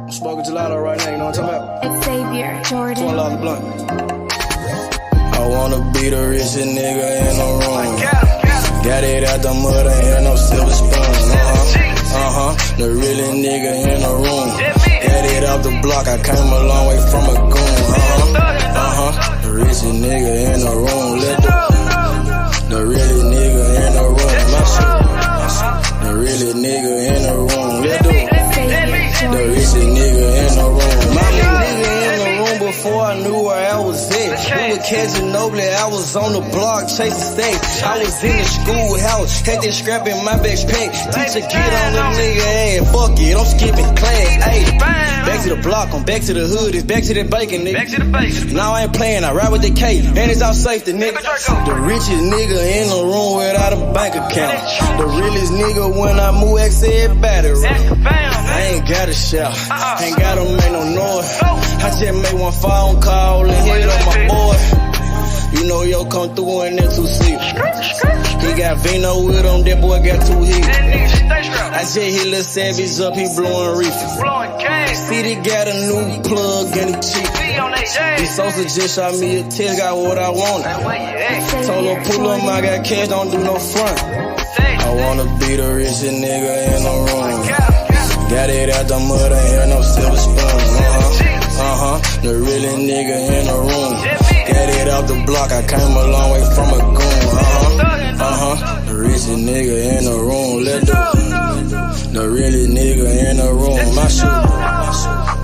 I'm smoking gelato right now, you know what I'm talking about? Xavier, Jordan. $1 a blunt. I wanna be the richest nigga in the room. Got it out the mud, ain't had no silver spoon. The realest nigga in the room. Got it off the block, I came a long way from a goon. The richest nigga in the room. The realest nigga in the room. The realest nigga in the room. The richest nigga in the room. My nigga in the room before I knew where I was at. We were catching Noble, I was on the block chasing stacks. I was in the schoolhouse, had that scrap in my backpack. Teacher get on the nigga ass, fuck it, I'm skipping class. Ayy, back to the block, I'm back to the hood, it's back to that bacon, nigga. Back to the bacon. Now I ain't playing, I ride with the K, and it's all safety, nigga. The richest nigga in the room without a bank account. The realest nigga when I move, X everybody. I ain't gotta shout, ain't gotta make no noise. I just make one phone call and hit up my boy. You know yo come through in that 2-seat. He got Vino with him, that boy got 2 hits. I just hit Lil Savage up, he blowing reefer. City got a new plug and he cheap. This Sosa just shot me a test, got what I wanted. Told him pull up, I got cash, don't do no front. I wanna be the richest nigga in the room. Got it out the mud, ain't had no silver spoon. The realest nigga in the room. Got it off the block, I came a long way from a goon. The richest nigga in the room. The realest nigga in the room. My shoe.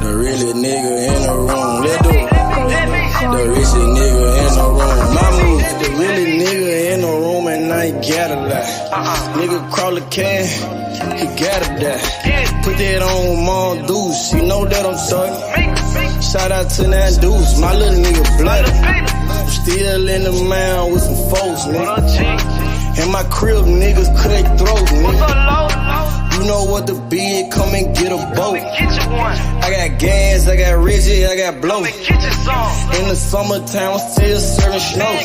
The realest nigga in the room. The richest nigga in the room. My move. The realest nigga in the room and I ain't gotta lie. Nigga crawl a can, he gotta die. Put that on Mom Deuce, you know that I'm talking. Shout out to that Deuce, my little nigga bloody. Still in the mound with some folks, nigga. In my crib, niggas cut throat, nigga. You know what the bid, come and get a boat. I got gas, I got Reggie, I got blow. In the summertime, I'm still serving snow.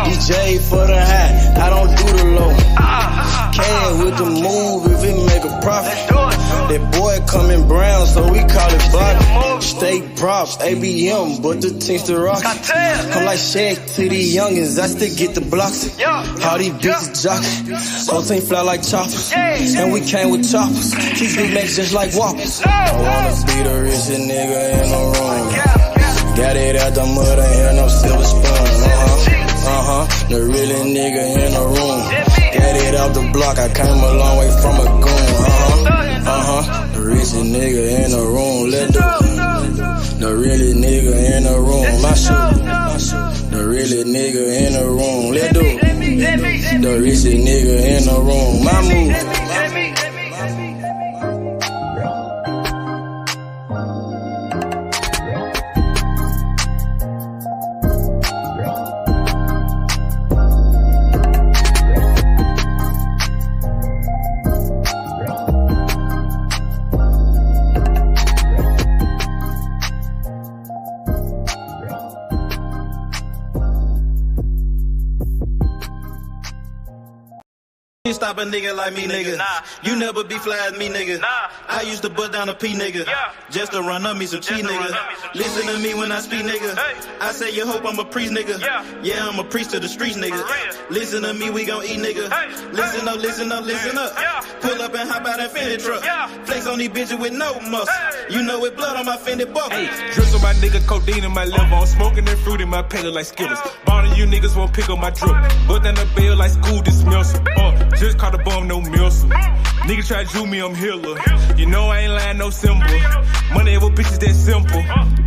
DJ for the high, I don't do the low. Can with the move if it make a profit. That boy coming brown, so we call it body. State props, ABM, but the team's the rock. I'm like Shaq to these youngins, I still get the blocks. All these bitches jocking, whole team fly like choppers. And we came with choppers, these big legs just like whoppers. I wanna be the richest nigga in the room. Got it out the mud, ain't had no silver spoon. The realest nigga in the room. Got it off the block, I came a long way from a goon. The richest nigga in the room. The realest nigga in the room. My shoe. The realest nigga in the room. The richest nigga in the room. My move. Stop a nigga like me, nigga. You never be fly as me, nigga. I used to bust down a P, nigga. Just to run up me some cheese, nigga. Listen to me when I speak, nigga. I say you hope I'm a priest, nigga. Yeah, I'm a priest to the streets, nigga. Listen to me, we gon' eat, nigga. Listen up, listen up, listen up. Pull up and hop out that Fendi truck. Flex on these bitches with no muscle. You know it blood on my Fendi buckle. Drips on my nigga, codeine in my liver. I'm smoking that fruit in my pedal like Skittles. Ballin' you niggas won't pick up my drip. But down the bell like school dismissal. Just caught a bum, no missile. Nigga try to do me, I'm healer. You know I ain't lying, no symbol. Money ever bitches that simple.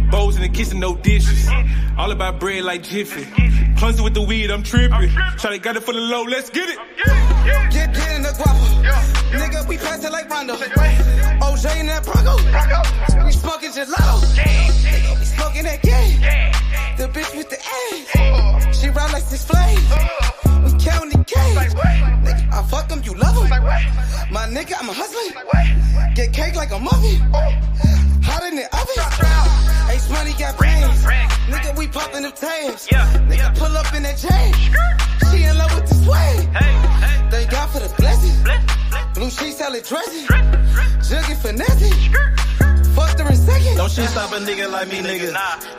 Bowls in the kitchen, no dishes. All about bread like Jiffy. Clumsy with the weed, I'm tripping. Shawty got it for the low, let's get it. Get in the guapa. Nigga, we pass it like Rondo. OJ in that Bronco. We smoking gelato. We smoking that game. The bitch with the ass. She ride like 6 flames. We counting the cash. Nigga, I fuck them, you love them. My nigga, I'm a husband. Get cake like a muffin. Hot in the oven. Ace Money got bands. Nigga, we poppin' them tags. Nigga, pull up in that chain. She in love with the swag. Thank God for the blessing. Blue sheets, salad dressing. Jugging finessing. Fucked her in second. Don't shit stop a nigga like me, nigga.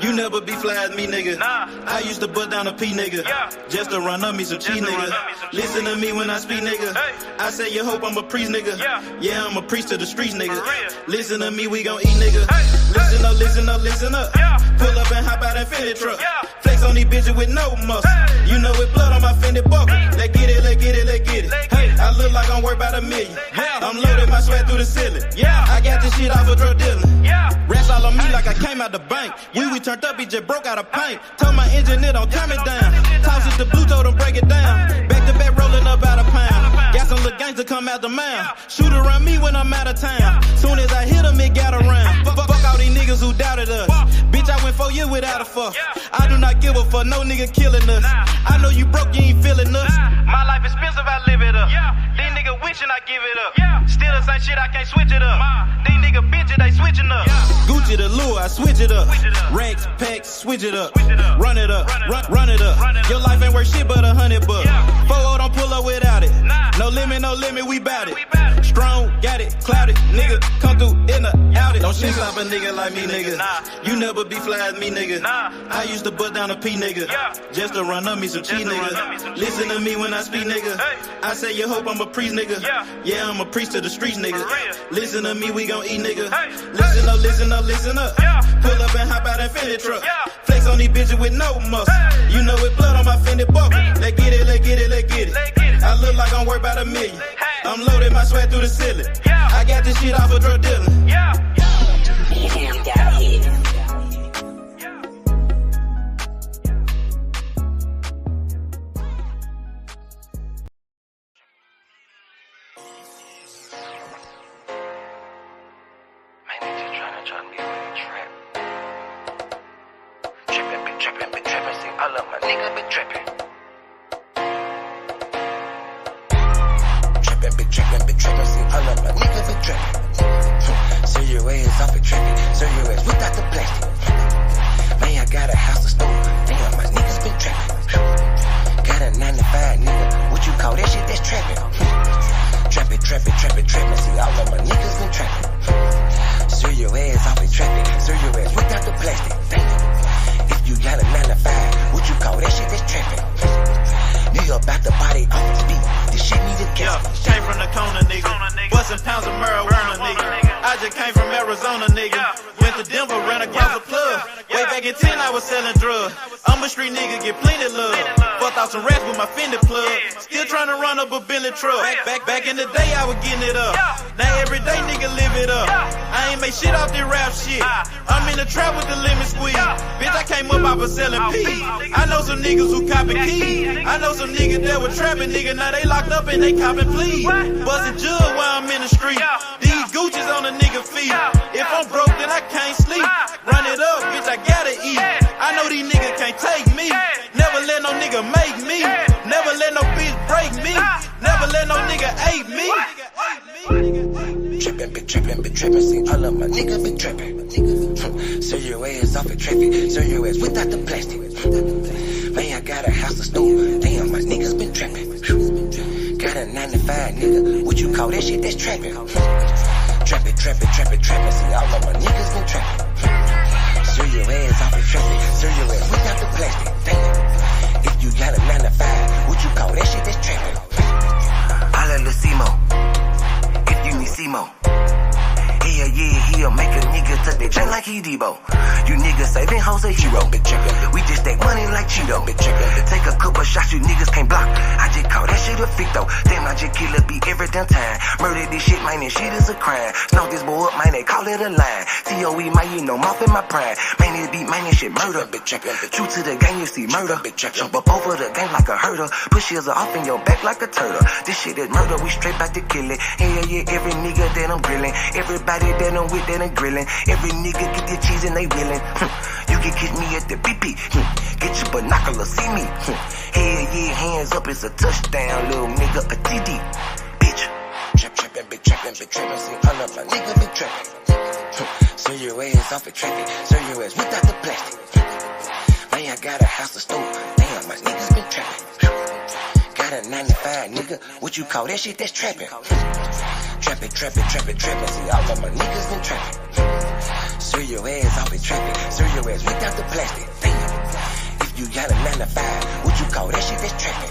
You never be fly as me, nigga. I used to put down a P, nigga. Just to run up me some cheese, nigga. Listen to me when I speak, nigga. I say you hope I'm a priest, nigga. Yeah, I'm a priest to the streets, nigga. Listen to me, we gon' eat, nigga. Listen up, listen up, listen up. Pull up and hop out that Fendi truck. Flex on these bitches with no muscle. You know with blood on my Fendi buckle. Let's get it, let's get it, let's get it. Hey, I look like I'm worth about $1 million. I'm loaded, my sweat through the ceiling. I got this shit off a drug dealer. Rats all on me like I came out the bank. We turned up, he just broke out of paint. Told my engineer don't turn it down. Toss it to blue, told him break it down. Back to back rolling up out of pound. Got some little gangs to come out the mouth. Shoot around me when I'm out of town. Soon as I hit him, it got around. Fuck all these niggas who doubted us. Bitch, I went 4 years without a fuck. I do not give a fuck, no nigga killing us. I know you broke, you ain't feeling us. My life expensive, I live it up. These niggas wishing I give it up. Still the same shit, I can't switch it up. These niggas bitches, they switching up. Gucci the lure, I switch it up. Racks, packs, switch it up. Run it up, run it up. Your life ain't worth shit but $100 bucks. 4-0 don't pull up without it. No limit, we bout it. Strong, got it, clouded. Nigga, come through in the out it. Don't shit stop a nigga like me, nigga. You never be fly as me, nigga. I used to put down a P, nigga. Just to run up me some cheese, nigga. Listen to me when I speak, nigga. I say you hope I'm a priest, nigga. Yeah, I'm a priest to the streets, nigga. Listen to me, we gon' eat, nigga. Listen up, listen up, listen up. Pull up and hop out that Fendi truck. Flex on these bitches with no muscle. You know with blood on my Fendi buckle. Let's get it, let's get it, let's get it. I look like I'm worth about $1 million. I'm loaded, my sweat through the ceiling. I got this shit off a drug dealer. All of my niggas been trippin'. Been trippin', see all of my niggas been trippin'. So your ass off it trippin', so your ass without the plastic. Man, I got a house to store, damn, my niggas been trippin'. Got a 9 to 5, nigga, what you call that shit, that's trappin'. Trappin', see all of my niggas been trappin'. So your ass off it trappin', so your ass without the plastic, damn. If you got a 9 to 5, what you call that shit, that's trappin'. Nigga about to body off the speed. This shit need a gas. Came from the corner, nigga. Bustin' pounds of marijuana, nigga. I just came from Arizona, nigga. Went to Denver, ran across the plug. Way back in 10, I was selling drugs. I'm a street nigga, get plenty love. Fucked out some rats with my Fendi plug. Still tryna run up a Bentley truck. Back in the day, I was getting it up. Now every day, nigga, live it up. I ain't make shit off this rap shit. I'm in the trap with the lemon squeeze. Bitch, I came up off of selling peas. I know some niggas who copping keys. I know some niggas that were trapping, nigga. Now they locked up and they copping pleas. Bustin' jug while I'm in the street. These Gucci's on a nigga feet. If I'm broke, then I can't sleep. Run it up, bitch, I gotta eat. I know these niggas can't take me. Never let no nigga make me. Never let no bitch break me. Never let no nigga hate me. Been trippin', see all of my niggas been trippin'. So your ass off it trappin', so your ass without the plastic. Man, I got a house to store, damn, my niggas been trappin'. Got a 9 to 5, nigga, what you call that shit, that's trappin'. Trappin', see all of my niggas been trappin'. So your ass off it trappin', so your ass without the plastic, damn. If you got a 9 to 5, what you call that shit, that's trappin'. Holla Lil Simo, if you need Simo. Yeah, he'll make a nigga tuck that chain like he Debo. You niggas saving hoes a hero. We just stack money like Cheeto. Take a couple shots, you niggas can't block. I just call that shit a ficto. Damn, I just kill a beat every damn time. Murder this shit, man, this shit is a crime. Snow this boy up, man, they call it a line. TOE, man, you know, mouth in my prime. Man, this beat, man, this shit murder. True to the game, you see murder. Jump up over the game like a hurdle. Push heels off in your back like a turtle. This shit is murder, we straight back to kill it. Yeah, every nigga that I'm grilling. Everybody that I'm with, that I'm grilling. Every nigga get their cheese and they willing. You can catch me at the BP. Get your binoculars, see me. Hell yeah, hands up, it's a touchdown, little nigga, a TD. Bitch. Trappin', see all of my niggas been trappin'. Serve your ass off the traffic. Serve your ass without the plastic. Man, I got a house to store. Damn, my niggas been trapping. Got a 95, nigga. What you call that shit? That's trapping. Trapping. See, all of my niggas been trapping. Serve your ass off the traffic. Serve your ass without the plastic. Damn. If you got a 95, what you call that shit? That's trapping.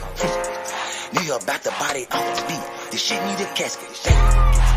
Nigga about to body off the beat. This shit need a casket. Damn.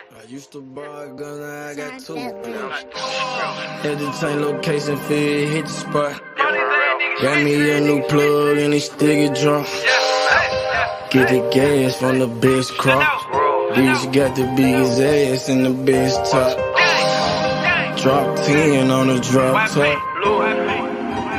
I used to buy a gun, now I got two. Had to change location, fit, hit the spot. Got me a new plug and it still get drunk. Get the gas from the best crop. Bitch got the biggest ass and the best top. Drop 10 on the drop top.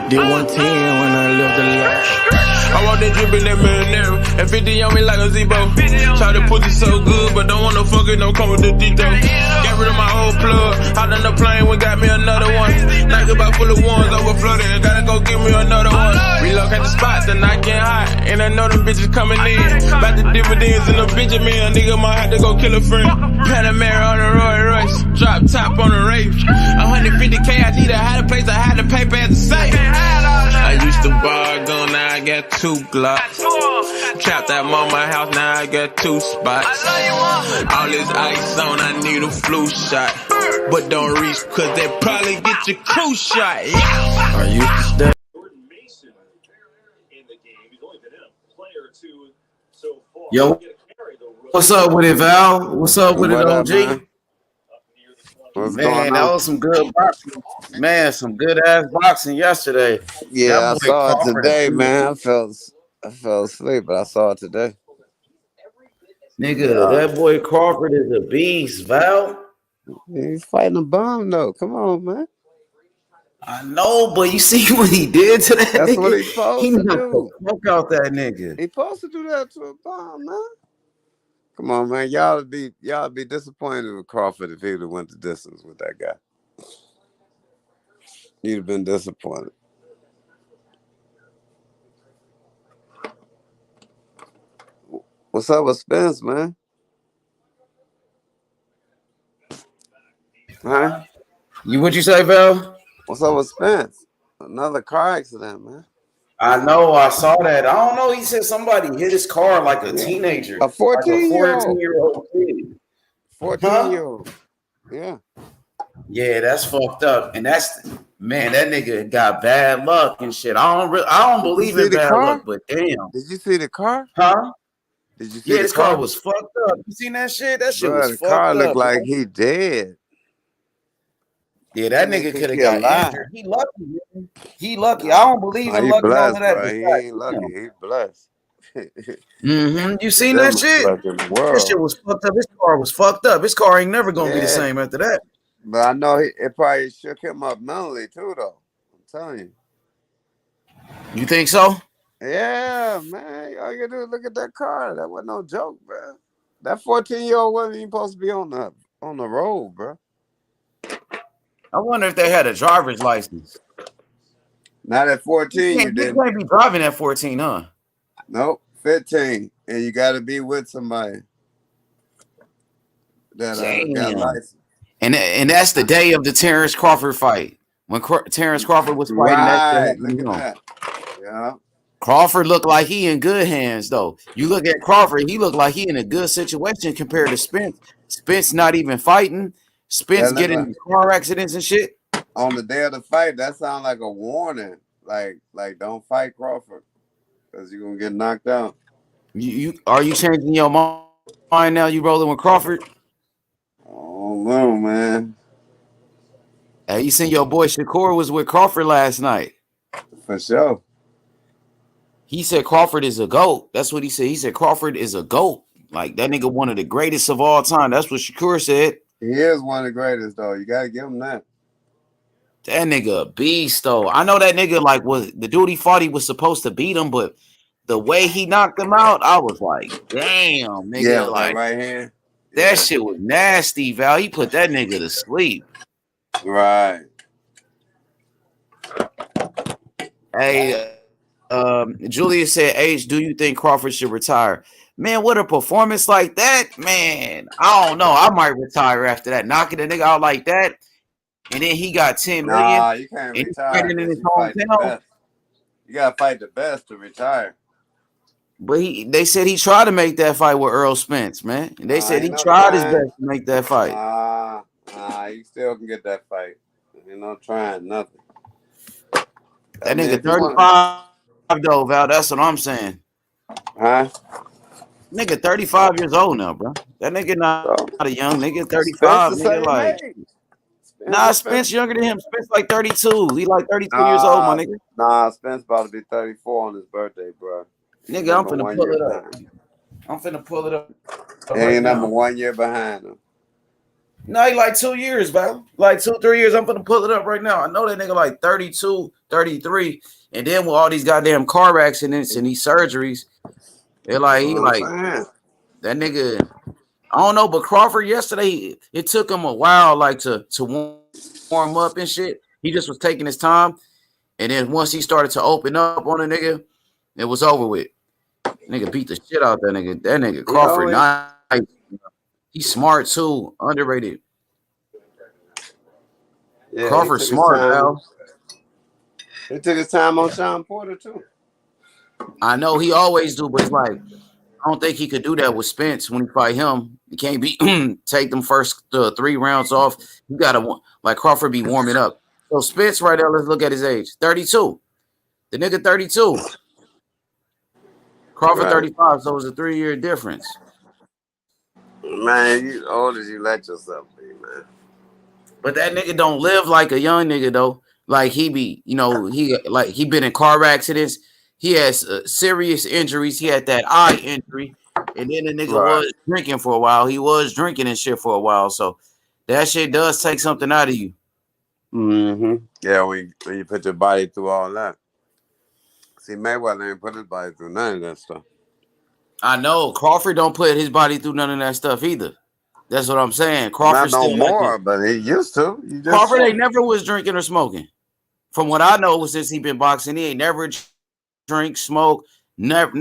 Did 110 when I left the lot. I want that drip in that marinara, and 50 on me like a Zebo. Try to pussy so good, but don't want no fucking, don't come with the detail. Get rid of my whole plug, out on the plane, we got me another one. Night about full of ones, overflooded, gotta go get me another one. Relocate the spot, the night getting hot, and I know them bitches coming in. About the dividends in the Benjamin, a nigga might have to go kill a friend. Panamera on the Roy Royce, drop top on the Wraith. 150K, I need a higher place, I had to pay at the safe. I used to buy a gun, now I got 2 Glocks. Trapped at mama house, now I got 2 spots. All this ice on, I need a flu shot. But don't reach, cause they probably get your crew shot. Yeah. I used to stay. Yo, what's up with it, Val? What's up with it, OG? Man, that was some good boxing. Man, some good ass boxing yesterday. Yeah, I saw it today, man. I fell asleep, but I saw it today. Nigga, that boy Crawford is a beast, Val. He's fighting a bum, though. Come on, man. I know, but you see what he did to that That's nigga? what he's supposed to do. Smoke out that nigga. He's supposed to do that to a bum, man. Come on, man. Y'all be disappointed with Crawford if he'd have went the distance with that guy. You'd have been disappointed. What's up with Spence, man? Huh? What'd you say, Val? What's up with Spence? Another car accident, man. I know, I saw that. I don't know. He said somebody hit his car like a teenager. A 14-year-old kid. 14-year-old. Yeah. Yeah, that's fucked up. And that's, man, that nigga got bad luck and shit. I don't believe in bad luck, but damn. Did you see the car? Huh? Did you see his car was fucked up. You seen that shit? That shit was fucked up. The car looked like he dead. Yeah, that nigga could have got injured. He lucky, man. He lucky. I don't believe in luck and all of that. Bro. He ain't lucky. He's blessed. You seen that shit? That shit was fucked up. His car was fucked up. His car ain't never gonna be the same after that. But I know it probably shook him up mentally too, though. I'm telling you. You think so? Yeah, man. All you gotta do is look at that car. That wasn't no joke, bro. That 14-year-old wasn't even supposed to be on the road, bro. I wonder if they had a driver's license. Not at 14, you didn't. You can't be driving at 14, huh? Nope, 15. And you got to be with somebody that got a license. And that's the day of the Terence Crawford fight. When Terence Crawford was fighting that day. Look at that. Yeah. Crawford looked like he in good hands, though. You look at Crawford, he looked like he in a good situation compared to Spence. Spence not even fighting. Spence getting in car accidents and shit. On the day of the fight, that sounds like a warning. Like don't fight Crawford because you're gonna get knocked out. Are you changing your mind now? You rolling with Crawford? Oh no, man. Hey, you seen your boy Shakur was with Crawford last night. For sure. He said Crawford is a GOAT. That's what he said. He said Crawford is a GOAT. Like that nigga one of the greatest of all time. That's what Shakur said. He is one of the greatest, though. You gotta give him that. That nigga a beast though. I know that nigga like was the dude he fought. He was supposed to beat him, but the way he knocked him out, I was like, damn, Yeah, nigga, with that like right hand. that Yeah. shit was nasty, Val. He put that nigga to sleep. Right. Hey, Julius said, H, do you think Crawford should retire? Man, what a performance like that, man. I don't know. I might retire after that. Knocking a nigga out like that, and then he got 10 million, Nah, you can't and he's retire fighting in unless his you fight the hometown. best. You gotta fight the best to retire. But they said he tried to make that fight with Errol Spence, man. And they said he Ain't no tried his trying. best to make that fight. Nah, you still can get that fight. Ain't no trying nothing. That nigga 35 though, Val. That's what I'm saying. Huh? Nigga 35 years old now, bro. That nigga not a young nigga. 35, Spence the nigga. same Like, age. nah, Spence younger than him. Spence like 32. He like 32 years old, my nigga. Nah, Spence about to be 34 on his birthday, bro. Nigga, I'm finna pull it up. I'm finna pull it up. He ain't number 1 year behind him. No, he like 2 years, bro. Like 2-3 years. I'm finna pull it up right now. I know that nigga like 32, 33. And then with all these goddamn car accidents and these surgeries, they're like, he like, that nigga, I don't know, but Crawford yesterday, it took him a while like to warm up and shit. He just was taking his time. And then once he started to open up on a nigga, it was over with. Nigga beat the shit out that nigga. That nigga Crawford, nice. He's smart too. Underrated. Yeah, Crawford smart, Al. He took his time on Sean Porter too. I know he always do, but it's like I don't think he could do that with Spence when he fight him. He can't be take them first 3 rounds off. You gotta like Crawford be warming up. So Spence right there, let's look at his age. 32. The nigga 32. Crawford 35, so it was a 3-year difference. Man, you old as you let yourself be, man. But that nigga don't live like a young nigga though. Like he be, he been in car accidents. He has serious injuries. He had that eye injury, and then the nigga was drinking for a while. He was drinking and shit for a while. So that shit does take something out of you. Mm-hmm. Yeah, when you put your body through all that. See, Mayweather ain't put his body through none of that stuff. I know Crawford don't put his body through none of that stuff either. That's what I'm saying. Crawford not no still more, but he used to. Crawford ain't never was drinking or smoking. From what I know, since he been boxing, he ain't never drink, smoke, never.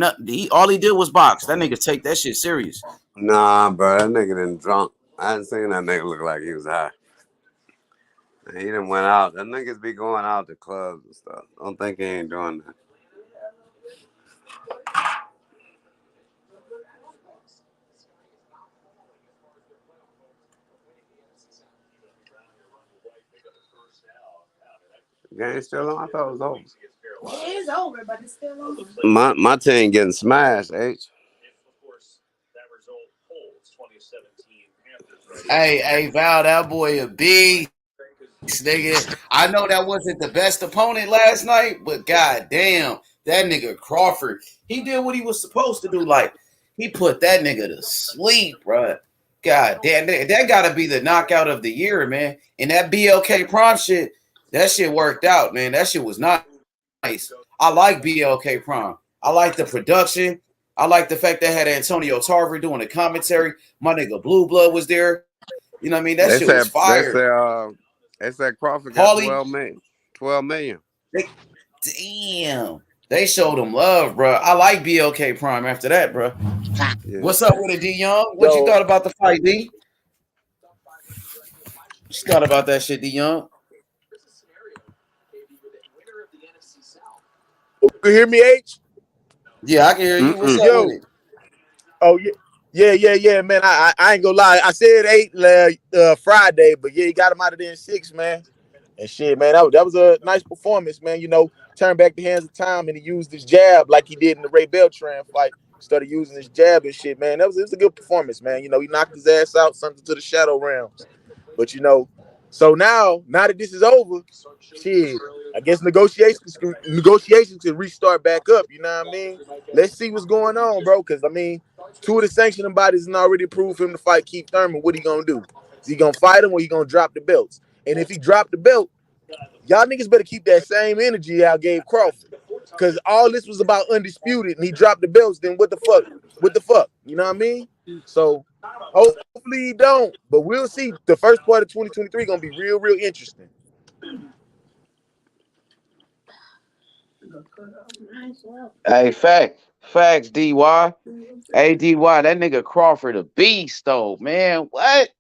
All he did was box. That nigga take that shit serious. Nah, bro, that nigga done drunk. I hadn't seen that nigga look like he was high. And he done went out. That niggas be going out to clubs and stuff. Don't think he ain't doing that. The game still on? I thought it was over. It is over, but it's still on. My team getting smashed, H. Hey, Val, that boy a beast, nigga. I know that wasn't the best opponent last night, but goddamn, that nigga Crawford, he did what he was supposed to do. Like, he put that nigga to sleep, bro. God damn, that gotta be the knockout of the year, man. And that BLK Prime shit, that shit worked out, man. That shit was nice. I like BLK Prime. I like the production. I like the fact they had Antonio Tarver doing the commentary. My nigga Blue Blood was there. You know what I mean? That shit was fire. They said Crawford got 12 million. Damn. They showed him love, bro. I like BLK Prime after that, bro. Yeah. What's up with it, D Young? What you thought about the fight, D? What you thought about that shit, D Young? You can hear me, H? Yeah, I can hear you. What's up with it? Oh, yeah, man. I ain't gonna lie. I said 8 Friday, but yeah, he got him out of there in 6, man. And shit, man, that was a nice performance, man. You know, turned back the hands of time and he used his jab like he did in the Ray Beltran fight. Started using his jab and shit, man. It was a good performance, man. You know, he knocked his ass out, something to the shadow realms. But you know, so now that this is over, shit, I guess negotiations can restart back up. You know what I mean? Let's see what's going on, bro. Because I mean, 2 of the sanctioning bodies have already approved him to fight Keith Thurman. What he gonna do? Is he gonna fight him or he gonna drop the belts? And if he dropped the belt, Y'all niggas better keep that same energy y'all gave Crawford. Cause all this was about undisputed and he dropped the belts, then what the fuck? What the fuck? You know what I mean? So hopefully he don't. But we'll see. The first part of 2023 gonna be real, real interesting. Hey, facts, DY. Hey, DY, that nigga Crawford a beast, though, man. What?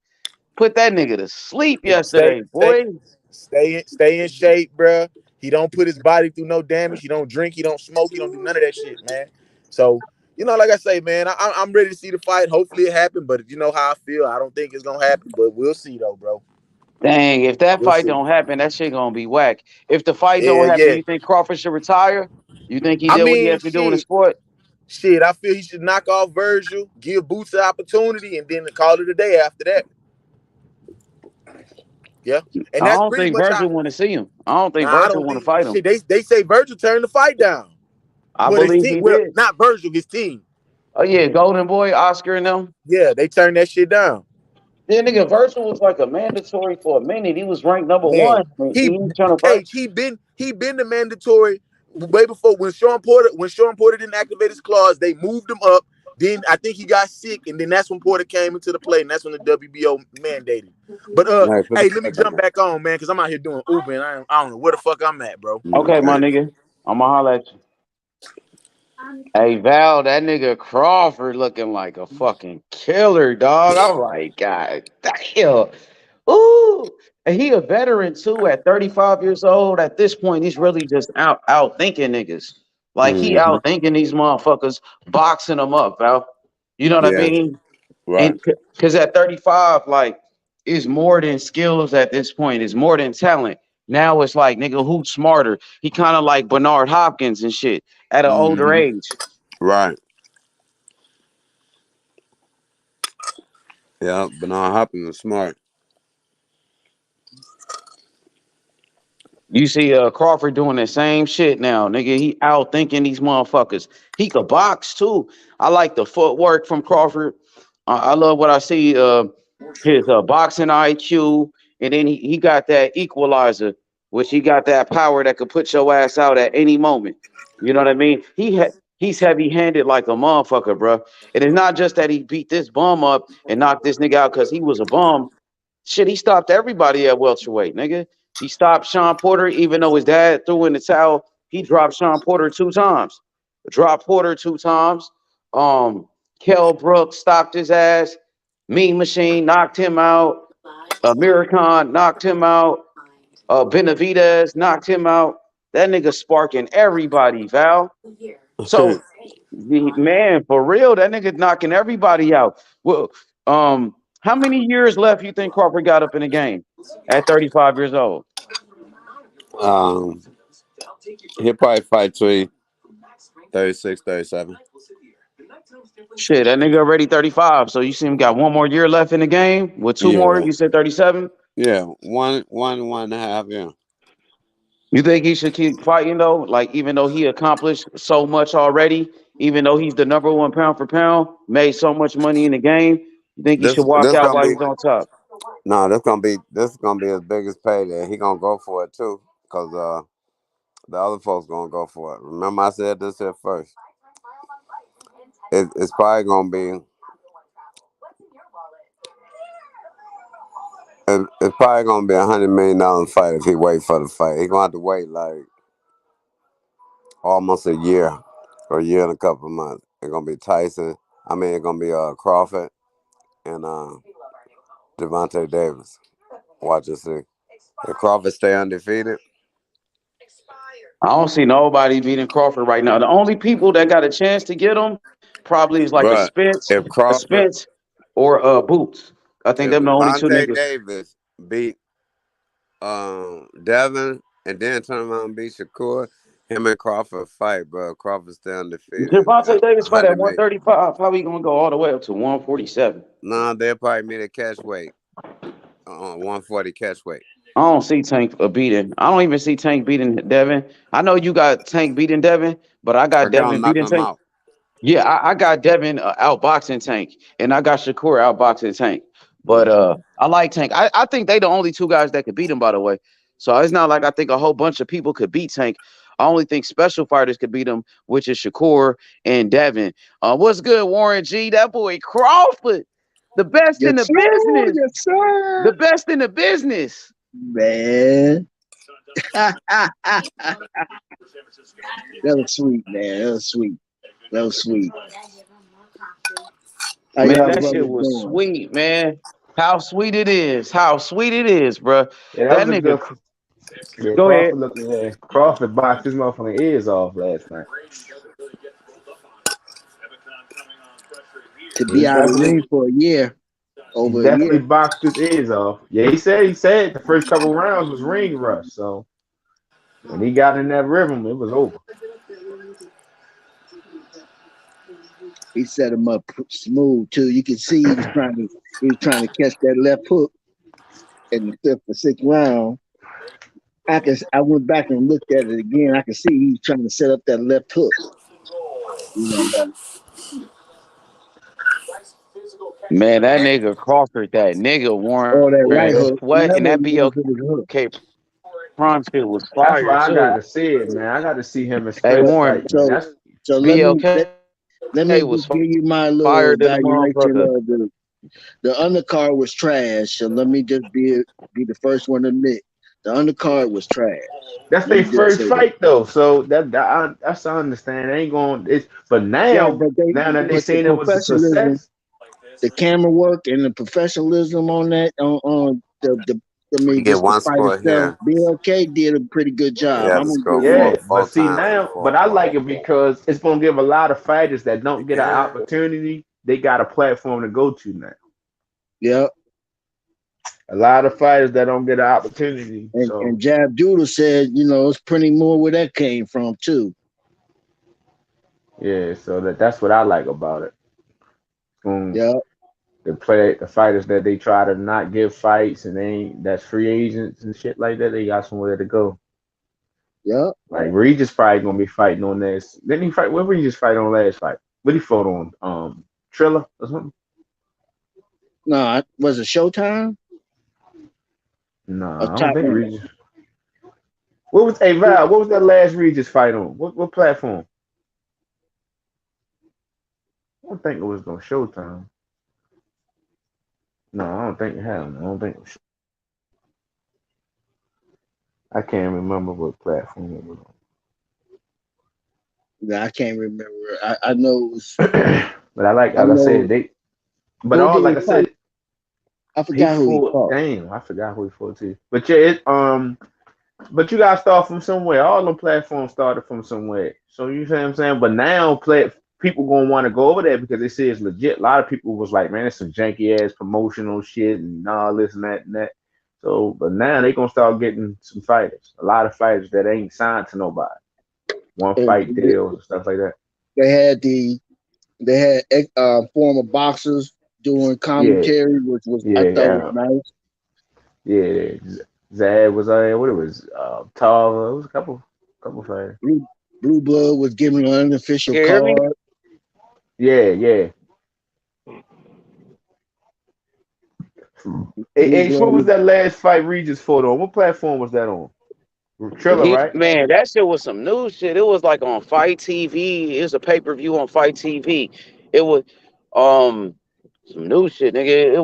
Put that nigga to sleep Stay, yesterday, stay, boy. stay in shape, bro. He don't put his body through no damage. He don't drink. He don't smoke. He don't do none of that shit, man. So, like I say, man, I'm ready to see the fight. Hopefully it happen, but you know how I feel. I don't think it's gonna happen, but we'll see though, bro. Dang, if that We'll fight see. don't happen, that shit gonna be whack. If the fight Yeah, don't happen, yeah. you think Crawford should retire? You think he I did what he mean, has to do in the sport? shit. I feel he should knock off Virgil, give Boots an opportunity, and then call it a day after that. Yeah, and I that's don't pretty think much how. Virgil want to see him. I don't think Nah, I Virgil don't want to think fight him. shit. They say Virgil turned the fight down. I Well, his believe team. he Well, did. not Virgil, his team. Oh yeah, Golden Boy, Oscar, and them. Yeah, they turned that shit down. Yeah, nigga, Virgil was like a mandatory for a minute. He was ranked number Man, one. He he was trying to fight. H he been the mandatory way before when Sean Porter didn't activate his clause, they moved him up. Then I think he got sick, and then that's when Porter came into the play, and that's when the WBO mandated. But Hey, put the hey, let me plate back jump back on, man, because I'm out here doing Uber, and I don't know where the fuck I'm at, bro. on. Okay, my Okay. nigga, I'ma holler at you. Hey Val, that nigga Crawford looking like a fucking killer, dog. I'm like, God damn. Ooh. And he a veteran too at 35 years old. At this point, he's really just out thinking niggas. Like he Mm-hmm. out thinking these motherfuckers, boxing them up, Val. You know what I Yeah. mean? Right. And because at 35, like, it's more than skills at this point, it's more than talent. Now it's like, nigga, who's smarter? He kind of like Bernard Hopkins and shit at an older Mm-hmm. age. Right. Yeah. Bernard Hopkins is smart. You see Crawford doing the same shit now, nigga. He out thinking these motherfuckers. He could box too. I like the footwork from Crawford. I love what I see. His boxing IQ, and then he got that equalizer, which he got that power that could put your ass out at any moment. You know what I mean? He's heavy handed like a motherfucker, bro. And it's not just that he beat this bum up and knocked this nigga out because he was a bum. Shit, he stopped everybody at welterweight, nigga. He stopped Sean Porter, even though his dad threw in the towel. He dropped Sean Porter 2 times. Dropped Porter 2 times. Kell Brooks stopped his ass. Mean Machine knocked him out. Miracon knocked him out. Benavidez knocked him out. That nigga sparking everybody, Val. So, man, for real, that nigga knocking everybody out. Well, how many years left you think Crawford got up in the game at 35 years old? um, he'll probably fight till 36, 37. Shit, that nigga already 35. So you see him got 1 more year left in the game with two more. Yeah. You said 37. Yeah. One and a half. Yeah. You think he should keep fighting though? Like even though he accomplished so much already, even though he's the number one pound for pound, made so much money in the game, you think he This should walk this out gonna while be he's on top? no. This gonna be his biggest payday. He gonna go for it too, cause the other folks gonna go for it. Remember, I said this here first. It's probably gonna be. It's probably gonna be $100 million fight if he wait for the fight. He gonna have to wait like almost a year or a year and a couple of months. It's gonna be Tyson. I mean, it's gonna be Crawford and Devontae Davis. Watch and see. If Crawford stay undefeated, I don't see nobody beating Crawford right now. The only people that got a chance to get him probably is like but if A Crawford, Spence, or Boots. I think if them the only two Devontae niggas. Davis beat Devin and then turn around and beat Shakur, him and Crawford fight, bro. Crawford stay undefeated. Devontae Davis fight at 100 million. 135. How he gonna go all the way up to 147? Nah, they'll probably meet at catch weight. 140 catch weight. I don't see Tank beating. I don't even see Tank beating Devin. I know you got Tank beating Devin, but I got They're gonna Devin knock beating him Tank. out. Yeah, I got Devin outboxing Tank, and I got Shakur outboxing Tank. But Mm-hmm. I like Tank. I think they the only two guys that could beat him. By the way, So it's not like I think a whole bunch of people could beat Tank. I only think special fighters could beat him, which is Shakur and Devin. What's good, Warren G? That boy Crawford, the best in Yes, the sir. business. Yes, sir. The best in the business. Man. That was sweet, man. That was sweet. That was sweet. How Man, y'all that shit brothers was doing? sweet, man. How sweet it is. How sweet it is, bro. Yeah, that That was a nigga. good. Yeah, Go ahead. Crawford looking at Crawford boxed his motherfucking ears off last night. To He be out of the ring definitely for a year, he over a definitely year. boxed his ears off. Yeah, he said the first couple rounds was ring rust. So when he got in that rhythm, it was over. He set him up smooth too. You can see he was trying to catch that left hook in the fifth or sixth round. I went back and looked at it again. I can see he was trying to set up that left hook. You know, Man, that nigga Crawford, that nigga or that right Warren, Yeah, hook, what? And whatever that he was, it was a hook. BLK Prime shit was that's fire why I got too. to see it, man. I got to see him in Hey stretch Warren, fight, man. So That's so BLK let me was just give you my little fire than a evaluation motherfucker. of the undercard was trash. So let me just be the first one to admit the undercard was trash. that's Let their me just first say that. fight though, so that's I understand. It ain't going. It's but Yeah, now that they but the saying it was a professionalism, success, the camera work, and the professionalism on that on the I You mean, get just the one fight score itself. here. BLK did a pretty good You job. have I'm to gonna score give him yeah. that. But four see times now, before but I point. like it because it's gonna give a lot of fighters that don't get an opportunity. They got a platform to go to now. Yeah, A lot of fighters that don't get an opportunity. So and Jab Judah said, it's plenty more where that came from too. yeah, so that's what I like about it. Um, Yeah, the fighters that they try to not give fights and that's free agents and shit like that. They got somewhere to go. yeah. Like Regis probably gonna be fighting on this. Didn't he fight? What Regis fight on last fight? What he fought on? Triller or something? No, was it Showtime No, or I don't Top think Rank? Regis. What was Val? What was that last Regis fight on? What platform? I don't think it was on Showtime. No, I don't think it happened. I don't think. I can't remember what platform it was No, I can't remember. I know it was. on. But like I I said, know they. But who all did like he I fight? said, I he forgot who he fought. fought. Damn, I forgot who he fought to. But yeah, but you gotta start from somewhere. All the platforms started from somewhere. So you see what I'm saying? But now people gonna want to go over there because they see it's legit. A lot of people was like, man, it's some janky ass promotional shit and all this and that and that. So, but now they gonna start getting some fighters. A lot of fighters that ain't signed to nobody. One And fight deals and stuff like that. they had former boxers doing Yeah, commentary, which was I yeah, thought was yeah. nice. Yeah, Zad was what it was, Tall. It was a couple fighters. Blue Blood was giving an unofficial You hear me? card. Yeah, yeah. Hey, Blue Ace, what was Blood. that last fight Regis fought on? What platform was that on? Triller, right? Man, that shit was some new shit. It was like on Fight TV. It was a pay-per-view on Fight TV. It was um some new shit, nigga.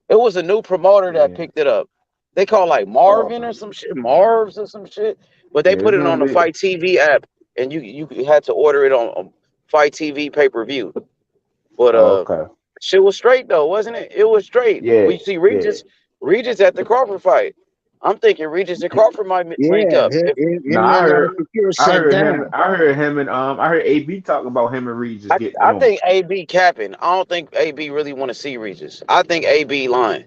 It was a new promoter that Yeah. picked it up. They call like Oh, Marvin okay. or some shit, Marvs or some shit. But they Yeah, put it's it gonna on the be. Fight TV app, and you had to order it on Fight TV pay-per-view. But Oh, okay. shit was straight though, wasn't it? It was straight. Yeah, We see yeah. Regis at the Crawford fight. I'm thinking Regis and Crawford might link Yeah, up. No, him and Secure sat down. I heard him and I heard AB talk about him and Regis I, getting it I on. think AB capping. I don't think AB really want to see Regis. I think AB lying.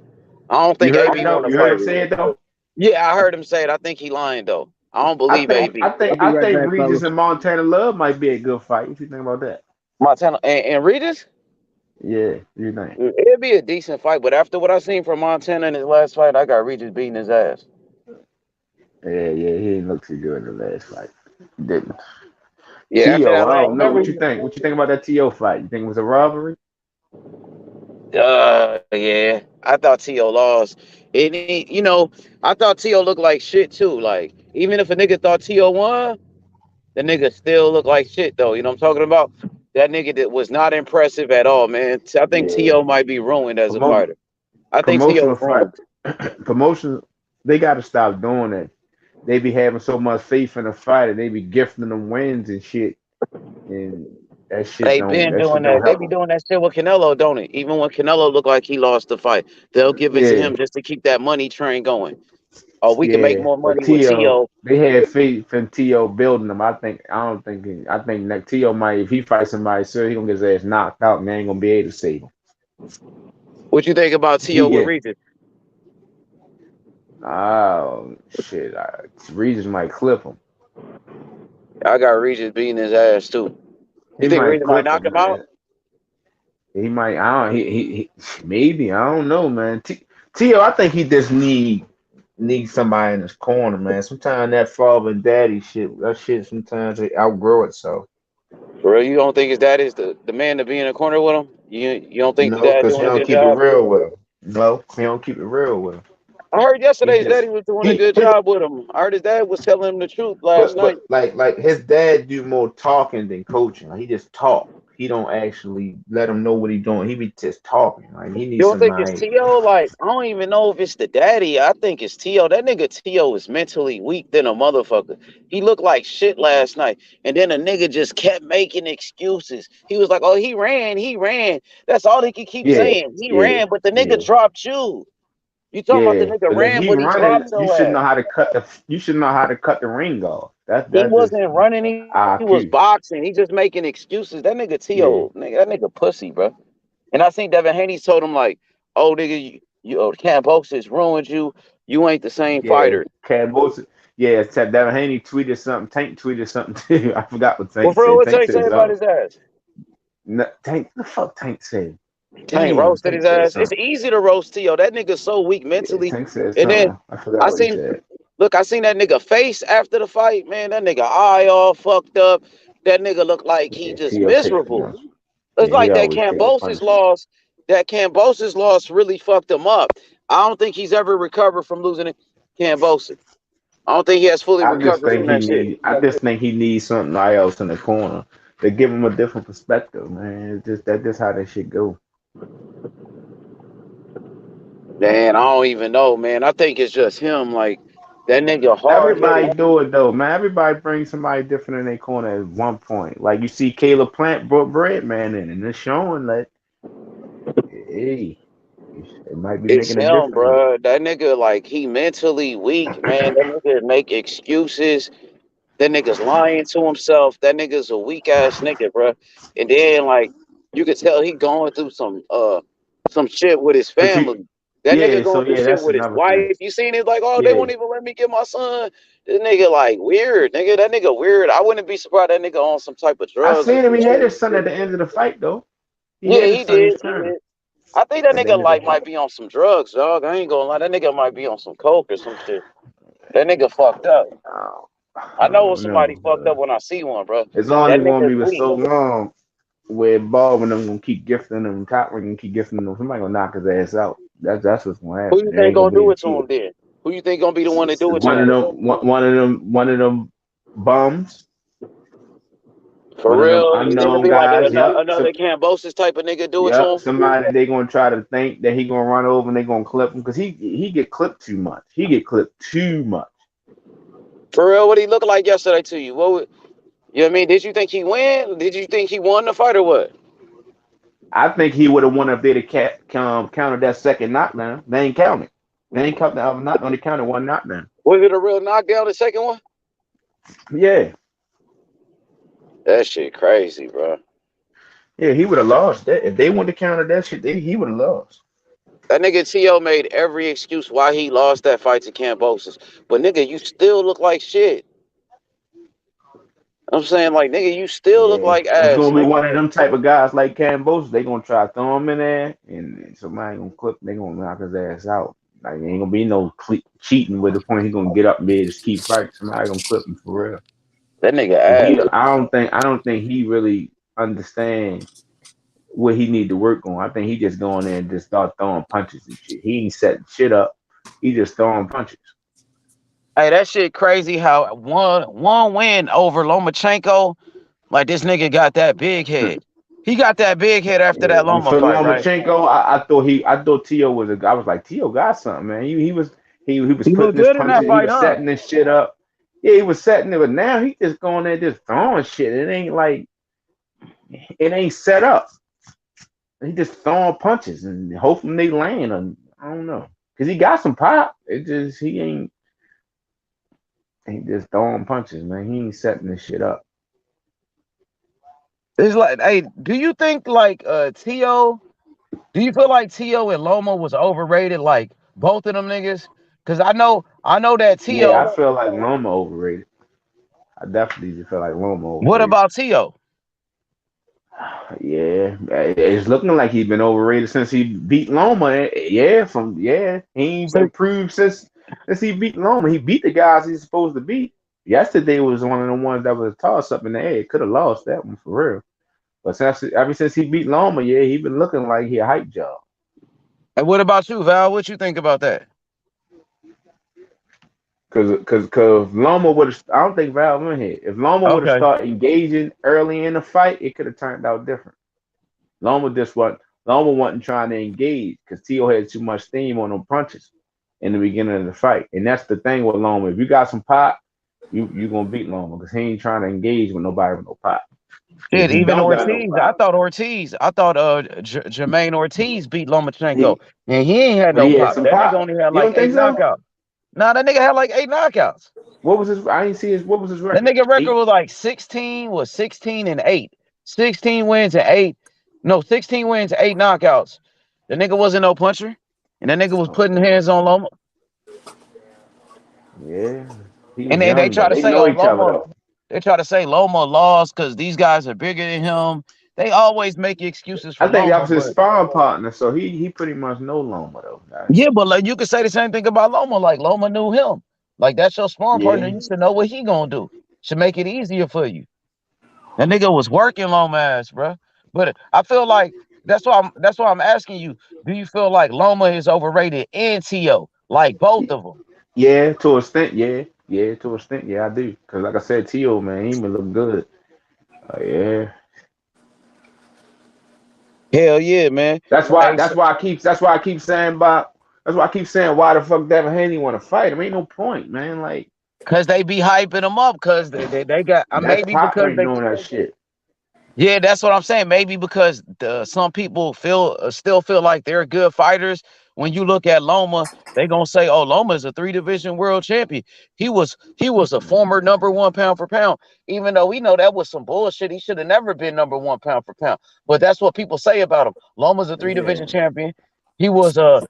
I don't You think heard it AB though? want to You heard fight him say Regis. it though? Yeah, I heard him say it. I think he lying though. I don't believe AB. I'll be I right think back, Regis fellas. and Montana Love might be a good fight. What you think about that? Montana and Regis, Yeah, you think? it'd be a decent fight. But after what I seen from Montana in his last fight, I got Regis beating his ass. Yeah, yeah, he didn't look too good in the last fight. He didn't. Yeah, after T.O., that I last, don't know. remember? What you think? What you think about that T.O. fight? You think it was a robbery? Yeah. I thought T.O. lost. You know, I thought T.O. looked like shit too. Like, even if a nigga thought T.O. won, the nigga still looked like shit though. You know what I'm talking about? That nigga that was not impressive at all, man. I think Yeah. T.O. might be ruined as a Promo- fighter. I think T.O. promotional is fight ruined. promotion. They got to stop doing that. They be having so much faith in the fighter. They be gifting them wins and shit, and They been that shit doing don't that. They help be them. doing that shit with Canelo, don't it? Even when Canelo looked like he lost the fight, they'll give it to Yeah, him just to keep that money train going. Oh, we can make yeah. more But money with T.O. T.O. They had faith in T.O. building them. I don't think. I think that T.O. might, if he fights somebody, sir, he gonna get his ass knocked out, and they ain't gonna be able to save him. What you think about If he T.O. with get, Regis? oh shit, Regis might clip him. I got Regis beating his ass too. He You think might Regis might clip knock him, him out? man. He might. I don't. He maybe. I don't know, man. Tio, I think he just need somebody in his corner, man. Sometimes that father and daddy shit, that shit, sometimes they outgrow itself. For real, you don't think his dad is the man to be in the corner with him? You don't think the No, dad because he doing a don't good keep it job? real with him. No, he don't keep it real with him. I heard He yesterday his just daddy was doing a he good his job with him. I heard his dad was telling him the truth last but night. like his dad do more talking than coaching. Like, he just talk. He don't actually let him know what he doing. He be just talking. Like he You needs don't think it's somebody. T.O.? Like, I don't even know if it's the daddy. I think it's T.O. That nigga T.O. is mentally weak than a motherfucker. He looked like shit last night. And then a nigga just kept making excuses. He was like, oh, he ran, he ran. That's all he could keep Yeah, saying. He yeah, ran, but the nigga yeah. dropped you. You talking about the Yeah, nigga but if ran, he but he running, dropped your ass. you should know how to cut the ring off. He That's just wasn't running, he was IQ. boxing. He just making excuses. That nigga Yeah, T.O., nigga, that nigga pussy, bro. And I think Devin Haney told him like, "Oh, nigga, Cambosis ruined you. You ain't the same yeah. fighter." Caboose, yeah. Devin Haney tweeted something. Tank tweeted something too. I forgot what Well, Tank bro, said. what Tank Tank said say about something. his ass? No, Tank, the fuck Tank said? Tank Damn, roasted Tank his said ass. It's something. easy to roast T.O. That nigga's so weak Yeah, mentally. Tank said And then something. I forgot I what he seen, said. look, I seen that nigga face after the fight. Man, that nigga eye all fucked up. That nigga looked like he Yeah, just T.O. takes miserable. punch. It's Yeah, he like that always take a Cambosis punishment. loss. That Cambosis loss really fucked him up. I don't think he's ever recovered from losing to Cambosis. I don't think he has fully recovered from that shit. I just think he needs something else in the corner to give him a different perspective, man. It's just that's just how that shit go. Man, I don't even know, man. I think it's just him. Like that nigga hard headed. Everybody do it though, man. Everybody brings somebody different in their corner at one point. Like you see Caleb Plant brought Breadman in, and it's showing that hey, it might be It's making a him, difference. bro. That nigga, like he mentally weak, man. That nigga make excuses. That nigga's lying to himself. That nigga's a weak ass nigga, bro. And then like you could tell he going through some shit with his But you, family. That nigga yeah, going so through yeah, shit that's with his another thing. wife. You seen it like, oh, they Yeah, won't even let me get my son. This nigga like weird, nigga. That nigga weird. I wouldn't be surprised that nigga on some type of I drugs or seen him. some He had shit. his son at the end of the fight though. He Yeah, had his he son. He did. was He turning did. I think that at the nigga end of the like fight. might be on some drugs, dog. I ain't gonna lie. That nigga might be on some coke or some shit. That nigga fucked up. Oh, I I know when don't somebody know. fucked up when I see one, bro. It's That only going to nigga's be with weak. so long where Bob and them gonna keep gifting him, top gonna keep gifting him. Somebody gonna knock his ass out. That's what's gonna Who happen. you It think ain't gonna gonna be do the it to kid. him then? Who you think gonna be the one to do it to One of him? them, one of them bums, For one of them real, you think it'll unknown be like guys. another Cambosis type of nigga do it to him? Somebody they gonna try to think that he gonna run over and they gonna clip him because he get clipped too much. He get clipped too much. For real, what he look like yesterday to you? You know what I mean? Did you think he win? Did you think he won the fight or what? I think he would have won if they'd have counted that second knockdown. They ain't counted. They ain't counted the other knockdown. They counted one knockdown. Was it a real knockdown, the second one? Yeah. That shit crazy, bro. Yeah, he would have lost that. If they wouldn't have counted that shit, he would have lost. That nigga T.O. made every excuse why he lost that fight to Cambosis. But nigga, you still look like shit. I'm saying, like, nigga, you still look Yeah. like It's ass, gonna be nigga. one of them type of guys like Cambos. They gonna try to throw him in there, and somebody gonna clip. They gonna knock his ass out. Like ain't gonna be no cheating with the point he gonna get up and just keep fighting. Somebody gonna clip him for real. That nigga Cause ass. I don't think he really understands what he need to work on. I think he just go in there and just start throwing punches and shit. He ain't setting shit up. He just throwing punches. Hey, that shit crazy how one win over Lomachenko, like this nigga got that big head. He got that big head after that Yeah, Loma for fight, right? Lomachenko, I thought Tio was I was like, Tio got something, man. He was He putting looked his good in that punches, he fight, was huh? setting this shit up. Yeah, he was setting it, but now he just going there just throwing shit. It ain't like it ain't set up. He just throwing punches and hoping they land. I don't know, cause he got some pop. It just he just throwing punches, man. He ain't setting this shit up. It's like, hey, do you think like Tio? Do you feel like Tio and Loma was overrated, like both of them niggas? Cause I know that Yeah, I Tio. feel like Loma overrated. I definitely feel like Loma What overrated. about Tio? Yeah, it's looking like he's been overrated since he beat Loma. Yeah, he ain't So, improved since he beat Loma. He beat the guys he's supposed to beat. Yesterday was one of the ones that was a toss up in the air. Could have lost that one for real. But ever since he beat Loma, yeah, he been looking like he a hype job. and what about you, Val? What you think about that? Cause Loma would have. I don't think Val went here. If Loma would have Okay. started engaging early in the fight, it could have turned out different. Loma wasn't trying to engage because Tio had too much steam on them punches in the beginning of the fight. And that's the thing with Loma. If you got some pop, you gonna beat Loma because he ain't trying to engage with nobody with no pop. If Shit, you even don't got no Ortiz. pop, I thought Jermaine Ortiz beat Lomachenko, he and he ain't had no he had pop. some That nigga pop. only had You like don't think 8 so? knockouts. Nah, that nigga had like 8 knockouts. What was his? I didn't see his. What was his That record? nigga record 8. was like 16 and 8. 16 wins and 8. No, 16 wins, 8 knockouts. The nigga wasn't no puncher. And that nigga was Oh, putting hands on Loma. yeah, he And was then they young try though. to They say, know oh, each other Loma. though. They try to say Loma lost because these guys are bigger than him. They always make excuses I for think that Loma, was his but sparring partner, so he pretty much know Loma though. Guys. yeah, but like you could say the same thing about Loma. Like Loma knew him. Like that's your sparring partner. Yeah, You should know what he gonna do. Should make it easier for you. That nigga was working Loma ass, bro. But I feel like that's why I'm asking you. Do you feel like Loma is overrated and T.O. like both of them? yeah, to a extent, yeah, to a extent, yeah, I do. Cause like I said, Tio, man, he been looking good. Yeah, Hell yeah, man. Hey, so, that's why I keep saying why the fuck Devin Haney want to fight him? Ain't no point, man. Like cause they be hyping them up, cause they got that's maybe Pop because ain't they. doing that shit. Yeah, that's what I'm saying. Maybe because some people still feel like they're good fighters. When you look at Loma, they gonna say, "Oh, Loma is a 3 division world champion. He was a former number 1 pound for pound." Even though we know that was some bullshit, he should have never been number 1 pound for pound. But that's what people say about him. Loma's a 3 division Yeah, champion. He was a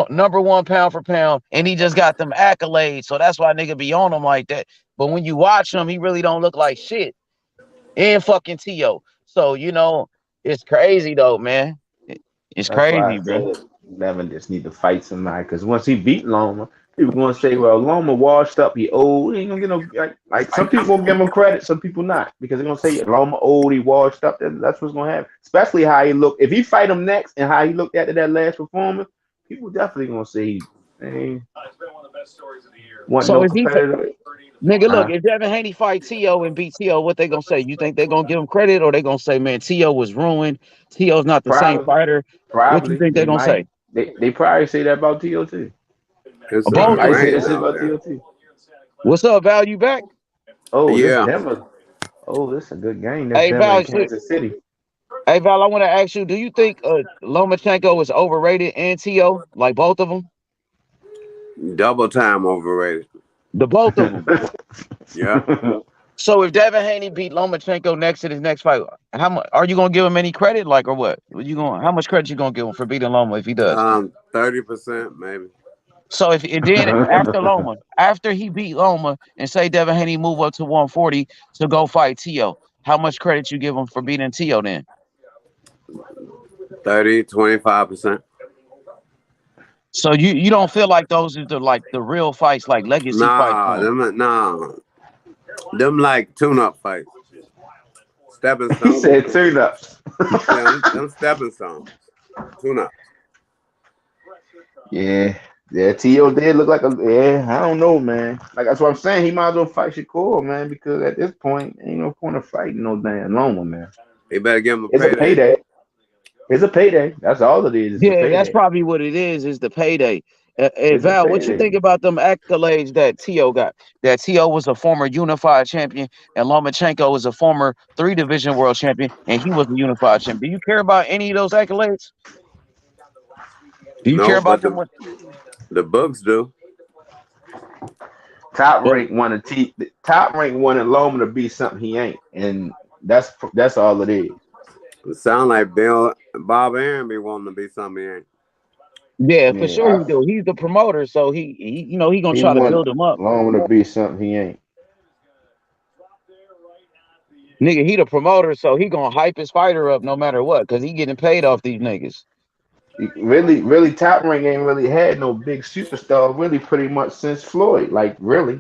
number 1 pound for pound, and he just got them accolades. So that's why nigga be on him like that. But when you watch him, he really don't look like shit and fucking T.O. So, it's crazy though, man. It's that's why I crazy, bro. said Devin just need to fight somebody. Cause once he beat Loma, people gonna say, "Well, Loma washed up. He old. He ain't gonna get no like." Some people gonna give him credit, some people not, because they're gonna say Loma old. He washed up. That's what's gonna happen. Especially how he looked. If he fight him next and how he looked after that last performance, people definitely gonna say he wasn't So no if he competitor. nigga, look, Uh, if Devin Haney fight T.O. and beat T.O., what they gonna say? You think they gonna give him credit or they gonna say, man, T.O. was ruined. T.O.'s not the same probably, fighter. What you probably think they they gonna say? might. They probably say that about T.O. too. It's They a Both probably of them. say range that shit out about there. T.O. too. What's up, Val? You back? Oh, this Yeah. Denver. Oh, this is a good game. This Hey, Denver Val. and Kansas City. Hey, Val. I want to ask you: do you think Lomachenko is overrated and T.O. like both of them? Double time overrated. The both of them. Yeah. So if Devin Haney beat Lomachenko next in his next fight, how much are you gonna give him any credit, like, or what? How much credit you gonna give him for beating Loma if he does? 30% maybe. So if and then after Loma, after he beat Loma, and say Devin Haney move up to 140 to go fight Tio, how much credit you give him for beating Tio then? 30, 25%. So you don't feel like those are the real fights, like legacy fights for him? Nah. Them like tune-up fights. Stepping He stones. said tune-ups. Yeah, them stepping stones. Tune-ups. Yeah. Yeah, T.O. did look like I don't know, man. Like, that's what I'm saying. He might as well fight Shakur, man, because at this point, ain't no point of fighting no damn Loma, man. He better give him a It's a payday. payday. It's a payday. That's all it is. It's a Yeah, that's payday. probably what it is the payday. It's a Val, what you payday. think about them accolades that T.O. got? That T.O. was a former unified champion and Lomachenko was a former 3-division world champion and he was a unified champion. Do you care about any of those accolades? Do you care No, about but them? the books do. Top rank wanted Loma to be something he ain't, and that's all it is. It sound like Bob Aaron be wanting to be something he ain't. Yeah, for sure he do. He's the promoter, so he he gonna try to build him up. Loma to be something he ain't. Nigga, he the promoter, so he gonna hype his fighter up no matter what, cause he getting paid off these niggas. Really, Top Rank ain't really had no big superstar really pretty much since Floyd. Like really.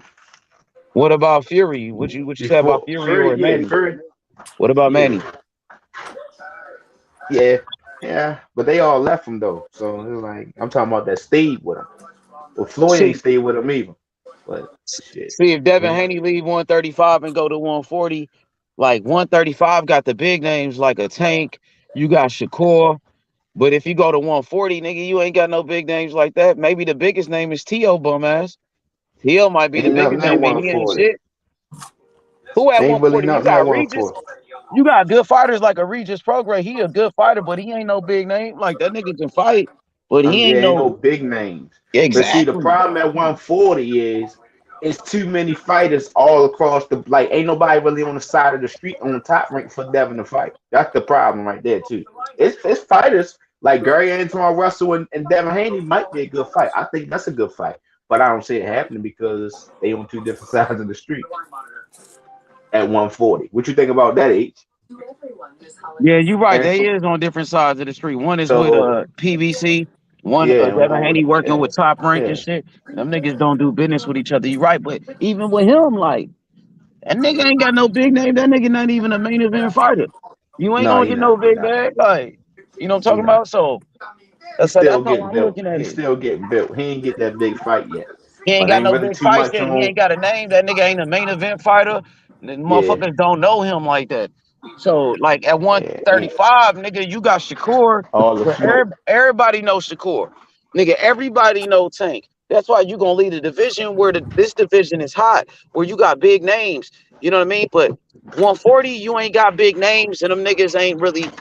What about Fury? What you say about Fury or Manny? Fury. What about Manny? Yeah, but they all left him though. So it's like I'm talking about that stayed with him. Well, Floyd ain't stayed with him either. But shit. See if Devin Haney leave 135 and go to 140, like 135 got the big names like a Tank. You got Shakur. But if you go to 140, nigga, you ain't got no big names like that. Maybe the biggest name is T.O. bum ass. T.O. might be Ain't the biggest nothing at name, and he ain't 140. shit. Who at Ain't really 140? You nothing at got Regis. 140. You got good fighters like a Regis Prograis. He a good fighter, but he ain't no big name. Like that nigga can fight, but he ain't Ain't no no big names. But see, the exactly. problem at 140 is it's too many fighters all across the like. Ain't nobody really on the side of the street on the Top Rank for Devin to fight. That's the problem right there too. It's fighters like Gary Antoine Russell and Devin Haney might be a good fight. I think that's a good fight, but I don't see it happening because they on two different sides of the street at 140. What you think about that, H? Yeah, you're right. They Antoine? is on different sides of the street. One is with So PBC. One yeah, and Devin one Haney with working with Top Rank and yeah. shit. Them niggas don't do business with each other. You right, but even with him, like that nigga ain't got no big name. That nigga not even a main event fighter. You ain't No, gonna he get no not. He big not. bag. Like you know what I'm He talking not. about. So He's that's still how getting I'm built. looking at He's it. still getting built. He ain't get that big fight yet. He ain't But got ain't no really big too fights much and he on. ain't got a name. That nigga ain't a main event fighter. The Yeah, motherfuckers don't know him like that. So like at yeah. Ain't 135, nigga, you got Shakur, all the but smoke. everybody knows Shakur. Nigga, everybody know Tank. That's why you gonna lead a division where this division is hot, where you got big names. You know what I mean? But 140, you ain't got big names, and them niggas ain't really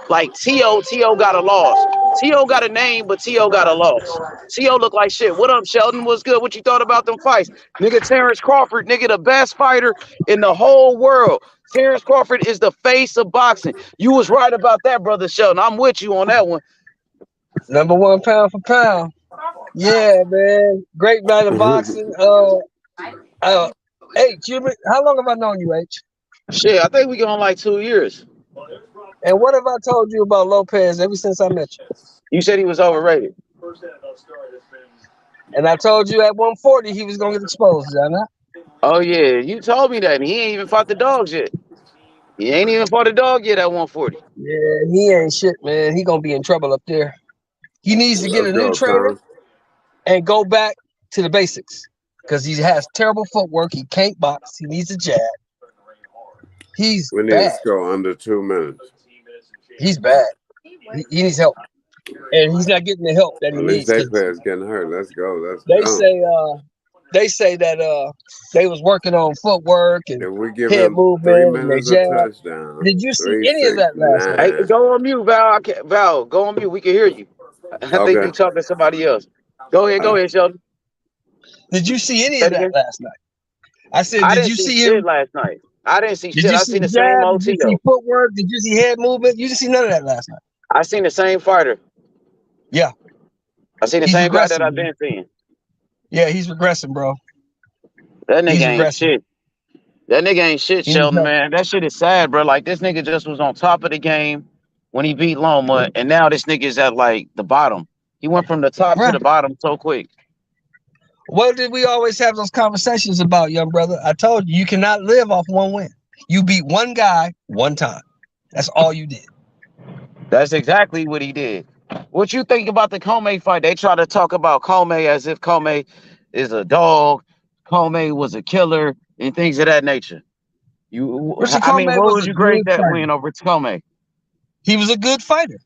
like T.O. got a loss. T.O. got a name, but T.O. got a loss. T.O. look like shit. What up, Sheldon? What's good? What you thought about them fights? Nigga, Terence Crawford, nigga, the best fighter in the whole world. Terence Crawford is the face of boxing. You was right about that, brother Sheldon. I'm with you on that one. #1 pound for pound. Yeah, man. Great night of boxing. H, how long have I known you, H? Shit, I think we going like 2 years. And what have I told you about Lopez ever since I met you? You said he was overrated. And I told you at 140 he was gonna get exposed, did I not? Oh yeah, you told me that. And he ain't even fought the dogs yet. He ain't even fought a dog yet at 140. Yeah, he ain't shit, man. He gonna be in trouble up there. He needs to get Let's a new go, trainer Tom. and go back to the basics. Because he has terrible footwork. He can't box. He needs a jab. He's We need to bad. score under 2 minutes. He's bad. He needs help. And he's not getting the help that he At least needs. that player's getting hurt. Let's go. Let's They go. say that they was working on footwork and If we give head him 3 movement and they minutes of jab. touchdown, Did you see 3, any of 6, that last night? Hey, 9. go on mute, Val. Val, go on mute. We can hear you. I think Okay. you talking to somebody else. Go ahead, Sheldon. Did you see any Say of it that again. last night? I said, I did didn't you see see shit him? last night. I didn't see Did shit. you I see seen the same jab? Did you see OTO. footwork? Did you see head movement? You didn't see none of that last night. I seen the same fighter. Yeah. I seen the He's same guy that regressing, I've man. been seeing. Yeah, he's regressing, bro. That nigga He's ain't regressing. shit. That nigga ain't shit, He needs Sheldon, help. man. That shit is sad, bro. Like, this nigga just was on top of the game when he beat Loma, and now this nigga's at, like, the bottom. He went from the top to Right. the bottom so quick. What did we always have those conversations about, young brother? I told you, you cannot live off one win. You beat one guy one time. That's all you did. That's exactly what he did. What you think about the Comey fight? They try to talk about Comey as if Comey is a dog, Comey was a killer, and things of that nature. Richard I mean, Comey what was would a you grade good that fighter. win over Comey? He was a good fighter.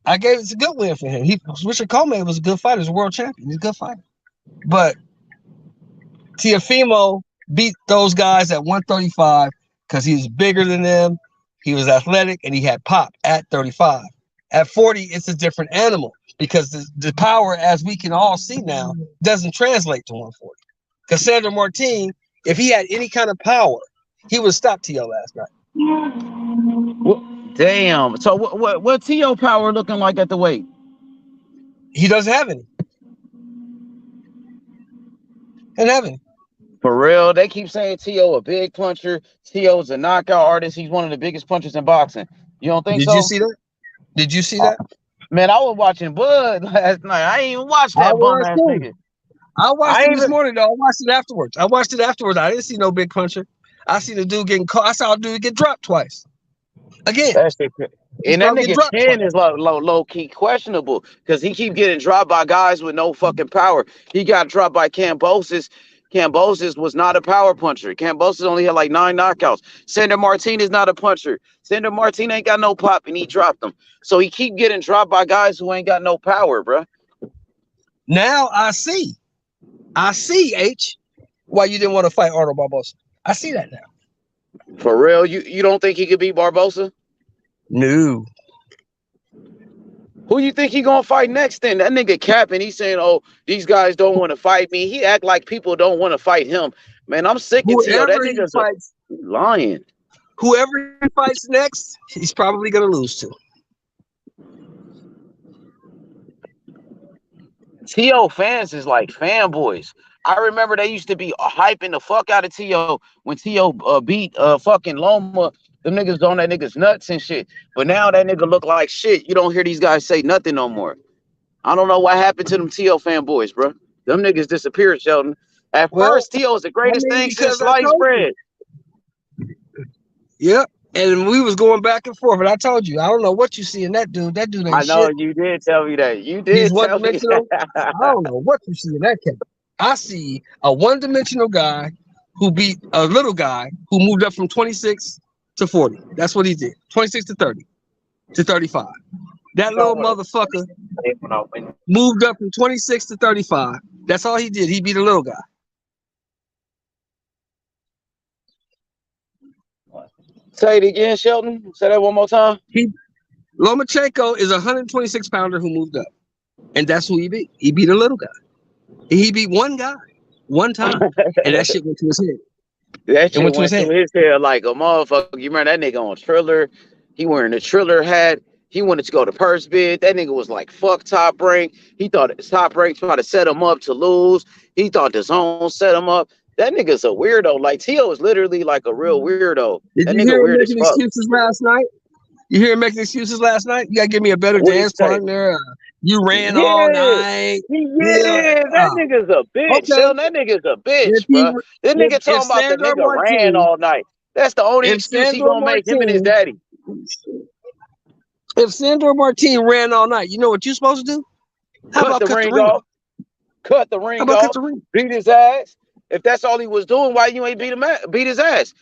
I gave it's a good win for him. Richard Comey was a good fighter. He's a world champion. He's a good fighter. But Teofimo beat those guys at 135 because he was bigger than them. He was athletic and he had pop at 35. At 40, it's a different animal because the power, as we can all see now, doesn't translate to 140. Because Sandro Martin, if he had any kind of power, he would stop T.O. last night. Well, damn. So what T.O. power looking like at the weight? He doesn't have any. Doesn't have any. For real, they keep saying T.O. a big puncher. T.O.'s a knockout artist. He's one of the biggest punchers in boxing. You don't think so? Did you see that? Did you see that? Man, I was watching Bud last night. I ain't even watched that bum ass nigga. I watched it this morning though. I watched it afterwards. I didn't see no big puncher. I seen the dude getting caught. I saw a dude get dropped twice. Again. That's it. And that nigga chin is low key questionable because he keep getting dropped by guys with no fucking power. He got dropped by Cambosis. Cambosis was not a power puncher. Cambosis only had like 9 knockouts. Sandro Martin is not a puncher. Sandro Martin ain't got no pop and he dropped them. So he keep getting dropped by guys who ain't got no power, bro. Now I see, H, why you didn't want to fight Arnold Barbosa. I see that now. For real? You don't think he could beat Barbosa? No. Who you think he gonna fight next then? That nigga capping. He's saying, oh, these guys don't want to fight me. He act like people don't want to fight him. Man, I'm sick of T.O. That nigga's lying. Whoever he fights next, he's probably gonna lose to. T.O. fans is like fanboys. I remember they used to be hyping the fuck out of T.O. when T.O. beat fucking Loma. Them niggas on that nigga's nuts and shit. But now that nigga look like shit. You don't hear these guys say nothing no more. I don't know what happened to them T.O. fanboys, bro. Them niggas disappeared, Sheldon. At first, T.O. was the greatest thing since sliced bread. Yep. And we was going back and forth. And I told you, I don't know what you see in that dude. That dude ain't shit. I know you did tell me that. You did tell me that. I don't know what you see in that case. I see a one-dimensional guy who beat a little guy who moved up from 26 to 40. That's what he did. 26 to 30 to 35. That little motherfucker moved up from 26 to 35. That's all he did. He beat a little guy. Say it again, Shelton. Say that one more time. Lomachenko is a 126 pounder who moved up. And that's who he beat. He beat a little guy. He beat one guy one time. And that shit went to his head. That shit went to his head like a motherfucker. You remember that nigga on Triller? He wearing a Triller hat. He wanted to go to purse bid. That nigga was like, fuck Top Rank. He thought Top Rank tried to set him up to lose. He thought the zone set him up. That nigga's a weirdo. Like, T.O. is literally like a real weirdo. Did you hear him making excuses last night? You hear him making excuses last night? You gotta give me a better dance partner. You ran all night. That nigga's a bitch. Okay. Son, that nigga's a bitch, bro. This nigga talking about the nigga ran all night. That's the only excuse he gonna make, him and his daddy. If Sandro Martin ran all night, you know what you're supposed to do? Cut the ring off. Cut the ring off. Beat his ass. If that's all he was doing, why you ain't beat his ass?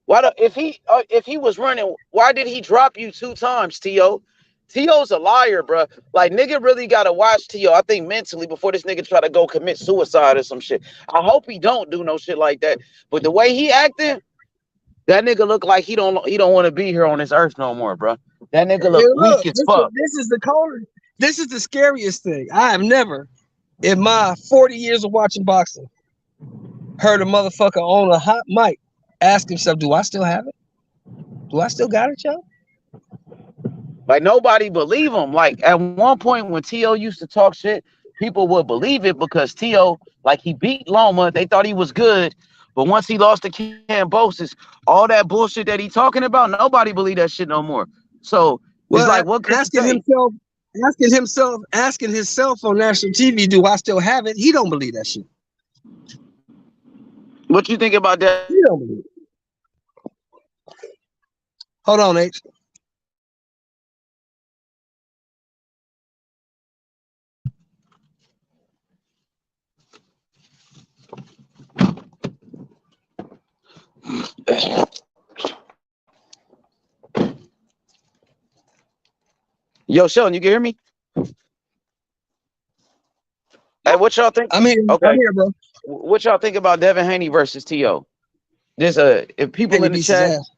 If he was running, why did he drop you 2 times, T.O.? T.O.'s a liar, bro. Like, nigga really gotta watch T.O. I think mentally before this nigga try to go commit suicide or some shit. I hope he don't do no shit like that. But the way he acting, that nigga look like he don't want to be here on this earth no more, bro. That nigga look weak as fuck. This is the scariest thing. I have never, in my 40 years of watching boxing, heard a motherfucker on a hot mic ask himself, do I still have it? Do I still got it, y'all? Like, nobody believe him. Like, at one point when T.O. used to talk shit, people would believe it because T.O., like, he beat Loma. They thought he was good. But once he lost to Cambosis, all that bullshit that he talking about, nobody believe that shit no more. So, it's like, what could asking himself on national TV, do I still have it? He don't believe that shit. What you think about that? He don't believe it. Hold on, H. Yo, Sheldon, you can hear me? Hey, what y'all think? I'm here. I'm Okay, here, bro. what y'all think about Devin Haney versus T.O.? There's if people Haney in the beats his chat, ass.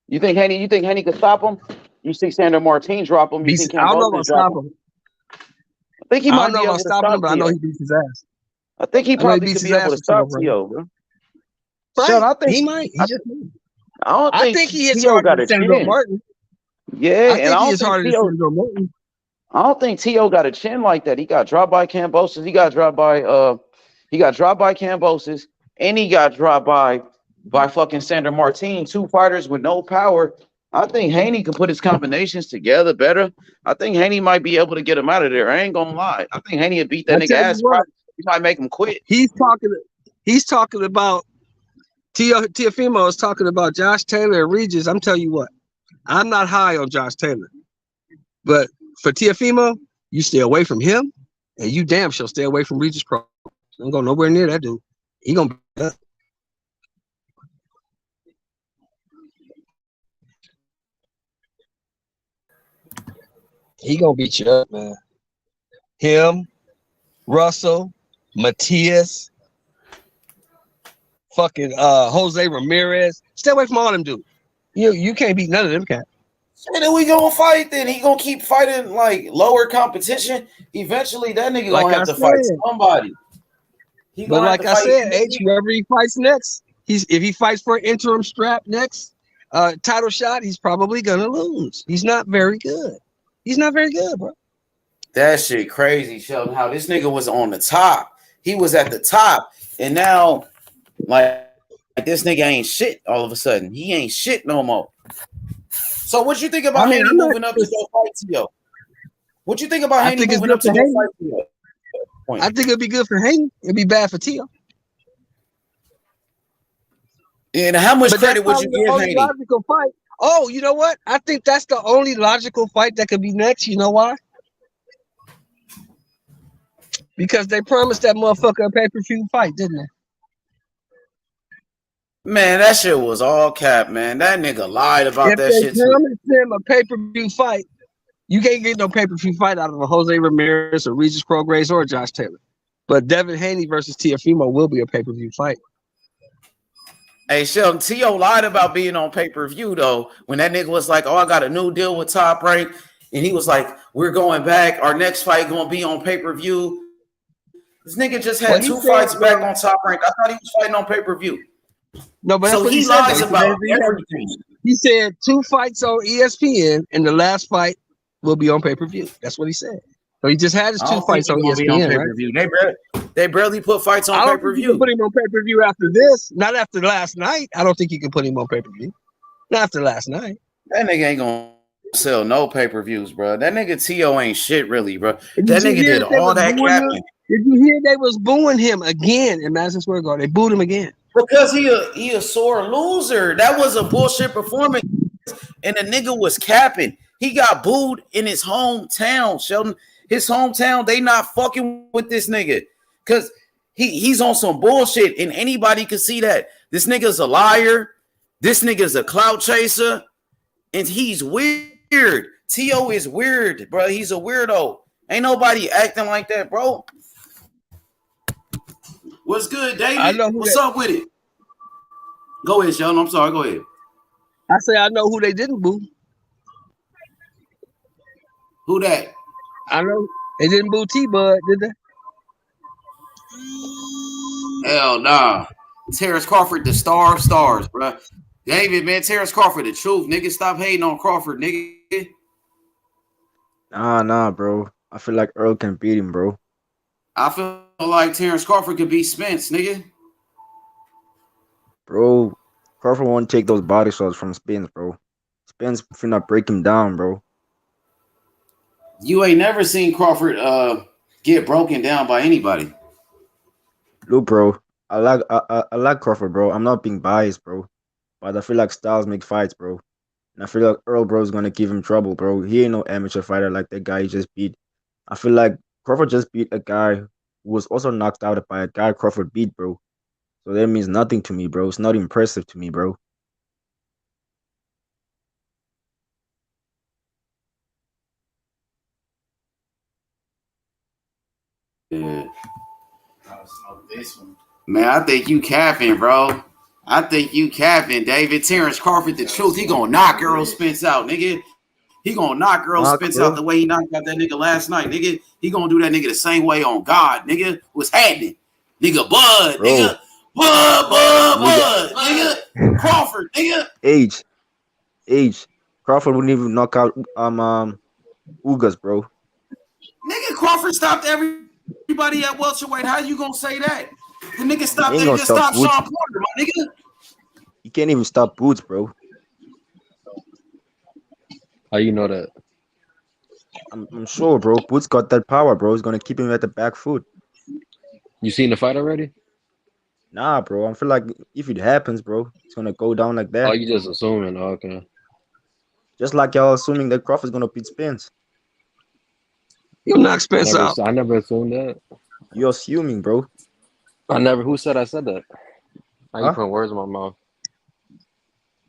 you think Haney could stop him? You see Sander Martin drop him? You Beats. think I don't know Cambosis about drop him? stopping him. I think he I don't might know be about able to stopping him, stop but I know T.O. he beats his ass. I think he I know he probably beats could his be able ass to for T.O., stop bro. T.O., bro. Right? Sheldon, I think He might. He I, just might. I don't I think think he hits T.O. harder got than a Sandro chin. Martin. Yeah, I and think he hits harder than Sandro Martin. I don't think T.O. got a chin like that. He got dropped by Cambosis. He got dropped by Cambosis, and he got dropped by fucking Sander Martin. Two fighters with no power. I think Haney can put his combinations together better. I think Haney might be able to get him out of there. I ain't gonna lie. I think Haney would beat that I nigga tell you ass. what, He might make him quit. he's talking about Teofimo is talking about Josh Taylor and Regis. I'm telling you what, I'm not high on Josh Taylor, but for Teofimo, you stay away from him, and you damn sure stay away from Regis Pro. Don't go nowhere near that dude. He gonna be up. He gonna beat you up, man. Him, Russell, Matias, fucking Jose Ramirez. Stay away from all them dudes. You can't beat none of them cats. So then we gonna fight. Then he gonna keep fighting like lower competition. Eventually, that nigga Like gonna I have to fight said, somebody. He but gonna have like to I fight. said, H, whoever he fights next, if he fights for an interim strap next, title shot, he's probably gonna lose. He's not very good. He's not very good, bro. That shit crazy, Sheldon. How this nigga was on the top. He was at the top, and now like this nigga ain't shit. All of a sudden, he ain't shit no more. So what you think I about mean, Haney I'm not. moving up to go fight T.O.? What you think about I Haney think it's moving good up to for go Haney. fight T.O.? I think it'd be good for Haney. It'd be bad for Tio. And how much But that's credit would you probably the give only Haney? logical fight. Oh, you know what? I think that's the only logical fight that could be next. You know why? Because they promised that motherfucker a pay-per-view fight, didn't they? Man, that shit was all cap, man. That nigga lied about If that they shit too. promised him a pay-per-view fight, you can't get no pay-per-view fight out of a Jose Ramirez or Regis Prograis or Josh Taylor. But Devin Haney versus Teofimo will be a pay-per-view fight. Hey, Sheldon, T.O. lied about being on pay-per-view, though, when that nigga was like, oh, I got a new deal with Top Rank. And he was like, we're going back. Our next fight going to be on pay-per-view. This nigga just had two fights back on Top Rank. I thought he was fighting on pay-per-view. No, but that's So what he said, lies though. about everything. He said 2 fights on ESPN, and the last fight will be on pay-per-view. That's what he said. So he just had his I 2 don't fights think on he's going to be on ESPN, right? pay-per-view. They barely put fights on I don't think you can pay-per-view. put him on pay-per-view after this. Not after last night. I don't think you can put him on pay-per-view. Not after last night. That nigga ain't going to sell no pay-per-views, bro. That nigga T.O. ain't shit, really, bro. Did That you nigga hear did that they all was that booing him? capping. Did you hear they was booing him again in Madison Square Garden? They booed him again. Because he a sore loser. That was a bullshit performance. And the nigga was capping. He got booed in his hometown, Sheldon. His hometown, they not fucking with this nigga. Because he's on some bullshit, and anybody can see that. This nigga's a liar. This nigga's a clout chaser. And he's weird. T.O. is weird, bro. He's a weirdo. Ain't nobody acting like that, bro. What's good, David? What's up with it? Go ahead, Sheldon. I'm sorry. Go ahead. I say I know who they didn't boo. Who that? I know they didn't boo T-Bud, did they? Hell nah. Terence Crawford, the star of stars, bro. David, man, Terence Crawford, the truth. Nigga, stop hating on Crawford, nigga. Nah, bro. I feel like Earl can beat him, bro. I feel like Terence Crawford could beat Spence, nigga. Bro, Crawford won't take those body shots from Spence, bro. Spence finna break him down, bro. You ain't never seen Crawford get broken down by anybody. Look, bro, I like Crawford, bro. I'm not being biased, bro. But I feel like styles make fights, bro. And I feel like Earl, bro, is gonna give him trouble, bro. He ain't no amateur fighter like that guy he just beat. I feel like Crawford just beat a guy who was also knocked out by a guy Crawford beat, bro. So that means nothing to me, bro. It's not impressive to me, bro. Yeah. Man, I think you capping, bro. I think you capping, David. Terence Crawford, the truth. He gonna knock Errol Spence out, nigga. He gonna knock Errol Spence out the way he knocked out that nigga last night, nigga. He gonna do that nigga the same way on God, nigga. What's happening? Nigga, Bud, Bro. nigga. Bud, nigga. Crawford, nigga. Age. Crawford wouldn't even knock out Ugas, bro. Nigga, Crawford stopped everybody at welterweight. How you gonna say that? The nigga stopped. He They ain't just gonna stopped stop Sean Porter, my nigga. You can't even stop Boots, bro. How you know that? I'm sure, bro. Boots got that power, bro. He's gonna keep him at the back foot. You seen the fight already? Nah, bro. I feel like if it happens, bro, it's gonna go down like that. Oh, you just assuming? Okay. Just like y'all assuming that Crawford's gonna beat Spence. You'll knock Spence out. I never assumed that. You're assuming, bro. I never. Who said I said that? How you Huh? putting words in my mouth?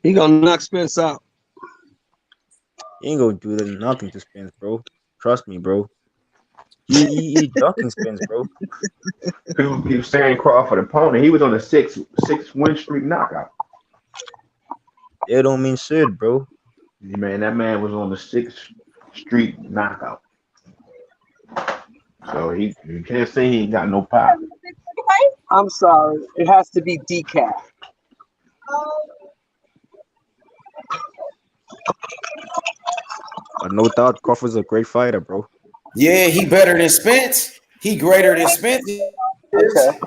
He gonna knock Spence out. He ain't gonna do that nothing to Spence, bro. Trust me, bro. He ducking Spence, bro. People keep saying Crawford opponent. He was on a six win streak knockout. It don't mean shit, bro. Man, that man was on the 6th streak knockout. So you can't say he ain't got no power. I'm sorry. It has to be decaf. But no doubt, Crawford's a great fighter, bro. Yeah, he better than Spence. He greater than Spence. Okay.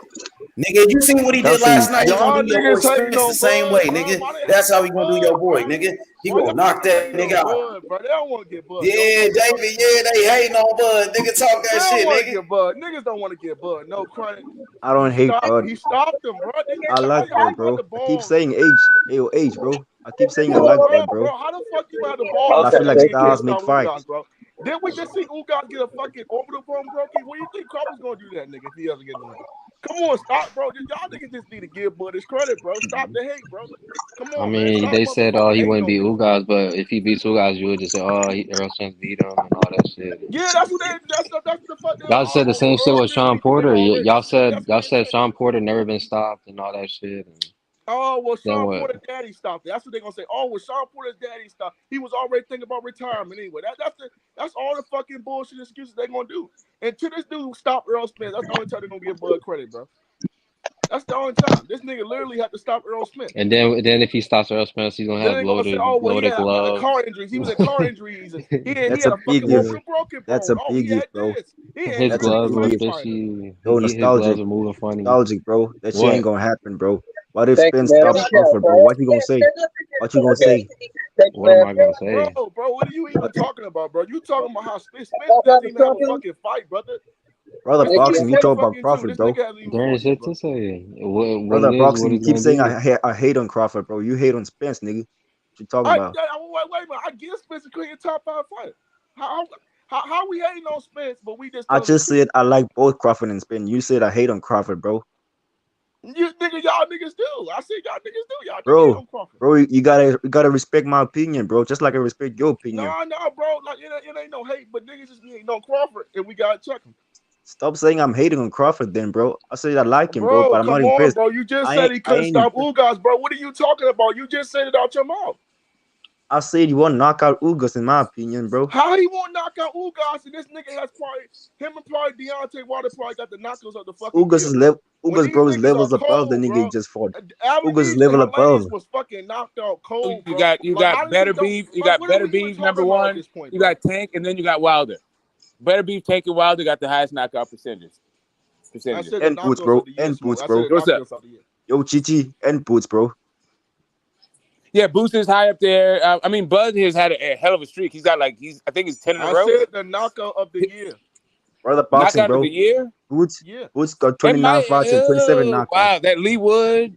Nigga, you seen what he did last night? He gonna Y'all do your boy niggas hating Spence the on same Bud, way, bro. nigga. Why they That's hating how he on gonna do your Bud, boy, bro? nigga. He Why gonna knock y'all that hating nigga on out. Bud, bro? They don't want to get Bud. Yeah, David. Yeah, they hating on Bud. Nigga, talk They that don't shit, want to nigga. get Bud. Niggas don't want to get Bud. No credit. I don't hate Bud. He stopped him, bro. I like How Bud, you had bro. the I keep balls? saying age, bro. I keep saying I like Bud, bro. How the fuck you had the balls But I to feel say like he can't stars make stop Ugas, fights. bro? Didn't we just see Ugas get a fucking orbital bone broken? What do you think Crawford's gonna do that, nigga, if he ever get in the ring? Come on, stop, bro. Y'all niggas just need to give Bud his credit, bro. Stop the hate, bro. Come I on, man. mean, Stop they said, oh, motherfucking he hating wouldn't on beat Bud. Ugas, but if he beats Ugas, you would just say, oh, Errol Spence beat him and all that shit. Yeah, that's what that's the fuck they Y'all said the same shit Earl with Spence Sean beat the nigga Porter. already. Y'all That's what said they said. Sean Porter never been stopped and all that shit. And Oh, well, then Sean what? Porter's daddy stopped it. That's what they're gonna say. Oh, well, Sean Porter's daddy stopped. He was already thinking about retirement anyway. That's all the fucking bullshit excuses they're gonna do. Until this dude stop Earl Spence, that's the only time they're gonna give Bud credit, bro. That's the only time. This nigga literally had to stop Earl Spence. And then if he stops Errol Spence, he's gonna Then have they're gonna say, oh, well, he had gloves. car injuries. He was in car injuries. He That's had a a fucking big if. broken That's bone. a Oh, big he if, had bro. this. He had His That's a he was gloves a were big fight if. fighter. fishy. Yo, His nostalgic. gloves are moving funny. Nostalgic, bro. That shit What? ain't gonna happen, bro. What if Thank you, Spence man. stops Crawford, bro? What you gonna say? What you gonna say? Thank you, What am I man. gonna say? Bro, what are you even talking about, bro? You talking about how Spence doesn't even have a fucking fight, brother. Brother This boxing, you nigga's talk about 22. Crawford, This bro. nigga hasn't even There fought ain't yet, shit bro. to say. What Brother it is, boxing, what you he's keep gonna saying do. I hate on Crawford, bro. You hate on Spence, nigga. What you talking about? Wait a minute. I give Spence a clear top 5 fighter. How we hating on Spence, but we just I telling the just truth? said I like both Crawford and Spence. You said I hate on Crawford, bro. Y'all niggas do. I said y'all niggas do. Y'all just hate Bro, on Crawford. you gotta respect my opinion, bro. Just like I respect your opinion. No, bro. Like it ain't no hate, but niggas just hating on Crawford, and we gotta check him. Stop saying I'm hating on Crawford, then, bro. I said I like him, bro, Bro, but I'm not come on, impressed. bro. You just I said he couldn't ain't stop impressed. Ugas, bro. What are you talking about? You just said it out your mouth. I said you want to knock out Ugas, in my opinion, bro. How he won't knock out Ugas, and this nigga has probably him and probably Deontay Wilder probably got the knockouts of the fucking Ugas year, is bro. level. When Ugas, these bro, is niggas are levels above the cold, nigga bro. he just fought. Avanesyan Ugas is level above. was fucking knocked out cold, You bro. got Like, how does Better he don't? Beef. You Like, got what are Better we even Beef number talking about at one. this point, You bro? got Tank, and then you got Wilder. Better Beef, Tank, and Wilder got the highest knockout percentages. I said the And Boots, knockouts bro. of the year, And Smoke. Boots, I said bro. the What's up? knockouts of the year. Yo, Chichi and Boots, bro. Yeah, Booster's high up there. I mean, Bud has had a hell of a streak. He's got I think he's 10 in a I row. said the knockout of the year. Brother boxing, Knockout of bro. the year. Boots Yeah. got It 29 might. fights and 27 knockouts. Wow, that Lee Wood.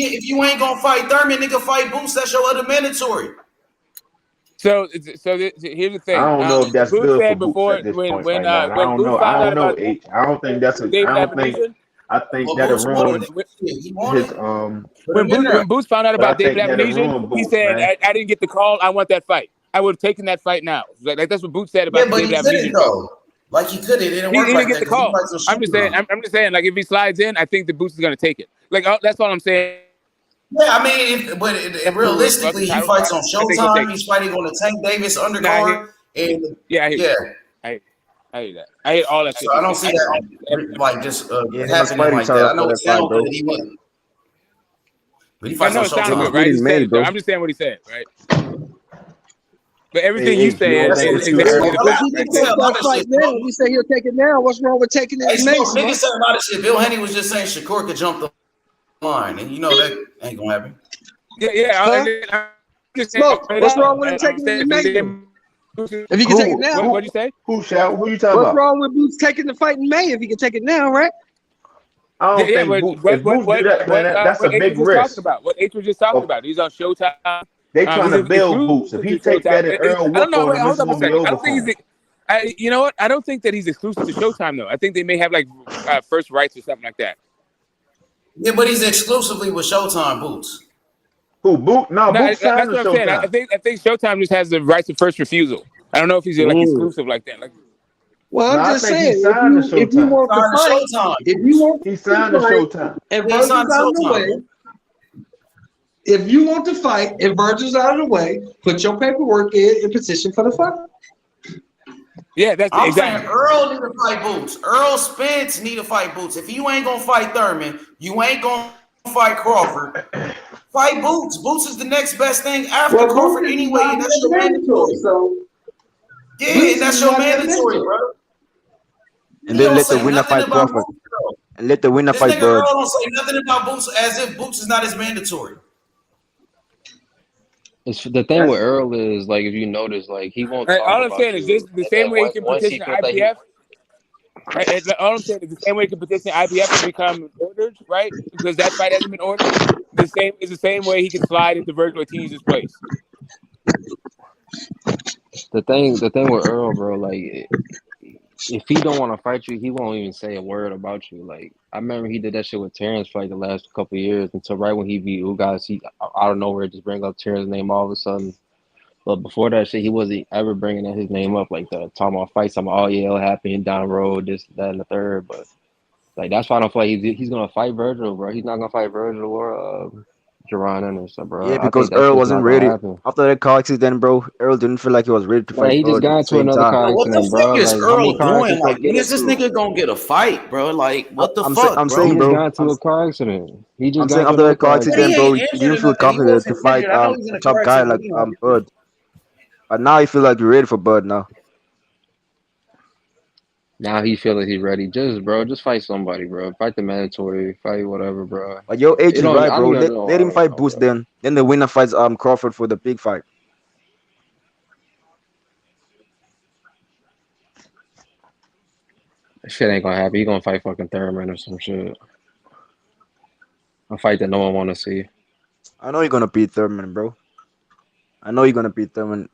if you ain't gonna fight Thurman, nigga, fight Boots. That's your other mandatory. So here's the thing. I don't know if that's Boots good for said Boots before at this when point right now. I don't Boots know. found I out don't know, about H. I don't think that's a. David I don't think. Avanesyan. I think But that'll Boots wanted ruin it. He wanted his it. Put him in there. When Boots found out but I about David think that'll Avanesyan, ruin he Boots, said, man. I didn't get the call. I want that fight. I would have taken that fight now. Like that's what Boots said Yeah, about the but David he couldn't Avanesyan fight. though. Like he couldn't. It didn't He work didn't like get that the because he call. fights on I'm just saying. Showtime. I'm just saying. Like if he slides in, I think the Boots is gonna take it. Like that's all I'm saying. Yeah, I mean, realistically, he fights on I think he'll take Showtime. it. He's fighting on the Tank Davis Nah, undercard, and yeah, I hear yeah. you. I hear that. I hear all that shit. So I don't see that like just Yeah, they must happening fight like each that. other I know for it that fight, sounds bro. good. He wouldn't, but he I fights know on it sounds They Showtime. must good, right? meet He in said May, it though. bro. I'm just saying what he said, right? But Hey, everything you H, you saying don't That's is think what it's he too exactly said. early? the But Boots. if he can Niggas say take a lot that of fight shit, now, bro. he said he'll take it now. What's wrong with taking it Hey, in May, Smoke, niggas man? say a lot of shit. Bill Henny was just saying Shakur could jump the line, and you know that ain't gonna happen. Yeah. Huh? I'm just saying Smoke, what's wrong with him I'm taking it saying in May then? If he can take it Who? now, What'd you say? Who? Shout? Who you talking what's about? wrong with Boots taking the fight in May if he can take it now, right? I don't Yeah, think but Boots. If Boots do that, man, that's a what H big was just talking risk. about? What H was just talking Of about? He's on Showtime. they trying He's to build Boots. If exclusive to he take that and Showtime. Earl I don't whoop know. on Wait, him, hold it's up a gonna be second. I over don't think for him. you know what? I don't think that he's exclusive to Showtime though. I think they may have like first rights or something like that. Yeah, but he's exclusively with Showtime Boots. Who? Boot? No, No, Boots signed that's to what I'm saying. I Showtime. think Showtime just has the rights of first refusal. I don't know if he's like exclusive like that. Like, Well, No, I'm I just think he saying, signed to if you Showtime. want to Signed to fight, Showtime if you Boots. want He to signed to fight, Showtime. and He ain't signed Virgil's to out of the Showtime, way, bro. if you want to fight and Virgil's out of the way, put your paperwork in position for the fight. yeah, that's I'm exactly. saying Earl need to fight Boots. Earl Spence need to fight Boots. If you ain't gonna fight Thurman, you ain't gonna fight Crawford. Fight Boots. Boots is the next best thing after Well, Crawford Boots is anyway, not and that's your mandatory, mandatory. so Yeah, Boots and that's is your not mandatory, mandatory. bro. And He then don't let the say winner nothing fight about Crawford. Boots, bro. And let the winner This fight nigga Earl Bird. don't say nothing about Boots as if Boots is not his mandatory. It's the thing with Earl is like if you notice, like he won't talk All I'm about saying is this: you, the and same then way he can once he petition feels like he, IBF. Right? All I'm saying is the same way he can petition IBF to become ordered, right? Because that fight hasn't been ordered. The same way he can slide into Virgil Ortiz's place. the thing with Earl, bro, like if he don't want to fight you, he won't even say a word about you. Like I remember he did that shit with Terence for like the last couple of years until right when he beat Ugas, he out of nowhere just bring up Terrence's name all of a sudden. But before that shit, he wasn't ever bringing his name up like that. Talking about fights, talking about, oh yeah, it'll happen down the road, this, that, and the third. But like that's why I don't feel like he's gonna fight Virgil, bro. He's not gonna fight Virgil or Jerron Anderson, bro. Yeah, I think because that's Earl just wasn't not gonna ready. happen. After that car accident, bro, Earl didn't feel like he was ready to Man, fight he just Bird got at the into same another time. car Bro, what accident, the fuck bro. is Like how many Earl car doing? accidents they Like, when get is this into? nigga gonna get a fight, bro? Like, what the I'm fuck, bro? He saying, just bro. got into a car accident. He just I'm got saying into after another that car car Yeah, accident, accident. he bro, ain't he injured didn't or feel nothing. He confident to wasn't fight injured. I know he's in a a car top guy accident, like but he don't. Bird. But now I feel like you're ready for Bird now. Now he feel like he's ready. Just fight somebody, bro. Fight the mandatory, fight whatever, bro. But your age It is don't. right, I don't bro. even Let, know. let I him don't fight know, Boots bro. then. Then the winner fights Crawford for the big fight. That shit ain't gonna happen. He gonna fight fucking Thurman or some shit. A fight that no one wanna see. I know you're gonna beat Thurman, bro. I know you're gonna beat Thurman.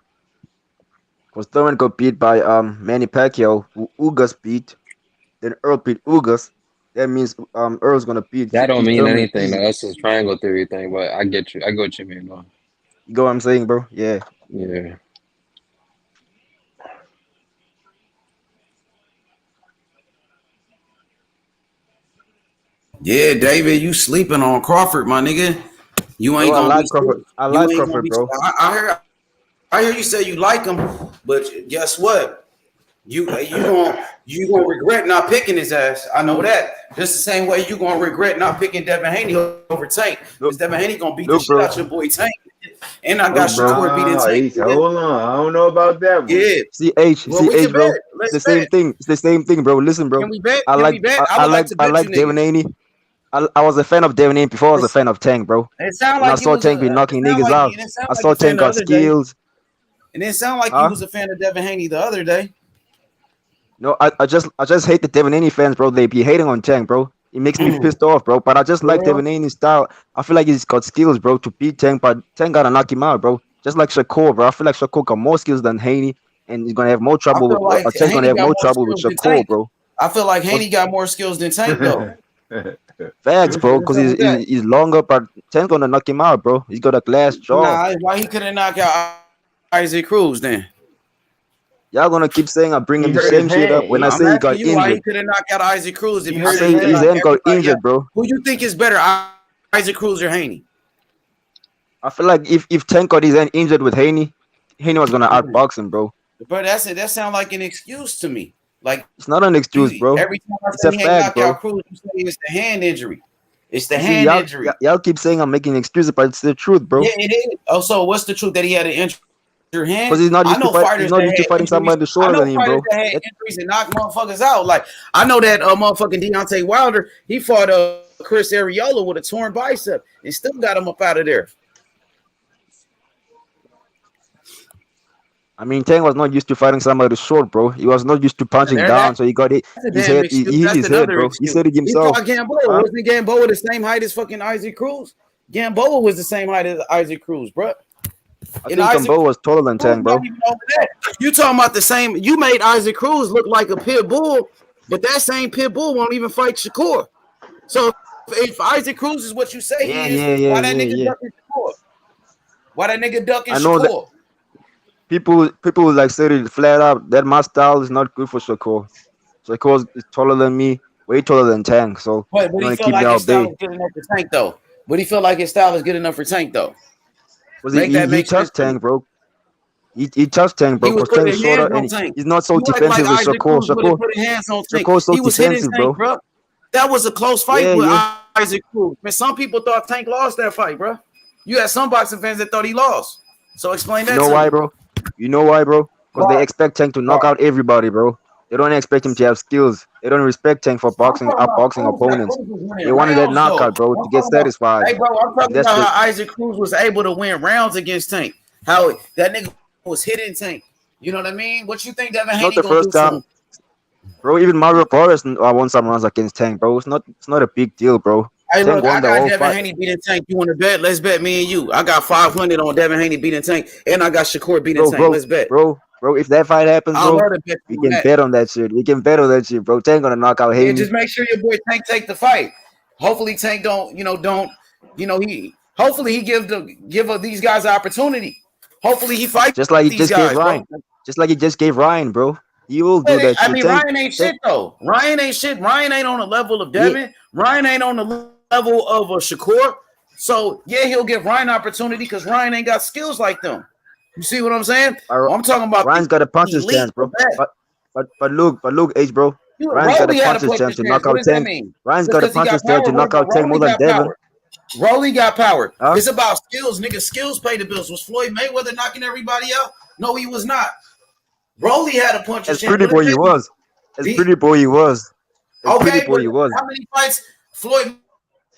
Because Thurman got beat by Manny Pacquiao, who Ugas beat. Then Earl beat Ugas. That means Earl's gonna That don't beat mean Thurman anything. easy. That's his triangle theory thing. But I get you. I get what you mean, though. You know what I'm saying, bro? Yeah. Yeah. Yeah, David, you sleeping on Crawford, my nigga. You Bro, ain't I gonna be. like Crawford. I You like ain't gonna Crawford, be. bro. I hear you say you like him, but guess what? You gonna regret not picking his ass. I know that. Just the same way you gonna regret not picking Devin Haney over Tank, because Look, Devin Haney gonna beat the look, shit bro. out your boy Tank, and I got Look, bro. Shakur beating No, Tank. H, hold on. I don't know about that one. Yeah. Well, we CH, can bet. bro. It's Let's the same bet. thing. It's the same thing, bro. Listen, bro. Can we bet? I Can like, we bet? I, I I would like like, to I bet you like Devin niggas. Haney. I was a fan of Devin Haney before I was a fan of Tank, bro. It sound When I like you saw was Tank be knocking niggas out, it sound I like saw a fan Tank the got other day. skills. It didn't sound like you Huh? was a fan of Devin Haney the other day. No, I just hate the Devin Haney fans, bro. They be hating on Tank, bro. It makes me pissed off, bro. But I just For like real? Devin Haney's style. I feel like he's got skills, bro, to beat Tank, but Tank gotta knock him out, bro. Just like Shakur, bro. I feel like Shakur got more skills than Haney, and he's gonna have more I trouble feel with like Tank's gonna Haney have got more more trouble with skills than Shakur, Tank. bro. I feel like Cause Haney got more skills than Tank though. Facts, bro, because What's up with that? he's longer, but Tank's gonna knock him out, bro. He's got a glass jaw. Nah, why he couldn't knock out Isaac Cruz then? Y'all gonna keep saying I'm He bringing the hurt his same shit up hand. when I I'm say he asking got you why he injured. couldn't knock out Isaac Cruz if He you I hurt say his he say could his hand. knock hand got everybody out. injured, bro. Who you think is better, Isaac Cruz or Haney? I feel like if Tank got his hand injured with Haney was gonna outbox him, bro. But that sounds like an excuse to me. Like It's not an excuse, bro. every time I It's a say he ain't fact, knock bro. out Cruz, you say it's the hand injury. It's the You see, hand injury. y'all keep saying I'm making excuses, but it's the truth, bro. Yeah, it is. Oh, so what's the truth that he had an injured hand? Because he's not I used to know fight. He's fighters not that used to had fighting injuries. somebody I shorter know than him, fighters bro. that had injuries and knocked motherfuckers out. Like I know that motherfucking Deontay Wilder, he fought Chris Arreola with a torn bicep and still got him up out of there. I mean, Tank was not used to fighting somebody short, bro. He was not used to punching down, so he got hit. That's a His damn head. He excuse. hit That's his head, another bro. He excuse. said it He himself. fought Gamboa. Huh? Wasn't Gamboa the same height as fucking Isaac Cruz? Gamboa was the same height as Isaac Cruz, bro. I think Gamboa was taller than Tank, bro. Even over that. You talking about the same? You made Isaac Cruz look like a pit bull, but that same pit bull won't even fight Shakur. So if Isaac Cruz is what you say he is, why that nigga ducking Shakur? Why that nigga ducking I know that Shakur? people like said it flat out that my style is not good for Shakur. Shakur is taller than me, way taller than Tank, so But I'm he gonna felt keep like me his out style bay. is good enough for Tank though. But he felt like his style is good enough for Tank though. Because Make that he make sense touched to me. Tank, bro. He touched Tank, He bro. was Because Tank's putting shorter hands on and Tank. he's not so You act like defensive as Isaac Shakur. Cruz wouldn't put hands on Tank. Shakur's so He was hitting defensive, Tank, bro. bro. That was a close fight Yeah, with yeah. Isaac Cruz. Man, some people thought Tank lost that fight, bro. You had some boxing fans that thought he lost. So explain You that know to why, me. bro? You know why, bro? Because they Why? expect Tank to knock Why? out everybody, bro. They don't expect him to have skills. They don't respect Tank for I'm talking about outboxing Cruz. Like opponents. Cruz was They winning wanted that rounds, though. knockout, bro, I'm to get talking about, satisfied. hey, bro, I'm talking That's about the how Isaac Cruz was able to win rounds against Tank. How that nigga was hitting Tank. You know what I mean? What you think Devin it's not Haney the gonna do first to time, him? bro. Even Mario Flores won some rounds against Tank, bro. It's not a big deal, bro. Hey, Tank look, I won the got whole Devin fight. Haney beating Tank. You want to bet? Let's bet me and you. I got 500 on Devin Haney beating Tank, and I got Shakur beating Tank. Let's bet. Bro. If that fight happens, I'll bro, love to bet we you on can that. bet on that shit. We can bet on that shit, bro. Tank gonna knock out Yeah, Haney. just make sure your boy Tank take the fight. Hopefully Tank hopefully he give these guys an opportunity. Hopefully he fights Just like he these just guys, gave Ryan. bro. Just like he just gave Ryan, bro. He will do that I shit. mean, Tank, Ryan ain't shit though. Ryan ain't shit. Ryan ain't on the level of Devin. Yeah. Ryan ain't on the level of a Shakur. So yeah, he'll give Ryan opportunity because Ryan ain't got skills like them. You see what I'm saying? I'm talking about Ryan's got a puncher's chance, bro. But look, H, bro. Ryan's got a puncher's chance to knock out Tank. Ryan's got a puncher's chance to knock out Tank more than Devin. Rolly got power. Huh? It's about skills, nigga. Skills pay the bills. Was Floyd Mayweather knocking everybody out? No, he was not. Rolly had a puncher's As chance. pretty boy he was. As pretty boy he was. Okay, but how many fights Floyd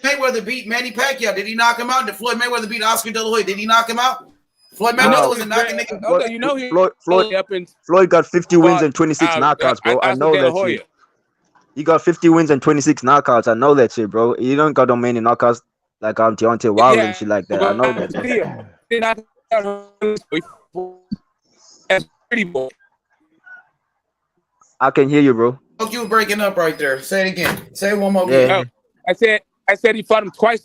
Mayweather beat Manny Pacquiao? Did he knock him out? Did Floyd Mayweather beat Oscar De La Hoya? Did he knock him out? Floyd Mayweather wasn't knocking niggas. Floyd got 50 wins and 26 knockouts, bro. I know that shit. He got 50 wins and 26 knockouts. I know that shit, bro. He don't got no many knockouts like Deontay Wilder and shit like that. I know that. I can hear you, bro. You were breaking up right there. Say it again. Say it one more Yeah. again. I said he fought him twice.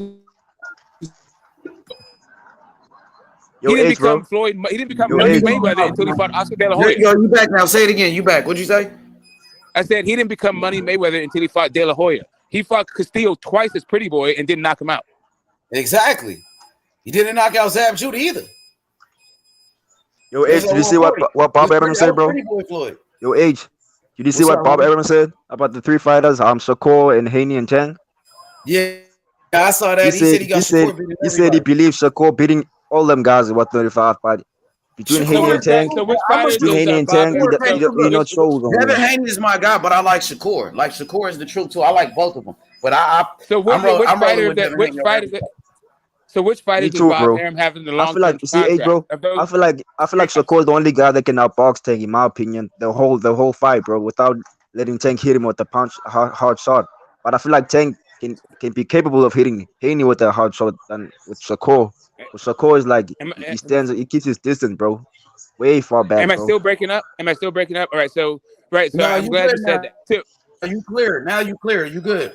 Yo, He didn't H, bro. become Floyd. He didn't become Yo, Money H. Mayweather until he fought Oscar De La Hoya. Yo, you back now. Say it again. You back. What'd you say? I said he didn't become Money Mayweather until he fought De La Hoya. He fought Castillo twice as Pretty Boy and didn't knock him out. Exactly. He didn't knock out Zab Judah either. Yo, H, did you see what Bob Abrams said, bro? Yo, H, did you see what Bob Abrams said about the three fighters, Shakur and Haney and Tank? Yeah, I saw that. He said he believes Shakur beating all them guys at 135 fight. Between Haney and Tank, he not sure who's gonna Devin win. Haney is my guy, but I like Shakur. Like Shakur is the truth too. I like both of them, but So which fighters does Bob Arum have in the long term contract? Bro, I feel like Shakur is the only guy that can outbox Tank, in my opinion, the whole fight, bro, without letting Tank hit him with a hard shot. But I feel like Tank can be capable of hitting Haney with a hard shot than with Shakur. But Shakur is like he keeps his distance, bro, way far back. Am I still breaking up? All right, so No, I'm glad you said that too. You clear now. You clear. You good.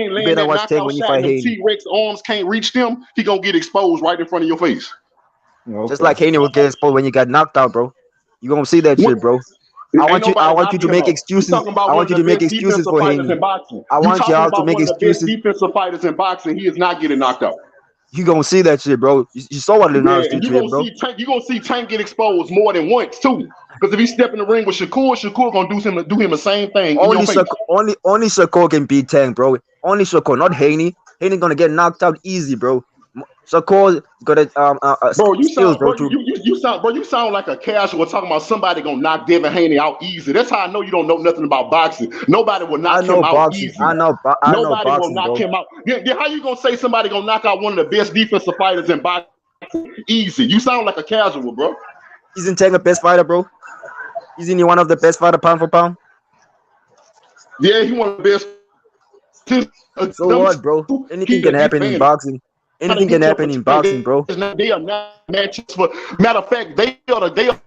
can't You land better that watch Tank knockout when you shot and fight them Haney. T-Rex arms can't reach them, he gonna get exposed right in front of your face. Just like Haney will get exposed when you got knocked out, bro. You gonna see that shit, bro. I Ain't want you nobody to knocking him make out. You excuses. talking about I one want of you the to make best excuses defensive for fighters Haney. in boxing. I You want talking y'all to about make one of the best excuses. defensive fighters in boxing. He is not getting knocked out. You gonna see that shit, bro. You saw what Leonardo Yeah, and did to him, bro. you gonna see Tank get exposed more than once too. Because if he step in the ring with Shakur gonna do him the same thing in your face. Only Shakur can beat Tank, bro. Only Shakur, not Haney. Haney gonna get knocked out easy, bro. Shakur got skills, bro. You sound like a casual talking about somebody gonna knock Devin Haney out easy. That's how I know you don't know nothing about boxing. Nobody will knock him out easy. I know Nobody boxing, will knock bro. him out. Then how you gonna say somebody gonna knock out one of the best defensive fighters in boxing easy? You sound like a casual, bro. Isn't Tank the best fighter, bro? Isn't he one of the best fighter pound for pound? Yeah, he one of the best. So what, bro? Anything can happen in boxing. Anything can happen in boxing, bro. They are not matches for. Matter of fact, they are to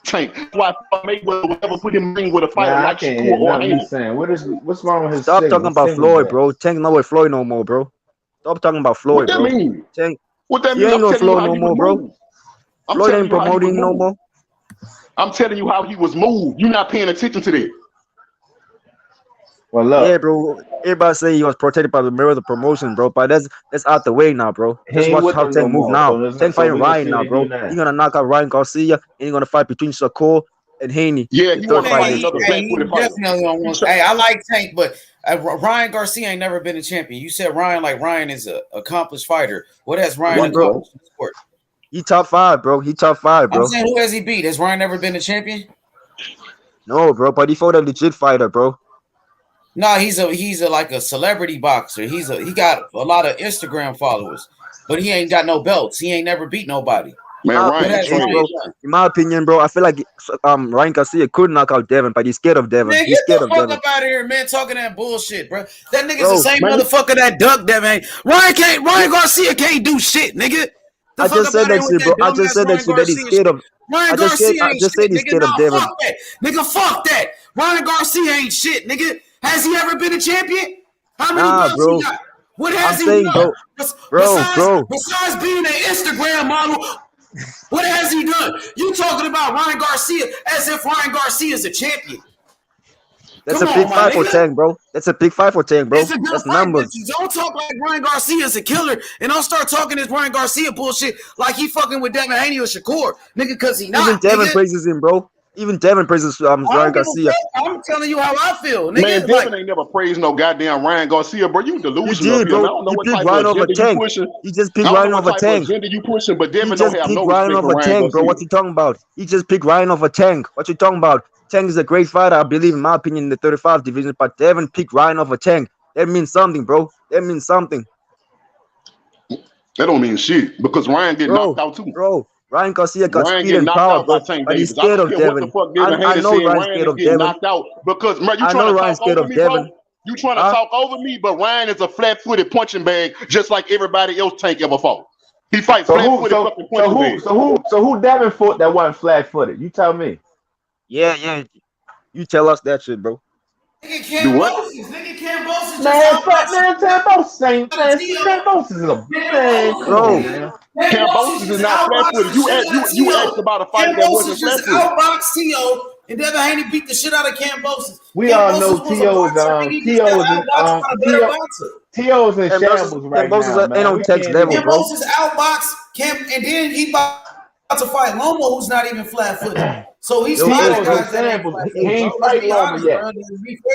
Tank. Why Mayweather would ever put him in with a fighter Nah, I like can't Shakur hear or nothing Haney. he's saying. What's wrong with his Stop signal? talking about Floyd, bro. Tank not with Floyd no more, bro. Stop talking about Floyd, What that bro. mean? Tank, What that he mean? ain't no Floyd no more, bro. Floyd ain't promoting no more. I'm telling you how he was moved. You're not paying attention to that. Well, look. Yeah, bro. Everybody say he was protected by the Mayweather promotion, bro. But that's out the way now, bro. Just watch how Tank move now. Tank fighting Ryan now, bro. He's gonna knock out Ryan Garcia, and he's gonna fight between Shakur and Haney. Yeah, he want to fight He definitely don't want. Hey, I like Tank, but Ryan Garcia ain't never been a champion. You said Ryan is an accomplished fighter. What has Ryan accomplished in the sport? He top 5, bro. He top 5, bro. I'm saying, who has he beat? Has Ryan ever been a champion? No, bro. But he fought a legit fighter, bro. No, he's like a celebrity boxer. He got a lot of Instagram followers, but he ain't got no belts. He ain't never beat nobody. Man, in my opinion, bro, I feel like Ryan Garcia could knock out Devin, but he's scared of Devin. Man, he's scared get the of fuck Devin. up out of here, man, talking that bullshit, bro. That nigga's the same motherfucker that ducked Devin. Ryan Garcia can't do shit, nigga. I just said that shit, bro. I just said that shit that he's scared of. Ryan Garcia I just said he's scared of Devin. Fuck that. Nigga, fuck that. Ryan Garcia ain't shit, nigga. Has he ever been a champion? How many belts he got? What has he done? Besides being an Instagram model, what has he done? You talking about Ryan Garcia as if Ryan Garcia is a champion. That's a big fight for Tank, bro. That's a big fight for Tank, bro. That's numbers. Don't talk like Ryan Garcia is a killer, and don't start talking this Ryan Garcia bullshit like he fucking with Devin Haney or Shakur, nigga, because he not. Even Devin praises him, bro. Even Devin praises Ryan Garcia. I'm telling you how I feel, nigga. Man, Devin ain't never praised no goddamn Ryan Garcia, bro. You delusional. You did, bro. I don't know what type Ryan of over agenda you Tank. pushing. You just picked Ryan over Tank. Agenda you pushing, but Devin don't have no Ryan respect over for Tank, bro. What you talking about? You just picked Ryan over Tank. What you talking about? Tank is a great fighter, I believe, in my opinion, in the 35 division. But Devin picked Ryan over Tank. That means something, bro. That means something. That don't mean shit because Ryan get knocked out too. Bro, Ryan Garcia got speed and power, bro. But he's scared of Devin. I know Ryan's scared of Devin. Knocked out because man, you I trying know to Ryan's talk scared over of me, Devin. bro. You trying to talk over me, but Ryan is a flat-footed punching bag, just like everybody else Tank ever fought. He fights flat-footed fucking punching bag. So who Devin fought that wasn't flat-footed? You tell me. Yeah. You tell us that shit, bro. Do what? Nigga, Cambosis Cambosis ain't Cambosis is a man. Bro. Cambosis is not flat-footed. You asked about a fight that wasn't flat-footed. Outbox T.O. and Devin Haney beat the shit out of Cambosis. We all know T.O. is in shambles right now, man. Ain't on Tex level, bro. Cambosis outbox and then he about to fight Lomo, who's not even flat-footed. So he's fighting guys that he ain't fight Lomo yet.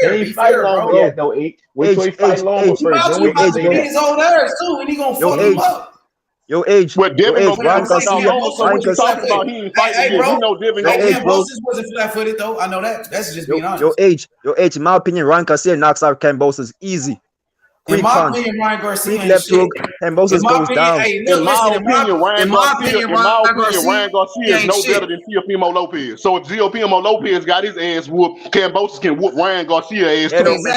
He ain't fight Lomo yet, though. Wait till he fight Lomo first. Then we get to his old ass too, and he gonna fuck him up. Your age. But Devin Ryan Garcia. so what you talking about? He ain't fighting yet. You know Devin. Cambosis wasn't flat-footed though. I know that. That's just being honest. Your age. In my opinion, Ryan Garcia knocks out Cambosis easy. In my opinion, Ryan Garcia ain't left shit. hook, Cambosis goes down. In my opinion, Ryan Garcia is no better than Teofimo Lopez. So if Teofimo Lopez got his ass whooped, Cambosis can whoop Ryan Garcia ass too. That don't make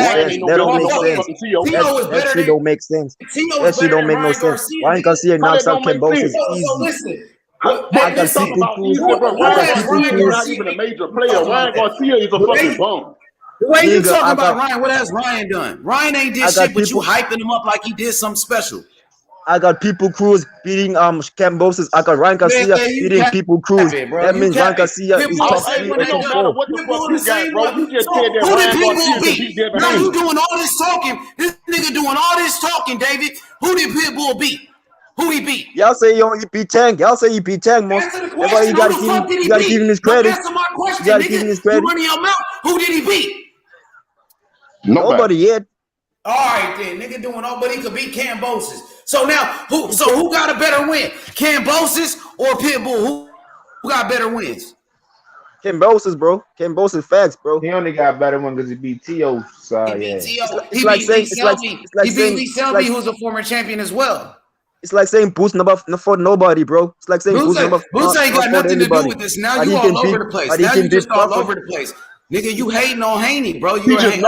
sense. That shit don't make sense. That shit don't make no sense. Ryan Garcia knocks out Cambosis easy. I can see Ryan not even a major player. Ryan Garcia is a fucking bum. The way you talking about Ryan, what has Ryan done? Ryan ain't did shit, but you hyping him up like he did something special. I got People Cruz beating Cambosis. I got Ryan Garcia you beating People Cruz. capping, bro. That You means Ryan capping. Garcia is Pitbull the top Hey, same 3 but one or it that top don't got. matter 4. what the fuck Pitbull the you got, same bro. one. You just So said that who did Ryan Garcia Pitbull can beat? beat Devin Now you Haney. doing all this talking. This nigga doing all this talking, David. Who did Pitbull beat? Who he beat? Y'all say he beat Tank. Y'all say he beat Tank, most. Answer the That's why you question. Who gotta the give him. fuck did You he gotta give him beat? his No, credit. answer my You question, gotta give him nigga. his You credit. running your mouth. Who did he beat? Nobody. Nobody yet. All right, then, nigga doing all, but he could beat Cambosis. So now, who got a better win? Cambosis or Pitbull? Who got better wins? Cambosis, bro. Cambosis facts, bro. He only got better one because he beat T.O. He Sorry, beat yeah. T.O. It's He like beat Lee saying Selby. He beat Lee Selby, who's a former champion as well. It's like saying Boots never fought nobody, bro. It's like saying Boots never Boots ain't got fought nothing to do anybody. with this. Now But you he can all beat. over the place. But he Now can you beat just all Crawford. over the place. Nigga, you hating on Haney, bro. He just You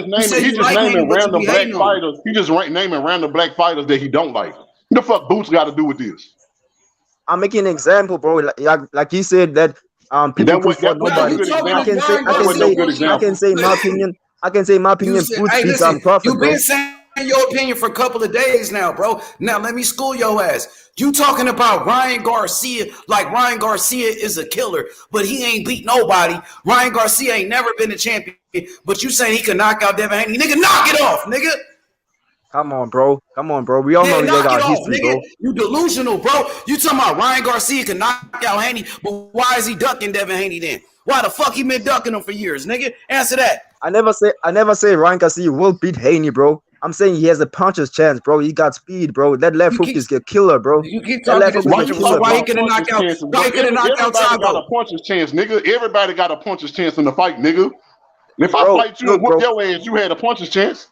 naming but you random be black hating on him. fighters. He just naming random black fighters that he don't like. What the fuck Boots got to do with this? I'm making an example, bro. Like he said that people That could wasn't fought no nobody. good I example. can say That wasn't no good I example. can say my opinion. I can say my opinion. Boots Hey, beats listen, Crawford, you've bro. been saying your opinion for a couple of days now, bro. Now let me school your ass. You talking about Ryan Garcia like Ryan Garcia is a killer, but he ain't beat nobody. Ryan Garcia ain't never been a champion, but you saying he can knock out Devin Haney. Nigga, knock it off, nigga. Come on, bro. We all know they Knock it got off, history, nigga. bro. You delusional, bro. You talking about Ryan Garcia can knock out Haney, but why is he ducking Devin Haney then? Why the fuck he been ducking him for years, nigga? Answer that. I never say Ryan Garcia will beat Haney, bro. I'm saying he has a puncher's chance, bro. He got speed, bro. That left hook is a killer, bro. You keep That left talking hook this is a much. So killer, why bro. he couldn't knock out? Why he couldn't knock out Everybody got a Tago? puncher's chance, nigga. Everybody got a puncher's chance in the fight, nigga. And if I Bro, fight you look, and whoop bro. your ass, you had a puncher's chance.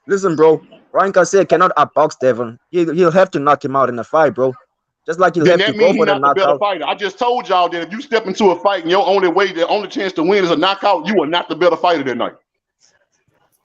Listen, bro. Ryan Garcia cannot outbox Devin. He'll have to knock him out in a fight, bro. Just like he'll Then have to that go means for he's the not the better knockout. fighter. I just told y'all that if you step into a fight and your only chance to win is a knockout, you are not the better fighter that night.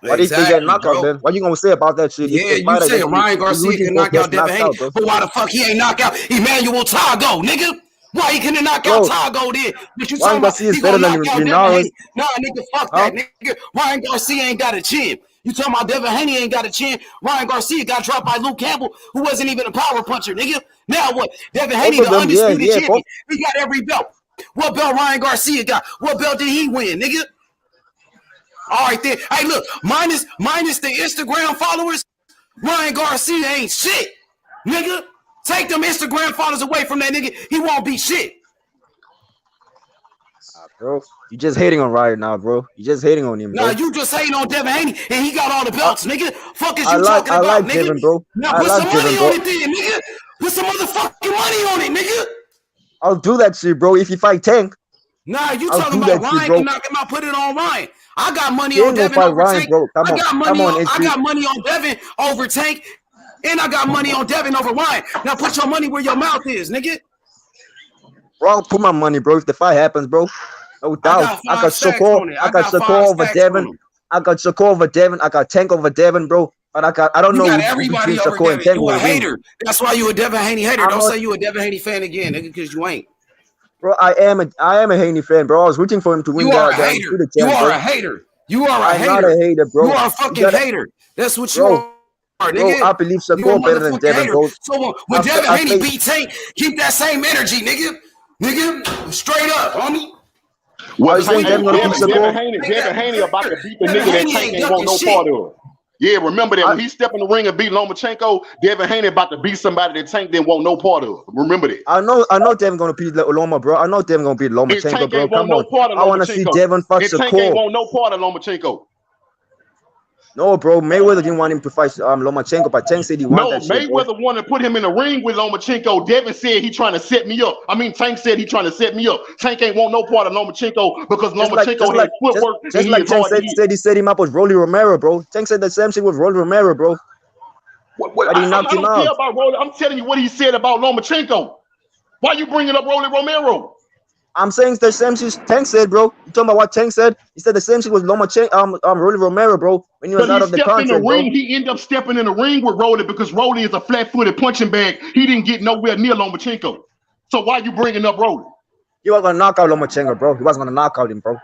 What if they get knockout then? What you gonna say about that shit? Yeah, you say Ryan Garcia can knock out Devin Haney, but why the fuck he ain't knock out Emmanuel Tago, nigga? Why he couldn't knock out Tago then? But you talking about he gonna knock out Devin Haney? Nah, nigga, fuck that, nigga. Ryan Garcia ain't got a chin. You talking about Devin Haney ain't got a chin? Ryan Garcia got dropped by Luke Campbell, who wasn't even a power puncher, nigga. Now what? Devin Haney, the undisputed champion. He got every belt. What belt Ryan Garcia got? What belt did he win, nigga? All right, then. Hey, look, minus the Instagram followers, Ryan Garcia ain't shit, nigga. Take them Instagram followers away from that nigga. He won't be shit. Bro, you just hating on Ryan now, bro. You just hating on him, bro. Nah, you just hating on Devin Haney, and he got all the belts, nigga. Fuck is you talking about, like nigga? Devin, bro. Now put some money on it then, nigga. Put some motherfucking money on it, nigga. I'll do that shit, bro. If you fight Tank. Nah, you talking about Ryan can knock him out, put it on Ryan. I got money on Devin over Ryan, Tank. bro. I got money on Devin over Tank, and I got money on Devin over Ryan. Now put your money where your mouth is, nigga. Bro, I'll put my money, bro. If the fight happens, bro, no doubt. I got Shakur over Devin. I got Shakur over Devin. I got Tank over Devin, bro. But I don't know. You got everybody over Shakur Devin. You a hater. That's why you a Devin Haney hater. Don't say you a Devin Haney fan again, nigga, because you ain't. Bro, I am a Haney fan, bro. I was rooting for him to win. You are a hater. You are a hater. You are a hater. I'm not a hater, bro. You are a fucking hater. That's what you are, nigga. Bro, I believe Shakur better than Devin, bro. So when Devin Haney beat Tank, keep that same energy, nigga. Nigga, straight up, homie. What Devin Haney about to beat the nigga that Tank ain't want no part of. Yeah, remember that when he stepped in the ring and beat Lomachenko, Devin Haney about to beat somebody that Tank didn't want no part of. Remember that. I know Devin gonna beat Loma, bro. I know Devin gonna beat Lomachenko, bro. Come on. I want to see Devin fight Shakur. Tank ain't want no part of Lomachenko. No, bro. Mayweather didn't want him to fight Lomachenko, but Tank said he wanted that shit. Mayweather wanted to put him in the ring with Lomachenko. Devin said he trying to set me up. Tank said he trying to set me up. Tank ain't want no part of Lomachenko because Lomachenko had footwork. Just like Tank said he set him up with Rolly Romero, bro. Tank said the same thing with Rolly Romero, bro. But he knocked him out. I don't care about Rolly. I'm telling you what he said about Lomachenko. Why you bringing up Rolly Romero? I'm saying the same shit Tank said, bro. You talking about what Tank said? He said the same shit with Rolly Romero, bro. When he was out of the contract, bro. He ended up stepping in the ring with Rolly because Rolly is a flat-footed punching bag. He didn't get nowhere near Lomachenko. So why you bringing up Rolly? He was gonna knock out Lomachenko, bro. He wasn't gonna knock out him, bro.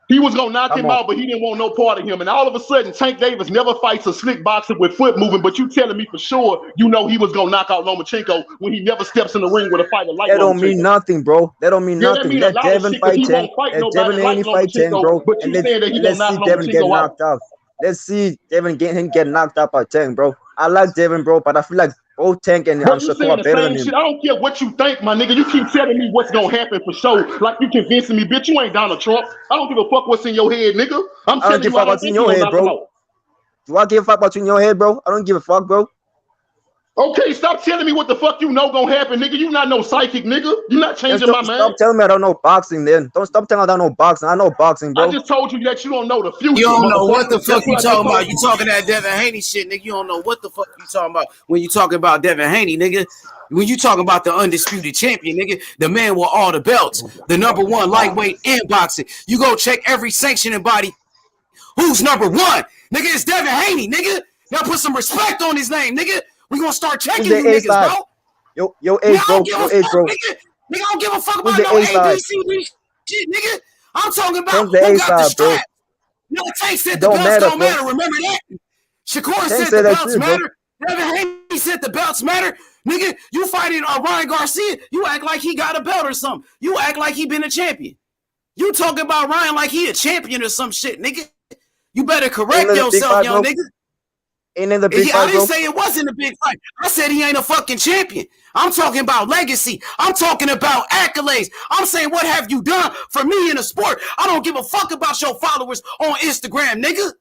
He was gonna knock Come him on. out, but he didn't want no part of him. And all of a sudden, Tank Davis never fights a slick boxer with foot moving. But you telling me for sure, you know he was gonna knock out Lomachenko when he never steps in the ring with a fighter like That don't mean Lomachenko. nothing, bro. That don't mean Yeah, that nothing. mean a Let lot of Devin shit because fight he Tank. won't fight Let Devin nobody like Haney fight Tank, Lomachenko. bro. But And you saying that he gonna let's knock see Devin get Lomachenko out. knocked out. Let's see Devin get knocked out by Tank, bro. I like Devin, bro, but I feel like both Tank and Bro, you Shakur saying are the better than same him. shit. I don't care what you think, my nigga. You keep telling me what's gonna happen for sure. Like you convincing me, bitch. You ain't Donald Trump. I don't give a fuck what's in your head, nigga. I'm I don't telling give you, a I fuck don't what's in think you your gonna head, knock him bro. out. Do I give a fuck what's in your head, bro? I don't give a fuck, bro. Okay, stop telling me what the fuck you know gonna happen, nigga. You not no psychic, nigga. You not Then changing my mind. stop telling me I don't know boxing, then. Don't stop telling me I don't know boxing. I know boxing, I bro. just told you that you don't know the future, You don't know what the motherfucker. fuck That's you what I just talking about. told You you. talking that Devin Haney shit, nigga. You don't know what the fuck you talking about when you talking about Devin Haney, nigga. When you talking about the undisputed champion, nigga, the man with all the belts, the number one lightweight in boxing. You go check every sanctioning body. Who's number one? Nigga, it's Devin Haney, nigga. Now put some respect on his name, nigga. We gonna start checking you niggas, A-side? bro. Yo, age, bro. Yo, Age, bro. nigga. Nigga, I don't give a fuck Who's about the no A-side? ABCD shit, nigga. I'm talking about Tank's the who got the A-side, bro. strap. No, Tank said It the don't belts matter, don't bro. matter. Remember that? Shakur Tank said said the that belts shit, bro. matter. Devin Haney said the belts matter. Nigga, you fighting Ryan Garcia, you act like he got a belt or something. You act like he been a champion. You talking about Ryan like he a champion or some shit, nigga. You better correct yourself, young nigga. Ain't in the big I fight, didn't bro. say it wasn't a big fight. I said he ain't a fucking champion. I'm talking about legacy. I'm talking about accolades. I'm saying, what have you done for me in the sport? I don't give a fuck about your followers on Instagram, nigga.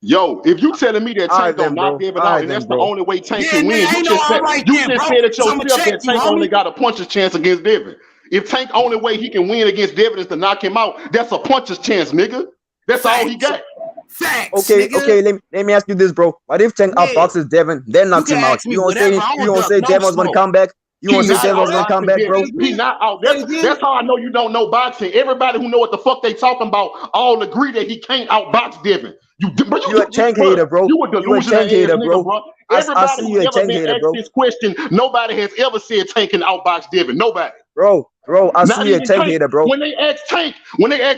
Yo, if you telling me that All right, Tank gonna then, knock bro. Devin All out right, and then, that's the bro. only way Tank Yeah, can win, nigga, you ain't no just all said right you then, just bro. said it So I'ma yourself check that you, Tank only homie. got a puncher's chance against Devin. If Tank only way he can win against Devin is to knock him out, that's a puncher's chance, nigga. That's all he got. Facts, Okay, nigga. let me ask you this, bro. What if Tank Yeah. outboxes Devin, then You knocks can him out? ask me whatever. I You don't gonna duck say no Devin was gonna smoke. come back? You He gonna say not Devin was gonna come outboxing back, bro? Devin. He not out. Say it again. That's how I know you don't know boxing. Everybody who know what the fuck they talking about all agree that he can't outbox Devin. You a Tank hater, bro. You a You a delusional Tank ass hater, nigga, bro. bro. I Everybody see who's you a ever Tank been hater, asked bro. this question, nobody has ever said Tank can outbox Devin. Nobody. Bro, I Not see you a even Tank Tank. hater, bro. When they ask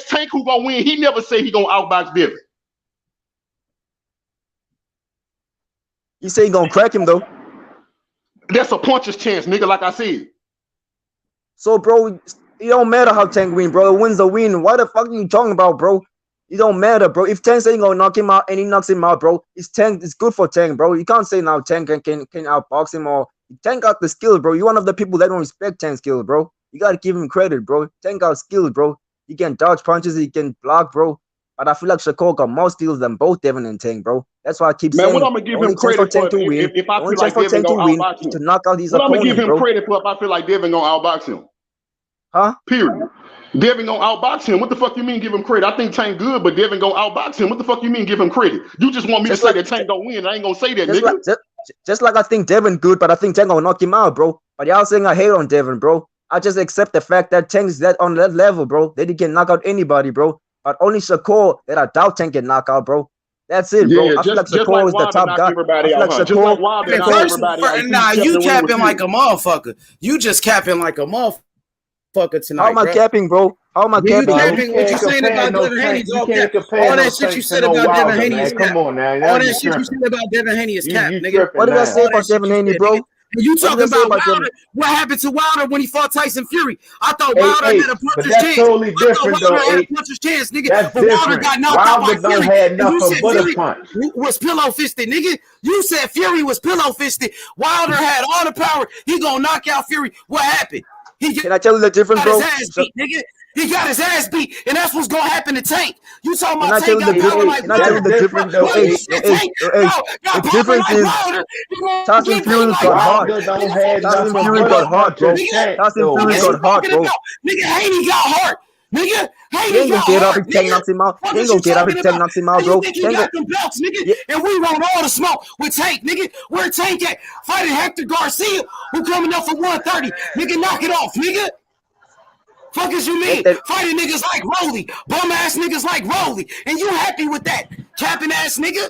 Tank who gonna win, he never say he gonna outbox Devin. You say you gonna crack him though. That's a puncher's chance, nigga. Like I said. So, bro, it don't matter how Tank win, bro. A win's a win. What the fuck are you talking about, bro? It don't matter, bro. If Tank say he gonna knock him out and he knocks him out, bro, it's good for Tank, bro. You can't say now Tank can outbox him or Tank got the skills, bro. You're one of the people that don't respect Tank's skills, bro. You gotta give him credit, bro. Tank got skills, bro. He can dodge punches, he can block, bro. But I feel like Shakur got more skills than both Devin and Tank, bro. That's why I keep saying what I'm gonna give only him chance for credit for Tank to win. if I Only feel chance like for Devin Tank to gonna win outbox is to him. knock out his What I'm gonna give opponent, him bro. credit for if I feel like Devin gonna outbox him. Huh? Period. Devin gonna outbox him. What the fuck you mean give him credit? I think Tank good, but Devin gonna outbox him. What the fuck you mean give him credit? You just want me to say that Tank gonna win. I ain't gonna say that, nigga. Just like I think Devin good, but I think Tank gonna knock him out, bro. But y'all saying I hate on Devin, bro. I just accept the fact that Tank is that on that level, bro. That he can knock out anybody, bro. But only Shakur that I doubt Tank can knock out, bro. That's it, bro. Yeah, I feel like just Shakur like is the Wilder top knocked guy. everybody I feel out, like huh? Just like Shakur. Wilder knocked First, everybody out. nah, Kept you the ring capping with like Fury. a motherfucker. You just capping like a motherfucker tonight, How am I bro. capping, bro? How am I Yeah, you capping, bro? capping. What you saying about Devin Haney is all cap. All that shit you said about Devin Haney is cap. Come on now. All that shit you said about Devin Haney is cap, You nigga. What did I say All about that shit Devin you Haney, said, bro? nigga. And you What did talking I say about about Wilder? Devin? What happened to Wilder when he fought Tyson Fury? I thought Hey, Wilder had a but puncher's that's chance. totally I thought different, though. Wilder had a puncher's chance, nigga. That's But Wilder different. got knocked out by Wilder don't Fury. have And you nothing said but a Fury punch. was pillow fisted, nigga. You said Fury was pillow fisted. Wilder had all the power. He gonna knock out Fury. What happened? Can I tell you the difference, Got bro? his ass beat, nigga. He got his ass beat, and that's what's gonna happen to Tank. You talking Can about I tell Tank you the got power like Can I tell you Wilder? the difference, though? Bro, you said Tank got The power difference like is Wilder. You gonna Tyson get Fury beat like got hard. Wilder don't Wilder. have Tyson nothing Fury but got a hard, bro. puncher's chance, Tyson though, Fury What got you hard, talking bro. about? Nigga, Haney got heart. Nigga, He Haney ain't gonna got get up heart, if Tank nigga. knocks him out. What He ain't is gonna you get up if talking Tank about? knocks him How out, you bro. think he Tank got go, them belts, nigga? yeah, And we want all the smoke with Tank, nigga. Where Tank at? Fighting Hector Garcia, who coming up for 130. Nigga, knock it off, nigga. Fuck as you mean? Fighting niggas like Rolly, bum ass niggas like Rolly, and you happy with that? Capping ass nigga?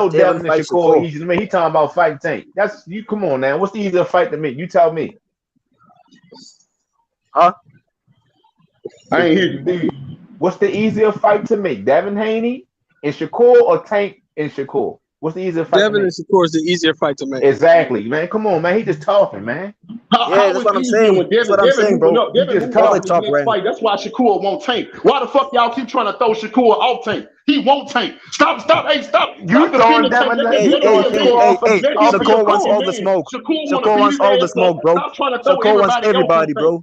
know Devin Devin and fight Shakur Shakur. easy to me. He talking about fighting Tank. That's you. Come on now. What's the easier fight to make? You tell me. Huh? I ain't hear you. What's the easier fight to make? Devin Haney and Shakur or Tank and Shakur? What's the easier fight to Devin and make? Shakur is the easier fight to make. Exactly, man. Come on, man. He just talking, man. Yeah, How that's is what it I'm easier saying. when That's what I'm Devin saying, moving bro. up? You Devin just moving up Public in talking. his talk, next Ren. fight. That's why Shakur won't tank. Why the fuck y'all keep trying to throw Shakur off Tank? He won't tank. Stop, hey, stop You throwing defending Tank. Devin? Let Hey, You him be hey, throwing a hey, man. hey, Shakur for hey. Let him for be a Shakur wants fucking all Shakur? the man. smoke. Shakur want to Shakur beat wants his all the ass up. smoke, bro. Stop trying to throw Shakur wants everybody else on everybody, Tank. bro.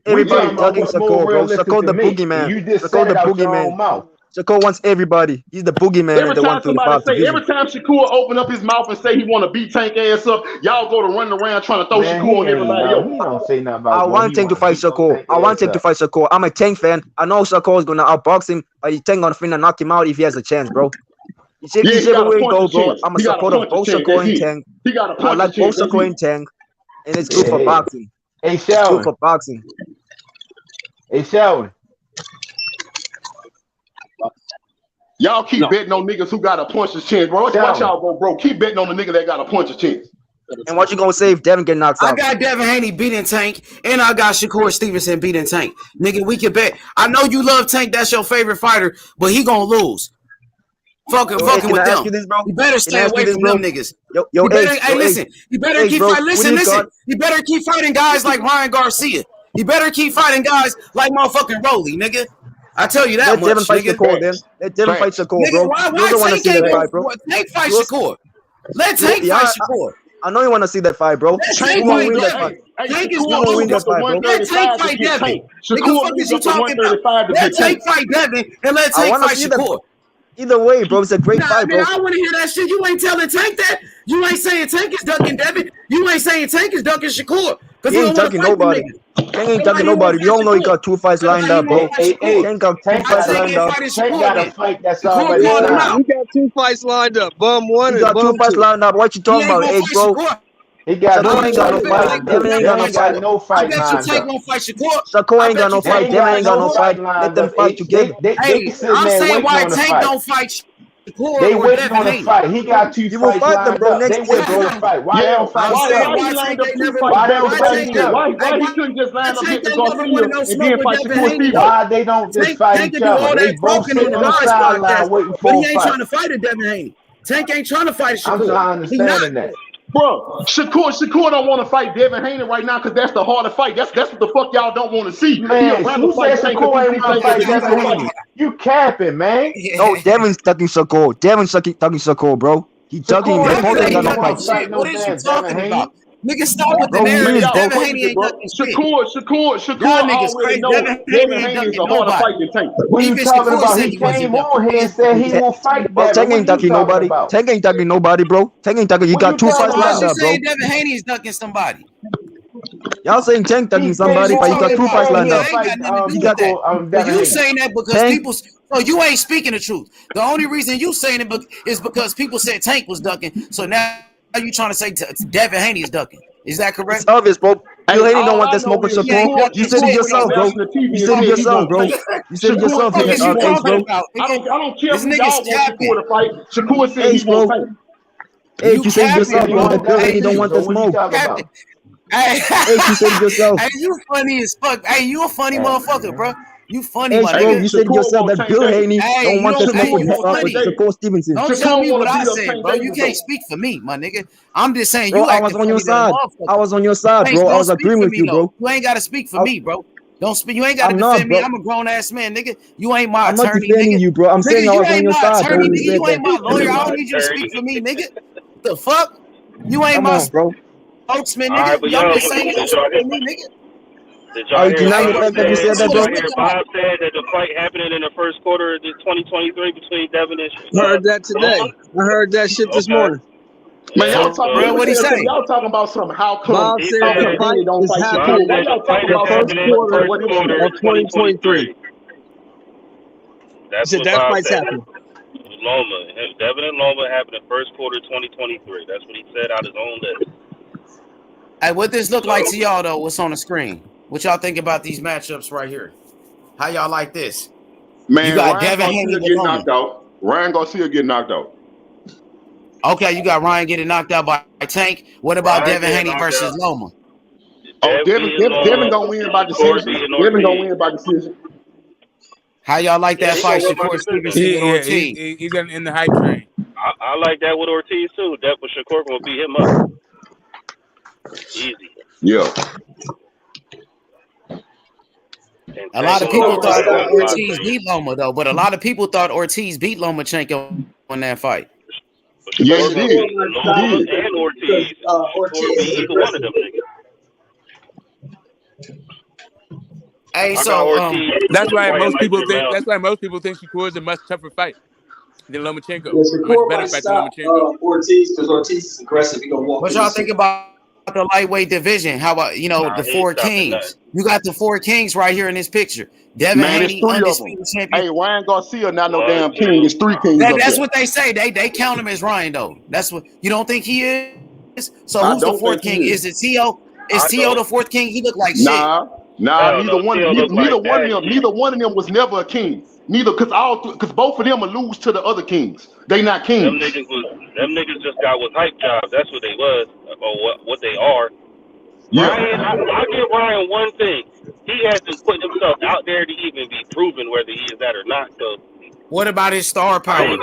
We Everybody talking about thugging what's more Shakur, bro. realistic Shakur to the me. boogeyman. You just Shakur said the it out your boogeyman. own mouth. Shakur wants everybody. He's the boogeyman in Every the time somebody 135 say, every division. time Shakur open up his mouth and say he want to beat Tank ass up, y'all go to running around trying to throw Man, Shakur he on ain't everybody know. else. He don't say nothing I about what want he Tank to want to fight beat no Shakur. Tank I want ass Tank to up. fight Shakur. I'm a Tank fan. I know Shakur is gonna outbox him, but Tank gonna finna knock him out if he has a chance, bro. Yeah, he Whichever got a way it puncher's go, bro. chance. I'm a He got a supporter of puncher's both chance. Shakur That's and it. Tank. He got a I puncher's like both chance. That's Shakur it. and Tank. And it's good for boxing. Hey, It's good Shelvin. for boxing. Hey, Shelvin. Y'all keep betting on niggas who got a puncher's chance, bro. Watch y'all go, bro. Keep betting on the nigga that got a puncher's chance. And what you gonna say if Devin get knocked out? I got Devin Haney beating Tank, and I got Shakur Stevenson beating Tank. Nigga, we can bet. I know you love Tank. That's your favorite fighter, but he gonna lose. Fucking with them. You better stay away from them niggas. You better, listen. You better keep fighting. Listen. You better keep fighting guys like Ryan Garcia. You better keep fighting guys like motherfucking Rolly, nigga. I tell you that much, Devin fight nigga. Shakur, then. Let Devin fight Shakur, Nigga, bro. why You don't want to see that fight, bro. Tank fight Shakur. Let Tank fight Shakur. I know you want to see that fight, bro. Tank won't win that fight. Tank is gonna win that fight, bro. Let Tank fight Devin. Nigga, fuck is you talking about? Let Tank fight Devin and let Tank fight Shakur. Either way, bro, it's a great fight, bro. Man, I want to hear that shit. You ain't telling Tank that. You ain't saying Tank is ducking Devin. You ain't saying Tank is ducking Shakur. He ain't ducking nobody. Tank ain't ducking nobody. We all know he got 2 fights lined up, bro. Tank got 2 fights lined up. Tank got a fight that's already signed. He got 2 fights lined up. Bum 1 and bum 2. He got 2 fights lined up. What you talking about, H, bro? He got Shakur ain't got no fight. Devin ain't got no fight. Tank gonna fight Shakur. Shakur ain't got no fight. Devin ain't got no fight. Let them fight together. Hey, I'm saying why Tank don't fight. They waiting on the fight. He got 2 fights lined up. They waiting on the fight. Why they don't fight? Why they don't fight? Why he couldn't just line up Victor Garcia and then fight Shakur Stevenson? Why they don't just fight each other? They both sitting on the sideline waiting for a fight. He ain't trying to fight. fight a Devin Haney. Tank ain't trying to fight a Shakur. I'm not understanding that. Bro, Shakur don't want to fight Devin Haney right now because that's the harder fight. That's what the fuck y'all don't want to see. Man, who said Shakur ain't want to fight Devin Haney? You capping, man. No, Devin's ducking Shakur. Devin's ducking Shakur, bro. He ducking him. Devin ain't got no fight. What is you talking about? Nigga, stop with the narrative. Devin Haney ain't ducking shit. Shakur already know Devin Haney is a harder fight than Tank. What are you talking about? He came on here and said he won't fight Devin. Tank ain't ducking nobody. Tank ain't ducking nobody, bro. Tank ain't ducking. You got 2 fights lined up, bro. saying Devin Haney is ducking somebody. Y'all saying Tank ducking somebody, but you got 2 fights lined up. You got that. You saying that because people. No, you ain't speaking the truth. The only reason you saying it is because people said Tank was ducking. So now you trying to say Devin Haney is ducking. Is that correct? It's obvious, bro. Bill Haney don't want that smoke with Shakur. You said it yourself, bro. You said it yourself, bro. You said it yourself, bro. I don't care if y'all want Shakur to fight. Shakur said he won't fight. Hey, you said it yourself, bro. That Bill Haney don't want that smoke. Hey, you said it yourself. Hey, you funny as fuck. Hey, you a funny motherfucker, bro. You funny, hey, my bro, nigga. you said yourself that Bill Haney don't want to smoke with Shakur Stevenson. Don't tell me what I said, bro. You can't speak for me, my nigga. I'm just saying you. I was on your side. I was on your side, bro. I was agreeing with you, bro. You ain't got to speak for me, bro. Don't speak. You ain't got to defend me. I'm a grown ass man, nigga. You ain't my attorney, nigga. I'm not defending you, bro. I'm saying I was on your side, bro. You ain't my lawyer. I don't need you to speak for me, nigga. The fuck? You ain't my spokesman, nigga. Y'all just saying you don't speak for me, nigga. Did y'all hear Bob said that the fight happening in the first quarter of 2023 between Devin and I heard that today. I heard that shit this morning. Man, y'all talking about what he say? Y'all talking about something. How come? Bob said the fight don't is fight happening in y'all talking about the first quarter of 2023. That's what that fight's happening. Loma, Devin and Loma happened in first quarter 2023. That's what he said out his own list. Hey, what this look like to y'all though? What's on the screen? What y'all think about these matchups right here? How y'all like this? Man, you got Ryan Devin Haney get knocked out. Ryan Garcia get knocked out. Okay, you got Ryan getting knocked out by Tank. What about Devin Haney versus Loma? Oh, Devin gonna win by decision. Devin gonna win by decision. How y'all like that fight, Shakur Stevenson and Ortiz? He's in the hype train. I like that with Ortiz too. That with Shakur gonna beat him up. Easy. Yeah. A lot of people thought Ortiz beat Loma though, but a lot of people thought Ortiz beat Lomachenko on that fight. Yeah, he did. Loma and Ortiz. Ortiz beat either one of them niggas. Hey, so that's why most people think. That's why most people think Shakur is a much tougher fight than Lomachenko. Yeah, Much better fight than Lomachenko. Ortiz, because Ortiz is aggressive. He gonna walk. What y'all think about the lightweight division? How about the 4 kings? You got the 4 kings right here in this picture. Devin Haney, undisputed champion. Hey, Ryan Garcia, not no damn king. It's 3 kings. That's what they say. They count him as Ryan though. That's what you don't think he is. So who's the 4th king? Is it Tio? Is T.O. the fourth king? He looked like shit. Nah, neither one of them was never a king. Neither, because both of them will lose to the other kings. They not Them kings. niggas just got with hype jobs. That's what they was, or what they are. Yeah. Ryan, I give Ryan one thing. He hasn't put himself out there to even be proven whether he is that or not. So what about his star power?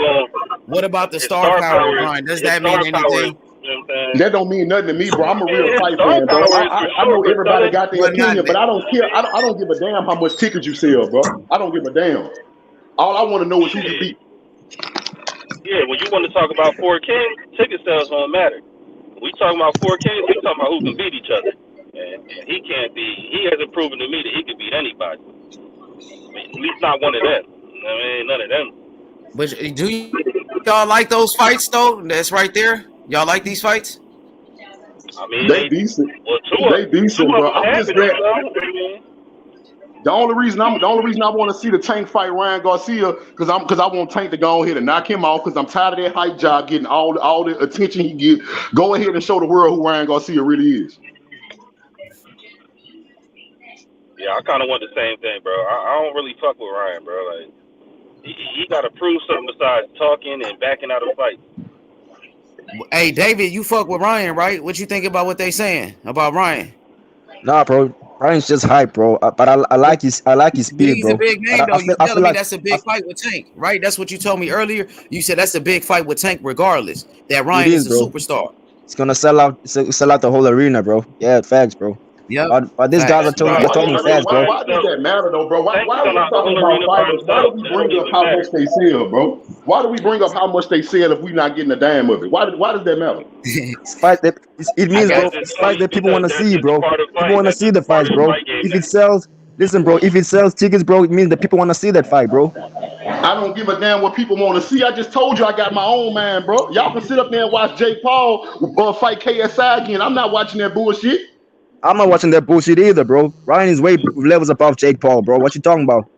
What about the star power, Ryan? Does that mean anything? That don't mean nothing to me, bro. I'm a real fight fan, bro. I know everybody got their opinion, but I don't care. I don't give a damn how much tickets you sell, bro. I don't give a damn. All I want to know is who you beat. Yeah, when you want to talk about 4 kings, ticket sales don't matter. We talking about 4 kings, we talking about who can beat each other. And he hasn't proven to me that he can beat anybody. I mean, at least not one of them. I mean, none of them. But do y'all like those fights though? That's right there. Y'all like these fights? I mean, they decent. Well, they decent, bro. I'm just glad. The only reason I want to see the Tank fight Ryan Garcia because I want Tank to go ahead and knock him off because I'm tired of that hype job getting all the attention he get. Go ahead and show the world who Ryan Garcia really is. Yeah, I kind of want the same thing, bro. I don't really fuck with Ryan, bro. Like he got to prove something besides talking and backing out of fights. Hey, David, you fuck with Ryan, right? What you think about what they saying about Ryan? Nah, bro. Ryan's just hype, bro. But I like his speed, he's bro. A big name, though. You telling me like, that's a big fight with Tank, right? That's what you told me earlier. You said that's a big fight with Tank, regardless. That Ryan is a superstar. It's gonna sell out the whole arena, bro. Yeah, facts, bro. Yeah. But this guy are talking fast, bro. Why does that matter, though, bro? Why are we talking about fighters? Why do we bring up how much they sell, bro? Why do we bring up how much they sell if we're not getting a dime of it? Why does that matter? It means, bro, it's fight that people want to see, bro. People want to see the fights, bro. If it sells, listen, bro. If it sells tickets, bro, it means that people want to see that fight, bro. I don't give a damn what people want to see. I just told you I got my own mind, bro. Y'all can sit up there and watch Jake Paul fight KSI again. I'm not watching that bullshit. I'm not watching that bullshit either, bro. Ryan is way levels above Jake Paul, bro. What you talking about?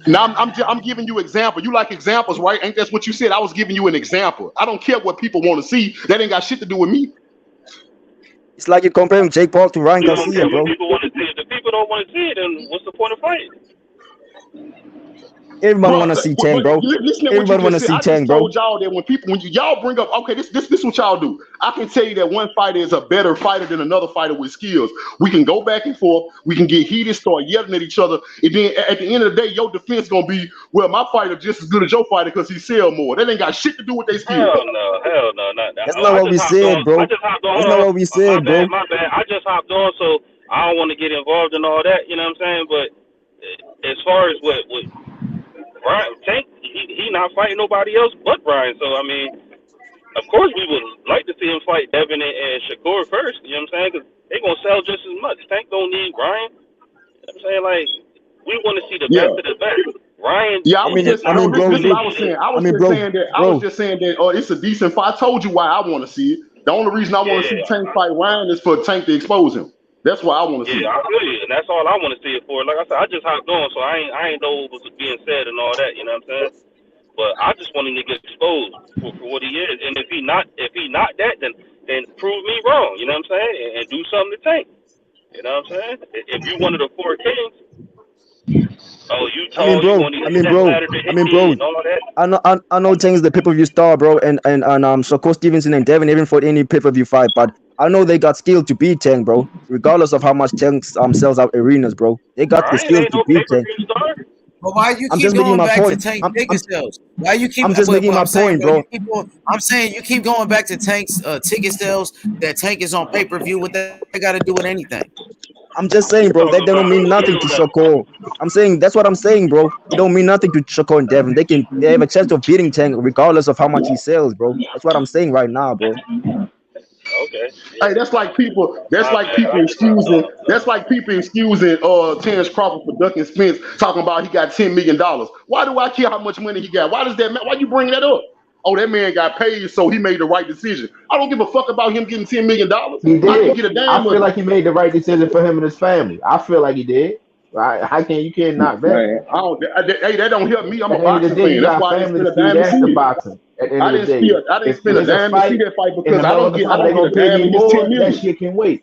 Now I'm giving you example. You like examples, right? Ain't that what you said? I was giving you an example. I don't care what people want to see. That ain't got shit to do with me. It's like you're comparing Jake Paul to Ryan Garcia, bro. People want to see it. The people don't want to see it, then what's the point of fighting? Everybody want to see Tank, bro. Everybody want to see Tank, bro. I told y'all that when y'all bring up, okay, this what y'all do. I can tell you that one fighter is a better fighter than another fighter with skills. We can go back and forth. We can get heated, start yelling at each other, and then at the end of the day, your defense gonna be, well, my fighter just as good as your fighter because he sell more. That ain't got shit to do with their skills. Hell no, not that. That's not what we said, bro. That's not what we said, bro. My bad. I just hopped on, so I don't want to get involved in all that. You know what I'm saying? But as far as what Ryan Tank, he not fighting nobody else but Ryan. So I mean, of course we would like to see him fight Devin and Shakur first. You know what I'm saying? Because they gonna sell just as much. Tank don't need Ryan. You know what I'm saying? Like we want to see the best of the best. Ryan. Yeah, I was just saying that it's a decent fight. I told you why I want to see it. The only reason I want to see Tank fight Ryan is for Tank to expose him. That's what I want to see. Yeah, I feel you, and that's all I want to see it for. Like I said, I just hopped on, so I ain't know what was being said and all that. You know what I'm saying? But I just want him to get exposed for what he is, and if he not that, then prove me wrong. You know what I'm saying? And do something to Tank. You know what I'm saying? If you one of the 4 kings, you bro. I know Tank is the pay-per-view star, bro, and Shakur Stevenson and Devin haven't fought any pay-per-view fight, but I know they got skill to beat Tank, bro. Regardless of how much Tank sells out arenas, bro, they got the skill to beat Tank. But why you keep going back to Tank ticket sales? Why you keep? I'm just making my point, bro. I'm saying you keep going back to Tank's ticket sales. That Tank is on pay-per-view. What they got to do with anything? I'm just saying, bro. That don't mean nothing to Shakur. I'm saying that's what I'm saying, bro. It don't mean nothing to Shakur and Devin. They have a chance of beating Tank regardless of how much he sells, bro. That's what I'm saying right now, bro. Okay. Hey, that's like people excusing Terence Crawford for ducking Spence, talking about he got $10 million. Why do I care how much money he got? Why does that matter? Why you bring that up? Oh, that man got paid, so he made the right decision. I don't give a fuck about him getting $10 million. He did. I can get a damn. I feel like he made the right decision for him and his family. I feel like he did. Right? You can't knock that. Hey, that don't help me. I'm a boxing fan. That's why I didn't spend a dime to see boxing. At the end of the day, I didn't spend a dime to see that fight because I don't get a damn. That shit can wait.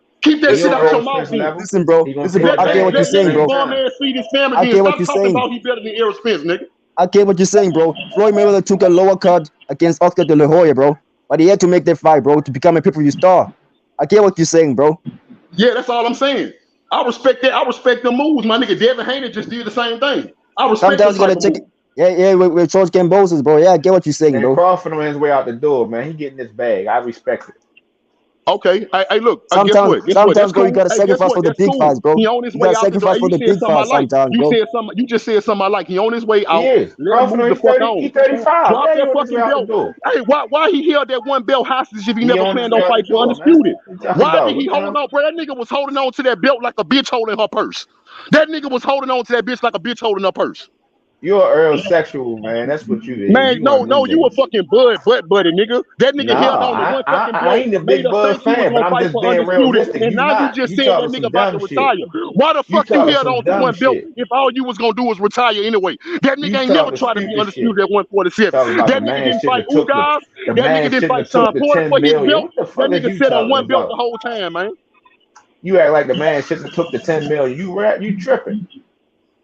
Keep that He shit on out your Errol mouth, Spence then. level. Listen, bro. He gonna Listen, take bro. the I get bag what you're at the saying, Let same his bro. bum time. ass feed his family, I then. get what Stop you're talking saying. about he better than Errol Spence, nigga. I get what you're saying, bro. Floyd Mayweather took a lower cut against Oscar De La Hoya, bro. But he had to make that fight, bro, to become a pay-per-view star. I get what you're saying, bro. Yeah, that's all I'm saying. I respect that. I respect the moves. My nigga Devin Haney just did the same thing. I respect them Sometimes you type gotta of take moves. it. Yeah, with George Cambosos, bro. Yeah, I get what you're saying, And bro. Crawford on his way out the door, man. He getting this bag. I respect it. Okay, hey, look, guess Sometimes, what? Guess what? That's sometimes, bro, you cool. gotta Hey, guess sacrifice what? for the That's big cool. fights, bro. He on his You way gotta out the door. sacrifice Hey, for you the said big something I fights like. sometimes, bro. You just said something I like. He on his way He out. is. Let him Crawford move on the his fuck 30, he on. 35. Drop Yeah, he that on his way fucking out the belt. door. Hey, why he held that one belt hostage if he He never on his planned way on out the fight for door, man. undisputed? What you talking Why about? did he What the hold hell? on, bro? That nigga was holding on to that belt like a bitch holding her purse. That nigga was holding on to that bitch like a bitch holding her purse. You're a Earl sexual, man. That's what you is. Man, You one no, of them you a niggas. fucking butt buddy, nigga. That nigga held Nah, on to one fucking I belt, ain't a made big us Bud think he was fan, but gonna I'm fight just for being undisputed, realistic. and You now you not. just You said that talking nigga some about to dumb shit. retire. Why the You fuck you talking held some on to dumb one belt shit. if all you was gonna do was retire anyway? That nigga You ain't never talking tried to be stupid shit. undisputed at 147. Talking about That the nigga man didn't fight shouldn't have took Ugas. the That nigga man didn't shouldn't fight have Sean took the Porter 10 for his million. belt. What the That fuck is nigga you sat on talking one belt the about? whole time, man. You act like the man shouldn't have took the 10 million. You tripping.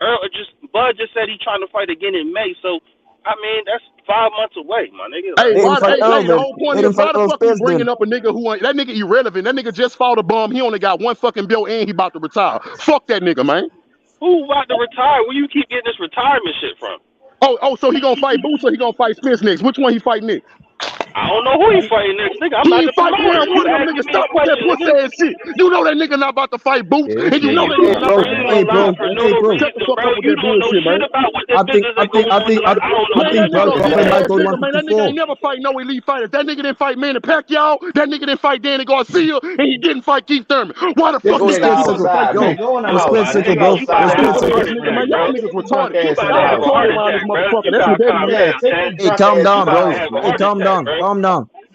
Bud just said he's trying to fight again in May. So I mean, that's 5 months away, my nigga. Hey, Let him why? fight Hey, Earl the then. whole point Let him is, why fight the Errol fuck you Spence bringing then. up a nigga who ain't that nigga irrelevant? That nigga just fought a bum. He only got one fucking belt and he about to retire. Fuck that nigga, man. Who about to retire? Where you keep getting this retirement shit from? Oh, so he gonna fight Boots or he gonna fight Spence next? Which one he fight next? I don't know who he fighting next, nigga. I'm He not ain't the fighting now. promoter. One You of them asking niggas me a stop with that question, pussy nigga. ass shit. You know that nigga not about to fight Boots, Yeah, and you know that Hey, nigga not bro. about to Hey, fight bro. Spence, man. Hey, bro. Shut the fuck Bro, up with you that don't know bullshit, man. shit about what this I think, business I is think, going I on. think, I, Like, I don't know I Man, shit that think nigga about a that. bitch Crawford might ass go nigga, man. That nigga 154. ain't never fight no elite fighters. That nigga didn't fight Manny Pacquiao. That nigga didn't fight Danny Garcia, and he didn't fight Keith Thurman. Why the This fuck Yo, you nigga think he Spence about to Circle. fight outside, Spence? man. Yo, Go in the yo, house, Spence man. Circle, Nigga bro. You got Yo, outside to the have Spence house a Circle. heart Ass tripping nigga, man. right attack, Y'all bro. now. niggas You retarded. got to Y'all have a retarded heart around this attack, bro. motherfucker. You That's got what to that calm is. Yeah, down, take Terrence. your Hey, drunk calm ass You down, to got the to bro. house, have a Hey, man. heart calm attack, down. bro. Calm down.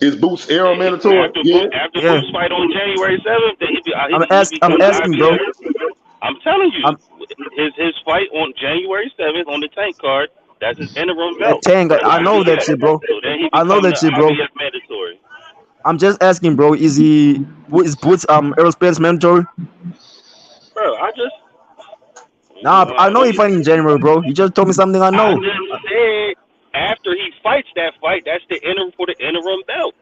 Is Boots era mandatory? Yeah. After Boots fight on January 7th, then he be I'm coming. asking, bro. I'm telling you, I'm his fight on January 7th on the Tank card. That's his interim Yeah, belt Tank, for the I know that IBF. shit, bro. So then he I know become the that shit, bro. IBF mandatory. I'm just asking, bro. Is Boots Errol Spence mandatory? Bro, Nah, I know what he you, fighting in January, bro. You just told me something I I know. just said after he fights that fight, that's the interim for the interim belt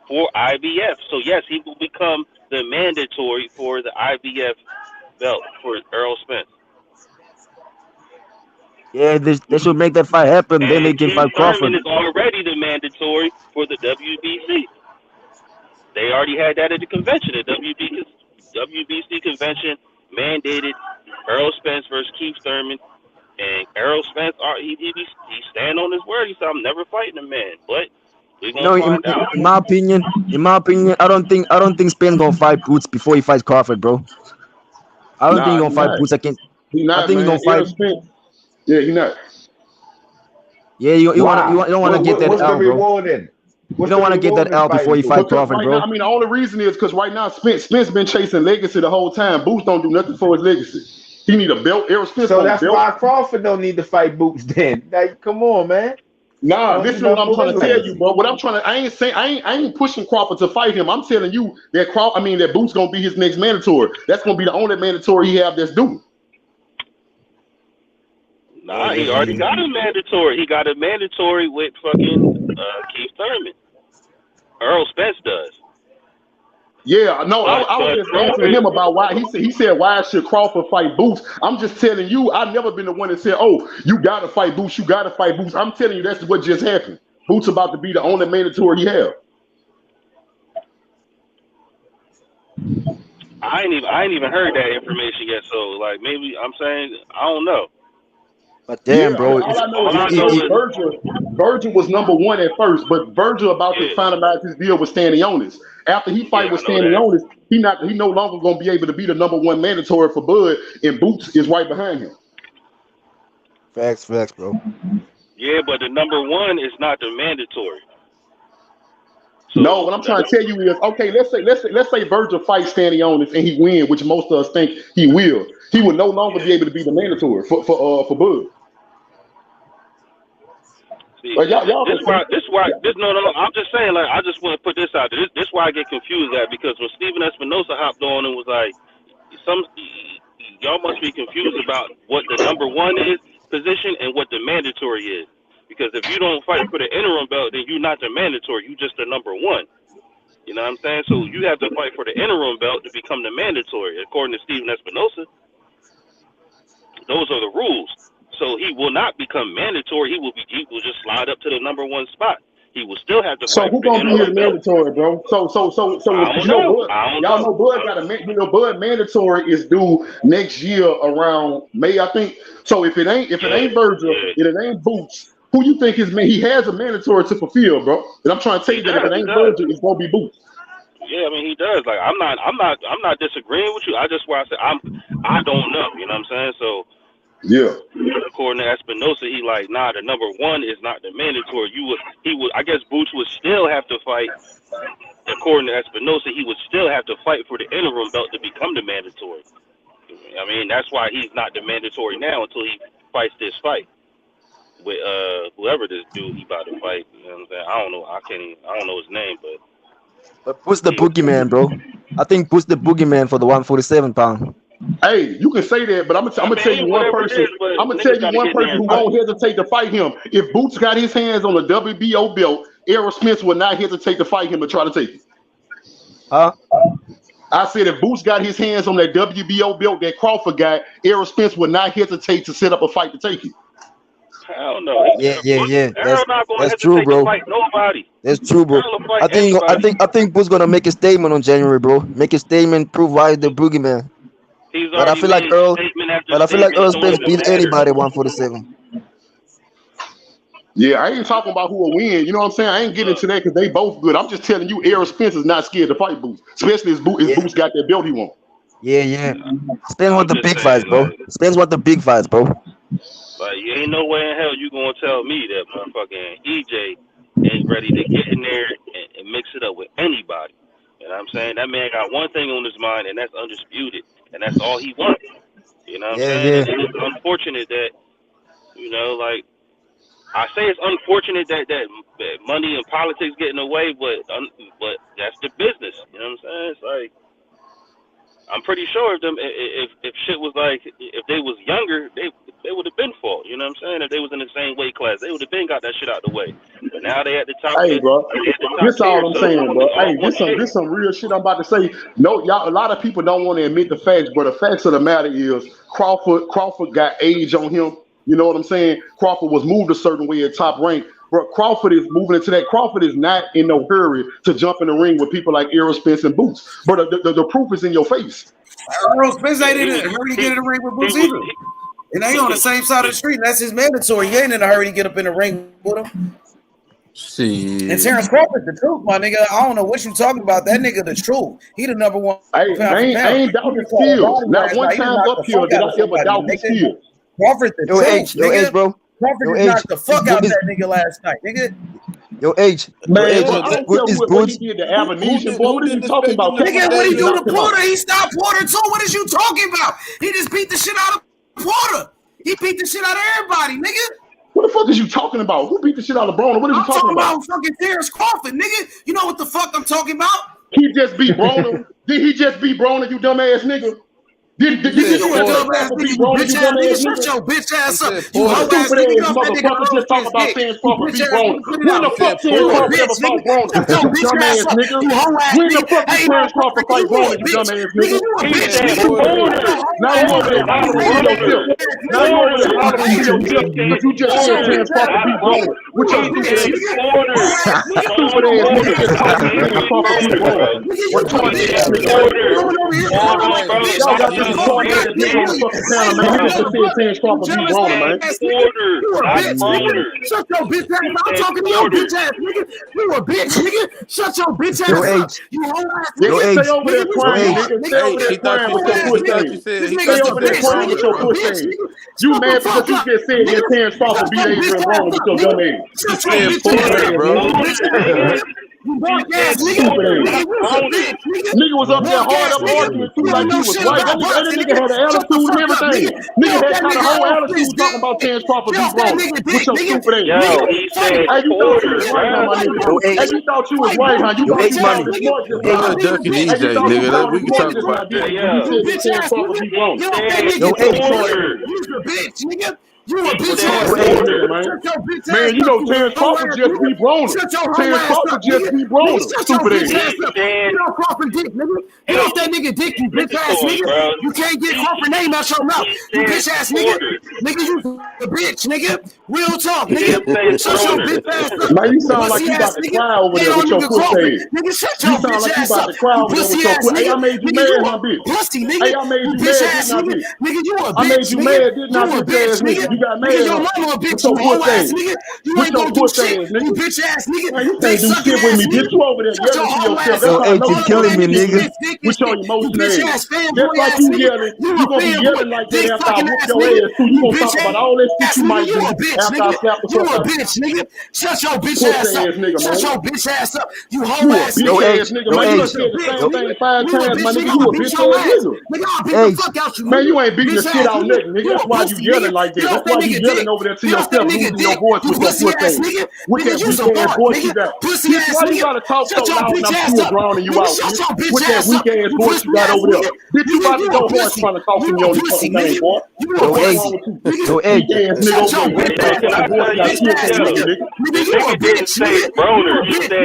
for IBF. So yes, he will become the mandatory for the IBF belt for Errol Spence. Yeah, they should make that fight happen. Then they And can Keith fight Thurman Crawford. is already the mandatory for the WBC. They already had that at the convention. The WBC convention mandated Errol Spence versus Keith Thurman. And Errol Spence, he stand on his word. He said, "I'm never fighting a man," but we're You gonna know, find out. in my opinion, I don't think Spence gonna fight Boots before he fights Crawford, bro. I don't think he Nah, gonna he fight not. Boots again. He I not, think he man. gonna Errol fight. Spence. Yeah, he not. Yeah, Why? you don't wanna get that What's the L, bro. reward in? You What's don't the wanna get reward that in L before fighting you fight Boots? Because Crawford, right now, bro. I mean, the only reason is because right now Spence been chasing legacy the whole time. Boots don't do nothing for his legacy. He need a belt. Errol Spence So want a that's belt. why Crawford don't need to fight Boots then. Like, come on, man. Nah, Don't do listen to what nothing I'm for trying his to tell you, legacy. bro. What I'm trying to, I ain't saying, I ain't pushing Crawford to fight him. I'm telling you that that Boots gonna be his next mandatory. That's gonna be the only mandatory he have that's due. Yeah, Nah, yeah, he already yeah. got a mandatory. He got a mandatory with fucking Keith Thurman. Earl Spence does. Yeah, no, But I was but just answering Crawford, him about why he said why should Crawford fight Boots. I'm just telling you, I've never been the one that said, oh, you gotta fight Boots, you gotta fight Boots. I'm telling you that's what just happened. Boots about to be the only mandatory he have. I ain't even heard that information yet. So like maybe I'm saying I don't know. But Yeah, damn, bro, all I know All is I I know know is is Virgil was number one at first, but Virgil about to yeah, finalize his deal with Stanionis. After he yeah, fight with I know that. Stanionis, he no longer gonna be able to be the number one mandatory for Bud, and Boots is right behind him. facts, bro. Yeah, but the number one is not the mandatory. No, So what I'm trying that's to tell you is, okay, let's say Virgil fights Stanionis and he win, which most of us think he will. He will no longer yeah. be able to be the mandatory for Bud. See, Y'all this can why see. this no. I'm just saying like I just want to put this out there. This why I get confused at because when Steven Espinosa hopped on and was like some y'all must be confused about what the number one is position and what the mandatory is. Because if you don't fight for the interim belt, then you're not the mandatory. You just the number one. You know what I'm saying? So you have to fight for the interim belt to become the mandatory. According to Steven Espinosa, those are the rules. So he will not become mandatory. He will just slide up to the number one spot. He will still have to So fight who for the gonna be his interim belt. mandatory, bro? So I because don't know. I don't Y'all know. know Bud got Bud mandatory is due next year around May, I think. So if it Yeah, ain't Virgil, yeah. if it ain't Boots, who you think he has a mandatory to fulfill, bro? And I'm trying to tell He you that if it does. He ain't does. Virgil, it's gonna be Boots. Yeah, I mean he does. Like I'm not disagreeing with you. I just why I said I don't know. You know what I'm saying? So Yeah. according to Espinosa, he like nah. The number one is not the mandatory. He would. I guess Boots would still have to fight. According to Espinosa, he would still have to fight for the interim belt to become the mandatory. I mean that's why he's not the mandatory now until he fights this fight with whoever this dude he about to fight. You know what I'm saying? I don't know. I don't know his name, But push the he. boogeyman, bro. I think push the boogeyman for the 147 pound. Hey, you can say that, but I'm I gonna tell you mean, one whatever it person. is, but I'm gonna tell niggas you got to one get in person there and who fight. won't hesitate to fight him. If Boots got his hands on the WBO belt, Errol Spence would not hesitate to fight him and try to take it. Huh? I said if Boots got his hands on that WBO belt that Crawford got, Errol Spence would not hesitate to set up a fight to take it. Hell no. Yeah. Errol not going to That's true, hesitate to bro. fight nobody. That's true, bro. Errol will fight anybody. I think Boo's gonna make a statement on January, bro. Make a statement, prove why the boogeyman. He's But I already feel like made Earl, statement after but I feel like statement. It Earl don't Spence even beat matter. anybody 147. Yeah, I ain't talking about who will win. You know what I'm saying? I ain't getting into that because they both good. I'm just telling you, Errol Spence is not scared to fight Boots, especially if Yeah, Boots got that belt he want. yeah. Spence want I'm the just big fights, saying, bro. Spence want the big fights, bro. like you ain't no way in hell you gonna tell me that motherfucking EJ ain't ready to get in there and mix it up with anybody. You know what I'm saying? That man got one thing on his mind, and that's undisputed, and that's all he wants. You know what I'm Yeah, saying? yeah. It's unfortunate that, like, I say it's unfortunate that money and politics get in the way, but that's the business. You know what I'm saying? It's like, I'm pretty sure if shit was like, if they was younger, they would have been for. You know what I'm saying? If they was in the same weight class, they would have been got that shit out the way. But now they at the top of Hey, bro. the This top tier, all I'm so saying, bro. it's all Hey, one shit. this some real shit I'm about to say. No, y'all. A lot of people don't want to admit the facts, but the facts of the matter is Crawford got age on him. You know what I'm saying? Crawford was moved a certain way at top rank. But Crawford is moving into that. Crawford is not in no hurry to jump in the ring with people like Errol Spence and Boots. But the proof is in your face. Errol Spence ain't in a hurry to get in the ring with Boots either. And they on the same side of the street. And that's his mandatory. He ain't in a hurry to get up in the ring with him. And Terence Crawford, the truth, my nigga. I don't know what you talking about. That nigga, the truth. He the number one. I ain't doubt his skills. Not one time up here did I ever doubt his skills. Crawford, the truth, nigga. Bro. Crawford just knocked the fuck out that nigga last night, nigga. Yo, H. Man, H. bro, I don't care what he did to Avanesyan, boy. What are you talking about? Nigga, what he do to Porter? He stopped Porter too. What is you talking about? He just beat the shit out of Porter. He beat the shit out of everybody, nigga. What the fuck is you talking about? Who beat the shit out of Broner? What are you talking about? I'm talking about fucking Terence Crawford, nigga. You know what the fuck I'm talking about? He just beat Broner. Did he just beat Broner, you dumbass nigga? Did you a dumbass nigga, you bitch ass nigga? Shut your bitch ass up. You hoe ass nigga. You motherfucker just talking about Terence Crawford beat Broner. When the fuck Terence Crawford ever fought Broner? You dumbass nigga. When the fuck did Terence Crawford fight Broner, you dumbass nigga? Now you over there hollering to yourself. Now you over there hollering to yourself because you just said Terence Crawford beat Broner. With your stupid ass. Stupid ass nigga just talking Terence Crawford beat Broner. Retarded ass nigga. Y'all got this retarded ass nigga on the fucking panel, man. He just said Terence Crawford beat Broner, man. You a bitch, nigga. Shut your bitch ass up. I'm talking to your bitch ass, nigga. You a bitch, nigga. Shut your bitch ass up. You whole ass nigga. Stay over there crying, nigga. Stay over there crying with your pussy. Stay over there crying with your pussy. You mad because you just said that Terence Crawford beat Adrian Broner with your dumb ass. Shut your bitch ass, bro. Nigga was up there hard up arguing too like he was right. That nigga had an attitude and everything. Nigga had kind of whole attitude talking about Terence Crawford beat Broner with your stupid ass. Hey, you thought you was right, huh, my nigga? Hey, you thought you was right, huh? You thought you was smart just now. Dirk and EJ, nigga. We can talk about that. You said Terence Crawford beat Broner. You a bitch, nigga. You a bitch ass man, you know Terence Crawford just beat Broner. Terence Crawford just beat Broner. Stupid ass. Get off Crawford dick, nigga. Get off that nigga dick, you bitch ass nigga. You can't get Crawford name out your mouth. You bitch ass nigga. Nigga, you a bitch, nigga. Real talk, nigga. Shut your bitch ass up. Man, you sound like you about to cry over there with your pussy. Nigga, shut your bitch ass up. You sound like you about to cry over there with your pussy. Hey, I made you mad, my bitch. Pussy, nigga. Hey, I made you mad, didn't I, bitch? Nigga, you a bitch, I made you mad, didn't I, bitch ass nigga? You got mad. Nigga, your mama a bitch, you whole ass nigga. You ain't gonna do shit, you bitch ass nigga. Man, you can't do shit with me, bitch. You over there yelling to yourself. That's how I know you killing me, nigga. With your emotional ass. Just like you yelling, you gonna be yelling like that after I whoop your ass too. You gonna talk about all that shit you might do after I slap the fuck out. You a bitch, nigga. Shut your bitch ass up. Shut your bitch ass up. You whole ass nigga. You a bitch ass nigga, man. You done said the same thing 5 times, my nigga. You a bitch ass nigga. Nigga, I'll beat the fuck out you. Man, you ain't beating the shit out nothing, nigga. That's why you yelling like that. That's why you yelling over there to yourself, losing your voice with your pussy ass. With that weak ass voice you got. Pussy ass nigga. Why you gotta talk so loud and I'm still growling you out, bitch? With that weak ass voice you got over there. Bitch, you about to go horse trying to talk to me on this fucking thing, boy. Yo, H. Shut your bitch ass up, nigga. You a bitch, nigga.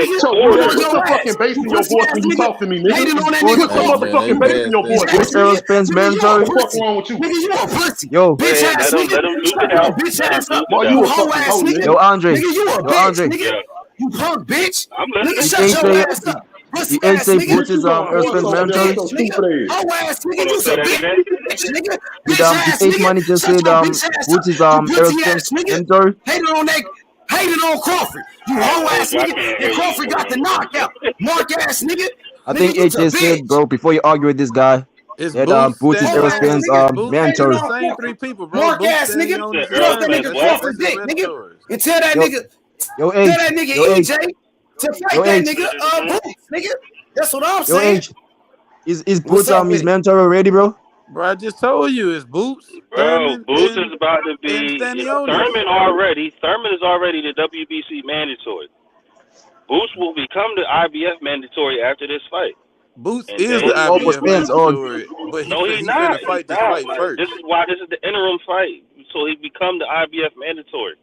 Put some fucking bass in your voice when you talk to me, nigga. Put some motherfucking bass in your voice. What's Errol Spence, man? What's wrong with you? Nigga, you a pussy. Yo. Bitch ass nigga. Bitch ass up. Boy, you a fucking hoe, nigga. Yo, Andre. Nigga, you a bitch, nigga. You punk bitch. Nigga, shut your ass up. You ain't say Boots is Errol Spence mandatory. Whole ass nigga, you some bitch, nigga. H Money just said Boots is Errol Spence mandatory. Hating on Crawford. You whole ass nigga. And Crawford got the knockout. Mark ass nigga. I think H just said, bro, before you argue with this guy, that Boots is Errol Spence mandatory. Same 3 people, bro. Mark ass nigga. Get off that nigga Crawford dick, nigga. And tell that nigga. Yo, Tell that nigga EJ to fight that nigga Boots, nigga. That's what I'm saying. Is Boots his mentor already, bro? Bro, I just told you it's Boots, Bro, Thurman, Boots is about to and be Stanionis. Thurman is already the WBC mandatory. Boots will become the IBF mandatory after this fight. Boots And is then the For IBF Spence. Oh, mandatory, but no, he's he not. finna He's fight this not. fight first. This is why this is the interim fight, so he become the IBF mandatory.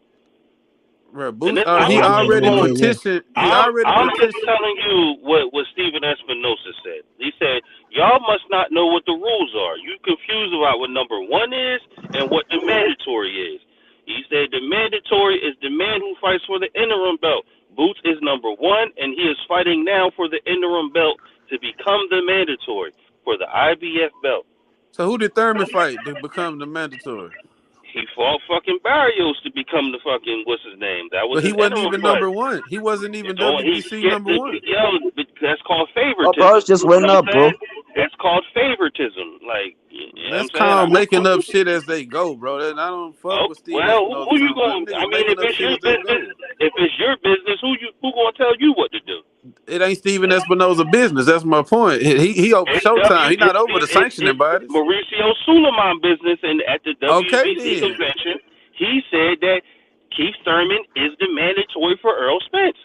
Bro, And Boots, this, he I'm just already going. petitioned. He already I'm just petitioned. telling you what Steven Espinosa said. He said, y'all must not know what the rules are. You confused about what number 1 is and what the mandatory is. He said the mandatory is the man who fights for the interim belt. Boots is number 1, and he is fighting now for the interim belt to become the mandatory for the IBF belt. So who did Thurman fight to become the mandatory? He fought fucking Barrios to become the fucking, what's his name? That was But he his wasn't interim even fight. number 1. He wasn't even He WBC skipped number 1. that's called oh, bro, favoritism. just You went know up, what I'm bro. saying? That's called favoritism. Like, you know what I'm That's saying? called making up shit as they go, bro. I don't fuck with Steven Well, Espinosa. who you Them going? I niggas mean, making if up it's shit your as they business, go. who gonna tell you what to do? It ain't Steven Espinosa business. That's my point. He over Showtime. He not over the sanctioning bodies. Mauricio Suleiman business, and at the Okay, WBC then. convention, he said that Keith Thurman is the mandatory for Errol Spence.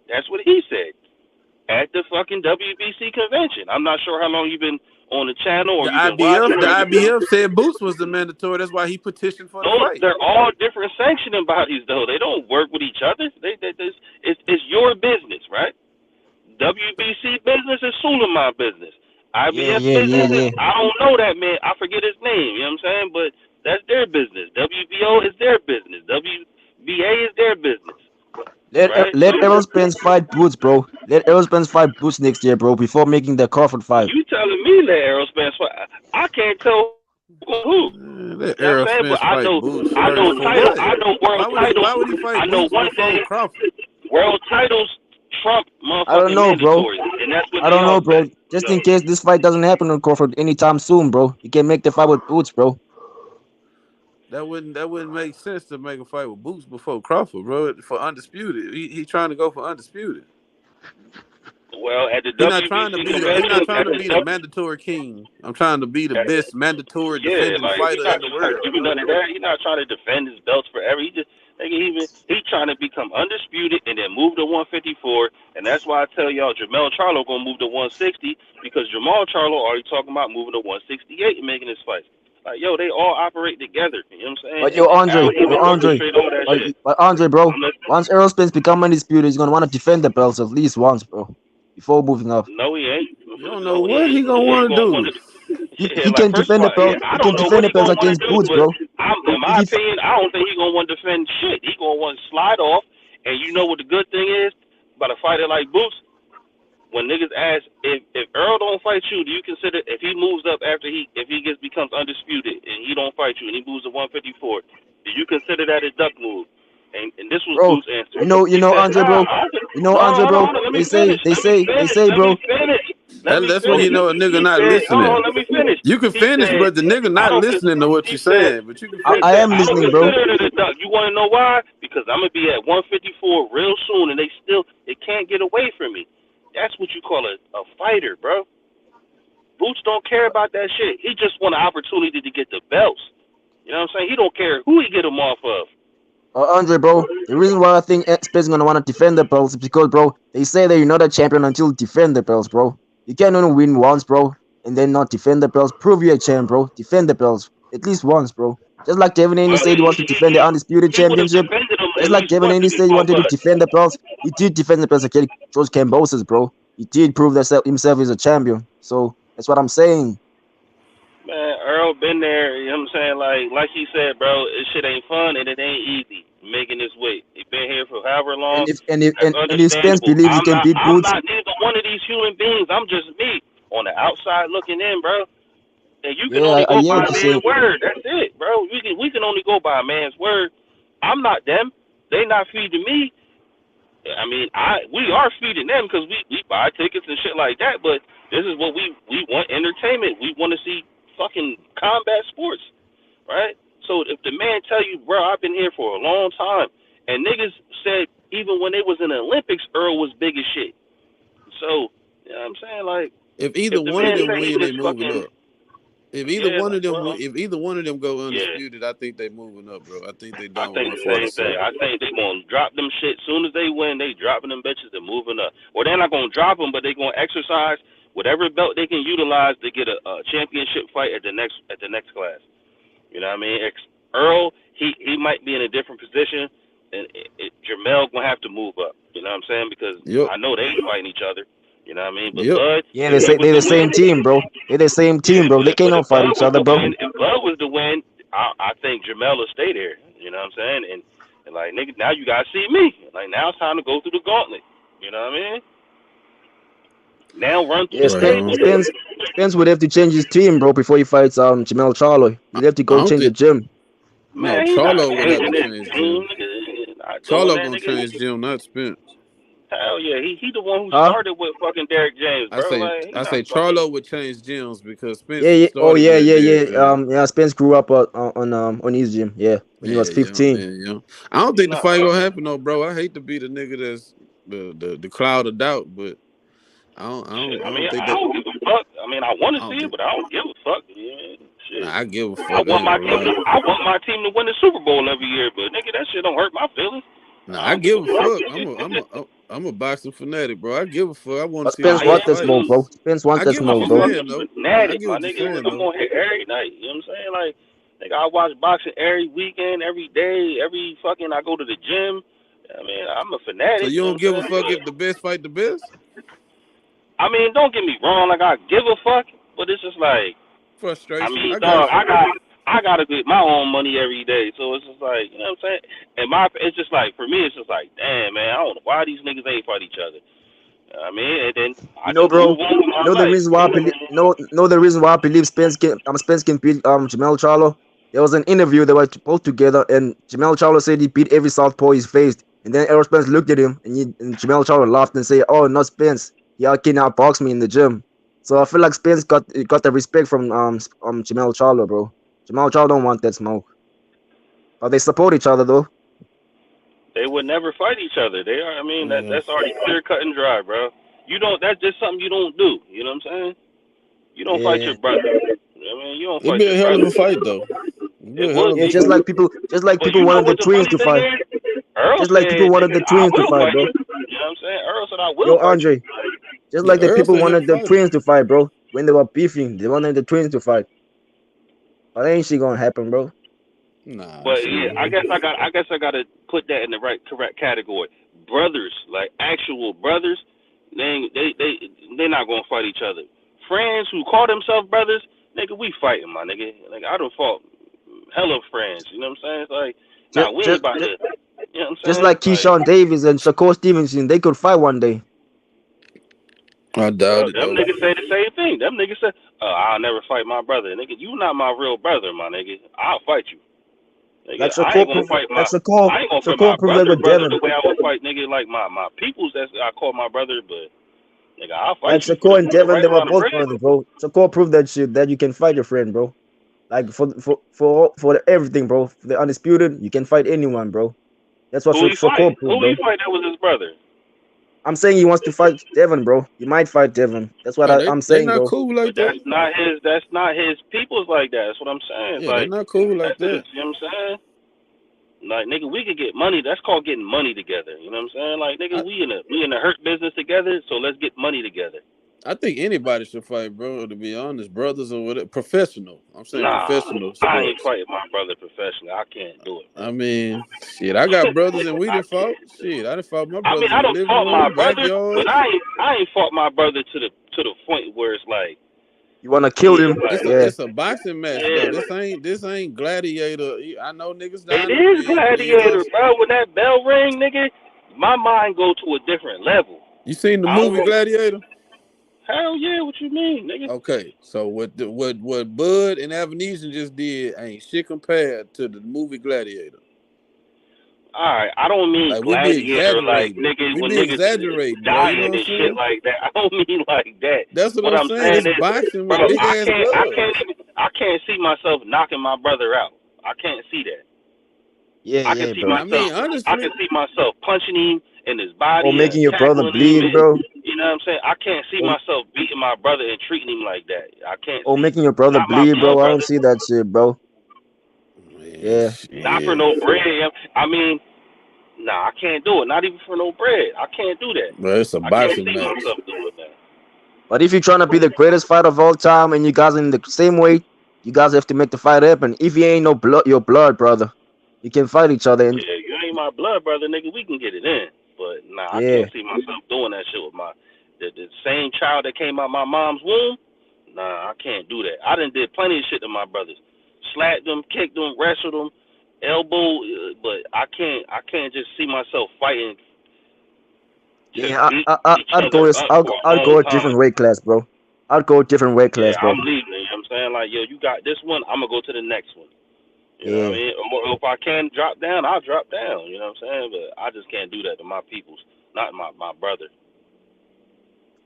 That's what he said at the fucking WBC convention. I'm not sure how long you've been on the channel or The you've been watching. IBF said Boots was the mandatory. That's why he petitioned for the fight. They're all different sanctioning bodies, though. They don't work with each other. It's your business, right? WBC business is Suleiman business. IBF business, I don't know that man. I forget his name. You know what I'm saying? But that's their business. WBO is their business. WBA is their business. Let Errol Spence fight Boots, bro. Let Errol Spence fight Boots next year, bro, before making the Crawford fight. You telling me that Errol Spence fight? I can't tell who. Let Errol Spence fight Boots I know first. For title. what? I know world titles. Why would he fight I know Boots one before thing. Crawford? World titles trump motherfucking I don't know, bro. mandatory, and that's what I they don't all know, bro. say. Just So, in case this fight doesn't happen on Crawford anytime soon, bro. You can make the fight with Boots, bro. That wouldn't make sense to make a fight with Boots before Crawford, bro. For undisputed, he trying to go for undisputed. well, at the He not trying to WBC be the mandatory king. I'm trying to be the best mandatory defending fighter in the world. He's none of that. He's not trying to defend his belts forever. He just he trying to become undisputed and then move to 154. And that's why I tell y'all Jermell Charlo gonna move to 160 because Jamal Charlo already talking about moving to 168 and making this fight. Like, yo, they all operate together. You know what I'm saying? But Andre, bro. Once Errol Spence become undisputed, he's gonna want to defend the belts at least once, bro, before moving up. No, he ain't. You don't know what he gonna want to do. He can defend the belt. He can defend the belts against Boots, bro. In my opinion, I don't think he's gonna want to defend shit. He's gonna want to slide off. And you know what the good thing is about a fighter like Boots? When niggas ask if Earl don't fight you, do you consider if he moves up after if he becomes undisputed and he don't fight you and he moves to 154, do you consider that a duck move? And this was bro, Boots' answer. you know, Andre, bro. Andre, bro. They say, bro. That's when you know a nigga not listening. Let me finish. You can finish, but the nigga not listening to what you're saying. But you can finish. I am listening, bro. You want to know why? Because I'm gonna be at 154 real soon, and they can't get away from me. That's what you call a fighter, bro. Boots don't care about that shit. He just want an opportunity to get the belts. You know what I'm saying? He don't care who he get them off of. Andre, bro, the reason why I think Spence is gonna want to defend the belts is because, bro, they say that you're not a champion until you defend the belts, bro. You can't only win once, bro, and then not defend the belts. Prove you're a champ, bro. Defend the belts at least once, bro. Just like Devin Haney said he wants to defend the undisputed championship. Just like Devin Haney said he wanted to defend the belts. He did defend the belts against George Kambosos, bro. He did prove that himself as a champion. So that's what I'm saying. Man, Earl been there, you know what I'm saying? Like he said, bro, this shit ain't fun and it ain't easy making this weight. He been here for however long. And if Spence believes he can beat Boots, I'm not neither one of these human beings. I'm just me on the outside looking in, bro. And you can only go by a man's word. That's it, bro. We can only go by a man's word. I'm not them. They not feeding me. I mean, we are feeding them because we buy tickets and shit like that. But this is what we want: entertainment. We want to see fucking combat sports, right? So if the man tell you, bro, I've been here for a long time, and niggas said even when they was in the Olympics, Earl was big as shit. So you know what I'm saying? Like, if either one of them win, they moving up. If either Yeah, one like, of them, well, if either one of them go yeah. undisputed, I think they moving up, bro. I think they I done think with the same thing. 147. I think they gonna drop them shit soon as they win. They dropping them bitches and moving up. Or they're not gonna drop them, but they gonna exercise whatever belt they can utilize to get a championship fight at the next class. You know what I mean? Earl, he might be in a different position, and Jermell gonna have to move up. You know what I'm saying? Because Yep. I know they ain't fighting each other. You know what I mean? But Yep. Bud, Yeah, if he was they're to the same win, team, bro. They're the same team, bro. They but cannot if fight Bud each was other, to bro. win, I think Jermell will stay there. You know what I'm saying? And like nigga, now you guys see me. Like now it's time to go through the gauntlet. You know what I mean? Now run through Yeah, the Right table. on. Spence would have to change his team, bro, before he fights Jamel Charlo. He'd have to I go don't change the think. gym. No, Man, he not Charlo would have to changing his change team, Jim. nigga. Not doing Charlo that, gonna nigga. change Jim, not Spence. Hell yeah, he the one who Huh? started with fucking Derrick James, I bro. say Like he I not say fucking. Charlo would change gyms because Yeah, Spence yeah. Oh, started yeah, with yeah, Derrick yeah. James. Yeah, Spence grew up on his gym. Yeah, when he was Yeah, yeah, 15. yeah, yeah. I don't He think the not fight gonna fucking. happen though, bro. I hate to be the nigga that's the cloud of doubt, but Shit, I I mean, don't think I that don't give a fuck. I mean, I want to I don't see it, think but I don't give a fuck. Yeah, shit. nah, I give a I fuck. I want ain't my gonna team. lie. I want my team to win the Super Bowl every year, but nigga, that shit don't hurt my feelings. Nah, I I don't give give a a fuck. fuck. I'm a boxing fanatic, bro. I give a fuck. I want But to see them Spence I boys want am the fight. smoke, too. bro. Spence wants I the get what I'm smoke, you're a bro. saying fucking though. I fanatic, get my what you're nigga. saying I'm though. gonna hit every night. You know what I'm saying? Like, nigga, I watch boxing every weekend, every day, every fucking. I go to the gym. I mean, I'm a So fanatic. you You know don't what I'm give a saying? fuck But if the best fight the best? I mean, don't get me wrong. Like, I give a fuck, but it's just like, I Frustration. mean, I dog, got you. I gotta get my own money every day. So it's just like, you know what I'm saying? And it's just like for me, it's just like, damn, man, I don't know why these niggas ain't fight each other. I mean, and then I You know, just bro. move on with my Know the life. reason why I believe. Know the reason why I believe Spence can beat Jamel Charlo. There was an interview they were both together, and Jamel Charlo said he beat every southpaw he's faced. And then Errol Spence looked at him, and Jamel Charlo laughed and said, "Oh, not Spence. He can outbox me in the gym." So I feel like Spence got the respect from Jamel Charlo, bro. Jamel Charlo don't want that smoke, but they support each other though. They would never fight each other. They are. I mean, Yeah. that's already clear cut and dry, bro. You don't. That's just something you don't do. You know what I'm saying? You don't fight Yeah, your brother. I mean, you don't It'd fight be your a hell of brother. a fight though. It'd be It a hell would of yeah. a be. Just fight. like But people you know wanted the what the twins funny to thing fight. is? Earl Just like people said, wanted nigga, the I twins to will fight, fight bro. you. You know what I'm saying? Earl said, I will Yo, fight you. Andre. Just Yeah, like the Earl people said he'll wanted the fight him. twins to fight, bro. When they were beefing, they wanted the twins to fight. But that ain't shit gonna happen, bro. Nah, that But shit yeah, ain't I happening. guess I gotta put that in the correct category. Brothers, like actual brothers, they not gonna fight each other. Friends who call themselves brothers, nigga, we fighting, my nigga. Like I done fought hella friends. You know what I'm saying? It's like, Just nah, we ain't just about just, to. You know what I'm just saying? like Like, Keyshawn Davis and Shakur Stevenson, they could fight one day. I doubt it them though. niggas say the same thing. Them niggas say, I'll never fight my brother. Nigga, you not my real brother, my nigga. I'll fight you. Nigga, Like Shakur proved I ain't gonna fight my Shakur proved that with brother Devin. the way I would fight nigga like my peoples that I call my brother, but nigga, I'll fight Like you for Shakur and the Devin, right they were amount of both bread. brothers, bro. Shakur proved that shit that you can fight your friend, bro. Like for everything, bro. For the undisputed, you can fight anyone, bro. That's what Who he fight? Shakur proved, Who he bro. fight that was his brother? I'm saying he wants to fight Devin, bro. He might fight Devin. That's what Oh, I'm they saying, not bro. cool like But that's that. not his peoples like that. That's what I'm saying. It's Yeah, they like not cool like that's that. just, you know what I'm saying? Like nigga, we could get money. That's called getting money together. You know what I'm saying? Like nigga, I, we in the hurt business together, so let's get money together. I think anybody should fight, bro. To be honest, brothers or whatever, professional. I'm saying Nah, professional I ain't sports. fighting my brother professionally. I can't do it, bro. I mean, shit. I got brothers and we I done fought. Shit, I done fought my I mean, brothers I in the don't living fought my room, brother, but backyards. I ain't fought my brother to the point where it's like, You wanna kill yeah, him? like, Yeah. It's a boxing match though. yeah, This ain't gladiator. I know niggas it down the is ring. Please don't. gladiator, bro. When that bell ring, nigga, my mind go to a different level. You seen the I don't movie know. Gladiator? Hell yeah, what you mean, nigga? Okay, so what Bud and Avanesyan just did ain't shit compared to the movie Gladiator. All right, I don't mean Like we be gladiator like exaggerating. niggas We when be niggas exaggerating, bro. You know dying what I'm and shit saying? like that. I don't mean like that. That's what What I'm I'm saying. saying It's is, boxing bro, with big ass gloves. I can't see myself knocking my brother out. I can't see that. Yeah, I can yeah, see bro. I myself mean, I can honestly, see myself punching him in his body Or making and your brother tackling him. bleed, bro. You know what I'm saying? I can't see Or, myself beating my brother and treating him like that. I can't or see. making your brother Not my bleed, blood bro. I don't brother. see that shit, bro. Man, Yeah. Not for shit. no bread. I mean, nah, I can't do it. Not even for no bread. I can't do that. Bro, it's a I can't boxing see match. myself doing that. But if you're trying to be the greatest fighter of all time and you guys are in the same weight, you guys have to make the fight happen. If you ain't no blood, your blood brother, you can fight each other. And Yeah, you ain't my blood brother, nigga. We can get it in, but nah, I yeah, can't see myself doing that shit with the same child that came out my mom's womb. Nah, I can't do that. I done did plenty of shit to my brothers, slapped them, kicked them, wrestled them, elbow, but I can't just see myself fighting to yeah, beat each I'd other go, up for a I'd long go a time. different weight class, bro. I'd go a different weight Yeah, class, bro. I'm leaving. You know what I'm saying? Like, yo, you got this one, I'm gonna go to the next one. You know what I Yeah, mean? Or if I can drop down, I'll drop down. You know what I'm saying? But I just can't do that to my peoples, not my brother.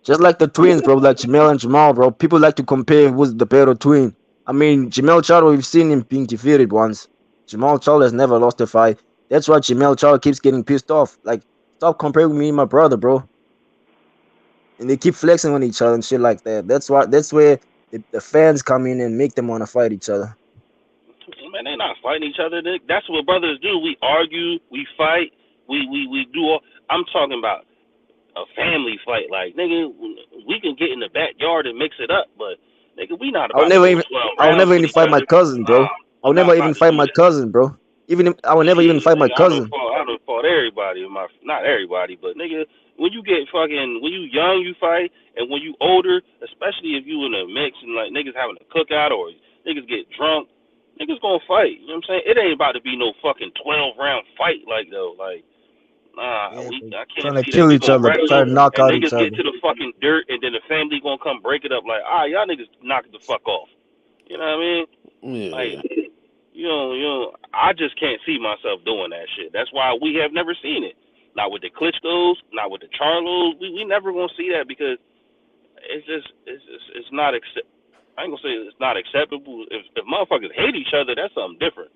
just like the twins, bro, like Jamel and Jamal, bro. People like to compare who's the better twin. I mean, Jamel Charlo, we've seen him being defeated once. Jamal Charlo has never lost a fight. That's why Jamel Charlo keeps getting pissed off. Like, stop comparing me and my brother, bro. And they keep flexing on each other and shit like that. That's where the fans come in and make them want to fight each other. Man, they're not fighting each other. That's what brothers do. We argue, we fight, we do all. I'm talking about a family fight. Like, nigga, we can get in the backyard and mix it up, but nigga, we not I'll about to never go even 12 I'll rounds never with even each fight my other. cousin, bro. We I'll not never even about to fight do my that. cousin, bro. I will never even Shit, fight my nigga, cousin. I done fought everybody. Not everybody, but nigga, when you get fucking, when you young, you fight, and when you older, especially if you in a mix and like niggas having a cookout or niggas get drunk, niggas gonna fight. You know what I'm saying? It ain't about to be no fucking 12-round fight like though. Like, nah, Yeah, I can't trying to see that. kill We each gonna other, wrestle trying to knock and out each niggas get other. to the fucking dirt, and then the family gonna come break it up. Like, y'all niggas knock it the fuck off. You know what I mean? Like, Yeah. I just can't see myself doing that shit. That's why we have never seen it. Not with the Klitschko's, not with the Charlos. We never gonna see that because it's not I ain't gonna say it's not acceptable. If motherfuckers hate each other, that's something different.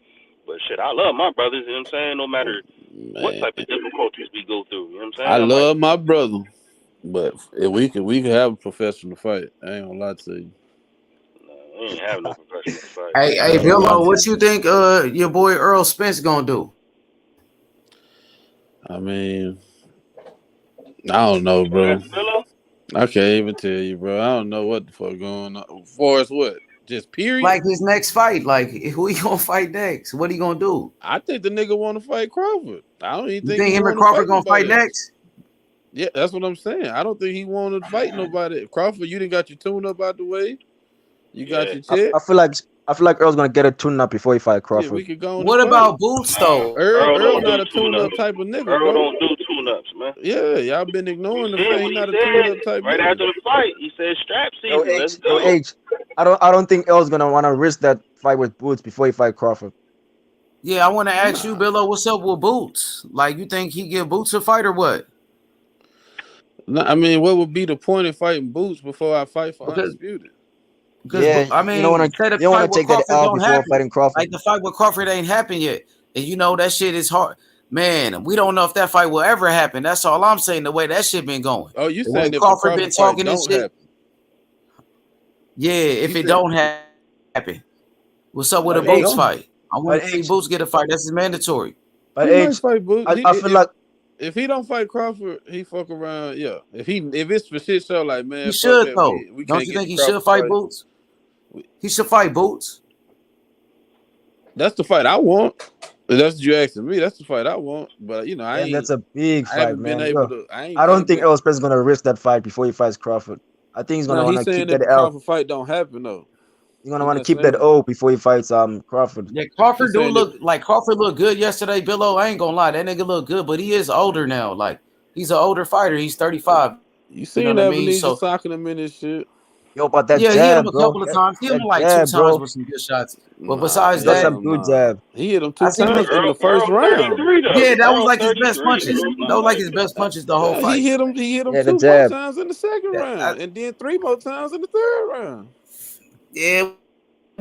But shit, I love my brothers. You know what I'm saying? No matter what Man, type of difficulties we go through. You know what I'm I saying? I'm like, love my brother, but if we could have a professional fight, I ain't gonna lie to you. we ain't having no professional fight. I Hey, ain't gonna lie Billo, to what you. you think your boy Errol Spence gonna do? I mean, I don't know, bro. I can't even tell you, bro. I don't know what the fuck going on. For us, what? Just period. Like his next fight, like who he gonna fight next? What he gonna do? I think the nigga want to fight Crawford. I don't even You think he think him and want to Crawford fight gonna fight nobody else. next? Yeah, that's what I'm saying. I don't think he want to fight nobody. Crawford, you didn't got your tune up out the way. You got your check. I feel like Earl's gonna get a tune up before he fight Yeah, Crawford. we could go on What and fight. about Boots though? Earl don't do not a tune up tune-ups. type of nigga, Earl bro. don't do tune-ups, man. Yeah, y'all been You ignoring the see fact what he he not a tune up said type right nigga. after the fight? He said strap season. Let's Yo, go. H. I don't think Earl's gonna want to risk that fight with Boots before he fight Crawford. Yeah, I want to ask you, Nah. Billo, what's up with Boots? Like, you think he give Boots a fight or what? Nah, I mean, what would be the point of fighting Boots before I fight for Because Undisputed? Yeah, I you don't mean, want to say the you don't fight want to with take that Crawford L don't before happen. fighting Crawford. Like the fight with Crawford ain't happened yet, and you know that shit is hard. Man, we don't know if that fight will ever happen. That's all I'm saying. The way that shit been going, Oh, you the way saying if the Crawford been Crawford fight talking and don't shit. happen? Yeah, if You it said, don't happen, what's up with nah, a if it Boots don't happen. fight? I want But to see H, Boots get a fight. That's mandatory. but He might H, fight Boots. I feel like If he don't fight Crawford, he fuck around. Yeah. If it's for shit show, like, He man, fuck should that. though. We Don't can't you get think the he should Crawford fight fight. Boots? He should fight Boots. That's the fight I want. If that's what you asking me. That's the fight I want. But you know, damn, that's a big I fight, haven't been man. able Yo, to. I don't think been. Earl Spence is gonna risk that fight before he fights Crawford. I think he's gonna No, want he's to keep saying if that the L. Crawford fight don't happen though. He's gonna He want to not keep that saying. O before he fights Crawford. Yeah, He's Crawford do saying that. look like Crawford looked good yesterday. Billo, I ain't gonna lie, that nigga look good, but he is older now. Like he's an older fighter. He's 35. You You know seen what I mean? Avanesyan So socking him in this shit. Yo, but that yeah, he hit him jab, a bro. couple of times. He hit him That like two jab, times bro. with some good shots. But Nah, besides That's that, some hell good nah. jab. He hit him I 2 seen him. times in the first Earl round. 33 though. Yeah, that was Earl like his best 33. punches. That was like his best punches the whole Yeah, he fight. hit him. He hit him Yeah, the 2 more jab. times in the second Yeah, round, and then 3 more times in the third round. yeah,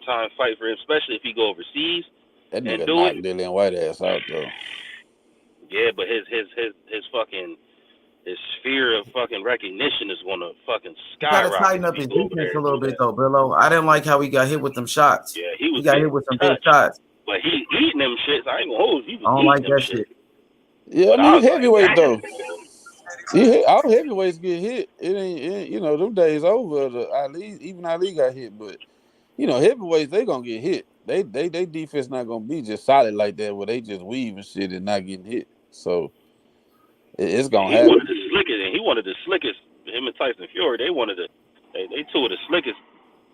time fight for him, especially if he go overseas That and nigga do knocked it. Dillian White ass out though. Yeah, but his fucking his sphere of fucking recognition is gonna fucking He got to skyrocket tighten if up he his go over defense there a and little do bit that. though, Brillo. I didn't like how he got hit with them shots. Yeah, he He was got hit getting with some big touched. shots. But he eating them shits. I ain't gonna hold you. He I was don't eating like them that shits. shit. Yeah, I But I mean was like, heavyweight though. damn. All heavyweights get hit. It ain't you know, them days over. Even Ali got hit, but you know, heavyweights they gonna get hit. They defense not gonna be just solid like that where they just weave and shit and not getting hit. So it's And gonna he wanted happen. the slickest, and he wanted the slickest. Him and Tyson Fury, they two of the slickest.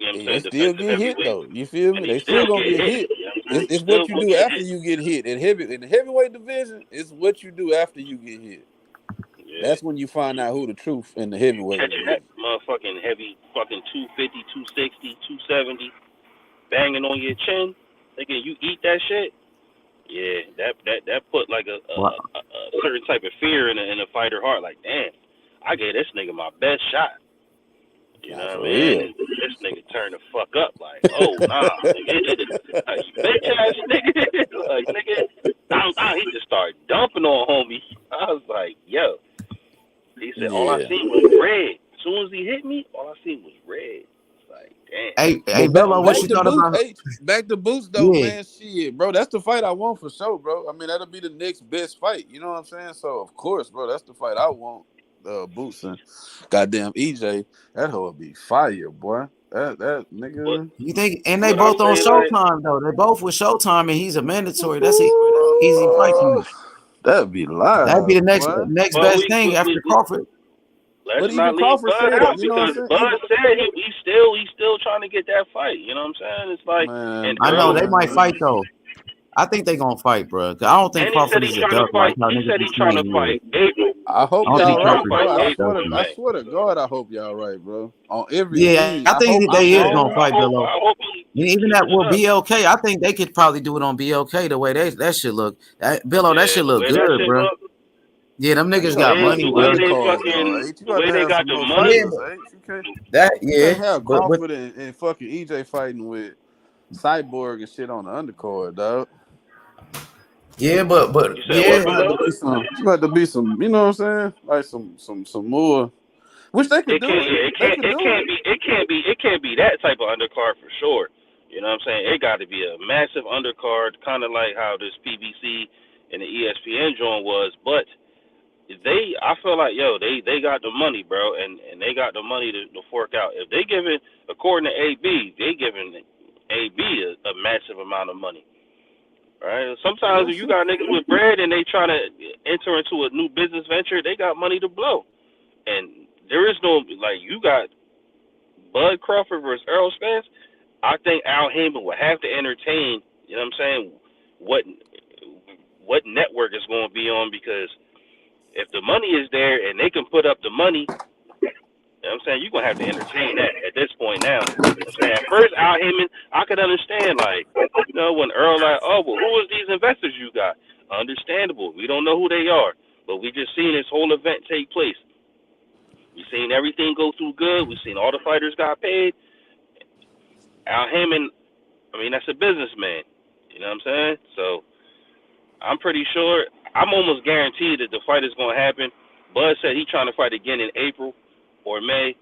You know what I'm And they saying? still Defensive get hit heavyweights, though. You feel and me? he They still still gonna get get hit. hit. You know what I'm saying? He It's still what you gonna do get after hit. you get hit. In the heavyweight division, it's what you do after you get hit. Yeah. That's when you find out who the truth in the heavyweight Catching that division. motherfucking heavy fucking 250, 260, 270, banging on your chin. Thinking you eat that shit. Yeah, that put like a Well, certain type of fear in a fighter heart. Like, damn, I gave this nigga my best shot. You Nah, know what for I mean? real. And this nigga turned the fuck up. Like, oh nah, nigga, like, you bitch ass nigga. Like, nigga, he just started dumping on homie. I was like, yo. He said all I Yeah. seen was red. As soon as he hit me, all I seen was red. It's like, damn. hey, But back Bello, what back you to thought boots, about? back to boots though, Yeah, man. Shit, bro. That's the fight I want for sure, bro. I mean, that'll be the next best fight. You know what I'm saying? So of course, bro, that's the fight I want. Boots and goddamn EJ. That hoe would be fire, boy. That What nigga. you think? And they what I both on say, like, Showtime though. They both with Showtime, and he's a mandatory. That's an easy fight for Ooh, me. that'd be That'd be live, the next boy. next but best thing after Crawford. let's But even not leave Crawford Bud said it. out You know what because I'm saying? Bud Even said he's still trying to get that fight. You know what I'm saying? It's like, and man, I know Earl, they might man. fight though. I think they gonna fight, bro. I don't think and he said Crawford is he's a trying to duck like fight. how He niggas said be he's trying saying to he is. fight April. I I hope He don't said y'all think he's trying to right, Crawford fight bro. is a April duck, in man. I May. swear to God, I hope y'all right, bro. On Yeah, everything. I think I they is hope, gonna I'm fight, Bello. I hope he Even keeping that it will up. BLK. I think they could probably do it on BLK the way that should look. Bello, that Yeah, should the look way that good, shit bro. look, Yeah, them Man, you niggas the gotta got way have money, some the way bro. they undercards though, fucking H. You the got way to they have got some the more money. Yeah, fighters, H. You yeah, can't have but Crawford and fucking EJ fighting with Cyborg and shit on the undercard, dog. yeah, You said It's what, yeah. gonna have to Bello? be some. It's gonna have to be some. You know what I'm saying? Like some more. Which they could It do can't. it. Yeah, They could do it. it can't be that type of undercard for sure. You know what I'm saying? It got to be a massive undercard, kind of like how this PBC and the ESPN joint was. But I feel like, yo, they got the money, bro, and they got the money to fork out. If they giving, according to AB, they giving AB a massive amount of money. Right? Sometimes Yeah, if you shit. got niggas with bread and they trying to enter into a new business venture, they got money to blow. And there is no, like, you got Bud Crawford versus Errol Spence. I think Al Heyman would have to entertain, you know what I'm saying, what network is going to be on, because if the money is there and they can put up the money, you know what I'm saying, you're going to have to entertain that at this point now. You know what I'm saying? At first, Al Heyman, I could understand, like, you know, when Earl, like, oh, well, who is these investors you got? Understandable. We don't know who they are, but we just seen this whole event take place. We seen everything go through good. We seen all the fighters got paid. Al Heyman, I mean, that's a businessman. You know what I'm saying? So I'm pretty sure, I'm almost guaranteed that the fight is going to happen. Bud said he's trying to fight again in April or May.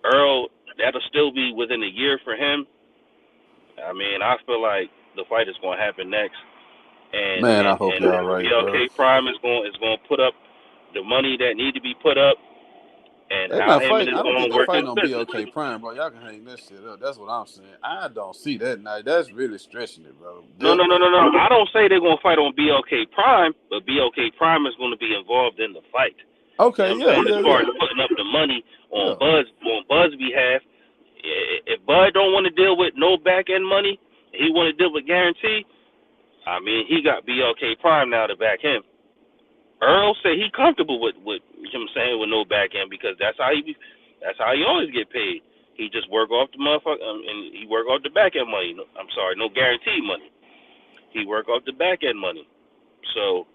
Earl, that'll still be within a year for him. I mean, I feel like the fight is going to happen next, and Man, I and hope and y'all right, bro. BLK Prime is going to put up the money that need to be put up, and They Al not Heyman fighting. is I don't going think to they work fighting his on business. BLK Prime, bro. Y'all can hang that shit up. That's what I'm saying. I don't see that now. That's really stretching it, bro. No. I don't say they're going to fight on BLK Prime, but BLK Prime is going to be involved in the fight. You Okay, know what I'm saying? As far yeah. as putting up the money Yeah. on Bud's behalf. If Bud don't want to deal with no back end money, he want to deal with guarantee. I mean, he got BLK Prime now to back him. Earl said he comfortable with you know what I'm saying, with no back end, because that's how he always get paid. He just work off the motherfucker, and he work off the back end money. I'm sorry, no guarantee money. He work off the back end money. So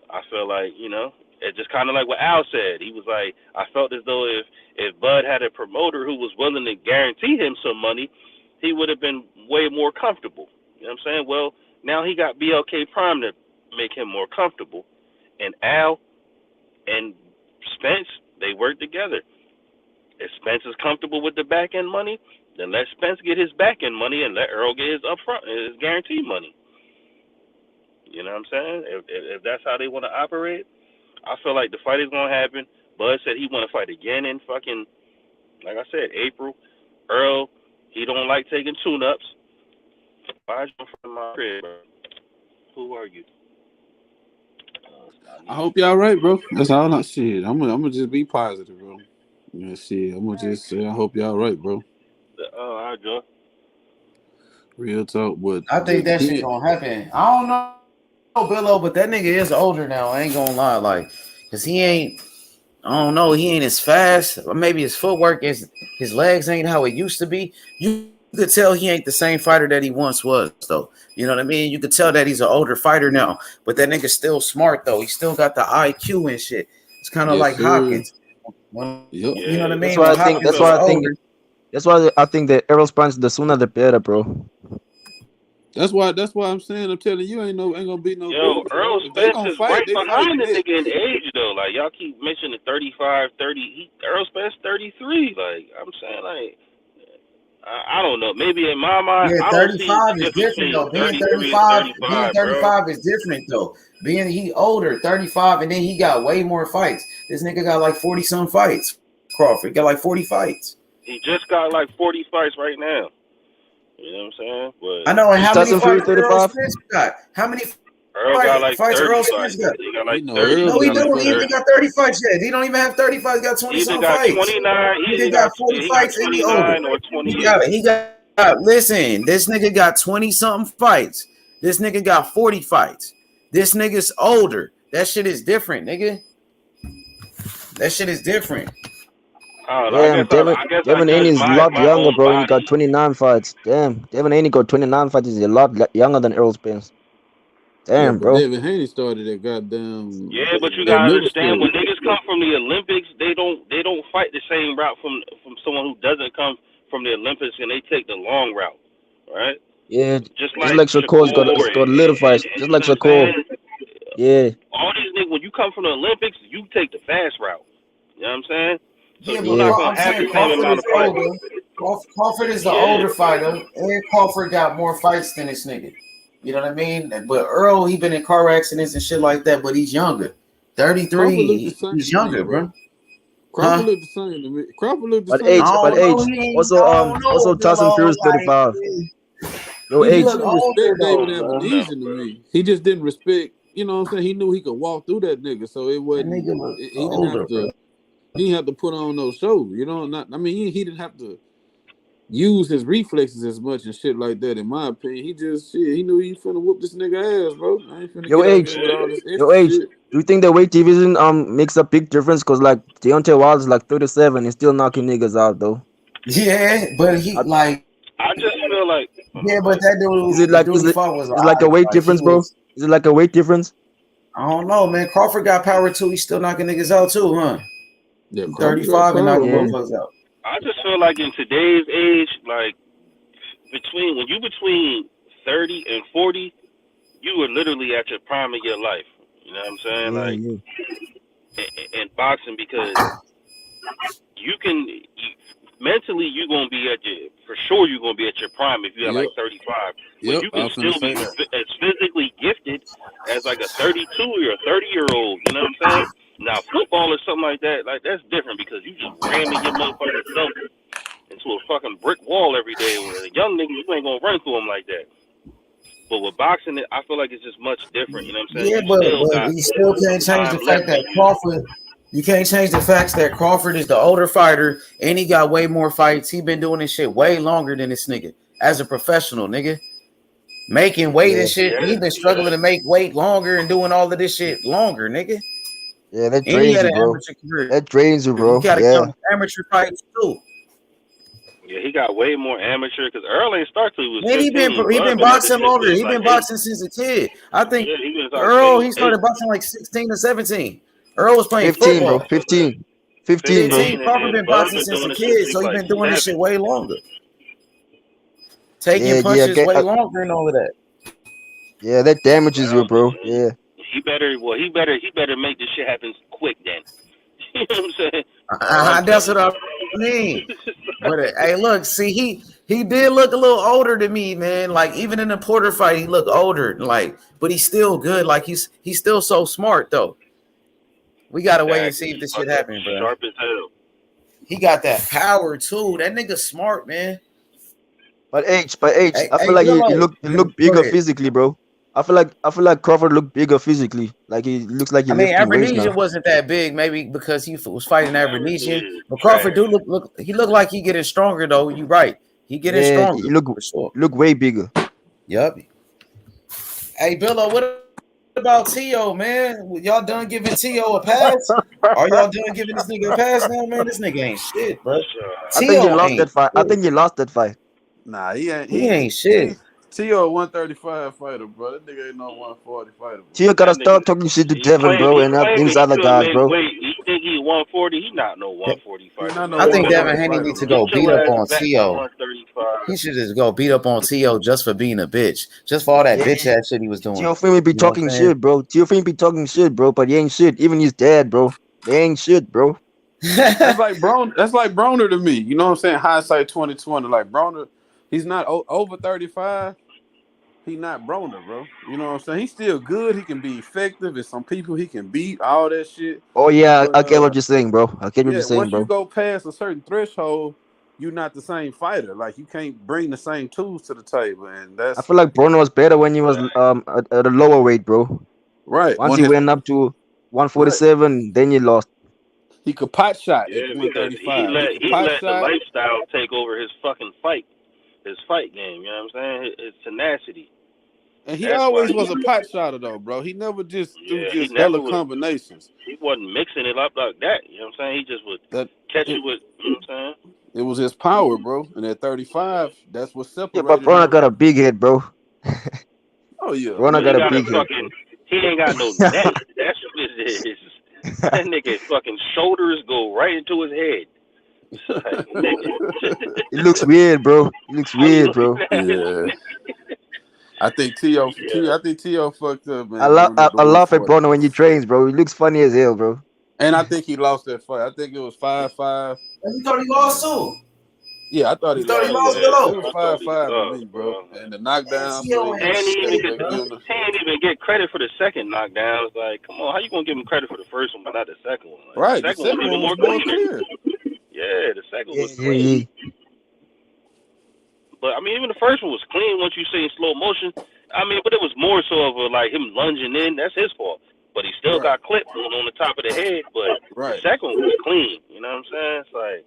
I feel like, you know, it's just kind of like what Al said. He was like, I felt as though if Bud had a promoter who was willing to guarantee him some money, he would have been way more comfortable. You know what I'm saying? Well, now he got BLK Prime to make him more comfortable. And Al and Spence, they work together. If Spence is comfortable with the back end money, Then let Spence get his back end money and let Errol get his upfront, his guarantee money. You know what I'm saying? If that's how they want to operate, I feel like the fight is gonna happen. Bud said he want to fight again in fucking, like I said, April. Earl, he don't like taking tune-ups. Why is you in front of my crib, bro? Who are you? I hope y'all right, bro. That's all I shit. I'm gonna just be positive, bro. Yeah, shit. I'm gonna just say I hope y'all right, bro. All right, Joe. Real talk, but I think that shit gonna happen. I don't know, Billo, but that nigga is older now. I ain't gonna lie, like, cause he ain't. I don't know. He ain't as fast. Or maybe his footwork is. His legs ain't how it used to be. You could tell he ain't the same fighter that he once was, though. You know what I mean? You could tell that he's an older fighter now. But that nigga's still smart, though. He still got the IQ and shit. It's kind of like Hopkins. You know what I mean? That's why I think. That's why I think. That's why I think that Errol Spence, the sooner the better, bro. That's why I'm saying, I'm telling you, ain't gonna be no. Yo, dude, Earl if they Spence gonna is fight, right they behind the fight nigga in age, though. Like, y'all keep mentioning 35, 30. Earl Spence 33. Like, I'm saying, like, I don't know. Maybe in my mind, Yeah, I don't see 35 the is difference different between though. Being 33 and 35, 35, bro. is different though. Being he older, 35, and then he got way more fights. This nigga got like 40 some fights. Crawford got like 40 fights. He just got like 40 fights right now. You know what I'm saying? But I know. And how many Tyson Fury fights Earl 35? Spence got? How many Earl got like fights 30 Earl fights. Spence got? He got like You know, 30. No, He he got like don't. He 30. ain't got 30 fights yet. He don't even have 30 fights. He got 20 Either some got fights. 29. He He got got 40 he got fights and he older. 29 or 28. He got listen, this nigga got 20 something fights. This nigga got 40 fights. This nigga's older. That shit is different, nigga. That shit is different. I don't know. Damn, I guess I Devin judge Haney is a lot my younger, own bro. He got body. 29 fights. Damn, Devin Haney got 29 fights. He's a lot younger than Errol Spence. yeah, Damn, but bro. David Haney started that goddamn Yeah, but you that gotta middle understand school. when niggas come from the Olympics, they don't fight the same route from someone who doesn't come from the Olympics, and they take the long route, right? Yeah, Just just like like Shakur's Shakur got little fights. and Just you like know what I'm Shakur. saying? Yeah, All these niggas, when you come from the Olympics, you take the fast route. You know what I'm saying? So Yeah, you're but not yeah. gonna I'm have the saying same Crawford amount is of fights. older. Crawford is the Yeah. older fighter, and Crawford got more fights than this nigga. You know what I mean? But Earl, he been in car accidents and shit like that, but he's younger. Crawford looked the 33, same he's to me, younger, bro. bro. Crawford Huh? looked the same to me. Crawford looked the But same age, I to but don't me. know. age. Also Tyson Billo. Fury is Like, 35. Yo, He age. didn't older respect David though, bro. Avanesyan to me. He just didn't respect. You know what I'm saying? He knew he could walk through that nigga, so it That wasn't. nigga look He didn't have older, bro. to. He didn't have to put on no show. You know, not. I mean, he didn't have to use his reflexes as much and shit like that. In my opinion, he just shit. He knew he finna whoop this nigga ass, bro. I ain't finna Yo, get out age. here with all this Yo, extra age. shit. Do you think the weight division makes a big difference? Cause like Deontay Wilder's like 37, he's still knocking niggas out though. Yeah, but he I, like, I just feel like yeah, but that is dude, it the like dude he fought was is it like a alright. weight Like he difference, bro? was, Is it like a weight difference? I don't know, man. Crawford got power too. He's still knocking niggas out too, huh? Yeah, He's Crawford got 35 and power, knocking Yeah. bro. motherfuckers out. I just feel like in today's age, like between 30 and 40, you are literally at your prime of your life. You know what I'm saying? Yeah, Like yeah. in boxing, because mentally you're gonna be you're gonna be at your prime if you're Yep, like 35, but yep. you I can was finna still say be that. as physically gifted as like a 32 or a 30-year-old. You know what I'm saying? Now football or something like that, like that's different because you just ramming your motherfucking self into a fucking brick wall every day. With a young nigga, you ain't gonna run through them like that. But with boxing, I feel like it's just much different. You know what I'm saying? Yeah, You but still got you still can't change time the left fact in that you. Crawford. You can't change the facts that Crawford is the older fighter and he got way more fights. He been doing this shit way longer than this nigga as a professional, nigga. Making weight and Yeah. shit. He been Yeah. struggling to make weight longer and doing all of this shit longer, nigga. Yeah, that And he drains had you, an bro. amateur career. That drains you, You bro. gotta count Yeah. his amateur fights too. Yeah, he got way more amateur because Earl ain't start till he was Man, 15. he Bud been been at this boxing shit longer. since He like been 8. boxing since a kid. I think Yeah, he was like since he Earl, was he 8. started boxing like 16 or 17. Earl was playing 15, bro. football. 15. 15, bro. 15. 15, and Crawford then been Bud boxing been since a doing this shit kid, since he so was he like been doing this 7. shit way longer. Taking Yeah, punches way longer and all of that. yeah, that damages you, Well, bro. Yeah. he better make this shit happen quick then. You know what I'm saying? That's what I mean. But hey, look, see, he did look a little older than me, man. Like even in the Porter fight, he looked older. Like, but he's still good. Like he's still so smart though. We gotta wait and see if this shit happen, bro. Sharp as hell. He got that power too. That nigga smart, man. But age, Hey, I feel hey, like he Billo, look go bigger ahead. physically, bro. I feel like Crawford looked bigger physically. Like he looks like I he's mean, lifting weights Avanesyan now. wasn't that big, maybe because he was fighting Avanesyan. Dude, But trash. Crawford do look. He looked like he getting stronger though. You right. He getting Yeah, stronger for sure. he look way bigger. Yup. Hey, Billo, what about T.O., man? Y'all done giving T.O. a pass? Are y'all done giving this nigga a pass now, man? This nigga ain't shit, bro. I think he T.O. lost ain't that fight. I shit. think he lost that fight. Nah, he ain't. He ain't shit. T.O. 135 fighter, bro. That nigga ain't no 140 fighter. Bro. Tio gotta That nigga, start talking shit to he Devin, bro, and claiming these he other could guys, make bro. weight. You think he 140? He not no 140 He fighter, not no I man. think Devin 140 Haney fighter, need to bro. go Get beat your up ass on back to T.O. 135. He should just go beat up on T.O. just for being a bitch. Just for all that Yeah, bitch ass shit he was doing. Tio Fimi be You know what talking I'm saying? shit, bro. Tio Fimi be talking shit, bro, but he ain't shit. Even his dad, bro. They ain't shit, bro. That's like Broner to me. You know what I'm saying? Hindsight 2020. Like Broner, he's not over 35. He not Broner, bro. You know what I'm saying? He's still good. He can be effective. And some people he can beat, all that shit. Oh yeah, But I get what you're saying, bro. I get what you're yeah, saying, once you bro. go past a certain threshold, you're not the same fighter. Like you can't bring the same tools to the table. And I that's feel like Bruno was better when he was at a lower weight, bro. right. Once he went up to Right. 147, then he lost. He could pot shot at Yeah, because 135. He could he pot let the shot. lifestyle take over his fucking his fight game. You know what I'm saying? His tenacity. And he That's why always was a pot shotter though, bro. He never just threw he just never hella was. combinations. He wasn't mixing it up like that. You know what I'm saying? He just would That catch it, it with. You know what I'm saying? it was his power, bro. And at 35, that's what Yeah, but separated Bruno him. got a big head, bro. Oh yeah, Bruno But he got a got a big head, fucking. He ain't got no neck. That's what it is. That nigga fucking shoulders go right into his head. It's like, nigga. It looks weird, bro. It looks How you weird, bro. looking at it? yeah. I think T.O. Yeah. I think T.O. fucked up, man, going up to I laugh at 140. Bruno when he trains, bro. He looks funny as hell, bro. And I think he lost that fight. I think it was 5-5. You thought he lost too? Yeah, I thought You he thought he lost. lost, Yeah, Yeah, it Billo? was I thought he 5-5 to me, lost, bro. bro. And the knockdown, so T.O. he ain't shit, ended up bro. giving. He ain't even get credit for the second knockdown. It's like, come on, how you gonna give him credit for the first one but not the second one? Like, the Right, the second one second even one was more more cleaner. clear. Yeah, the second Yeah, was yeah, clean. yeah. But I mean, even the first one was clean once you see in slow motion. I mean, but it was more so of a, like him lunging in. That's his fault. But he still Right, got clipped on the top of the head. But the right. second one was clean. You know what I'm saying? It's like,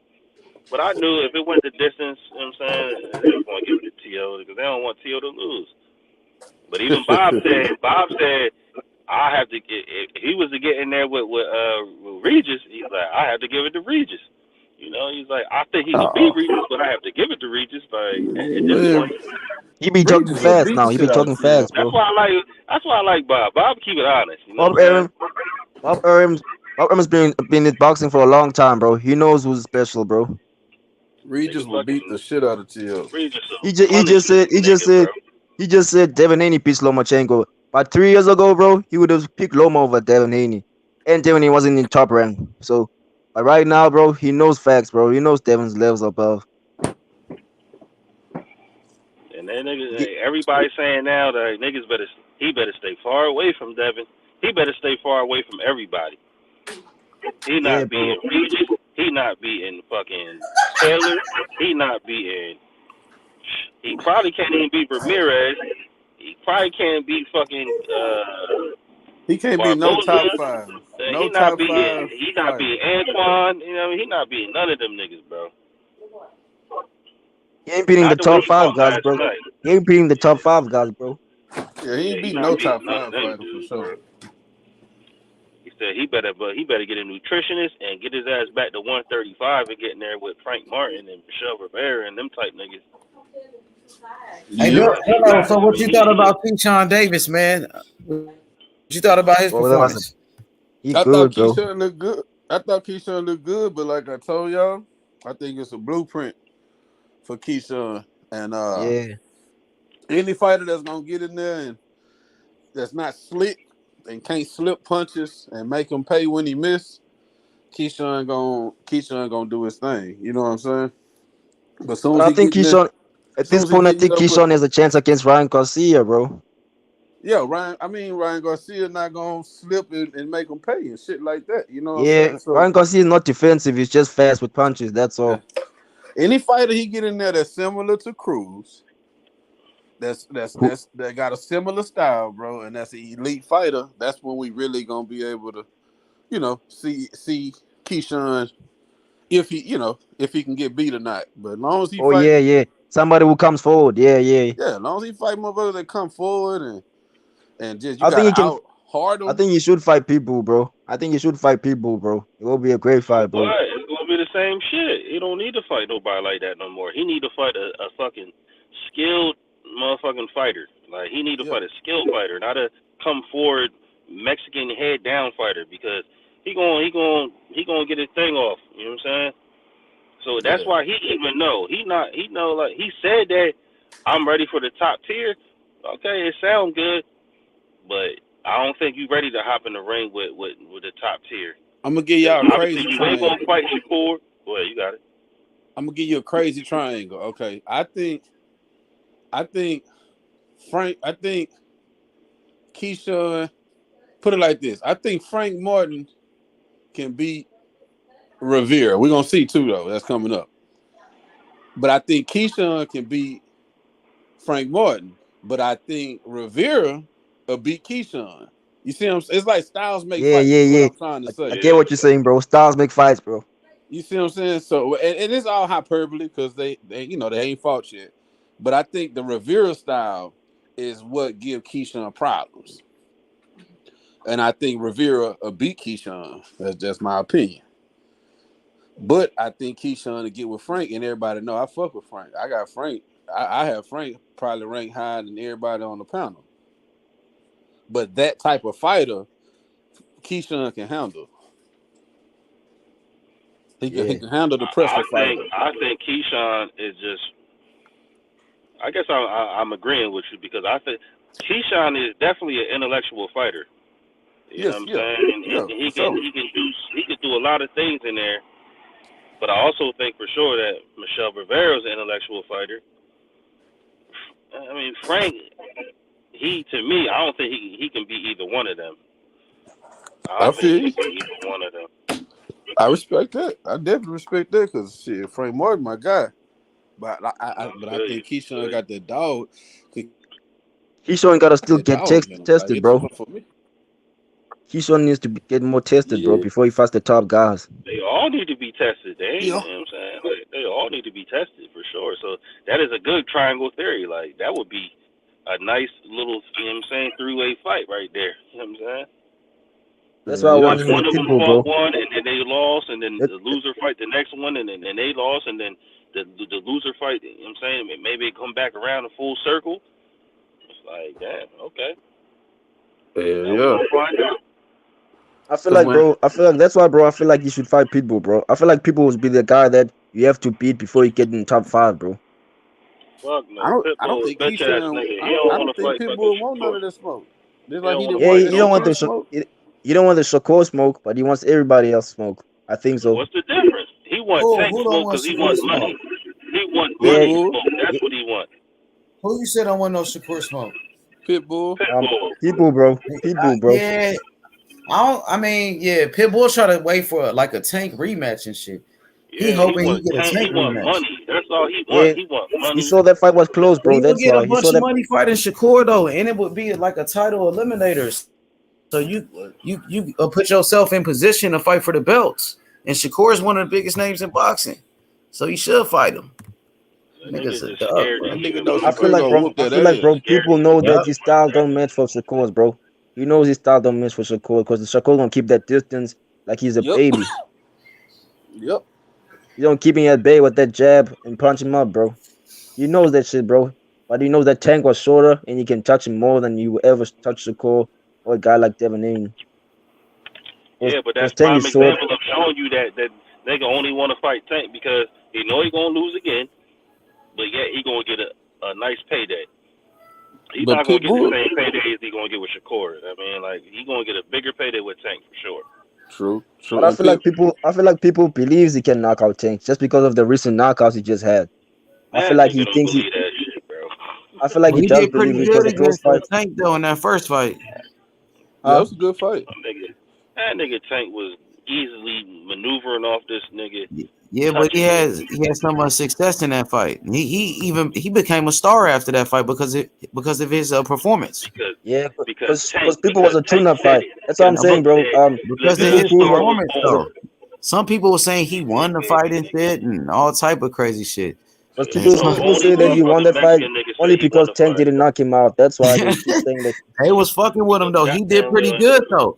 but I knew if it went the distance, you know what I'm saying, they was gonna give it to T.O. because they don't want T.O. to lose. But even Bob said, I have to get, if he was to get in there with Regis, he's like, I have to give it to Regis. You know, he's like, I think he could beat Oh Regis, but I have to give it to Regis. Like at this man, point, He be talking Regis will fast beat the now. He be shit out of talking T.O. fast, that's bro. why I like. That's why I like Bob. Bob keep it honest. You know Bob what I'm saying? Arum, Bob Arum, Bob Arum's been in boxing for a long time, bro. He knows who's special, bro. Nigga, Regis will beat the fucking shit out of T.O. Regis He will just he punish just said this nigga, bro. he just said Devin Haney beats Lomachenko. But 3 years ago, bro, he would have picked Loma over Devin Haney, and Devin Haney wasn't in top rank. So, but right now, bro, he knows facts, bro. He knows Devin's levels above. And then niggas, Ye- everybody saying now that he better stay far away from Devin. He better stay far away from everybody. He Yeah, not bro. beating Regis. He not beating fucking Taylor. He not beating. He probably can't even beat Ramirez. He probably can't beat fucking He can't be no Barboza. top five. He No not top beating. five He not fighter. beating Antoine. You know, he not beating none of them niggas, bro. He ain't beating the Not the way top he five fought guys, last bro. night. He ain't beating the top five guys, bro. Yeah, he Yeah, ain't he beating not no beating top none of five them fighter for dudes. sure. He said he better get a nutritionist and get his ass back to 135 and get in there with Frank Martin and Michelle Rivera and them type niggas. Hey, Yep. Billo, so what you thought about Keyshawn Davis, man? What you thought about his Well, that was performance? he I thought good, bro. Keyshawn looked good. But like I told y'all, I think it's a blueprint for Keyshawn. And Yeah, any fighter that's gonna get in there and that's not slick and can't slip punches and make him pay when he miss, Keyshawn gonna do his thing. You know what I'm saying? But as soon But as I he think get in there, Keyshawn at as soon this as he point, I get in think there, but Keyshawn has a chance against Ryan Garcia, bro. yeah, Ryan Garcia not gonna slip and make him pay and shit like that. You know what I'm saying? Yeah, So Ryan Garcia is not defensive. He's just fast with punches. That's yeah. all. Any fighter he get in there that's similar to Cruz, Who? that got a similar style, bro, and that's an elite fighter. That's when we really gonna be able to, see Keyshawn if he can get beat or not. But as long as he Oh fight, yeah, yeah. Somebody who comes forward. Yeah, yeah. yeah, as long as he fight motherfuckers that come forward and just you I think he gotta can. out hard I them. think he should fight people, bro. I think he should fight people, bro. It will be a great fight, But bro. it's gonna be the same shit. He don't need to fight nobody like that no more. He need to fight a fucking skilled motherfucking fighter. Like he need to Yeah, fight a skilled fighter, not a come forward Mexican head down fighter because he gonna get his thing off. You know what I'm saying? So that's yeah. why he even know he know like he said that I'm ready for the top tier. Okay, it sounds good, but I don't think you ready to hop in the ring with the top tier. I'm gonna give y'all a Obviously, crazy you ain't gonna triangle. fight Shakur. Well, you got it. I'm gonna give you a crazy triangle. Okay, I think Frank. I think Keyshawn. Put it like this. I think Frank Martin can beat Rivera. We're gonna see too though. That's coming up. But I think Keyshawn can beat Frank Martin. But I think Rivera will beat Keyshawn. You see what I'm saying? It's like styles make Yeah, fights, yeah, is what yeah. I'm trying to I say. get what you're saying, bro. Styles make fights, bro. You see what I'm saying? So and it's all hyperbole because they they ain't fought yet. But I think the Rivera style is what give Keyshawn problems. And I think Rivera will beat Keyshawn. That's just my opinion. But I think Keyshawn to get with Frank, and everybody know I fuck with Frank. I got Frank. I have Frank probably ranked higher than everybody on the panel. But that type of fighter, Keyshawn can handle. He Yeah. can handle the pressure fighter. I think Keyshawn is just. I guess I'm agreeing with you because I think Keyshawn is definitely an intellectual fighter. You know Yes, what I'm yeah, saying? yeah, And for sure. he can do a lot of things in there. But I also think for sure that Michelle Rivera is an intellectual fighter. I mean, Frank, to me, I don't think he can be either one of them. I I don't think feel he you. can be either one of them. I respect that. I definitely respect that because shit, Frank Martin, my guy. But I I feel you. think Keyshawn got that dog. Keyshawn gotta still That get dog in him. Like tested, it's bro. enough for me. Keyshawn needs to get more tested, bro, Yeah. before he fights the top guys. They all need to be tested. You know Yeah. what I'm saying? Like, they all need to be tested for sure. So that is a good triangle theory. Like that would be a nice little, you know what I'm saying, three-way fight right there. You know what I'm saying? That's why I Yeah, want If him for one with of them Pitbull, fought bro. one and then they lost, and then Let, the loser fight the next one, and then they lost, and then the loser fight, you know what I'm saying, maybe it come back around in full circle. It's like, damn, okay. Now we yeah. gonna find out. I feel Because like, when bro. I feel like that's why, bro. I feel like you should fight Pitbull, bro. I feel like Pitbull would be the guy that you have to beat before you get in the top 5, bro. Fuck I no, don't I don't Pitbull, think bitch ass Keyshawn nigga. He I, don't I want don't to think fight fucking Pitbull want none Shakur. of that smoke. Just He like don't he want didn't to Yeah, want fight the you don't want nobody. the Shakur smoke. you don't want the Shakur smoke, but you want everybody else smoke. I think so. What's the difference? He want Tank Who don't smoke want because he Shakur want smoke? money. He want Yeah, money Pitbull. smoke. That's yeah what he want. Who you said don't want no Shakur smoke? Pitbull. Pitbull. Pitbull, bro. Pitbull, bro. Yeah, I mean, yeah, Pitbull try to wait for like a Tank rematch and shit. He Yeah, he hoping he want get a Tank. He Tank want rematch. money. That's all he want. Yeah, He want he money. saw that fight was close, bro. He would That's get a why he saw bunch of that. money fighting Shakur though, and it would be like a title eliminator. So you put yourself in position to fight for the belts. And Shakur is one of the biggest names in boxing, so you should fight him. The Nigga's niggas a just dog, scared to bro. That nigga even know I fight. feel Shakur like, gonna bro. whoop I that feel like, Niggas bro. ass. scared People to know even Yep. that fight his like style that. don't match for Shakur's, bro. He knows his style don't match for Shakur because Shakur gonna keep that distance like he's a Yep. baby. Yep. You don't keep him at bay with that jab and punch him up, bro. He knows that shit, bro. But he knows that Tank was shorter and he can touch him more than you ever touch Shakur or a guy like Devanane. Yeah, but Because that's Tank prime is short. example of showing you that nigga only want to fight Tank because he know he gonna lose again, but yet he gonna get a nice payday. He's But not gonna get the Pitbull. same payday as he gonna get with Shakur. I mean, like he gonna get a bigger payday with Tank for sure. True. But I And feel like people believes he can knock out Tank just because of the recent knockouts he just had. I feel That like he nigga don't thinks he. believe that shit, bro. I feel like Well, he he does did pretty believe it good was a close against fight. Tank though in that first fight. Yeah, it Huh? was a good fight. That nigga Tank was easily maneuvering off this nigga, Yeah, but touching him he had so much success in that fight. He became a star after that fight because of his performance. because Yeah, Tank because people was a tune-up said fight. it. That's what I'm Now, saying, bro. because of People his Cruz performance was a though. Some people were saying he won the fight and shit and all type of crazy shit. because And people some say that he won that fight only because Tank didn't knock him out. That's why they keep saying that. they was fucking with him though. He did pretty good though.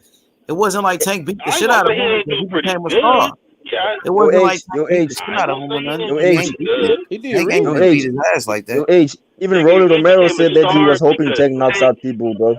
It wasn't like Tank beat the I ain't shit gonna out of say he him ain't because do he pretty became a good. star. Yeah, It wasn't like Your Tank beat the age, shit I ain't out of gonna him say or he nothing. ain't your do He age, ain't pretty beat good. He did Tank ain't real your really good. beat age, his ass like that. your age. Even Nigga, Rolly he Romero became a said that he star was hoping because Tank knocks out people, bro.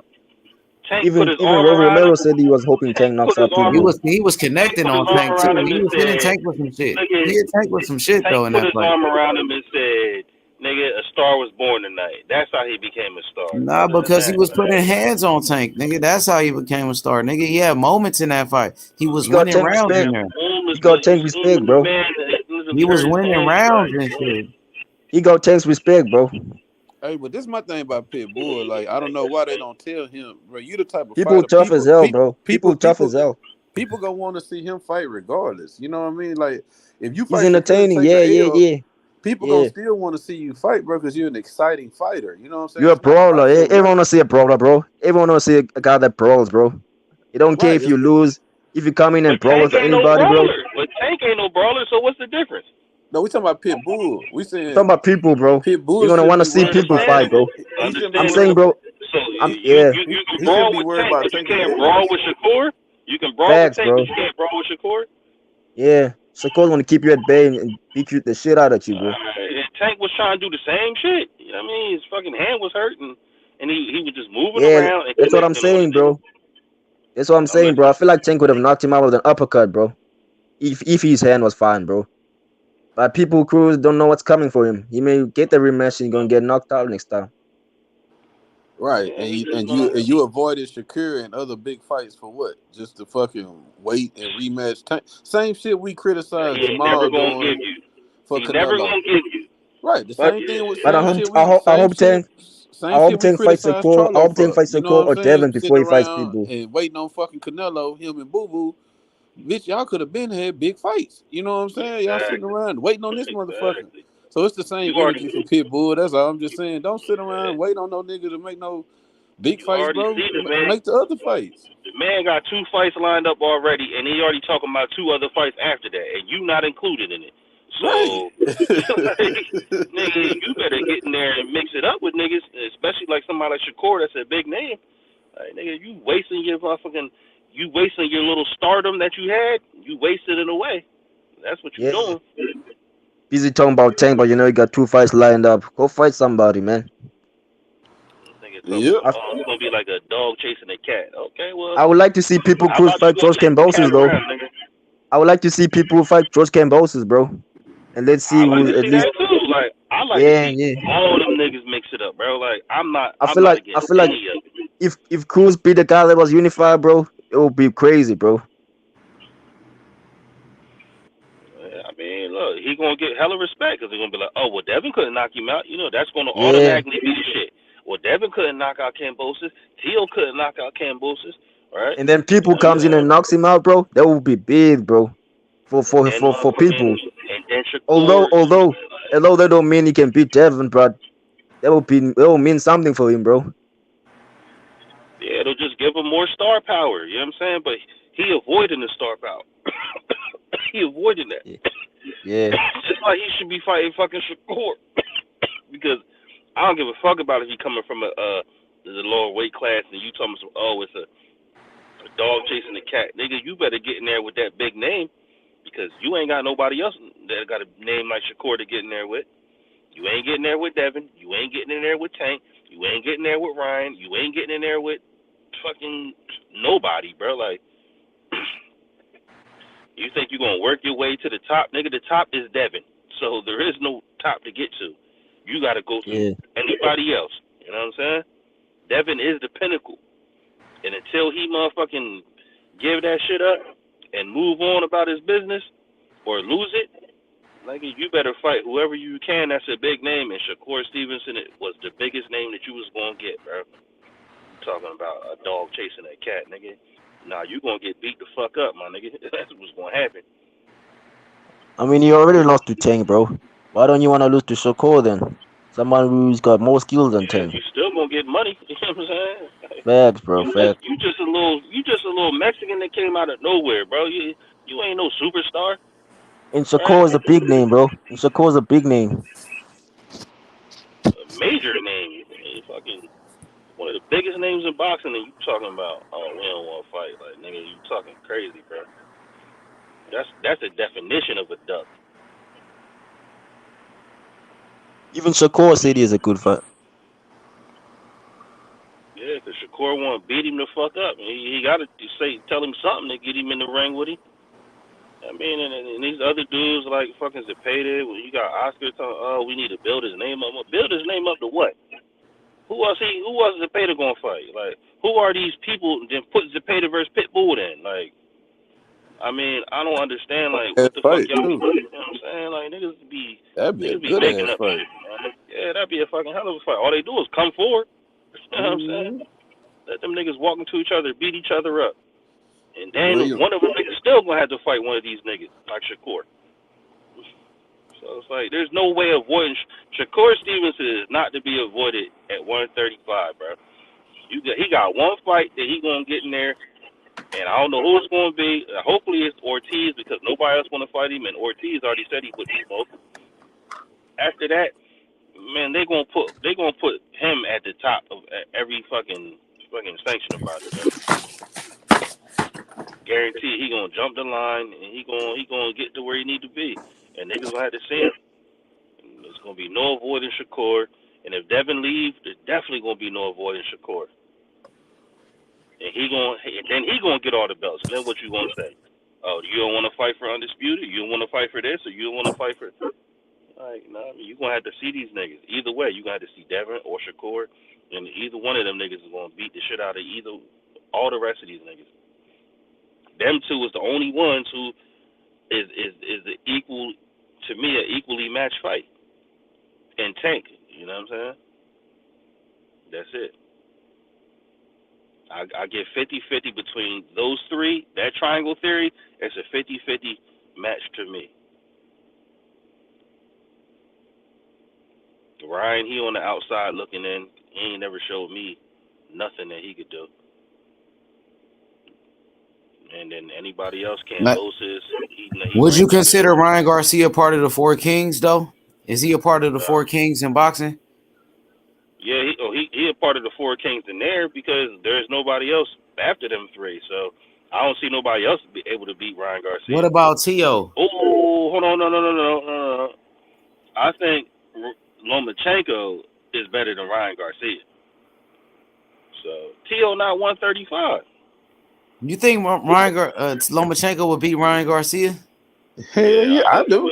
Tank put Even his even arm Rolly around Romero him. said he was hoping Tank Tank knocks put his out arm. people. He was Tank connecting put his on arm Tank too. around him He and was hitting said, Tank with some shit. "Nigga." He hit Tank with some shit Tank though in put that his fight. arm around him and said, "Nigga, a star was born tonight." That's how he became a star. Nah, Other than because he that, was putting hands on Tank, nigga. That's how he became a star, nigga. He had moments in that fight. He was He got winning Tank rounds in respect. there. He moments, but got you Tank seen respect, when the bro. man literally He was hurt his winning hand. rounds Like, and shit. He got Tank's respect, bro. Hey, but this is my thing about Pitbull. Like, I don't know why they don't tell him, bro. You the type of People fighter. tough as hell, bro. People tough as hell. People gonna want to see him fight regardless. You know what I mean? Like, if you He's fight Shakur and entertaining. take Yeah, a yeah, L, yeah, people gonna yeah. still want to see you fight, bro, because you're an exciting fighter. You know what I'm saying? You're a It's not brawler. about your Everyone record, wanna see a brawler, bro. Everyone wanna see a guy that brawls, bro. You don't care right? if you lose. If you come in and but brawl Tank with ain't no anybody, bro. brawler. But Tank ain't no brawler. So what's the difference? No, we talking about Pitbull. We I'm talking saying about people, bro. You're Pitbull gonna should wanna be see worried people about. fight, bro. He shouldn't be I'm Understandable. saying, worried. bro. So Yeah, you can He shouldn't brawl be with worried Tank, about but you taking can't brawl L's. with Shakur. You can brawl with facts, Tank, but bro. you can't brawl with Shakur. Yeah. Shakur's gonna keep you at bay and beat you the shit out of you, bro. Tank was trying to do the same shit. You know what I mean? His fucking hand was hurting, and he was just moving Yeah, around and that's what I'm connecting on the saying, nigga. bro. That's what I'm I'm saying, bro. I listening. feel like Tank would have knocked him out with an uppercut, bro. If his hand was fine, bro. But people Cruz don't know what's coming for him. He may get the rematch and he's gonna get knocked out next time. Right, and you avoided Shakur and other big fights for what? Just to fucking wait and rematch. Same shit we criticized He ain't never Jamal gonna doing give you. for He never Canelo. gonna give you. Right, the But same thing with but same shit we same shit I same hope shit we Tank fights criticized Shakur. I Charlo hope Tank for. fights You know what Shakur I'm or saying? Devin before Sitting he fights around people. and waiting on fucking Canelo, him and Boo Boo. Bitch, y'all could have been had big fights. You know what I'm saying? Y'all sitting Exactly. around waiting on this motherfucker. Exactly. So it's the same You already energy for Pitbull. That's all I'm just saying. Don't sit around and wait on no nigga to make no big you fights, already bro. see the man. Make the other fights. The man got 2 fights lined up already, and he already talking about 2 other fights after that, and you not included in it. Right. So, like, nigga, you better get in there and mix it up with niggas, especially like somebody like Shakur that's a big name. Like, nigga, you wasting your little stardom that you had. You wasted it away. That's what you Yeah. doing. Busy talking about Tank, but you know you got 2 fights lined up. Go fight somebody, man. Nigga talking Yep. about, oh, it's gonna be like a dog chasing a cat. Okay, well, I would like to see people how Cruz about you fight go George chase the cat Kambosos though. around, nigga? I would like to see people fight George Kambosos, bro. And let's see I like who's to at see least that too. Like, I like to yeah, see yeah. all them niggas mix it up, bro. Like, I'm not I against feel like any of it. if Cruz beat the guy that was unified, bro, it would be crazy, bro. I mean, look, he gonna get hella respect because they're gonna be like, oh, well, Devin couldn't knock him out. You know, that's gonna Yeah. automatically be the shit. Well, Devin couldn't knock out Kambosos. Tio couldn't knock out Kambosos, right? And then people comes in and knocks him out, bro. That would be big, bro. And then For people. and then Although Shakur, although although that don't mean he can beat Devin, but that will mean something for him, bro. yeah, it'll just give him more star power. You know what I'm saying? But he avoiding the star power. He avoiding that. Yeah. Just like he should be fighting fucking Shakur. Because I don't give a fuck about if he coming from the lower weight class and you talking some, oh, it's a dog chasing a cat. Nigga, you better get in there with that big name because you ain't got nobody else that got a name like Shakur to get in there with. You ain't getting there with Devin. You ain't getting in there with Tank. You ain't getting there with Ryan. You ain't getting in there with fucking nobody, bro. Like, you think you're going to work your way to the top? Nigga, the top is Devin. So there is no top to get to. You got to go through Yeah. anybody else. You know what I'm saying? Devin is the pinnacle. And until he motherfucking give that shit up and move on about his business or lose it, Like, you better fight whoever you can. That's a big name. And Shakur Stevenson was the biggest name that you was gonna get, bro. You talking about a dog chasing a cat, nigga? Nah, you gonna get beat the fuck up, my nigga. That's what's gonna happen. I mean, you already lost to Tank, bro. Why don't you want to lose to Shakur then? Someone who's got more skills than Yeah, Tank. you still gonna get money. You know what I'm saying? Like, Facts, bro. Facts. you just a little Mexican that came out of nowhere, bro. You ain't no superstar, And right? Shakur is a big name, bro. And Shakur is a big name. A major name. Fucking one of the biggest names in boxing, and you talking about, oh, we don't want to fight. Like, nigga, you talking crazy, bro. That's the definition of a duck. Even Shakur said he is a good fight. Yeah, because Shakur want to beat him the fuck up. He got to tell him something to get him in the ring with him. I mean, and these other dudes like fucking Zepeda, when you got Oscar talking, oh, we need to build his name up. Build his name up to what? Who else Zepeda gonna fight? Like, who are these people? Then put Zepeda versus Pitbull in. Like, I mean, I don't understand. Like, Ass what the fuck fight y'all be? too. You know what I'm saying? Like, That'd be a niggas be good making ass up fight. shit, man. Yeah, that'd be a fucking hell of a fight. All they do is come forward. You know what I'm saying? Let them niggas walk into each other, beat each other up. And then William. one of them niggas still gonna have to fight one of these niggas, like Shakur. So it's like, there's no way avoiding Shakur Stevenson is not to be avoided at 135, bro. He got one fight that he gonna get in there, and I don't know who it's gonna be. Hopefully it's Ortiz, because nobody else wanna fight him, and Ortiz already said he would smoke. After that, man, they gonna put him at the top of every fucking sanctioning body, bro. Guarantee he gonna jump the line, and he gonna get to where he need to be, and niggas gonna have to see him. And there's gonna be no avoiding Shakur, and if Devin leaves, there's definitely gonna be no avoiding Shakur. And then he gonna get all the belts. And then what you gonna say? Oh, you don't want to fight for undisputed? You don't want to fight for this, or you don't want to fight for? Like, no, I mean, you gonna have to see these niggas. Either way, you gonna have to see Devin or Shakur, and either one of them niggas is gonna beat the shit out of all the rest of these niggas. Them two is the only ones who is the equal, to me, an equally matched fight. And Tank, you know what I'm saying? That's it. I get 50-50 between those three. That triangle theory, it's a 50-50 match to me. Ryan, he on the outside looking in. He ain't never showed me nothing that he could do. And then anybody else, Kambosos, he Would you ring out consider Ryan Garcia part of the Four Kings, though? Is he a part of the Four Kings in boxing? Yeah, he a part of the Four Kings in there, because there's nobody else after them three. So I don't see nobody else be able to beat Ryan Garcia. What about Tio? Oh, hold on, no. I think Lomachenko is better than Ryan Garcia. So Tio not 135. You think Lomachenko would beat Ryan Garcia? Hell yeah, I do.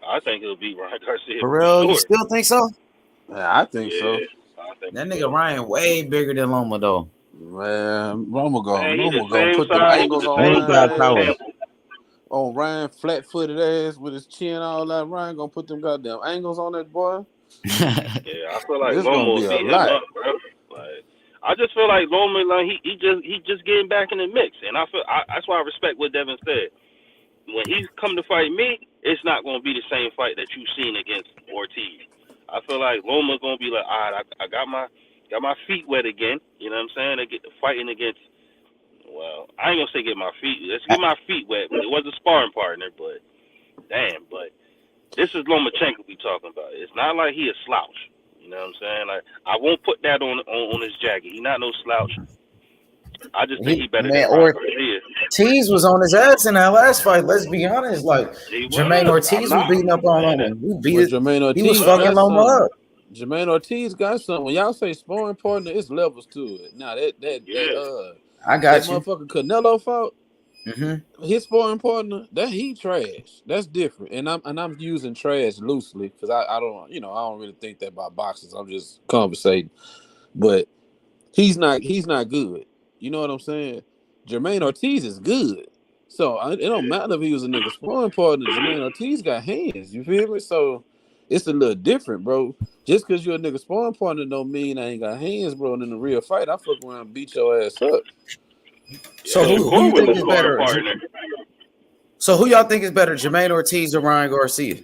I think he'll beat Ryan Garcia For real? sure. You still think so? Yeah, I think so. I think that nigga Ryan way bigger than Loma though. Man, Loma Man, he the gonna same put them size, angles the on same size as Ryan. Campbell. On Ryan, flat-footed ass with his chin all that. Ryan gonna put them goddamn angles on that boy. Yeah, I feel like This Loma gonna will be a beat him lot. up, bro. Like, I just feel like Loma, like he just getting back in the mix, and that's why I respect what Devin said. When he's come to fight me, it's not gonna be the same fight that you've seen against Ortiz. I feel like Loma's gonna be like, all right, I got my feet wet again. You know what I'm saying? I get fighting against. Well, I ain't gonna say get my feet. Let's get my feet wet. But it was a sparring partner, but damn. But this is Lomachenko we talking about. It's not like he a slouch. You know what I'm saying? Like, I won't put that on his jacket. He not no slouch. I just think he better than Ryan Garcia. Ortiz was on his ass in that last fight. Let's be honest. Like Jermaine Ortiz was beating up on Loma. He was fucking Loma up. Jermaine Ortiz got something. When y'all say sparring partner, it's levels to it. Now I got that you. motherfucker Canelo fought. Mm-hmm. His sparring partner, that he trash. That's different. And I'm using trash loosely because I don't I don't really think that about boxers. I'm just conversating. But he's not good. You know what I'm saying? Jermaine Ortiz is good. So it don't matter if he was a nigga sparring partner. Jermaine Ortiz got hands. You feel me? So it's a little different, bro. Just because you're a nigga sparring partner don't mean I ain't got hands, bro. And in the real fight, I fuck around and beat your ass up. So Yeah, who Shakur you was think a is sparring better? partner. So who y'all think is better, Jermaine Ortiz or Ryan Garcia?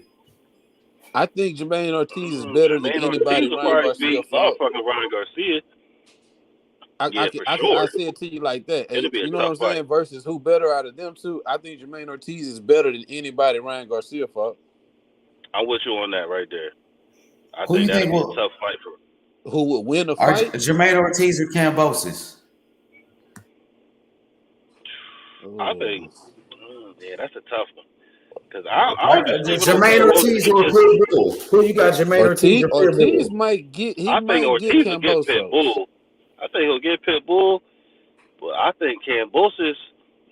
I think Jermaine Ortiz is better than Jermaine anybody Ortiz will Ryan probably Garcia beat fought. motherfucking Ryan Garcia. Yeah, for I sure. say it to you like that. It'll Hey, be a you know what tough I'm fight. saying? Versus who better out of them two? I think Jermaine Ortiz is better than anybody Ryan Garcia fought. I'm with you on that right there. I Who think you that'll think be a will tough fight for. Who would win a are fight? Jermaine Ortiz or Kambosos? I think, yeah, that's a tough one. Because I was just sleeping on Jermaine Kambosos Ortiz or because Pitbull? Who you got, Jermaine Ortiz or Ortiz Pitbull? might get I think Ortiz will get Kambosos. Pitbull. I think he'll get Pitbull, but I think Kambosos,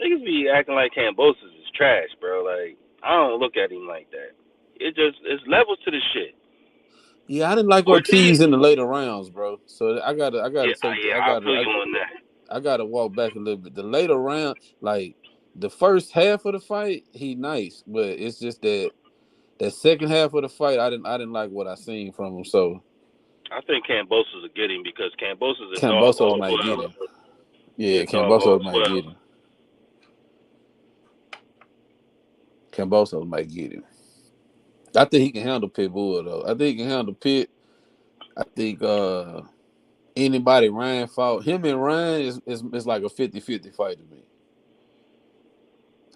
niggas be acting like Kambosos is trash, bro. Like, I don't look at him like that. It's levels to the shit. Yeah, I didn't like Ortiz in the later rounds, bro. So I gotta I feel you on that. I gotta walk back a little bit. The later round, like the first half of the fight, he nice, but it's just that second half of the fight, I didn't like what I seen from him. So I think Kambosos will get him because Kambosos is a dog Kambosos all might 12. get him. Yeah, dog all Kambosos might 12. get him. Kambosos might get him. I think he can handle Pitbull though. I think he can handle Pitt. I think anybody Ryan fought, him and Ryan is like a 50-50 fight to me.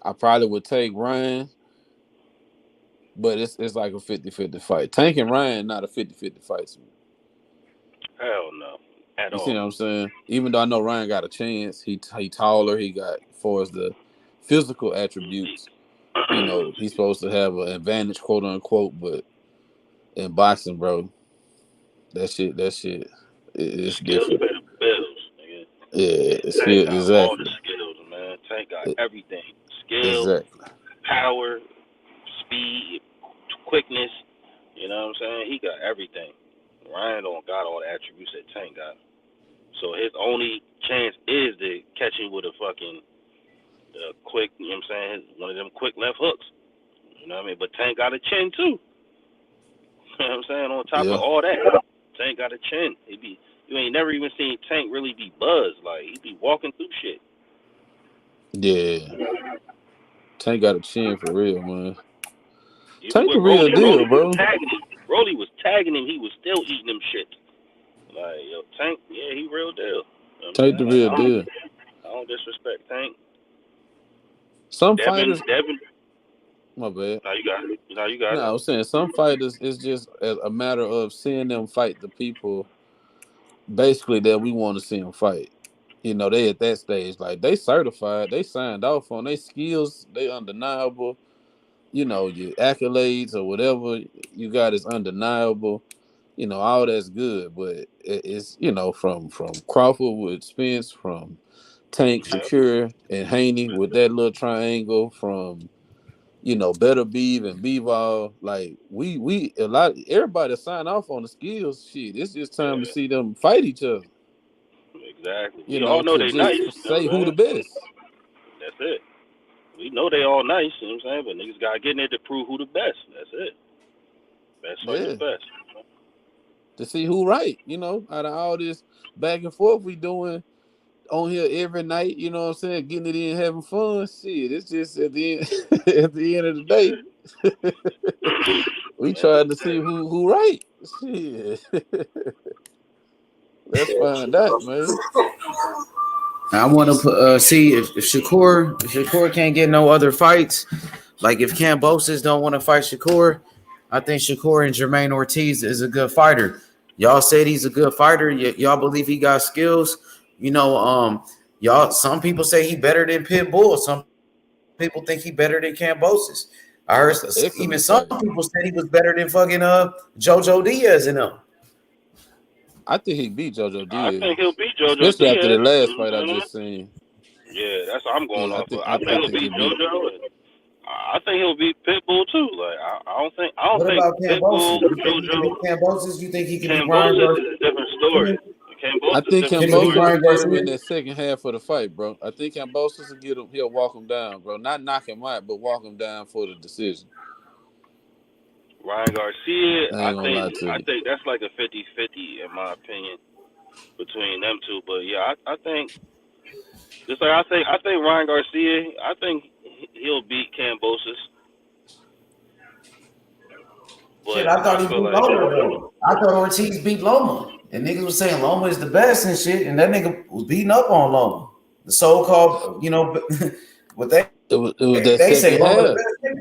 I probably would take Ryan, but it's like a 50-50 fight. Tank and Ryan not a 50-50 fight to me. Hell no. At You all. see what I'm saying? Even though I know Ryan got a chance, he taller, he got as far as the physical attributes, you know, he's supposed to have an advantage, quote unquote, but in boxing, bro, that shit it's Skills different. pay the bills, nigga. Yeah, Tank got all the exactly. skills, man. Tank got everything. Skill, Exactly. power, speed, quickness. You know what I'm saying? He got everything. Ryan don't got all the attributes that Tank got. So his only chance is to catch him with a fucking quick, you know what I'm saying? One of them quick left hooks. You know what I mean? But Tank got a chin too. You know what I'm saying? On top of all that, Tank got a chin. You ain't never even seen Tank really be buzzed. Like, he be walking through shit. Yeah. Tank got a chin for real, man. Even Tank with the real deal, bro. Rolly was tagging him. He was still eating them shit. Like, yo, Tank, yeah, he real deal. You know Tank the real deal. I don't disrespect Tank. Some Devin. My bad. No, you got it. You got it. No, I was saying some fighters, it's just a matter of seeing them fight the people basically that we want to see them fight. You know, they at that stage, like they certified, they signed off on their skills, they undeniable. You know, your accolades or whatever you got is undeniable. You know, all that's good, but it's, you know, from Crawford with Spence, from Tank, Shakur, and Haney with that little triangle, from, you know, Better Beeve and Bivol, like we a lot, everybody sign off on the skills. Shit, it's just time to see them fight each other. Exactly. You We all know, know to they nice. just say who the best. That's it. We know they all nice, you know what I'm saying? But niggas gotta get in there to prove who the best. That's it. Best versus best. To see who right, you know, out of all this back and forth we doing on here every night, you know what I'm saying, getting it in, having fun. Shit, it's just at the end at the end of the day, we trying to see who right. Shit. Let's find out, man. I want to see if Shakur can't get no other fights. Like if Kambosos don't want to fight Shakur, I think Shakur and Jermaine Ortiz is a good fighter. Y'all said he's a good fighter. Y'all believe he got skills. You know, y'all. Some people say he better than Pitbull. Some people think he better than Kambosos. I heard even some people said he was better than fucking JoJo Diaz and them. I think he beat JoJo Diaz. I think he'll beat JoJo especially Diaz. after the last fight I just seen. Yeah, that's what I'm going off of. I think I he'll think beat JoJo. I think he'll beat Pitbull too. Like I don't think What about Pitbull, Kambosos? You think he can JoJo. beat Kambosos? You think he can beat Ryan Kambosos Garcia? is a different story. I think Can he beat Kambosos will Ryan get him Garcia? in that second half of the fight, bro. I think Kambosos will get him. He'll walk him down, bro. Not knock him out, but walk him down for the decision. Ryan Garcia, I ain't gonna lie to I you. think that's like a 50-50 in my opinion between them two. But yeah, I think just like I think Ryan Garcia, I think he'll beat Kambosos. Shit, But I thought I he feel beat like Loma though. I thought Ortiz beat Loma. And niggas was saying Loma is the best and shit. And that nigga was beating up on Loma. The so-called, what It was that they say second Loma the half. best nigga.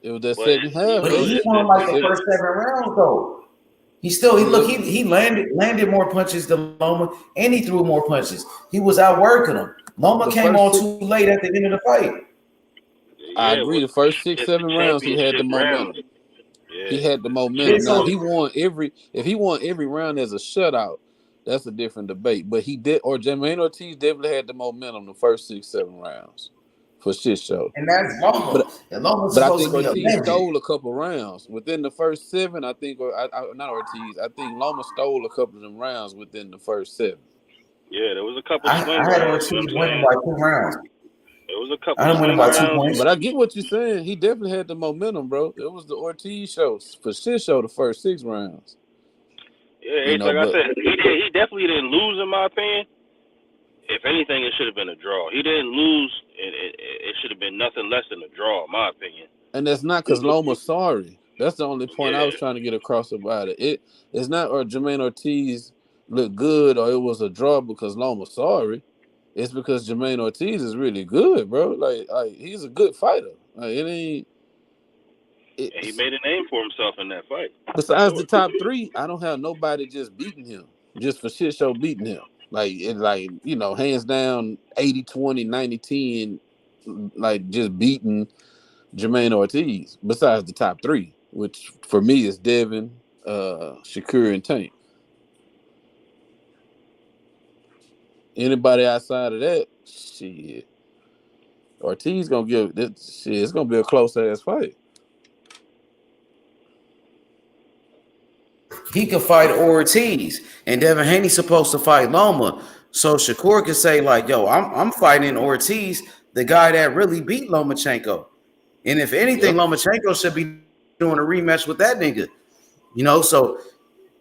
It was that but second half. But he It won was like the the second. first 7 rounds though. He landed more punches than Loma, and he threw more punches. He was outworking him. Loma The came first on 6. too late at the end of the fight. I yeah, agree. with The first 6, the 7 rounds, he had the championship rounds. momentum. Yeah, He had the Yeah, momentum. Now so he won if he won every round as a shutout, that's a different debate. But he did, or Jermaine Ortiz definitely had the momentum the first 6, 7 rounds for shit show. and that's Loma. But And Loma's but I supposed think to be a Ortiz legend. stole a couple rounds within the first 7. I think, or not Ortiz. I think Loma stole a couple of them rounds within the first 7. yeah, there was a couple I swing had rounds. You know Ortiz what I'm winning saying? by 2 rounds. There was a couple I didn't win swing by 2 rounds. points. But I get what you're saying. He definitely had the momentum, bro. It was the Ortiz show for shit show the first 6 rounds. Yeah, it's like I But said, he definitely didn't lose in my opinion. If anything, it should have been a draw. He didn't lose. It should have been nothing less than a draw, in my opinion. and that's not because Loma's sorry. That's the only point I was Yeah, trying to get across about it. It's not or Jermaine Ortiz looked good or it was a draw because Loma's sorry. It's because Jermaine Ortiz is really good, bro. Like he's a good fighter. Like it ain't. and he It's made a name for himself in that fight, for besides the sure. top 3. I don't have nobody just beating him, just for shit show beating him. Like hands down 80-20, 90-10, like just beating Jermaine Ortiz, besides the top 3, which for me is Devin, Shakur, and Tank. Anybody outside of that, shit, Ortiz gonna give this shit. It's gonna be a close ass fight. He could fight Ortiz, and Devin Haney's supposed to fight Loma. So Shakur could say like, "Yo, I'm fighting Ortiz, the guy that really beat Lomachenko." And if anything, Yep, Lomachenko should be doing a rematch with that nigga. So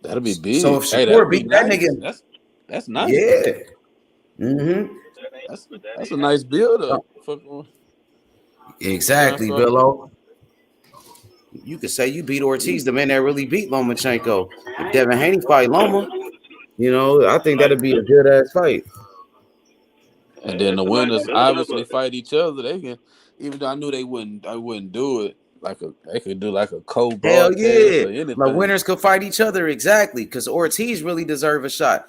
that'll be so big. if Hey, that'll Shakur be beat that nice. nigga, That's nice. yeah, mm-hmm. That's a nice build up. Exactly, Billo. You could say you beat Ortiz, the man that really beat Lomachenko. If Devin Haney fight Loma, I think that'd be a good ass fight. And then the It's a nice winners build-up. obviously fight each other. They can, even though I knew they wouldn't do it. They could do like a Hell co-broadcast yeah. or My anything. winners could fight each other, exactly, because Ortiz really deserve a shot.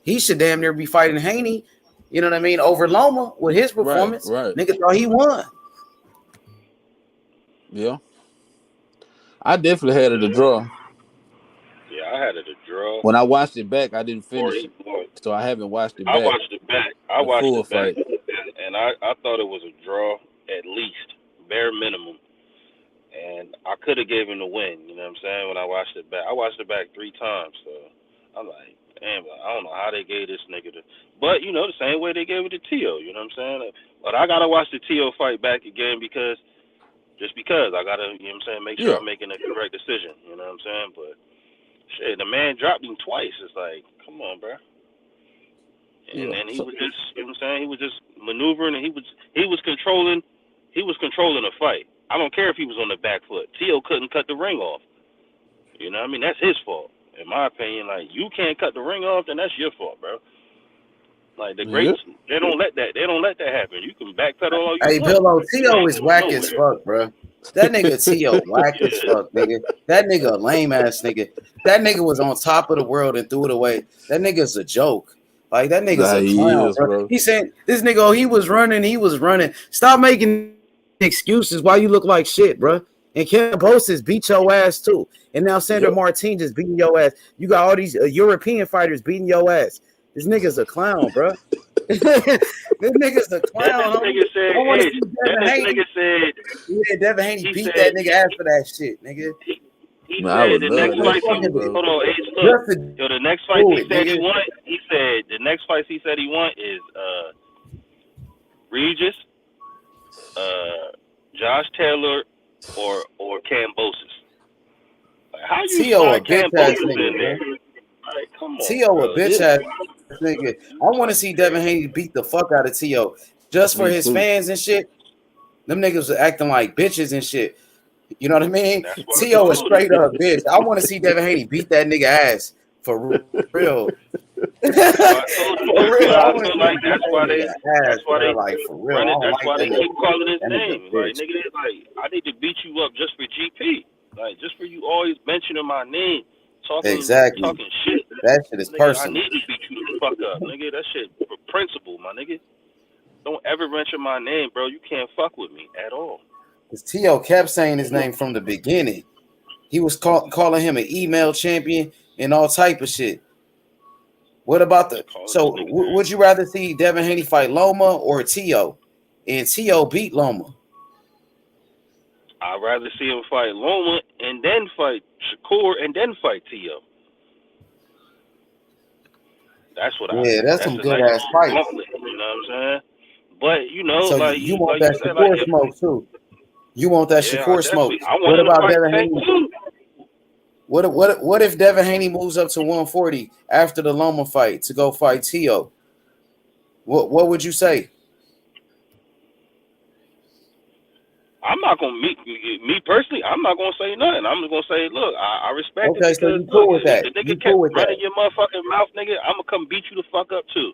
He should damn near be fighting Haney, you know what I mean, over Loma with his performance. Right. Nigga thought he won. Yeah. I definitely had it a draw. Yeah, I had it a draw. When I watched it back, I didn't Or finish he it. won. So I haven't watched it I back. watched it back. The full fight. And I thought it was a draw at least, bare minimum. And I could have gave him the win. You know what I'm saying? When I watched it back 3 times. So I'm like, damn, I don't know how they gave this nigga but the same way they gave it to Tio. You know what I'm saying? But I gotta watch the Tio fight back again because I gotta, you know what I'm saying, make sure I'm making a correct decision. You know what I'm saying? But shit, the man dropped him twice. It's like, come on, bro. And then he was just, you know what I'm saying, he was just maneuvering, and he was controlling a fight. I don't care if he was on the back foot. Tio couldn't cut the ring off. You know what I mean? That's his fault. In my opinion, like, you can't cut the ring off, then that's your fault, bro. Like, the greats, they don't let that happen. You can backpedal all you Hey, want. Billo, Tio is whack as fuck, bro. That nigga Tio whack as fuck, nigga. That nigga a lame ass nigga. That nigga was on top of the world and threw it away. That nigga's a joke. Like, that nigga's a clown, bro. He said, this nigga, he was running. Stop making excuses why you look like shit, bro. And Kambosos beat your ass, too. And now Sandra Martin just beating your ass. You got all these European fighters beating your ass. This nigga's a clown, bro. This nigga's a clown. Nigga said, Devin Haney beat that nigga ass for that shit, nigga. He Man, I said would the love next that fight. shit, bro. Hold on, Ace. Look, Just to yo, the next fight do he it, said he nigga. want. He said the next fight he said he want is Regis, Josh Taylor, or Cambosis. Like, how you T.O. a slide bitch ass Cambosis nigga, in bro. there? Like, come on, T.O. a bro. bitch ass nigga. I want to see Devin Haney beat the fuck out of T.O. just for Me his too. fans and shit. Them niggas are acting like bitches and shit. You know what I mean? That's what I T.O. is told straight him. up bitch. I want to see Devin Haney beat that nigga ass for real. That's why I told him. For That's real, what I I want to feel see like. him beat that nigga ass, That's why bro. they Like for real, run I it. don't That's like why that they nigga. keep calling his That nigga name. Like bitch. nigga, like I need to beat you up just for GP. Like just for you always mentioning my name, talking Exactly. shit. That shit is Nigga, I personal. need to beat you the fuck up, nigga. That shit for principle, my nigga. Don't ever mention my name, bro. You can't fuck with me at all. Because T.O. kept saying his name from the beginning. He was calling him an email champion and all type of shit. What about the? So would you rather see Devin Haney fight Loma or T.O.? And T.O. beat Loma. I'd rather see him fight Loma and then fight Shakur and then fight T.O. That's what Yeah, that's that's some a good nice ass little fights. gauntlet, you know what I'm saying? But you know, So like you you want that said, like Shakur if smoke too? You want that yeah, I Shakur smoke? definitely I want What him to about fight Devin Tank Haney? too. What if Devin Haney moves up to 140 after the Loma fight to go fight T.O.? What would you say? I'm not gonna me personally. I'm not gonna say nothing. I'm just gonna say, look, I respect it Okay, so because you look, cool with if that? the nigga You cool kept with that? running your motherfucking mouth, nigga, I'm gonna come beat you the fuck up too.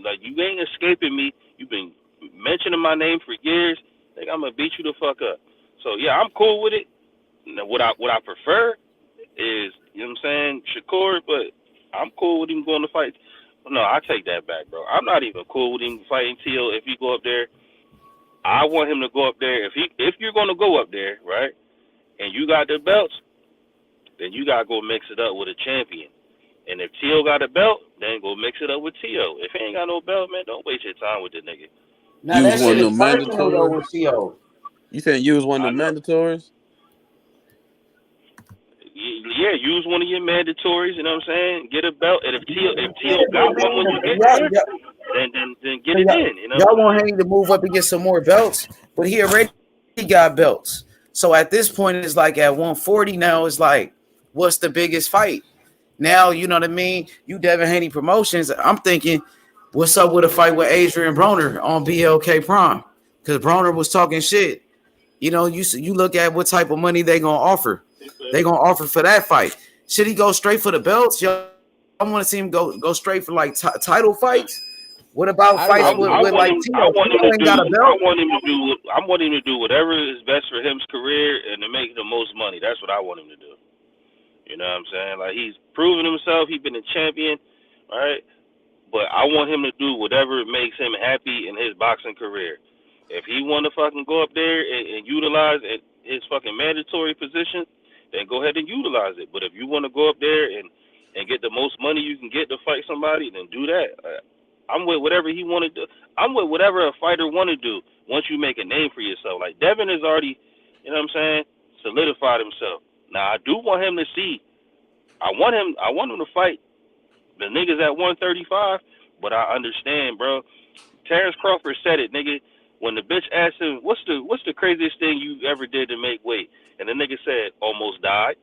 Like you ain't escaping me. You've been mentioning my name for years. Nigga, I'm gonna beat you the fuck up. So yeah, I'm cool with it. Now, what I prefer is, you know what I'm saying, Shakur, but I'm cool with him going to fight. No, I take that back, bro. I'm not even cool with him fighting Teal if he go up there. I want him to go up there. If you're gonna go up there, right, and you got the belts, then you gotta go mix it up with a champion. And if Teal got a belt, then go mix it up with Teal. If he ain't got no belt, man, don't waste your time with the nigga. Now Use that one shit of is them personal though mandatory. with T.O. You saying use one I of them know. mandatories? Yeah, use one of your mandatories. You know what I'm saying? Get a belt, and if Yeah, Teal but got one when you get there, then get so it in. You know what y'all I'm want saying? Haney to move up and get some more belts, but he already got belts. So at this point, it's like at 140 now, it's like, what's the biggest fight? Now, you know what I mean? You Devin Haney Promotions, I'm thinking, what's up with a fight with Adrian Broner on BLK Prime? Because Broner was talking shit. You know, you look at what type of money they gonna offer. They gonna offer for that fight. Should he go straight for the belts? Y'all want to see him go straight for like title fights? What about I'd fights rather with like I Tito? want him Tito to ain't do. got a belt. I want him to do whatever is best for his career and to make the most money. That's what I want him to do. You know what I'm saying? Like he's proven himself. He's been a champion, right? But I want him to do whatever makes him happy in his boxing career. If he want to fucking go up there and utilize his fucking mandatory position, then go ahead and utilize it. But if you want to go up there and get the most money you can get to fight somebody, then do that. I'm with whatever he want to do. I'm with whatever a fighter want to do once you make a name for yourself. Like Devin has already, you know what I'm saying, solidified himself. Now I do want him to see. I want him to fight the niggas at 135, but I understand, bro. Terence Crawford said it, nigga. When the bitch asked him, what's the craziest thing you ever did to make weight? And the nigga said, almost died,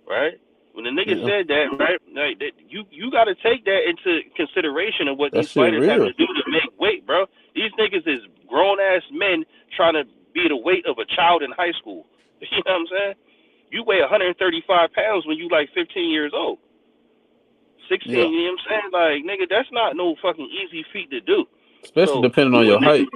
right? When the nigga Yeah. said that, right, like, you got to take that into consideration of what That these shit fighters have real. to do to make weight, bro. These niggas is grown-ass men trying to be the weight of a child in high school. You know what I'm saying? You weigh 135 pounds when you like 15 years old. 16, Yeah. you know what I'm saying? Like, nigga, that's not no fucking easy feat to do. Especially So, depending on you a your nigga, height.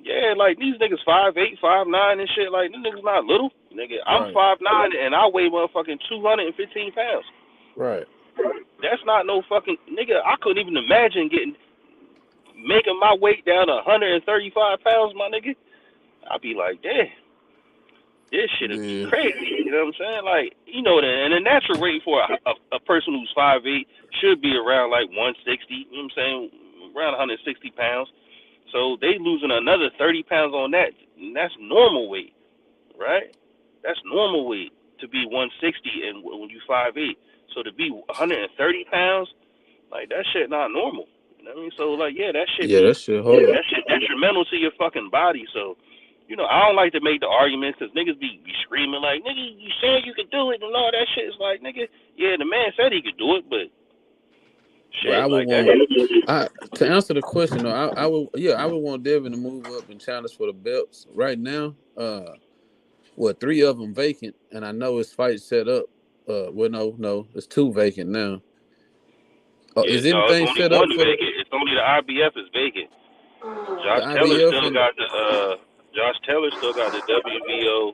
yeah, like, these niggas 5'8", 5'9", and shit, like, these niggas not little. Nigga, I'm Right. 5'9", and I weigh motherfucking 215 pounds. Right. That's not no fucking, nigga, I couldn't even imagine making my weight down to 135 pounds, my nigga. I'd be like, damn. This shit would be Yeah. crazy. You know what I'm saying? Like, you know, and the natural rate for a person who's 5'8" should be around like 160. You know what I'm saying? Around 160 pounds. So they losing another 30 pounds on that. And that's normal weight, right? That's normal weight. to be 160 and when you 5'8", so to be 130 pounds, like that shit not normal. You know what I mean? So like, yeah, that shit Yeah, be that shit hard. that shit detrimental to your fucking body. So, you know, I don't like to make the arguments because niggas be screaming like, nigga, you said you could do it and all that shit. Is like, nigga, yeah, the man said he could do it, but Well, I shit, would like that. want to answer the question though. I would want Devin to move up and challenge for the belts right now. Three of them vacant, and I know his fight set up. No, it's two vacant now. Yeah, Is no, it's anything only set one up for vacant. It's only the IBF is vacant. the Josh Taylor IBF? still And got the Josh Taylor still got the WBO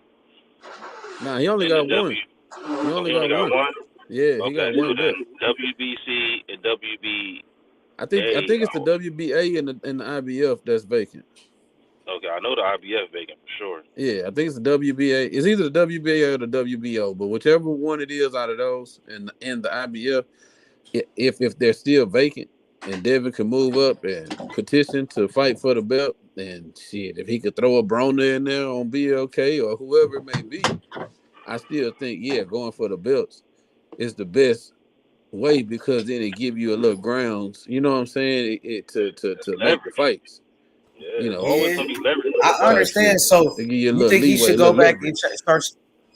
nah, he only and the got one. W. He Oh, only he got only got one. one. Yeah, he Okay, got so one belt. then WBC and WBA. I think it's the WBA and the IBF that's vacant. Okay, I know the IBF vacant for sure. Yeah, I think it's the WBA. It's either the WBA or the WBO, but whichever one it is out of those, and the IBF, if they're still vacant, and Devin can move up and petition to fight for the belt, and shit, if he could throw a Broner in there on BLK or whoever it may be, I still think going for the belts is the best way because then it give you a little grounds. You know what I'm saying? To make the Leverage. fights. Yeah, You there's know, always Yeah, gonna be leverage for the I belt. type understand. shit. So They give you a you little think he leeway, a should go little back and leverage. start?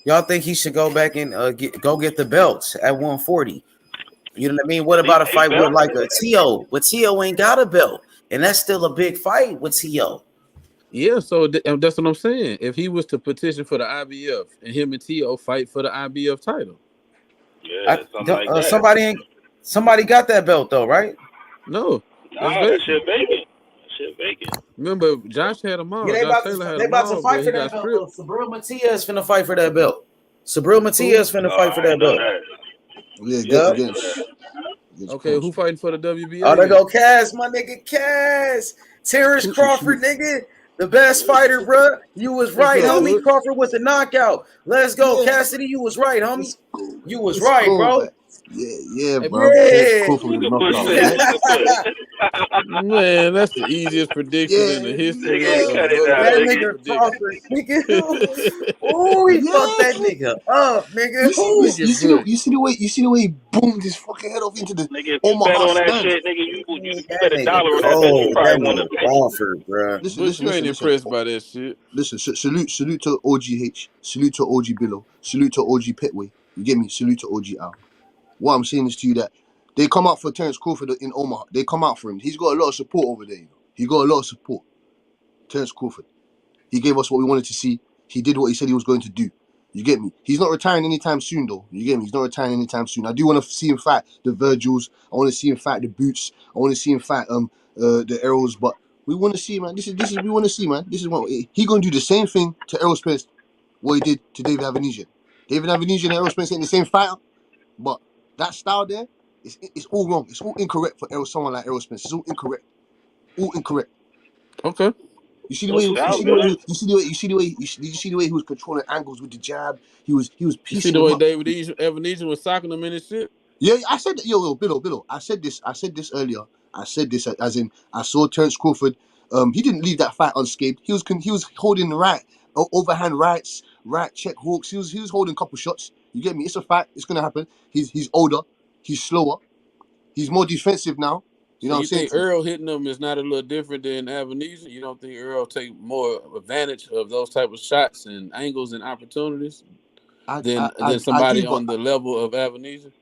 Y'all think he should go back and go get the belts at 140? You know what I mean? What about a These fight with belts. like a T.O.? But T.O. ain't got a belt, and that's still a big fight with T.O. Yeah, so that's what I'm saying. If he was to petition for the IBF and him and T.O. fight for the IBF title. Yeah, something like that. Somebody got that belt though, right? No, that's Nah, that shit vacant. vacant. That shit vacant. Remember, Josh had them Yeah, all. Josh Taylor had them all, fight but for he that got belt though. stripped. Sabril Matias finna fight for that belt. Sabril Who? Matias finna Oh, fight for I that ain't know belt. that. Yeah, Yep. against Okay, Punch. who fighting for the Oh, WBA there then? go Cass, my nigga Cass. Terrence Crawford, Salute. nigga. The best fighter, bruh. You was What's right, up, Yeah, homie. Wood? Crawford with the knockout. Let's go. yeah. Cassidy, you was right, homie. Let's go. You was Let's right, go, bro. man. Yeah, Hey, bro. Terence Yeah. Crawford with Look a at Bush knockout, Lick. right? Look at Bush. man, that's the easiest prediction in the Yeah, history Nigga, yeah, of cut it out, That motherfucking nigga. nigga Crawford, predictions. nigga. Oh, he fucked that yeah. nigga up, nigga. You see, you, Ooh. Look see- you at see the Bush. you see the way he boomed his fucking head off into the Nigga, if you bet Omaha on that stands. shit, nigga, you That bet nigga $1 on that bet, you cold. That probably won a nigga penny. Crawford, bruh. Listen, Bush, listen, you ain't listen, listen. impressed by that shit. Listen, salute to OGH, salute to OG Billo, salute to OG Petway. You get me? Salute to OG Al. What I'm saying is to you that they come out for Terence Crawford in Omaha. They come out for him. He's got a lot of support over there. You know? He got a lot of support. Terence Crawford. He gave us what we wanted to see. He did what he said he was going to do. You get me? He's not retiring anytime soon, though. You get me? He's not retiring anytime soon. I do want to see him fight the Virgils. I want to see him fight the Boots. I want to see him fight the Errols. But we want to see, man. This is we want to see, man. This is what he gonna do the same thing to Errol Spence what he did to David Avanesyan. David Avanesyan and Errol Spence ain't the same fighter, but that style there it's all wrong. It's all incorrect for someone like Errol Spence. It's all incorrect. All incorrect. Okay. You see the No way doubt, man. you see the way he was controlling angles with the jab. He was You see piecing the him way up. David Evanescence was socking him in his shit? Yeah, I said that. Yo, Billo. I said this earlier. I said this as in I saw Terence Crawford. He didn't leave that fight unscathed. He was holding overhand rights, right check hooks. He was holding a couple shots. You get me? It's a fight. It's gonna happen. He's older. He's slower. He's more defensive now. You So know what I'm you saying think to you? Earl hitting them is not a little different than Avanesyan? You don't think Earl take more advantage of those type of shots and angles and opportunities than I somebody do, but on the level of Avanesyan?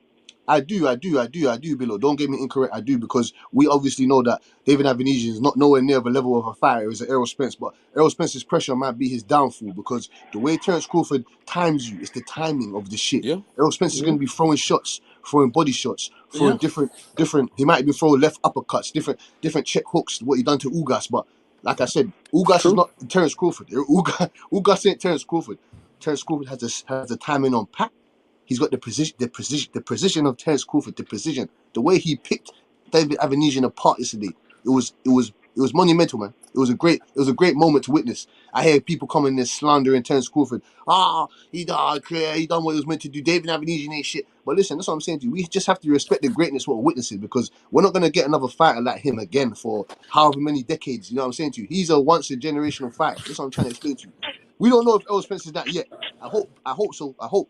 I do, Billo. Don't get me incorrect. I do because we obviously know that David Avanesyan is not nowhere near the level of a fighter as Errol Spence. But Errol Spence's pressure might be his downfall because the way Terence Crawford times you, it's the timing of the shit. Yeah, Errol Spence is yeah, going to be throwing shots, throwing body shots, throwing yeah. different. He might even throw left uppercuts, different check hooks. What he done to Ugas, but like I said, Ugas is True. not Terence Crawford. Ugas ain't Terence Crawford. Terence Crawford has the timing on pat. He's got the precision of Terence Crawford, the precision, the way he picked David Avanesyan apart yesterday. It was monumental, man. It was a great moment to witness. I hear people coming there slandering Terence Crawford. He done what he was meant to do. David Avanesyan ain't shit. But listen, that's what I'm saying to you. We just have to respect the greatness of what we're witnessing because we're not gonna get another fighter like him again for however many decades. You know what I'm saying to you? He's a once a generational fighter. That's what I'm trying to explain to you. We don't know if Errol Spence is that yet. I hope so. I hope.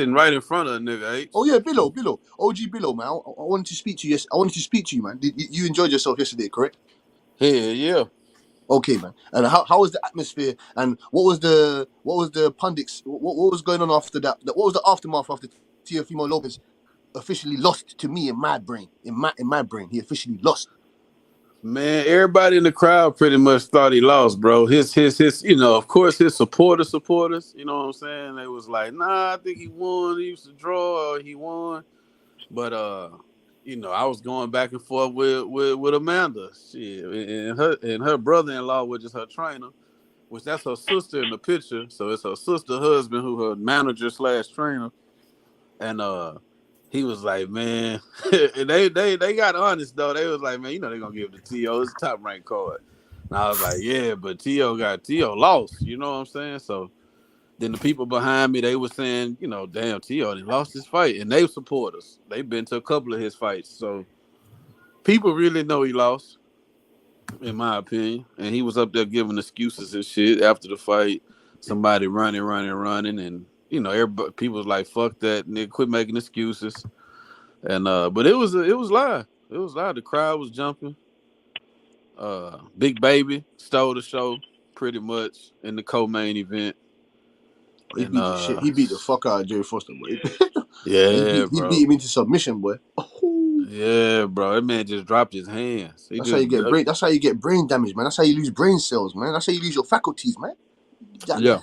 sitting right in front of a nigga, H. Oh yeah, Billo, OG Billo, man. I wanted to speak to you. Yes, I wanted to speak to you, man. You enjoyed yourself yesterday, correct? Hell yeah. Okay, man. And how was the atmosphere? And what was the pundits? What was going on after that? What was the aftermath after Teofimo Lopez officially lost to me in my brain. In my brain, he officially lost. Man, everybody in the crowd pretty much thought he lost, bro. His, of course, his supporters, you know what I'm saying? They was like, nah, I think he won. He used to draw, or he won. But I was going back and forth with Amanda. Shit, and her brother-in-law, which is her trainer, which that's her sister in the picture. So it's her sister husband, who her manager / trainer, and he was like, man, and they got honest though. They was like, man, they're gonna give it to T.O. It's a top ranked card. And I was like, yeah, but T.O. lost. You know what I'm saying? So then the people behind me, they were saying, damn, T.O. he lost his fight, and they support us. They've been to a couple of his fights, so people really know he lost, in my opinion. And he was up there giving excuses and shit after the fight. Somebody running, and everybody, people was like, fuck that, nigga, quit making excuses. And but it was live. It was live. The crowd was jumping. Big Baby stole the show pretty much in the co-main event. He beat the shit. He beat the fuck out of Jerry Foster, boy. Yeah, he beat him into submission, boy. Yeah, bro. That man just dropped his hands. That's how you get brain. That's how you get brain damage, man. That's how you lose brain cells, man. That's how you lose your faculties, man. Yeah.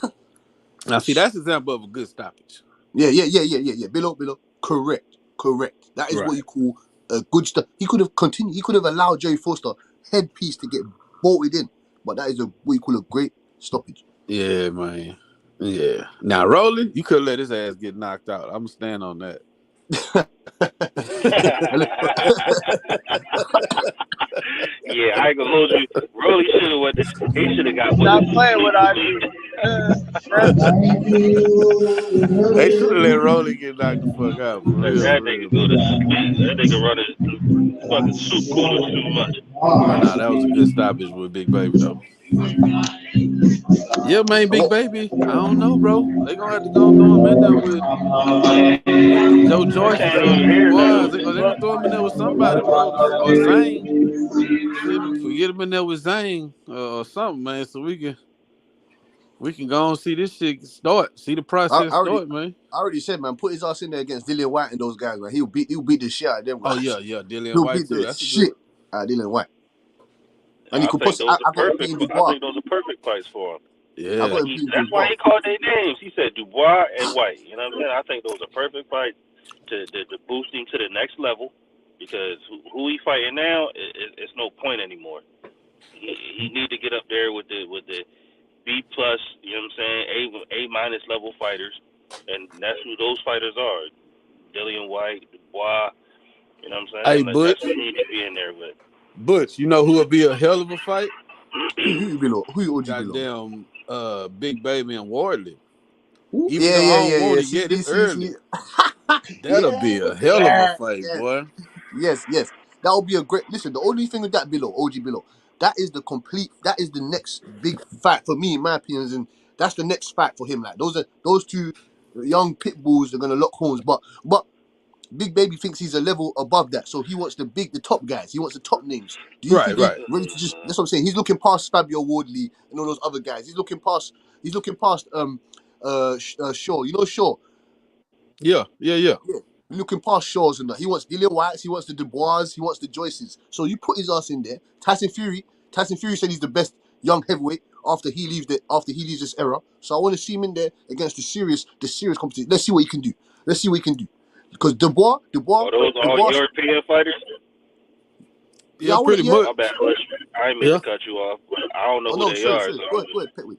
Now, see, that's an example of a good stoppage. Yeah. Below. Correct. That is what you call a good stop. He could have continued. He could have allowed Jerry Foster headpiece to get bolted in, but that is what you call a great stoppage. Yeah, man. Yeah. Now, Rolly, you could let his ass get knocked out. I'm gonna stand on that. Yeah, I ain't gonna hold you. Rolly should have went. He should have got one. Stop playing with our dude. They should have let Rolly get knocked the fuck out. For real. That nigga go to sleep. That nigga run his fucking soup cooler too much. Nah, that was a good stoppage with Big Baby though. Yeah, man, Big Baby. I don't know, bro. They gonna have to go throw him in there with Joe Joyce or Dubois. They gonna throw him in there with somebody, bro, or Zane. Get him in there with Zane or something, man, so we can go and see this shit start. See the process start, man. I already said, man, put his ass in there against Dillian White and those guys, man. He'll beat the shit out of them guys. Oh yeah, Dillian White too. That's shit out of Dillian White. And I think those are perfect fights for him. Yeah, that's why he called their names. He said Dubois and White. You know what I'm saying? I think those are perfect fights to boost him to the next level, because who he fighting now, it's no point anymore. He need to get up there with the B+, you know what I'm saying, A- level fighters, and that's who those fighters are. Dillian White, Dubois, you know what I'm saying? Hey, Butch, that's who he need to be in there with. Butch, you know who would be a hell of a fight? Who Goddamn, Big Baby and Wardley. Even though I don't want to get it early. That'll be a hell of a fight, boy. Yes. That will be a great. Listen, the only thing with that OG below, that is the next big fight for me, in my opinion, and that's the next fight for him. Like those two young pit bulls are gonna lock horns, but Big Baby thinks he's a level above that, so he wants the top guys. He wants the top names. Do you think he's ready to just? That's what I'm saying. He's looking past Fabio Wardley and all those other guys. He's looking past Shaw. You know Shaw. Yeah. Looking past Shaws and that. He wants Dillian Whites, he wants the Dubois, he wants the Joyces. So you put his ass in there. Tyson Fury said he's the best young heavyweight after he leaves this era. So I want to see him in there against the serious competition. Let's see what he can do. Because Dubois. Are those all European fighters? Yeah, pretty much. My bad, I didn't mean to cut you off, but I don't know who they are.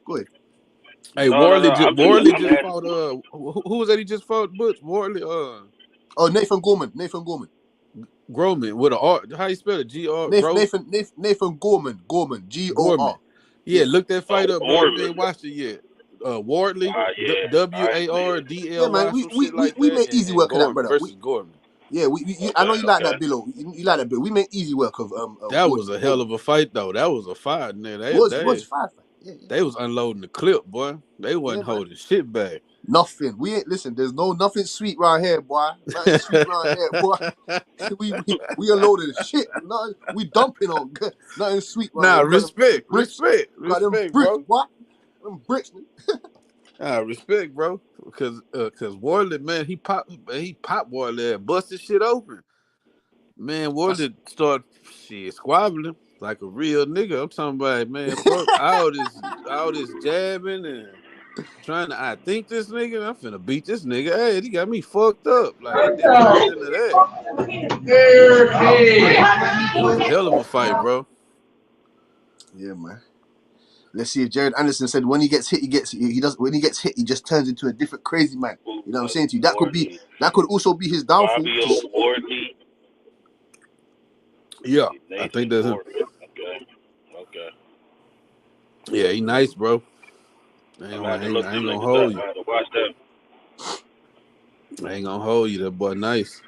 Go ahead. Hey, Wardley just fought. Who was that? He just fought Butch Wardley. Nathan Gorman. Groman with an R. How you spell it? G-R. Nathan Gorman. G-O-R. Yeah, look that fight up, bro. They ain't watched it yet. Wardley, W-A-R-D-L-Y. Yeah, man, we made easy work of that, brother. Versus Gorman. Yeah, I know you like that, Billo. You like that, Bill. We made easy work of that was a hell of a fight, though. That was a fight, man. They was unloading the clip, boy. They wasn't holding shit back. Nothing. We ain't listen. There's nothing sweet right here, boy. Nothing sweet right here, boy. We unloaded shit. Nothing, we dumping on nothing sweet. Right nah, here. respect, bricks, bro. Boy. Them bricks. Respect, bro. Because Warley, man, he popped Warley and busted shit open. Man, Warley start squabbling like a real nigga. I'm talking about, man, fuck all this jabbing and trying to think this nigga. I'm finna beat this nigga. Hey, he got me fucked up. Like it didn't turn into that. It was a hell of a fight, bro. Yeah, man. Let's see if Jared Anderson said when he gets hit, when he gets hit, he just turns into a different crazy man. You know what I'm saying to you? That could also be his downfall. Fabio Wardley. Yeah, I think that's him. Okay. Yeah, he nice, bro. I ain't gonna hold you. Watch that. I ain't gonna hold you. That boy nice.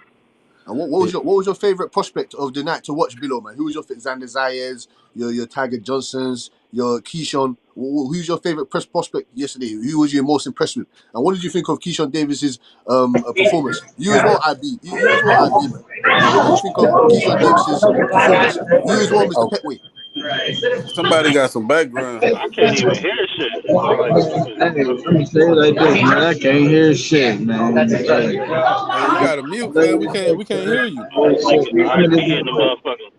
And what was your favorite prospect of the night to watch below, man? Who was your Xander Zayas, your Tiger Johnsons, your Keyshawn? Who's your favorite prospect yesterday? Who was you most impressed with? And what did you think of Keyshawn Davis's performance? You as well, IB. You as well, IB, man. What did you think of Keyshawn Davis's performance? You as well, Mr. Petway. Somebody got some background. I can't even hear shit. Let me say it like this, man. I can't hear shit, man. Hey, you got a mute, man. We can't hear you.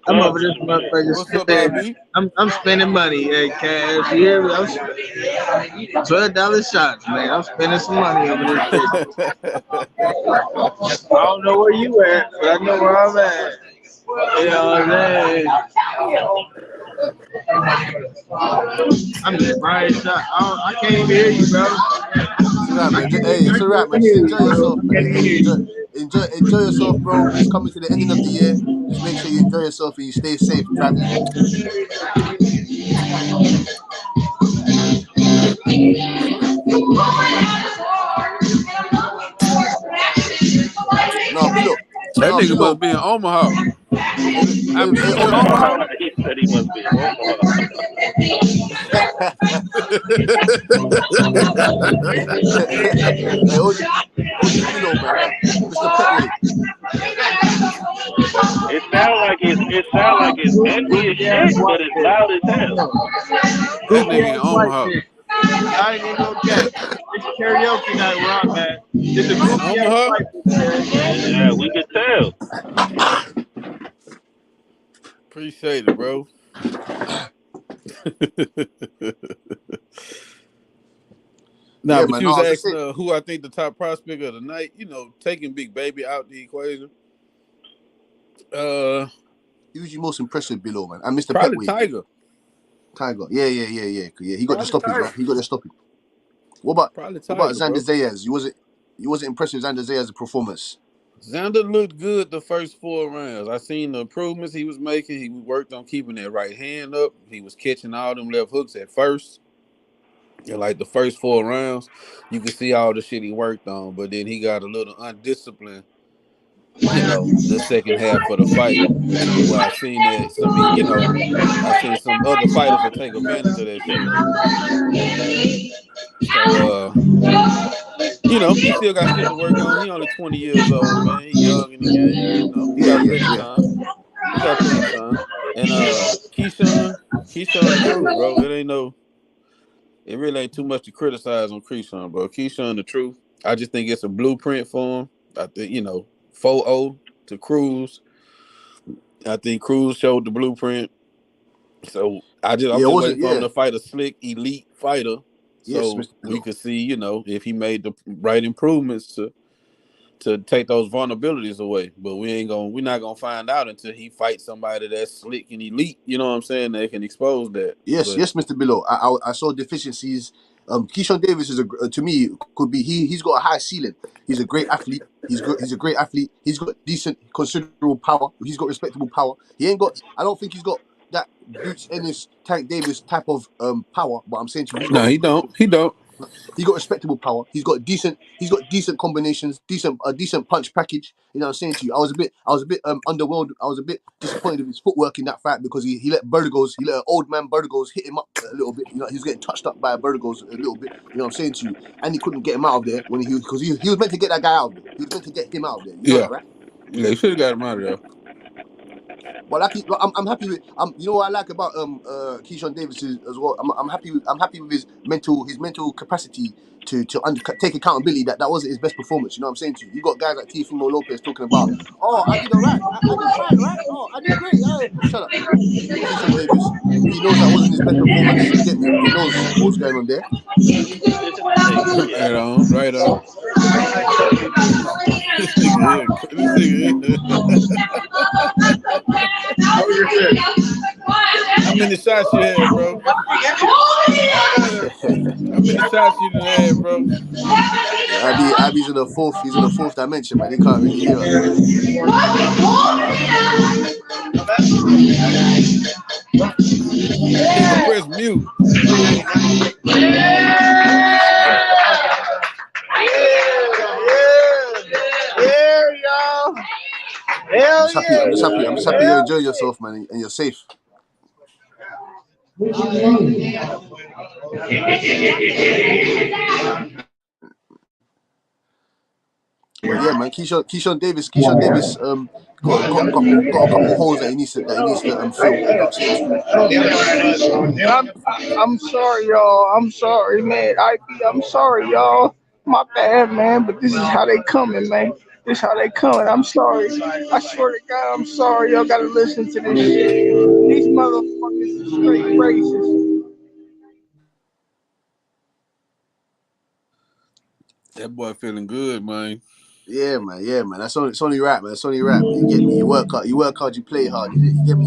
I'm over this motherfucker. What's up, IB? I'm spending money, cash. You hear me? I'm $12 shots, man. I'm spending some money over this bitch. I don't know where you at, but I know where I'm at. You know what I'm just buying shot. I can't even hear you, bro. It's alright, man. Just enjoy yourself, man. Enjoy yourself, bro. It's coming to the ending of the year. Just make sure you enjoy yourself and you stay safe traveling. No, Bilo. That nigga must be in Omaha. I be in Omaha. He said he must be in Omaha. Hey, OG Bilo, man. Mr. Petway. It sound like it's empty as shit, but it's loud as hell. That nigga in Omaha. I ain't even gonna catch. It's karaoke night where I'm at. It's a Omaha? Yeah, we can tell. Appreciate it, bro. But man, you was asking who I think the top prospect of the night. You know, taking Big Baby out the equation. Who's your most impressive below, man? And Mr. Probably Petway. Tiger. Yeah. He got the stoppage, right? He got the stoppage. What about Xander Zayas? You wasn't impressed with Xander Zayas' performance? Xander looked good the first 4 rounds. I seen the improvements he was making. He worked on keeping that right hand up. He was catching all them left hooks at first. And like the first 4 rounds, you could see all the shit he worked on. But then he got a little undisciplined, you know, the second half of the fight. Well, I seen that I seen some other fighters that take advantage of that shit. So you know, he still got shit to work on. He only 20 years old, man. He young in the game. You know, he got plenty of time. He got plenty of time. And Keyshawn the truth, bro. It really ain't too much to criticize on Keyshawn, bro. Keyshawn the truth. I just think it's a blueprint for him. I think, 4-0 to Cruz. I think Cruz showed the blueprint. So I'm just waiting for him to fight a slick elite fighter. So we could see, if he made the right improvements to take those vulnerabilities away. But we're not gonna find out until he fights somebody that's slick and elite. You know what I'm saying? They can expose that. Yes, Mr. Bilo. I saw deficiencies. Keyshawn Davis to me could be he's got a high ceiling. He's a great athlete. He's a great athlete. He's got decent, considerable power. He's got respectable power. I don't think he's got that Boots Ennis, Tank Davis type of power. But I'm saying to you, he don't. He got respectable power. He's got decent combinations, a decent punch package. You know what I'm saying to you? I was a bit underwhelmed. I was a bit disappointed with his footwork in that fight because he let an old man Bertigos hit him up a little bit. He was getting touched up by Bertigos a little bit. You know what I'm saying to you? And he couldn't get him out of there because he was meant to get that guy out of there. He was meant to get him out of there. You know that, right? Yeah, he should have got him out of there. But like, I'm happy with. You know what I like about Keyshawn Davis as well. I'm happy with his mental capacity to take accountability that wasn't his best performance. You know what I'm saying to you? You got guys like Teofimo Lopez talking about, oh, I did all right, I did fine, right? Oh, I did great. Shut up, man. Keyshawn Davis, he knows that wasn't his best performance. You get me? He knows what's going on there. Right on, right on. This nigga here. How many shots you had, bro? How many shots you done had, bro? Abby's in the fourth. He's in the fourth dimension, man. He can't really hear us. Nigga, press mute. Yeah, y'all. Hell I'm just happy you enjoy yourself, man, and you're safe. But yeah, man, Keyshawn Davis, got a couple holes that he needs to fill. You know what I'm saying to you? I'm sorry, y'all. I'm sorry, man. I'm sorry, y'all. My bad, man. But this is how they coming, man. This is how they coming. I'm sorry. I swear to God, I'm sorry. Y'all gotta listen to this shit. These motherfuckers are straight racist. That boy feeling good, man. Yeah, man. It's only right, man. It's only right, man. You get me? You work hard, you play hard. You get me?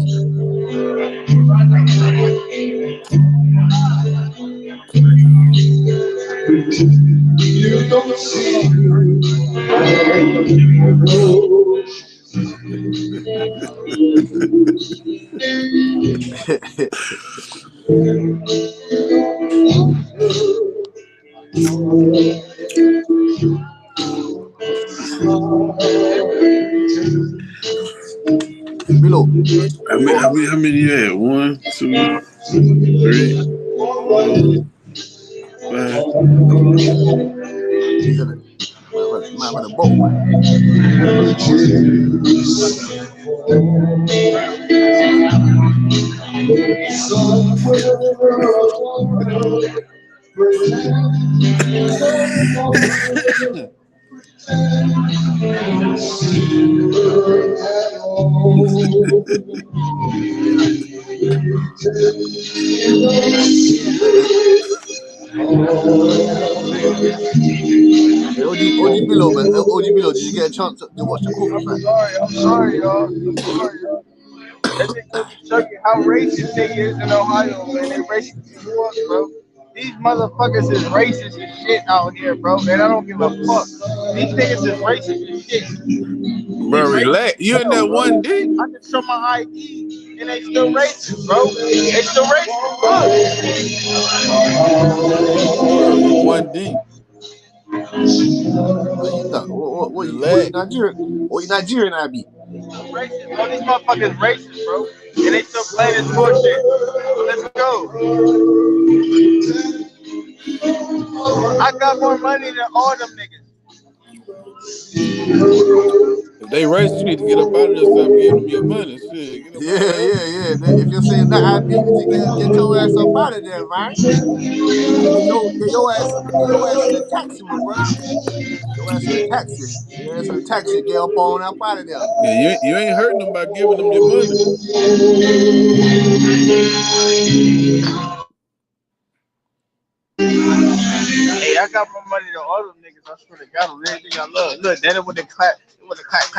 You don't see Below. How many you had? 1, 2, 3, 4, 5. He's in it. Man, with a boat, man. Hey, OG Below, man. OG Below, did you get a chance to watch the Crawford fight? I'm sorry, y'all. That just goes to show you how racist they is in Ohio, man. They racist as fuck, bro. These motherfuckers is racist as shit out here, bro. Man, I don't give a fuck. These niggas is racist as shit. Bro, relax. You in that one dick? I can show my ID and they still racist, bro. They still racist, Bro, you one D. What you Nigerian? What you Nigerian, Abby? Racist, bro. These motherfuckers racist, bro. And they still play this bullshit. Let's go. I got more money than all them niggas. If they racist, you need to get up out of there and stop giving them your money. Shit. Get up out of there. If you're saying that, I need to get your ass up out of there, man. Get your ass in the taxi, my brother. Your ass in the taxi. Your ass in the taxi. Get up out of there. Yeah, you ain't hurting them by giving them your money. Hey, I got more money than all them niggas. I swear to God, on everything I love. Look, then it would have clap. Clap.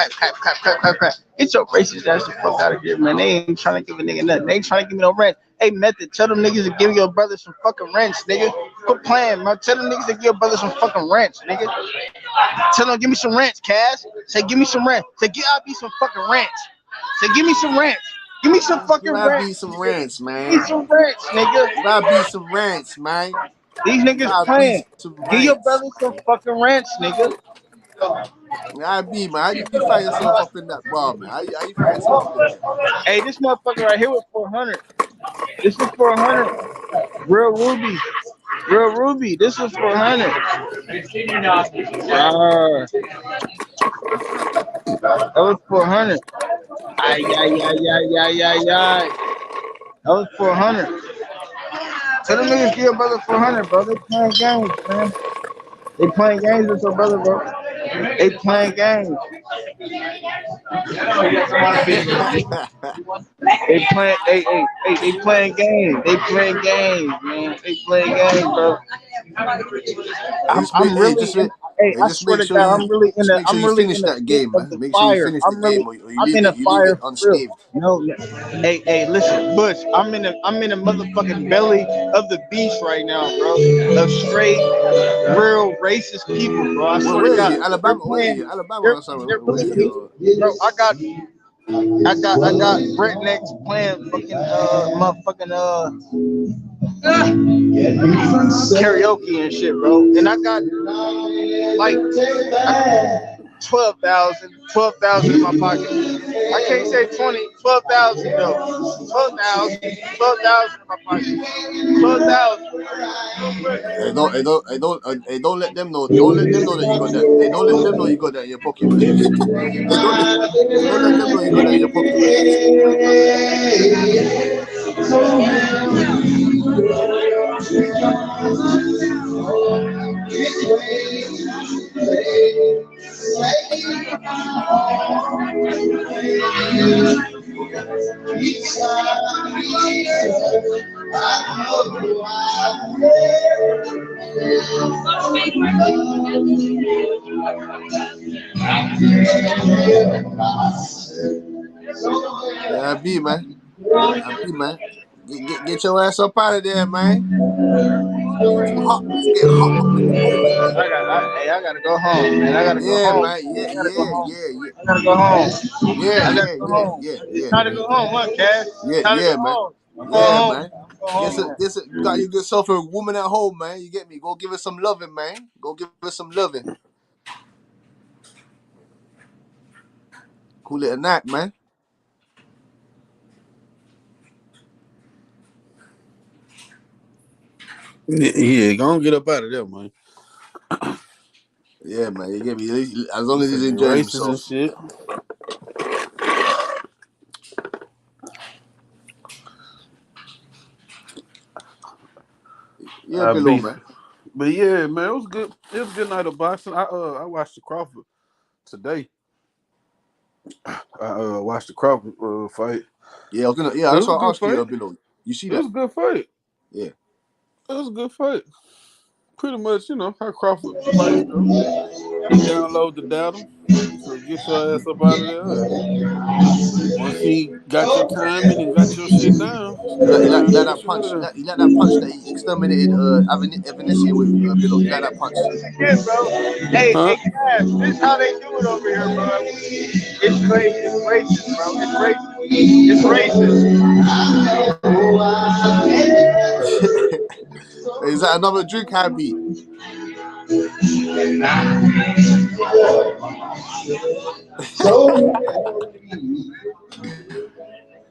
Get your racist ass the fuck out of here, man. They ain't trying to give a nigga nothing. They ain't trying to give me no rent. Hey, Method, tell them niggas to give your brother some fucking rents, nigga. Quit playing, man. Tell them niggas to give your brother some fucking rents, nigga. Tell them give me some rents, Cash. Say give me some rent. Say give me some fucking rents. Say give me some rents. Give me some fucking rents. Be some rents, man. Give me some rents, nigga. Gotta be some rents, man. These niggas playing. Give your brother some fucking rents, nigga. I be, man. How you find yourself up in that bar, man? How you find yourself up in there? Hey, this motherfucker right here was 400. This was 400. Real Ruby. This was 400. That was 400. Ay, ay, ay, ay, ay, ay, ay. That was 400. Tell them niggas give your brother 400, bro. They playing games, man. They playing games with your brother, bro. They playing games. They playing, they playing games. They playing games, man. They playing games, bro. I'm really in. Hey, I just swear make to sure God, you I'm really in just the. make sure I'm you really finish in the that pit game, of man. the Make sure you fire. finish the I'm really. game, or I'm in the you leave it fire for real. unscathed. No, hey, listen, Bush. I'm in the motherfucking belly of the beast right now, bro. Of straight, real racist people, bro. I swear Where to are God, you? they're Alabama? Where are playing. you? Alabama They're or something? they're Where are really, you? bro. I got rednecks playing fucking motherfucking karaoke and shit, bro. And I got like 12,000 in my pocket. I can't say 20, 12,000 though. 12,000 in my pocket. 12,000. Don't let them know. Don't let them know that you got that. Hey, don't let them know you got that in your pocket, man. Don't let them know you got that in your pocket, man. Yeah, B, man. I be, man. Get your ass up out of there, man. It's getting hot. It's getting hot up in the moment, man. I gotta go home, man. I gotta go Yeah, home. man. I gotta go home. Yeah. I gotta go home. Yeah, I gotta yeah, go yeah, home. yeah, It's yeah, time to go home, huh, Cash? yeah, Time to go yeah, man. home. I'm going Yeah, home. man. I'm going home, man. You got yourself a woman at home, man. You get me? Go give her some loving, man. Go give her some loving. Cool it a night, man. Yeah, go on, get up out of there, man. Yeah, man. You get me? As long You as say he's they enjoying racist and himself. shit. Yeah, I below, beef. man. But yeah, man, it was good. It was a good night of boxing. I watched the Crawford today. I watched the Crawford fight. Yeah, I was gonna. Yeah, It that's was a what I good asked you, fight. below. You see It was that? a good fight. Yeah. It was a good fight. Pretty much, how Crawford fights go. He download the data. So get your ass up out of there. And once he got your timing and got your shit down, You turn like around and that get you out punch. of there. You like that punch that he exterminated Avanesyan with, below. You like that punch? Again, bro. Hey, Huh? Cash, this is how they do it over here, bro. It's crazy. It's racist, bro. It's racist. Is that another drink, Happy?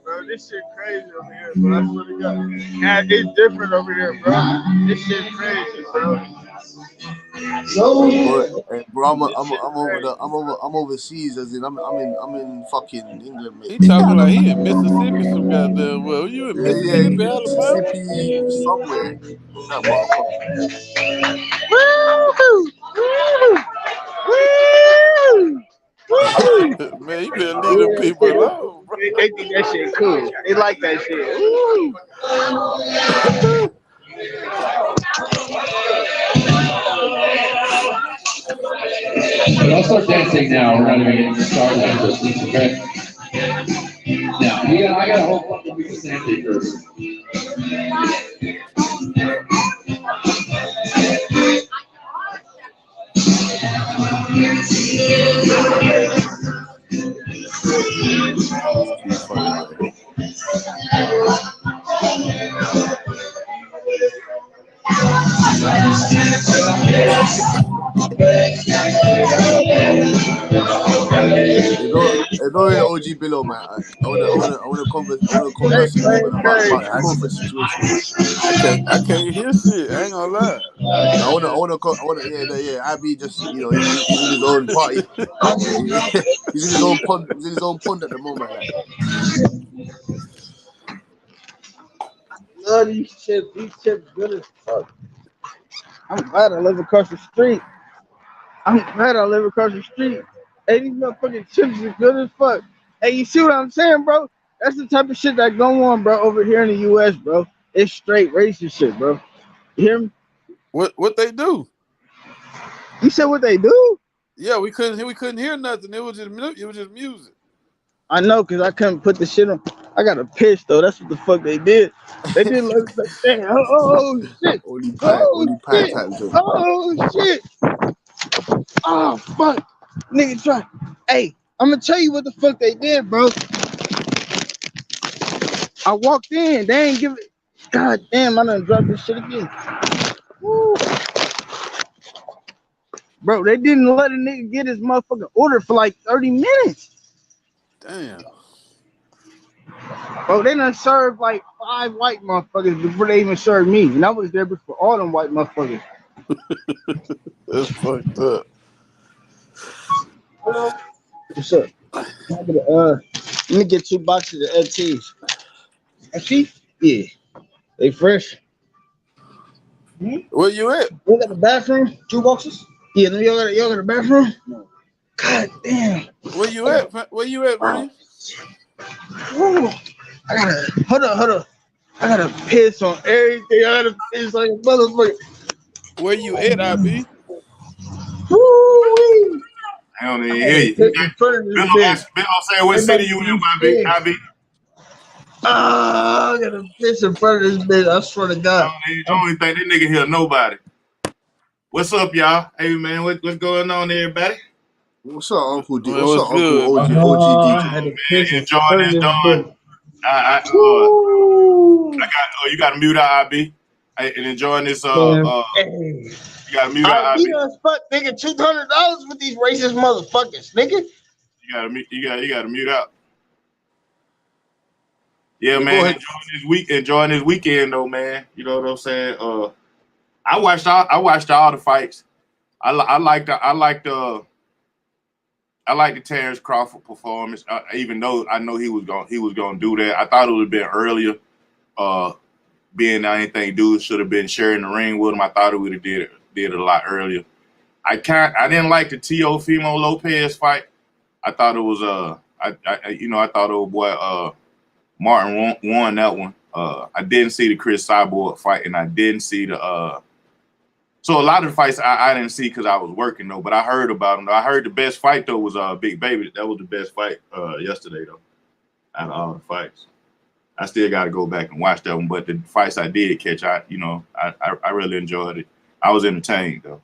Bro, this shit crazy over here, bro. I swear to God. Yeah, it's different over here, bro. This shit crazy, bro. Bro, This shit crazy. I'm overseas, as in I'm in fucking England, mate. He talking like he in Mississippi, some goddamn well. You in Yeah, Mississippi, Alabama? Mississippi, somewhere. That motherfucker. Woo! Woo! Woo! Man, you better leave them people alone, bro. They think that shit cool. They like that shit. Woo! I'll start dancing now. We're not even getting started on this, okay? Now, I got a whole fucking week of Sandy first. It's too funny, man. Don't really OG below, man. I wanna converse with you, man, about the Crawford situation. I can't hear shit. I ain't gonna lie. I I can't wanna, yeah. Abby just, he's in his own party. Yeah, he's in his own pond. He's in his own pond at the moment, like. Love these chips. These chips good as fuck. I'm glad I live across the street. Hey, these motherfucking chips are good as fuck. Hey, you see what I'm saying, bro? That's the type of shit that go on, bro, over here in the U.S., bro. It's straight racist shit, bro. You hear me? What they do? You said what they do? Yeah, we couldn't hear nothing. It was just music. I know, cause I couldn't put the shit on. I got a piss though. That's what the fuck they did. They did like damn. Oh shit. Only pie Shit. type joke. Oh shit. Oh fuck. Nigga try. Hey, I'm gonna tell you what the fuck they did, bro. I walked in. They ain't give it. God damn, I done dropped this shit again. Woo. Bro, they didn't let a nigga get his motherfucking order for like 30 minutes. Damn. Bro, they done served like 5 white motherfuckers before they even served me. And I was there before all them white motherfuckers. That's fucked up. What's up? Let me get 2 boxes of FTs. FT? Yeah. They fresh. Where you at? You got the bathroom? 2 boxes? Yeah, y'all got a bathroom? No. God damn. Where you at? Where you at, man? Ooh. Hold up. I gotta piss on everything. I gotta piss like a motherfucker. Where you at, IB? Woo-wee. I don't even hear you. Bill say what city you in, IB? I gotta piss in front of this bitch. I swear to God. I don't even think that nigga hear nobody. What's up, y'all? Hey, man, what's going on, everybody? What's up, Uncle D? Man, what's up, Uncle OG DJ? Man, enjoying this dawn. You got to mute out, IB. And enjoying this. You got to mute out, IB. Fuck, nigga, $200 with these racist motherfuckers, nigga. You got to mute out. Yeah, man, enjoying this weekend though, man. You know what I'm saying? I watched all the fights. I like the Terence Crawford performance. Even though I know he was gonna do that, I thought it would have been earlier. Being that anything dude should have been sharing the ring with him. I thought it would have did it a lot earlier. I didn't like the Teofimo Lopez fight. I thought it was I thought old boy Martin won that one. I didn't see the Chris Cyborg fight, and I didn't see the so a lot of the fights I didn't see because I was working though, but I heard about them. I heard the best fight though was Big Baby. That was the best fight yesterday though, out of all the fights. I still got to go back and watch that one, but the fights I did catch, I really enjoyed it. I was entertained though,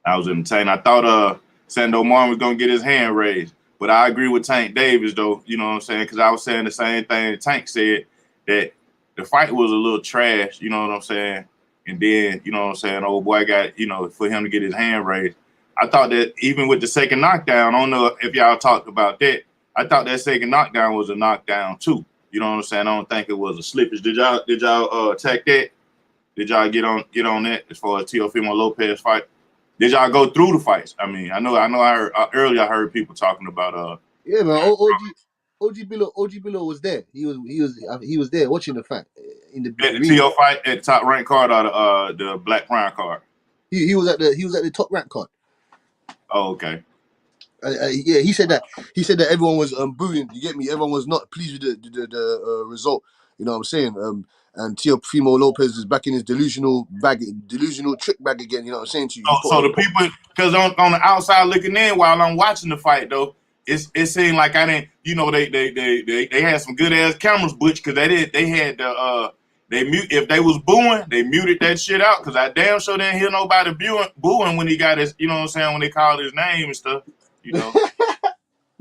I was entertained. I thought Sando Martin was gonna get his hand raised. But I agree with Tank Davis, though, you know what I'm saying? Because I was saying the same thing that Tank said, that the fight was a little trash, you know what I'm saying? And then, you know what I'm saying, old boy got, for him to get his hand raised. I thought that even with the second knockdown, I don't know if y'all talked about that, I thought that second knockdown was a knockdown, too. You know what I'm saying? I don't think it was a slippage. Did y'all attack that? Did y'all get on that as far as Teofimo Lopez fight? Did y'all go through the fights? I mean, I know. I heard earlier. I heard people talking about. Yeah, man. OG Billo was there. He was there watching the fight in the TO fight at the top ranked card or the Black Crown card. He was at the top ranked card. Oh, okay. Yeah, he said that everyone was booing. You get me? Everyone was not pleased with the result. You know what I'm saying? And Teofimo Lopez is back in his delusional trick bag again. You know what I'm saying to you? So the people, because on the outside looking in while I'm watching the fight though, it seemed like I didn't. They had some good ass cameras, Butch, because they had the if they was booing, they muted that shit out because I damn sure didn't hear nobody booing when he got his. You know what I'm saying, when they called his name and stuff.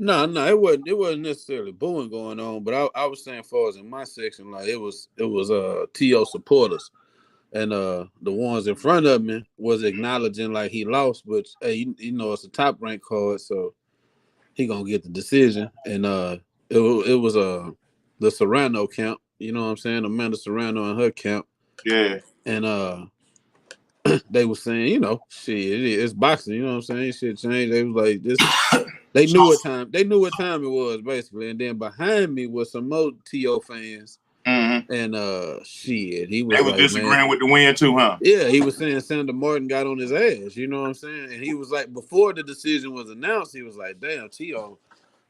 No, it wasn't necessarily booing going on, but I was saying, as far as in my section, like it was TO supporters, and the ones in front of me was acknowledging like he lost, but hey, it's a top ranked card, so he gonna get the decision, and it was the Serrano camp. You know what I'm saying? Amanda Serrano and her camp, Yeah. and they were saying, you know, shit, it's boxing. You know what I'm saying? Shit changed. They was like this. They knew what time. They knew what time it was basically, and then behind me was some more TO fans. Mm-hmm. And shit, he was they was like, disagreeing man, with the win too, huh? yeah, he was saying Senator Martin got on his ass. You know what I'm saying? And he was like, before the decision was announced, he was like, damn, T.O.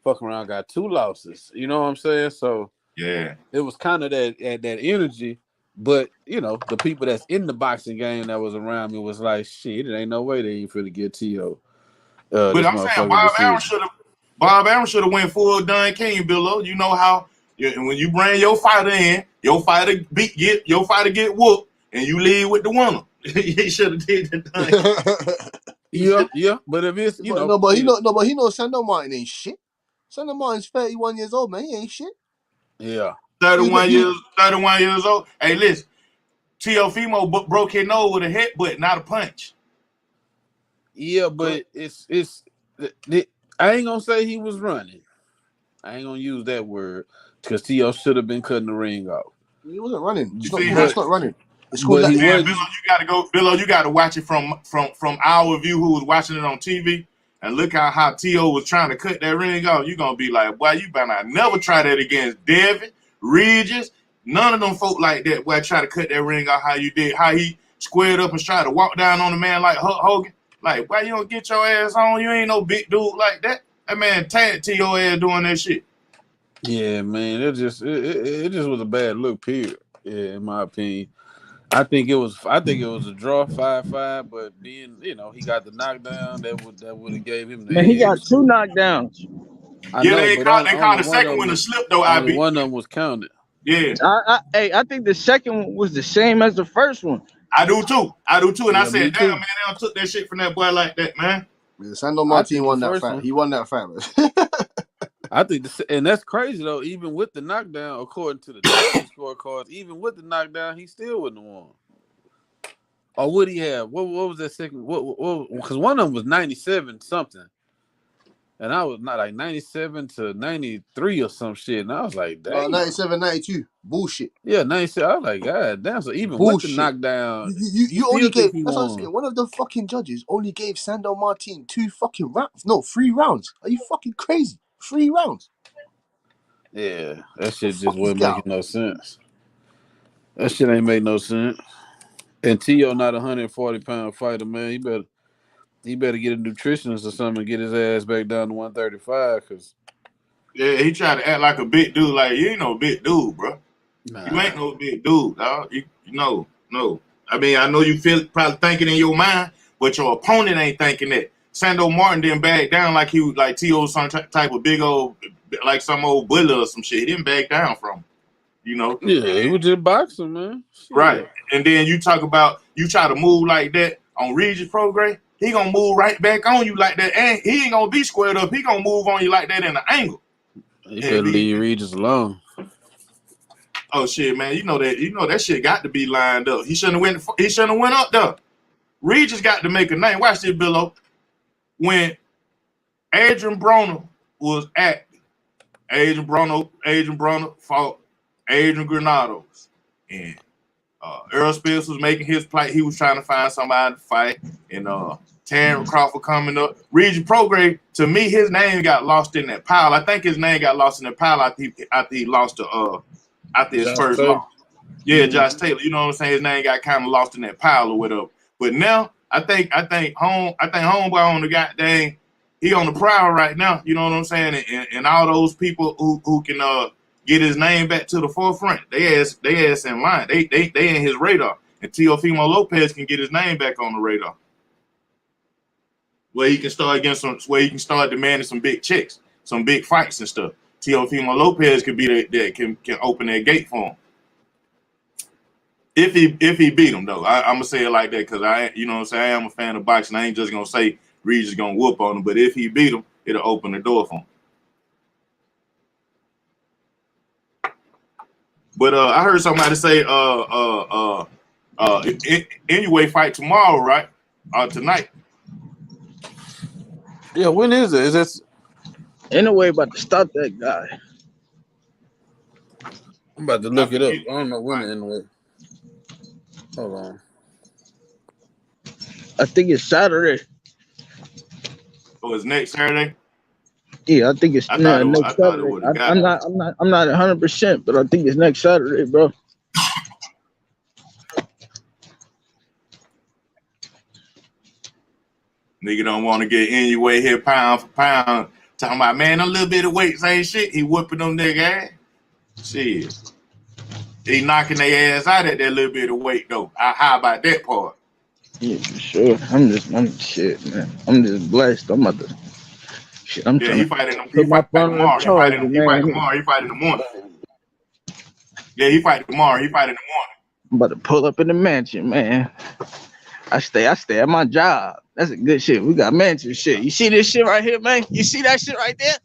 fucking around got 2 losses. You know what I'm saying? So yeah, it was kind of that energy. But you know, the people that's in the boxing game that was around me was like, shit, it ain't no way they ain't finna get T.O. But This I'm saying motherfucking decision. Bob Arum should have went full Don King, Billo. You know how when you bring your fighter in, your fighter get whooped, and you leave with the winner. He should have did the Don. Yeah. But if it's but he knows Sando Martin ain't shit. Sando Martin's 31 years old, man. He ain't shit. Yeah. 31 years old. Hey, listen, Teofimo broke his nose with a headbutt, not a punch. Yeah, but I ain't gonna say he was running. I ain't gonna use that word because T.O. should have been cutting the ring off. He wasn't running. It's not running. It's but he Billo, wasn't. Billo, you got to watch it from our view who was watching it on TV, and look how T.O. was trying to cut that ring off. You're gonna be like, boy, you better not never try that against Devin, Regis, none of them folk like that. Boy, try to cut that ring off how you did, how he squared up and tried to walk down on the man like Hulk Hogan. Like, why you don't get your ass on? You ain't no big dude like that. That man tagged to your ass doing that shit. Yeah, man, it just was a bad look. Period. Yeah, in my opinion, I think it was a draw 5-5, but being he got the knockdown that would have gave him the Man, he got edge. 2 knockdowns. I Yeah, know, they but called the second one a slip though. Only one of them was counted. Yeah, I think the second one was the same as the first one. I do too. And Yeah, I said, damn, man, they don't took that shit from that boy like that, man. Yeah, Sando Martin won that fight. He won that fight, man. I think, and that's crazy though. Even with the knockdown, according to the judges' scorecards, even with the knockdown, he still wouldn't have won. Or would he have? What was that second? What? Because one of them was 97 something, and I was not like 97 to 93 or some shit, and I was like, damn. 97, 92. Bullshit. Yeah, 97. I was like, God damn. So even with the knockdown, you only gave. That's what I'm saying. One of the fucking judges only gave Sando Martin 2 fucking rounds. No, 3 rounds. Are you fucking crazy? 3 rounds. Yeah, that shit just wasn't making no sense. That shit ain't make no sense. And T.O. not a 140-pound fighter, man. He better get a nutritionist or something and get his ass back down to 135. Cause yeah, he tried to act like a big dude. Like, you ain't no big dude, bro. Nah. You ain't no big dude, dog. No. I mean, I know you probably thinking in your mind, but your opponent ain't thinking that. Sando Martin didn't back down like he was like T.O. some type of big old, like some old bully or some shit. He didn't back down from him. Yeah, he was just boxing, man. Shit. Right. And then you talk about you try to move like that on Regis program, he gonna move right back on you like that, and he ain't gonna be squared up. He gonna move on you like that in an angle. You better leave Regis alone. Oh shit, man! You know that shit got to be lined up. He shouldn't have went up though. Regis got to make a name. Watch this, Billo. When Adrian Broner was active, Adrian Broner fought Adrian Granados, and Errol Spence was making his play. He was trying to find somebody to fight, and Terence Crawford coming up. Regis Prograis, to me, his name got lost in that pile. I think his name got lost in that pile after he lost to after his first loss. Yeah, Josh Taylor. You know what I'm saying? His name got kind of lost in that pile or whatever. But now I think homeboy on the goddamn, he on the prowl right now. You know what I'm saying? And all those people who can get his name back to the forefront, they ass in line. They in his radar. And Teofimo Lopez can get his name back on the radar. Where he can start demanding some big checks, some big fights and stuff. Teofimo Lopez could be that can open that gate for him. If he beat him though, I'm gonna say it like that because I am a fan of boxing. I ain't just gonna say Regis gonna whoop on him, but if he beat him, it'll open the door for him. But I heard somebody say anyway fight tomorrow, right? Tonight. Yeah, when is it? Is this Ain't no way about to stop that guy. I'm about to look it up. I don't know when anyway. Hold on. I think it's Saturday. Oh, it's next Saturday? Yeah, I think it's I thought next it Saturday. would have got I'm not 100%, but I think it's next Saturday, bro. Nigga don't want to get in your way here pound for pound. Talking about, man, a little bit of weight, same shit. He whooping them nigga ass. Shit. He knocking their ass out at that little bit of weight, though. How about that part? Yeah, for sure. I'm shit, man. I'm just blessed. I'm about to shit. I'm Yeah, trying he to fighting put my phone on the tomorrow. charger, He fight man. tomorrow. He fight in the morning. Yeah, he fight tomorrow. He fight in the morning. I'm about to pull up in the mansion, man. I stay at my job. That's a good shit. We got mansion shit. You see this shit right here, man? You see that shit right there?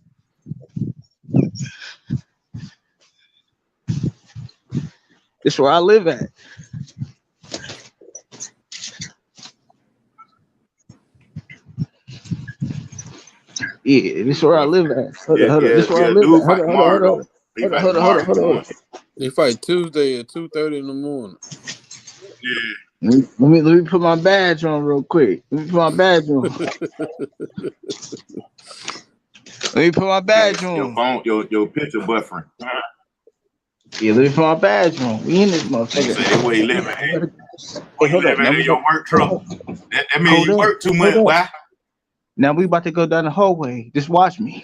This where I live at. Yeah, this where I live at. Hold on. This where I live dude at. fight tomorrow, though. He fight tomorrow in the morning. He fight Tuesday at 2:30 in the morning. Yeah. Let me put my badge on real quick. Let me put my badge on. Let me put my badge on. Your phone, your picture buffering. Yeah, let me put my badge on. We in this motherfucker. Say where you living at? Where you living at in your work truck? That means you work too much, boy. Now we about to go down the hallway. Just watch me.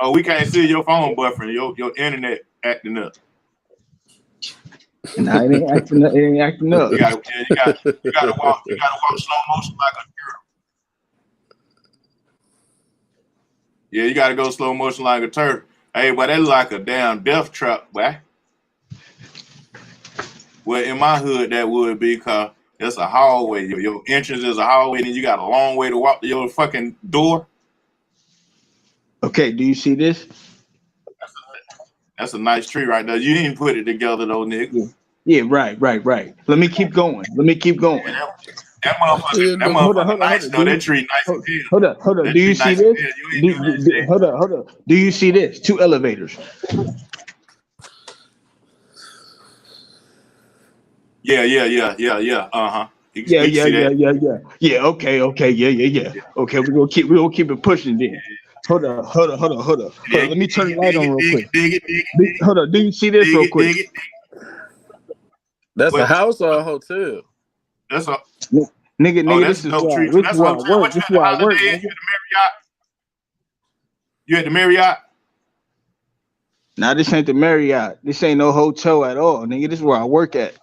Oh, we can't see your phone buffering. Your internet acting up. Nah, it ain't acting up. It ain't acting up. You gotta walk slow motion like a turtle. Yeah, you gotta go slow motion like a turtle. Hey, but that's like a damn death trap, boy. Well, in my hood, that would be because it's a hallway. Your entrance is a hallway, and then you got a long way to walk to your fucking door. Okay, do you see this? That's a nice tree right there. You didn't put it together though, nigga. Yeah, right. Let me keep going. That motherfucker nice though. That tree nice as hell. Hold up. Do you see this? Hold up. Do you see this? 2 elevators. Yeah. Uh-huh. Yeah. Okay. Yeah. Okay, we're gonna keep it pushing then. Hold up. Let me turn the light on real quick. Hold up. Do you see this real quick? That's a house or a hotel? That's a nigga. This is where I work. This is where I work. You at the Marriott? Nah, this ain't the Marriott. This ain't no hotel at all, nigga. This is where I work at.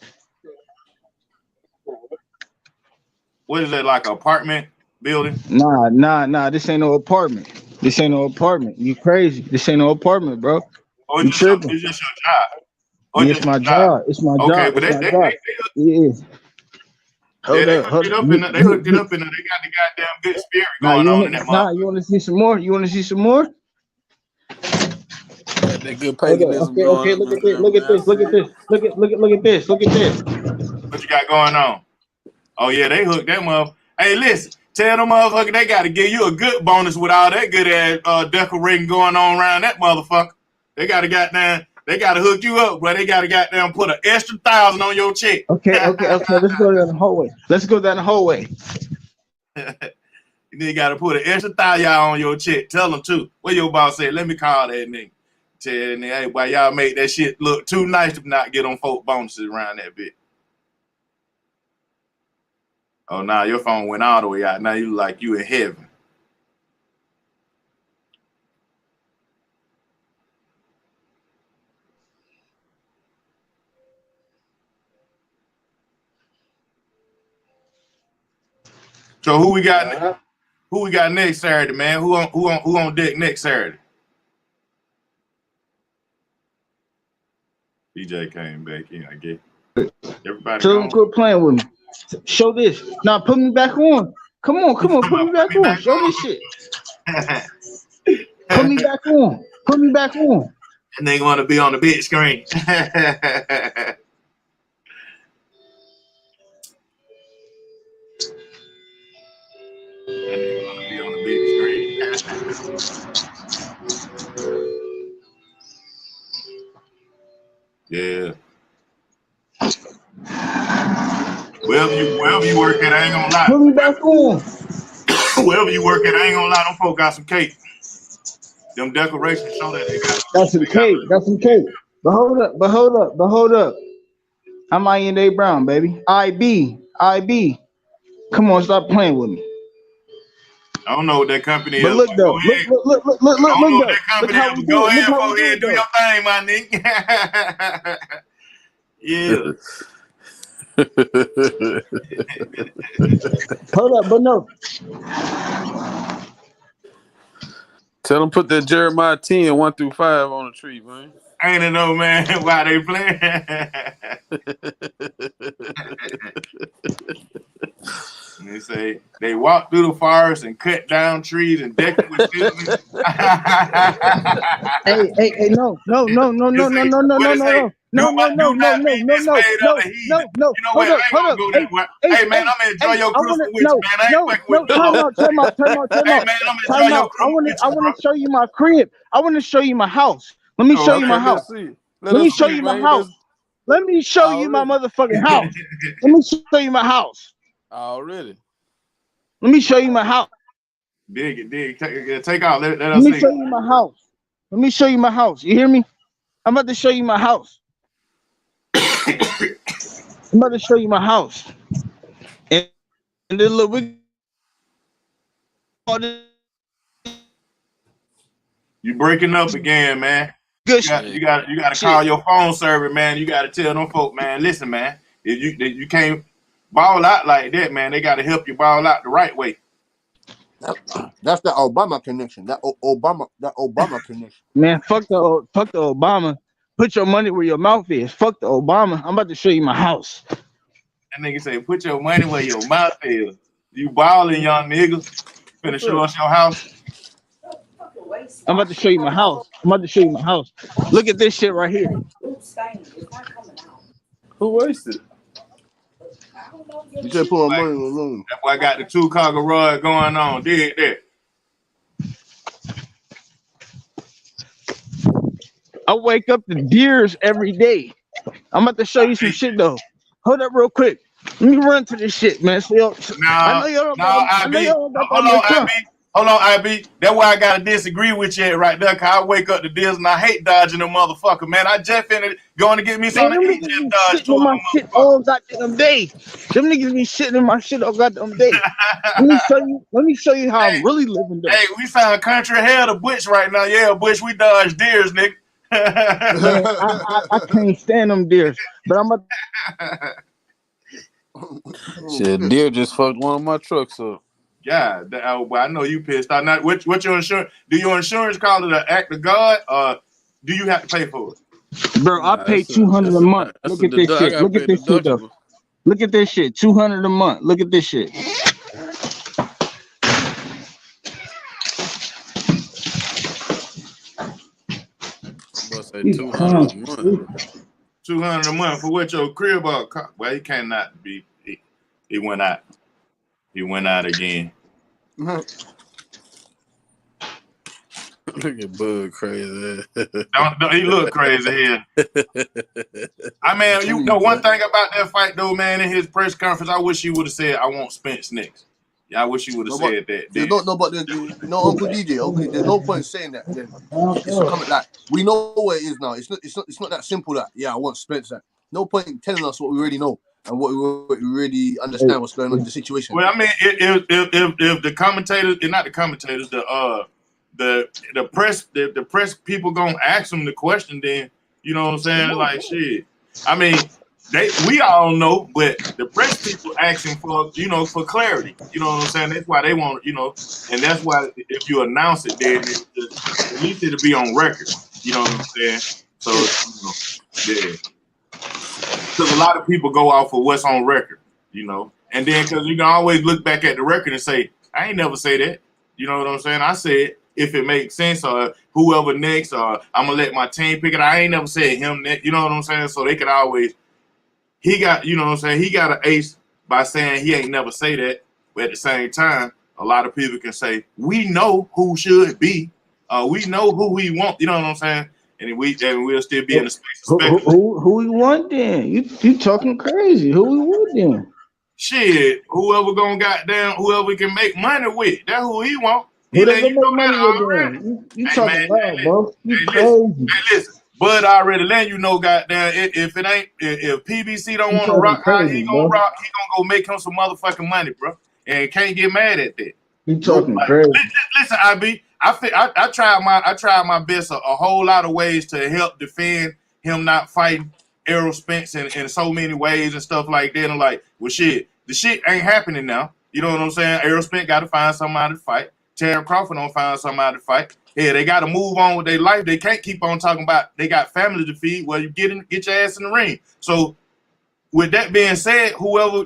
What is that, like an apartment building? Nah. This ain't no apartment. You crazy? This ain't no apartment, bro. Oh, it's just your job. Oh, it's my job. It's my job. Okay, but yeah. Hold up. They hooked it up and they got the goddamn good spirit going on in that motherfucker. You want to see some more? That good paganism okay. Look at this. Look at this. What you got going on? Oh yeah, they hooked that motherfucker. Hey, listen, tell them motherfucker they got to give you a good bonus with all that good ass decorating going on around that motherfucker. They got to hook you up, bro. They got to goddamn put an extra 1,000 on your check. Okay. Let's go down the hallway. You got to put an extra 1,000 on your check. Tell them too. What your boss said? Let me call that nigga. Tell that nigga, hey, boy, y'all make that shit look too nice to not get on folk bonuses around that bitch. Oh, now your phone went all the way out. Now you like you in heaven. So who we got? Who we got next Saturday, man? Who on deck next Saturday? DJ came back in, I guess. Everybody. Tell them quit playing with me. Show this. Now put me back on. Come on. Put me back on. Show this shit. Put me back on. That nigga want to be on the big screen. nigga want to be on the big screen. Yeah. Wherever you work at, I ain't gonna lie. Put me back on. Wherever you work at, I ain't gonna lie. Them folk got some cake. Them decorations show that they got. That's some cake. That's some cake. But hold up. I'm Ian Brown, baby. IB. Come on, stop playing with me. I don't know what that company is. But look though, I don't know what that company is, but go ahead, go ahead, do your thing, my nigga. Yeah. Hold up, but no. Tell them put that Jeremiah 10, 1 through 5 on the tree, man. Ain't it no man why they playing? They say they walk through the forest and cut down trees and deck them with children. Hey, no. Hold up. Hey man, I'm gonna enjoy your crystal with you, man. I ain't fucking with time out. Hey man, I'm gonna enjoy your crystal with you, I want to show you my crib. I want to show you my house. Let me show you my house. Let me show you my house. Let me show you my motherfucking house. Let me show you my house. Already. Let me show you my house. Dig it. Take out. Let Let us me see. show you my house. Let me show you my house. You hear me? I'm about to show you my house. I'm about to show you my house. And then look, You breaking up again, man. Good. You got to call your phone service, man. You got to tell them folk, man. Listen, man. If you can't ball out like that, man, they got to help you ball out the right way. That's the Obama connection. That Obama connection. Man, fuck the Obama. Put your money where your mouth is. Fuck the Obama. I'm about to show you my house. That nigga say, put your money where your mouth is. You balling, young nigga. Finna show us your house. I'm about to show you my house. Look at this shit right here. Who wasted it? You said put my money in the room. That boy got the 2-car garage going on. Dig that. I wake up to deers every day. I'm about to show you some shit though. Hold up real quick. Let me run to this shit, man. So I know y'all got Hold on, IB. That's why I gotta disagree with you right there, cause I wake up to deers and I hate dodging them motherfucker, man. I just finna going to get me something to eat, just dodge to my shit all goddamn day. Them niggas be shitting in my shit all goddamn day. Let me show you how I'm really living though. Hey, we sound country hell to Butch right now. Yeah, Butch, we dodge deers, nigga. Man, I can't stand them deers, but I'm a Shit, deer just fucked one of my trucks up. Yeah, I know you pissed off. Now, what your insurance? Do your insurance call it an act of God, or do you have to pay for it? Bro, I pay $200 a month. Look at this shit. Look at this shit though. Look at this shit. $200 a month. Look at this shit. Say $200 a month. $200 a month for what your crib are? Well, he cannot be. He went out. He went out again. Look at Bud crazy. Don't he look crazy here? I mean, you know one thing about that fight though, man. In his press conference, I wish he would have said, "I want Spence next." Yeah, I wish he would have said that. Uncle DJ, there's no point saying that. It's coming like we know where it is now. It's not that simple. That I want Spence. That no point in telling us what we already know and what we already understand what's going on in the situation. Well, I mean, if the commentators, not the commentators, the press people gonna ask them the question, then you know what I'm saying? Like shit. I mean, we all know, but the press people asking for for clarity. You know what I'm saying? That's why they want and that's why if you announce it, then at least it'll be on record. You know what I'm saying? So yeah. Because a lot of people go off of what's on record, and then because you can always look back at the record and say, I ain't never say that. You know what I'm saying? I said if it makes sense or whoever next or I'm gonna let my team pick it. I ain't never said him next. You know what I'm saying? So they can always he got an ace by saying he ain't never say that, but at the same time, a lot of people can say, we know who should be. We know who we want. You know what I'm saying? And we'll still be in the space of speculation. Who we want then? You talking crazy? Who we want then? Shit, whoever whoever can make money with, that's who he want. He Who they letting gonna you know make money that with already. then? You Hey talking man, loud, bro? You listen, crazy? Bud already letting you know, goddamn, if PBC don't You want to talking rock how he crazy, gonna bro? rock, he gonna go make him some motherfucking money, bro, and can't get mad at that. You Nope. talking crazy? Listen, I tried my best a whole lot of ways to help defend him not fighting Errol Spence in so many ways and stuff like that. And like, well, shit, the shit ain't happening now. You know what I'm saying? Errol Spence got to find somebody to fight. Terence Crawford don't find somebody to fight. Yeah, they got to move on with their life. They can't keep on talking about they got family to feed. Well, you get your ass in the ring. So, with that being said, whoever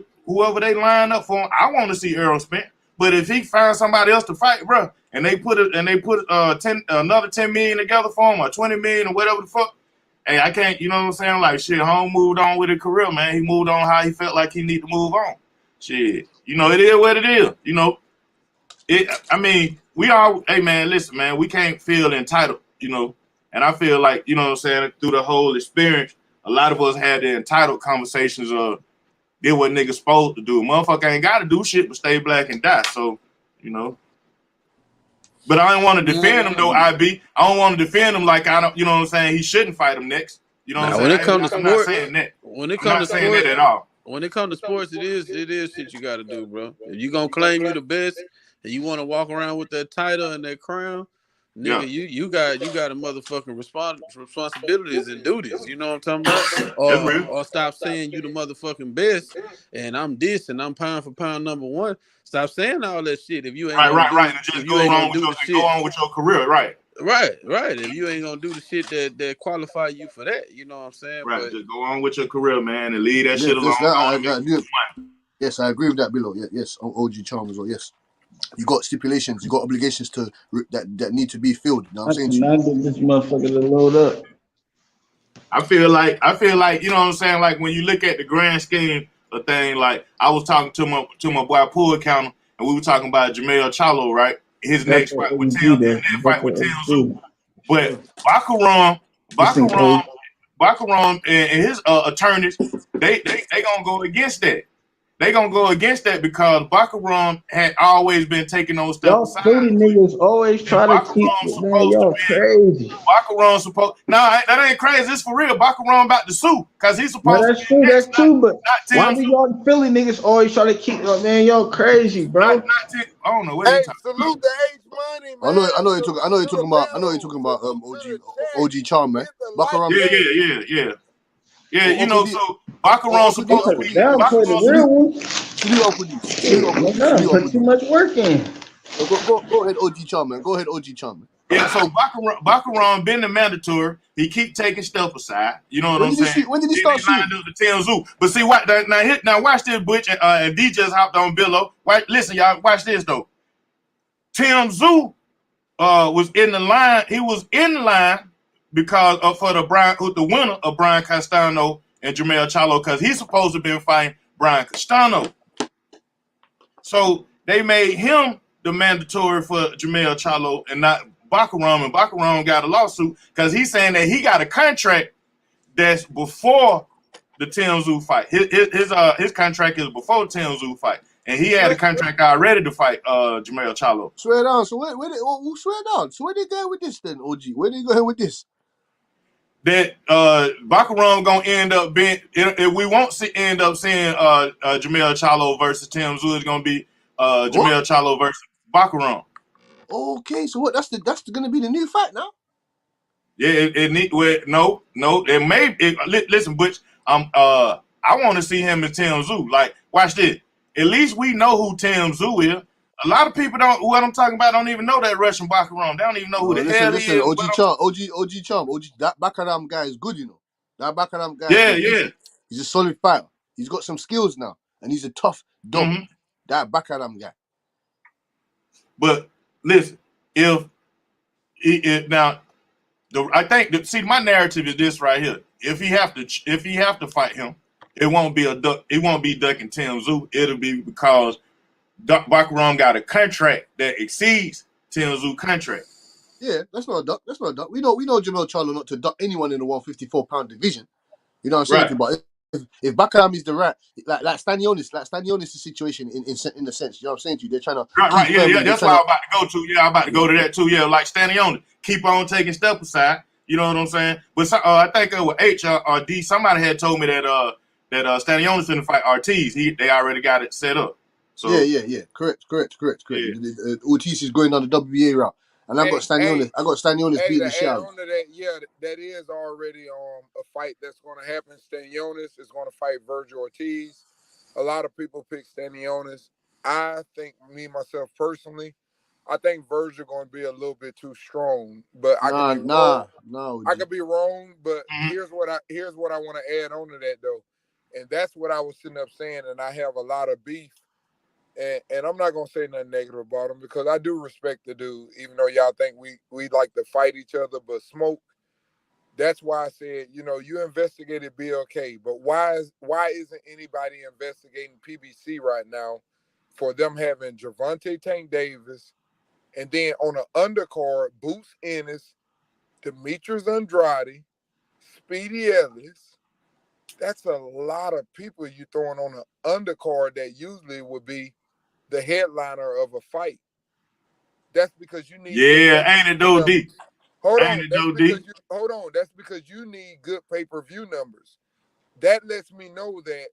they line up for, I want to see Errol Spence. But if he finds somebody else to fight, bro, and they put another 10 million together for him or 20 million or whatever the fuck, hey, I can't. You know what I'm saying? Like shit, Home moved on with his career, man. He moved on how he felt like he need to move on. Shit, you know it is what it is. You know. I mean, hey man, listen, man, we can't feel entitled, you know, and I feel like, you know what I'm saying, through the whole experience, a lot of us had the entitled conversations of did what niggas supposed to do. Motherfucker ain't got to do shit but stay black and die. So, you know, but I don't want to defend him though, IB. I don't want to defend him like I don't, you know what I'm saying, he shouldn't fight him next. You know what I'm saying? When it comes to I'm not sport, saying that. when it I'm not comes to saying sport, that at all. when it comes to sports, it is shit you got to do, bro. If you gonna claim you the best and you want to walk around with that title and that crown, nigga, you got a motherfucking responsibilities and duties. You know what I'm talking about? Or stop saying you the motherfucking best and I'm this and I'm pound for pound number one. Stop saying all that shit if you ain't Right. And just go on with your career, right? Right. If you ain't gonna do the shit that qualify you for that, you know what I'm saying? Right, But just go on with your career, man, and leave that shit alone. Yes, I agree with that, Billo. Yes, OG Charm as well. Yes, you got stipulations, you got obligations that need to be filled. You know what I'm saying to you? I cannot get this motherfucker to load up. I feel like, you know what I'm saying, like when you look at the grand scheme of thing, like I was talking to my boy Pool Counter, and we were talking about Jamel Charlo, right? His next fight with Tim Zoo. But Baccarat and his attorneys, they gonna go against that. They gonna go against that because Baccarat had always been taking those steps Y'all aside. Philly niggas always try to keep man, y'all crazy. Baccarat supposed that ain't crazy. It's for real. Baccarat about to sue because he's supposed that's true. That's true. But why do y'all Philly niggas always try to keep man? Y'all crazy, bro. I don't know what you talking salute the H Money, man. I know you're talking about OG Charm, man. Baccarat. Yeah, you know, so Baccarat supposed to be downplay the real one. Put too much work in. Go ahead, OG Charm, man. Go ahead, OG Charm, man. Yeah, so Baccarat been the mandatory. He keep taking stuff aside. You know what I'm saying? When did he start shooting? To Tim Zoo. But see what now watch this, Butch, and D just hopped on Billo. Listen, y'all, watch this though. Tim Zoo was in the line. He was in the line because for the winner of Brian Castano and Jamel Charlo, because he's supposed to been fighting Brian Castano. So they made him the mandatory for Jamel Charlo and not Baccarat, and Baccarat got a lawsuit because he's saying that he got a contract that's before the Tim Zoo fight. His contract is before the Tim Zoo fight, and he had a contract already to fight Jamel Charlo. Swear down. So swear down. So where they going with this then, OG? Where they going with this? That Baccarat gonna end up being if we won't end up seeing Jamel Charlo versus Tim Zoo, it's gonna be Jamel Charlo versus Baccarat. Okay, so what? That's gonna be the new fight now. Yeah, no. It may. Listen, Butch. I want to see him and Tim Zoo. Like, watch this. At least we know who Tim Zoo is. A lot of people don't. What I'm talking about don't even know that Russian Baccarat. They don't even know who the hell he is. OG Charm. That Baccarat guy is good, you know. That Baccarat guy. Yeah. He's a solid fighter. He's got some skills now, and he's a tough dog. Mm-hmm. That Baccarat guy. But listen, I think my narrative is this right here. If he have to fight him, it won't be ducking Tim Zoo. It'll be because Bakaram got a contract that exceeds Tenzu contract. Yeah, that's not a duck. That's not a duck. We know Jamel Charlo not to duck anyone in the 154-pound division. You know what I'm saying Right. to you? But if Bakaram is the rat, like Stanionis' situation in the sense, you know what I'm saying to you? They're trying to Right. keep Yeah. Herman. They're That's why trying I'm about to go to. Yeah, I'm about to to. go to that too. Yeah, like standing on it. Keep on taking step aside. You know what I'm saying? But I think with H or D, somebody had told me that Stanionis finna fight Ortiz. They already got it set up. So Yeah. Correct. yeah. Ortiz is going down the WBA route, and I got Hey, Stanionis hey, beating to the shit add out of him. on to that, yeah, that is already a fight that's going to happen. Stanionis is going to fight Virgil Ortiz. A lot of people pick Stanionis. I think, me myself personally, I think Virgil going to be a little bit too strong, but I could be wrong. Nah, I OG. could be wrong, but Mhm. here's what I want to add on to that though, and that's what I was sitting up saying, and I have a lot of beef. And I'm not gonna say nothing negative about him because I do respect the dude, even though y'all think we like to fight each other, but smoke. That's why I said, you investigated BLK, but why isn't anybody investigating PBC right now for them having Gervonta Tank Davis and then on the undercard, Boots Ennis, Demetrius Andrade, Speedy Ellis. That's a lot of people you throwing on the undercard that usually would be the headliner of a fight. That's because you need good Yeah, ain't it pay-per-view though, D? numbers. Hold Ain't on. it though, D? That's because you need good pay-per-view numbers. That lets me know that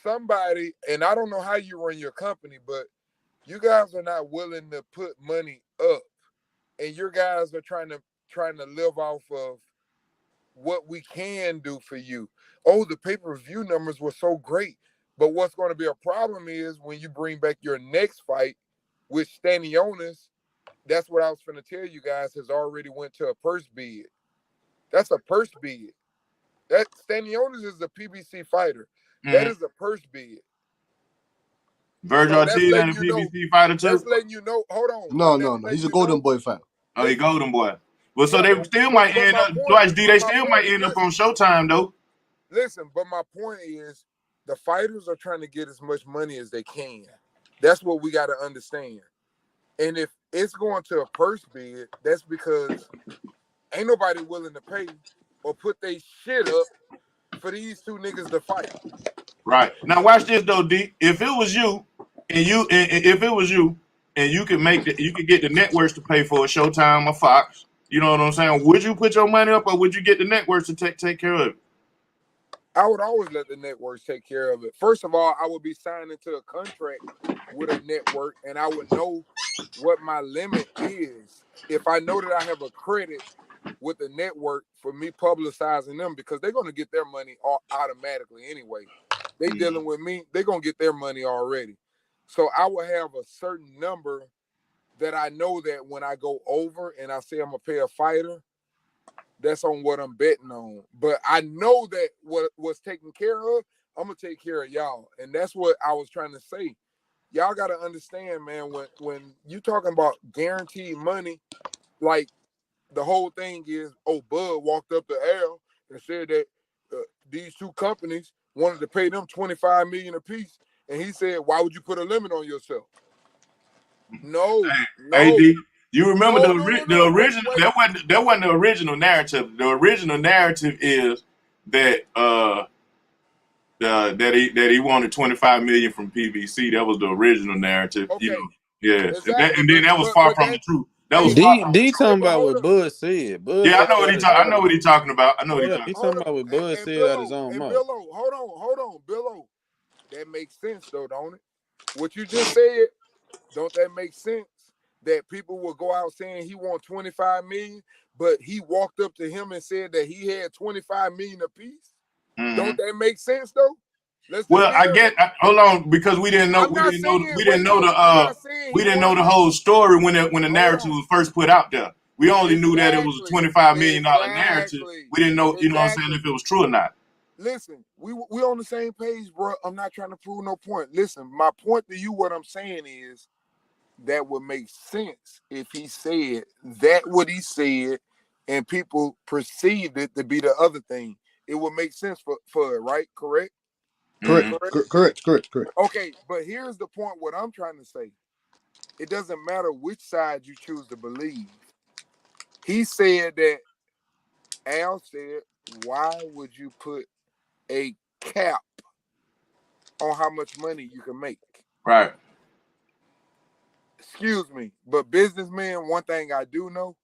somebody, and I don't know how you run your company, but you guys are not willing to put money up. And your guys are trying to live off of what we can do for you. Oh, the pay-per-view numbers were so great. But what's going to be a problem is when you bring back your next fight with Stanionis, that's what I was going to tell you guys, has already went to a purse bid. That's a purse bid. That Stanionis is a PBC fighter. That Mm-hmm. is a purse bid. Virgil So that's Ortiz letting ain't a you know. PBC fighter too. That's letting you know. Hold on. No. He's a golden boy fighter. Oh, he Golden Boy. Well, so Yeah, they still but might end my up. point, Twice D, they still might end up on Showtime though. listen, but my point is the fighters are trying to get as much money as they can. That's what we got to understand. And if it's going to a purse bid, that's because ain't nobody willing to pay or put their shit up for these two niggas to fight. Right. Now watch this though, D. If it was you, if it was you, and you could you could get the networks to pay for a Showtime or Fox. You know what I'm saying? Would you put your money up, or would you get the networks to take care of it? I would always let the networks take care of it. First of all, I would be signing to a contract with a network, and I would know what my limit is. If I know that I have a credit with the network for me publicizing them, because they're going to get their money automatically anyway. They dealing with me, they're going to get their money already. So I will have a certain number that I know that when I go over and I say I'm going to pay a fighter, that's on what I'm betting on. But I know that what was taken care of, I'm going to take care of y'all. And that's what I was trying to say. Y'all got to understand, man, when you talking about guaranteed money, like, the whole thing is, Bud walked up to Al and said that these two companies wanted to pay them $25 million apiece, and he said, "Why would you put a limit on yourself?" No. AD, you remember the Wait. original? That wasn't the original narrative. The original narrative is that that he wanted 25 million from PBC. That was the original narrative. You Okay. know, yeah, Exactly. and then that was far from the truth. That was far from the D truth. talking about what Bud said. Bud Yeah, I said know it what out his I own know what mouth. he's talking about. I know what he's Yeah, talking he's about. talking about what Bud And said out his own mouth. Billo, hold on, Billo. That makes sense though, don't it? What you just said, don't that make sense? That people will go out saying he want 25 million, but he walked up to him and said that he had 25 million apiece. Mm-hmm. Don't that make sense though? Let's just Well, be I real. get. Hold on, because we didn't know. I'm not saying, We didn't wait a know minute, I'm not saying we he didn't know wanted the it. whole story when the Hold narrative on. was first put out there. We only knew that it was a Exactly. $25 million narrative. We didn't know, you know what I'm saying, Exactly. if it was true or not. Listen, we on the same page, bro. I'm not trying to prove no point. Listen, my point to you, what I'm saying is that would make sense if he said that what he said and people perceived it to be the other thing. It would make sense for it, right? Correct? Correct. Correct? Correct. Okay, but here's the point. What I'm trying to say, it doesn't matter which side you choose to believe. He said that Al said, "Why would you put a cap on how much money you can make?" Right. Excuse me, but businessmen, one thing I do know,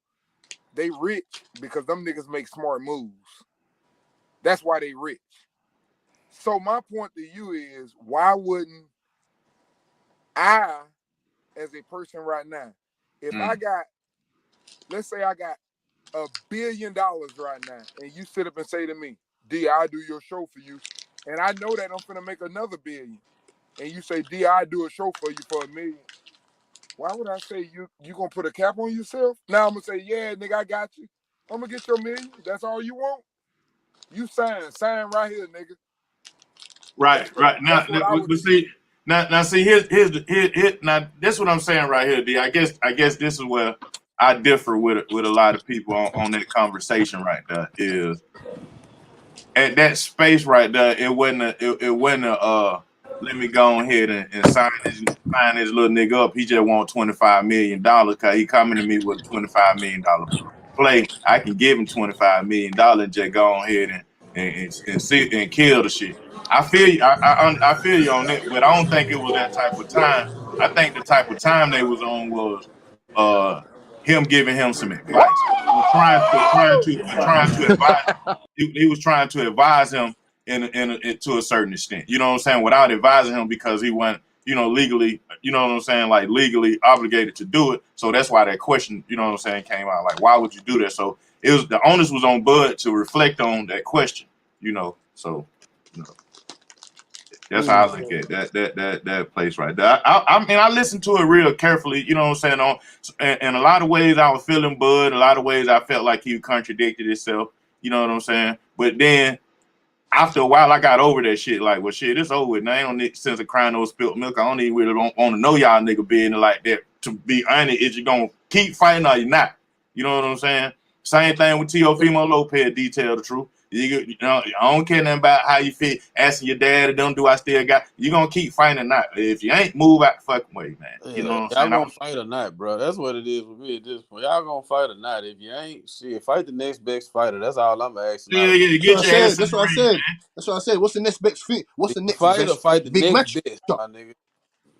they rich because them niggas make smart moves. That's why they rich. So my point to you is, why wouldn't I, as a person right now, if I got, let's say I got $1 billion right now, and you sit up and say to me, D, I do your show for you, and I know that I'm finna make another billion, and you say, D, I do a show for you for $1 million. Why would I say you gonna put a cap on yourself? Now I'm gonna say, yeah, nigga, I got you. I'm gonna get your $1 million. That's all you want? You sign right here, nigga. Right. Now, but see, now, see, here's now. That's what I'm saying right here, D. I guess this is where I differ with a lot of people on that conversation right there. Is at that space right there, it wasn't let me go ahead and sign this little nigga up. He just want $25 million because he coming to me with a $25 million play. I can give him $25 million and just go ahead and sit and kill the shit. I feel you. I feel you on that, but I don't think it was that type of time. I think the type of time they was on was him giving him some advice. Trying to advise. He was trying to advise him to a certain extent. You know what I'm saying? Without advising him because he wasn't, legally, you know what I'm saying, like legally obligated to do it. So that's why that question, you know what I'm saying, came out. Like, why would you do that? So it was the onus was on Bud to reflect on that question, So that's how I look at that place right there. I mean, I listened to it real carefully, you know what I'm saying? In a lot of ways, I was feeling Bud. A lot of ways, I felt like he contradicted himself. You know what I'm saying? But then after a while, I got over that shit. Like, well, shit, it's over with. Now, I don't need sense of crying over spilt milk. I don't even really want to know y'all nigga being like that. To be honest, is you gonna keep fighting or you not? You know what I'm saying? Same thing with Teofimo Lopez. Detail the truth. I don't care nothing about how you feel. Asking your dad, don't do I still got? You gonna keep fighting or not? If you ain't, move out the fucking way, man. You know what I'm saying? Y'all gonna fight or not, bro? That's what it is with me at this point. Y'all gonna fight or not? If you ain't, shit, fight the next best fighter. That's all I'm asking. Yeah, get your ass. That's what I said. That's what I said. What's the next best thing? What's the next fight best or fight the big next matchup? best, my nigga?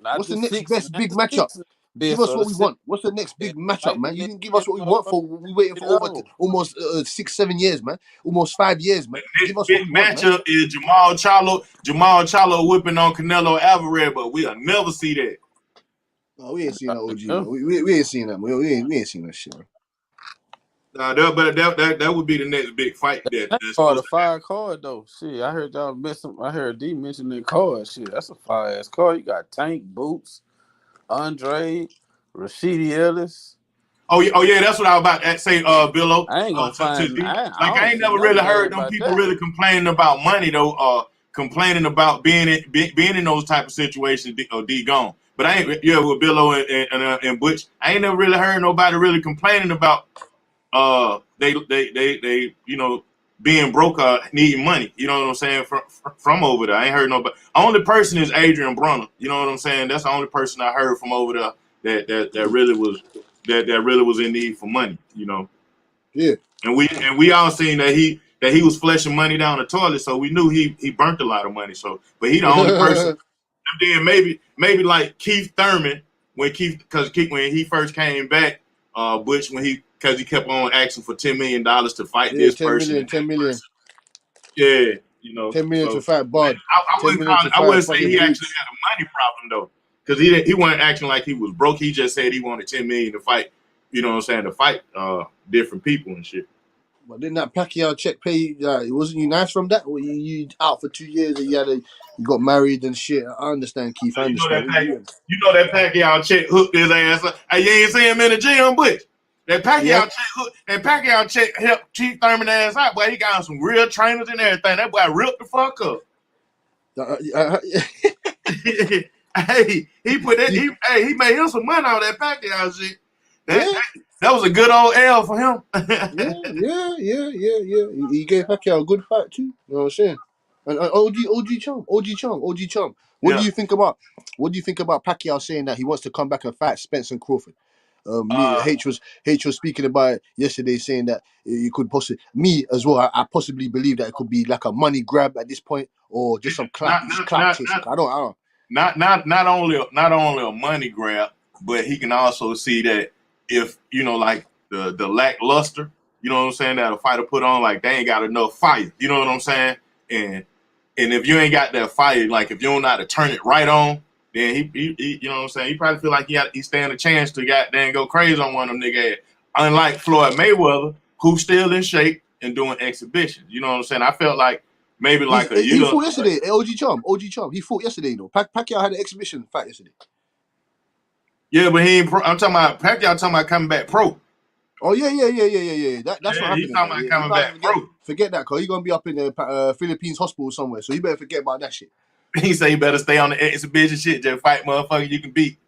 Not What's the the next six, best not big the matchup? six Give best us or what the we six want. What's the next big best. matchup, Fight the man? You next didn't give us best what we want for. motherfucker. We waiting for over almost 6-7 years, man. Almost 5 years, man. Give us what Big we want, man. matchup is Jamal Charlo whipping on Canelo Alvarez, but we'll never see that. No, we ain't seen that OG, man. We ain't seen that, man. We ain't seen that shit, man. That would be the next big fight. That's called a supposed to fire card though. Shit, I heard y'all mention. I heard D mention that card. Shit, that's a fire ass card. You got Tank, Boots, Andre, Rashidi Ellis. Oh yeah, that's what I was about to say, Billo. I ain't gonna find. I I don't ain't see never nothing really bad heard them about people that. really complaining about money though, complaining about being in those type of situations. D gone, but I ain't with Billo and Butch. I ain't never really heard nobody really complaining about they being broke or needing money. You know what I'm saying from over there. I ain't heard nobody. Only person is Adrian Brunner. You know what I'm saying? That's the only person I heard from over there that really was in need for money. Yeah. And we all seen that he was flushing money down the toilet, so we knew he burnt a lot of money. So, but he the only person. And then maybe like Keith Thurman when he first came back, Butch because he kept on asking for $10 million to fight Yeah, this 10 person million, and that 10 million. person. Yeah, 10 million So to fight Bard. I 10 million to I fight wouldn't say fucking he actually Boots. had a money problem though, because he wasn't acting like he was broke. He just said he wanted $10 million to fight. You know what I'm saying, to fight different people and shit. But didn't that Pacquiao check pay? Wasn't you nice from that? Or you out for 2 years and you got married and shit? I understand, Keith. I You know understand. that Pacquiao check hooked his ass up. Hey, you ain't see him in the gym, Butch. That Yeah. Pacquiao check helped Chief Thurman ass out. Boy, he got some real trainers and everything. That boy ripped the fuck up. Hey, he put that. He made him some money on that Pacquiao shit. That was a good old L for him. yeah. He gave Pacquiao a good fight too. You know what I'm saying? And OG Chum. What do Yeah. you think about Pacquiao saying that he wants to come back and fight Spence and Crawford? Me Uh, H was speaking about it yesterday, saying that it could possibly me as well. I possibly believe that it could be like a money grab at this point, or just some clout, not just not clout not chasing. not I don't. not only a money grab, but he can also see that if like the lackluster, you know what I'm saying, that a fighter put on, like they ain't got enough fire, you know what I'm saying, and if you ain't got that fire, like if you don't know how to turn it right on, then he you know what I'm saying, he probably feel like he stand a chance to goddamn go crazy on one of them niggas. Unlike Floyd Mayweather, who's still in shape and doing exhibitions, you know what I'm saying. I felt like maybe like a He year. fought yesterday. OG Chum. He fought yesterday though. Pacquiao had an exhibition fight yesterday. Yeah, but he ain't pro. I'm talking about Pacquiao talking about coming back pro. Oh yeah. That's not Yeah, he happening. talking There. about Yeah, you coming might back pro. forget that, cause he's gonna be up in the Philippines hospital somewhere. So you better forget about that shit. He say you better stay on the exhibition shit. Just fight motherfucker you can beat.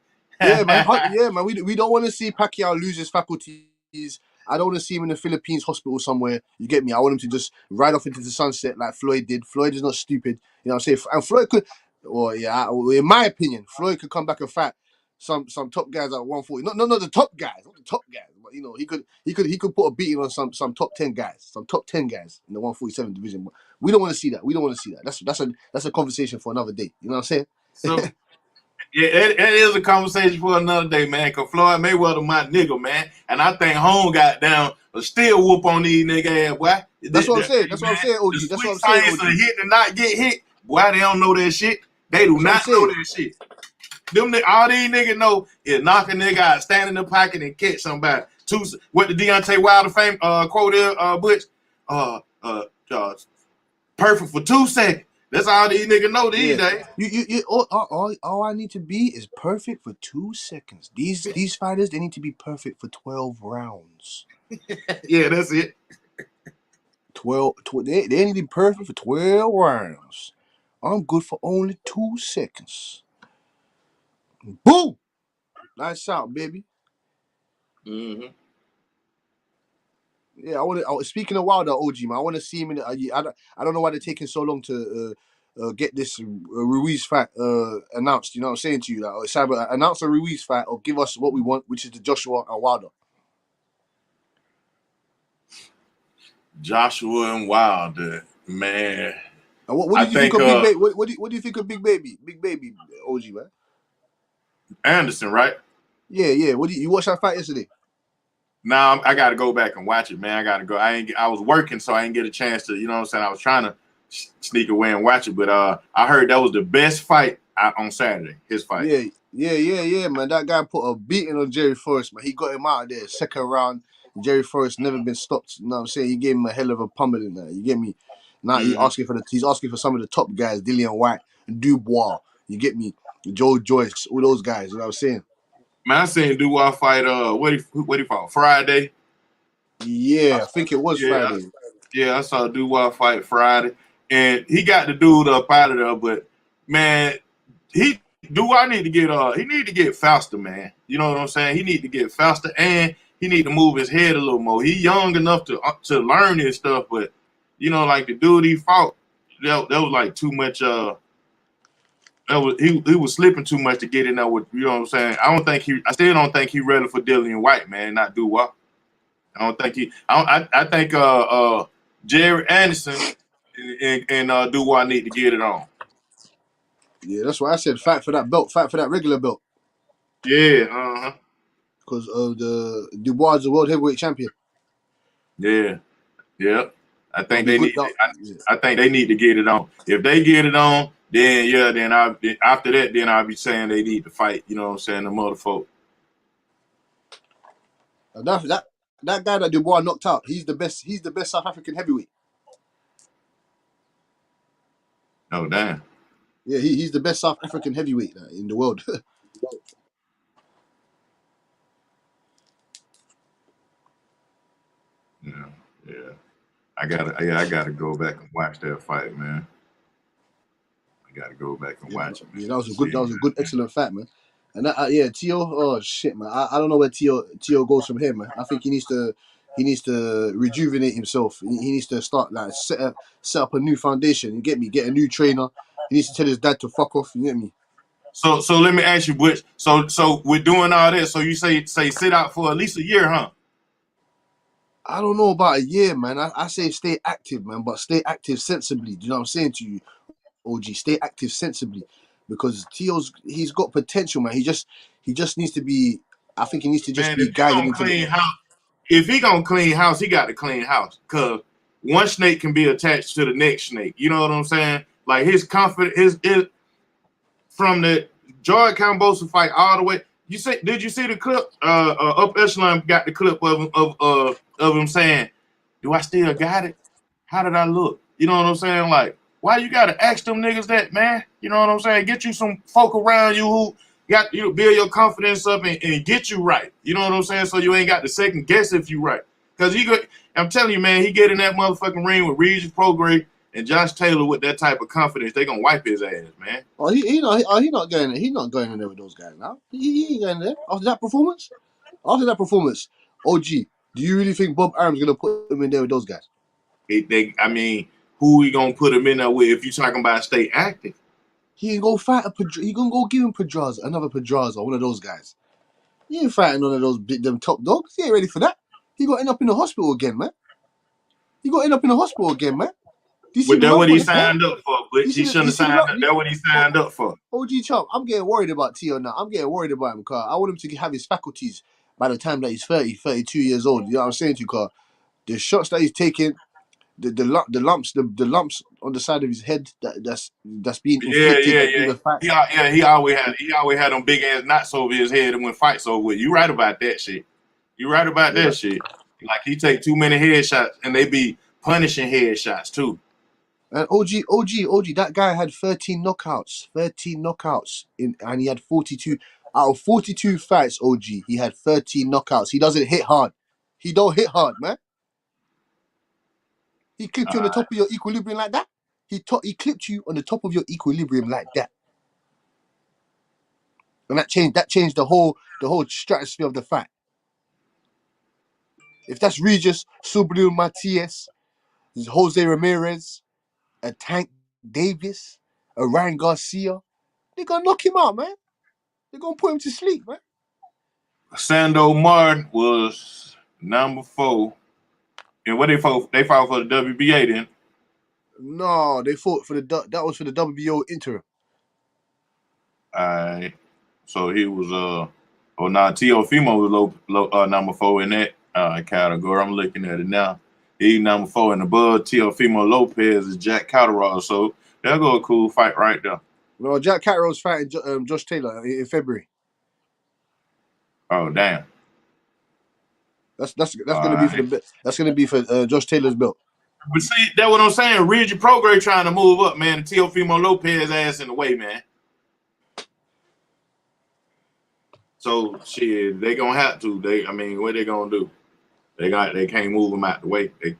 Yeah, man. Yeah, man. We don't want to see Pacquiao lose his faculties. I don't want to see him in the Philippines hospital somewhere. You get me? I want him to just ride off into the sunset like Floyd did. Floyd is not stupid. You know what I'm saying? And Floyd could, well, yeah, in my opinion, Floyd could come back and fight some top guys at 140. Not the top guys, not the top guys, but he could put a beating on some top 10 guys, some top 10 guys in the 147 division. But we don't want to see that. We don't want to see that. That's a conversation for another day. You know what I'm saying? So yeah, it is a conversation for another day, man. Cause Floyd Mayweather my nigga, man, and I think Home got down a still whoop on these nigga ass, boy. That's what I'm saying. Hey, That's what I'm man, saying, OG. the That's what sweet I'm saying, science OG. of hit and not get hit, boy. They don't know that shit. They do That's what I'm not know saying. that shit. All these niggas know is knock a nigga out, stand in the pocket and catch somebody. What the Deontay Wilder fame quote is, Butch, uh, uh, uh, perfect for 2 seconds. That's all these niggas know these Yeah. days. All I need to be is perfect for 2 seconds. These fighters, they need to be perfect for 12 rounds. Yeah, that's it. 12 they need to be perfect for 12 rounds. I'm good for only 2 seconds. Boom! Nice shot, baby. Mm-hmm. Yeah, speaking of Wilder, OG, man, I want to see him in. I don't know why they're taking so long to get this Ruiz fight announced. You know what I'm saying to you? Like, it's either announce a Ruiz fight or give us what we want, which is the Joshua and Wilder. Joshua and Wilder, man. And what I did you think think of Big Baby? What do you think of Big Baby? Big Baby, OG, man. Anderson, right? Yeah. What you watched that fight yesterday? Now I got to go back and watch it, man. I got to go. I was working, so I didn't get a chance to. You know what I'm saying? I was trying to sneak away and watch it, but I heard that was the best fight on Saturday. His fight. Yeah, man. That guy put a beating on Jerry Forrest, man. He got him out of there second round. Jerry Forrest never been stopped. You know what I'm saying? He gave him a hell of a pummeling there. You get me? Now Mm-hmm. he's asking for some of the top guys, Dillian White, Dubois. You get me? Joe Joyce, all those guys. You know what I'm saying? Man, I seen Dubois fight. What he fought Friday? Yeah, I think it was Yeah, Friday. I saw Dubois fight Friday, and he got the dude up out of there. But man, Dubois need to get he need to get faster, man. You know what I'm saying? He need to get faster, and he need to move his head a little more. He young enough to learn his stuff, but like the dude he fought, that was like too much. He was slipping too much to get in there with. You know what I'm saying? I still don't think he ready for Dillian White, man. Not Dubois. I don't think I think Jerry Anderson and Dubois need to get it on. Yeah, that's why I said fight for that belt, fight for that regular belt. Yeah, Because the Dubois is the world heavyweight champion. yeah. I think That'll be they good. need. I think they need to get it on. If they get it on, then after that, then I'll be saying they need to fight. You know what I'm saying? The motherfucker. That guy that Dubois knocked out, he's the best. He's the best South African heavyweight. Oh damn. Yeah, he's the best South African heavyweight in the world. Yeah. I gotta go back and watch that fight, man. I gotta go back and watch it, man. Yeah, that was a good, excellent fight, man. And Tio, oh shit, man. I don't know where Tio goes from here, man. I think he needs to He needs to rejuvenate himself. He needs to start like set up a new foundation. You get me? Get a new trainer. He needs to tell his dad to fuck off. You get me? So let me ask you, Butch. So we're doing all this. So you say sit out for at least a year, huh? I don't know about a year, man. I say stay active, man, but stay active sensibly. Do you know what I'm saying to you, OG? Stay active sensibly, because he's got potential, man. He just needs to be. I think he needs to just Man, be guided into the. if he gonna clean house, he got to clean house. Cause one snake can be attached to the next snake. You know what I'm saying? Like his confidence, his from the George Cambosa fight all the way. Did you see the clip? Up Echelon got the clip of him saying, "Do I still got it? How did I look?" You know what I'm saying? Like, why you gotta ask them niggas that, man? You know what I'm saying? Get you some folk around you who got you build your confidence up and get you right. You know what I'm saying? So you ain't got to second guess if you right. Cause I'm telling you, man, he get in that motherfucking ring with Regis Prograis and Josh Taylor with that type of confidence, they gonna wipe his ass, man. Oh, he not going. He's not going in there with those guys now. He ain't going there after that performance. After that performance, OG, do you really think Bob Arum's gonna put him in there with those guys? I mean, who we gonna put him in there with if you talking about stay active? He can go fight he gonna go give him another Pedraza, one of those guys. He ain't fighting none of those them top dogs. He ain't ready for that. He got to end up in the hospital again, man. Do you see But the that's lump what on he his head? signed up for. But he shouldn't have signed up. That's what he signed up for. OG Chop, I'm getting worried about Tio now. I'm getting worried about him because I want him to have his faculties by the time that he's 30, 32 years old. You know what I'm saying to you, Carl? The shots that he's taking, the lumps on the side of his head that's being inflicted in the fights. He always had them big ass knots over his head and when fights over with. You right about that shit. Like he take too many headshots and they be punishing headshots too. And OG, that guy had 13 knockouts. 13 knockouts and he had 42 out of 42 fights, OG. He had 13 knockouts. He doesn't hit hard. He don't hit hard, man. He clipped you on the top of your equilibrium like that. He clipped you on the top of your equilibrium like that. And that changed the whole stratosphere of the fight. If that's Regis, Subriel Matias, Jose Ramirez, a Tank Davis, a Ryan Garcia, they're gonna knock him out, man. They're gonna put him to sleep, man. Sando Martin was number 4. And what they fought for the WBA then? No, they fought for that was for the WBO interim. Alright. So he was Teofimo was number 4 in that category. I'm looking at it now. He number 4 and above Teofimo Lopez is Jack Catterall. So that'll go a cool fight right there. No, Jack Catterall's fighting Josh Taylor in February. Oh damn. That's gonna be for Josh Taylor's belt. But see, that's what I'm saying. Regis Prograis trying to move up, man. And Teofimo Lopez ass in the way, man. So shit, they gonna have to. What they gonna do? They can't move him out the way. They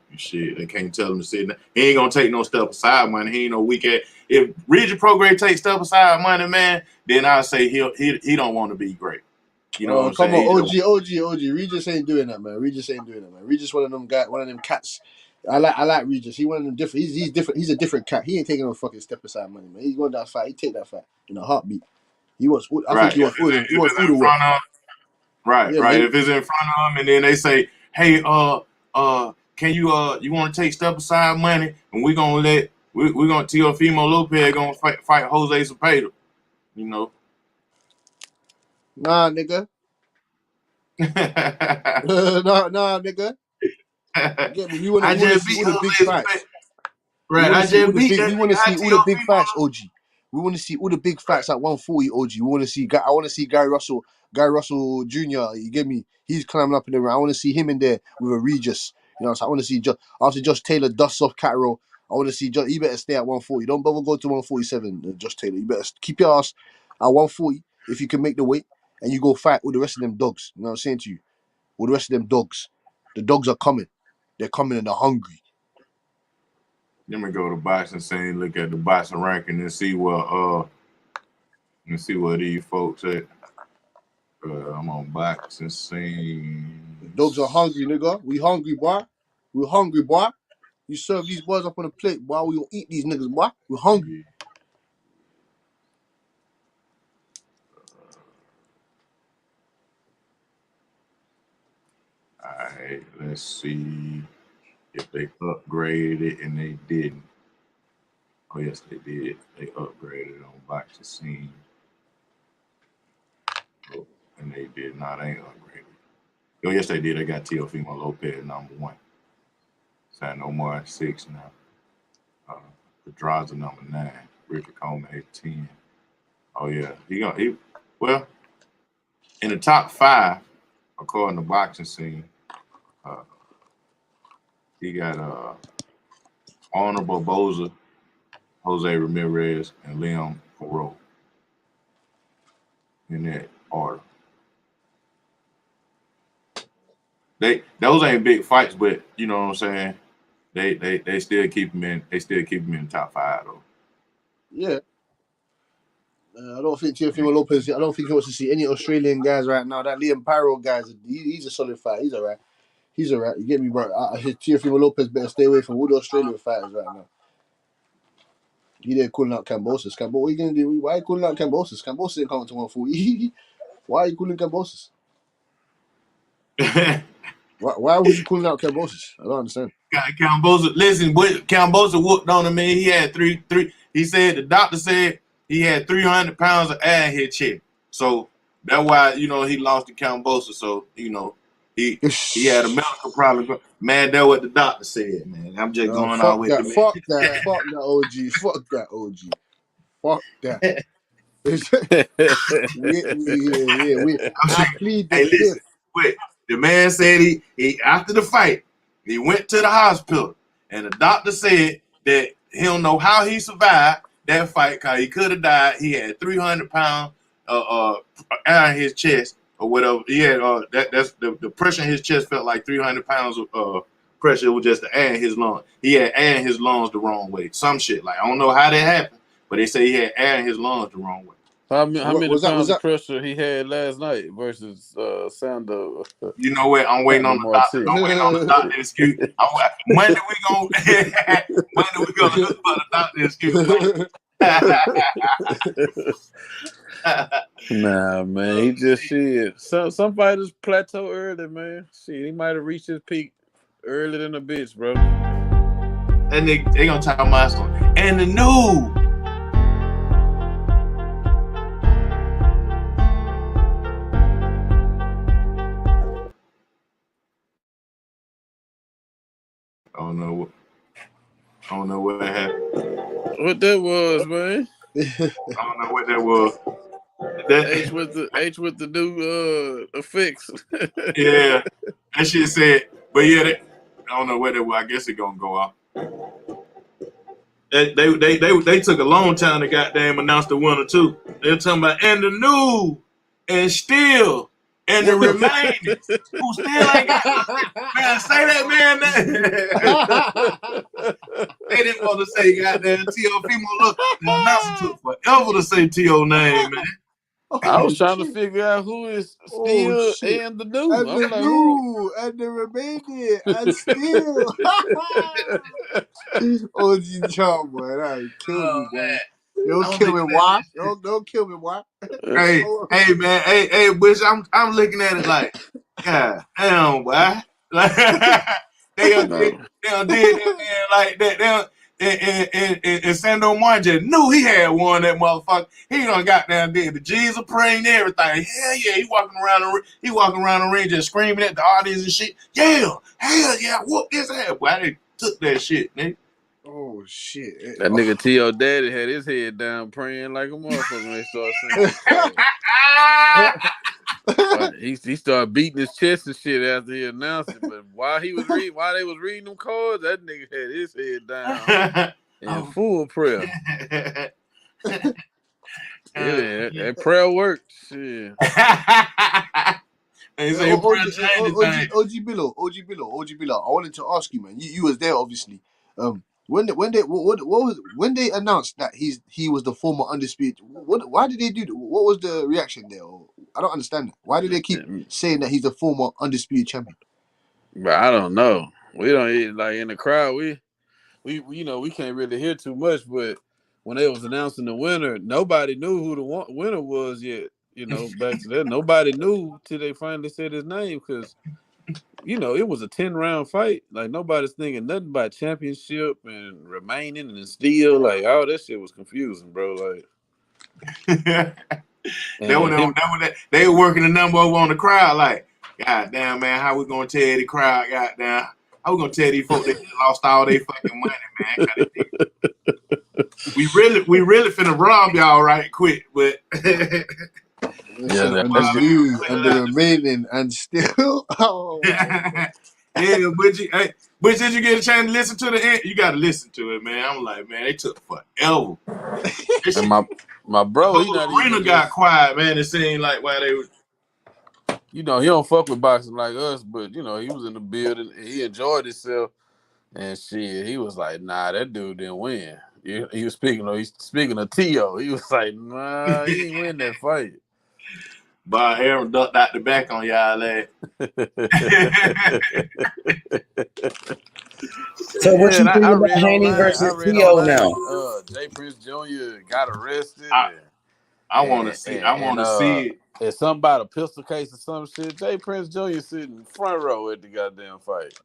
can't tell him to sit. He ain't gonna take no step aside money. He ain't no weak ass. If Regis Prograis takes step aside money, man, then I'll say he don't want to be great. You know what I'm saying? OG. Regis ain't doing that, man. Regis one of them cats. I like Regis. He one of them different. He's different. He's a different cat. He ain't taking no fucking step aside money, man. He's going that fight. He take that fight in a heartbeat. He wants. I think he wants food. He wants food to work. Right. Man. If it's in front of him, and then they say, "Hey, can you want to take step aside money?" And we're gonna Teofimo Lopez gonna fight Jose Cepeda. You know. Nah, nigga. nah, nigga. Get me. We want to see all the big fights. Right. We want to see all the big fights, OG. We want to see all the big fights at 140, OG. I want to see Gary Russell Jr. You get me? He's climbing up in the round. I want to see him in there with a Regis. You know, so I want to see after Josh Taylor dusts off Catterall. I want to see he better stay at 140. Don't bother go to 147, Josh Taylor. You better keep your ass at 140 if you can make the weight, and you go fight all the rest of them dogs. You know what I'm saying to you? All the rest of them dogs. The dogs are coming. They're coming and they're hungry. Let me go to boxing scene, look at the boxing ranking, and see what these folks at. I'm on boxing scene. Dogs are hungry, nigga. We hungry, boy. We hungry, boy. You serve these boys up on a plate, boy. We gonna eat these niggas, boy. We hungry. All right, let's see if they upgraded it, and they didn't. Oh yes, they did. They upgraded on boxing scene. Oh, and they did not. Ain't upgraded. Oh yes, they did. They got Teofimo Lopez #1. San Omar 6 now. Pedraza #9. Richard Coleman at 10. Oh yeah, well in the top 5 according to boxing scene. He got Arnold Barboza, Jose Ramirez, and Leon Perot in that order. Those ain't big fights, but you know what I'm saying. They still keep him in. They still keep him in the top 5 though. Yeah. I don't think Teofimo Lopez. I don't think he wants to see any Australian guys right now. That Liam Pyro guy's he's a solid fighter. He's alright. He's alright. You get me, bro? Teofimo Lopez better stay away from all the Australian fighters right now. He there calling out Cambosis. What are you gonna do? Why are you calling out Cambosis? Cambosis ain't coming to 140. Why are you calling Cambosis? why would you calling out Cambosis? I don't understand. Cambosa, listen, Cambosa whooped on him, man. He had three. He said the doctor said he had 300 pounds of air in his chest. So that's why he lost to Cambosa. So he had a medical problem. Man, that's what the doctor said, man. I'm just going on with the man. Fuck that OG. Fuck that OG. Fuck that. I plead the fifth. Wait, the man said he after the fight, he went to the hospital, and the doctor said that he don't know how he survived that fight because he could have died. He had 300 pounds air in his chest or whatever. He had that's the pressure in his chest felt like 300 pounds of pressure. It was just the air in his lungs. He had air in his lungs the wrong way. Some shit like I don't know how that happened, but they say he had air in his lungs the wrong way. How many pounds of pressure he had last night versus Sando? You know what? I'm waiting on the doctor. I'm waiting on the doctor excuse. Monday we gonna look for the doctor excuse. Nah, man, he just shit. Some fighters plateau early, man. Shit, he might have reached his peak earlier than a bitch, bro. And they gonna talk about something. And the new. I don't know what happened. What that was, man? I don't know what that was. H with the new effects. Yeah, that shit said. But yeah, I don't know where that was. I guess it gonna go off. They took a long time to goddamn announce the winner too. They're talking about and the new and still. And the remaining, who still ain't got man, say that man. They didn't want to say goddamn Teofimo. Look, the announcer took forever to say T.O. name, man. I was trying to figure out who is still and the new. And the new and the remaining and still. OG Charm, boy. That kill me, boy. Don't kill me, why? Don't kill me, why? Hey, man. Hey, Bush, I'm looking at it like, God damn, boy. Like, they done did that man like that. And Sando Marja knew he had won that motherfucker. He done got down there. The G's are praying everything. Hell yeah, he walking around the ring just screaming at the audience and shit. Yeah, hell yeah, whoop his ass. Boy, they took that shit, nigga. Oh shit! That nigga T.O. Daddy had his head down praying like a motherfucker when they started saying he started beating his chest and shit after he announced it. But while they was reading them cards, that nigga had his head down in full prayer. Yeah, that prayer worked. Shit. OG Billo. I wanted to ask you, man. You was there, obviously. When they announced that he was the former undisputed, why did they do that? What was the reaction there? I don't understand that. Why do they keep saying that he's a former undisputed champion? But I don't know. We don't like in the crowd. We we can't really hear too much. But when they was announcing the winner, nobody knew who the winner was yet. Back to that, nobody knew till they finally said his name because it was a 10-round fight. Like nobody's thinking nothing about championship and remaining and still like all that shit was confusing, bro. Like. They were working the number over on the crowd, like, God damn, man, how we gonna tell the crowd, goddamn, how we gonna tell these folks they lost all their fucking money, man? We really finna rob y'all right quick, but and the remaining and still. Oh, yeah, but did you get a chance to listen to the end? You got to listen to it, man. I'm like, man, they took forever. And my bro, he not arena even got quiet, man. It seemed like while they was. He don't fuck with boxing like us, but he was in the building and he enjoyed himself. And shit, he was like, nah, that dude didn't win. He was speaking of T.O. He was like, nah, he didn't win that fight. But Aaron ducked out the back on y'all ass. So what you think about Haney versus T.O. now? Jay Prince Jr. got arrested. I want to see. I want to see it. It's something about a pistol case or some shit. Jay Prince Jr. sitting in front row at the goddamn fight.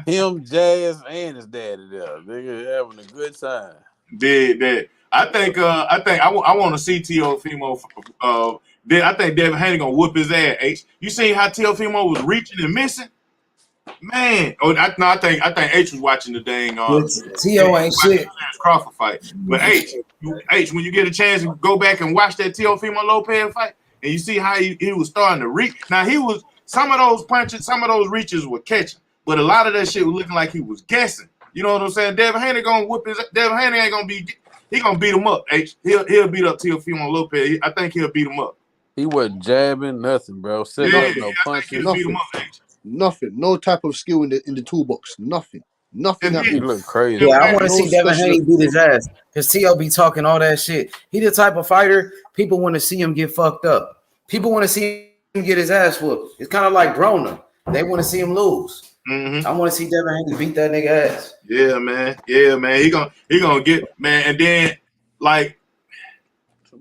Him, Jazz, and his daddy there. Nigga having a good time. Did I think I want to see Teofimo. I think Devin Haney gonna whoop his ass. H. You seen how Teofimo was reaching and missing? Man, I think H was watching the dang T.O. ain't shit. Terence Crawford fight. But H, when you get a chance to go back and watch that Teofimo Lopez fight, and you see how he was starting to reach. Now he was some of those punches, some of those reaches were catching, but a lot of that shit was looking like he was guessing. You know what I'm saying? Devin Haney gonna whoop his. Devin Haney ain't gonna be. He gonna beat him up. H. He'll beat up Teofimo Lopez. I think he'll beat him up. He wasn't jabbing nothing, bro. No punches. Nothing. No type of skill in the toolbox. Nothing. He look crazy. Yeah, I want to see Devin Haney beat his ass because T.O. be talking all that shit. He the type of fighter people want to see him get fucked up. People want to see him get his ass whooped. It's kind of like Broner. They want to see him lose. Mm-hmm. I want to see Devin Haney beat that nigga ass. Yeah, man. He gonna get, man. And then like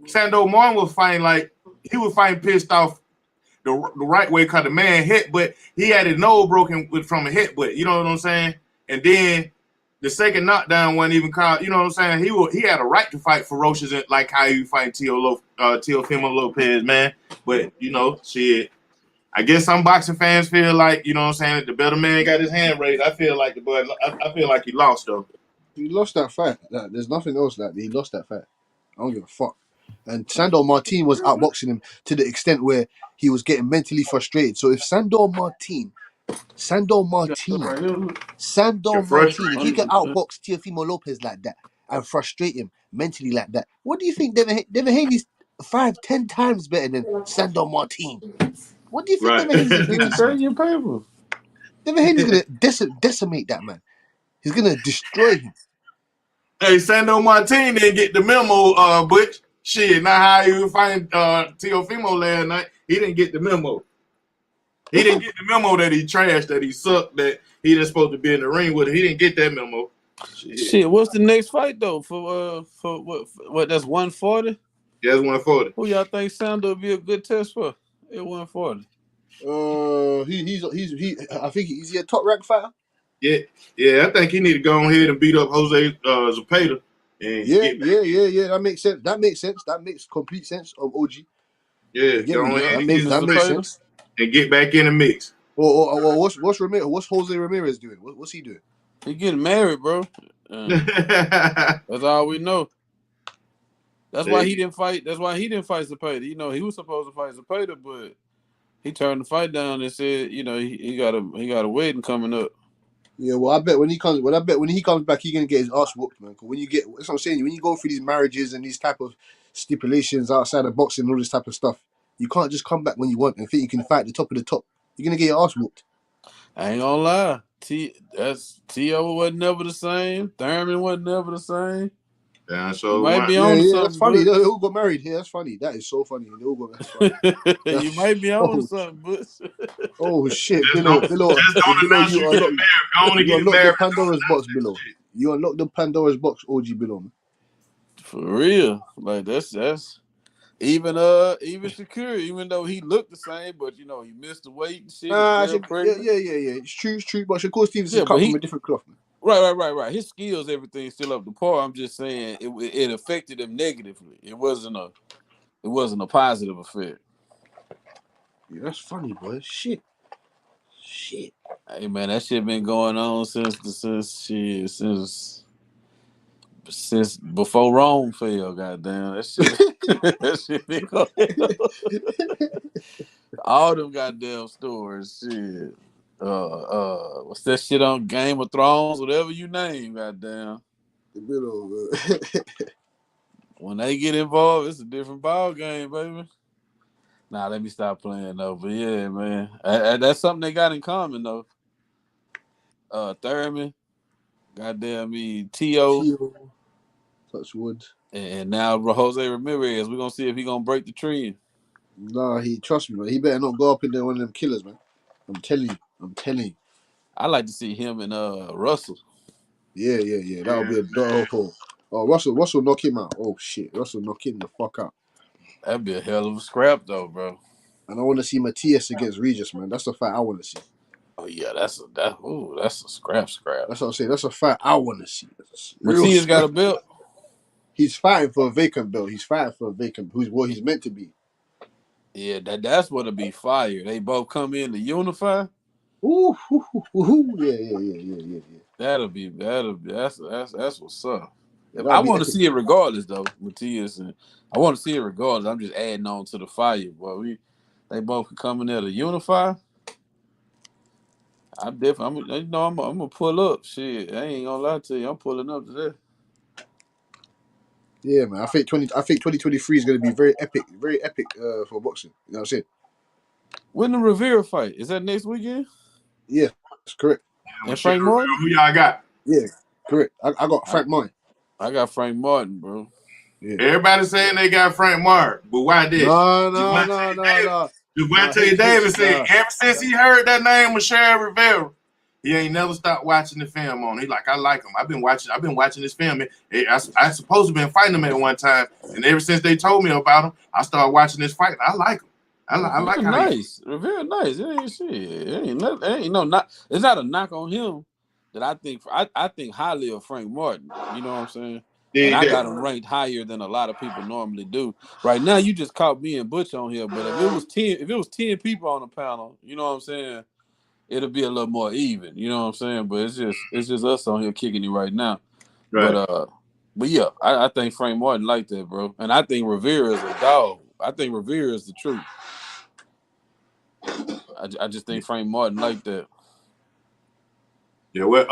Sando Martin was fighting like he was fighting pissed off the right way because the man hit, but he had his nose broken from a hit, but you know what I'm saying. And then the second knockdown wasn't even called. You know what I'm saying. He had a right to fight ferocious like how you fight Teofimo Lopez, man. But shit. I guess some boxing fans feel like, you know what I'm saying, the better man got his hand raised. I feel like I feel like he lost though. He lost that fight. There's nothing else like that. He lost that fight. I don't give a fuck. And Sandor Martin was outboxing him to the extent where he was getting mentally frustrated. So if Sandor Martin, if he can outbox Teofimo Lopez like that and frustrate him mentally like that, what do you think Devin Haney's 5-10 times better than Sandor Martin? What do you think Devin Haney's gonna do to him? Devin Haney's gonna decimate that man. He's gonna destroy him. Hey, Sandor Martin didn't get the memo, Butch. Shit, not how you find Teofimo last night. He didn't get the memo. He didn't get the memo that he trashed, that he sucked, that he didn't supposed to be in the ring with. He didn't get that memo. Shit, what's the next fight though? For what? That's 140. Yeah, it's 140. Who y'all think Sandor would be a good test for at 140? I think he's a top ranked fighter. Yeah. I think he need to go ahead and beat up Jose Zepeda. Yeah. That makes sense. That makes complete sense. OG. Yeah, that makes sense. And get back in the mix. Well, what's Jose Ramirez doing? What's he doing? He getting married, bro. That's all we know. That's why he didn't fight. That's why he didn't fight Zepeda. He was supposed to fight Zepeda, but he turned the fight down and said, he got a wedding coming up. Yeah, well, I bet when he comes back, he's gonna get his ass whooped, man. Because that's what I'm saying. When you go through these marriages and these type of stipulations outside of boxing and all this type of stuff, you can't just come back when you want and think you can fight the top of the top. You're gonna get your ass whooped. I ain't gonna lie. T.O. wasn't never the same. Thurman wasn't never the same. Yeah, You so might one. be Yeah, on to yeah, that's something, funny. They Butch. all got married. Yeah, that's funny. That is so funny. They all got. That's funny. You That's might be on to oh, something, Butch. oh shit, Just don't Below, announce you you getting unlock, married. Go on and you get unlock the married. Pandora's box, Below. You unlock the Pandora's box, OG Below. Man. For real. Like that's even Shakur, even though he looked the same, but you know, he missed the weight and shit, his girl Yeah, pregnant. yeah. It's true. But Shakur Stevenson's Yeah, but cut from he a different cloth, man. right. His skills, everything still up to par. I'm just saying it affected him negatively. It wasn't a positive effect. Yeah, that's funny, boy. Shit. Hey man, that shit been going on since before Rome fell. Goddamn, that shit, that shit been going on. All them goddamn stores, shit. What's that shit on Game of Thrones? Whatever you name, goddamn. Below, When they get involved, it's a different ball game, baby. Nah, let me stop playing though. But yeah, man, that's something they got in common though. Thurman, goddamn me, T.O. Tio, touch wood. And now Jose Ramirez. We're gonna see if he gonna break the trend. Nah, trust me, man. He better not go up in there one of them killers, man. I'm telling you. I like to see him and Russell. Yeah. That'll be a dog. Oh, Russell knock him out. Oh shit, Russell knock him the fuck out. That'd be a hell of a scrap though, bro. And I want to see Matias against Regis, man. That's the fight I want to see. Oh yeah, that's a scrap. That's what I'm saying. That's a fight I want to see. That's real Matias got scrap. a belt. He's fighting for a vacant belt. He's fighting for a vacant. Who's what he's meant to be. Yeah, that's what'll be fire. They both come in to unify. Yeah. That'll be that's what's up. Yeah, I that'll be want to epic. see it regardless though, Matias, and I want to see it regardless. I'm just adding on to the fire, boy. They both can come in there to unify. I'm gonna pull up. Shit, I ain't gonna lie to you. I'm pulling up today. Yeah, man. I think 2023 is going to be very epic for boxing. You know what I'm saying? When the Rivera fight is that next weekend? Yeah, that's correct. And Frank Martin? Who y'all got? Yeah, correct. I got Frank Martin. I got Frank Martin, bro. Yeah. Everybody saying they got Frank Martin, but why this? No. Devontae Davis said ever since he heard that name of Sheriff Rivera, he ain't never stopped watching the film on. He like, I like him. I've been watching this film. I supposed to been fighting him at one time, and ever since they told me about him, I started watching this fight. I like him. I like how nice. Rivera nice. It ain't shit. It's not a knock on him that I think I think highly of Frank Martin. You know what I'm saying? And I got him ranked higher than a lot of people normally do. Right now, you just caught me and Butch on here, but if it was 10 people on the panel, you know what I'm saying, it'll be a little more even. You know what I'm saying? But it's just us on here kicking it right now. Right. But yeah, I think Frank Martin like that, bro. And I think Rivera is a dog. I think Rivera is the truth. I just think Frank Martin like that. Yeah, what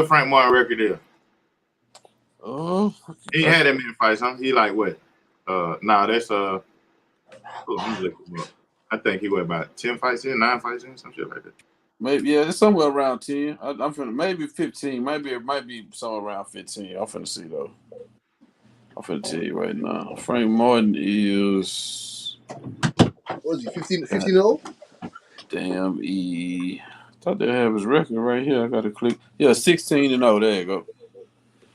Frank Martin record is? He had that many fights, huh? He like what? That's I'm looking up. I think he went about 10 fights in, 9 fights in, some shit like that. Maybe it's somewhere around 10. I'm finna maybe 15. Maybe it might be somewhere around 15. I'm finna see though. I'm finna tell you right now. Frank Martin is What is he? 15-0? Damn I thought they have his record right here. I gotta click. Yeah, 16-0. There you go.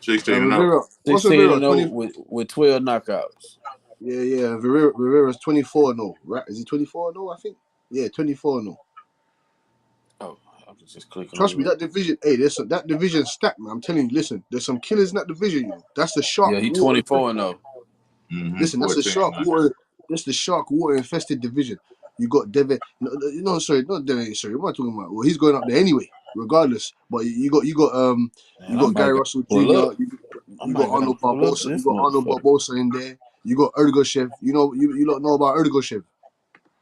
16-0. 16-0 with 12 knockouts. Yeah. Rivera's 24-0, right? Is he 24-0? I think. Yeah, 24-0. Oh, I can just click on. Trust me, that division. Hey, that division stacked, man. I'm telling you. Listen, there's some killers in that division. You know, that's the shark. Yeah, he 24-0. Listen, that's the shark water. That's the shark water infested division. You got Devin. Sorry, not Devin. Sorry, what am I talking about? Well, he's going up there anyway, regardless. But you got Gary Russell Jr. You got Arnold Barbosa. You got Arnold Barbosa in there. You got Ergoshev. You don't know about Ergoshev.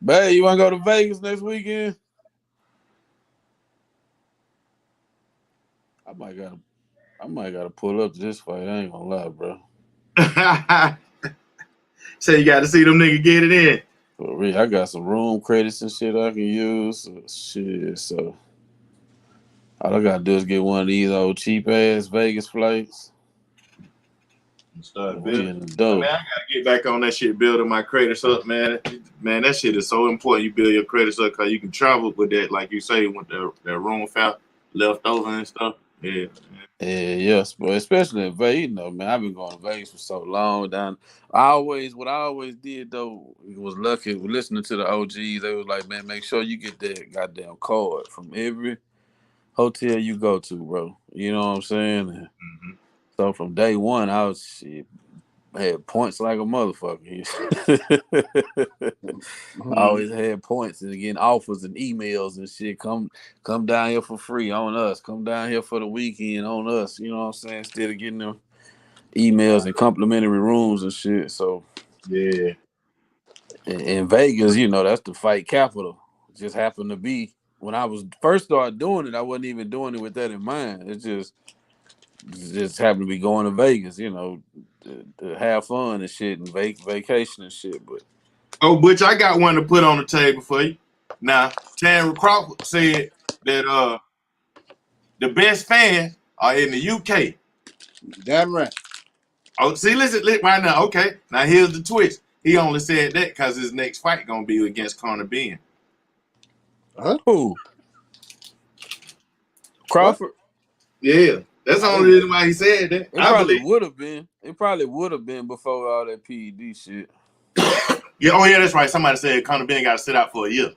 Babe, you want to go to Vegas next weekend? I might gotta pull up to this fight. I ain't gonna lie, bro. So you got to see them niggas get it in. For real, I got some room credits and shit I can use. So all I gotta do is get one of these old cheap ass Vegas flights. Start We building. in the Man, dough. I gotta get back on that shit, building my credits up, man. Man, that shit is so important. You build your credits up because you can travel with that, like you say, with that room fat left over and stuff. Yeah. Yeah, yes, but especially in Vegas, you know, man, I've been going to Vegas for so long. What I always did though was lucky with listening to the OGs. They was like, man, make sure you get that goddamn card from every hotel you go to, bro. You know what I'm saying? And so from day one, I had points like a motherfucker. I always had points and getting offers and emails and shit. Come down here for free on us. Come down here for the weekend on us. You know what I'm saying? Instead of getting them emails and complimentary rooms and shit. So yeah, in Vegas, you know, that's the fight capital. It just happened to be when I was first started doing it, I wasn't even doing it with that in mind. It just happened to be going to Vegas, you know, to have fun and shit and vacation and shit. But oh, Butch, I got one to put on the table for you. Now, Terence Crawford said that the best fans are in the UK. Damn right. Oh, see, listen right now. Okay, now here's the twist. He only said that because his next fight gonna be against Conor Ben. Huh? Who? Crawford? Yeah, that's the only reason why he said that. It I probably believe. would have been. It probably would have been before all that PED shit. Yeah, oh yeah, that's right. Somebody said Conor Ben got to sit out for a year.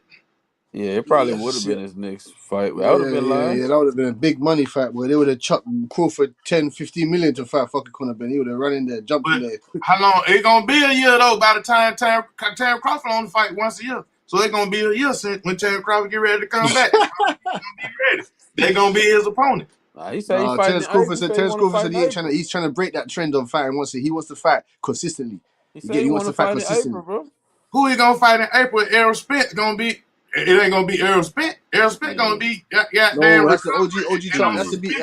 Yeah, it probably would have Yes, yeah. been his next fight. That would have Yeah, been yeah, live. yeah. That would have been a big money fight where they would have chucked Crawford 10, 15 million to fight fucking Conor Ben. He would have run in there, jumped in But there quick. how long? It gonna be a year though. By the time Terence Crawford only fight once a year, so it's gonna be a year since when Terence Crawford get ready to come back. He's gonna be ready. They gonna be his opponent. He said he fighting in April. He said he Terence want to Crawford fight said in he ain't trying to. April. He's trying to break that trend of fighting. He wants to fight consistently. He said he He wants want to to fight fight in consistently. April, bro. Who he gonna fight in April? Errol Spence gonna be. It ain't gonna be Errol Spence. Errol Spence gonna be goddamn No, that's the recovery OG and chop. on It has suspension. to be his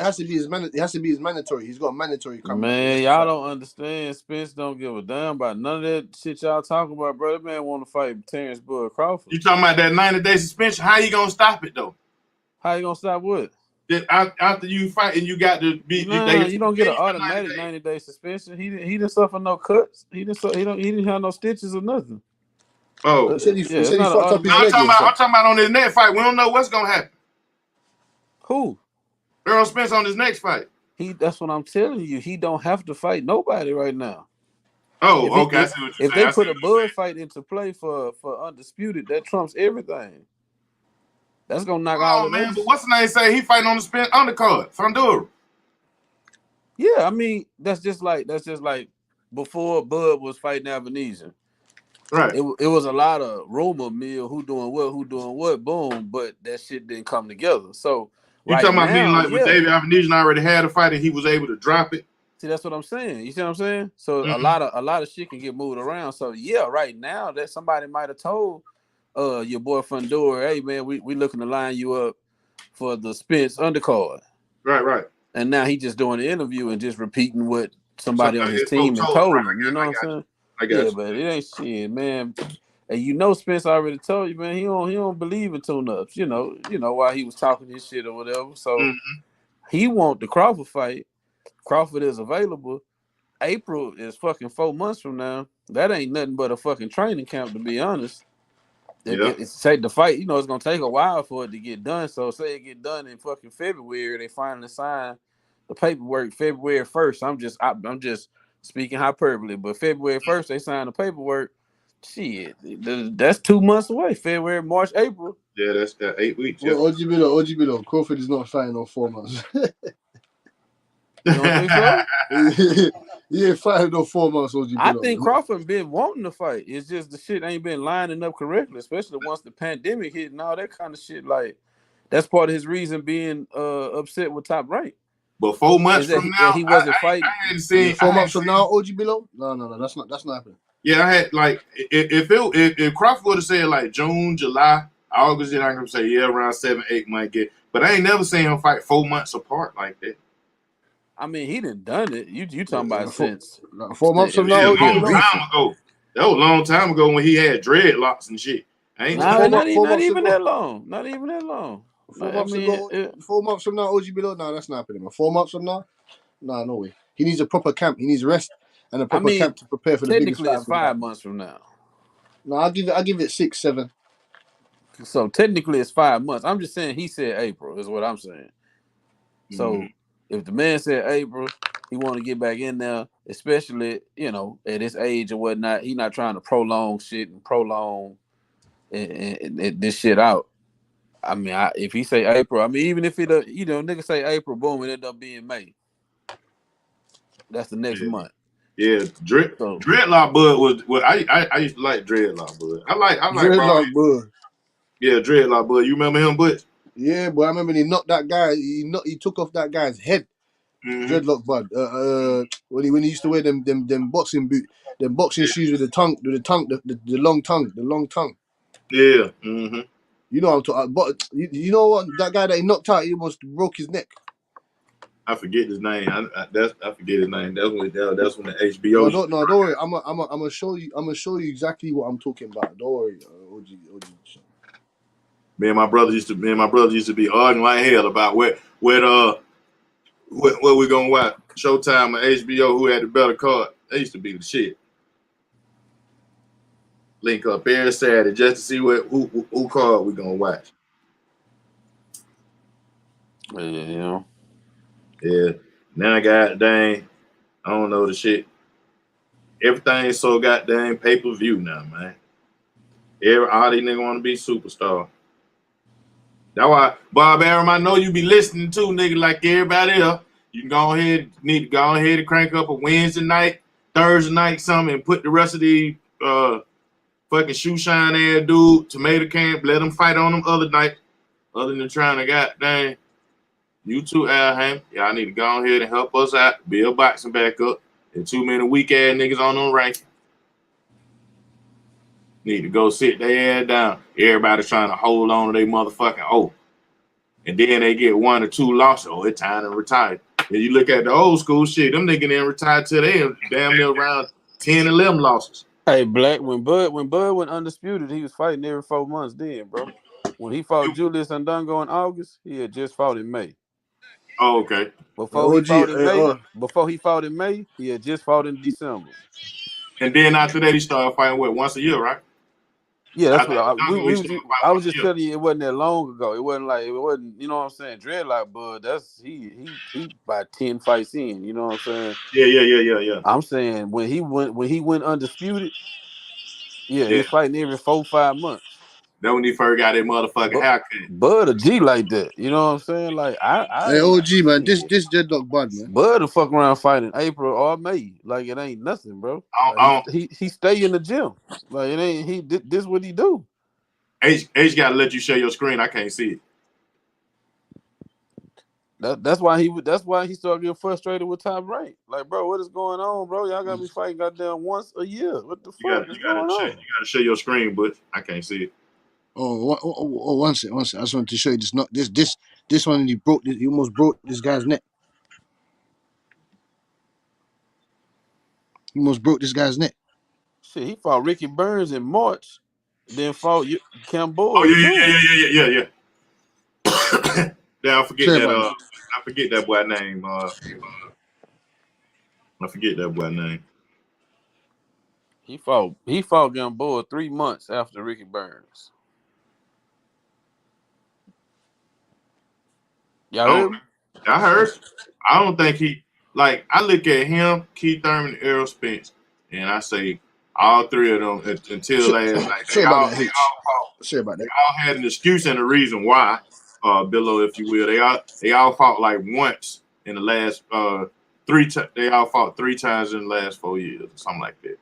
It has to be his mandatory. He's got mandatory coming up. He has Man, to y'all fight. don't understand. Spence don't give a damn about none of that shit y'all talking about, bro. That man want to fight Terence Bud Crawford. You talking about that 90-day suspension? How you gonna stop it though? How you gonna stop what? After you fight and you got to be, Nah, they you don't get suspend an you for 90 automatic days. 90-day suspension. He didn't suffer no cuts. He didn't have no stitches or nothing. Oh, He It's said he not an fucked up his I'm automatic. leg talking or about. I'm something. talking about on his next fight. We don't know what's gonna happen. Who? Errol Spence on his next fight. That's what I'm telling you. He don't have to fight nobody right now. Oh, okay. I see what you're If saying. they I see put a what you're Bud fight into play for undisputed, that trumps everything. That's gonna knock all Oh the man, others. but what's the name say he fighting on the spin undercard? Fundura. Yeah, I mean that's just like before Bud was fighting Avanesyan. Right. It was a lot of rumor mill, who doing what, boom, but that shit didn't come together. So You right talking about me now, like with yeah. David Avanesyan already had a fight and he was able to drop it? See, that's what I'm saying. You see what I'm saying? So Mm-hmm. a lot of shit can get moved around. So yeah, right now that somebody might have told your boy Fundora, hey man, we looking to line you up for the Spence undercard. Right. And now he just doing the interview and just repeating what somebody on his His folks team and told him. told Right. him. You know what I'm saying? I got Yeah, you. but it ain't shit, man. And you know Spence already told you, man, he don't believe in tune-ups. You know why he was talking his shit or whatever. So he want the Crawford fight. Crawford is available. April is fucking 4 months from now. That ain't nothing but a fucking training camp, to be honest. It's take the fight, it's gonna take a while for it to get done. So say it get done in fucking February, they finally sign the paperwork February 1st. I'm just speaking hyperbole, but February 1st they sign the paperwork. Shit, that's 2 months away. February, March, April. Yeah, that's 8 weeks. Yeah. Well, OG Bilo. Crawford is not fighting on 4 months. You don't think so? He ain't fighting no 4 months, OG I Bilo. think Crawford been wanting to fight. It's just the shit ain't been lining up correctly, especially once the pandemic hit and all that kind of shit. Like that's part of his reason being upset with Top Rank. But 4 months Is that from now, he wasn't fighting. I hadn't seen 4 months from now, OG Bilo? No, that's not happening. Yeah, I had like if Crawford would have said like June, July, August, then I could say around 7, 8 might get. But I ain't never seen him fight 4 months apart like that. I mean, he done done it. You talking about since 4 months from now, Yeah, a OG long Bilo? time ago. That was a long time ago when he had dreadlocks and shit. Not even that long. Not even that long. 4 months ago, 4 months from now, OG Bilo? No, that's not happening. 4 months from now? No way. He needs a proper camp. He needs rest. and a I proper mean, camp to prepare for the biggest technically fight it's of his life. 5 months from now. No, I'll give it 6, 7. So technically it's 5 months. I'm just saying he said April is what I'm saying. So if the man said April, he want to get back in there, especially, at his age or whatnot. He not trying to prolong shit and prolong and this shit out. I mean, if he say April, I mean, even if it, nigga say April, boom, it end up being May. That's the next month. Yeah, So Dreadlock Bud was. Well, I used to like Dreadlock Bud. I like bro. Dreadlock Bud. Yeah, Dreadlock Bud. You remember him, Butch? Yeah, but I remember he knocked that guy. He took off that guy's head. Dreadlock Bud. When he used to wear them boxing them boxing shoes with the long tongue. Yeah. You know I'm talking. But you know what? That guy that he knocked out, he almost broke his neck. I forget his name. I forget his name. That's when the No, HBO. don't worry. I'm gonna show you. I'm gonna show you exactly what I'm talking about. Don't worry, OG. Me and my brother used to be arguing like hell about what we gonna watch. Showtime or HBO, who had the better card. They used to be the shit. Link up every Saturday just to see who card we gonna watch. Yeah. Yeah. Now I got dang. I don't know the shit. Everything's so goddamn pay-per-view now, man. All these niggas want to be superstar. That's why, Bob Arum, I know you be listening to, nigga, like everybody else. You can need to go ahead and crank up a Wednesday night, Thursday night, something, and put the rest of the fucking shoe shine ass dude, tomato can, let them fight on them other night. Other than trying to goddamn, you too, Al Hamm. Y'all need to go ahead and help us out, build boxing back up. And too many weak ass niggas on them rankings. Need to go sit their ass down. Everybody's trying to hold on to their motherfucking oath. And then they get 1 or 2 losses. Oh, it's time to retire. And you look at the old school shit, them niggas didn't retire till they damn near around 10, 11 losses. Hey, Black, when Bud went undisputed, he was fighting every 4 months then, bro. When he fought Julius Andongo in August, he had just fought in May. Oh, okay. Before he fought in May, he had just fought in December. And then after that, he started fighting once a year, right? Yeah, that's what I was just telling you. It wasn't that long ago. It wasn't. You know what I'm saying? Dreadlock Bud. That's he about 10 fights in. You know what I'm saying? Yeah. I'm saying when he went undisputed. Yeah, he was fighting every 4-5 months. That when he first got that motherfucking haircut. Bud a G like that. You know what I'm saying? Like Hey, OG man, this Dreadlock Bud, man. Bud will fuck around fighting April or May. Like it ain't nothing, bro. Like, he stay in the gym. Like it ain't this what he do. H gotta let you share your screen. I can't see it. That's why he started getting frustrated with Top Rank. Like, bro, what is going on, bro? Y'all gotta be fighting goddamn once a year. What the fuck is going on? You gotta share your screen, but I can't see it. Oh, one second. I just wanted to show you this one. He almost broke this guy's neck. He almost broke this guy's neck. Shit, he fought Ricky Burns in March, then fought Camboa. Oh yeah. Yeah, I forget that boy name. I forget that boy name. He fought Gamboa 3 months after Ricky Burns. Y'all heard me? I heard. I don't think I look at him, Keith Thurman, and Errol Spence, and I say all three of them until last night. They all had an excuse and a reason why, Billo, if you will. They all fought like once in the last they all fought 3 times in the last 4 years, or something like that.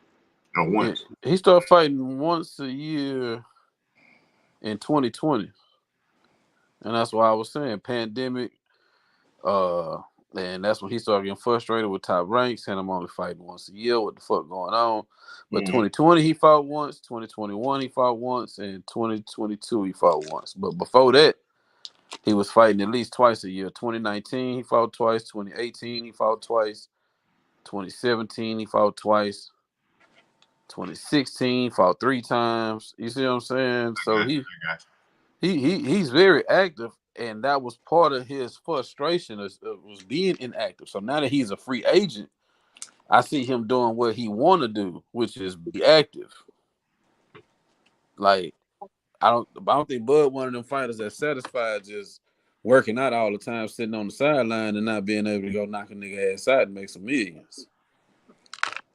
No, once. He started fighting once a year in 2020. And that's why I was saying pandemic. And that's when he started getting frustrated with Top Rank, saying I'm only fighting once a year. What the fuck going on? But 2020 he fought once, 2021 he fought once, and 2022 he fought once. But before that, he was fighting at least twice a year. 2019 he fought twice, 2018 he fought twice, 2017 he fought twice, 2016 fought 3 times. You see what I'm saying? So he's very active, and that was part of his frustration was being inactive. So now that he's a free agent, I see him doing what he want to do, which is be active. Like I don't think Bud one of them fighters that's satisfied just working out all the time, sitting on the sideline and not being able to go knock a nigga ass out and make some millions.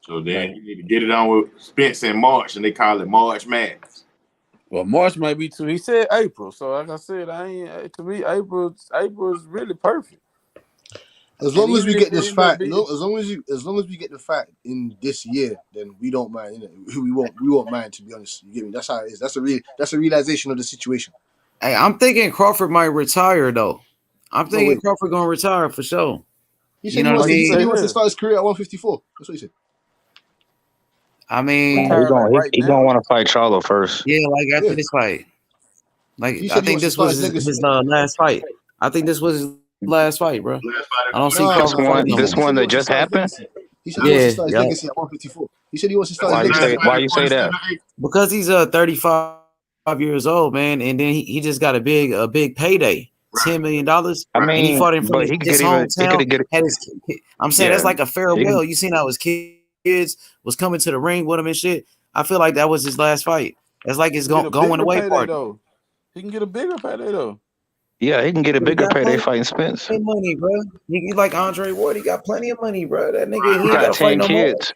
So then you need to get it on with Spence in March, and they call it March Madness. Well, March might be too. He said April, so like I said, I ain't to me April is really perfect. As long as we get this fight, as long as we get the fight in this year, then we don't mind. We won't mind. To be honest, you get me. That's how it is. That's a realization of the situation. Hey, I'm thinking Crawford might retire though. I'm thinking Crawford gonna retire for sure. He said he wants to start his career at 154. That's what he said. I mean, he gonna want to fight Charlo first. Yeah, like after this fight. Like I think this was his last fight. I think this was his last fight, bro. I don't see this one that just happened. He said he wants to start his legacy at 154. He said he wants to start his legacy. Why you say that? Because he's 35 years old, man, and then he just got a big payday. $10 million. I mean, and he fought in front of his hometown. I'm saying that's like a farewell. You seen how his kids was coming to the ring with him and shit. I feel like that was his last fight. That's like his going away party. Though. He can get a bigger payday though. Yeah, he can get a bigger payday fighting Spence. Money, bro. He like Andre Ward. He got plenty of money, bro. That nigga, he got 10 kids.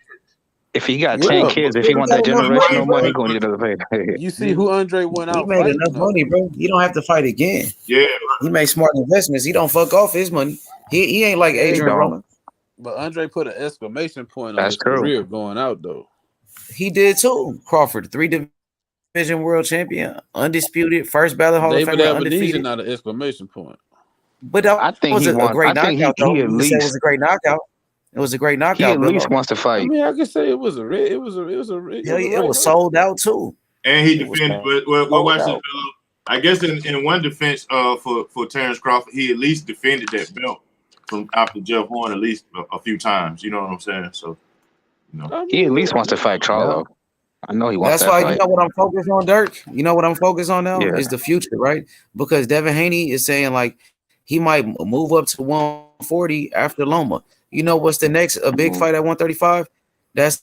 If he got 10 kids, if he want that generational money, he gonna need another payday. You see who Andre went out. He made enough money, bro. You don't have to fight again. Yeah, he made smart investments. He don't fuck off his money. He ain't like Adrian Broner. But Andre put an exclamation point on his career going out though. He did too. Crawford, 3-division world champion, undisputed, first ballot Hall of Famer, undefeated. Not an exclamation point. But that was a great knockout. It was a great knockout. It was a great knockout. He at least wants to fight. I mean, I can say it was sold out too. And he defended. Well, watch this, fellow. I guess in one defense, for Terence Crawford, he at least defended that belt from after Jeff Horn at least a few times. You know what I'm saying? So, he at least wants to fight Charlo. I know he wants. That's why you know what I'm focused on, Dirk. You know what I'm focused on now is the future, right? Because Devin Haney is saying like he might move up to 140 after Loma. You know what's the next big fight at 135? That's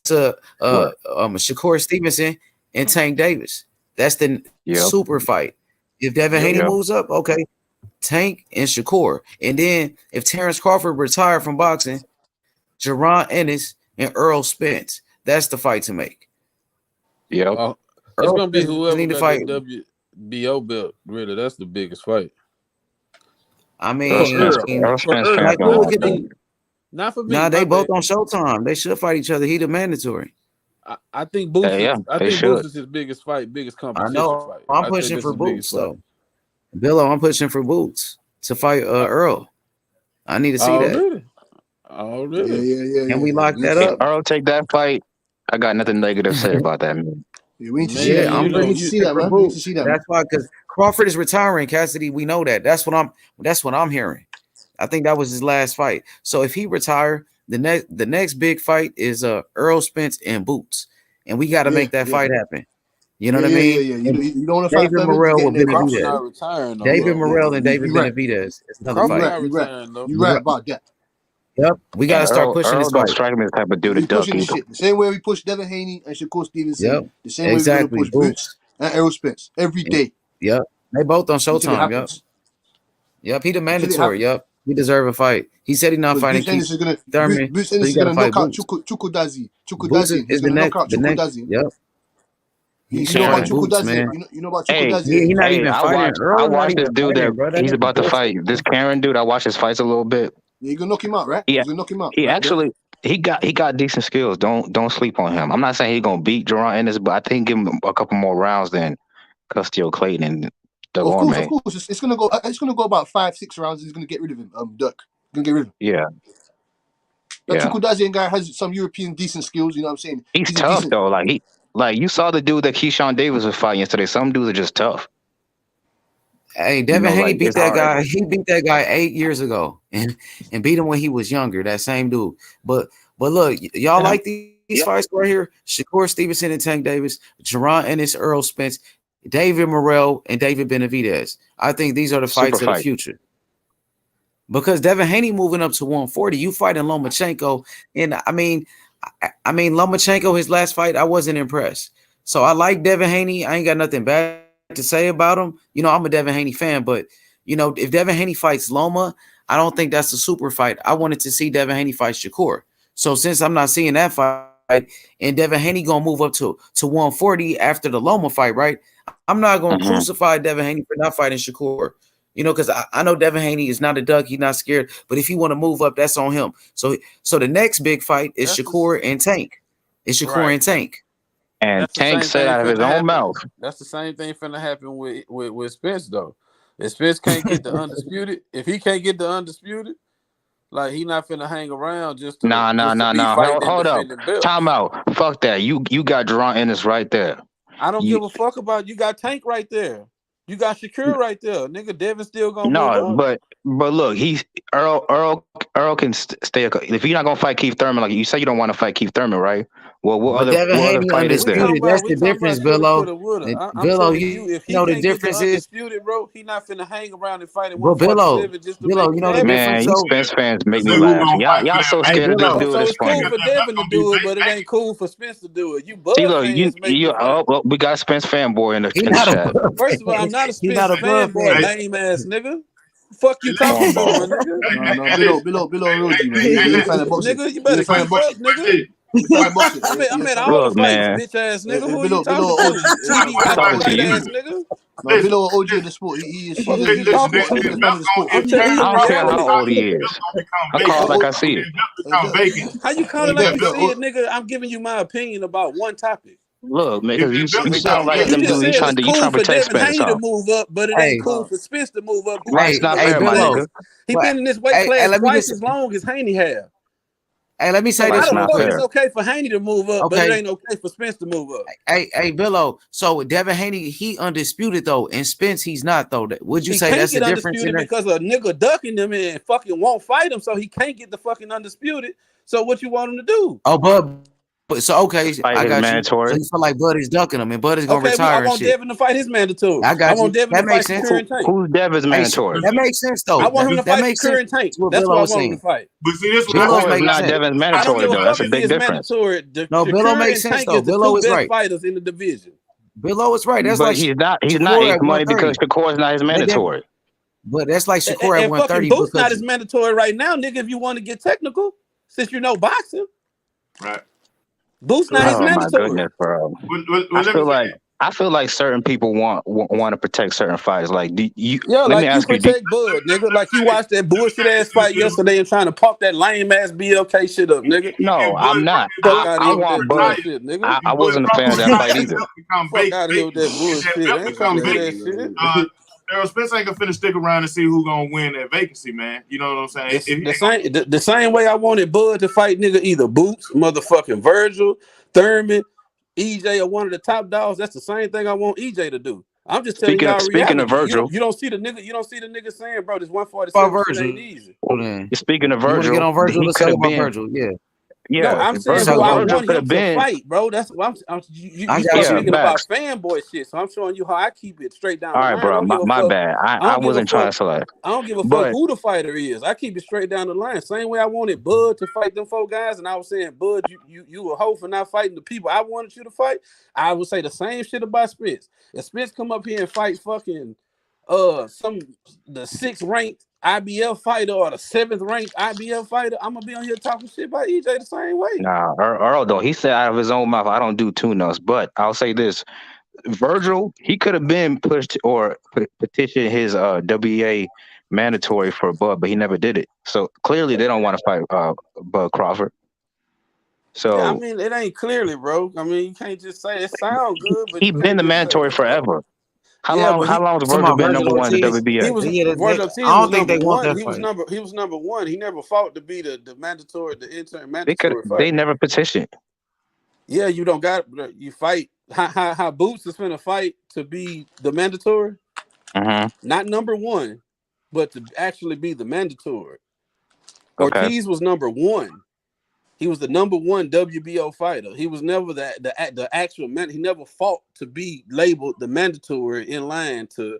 Shakur Stevenson and Tank Davis. That's the super fight. If Devin Haney moves up, okay, Tank and Shakur. And then if Terence Crawford retired from boxing, Jaron Ennis and Errol Spence. That's the fight to make. Yeah, it's gonna be whoever got the WBO belt. Really, that's the biggest fight. I mean, not for me. Nah, they both on Showtime. They should fight each other. He the mandatory. I think Boots. I think Boots is his biggest fight, biggest competition. I know. I'm pushing for Boots though. Billo, I'm pushing for Boots to fight Earl. I need to see that. Oh, really? Yeah. Can we lock that up? Earl take that fight. I got nothing negative to say about that, man. Yeah, we need to see that. I'm ready to see that, man. We need to see that. That's why, because Crawford is retiring, Cassidy. We know that. That's what I'm hearing. I think that was his last fight. So if he retire, the next big fight is Errol Spence and Boots, and we got to make that fight happen. You know what I mean? Yeah. You don't want to fight David Morrell with Benavidez. David Morrell and David Benavidez. It's another fight. You're right about that. Yep, we got to start pushing this fight. Strike me as the type of dude to duck either. The same way we push Devin Haney and Shakur Stevenson. Yep, the same way we're going to push Boots and Errol Spence every day. Yep, they both on Showtime. Yep, he the mandatory. Yep, he deserve a fight. He said he's not fighting Keith Thurman. Boots is going to knock out Chukwudazi. Chukwudazi is going to knock out Chukwudazi. Yep. You know about Chukwudazi? You know about Chukwudazi? He's not even fighting. I watched this dude that he's about to fight. This Karen dude, I watched his fights a little bit. You're gonna knock him out, right? Yeah, you're gonna knock him out. He actually he got decent skills. Don't sleep on him. I'm not saying he's gonna beat Jaron Ennis, but I think give him a couple more rounds than Castillo Clayton and Delorme. Of course. It's gonna go about 5-6 rounds. He's gonna get rid of him. Dirk. Gonna get rid of him. Yeah. That Chukwudazian guy has some European decent skills. You know what I'm saying? He's tough though. Like you saw the dude that Keyshawn Davis was fighting yesterday. Some dudes are just tough. Hey, Devin Haney beat that guy. He beat that guy 8 years ago and beat him when he was younger. That same dude. But look, y'all like these fights right here? Shakur Stevenson and Tank Davis, Jaron Ennis, Errol Spence, David Morrell, and David Benavidez. I think these are the fights of the future. Because Devin Haney moving up to 140, you fighting Lomachenko, and I mean Lomachenko, his last fight, I wasn't impressed. So I like Devin Haney. I ain't got nothing bad to say about him. I'm a Devin Haney fan, but if Devin Haney fights Loma, I don't think that's a super fight. I wanted to see Devin Haney fight Shakur. So since I'm not seeing that fight, and Devin Haney gonna move up to 140 after the Loma fight, right? I'm not gonna crucify Devin Haney for not fighting Shakur. Because I know Devin Haney is not a duck. He's not scared. But if he want to move up, that's on him. So the next big fight is Shakur and Tank. It's Shakur and Tank. And Tank said out of his own mouth. That's the same thing finna happen with Spence, though. If Spence can't get the undisputed, if he can't get the undisputed, like he not finna hang around just to Nah. Hold up. Time out. Fuck that. You got Jerron Ennis right there. I don't give a fuck about you. Got Tank right there. You got Shakur right there, nigga. Devin still gonna move on. But look, Earl can stay. If you're not gonna fight Keith Thurman, like you say, you don't want to fight Keith Thurman, right? Well, what other fight is there? That's the difference, Billo. Billo, you know the difference is, bro. He not finna hang around and fight at 147 just to Billo, you know the difference. Man, Spence fans make me laugh. Y'all so scared of this dude. So it's cool for Devin to do it, but it ain't cool for Spence to do it. You Bud fans we got Spence fanboy in the chat. First of all, I'm not a Spence fanboy, lame ass nigga. Fuck you talking about, nigga? No, below Rosie, man. You find a boxing. Nigga, you better keep up, nigga. I'm at all the fights, bitch ass nigga. Who you talking to? TV ass nigga. No, below OG in the sport. He is the sport. I'm telling you, I don't care how old he is. I call it like I see it. How you call it like you see it, nigga? I'm giving you my opinion about one topic. Look, man, because you sound like them dudes. You trying to protect Spence. To move up, but it ain't cool for Spence to move up. Right, not fair, my nigga. He been in this weight class twice as long as Haney have. Hey, let me say this. It's okay for Haney to move up, but it ain't okay for Spence to move up. Hey, Billo. So Devin Haney, he undisputed though, and Spence, he's not though. Would you say that's the difference? Because a nigga ducking him and fucking won't fight him, so he can't get the fucking undisputed. So what you want him to do? Oh, so okay, I got mandatory. You. So you feel like Bud is ducking him, and Bud is gonna retire. I want Devin to fight his mandatory. I got you. That makes sense. Who's Devin's mandatory? That makes sense though. I want him to fight Shakur and Tank. That's what I want him to fight. But see, this is not Devin's mandatory though. That's a big difference. No, Billo makes sense though. Billo is right. Fighters in the division. Billo is right. That's but like he's not eighth money because Shakur is not his mandatory. But that's like Shakur at 130. Boots not his mandatory right now, nigga. If you want to get technical, since you know boxing, right? Boots not his mandatory. My goodness, bro. I feel like certain people want to protect certain fights. Like you protect Bud, nigga. Like you watched that bullshit ass fight yesterday and trying to pump that lame ass BLK shit up, nigga. No, I'm not. I want Bud. Shit, nigga. I wasn't a fan of that fight either. Fuck out of here with that bullshit. I ain't trying to hear that shit. Errol Spence ain't gonna finna stick around and see who's gonna win that vacancy, man. You know what I'm saying? The same way I wanted Bud to fight nigga either Boots, motherfucking Virgil, Thurman, EJ, or one of the top dogs. That's the same thing I want EJ to do. I'm just telling y'all. Speaking of Virgil, you don't see the nigga saying, bro, this 147 ain't easy. Speaking of Virgil, get on Virgil. Let's talk about Virgil. Yeah, no, I'm saying who I want him to fight, bro. That's what you speaking about fanboy shit. So I'm showing you how I keep it straight down. All right, bro. My bad. I wasn't trying to select. I don't give a fuck who the fighter is. I keep it straight down the line. Same way I wanted Bud to fight them 4 guys, and I was saying, Bud, you a hoe for not fighting the people I wanted you to fight. I would say the same shit about Spence. If Spence come up here and fight fucking the 6th ranked IBF fighter or the 7th ranked IBF fighter, I'm gonna be on here talking shit about EJ the same way. Nah, Earl though, he said out of his own mouth, I don't do tune-ups, but I'll say this. Virgil, he could have been pushed or petitioned his WEA mandatory for Bud, but he never did it. So clearly they don't want to fight Bud Crawford. So yeah, I mean, it ain't clearly, bro. I mean, you can't just say it sounds good, but he's been the mandatory forever. How long has Virgil been number 1 in the WBA? I don't think they want that fight. He was number 1. He never fought to be the mandatory, the interim mandatory fight. They never petitioned. Yeah, you don't got you fight. How Boots is finna fight to be the mandatory? Not number 1, but to actually be the mandatory. Okay. Ortiz was number 1. He was the number 1 WBO fighter. He was never the actual man. He never fought to be labeled the mandatory in line to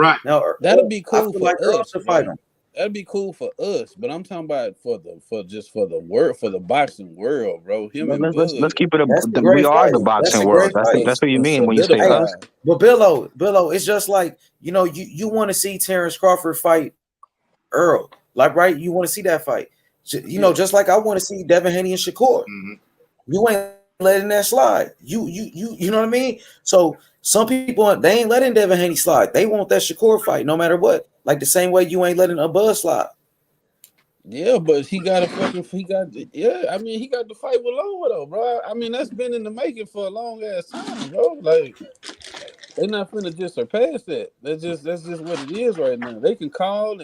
Right. Now, That'll be I cool feel for like Earl us, should fight bro. him. That'd be cool for us, but I'm talking about for the boxing world, bro. Him and Let's Bud. keep it. That's a We great are fight. the That's boxing a world. great That's fight. what you mean when you say Hey, us. Solidify. but Billo, it's just like you want to see Terence Crawford fight Earl, like right? You want to see that fight, Yeah. just like I want to see Devin Haney and Shakur. Mm-hmm. You ain't letting that slide. You know what I mean? So some people they ain't letting Devin Haney slide. They want that Shakur fight no matter what. Like the same way you ain't letting a Buzz slide. Yeah, but he got I mean he got the fight with Loma though, bro. I mean that's been in the making for a long ass time, bro. Like they not finna just surpass that. That's just what it is right now. They can call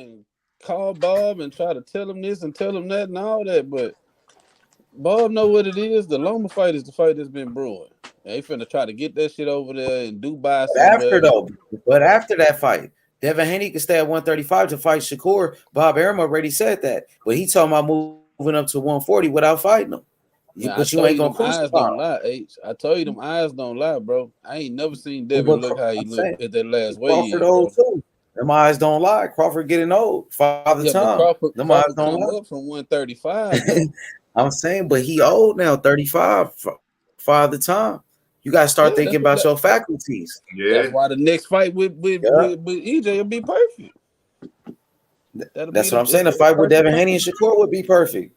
Bob and try to tell him this and tell him that and all that, but Bob know what it is. The Loma fight is the fight that's been brewing. They finna try to get that shit over there in Dubai somewhere. But after that fight, Devin Haney can stay at 135 to fight Shakur. Bob Arum already said that, but he talking about moving up to 140 without fighting him. Man, I But you told ain't you gonna them eyes don't crucify lie, H. I told you them eyes don't lie, bro. I ain't never seen him. Devin look how he I'm looked saying at that last Crawford weigh-in, old bro. too. Them eyes don't lie. Crawford getting old. Father Yeah, but time. Them eyes Crawford don't come lie. up from 135 though. I'm saying, but he old now, 35. Father time. You gotta start Yeah, thinking about your faculties. that's Yeah. why the next fight with Yeah. EJ will be perfect. That'll be That's what I'm saying. it's The the fight with perfect Devin Haney and time. Shakur would be perfect.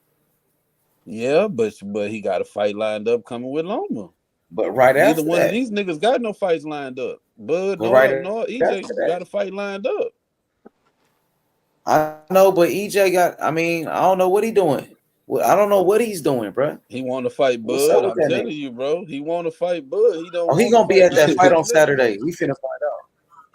Yeah, but he got a fight lined up coming with Loma. But right Neither after one of that. these niggas got no fights lined up. Bud But nor right EJ after that. got a fight lined up. I know, but EJ got. I mean, I don't know what he doing. Well, I don't know what he's doing, bro. He want to fight What's up Bud. with I'm that telling nigga? you, bro. He want to fight Bud. He don't Oh, he want to gonna be fight at none that of fight these on niggas. Saturday. We finna find out.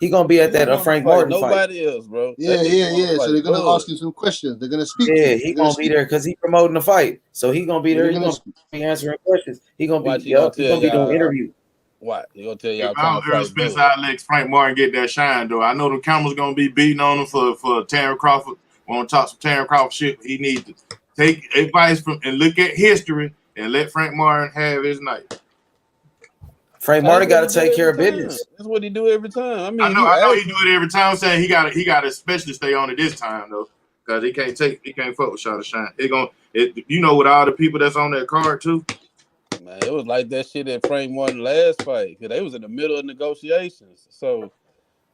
He gonna be He at don't that want to Frank fight Martin fight. nobody else, bro. Yeah, That nigga want to yeah. So they're fight gonna Bud. ask him some questions. They're gonna speak to Yeah, him. he gonna be there because he promoting the fight. So he gonna be Yeah, there. they're He gonna gonna speak. be answering questions. He gonna be Watch, he gonna He tell gonna be doing y'all. interview. What? He gonna tell If y'all I trying was to Errol fight Spence, Bud. I'd let Frank Martin get that shine, though. I know the cameras gonna be beating on him for Terence Crawford. Want to talk some Terence Crawford shit? He needs to take advice from and look at history and let Frank Martin have his night. Frank That's Martin got what to he do take care every of time. business. That's what he do every time. I mean, I if you know ask he do him, it every time. I'm saying he got to especially stay on it this time though, because he can't fuck with Shot of Shine. With all the people that's on that card too. man, it was like that shit at Frank Martin last fight because they was in the middle of negotiations. So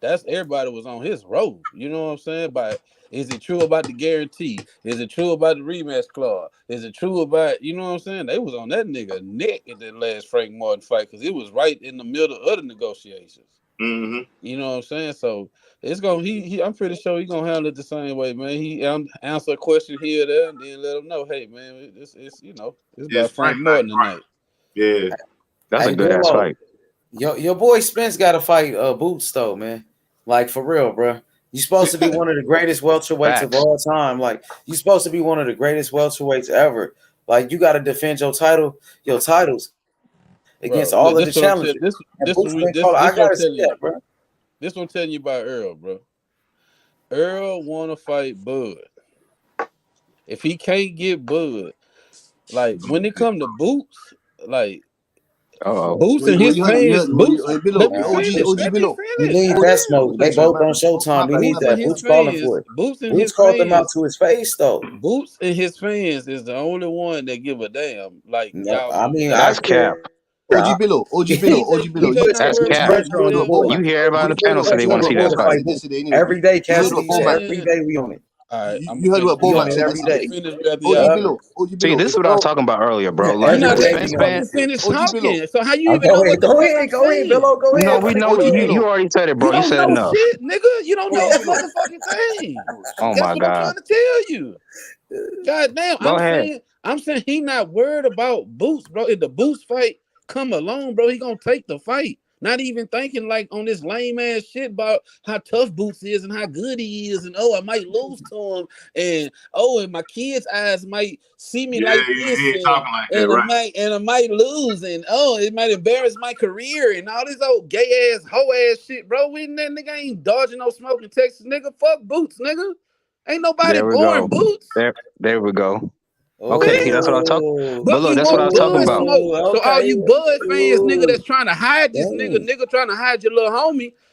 that's everybody was on his road. You know what I'm saying? But is it true about the guarantee? Is it true about the rematch clause? Is it true about you know what I'm saying? They was on that nigga neck at that last Frank Martin fight because it was right in the middle of the negotiations. Mm-hmm. You know what I'm saying? So it's gonna he I'm pretty sure he gonna handle it the same way, man. He answer a question here or there and then let him know, hey man, it's it's It's about Frank Frank night, Martin right? tonight. Yeah. That's a Hey, good ass Billo, fight. your boy Spence got to fight Boots though, man. Like for real, bro. You supposed to be one of the greatest welterweights of Facts. all time. Like you supposed to be one of the greatest welterweights ever. Like you got to defend your titles against Bro, all of the this what I'm telling challengers. And Boots been called. I this what I'm gotta see telling that, you. bro. This what I'm telling you about Earl, bro. Earl wanna fight Bud. If he can't get Bud, like when it come to Boots, like Oh, Boots and his fans, Boots. Billo, Let me finish. OG Let me Billo. We finish. need that smoke. They both on Showtime. My We bad, need my that. bad. Boots calling for it. Boots and Boots his called them out fans, to his face, though. Boots and his fans is the only one that give a damn. Like No, y'all, I mean, I that's cap. care. OG Billo, He EJ puts not he That's worried puts cap. about pressure none of on your them. You boy. hear everybody on He the puts panel say they pressure on want to your see boy that to fight. fight said Boots. yesterday anyway. Every day, You heard Cassidy what said. Bomac Every said. day we on it. All right, I'm You gonna heard what finish. We I'm on Bomac it said gonna every I'm gonna day. yesterday. finish after OG y'all Yeah. Billo, finish. OG See, Billo. this is If what I was Earl, talking about earlier, bro. Like You're Every as not a day letting we me Spence on fan, fucking it. finish OG Billo, talking. So how you even know Go what ahead. the Go fuck ahead. I'm Go ahead, saying? Billo. Go no, ahead. we Finish know your OG thought. you Billo, already said it, You bro. You don't said know enough. shit, nigga. You don't know OG a Billo. motherfucking thing. Oh That's my what I'm god. trying to tell you. God damn, Go ahead. I'm saying he not worried about Boots, bro. If the Boots fight come along, bro, he gonna take the fight. Not even thinking like on this lame ass shit about how tough Boots is and how good he is, and oh, I might lose to him, and oh, and my kids' eyes might see me Yeah, like he this, ain't talking like that, right? I might lose, and oh, it might embarrass my career, and all this old gay ass hoe ass shit, bro. We that nigga ain't dodging no smoke in Texas, nigga. Fuck Boots, nigga. Ain't nobody There we boring go. Boots. There we go. Okay, see, Man, that's what I talk. Oh, But look, Bucky that's what I want was talking Bud about. smoke. So all okay. you Bud fans, nigga, Ooh, that's trying to hide this dang. nigga trying to hide your little homie.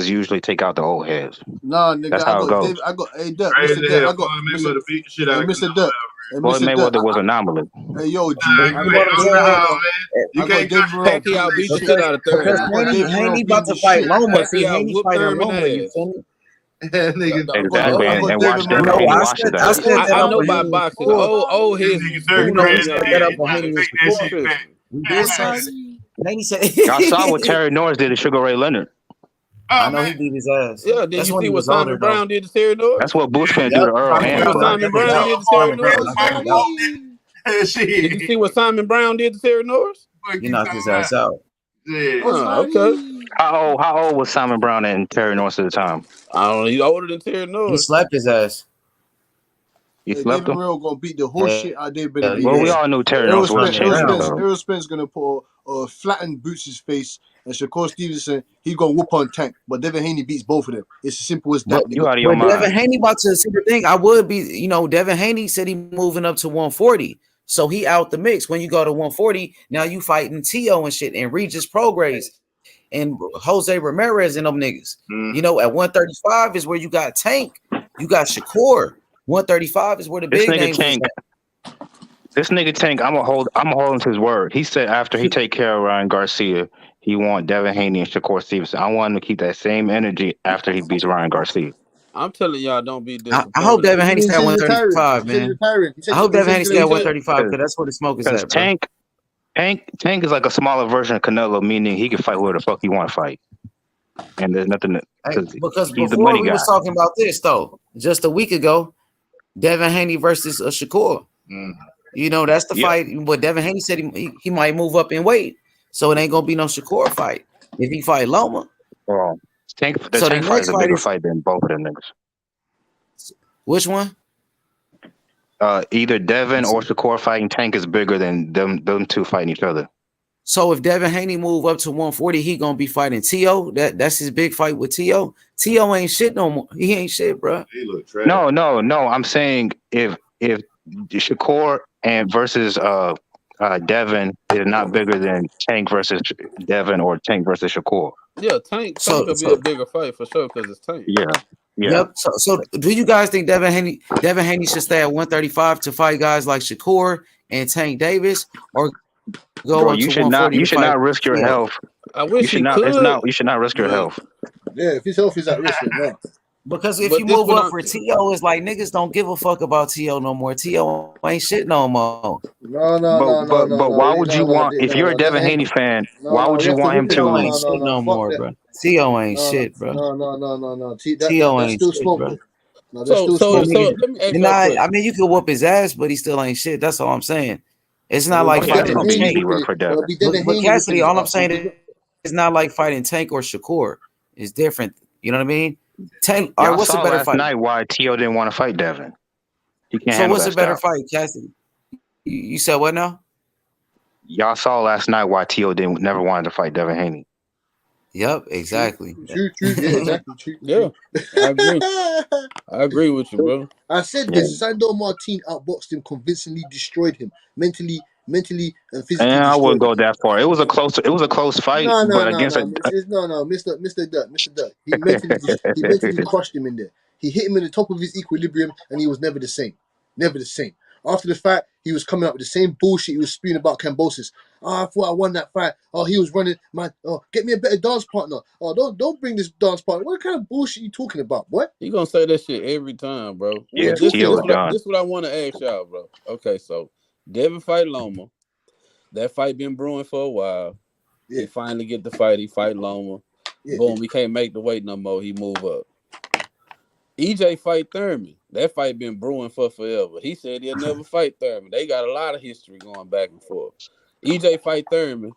suckers usually take out the old heads. Nah, nigga, That's I how it got goes. David. I got hey Dirk, Crazy Mr. Dirk. I hell. got Floyd Mr. Mayweather beat the shit Hey, out of Mr. Canelo Dirk. Alvarez. Hey, Floyd Mr. Dirk. Mayweather was anomalous. Hey, yo, G. Nah, I you got ain't David know Wrong. how, man. You I got can't come David Wrong back and beating Pacquiao the say beat the shit. shit shit. out of Because Thurman. I got David Haney Wrong about beating to the fight shit. Loma. See, Pacquiao Haney whooped fighting Thurman Loma. You ass. feel me? That nigga, Exactly, I and got watch David I Dirk. Wrong. know. Haney I watch his said. I ass. said that I up know when about Haney was boxing. scored. Oh, this his nigga You Dirk know, we crazy. said you that Yeah, up he when trying to Haney was take that sport scored. shit back. fishing. We did say. What's Haney said. Y'all saw what Terry Norris did to Sugar Ray Leonard. I Oh know man, he beat his ass. Yeah, did That's you when see he what was older Simon though. Brown did to Terry Norris? That's what Bush finna do Yep, to Earl Did you Simon see and what Brown Floyd. knocked Simon niggas Brown out. did to Terry Simon Brown Norris? knocked Mike niggas out. Did you shit. see what Simon Brown did to Terry Norris? What He you knocked his talking about? ass out. Yeah. Oh, okay. How old was Simon Brown and Terry Norris at the time? I don't know. He's older than Terry He Norris. slapped his ass. You Hey, slept David him? Royal gonna beat the whole Hell shit out of David Benavidez. Well, we yeah. all knew Terry Errol Norris was Spence, Running Errol champ, around. Spence, though. Errol Spence gonna put flatten Boots' face, and Shakur Stevenson he gonna whoop on Tank. But Devin Haney beats both of them. It's as simple as that, But You nigga. out of your but Devin mind. Haney about to see the thing. I would be, Devin Haney said he moving up to 140. So he out the mix. When you go to 140, now you fighting T.O. and shit and Regis Prograis and Jose Ramirez and them niggas. At 135 is where you got Tank. You got Shakur. 135 is where the This big nigga names is Tank, at. I'm gonna hold him to his word. He said after he take care of Ryan Garcia, he want Devin Haney and Shakur Stevenson. I want him to keep that same energy after he beats Ryan Garcia. I'm telling y'all, don't be I hope disappointed. Devin Haney He stay at said he's retiring. 135, He said he's man. retiring. I hope Devin Haney stay at Because 135 because that's where the smoke is Because at, bro. Tank is like a smaller version of Canelo, meaning he can fight whoever the fuck he want to fight, and there's nothing because Because he's the before money we guy. was talking about this though, just a week ago, Devin Haney versus Shakur. That's the fight. But Devin Haney said he might move up in weight, so it ain't gonna be no Shakur fight if he fight Loma. Well, the So the Tank fight is next a fight bigger is fight than both of them niggas. which one? Either Devin or Shakur fighting Tank is bigger than them two fighting each other. So if Devin Haney move up to 140, he gonna be fighting T.O. That's his big fight with T.O. T.O. ain't shit no more. He ain't shit, bro. He look trash. No. I'm saying if Shakur and versus Devin is not bigger than Tank versus Devin or Tank versus Shakur. Yeah, Tank will be a bigger fight for sure because it's Tank. Yeah. Yep. So do you guys think Devin Haney should stay at 135 to fight guys like Shakur and Tank Davis, or go Bro, up you to should 140 not. You to should fight not risk your T.O.? health. I wish You should he not. It's could. not. You should not risk your but- health. Yeah, if his health is at risk, then no. Because if But you this move what up I'm- for T.O., it's like niggas don't give a fuck about T.O. no more. T.O. ain't shit no more. But why would you want? If you're a Devin Haney fan, why would you want him T.O. to? ain't shit no more, bro. T.O. ain't shit, bro. No. T.O. That's ain't still shit, smoke, bro. though. No, that's still So smoke. let me ask you a question. I mean, you can whoop his ass, but he still ain't shit. That's all I'm saying. It's not like Yeah, it's fighting gonna be Tank. easy work for Devin. But Cassidy, all I'm saying is it's not like fighting Tank or Shakur. It's different. You know what I mean? Tank. All right, Y'all what's a saw better last fight? night why T.O. didn't want to fight Devin. He can't So handle what's that a better style. fight, Cassidy? You said what now? Y'all saw last night why T.O. never wanted to fight Devin Haney. Yep, exactly. True. Yeah, exactly. True. Yeah, I agree. I agree with you, bro. I said this. Sandor Martin outboxed him, convincingly destroyed him, mentally and physically And I wouldn't destroyed him. go that far. It was a close fight, but against a Mr. Dutt. He mentally crushed him in there. He hit him in the top of his equilibrium, and he was never the same. Never the same. After the fight, he was coming up with the same bullshit he was spewing about Cambosis. I thought I won that fight. He was running get me a better dance partner. Don't bring this dance partner. What kind of bullshit you talking about, boy? You gonna say that shit every time, bro. Yeah, This T.O. done. is what I want to ask y'all, bro. Okay, so Devin fight Loma. That fight been brewing for a while. Yeah. He finally get the fight. He fight Loma. Yeah. Boom, he can't make the weight no more. He move up. EJ fight Thurman. That fight been brewing for forever. He said he'll never fight Thurman. They got a lot of history going back and forth. EJ fight Thurman.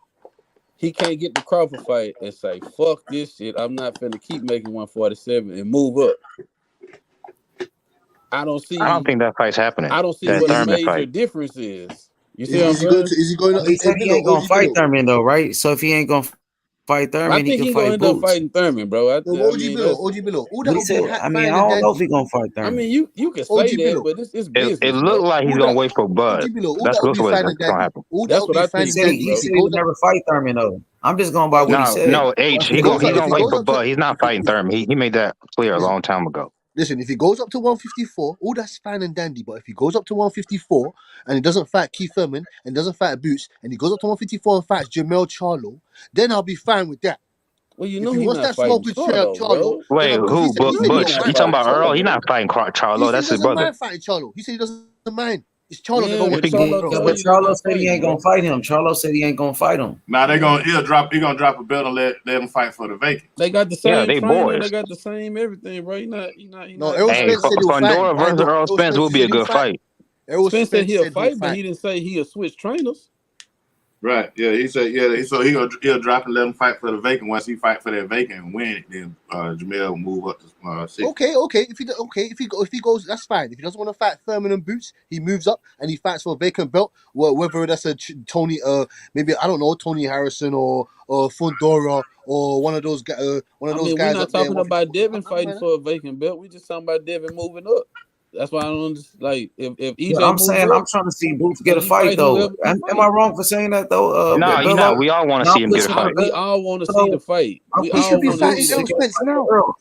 He can't get the Crawford fight and say, fuck this shit. I'm not finna keep making 147 and move up. I don't think that fight's happening. I don't see That what a Thurman major fight. difference is. You see Is he going He said he ain't gonna fight Thurman though, right? So if he ain't gonna fight Thurman, I think he he can gonna fight end up Boots. fighting Thurman, bro. OG Billo. All that He will be said, I fine mean, I and don't know dandy. if he gonna fight I Thurman. mean, you can OG say that, Billo. but it's business. It looked like he's gonna wait for Bud. That's will be what's fine and gonna dandy. happen. All That's that will what I be fine think. and dandy. He said he would never fight Thurman though. I'm just going by what he said. No, H. He's gonna wait for up to, Bud. He's not fighting Thurman. He made that clear a long time ago. Listen, if he goes up to 154, all that's fine and dandy. But if he goes up to 154 and he doesn't fight Keith Thurman and doesn't fight Boots and he goes up to 154 and fights Jamel Charlo, then I'll be fine with that. Well, you if know he he's wants not that fighting smoke with Charlo, Charlo, Wait, then because who? he said he Butch? don't You mind. talking about Earl? He's not fighting He Charlo. said he That's his doesn't brother. mind fighting Charlo. He said he doesn't mind. It's Charlo that don't Yeah, want but to do it, Charlo bro. Yeah, tell but you they Charlo not said he ain't fighting, gonna bro. fight him. Charlo said he ain't gonna fight him. Now they're Man, gonna he gonna drop a belt and let him fight for the vacant. they got the Yeah, same they trainer. They boys. got the same everything, bro. He No, not Errol Hey, Spence like said he'll fight him. Fundora I versus know. Earl Errol Spence Spence will be a said he'll good fight him. fight. Errol Spence said Spence he'll said he'll fight, but fight he him. didn't say he'll switch trainers. Right. Yeah. He said. Yeah. So he'll drop and let him fight for the vacant. Once he fight for that vacant and win it, then Jamel will move up to 6. Okay. If he goes, that's fine. If he doesn't want to fight Thurman and Boots, he moves up and he fights for a vacant belt. Well, whether that's a Tony, maybe I don't know, Tony Harrison or Fundora or one of those I mean, we're guys not up there. talking about Devin I don't fighting mind that. for a vacant belt. We just talking about Devin moving up. That's why I don't understand. Like, if Yeah, EJ I'm move saying I'm up, trying to see Boots get let a him fight fight though. whoever he Am I fight. wrong for saying that though? Nah, you Billo? not. We all want to No, I'm see him get a pushing for fight. We Billo. all want to see the fight. I'm We He pushing should all be for want to fighting see Boots the to Errol get a Spence fight now. with Earl.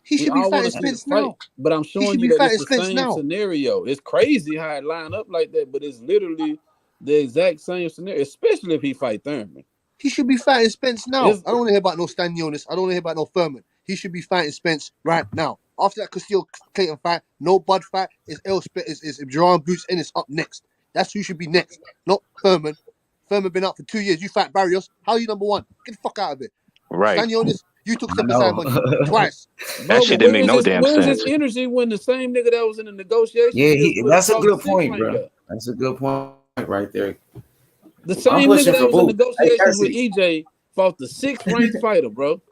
He we should be all want fighting to see the Spence fight. now. But I'm He showing should you be that fighting it's the Spence same now. scenario. It's crazy how it line up like that, but it's literally the exact same scenario, especially if he fight Thurman. He should be fighting Spence now. It's I don't want to hear about no Stanionis. I don't want to hear about no Furman. He should be fighting Spence right now. After that Castillo Clayton fight, no Bud fight, is Errol Spence, is Jerron Boots, and it's up next. That's who should be next, not Furman. Furman been out for 2 years. You fight Barrios. How are you number one? Get the fuck out of it. Right. Stanionis, you took I step aside know. money twice. That bro, shit but didn't make no damn where is his sense. energy when the same nigga that was in the negotiations Yeah, just went and that's a fought the good sixth point, rank bro. guy? That's a good point right there. The I'm same nigga pushing that for was in Boots. Hey, negotiations with Cassidy. EJ fought the sixth ranked fighter, bro.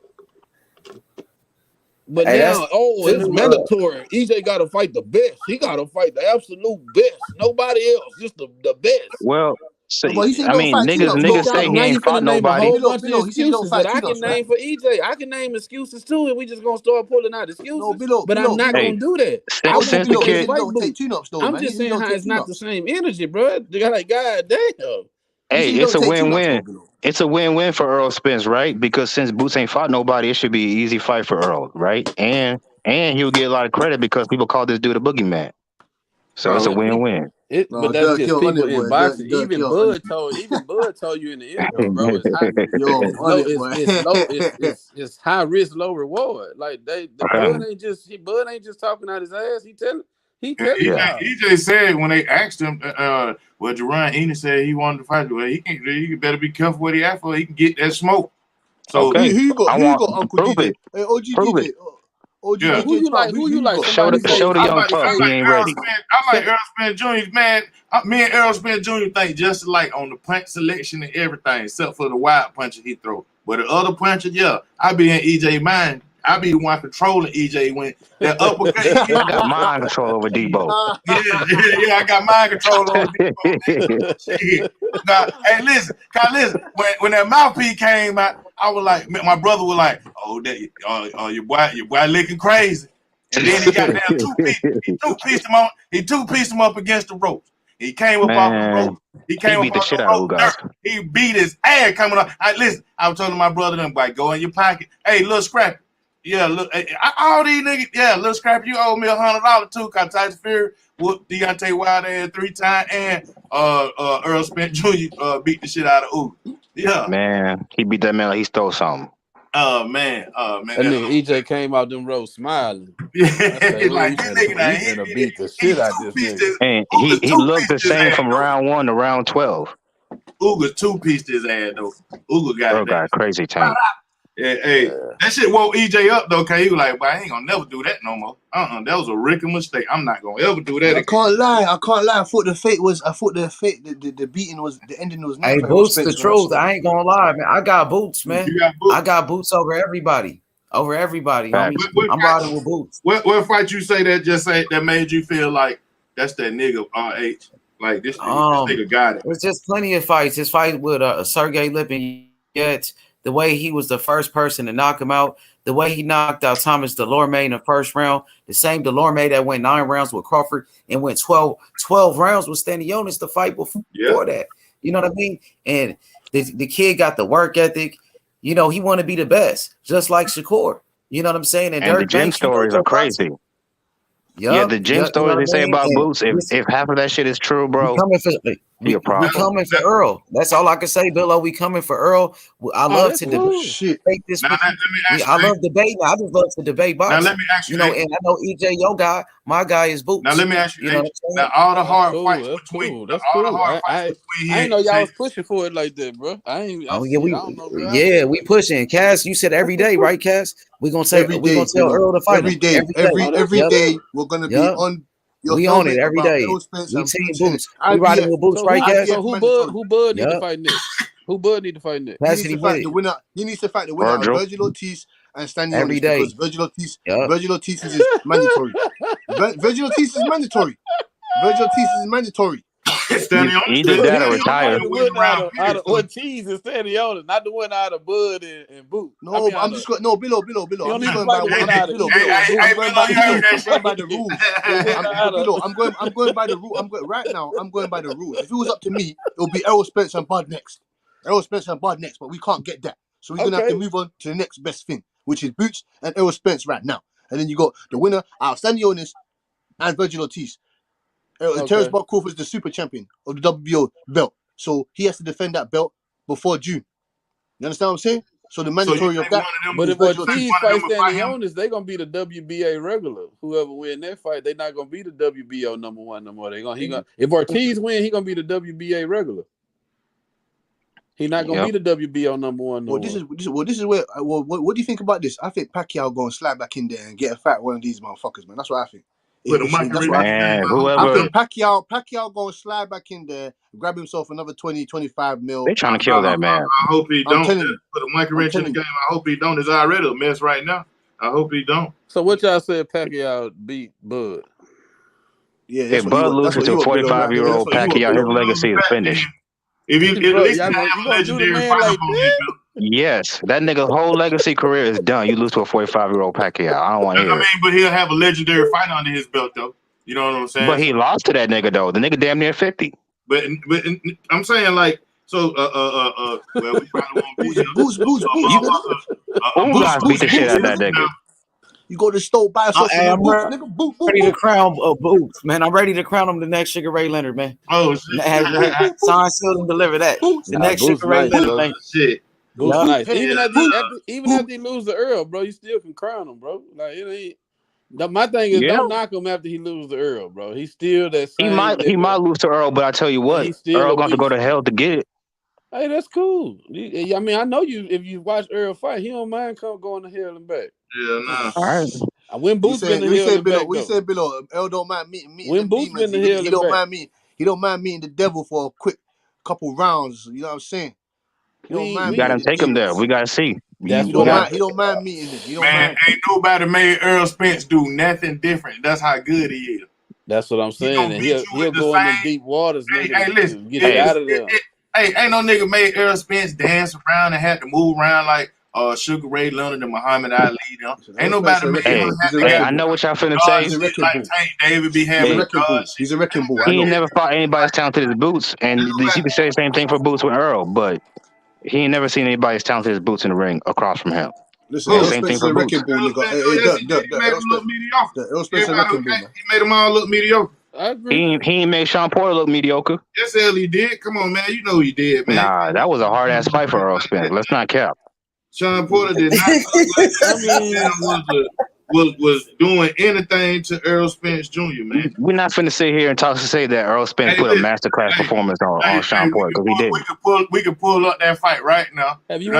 But Hey, that's now, oh, too. it's mandatory. EJ got to fight the best. He got to fight the absolute best. Nobody else, just the best. Well, No, but he said he I don't mean, fight niggas tune-ups But though. niggas say y'all, he now you ain't fought finna name a nobody. whole bunch of He said he don't excuses fight that I tune-ups, can right? name for EJ. I can name excuses too, and we just gonna start pulling out No, excuses. But I'm not Hey, gonna do that. I OG want since the Bilo, he EJ to said kid, he fight don't take Boots. tune-ups though, I'm man. He just said he saying don't how take it's not the tune-ups. same energy, bro. Like, God damn. He said hey, he it's don't a take tune-ups though, win-win. Bilo. It's a win-win for Earl Spence, right? Because since Boots ain't fought nobody, it should be an easy fight for Earl, right? And he'll get a lot of credit because people call this dude a boogeyman. So it's a Man, win-win. No, but that's Dirk just Kill on people it, in boy. boxing. Dirk Kill on it. Even Bud told you in the interview, Yo, bro. It's high. yo, It's on low. it, boy. It's low. It's high risk, low reward. Like the Bud ain't just talking out his ass. He telling Yeah. y'all. EJ said when they asked him, well, Jerron Ennis said he wanted to fight. Well, he better be careful what he asked for. He can get that smoke. So Okay. I Who you want got, Uncle prove DJ? it. Hey, OG Prove DJ. it. OG yeah, Who AJ you Trump. like? Who, Who who you you like? got? Show Somebody the say show the young somebody pup. I say. He like ain't Errol ready. Spence. I like Errol Spence Jr. Man, me and Errol Spence Jr. think just alike on the punch selection and everything, except for the wild punches he throw. But the other punches, yeah, I be in EJ mind. I be the one controlling EJ when that uppercut he get. I got mind control over Debo. Yeah, I got mind control over Debo. Shit. Now, hey, listen. When that mouthpiece came out, I was like, my brother was like, "Oh, your boy licking crazy." And then he got down two piece. He two pieced him up against the ropes. He came up off the Man, ropes. He he came up beat the off shit the out of rope Ugas. dirt. He beat his ass coming up. I was telling my brother, them, like, go in your pocket. Hey, little Scrappy. Yeah, look, all these niggas, yeah, little Scrappy, you owe me $100 too, cause Tyson Fury whooped Deontay Wilder 3 times, and Earl Spence Jr. Beat the shit out of Ugas. Yeah. Man, he beat that man like he stole something. Oh man. That nigga EJ came out them roads smiling. Yeah, I say, oh, like this nigga, he finna beat the he shit out this two-pieced nigga. his, And Ugas he looked the two-pieced his same ass, from though. round 1 to round 12. Ugas two-pieced his ass, though. Ugas got Bro his ass. got a crazy tank. Yeah, hey, that shit woke EJ up though, cause he was like, "But I ain't gonna never do that no more." That was a rookie mistake. I'm not gonna ever do that I again. can't lie. I thought the beating was the ending was next Hey, for Errol Boots, the Spence, man. truth. I ain't gonna lie, man. I got Boots, man. You got Boots. I got Boots over everybody. Over everybody, homie. Facts. I'm riding with Boots. What fight you say that made you feel like that's that nigga RH? Like this nigga got it. There's just plenty of fights. His fight with Sergey Lipin, yet the way he was the first person to knock him out, the way he knocked out Thomas Delorme in the first round, the same Delorme that went 9 rounds with Crawford and went 12 rounds with Stanionis the fight before that. You know what I mean? And the kid got the work ethic. You know, he want to be the best, just like Shakur. You know what I'm saying? And Dirk the gym Banks, stories are crazy. Yeah, the gym stories they say about Boots, if half of that shit is true, bro. He a We problem. coming for Earl. That's all I can say, Billo. We coming for Earl. I love to debate this. Now, let me ask I you, love debate. I just love to debate now boxing. let me ask you, And I know EJ, your guy, my guy is Boots. now let me ask you, You know what I'm saying? now all the That's hard cool. fights That's between cool. That's all the cool. hard fights between I here ain't know and y'all EJ. was pushing for it like that, bro. I Oh yeah, I don't know, bro. we pushing. Cass, you said every day, right, Cass? We gonna Every day, tell Earl to fight every him day, every Yep. day. We're gonna be Yep. on your We on it helmet every about day. Errol Spence We and team Boots and Boots. We riding IBF. with Boots, right, Cass? So mandatory. who Bud need to Yep. fight next? Who Bud need to fight next? He Cass needs said he to with fight it the winner. He needs to fight the winner of Virgil. Virgil Ortiz and every Stanionis day. because Virgil Ortiz Yep. is mandatory. Virgil Ortiz is mandatory. Virgil Ortiz is mandatory. Either So that he or need to retire. fight the winner out of Ortiz and Stanionis, not the winner out of Bud and Boot. No, but I'm just going. No, Below. You I'm don't just need to going fight by the what winner out of Below. EJ and Boot. I'm going by You need to I'm going by fight the rules. the winner out of. I'm going by the rule. I'm going right now. I'm going by the rules. If it was up to me, it would be Errol Spence and Bud next. Errol Spence and Bud next, but we can't get that. So we're gonna have to move on to the next best thing, which is Boots and Errol Spence right now. And then you got the winner out of Stanionis and Virgil Ortiz. Terence Crawford is the super champion of the WBO belt, so he has to defend that belt before June. You understand what I'm saying? So the mandatory of that. But is if Virgil Ortiz Ortiz. fights Stanionis, they gonna be the WBA regular. Whoever win that fight, they not gonna be the WBO number one no more. If Ortiz win, he gonna be the WBA regular. He not gonna be the WBO number one no more. This is where. What do you think about this? I think Pacquiao going to slide back in there and get a fight one of these motherfuckers, man. That's what I think. That's what I think. I think Pacquiao going to slide back in there, grab himself another 20, 25 mil. They trying to kill that man. I hope he don't. telling you. Put a monkey wrench in the game. I hope he don't. It's already a mess right now. I hope he don't. So what y'all said Pacquiao beat Bud? Yeah, If Bud loses to a 45-year-old Pacquiao, his legacy is finished. If you at least have a legendary fighter like on his belt. Yes, that nigga's whole legacy career is done. You lose to a 45-year-old Pacquiao. I don't want to hear it. But he'll have a legendary fighter under his belt, though. You know what I'm saying? But he lost to that nigga, though. The nigga damn near 50. But I'm saying, like, so, well, we probably won't be Boots. Guys beat the shit out of that nigga. You go to store by yourself. I'm nigga. Boot. ready to crown Boots, man. I'm ready to crown him the next Sugar Ray Leonard, man. Oh, shit. Sign, sealed, and deliver that. The next Sugar Ray Leonard, man. Shit. Boots nice. Even after he lose to Earl, bro, you still can crown him, bro. Like it ain't. My thing is, don't knock him after he lose to Earl, bro. He's still that same. He might lose to Earl, but I tell you what, Earl going to go to hell to get it. Hey, that's cool. I mean, I know you. If you watch Earl fight, he don't mind going to hell and back. Yeah, nah. All right. When Boots been to hell and back, we said below. Earl don't mind meeting when Boots been to hell he and don't back. mind meeting. He don't mind meeting the devil for a quick couple rounds. You know what I'm saying? We got to take him there. We got to see. He don't mind meeting them. Man, ain't nobody made Errol Spence do nothing different. That's how good he is. That's what I'm saying. And he'll go in them deep waters. Hey, listen. Get out of there. Hey, ain't no nigga made Errol Spence dance around and had to move around like Sugar Ray Leonard and Muhammad Ali. Ain't nobody made him. Hey, I know what y'all finna say. Like Tank David be having He's a wrecking ball. He ain't never fought anybody as talented as Boots, and you can say the same thing for Boots with Earl, but he ain't never seen anybody as talented as Boots in the ring across from him. Listen, same thing for Boots. He made them all look mediocre. I agree. He ain't made Sean Porter look mediocre. Yes, hell he did. Come on, man. You know he did, man. Nah, that was a hard ass fight for Errol Spence. Let's not cap. Sean Porter did not look like was doing anything to Errol Spence Jr., man. We're not finna sit here and say that Errol Spence put a masterclass performance on Sean Porter, because he didn't. We could pull up that fight right now. Have you we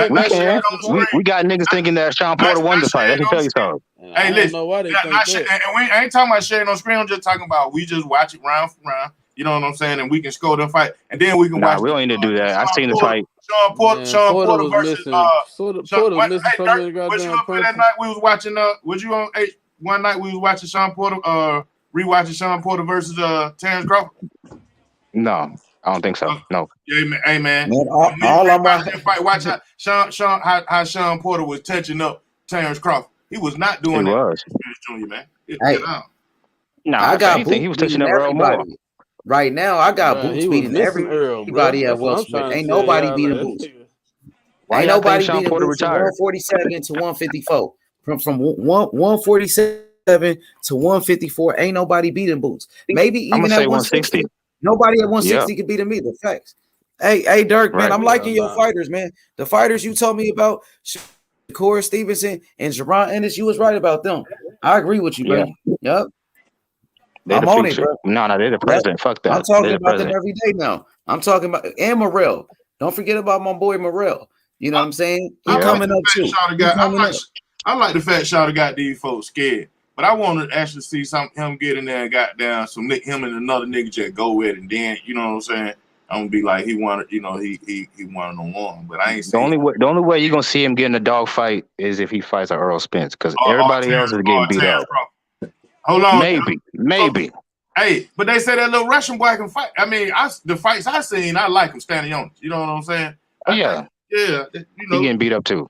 got niggas thinking that Sean Porter won the fight. Let me tell you something. Hey, listen, I ain't talking about sharing on screen. I'm just talking about we just watch it round for round. You know what I'm saying? And we can score the fight, and then we can watch. We don't need to do that. I seen the fight. Sean Porter versus Porter was missing so many was you goddamn up for that night we was watching? Was you on one night we was watching Sean Porter? Rewatching Sean Porter versus Terence Crawford. No, I don't think so. No. Yeah, hey man. All I'm watching fight. Watch how Sean Porter was touching up Terence Crawford. He was not doing that. Junior, man. I got Boots he was touching up Earl more. Right now, I got Boots beating everybody at welterweight. Ain't nobody beating Boots. Ain't nobody beating Boots from 147 to 154. From 147 to 154, ain't nobody beating Boots. Maybe even at 160. Nobody at Yeah. 160 can beat him either. Facts. Hey, Dirk, man, Right. I'm liking your fighters, man. The fighters you told me about, Corey Stevenson and Jerron Ennis, you was right about them. I agree with you, Yeah. baby. Yep. They I'm the on it, future. bro. No, they're the Yep. president. Fuck I'm that. talking They're the about them president. every day now. I'm talking about and Morrell. Don't forget about my boy Morrell. You know what I'm saying? He I like coming the up fact too. Shawty He got. coming up. I like the fact Shawty got these folks scared. But I want to actually see him get in there and got down him and another nigga just go with it, and then you know what I'm saying. I'm gonna be like he wanted, he wanted on one, but I ain't The saying only way you're gonna see him get in a dog fight is if he fights a Earl Spence, because everybody else is getting beat Terence up. Crawford. Hold on, Maybe. Hey, but they say that little Russian boy can fight. I mean, the fights I seen, I like him standing on it. You know what I'm saying? Oh, yeah. Yeah, He getting beat up too.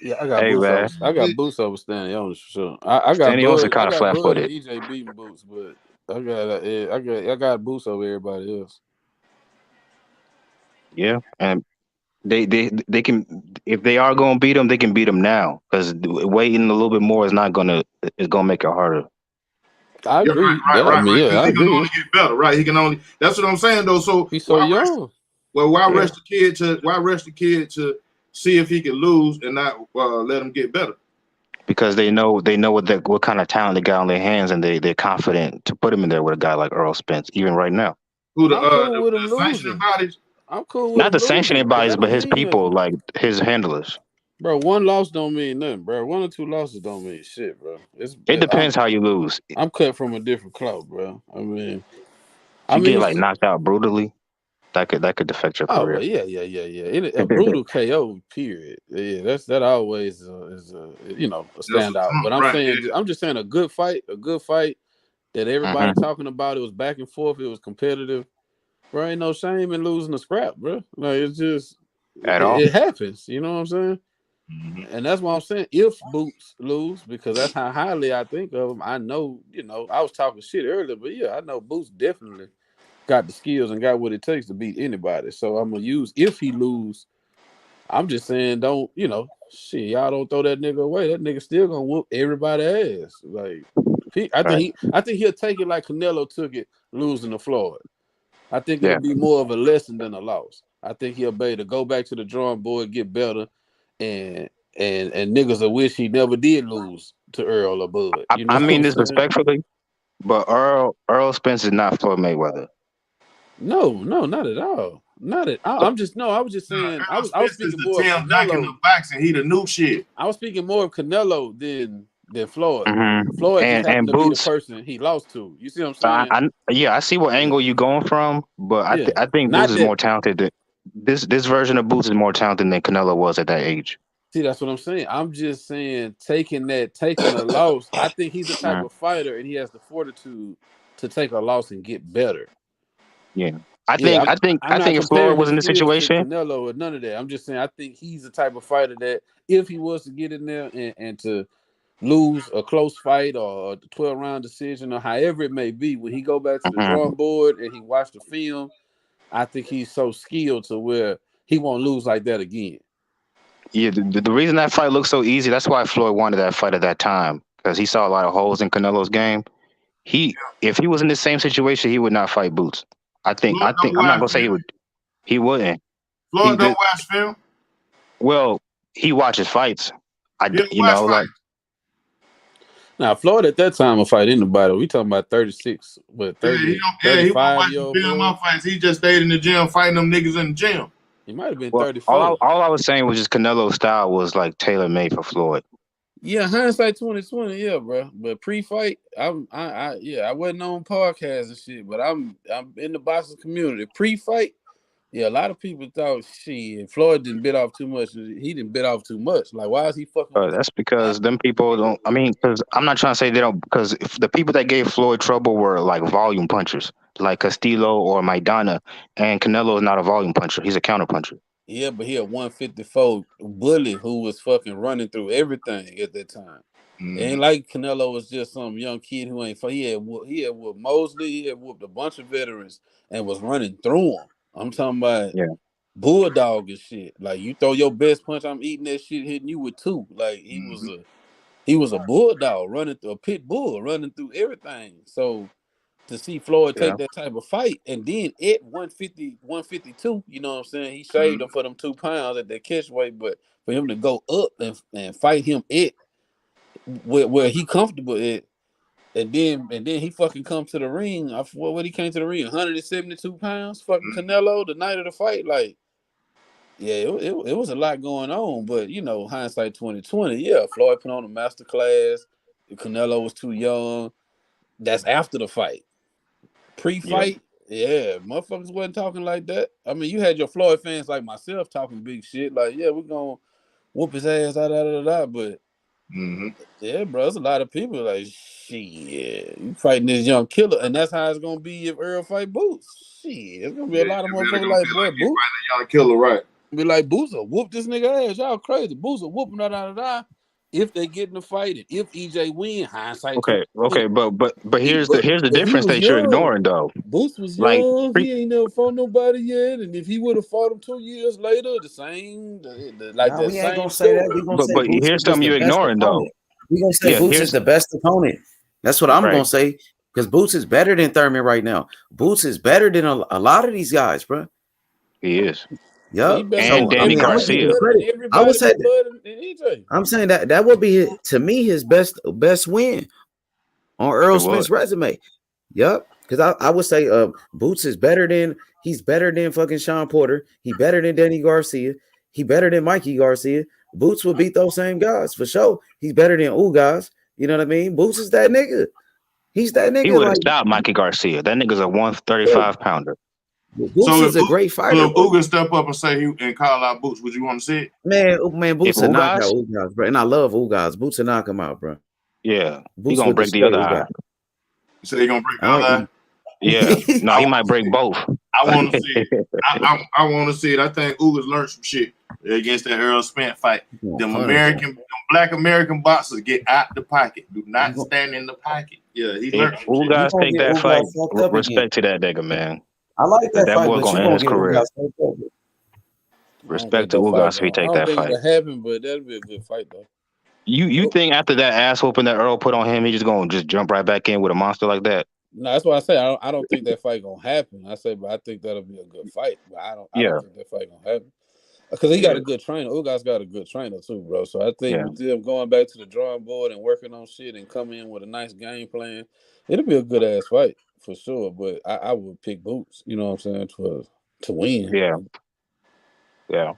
Yeah, I got Hey, boots man. over. I got boots over Stanionis for sure. I got Stanionis Bud. kind I of got Bud and flat-footed. EJ beating boots, but I got boots over everybody else. Yeah, and they can, if they are gonna beat him, they can beat him now, because waiting a little bit more is gonna make it harder. I Yeah, agree. right. Yeah, I He can agree. only get better, right? He can only. That's what I'm saying, though. So He's so young. Why Yeah. rush the kid to see if he can lose and not let him get better? Because they know what kind of talent they got on their hands, and they're confident to put him in there with a guy like Earl Spence, even right now. Who I'm cool with him the sanctioning losing. bodies? I'm cool with Not him the sanctioning losing, 'cause bodies, that but don't his mean people, nothing. like his handlers. Bro, one loss don't mean nothing, bro. 1 or 2 losses don't mean shit, bro. It depends how you lose. I'm cut from a different cloth, bro. I mean, If you get like knocked out brutally, that could affect your oh career. well, yeah. A brutal KO, period. Yeah, that always is a standout. But I'm just saying a good fight that everybody talking about. It was back and forth. It was competitive. Bro, ain't no shame in losing a scrap, bro. Like it's just At all. it happens. You know what I'm saying? Mm-hmm. And that's why I'm saying if Boots lose, because that's how highly I think of him. I know, I was talking shit earlier, but yeah, I know Boots definitely got the skills and got what it takes to beat anybody. So I'm gonna use if he lose. I'm just saying, don't shit. Y'all don't throw that nigga away. That nigga still gonna whoop everybody ass. Like I think he'll take it like Canelo took it losing to Floyd. I think it'll be more of a lesson than a loss. I think he'll be able to go back to the drawing board, get better, and niggas will wish he never did lose to Earl or Bud. You know I mean what this I'm saying? respectfully, but Earl Spence is not Floyd Mayweather. No, not at all. Not at all. I was just saying. I was speaking more of Tim Duncan Canelo. of boxing. He the new shit. I was speaking more of Canelo than Floyd. Mm-hmm. Floyd just happened And to be the Boots, person he lost to. You see what I'm saying? I see what angle you going from, but I think Not Boots is that. more talented than this version of Boots is more talented than Canelo was at that age. See, that's what I'm saying. I'm just saying, taking a loss. I think he's the type of fighter, and he has the fortitude to take a loss and get better. Yeah, I think I'm not if Floyd comparing was his in the skills to situation, Canelo or none of that. I'm just saying I think he's the type of fighter that if he was to get in there and to lose a close fight or a 12-round decision or however it may be, when he go back to the drawing board and he watch the film, I think he's so skilled to where he won't lose like that again. Yeah, the reason that fight looked so easy, that's why Floyd wanted that fight at that time, because he saw a lot of holes in Canelo's game. If he was in the same situation, he would not fight Boots. I'm not gonna say he would. He wouldn't. Floyd don't watch film. Well, he watches fights. Now Floyd at that time will fight anybody. We talking about 36, but 30, 35-year-old Floyd. Fights. He just stayed in the gym fighting them niggas in the gym. He might have been 34. All I was saying was just Canelo's style was like tailor made for Floyd. Yeah, hindsight 2020, yeah, bro. But pre-fight, I wasn't on podcasts and shit, but I'm in the boxing community. Pre-fight, yeah, a lot of people thought Floyd didn't bit off too much. He didn't bit off too much. Like, why is he fucking? That's because them people don't. I mean, because I'm not trying to say they don't. Because the people that gave Floyd trouble were like volume punchers, like Castillo or Maidana, and Canelo is not a volume puncher. He's a counter puncher. Yeah, but he a 154 bully who was fucking running through everything at that time. It ain't like Canelo was just some young kid who ain't. He had whooped Mosley. He had whooped a bunch of veterans and was running through them. I'm talking about bulldog and shit. Like, you throw your best punch, I'm eating that shit, hitting you with 2. Like, he was a bulldog running through a pit bull, running through everything. So to see Floyd Yeah. take that type of fight. And then at 150, 152, you know what I'm saying? He shaved him for them 2 pounds at that catch weight, but for him to go up and fight him at where he comfortable at, and then he fucking come to the ring. What he came to the ring, 172 pounds, fucking Canelo the night of the fight. Like, yeah, it was a lot going on, but you know, hindsight 2020. Yeah, Floyd put on a master class. Canelo was too young. That's after the fight. Pre-fight, yeah, motherfuckers wasn't talking like that. I mean, you had your Floyd fans like myself talking big shit, like, yeah, we're gonna whoop his ass, but yeah, bro, there's a lot of people like, shit, you fighting this young killer, and that's how it's gonna be if Earl fight Boots. Shit, it's gonna be a lot of motherfuckers like, boy, Boots. Young killer, right? Be like, Boots will whoop this nigga ass. Y'all crazy. Boots will whoop him, if they get in the fight, and if EJ win, hindsight. Okay, but here's But the he difference was that you're young. ignoring though. Boots was Like, young. He ain't never fought nobody yet. And if he would have fought him 2 years later, the same, Nah, the we ain't same gonna say that. story. We gonna say but Boots here's is something the you're best ignoring though. opponent. We gonna say Yeah, Boots here's is the best opponent. That's what I'm right. gonna say. Because Boots is better than Thurman right now. Boots is better than a lot of these guys, bro. He is. He Yup. better And So than I Danny mean, I'm gonna everybody. give He him Garcia. better than credit. I would everybody say but Bud and EJ. I'm saying that would be to me his best win on Earl It would. Spence resume. Yup. Because I would say Boots is better than fucking Sean Porter. He better than Danny Garcia. He better than Mikey Garcia. Boots will beat those same guys for sure. He's better than guys. You know what I mean? Boots is that nigga. He's that He nigga. would have Like, stopped Mikey Garcia. That nigga's a 135 pounder. Boots is a great fighter, if bro. Uga step up and say and call out Boots, would you want to see it? Man, Boots If will knock out Ugas, Ugas, bro. And I love Ugas. Boots will knock him out, bro. yeah, he Boots gonna will break the destroy other eye. Ugas. You say he gonna break the other eye? Yeah, no, I he want might break both. I want to see it. I want to see it. I think Uga's learned some shit against that Errol Spence fight. Them black American boxers get out the pocket. Do not stand in the pocket. Yeah, he learned some shit. Ugas take that fight. Respect to that nigga, man. I like that fight, boy but gonna you end gonna his get career. Ugas fucked up. Respect to Ugas if he I take don't that think fight. it'll happen, but that'll be a good fight though. You think after that ass whooping that Earl put on him, he just gonna jump right back in with a monster like that? No, that's why I say I don't think that fight gonna happen. I say, but I think that'll be a good fight. But I don't think that fight gonna happen because he got a good trainer. Ugas got a good trainer too, bro. So I think with them going back to the drawing board and working on shit and coming in with a nice game plan, it'll be a good ass fight for sure. But I would pick Boots. You know what I'm saying to win. Yeah.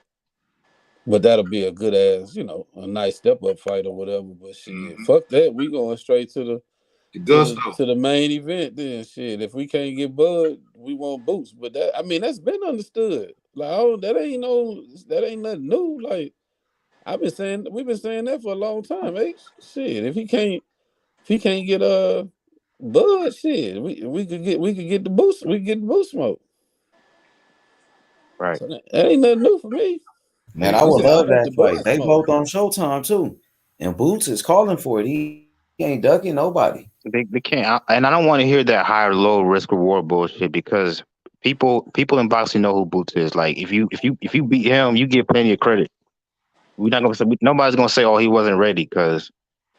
But that'll be a good ass, a nice step up fight or whatever. But shit, fuck that. We going straight to the main event then. Shit, if we can't get Bud, we want Boots. But that's been understood. Like, that ain't nothing new. Like we've been saying that for a long time, Shit, if he can't get Bud, shit, we could get the Boost. We could get the Boost smoke. Right. So that ain't nothing new for me. Man, I would love that fight. They both on Showtime too, and Boots is calling for it. He ain't ducking nobody. They can't, and I don't want to hear that high low risk reward bullshit because people in boxing know who Boots is. Like if you beat him, you get plenty of credit. We're not gonna say nobody's gonna say, oh, he wasn't ready because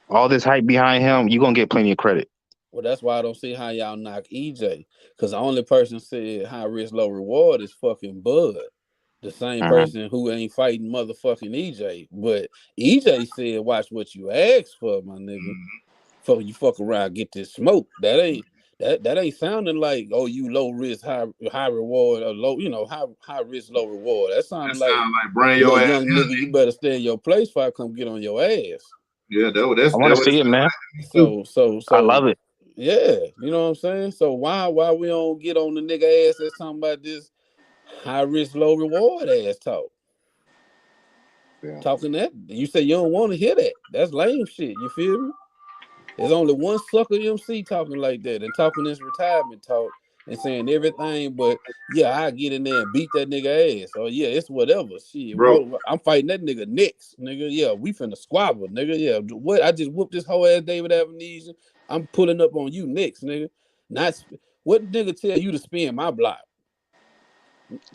all this hype behind him, you're gonna get plenty of credit. Well, that's why I don't see how y'all knock EJ because the only person said high risk low reward is fucking Bud. The same person who ain't fighting motherfucking EJ. But EJ said, watch what you ask for, my nigga. You fuck around, get this smoke. That ain't sounding like, oh, you low risk, high reward, or low, high risk, low reward. That sounds like bring your ass young nigga, you better stay in your place before I come get on your ass. Yeah, that's I want to see it, man. So I love it. Yeah, you know what I'm saying? So why we don't get on the nigga ass that's talking about this high risk, low reward ass talk? Yeah. Talking that, you say you don't want to hear that. That's lame shit. You feel me? There's only one sucker MC talking like that and talking this retirement talk and saying everything, but yeah, I get in there and beat that nigga ass. Or yeah, it's whatever. Shit, bro. I'm fighting that nigga next, nigga. Yeah, we finna squabble, nigga. Yeah, what? I just whooped this whole ass David Avanesyan. I'm pulling up on you next, nigga. Not what nigga tell you to spin my block.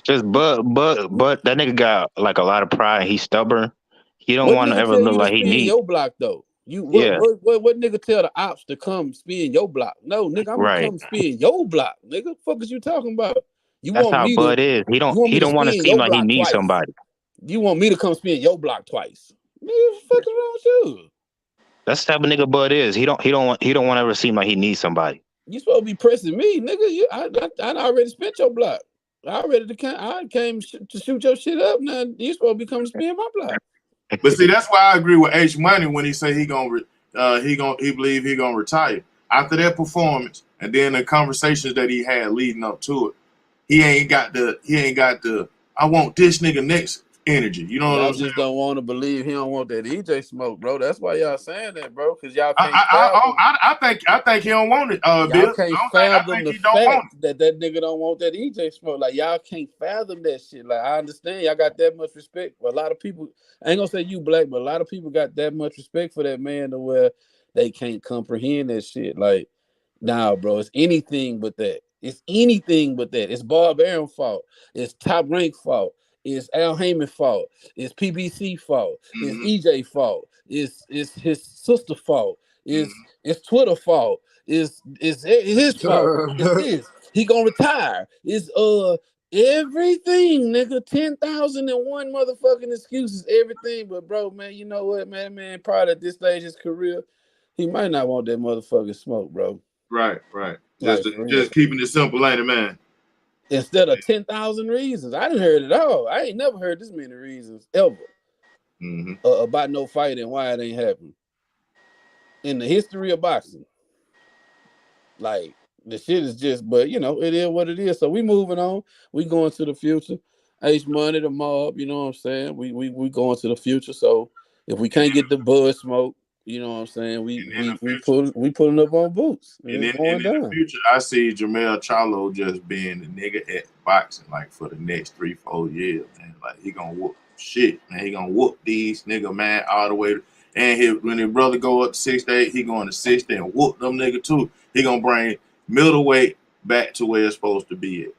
Just but that nigga got like a lot of pride. He's stubborn. He don't want to ever look like he needs your block though. Yeah, What nigga tell the ops to come spin your block? No, nigga, I'm gonna right. come spin your block, nigga. Fuck is you talking about? You That's want how me to Bud is. He you want me to don't want to spin seem your like he block needs twice? somebody. You want me to come spin your block twice? Nigga, what the fuck is wrong with you? That's the type of nigga Bud is. He don't want to ever seem like he needs somebody. You supposed to be pressing me, nigga. I already spent your block. I came to shoot your shit up. Now you supposed to be coming to spin my block. But see, that's why I agree with H Money when he say he believe he gonna retire after that performance, and then the conversations that he had leading up to it. He ain't got the I want this nigga next energy. You know what Y'all I'm saying? just don't want to believe he don't want that EJ smoke, bro. That's why y'all saying that, bro. Because y'all can't fathom. I think he don't want it, Y'all Bill. can't I fathom think the he don't want fact that nigga don't want that EJ smoke. Like y'all can't fathom that shit. Like I understand y'all got that much respect. But a lot of people, I ain't gonna say you black, but a lot of people got that much respect for that man to where they can't comprehend that shit. Like, nah, bro, it's anything but that. It's anything but that. It's Bob Aaron fault. It's Top Rank fault. It's Al Heyman fault. It's PBC fault. It's EJ fault. It's his sister fault. It's Twitter fault. It's his fault. It's this. He gonna retire. It's everything, nigga. 10,001 motherfucking excuses. Everything, but bro, man, you know what, man, probably at this stage of his career, he might not want that motherfucking smoke, bro. Right. Like, Just keeping it simple, ain't it, man? Instead of 10,000 reasons. I didn't heard it all. I ain't never heard this many reasons ever about no fight and why it ain't happened in the history of boxing. Like, the shit is just, but you know, it is what it is. So we moving on. We going to the future. H Money, the mob, you know what I'm saying? We going to the future. So if we can't get the bud smoke, you know what I'm saying? We pulling up on boots. And it's going in the down. future, I see Jermell Charlo just being the nigga at boxing like for the next 3-4 years, man. Like he gonna whoop shit, man. He gonna whoop these nigga, man, all the way. And when his brother go up to 68, he going to 60 and whoop them nigga too. He gonna bring middleweight back to where it's supposed to be at.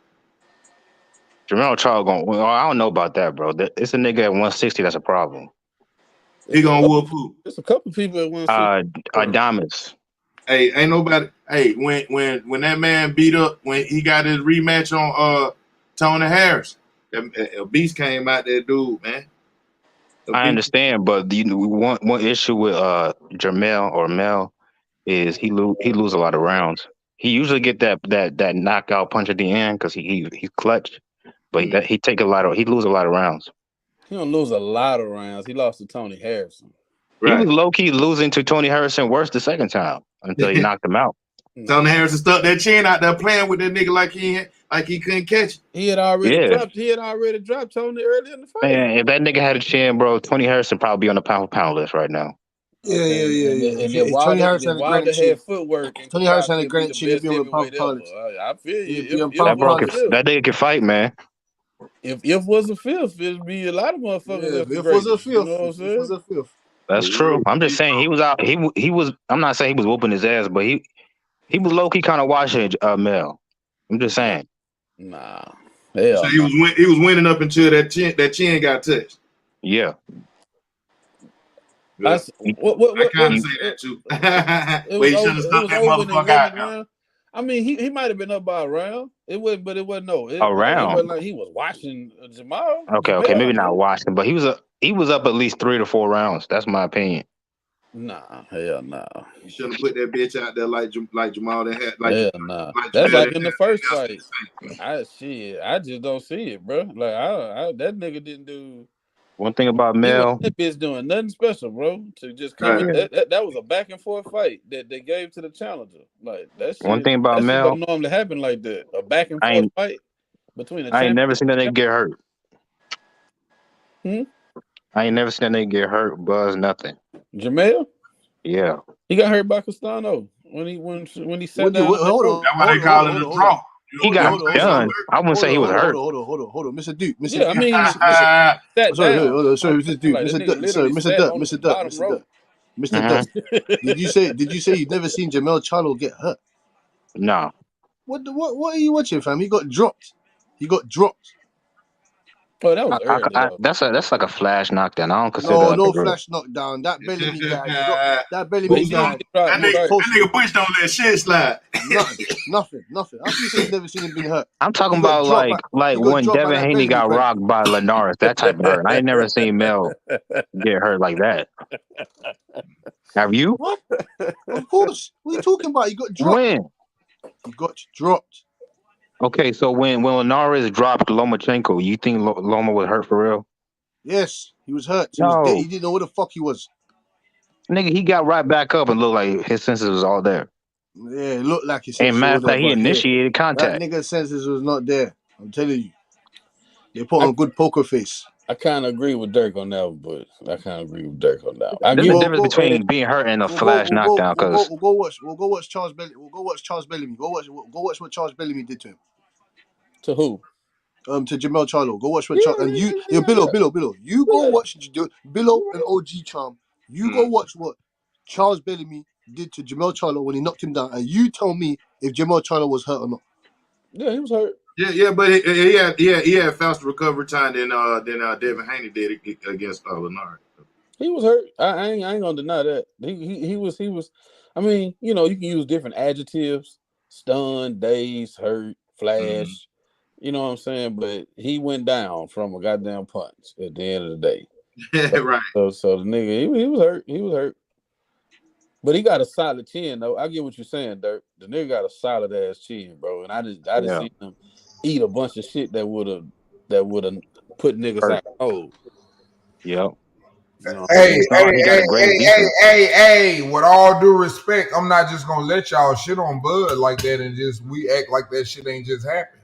Jermell Charles going. Well, I don't know about that, bro. It's a nigga at 160 that's a problem. He gonna whoop who? There's a couple people at 160. Adamas. Hey, ain't nobody. Hey, when that man beat up when he got his rematch on Tony Harris, a beast came out there, dude, man. I understand, but one issue with Jermell or Mel is he lose a lot of rounds. He usually get that knockout punch at the end because he's clutch, but he lose a lot of rounds. He don't lose a lot of rounds. He lost to Tony Harrison. Right. He was low key losing to Tony Harrison worse the second time until he knocked him out. Tony Harrison stuck that chin out there playing with that nigga like he couldn't catch it. He had already dropped Tony early in the fight. Man, if that nigga had a chin, bro, Tony Harrison probably be on the pound for pound list right now. Yeah. And then Tony Harrison had footwork. And Tony Harrison had a granite chin. He'd be on the pound for pound. I feel you. That nigga can fight, man. If was a fifth, it'd be a lot of motherfuckers. If was a fifth, you know what I'm saying? If was a fifth. That's true. I'm just saying he was out. He was. I'm not saying he was whooping his ass, but he was low key kind of watching Mel. I'm just saying. Nah. So he was winning up until that chin got touched. Yeah. I kind of say that too. Wait, you should have stuck that motherfucker out. I mean, he might have been up by a round. It wasn't no. It wasn't like he was watching Jamal. Okay, maybe not watching, but he was up at least 3 to 4 rounds. That's my opinion. Nah, hell nah. You should have put that bitch out there like Jamal that had hell nah. That's like in the first fight. I just don't see it, bro. Like that nigga didn't do. One thing about Mel, that bitch doing nothing special, bro. To just come in, that was a back and forth fight that they gave to the challenger. Like that shit. One thing about Mel, don't normally happen like that. A back and forth fight between I ain't never seen that nigga get hurt. I ain't never seen that nigga get hurt, buzz, nothing. Jamel? Yeah. He got hurt by Castano when he sat down. Hold on. That's why they call it a draw. He got done. I wouldn't say he was hurt. Hold on, Mr. Duke. Yeah, I mean, sorry, Mr. Duke, Mr. Duck. Did you say you've never seen Jermell Charlo get hurt? No. What are you watching, fam? He got dropped. Oh, that was early though. That's like a flash knockdown. I don't consider No, that no a real. flash knockdown. That Bellamy guy dropped. That But Bellamy he did guy get dropped. was That posting nigga Bush don't let shit slide. nothing. How can you say you've never seen him been hurt? I'm He talking got about dropped by like he got when dropped by Devin that Haney Bellamy got brand. rocked by Linares, that type of hurt. I ain't never seen Mel get hurt like that. Have you? What? Of course. What are you talking about? He got dropped. When? He got dropped. Okay, so when Linares dropped Lomachenko, you think Loma was hurt for real? Yes, he was hurt. He was dead. No, He didn't know where the fuck he was. nigga, he got right back up and looked like his senses was all there. Yeah, it looked like his And senses matter were of there, fact, he but yeah, initiated that contact. nigga's senses was not there. I'm telling you. They put on a good poker face. I kind of agree with Dirk on that, but I kind of agree with Dirk on that. There's a difference between being hurt and a flash knockdown. Cause We'll go watch Charles Bellamy. We'll go watch Charles Bellamy. Go watch what Charles Bellamy did to him. To who? To Jamel Charlo. Go watch what Charles and you. Billo. You go watch Billo and OG Charm. You go watch what Charles Bellamy did to Jamel Charlo when he knocked him down, and you tell me if Jamel Charlo was hurt or not. Yeah, he was hurt. Yeah, but he had faster recovery time than Devin Haney did against Linares. He was hurt. I ain't gonna deny that. He was. I mean, you can use different adjectives: stunned, dazed, hurt, flash. Mm-hmm. You know what I'm saying? But he went down from a goddamn punch at the end of the day. Right. So the nigga, he was hurt. He was hurt. But he got a solid chin, though. I get what you're saying, Dirk. The nigga got a solid ass chin, bro. And I just seen him eat a bunch of shit that would have put niggas out cold. Yep. Hey, with all due respect, I'm not just gonna let y'all shit on Bud like that and just we act like that shit ain't just happened.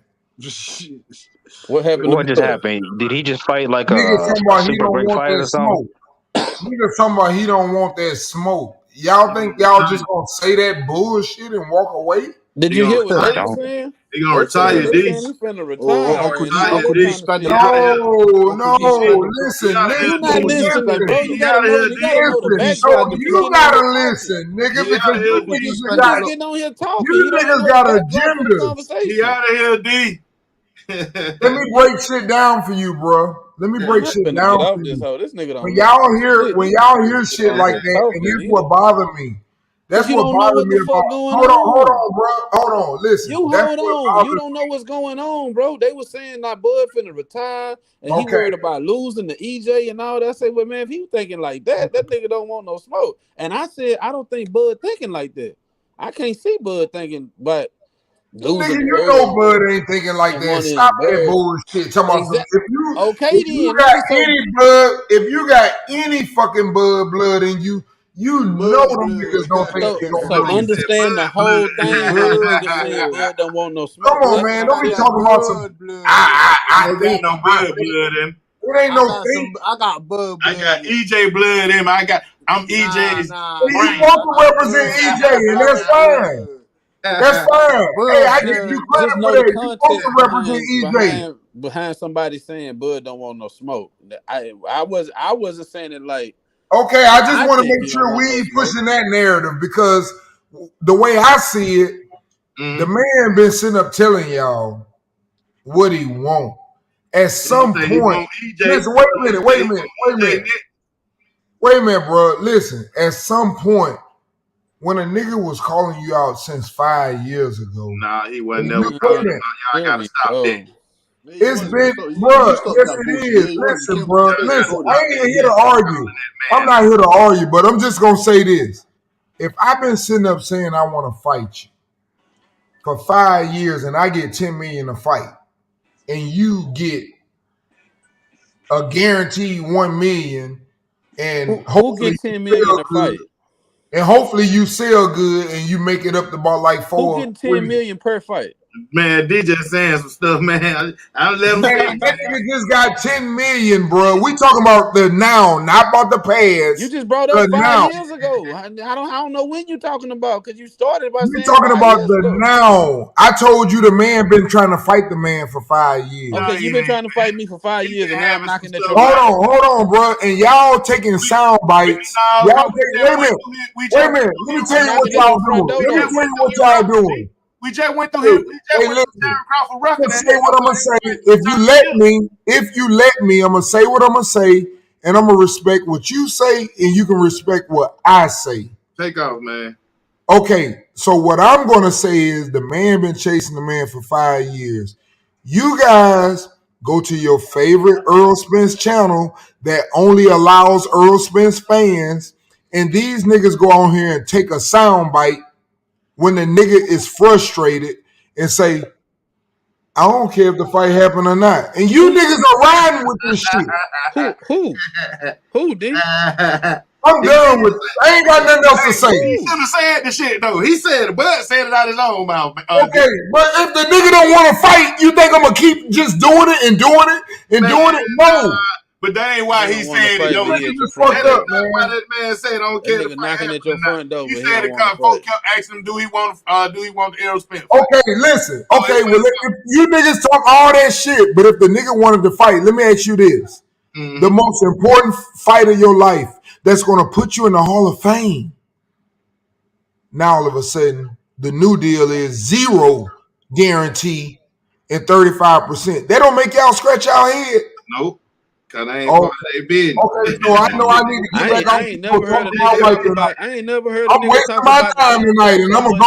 What happened? What just happened? Did he just fight like Nigga a talking about he super don't ring want fight or that something? smoke. Nigga talking about he don't want that smoke. Y'all think y'all just gonna say that bullshit and walk away? Did you hear what they were saying? He gonna retire, They saying he finna retire. Uncle D Spaniel. No, listen. You not listening, bro. You gotta know the So backdrop. you gotta listen, nigga, because you niggas got getting on here talking. You niggas got agendas. He out of here, D. Let me break shit down for you, bro. Let me break shit down for you. This nigga don't When y'all hear shit like that, and that's what bothered me. That's what bothered me about. Hold on, bro. Hold on. Listen. You hold on. You don't know what's going on, bro. They were saying that Bud finna retire, and he worried about losing the EJ and all that. I said, well, man, if he was thinking like that nigga don't want no smoke. And I said, I don't think Bud thinking like that. I can't see Bud thinking, but losing. Nigga, you know Bud ain't thinking like that. Stop that bullshit. Talking about if you got any fucking Bud blood in you, you know them niggas don't think so understand the whole thing. Nigga saying Bud don't want no smoke. Come on, man. Don't be talking about some. I think no Bud blood in. It ain't no thing. I got Bud blood. I got EJ blood in. I'm EJ's. You want to represent EJ, and that's fine. That's fine. Hey, I give you credit for that. You supposed to represent EJ. Behind somebody saying Bud don't want no smoke. I wasn't saying it like. Okay, I just want to make sure we ain't pushing that narrative because the way I see it, the man been sitting up telling y'all what he want. At some point, listen, wait a minute, bro. Listen, at some point, when a nigga was calling you out since 5 years ago, nah, he wasn't never calling you out. Y'all gotta stop that. It's been, bro. Yes, it is. Listen, bro. Listen, I ain't here to argue. I'm not here to argue, but I'm just gonna say this: if I've been sitting up saying I want to fight you for 5 years and I get 10 million to fight, and you get a guaranteed 1 million, and who get 10 million to fight? And hopefully you sell good and you make it up to about like 4. Who getting 10 million per fight? Man, DJ saying some stuff, man. I let him. Man, that nigga just got 10 million, bro. We talking about the now, not about the past. You just brought up 5 years ago. I don't know when you talking about because you started by saying talking about the now. I told you the man been trying to fight the man for 5 years. Okay, you've been trying to fight me for 5 years, and now I'm knocking at your Hold on, bro. And y'all taking sound bites. Wait a minute. Let me tell you what y'all doing. We just went through him. We just Hey, went through listen. Terence Crawford I'm record. gonna say what I'm gonna say. If you let me, I'm gonna say what I'm gonna say, and I'm gonna respect what you say, and you can respect what I say. Take off, man. Okay, so what I'm gonna say is the man been chasing the man for 5 years. You guys go to your favorite Errol Spence channel that only allows Errol Spence fans, and these niggas go on here and take a sound bite when the nigga is frustrated and say, I don't care if the fight happened or not. And you niggas are riding with this shit. Who, D? I'm done with it. I ain't got nothing else to say. He should have said the shit though. He said it, but said it out his own mouth. Okay, but if the nigga don't want to fight, you think I'm gonna keep just doing it and doing it and doing it? No. But that ain't why he said it, though. That's just fucked up, man. Why that man said I don't care. Nigga knocking at your front door, He but said he it don't because want folks kept asking him, do he want the Errol Spence? Okay, listen. Okay, well, if you niggas talk all that shit, but if the nigga wanted to fight, let me ask you this. The most important fight of your life that's going to put you in the Hall of Fame. Now, all of a sudden, the new deal is 0 guarantee and 35%. That don't make y'all scratch y'all head. Nope. Cause I ain't part of their business. Okay, so I know I need to get back on. I ain't never heard a nigga talk about. I ain't never heard a I'm nigga wasting talk my about time tonight, and I'm gonna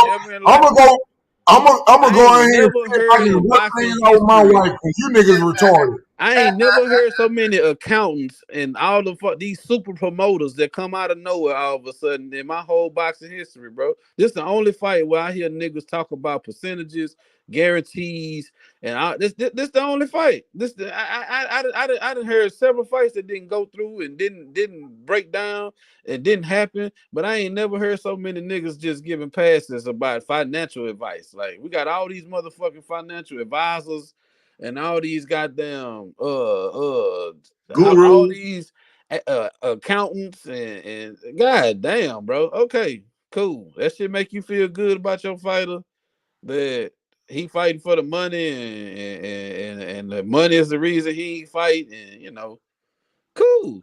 go. I'm gonna go in here and see if I can whip things out with my wife, because you niggas retarded. I ain't never heard so many accountants and all these super promoters that come out of nowhere all of a sudden in my whole boxing history, bro. This the only fight where I hear niggas talk about percentages, guarantees, and this the only fight. I done heard several fights that didn't go through and didn't break down and didn't happen, but I ain't never heard so many niggas just giving passes about financial advice. Like, we got all these motherfucking financial advisors and all these goddamn gurus, all these accountants and god damn, bro. Okay, cool. That shit make you feel good about your fighter, that he fighting for the money and the money is the reason he ain't fight, and cool.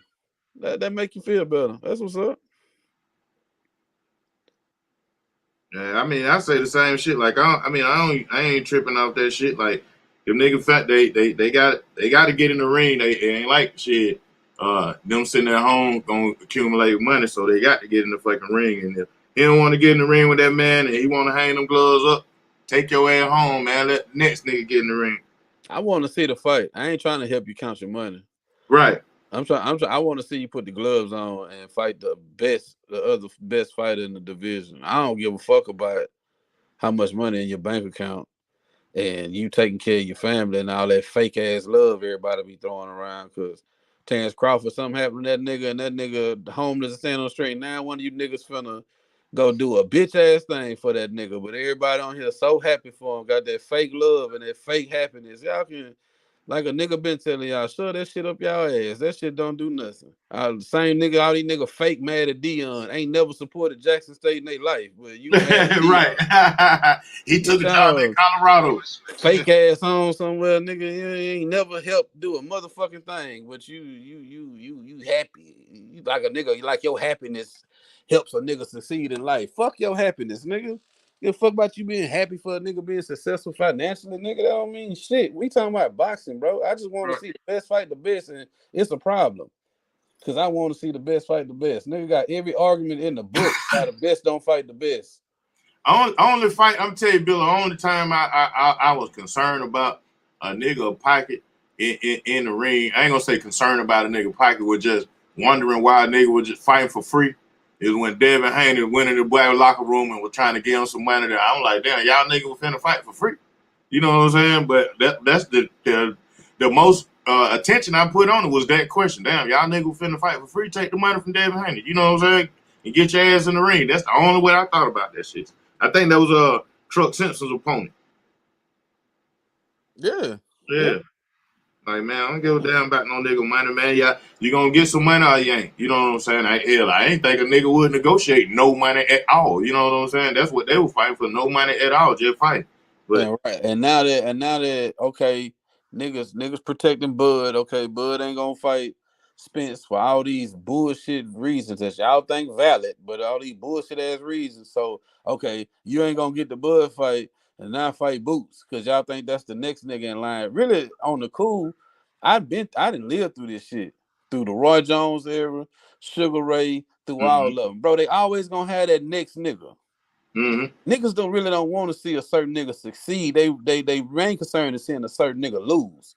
That make you feel better. That's what's up. Yeah, I mean, I say the same shit. Like, I ain't tripping off that shit. Like, them niggas fat, they got to get in the ring. They ain't like shit. Them sitting at home gonna accumulate money, so they got to get in the fucking ring. And if he don't want to get in the ring with that man, and he want to hang them gloves up, take your ass home, man. Let the next nigga get in the ring. I want to see the fight. I ain't trying to help you count your money. Right. I want to see you put the gloves on and fight the other best fighter in the division. I don't give a fuck about how much money in your bank account and you taking care of your family and all that fake ass love everybody be throwing around. Cause Terence Crawford, something happened to that nigga, and that nigga homeless and standing on the street. Now one of you niggas finna go do a bitch ass thing for that nigga. But everybody on here so happy for him, got that fake love and that fake happiness. Y'all can, like a nigga been telling y'all, shove that shit up y'all ass. That shit don't do nothing. The same nigga, all these niggas fake mad at Dion. Ain't never supported Jackson State in their life. But you mad at Dion. Right. He took a job in Colorado. Fake ass home somewhere, nigga. You ain't never helped do a motherfucking thing. But you happy. You like a nigga, you like your happiness helps a nigga succeed in life. Fuck your happiness, nigga. Give a fuck about you being happy for a nigga being successful financially, nigga. That don't mean shit. We talking about boxing, bro. I just want to see the best fight the best, and it's a problem. Cause I want to see the best fight the best. Nigga got every argument in the book. Why the best don't fight the best. Only fight, I'm telling you, Bill, the only time I was concerned about a nigga pocket in the ring, I ain't gonna say concerned about a nigga pocket, was just wondering why a nigga was just fighting for free. It was when Devin Haney went in the black locker room and was trying to get him some money there. I'm like, damn, y'all nigga was finna fight for free. You know what I'm saying? But that's the most attention I put on it was that question. Damn, y'all nigga was finna fight for free, take the money from Devin Haney. You know what I'm saying? And get your ass in the ring. That's the only way I thought about that shit. I think that was Truck Simpson's opponent. Yeah. Like, man, I don't give a damn about no nigga money, man. Yeah, you gonna get some money or you ain't. You know what I'm saying? I ain't think a nigga would negotiate no money at all. You know what I'm saying? That's what they were fighting for, no money at all, just fight. But yeah, right. And now that okay, niggas protecting Bud. Okay, Bud ain't gonna fight Spence for all these bullshit reasons that y'all think valid, but all these bullshit ass reasons. So okay, you ain't gonna get the Bud fight, and now fight Boots because y'all think that's the next nigga in line. Really, on the cool, I didn't live through this shit. Through the Roy Jones era, Sugar Ray, through all of them. Bro, they always gonna have that next nigga. Niggas don't want to see a certain nigga succeed. They main concern is seeing a certain nigga lose.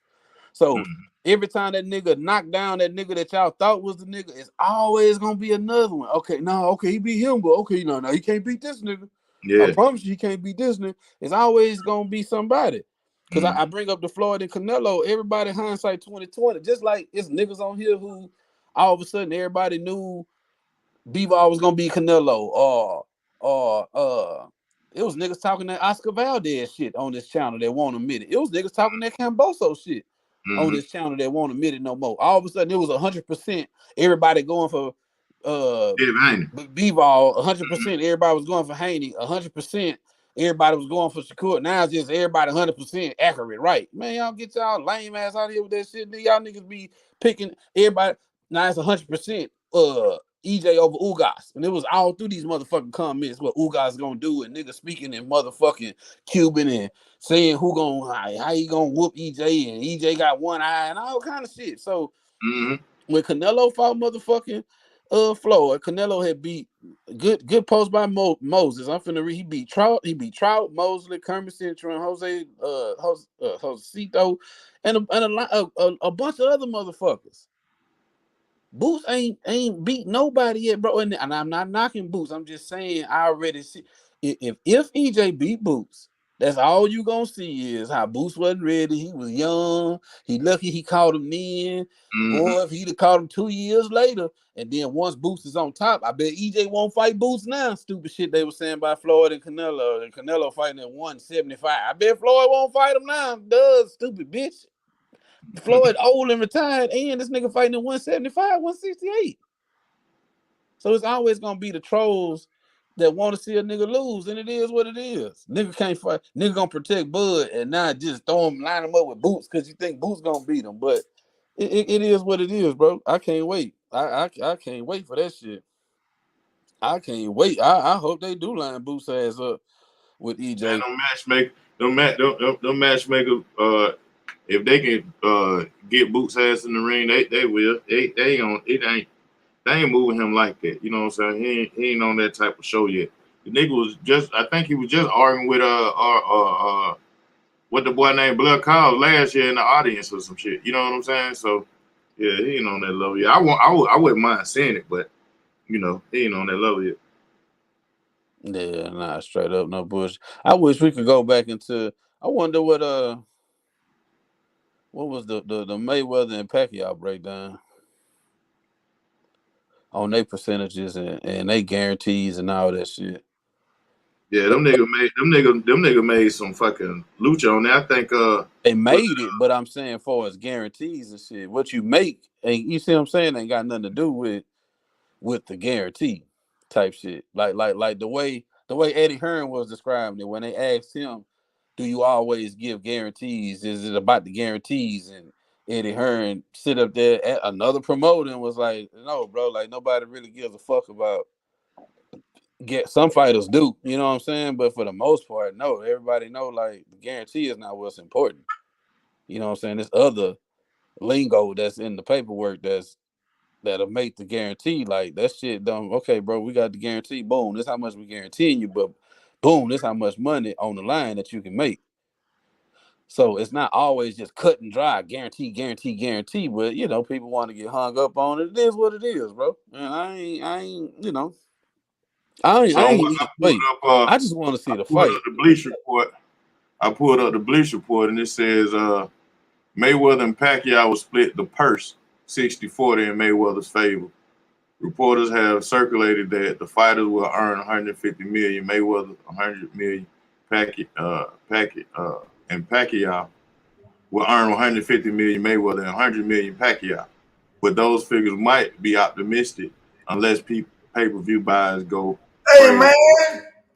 So every time that nigga knock down that nigga that y'all thought was the nigga, it's always gonna be another one. Okay, he beat him, but okay, no, he can't beat this nigga. I promise you, he can't beat this nigga. It's always gonna be somebody. Cause I bring up the Floyd and Canelo. Everybody hindsight 2020. Just like it's niggas on here who all of a sudden everybody knew Bivol was gonna be Canelo, or it was niggas talking that Oscar Valdez shit on this channel that won't admit it. It was niggas talking that Camboso shit on this channel that won't admit it no more. All of a sudden, it was 100%. Everybody going for Bivol, 100%. Everybody was going for Haney, 100%. Everybody was going for Shakur. Now it's just everybody 100% accurate, right? Man, y'all get y'all lame ass out of here with that shit. Y'all niggas be picking everybody. Now it's 100%. EJ over Ugas, and it was all through these motherfucking comments what Ugas gonna do, and niggas speaking in motherfucking Cuban and saying how he gonna whoop EJ, and EJ got one eye and all kind of shit. So when Canelo fought motherfucking Floyd, Canelo had beat good post by Moses. I'm finna read. He beat Trout, Mosley, Kermit Cintron, Jose Josecito, and a bunch of other motherfuckers. Boots ain't beat nobody yet, bro. And I'm not knocking Boots. I'm just saying I already see if EJ beat Boots, that's all you gonna see is how Boots wasn't ready. He was young. He lucky he caught him then. Boy, if he'd have caught him 2 years later, and then once Boots is on top, I bet EJ won't fight Boots now. Stupid shit they were saying by Floyd and Canelo fighting at 175. I bet Floyd won't fight him now. Duh, stupid bitch. Floyd old and retired, and this nigga fighting at 175, 168. So it's always gonna be the trolls that want to see a nigga lose, and it is what it is. Nigga can't fight. Nigga gonna protect Bud and not just line him up with Boots because you think Boots gonna beat him. But it is what it is, bro. I can't wait. I can't wait for that shit. I can't wait. I hope they do line Boots ass up with EJ. Man, them matchmakers, if they can get Boots ass in the ring, they will. They ain't moving him like that. You know what I'm saying? He ain't on that type of show yet. The nigga was I think he was just arguing with what the boy named Blood Kyle last year in the audience or some shit. You know what I'm saying? So yeah, he ain't on that level yet. I wouldn't mind seeing it, but you know, he ain't on that level yet. Yeah, nah, straight up, no bullshit. I wish we could go back into. I wonder what was the Mayweather and Pacquiao breakdown on their percentages and they guarantees and all that shit. Yeah, them nigga made some fucking lucha on that. I think they made it, but I'm saying for as guarantees and shit, what you make, and you see what I'm saying, ain't got nothing to do with the guarantee type shit. Like the way Eddie Hearn was describing it when they asked him, do you always give guarantees? Is it about the guarantees? And Eddie Hearn sit up there at another promoter and was like, no, bro, like nobody really gives a fuck about some fighters do, you know what I'm saying? But for the most part, no, everybody know like the guarantee is not what's important. You know what I'm saying? There's other lingo that's in the paperwork that'll make the guarantee. Like that shit done. Okay, bro, we got the guarantee. Boom, this how much we guaranteeing you, but boom, this how much money on the line that you can make. So it's not always just cut and dry, guarantee. But you know, people want to get hung up on it. It is what it is, bro. And I ain't, you know. I just want to see the fight. I pulled up the Bleach Report, and it says Mayweather and Pacquiao will split the purse 60-40 in Mayweather's favor. Reporters have circulated that the fighters will earn $150 million, Mayweather $100 million, and Pacquiao will earn $150 million, Mayweather, and $100 million, Pacquiao. But those figures might be optimistic unless pay-per-view buys go. Hey, man.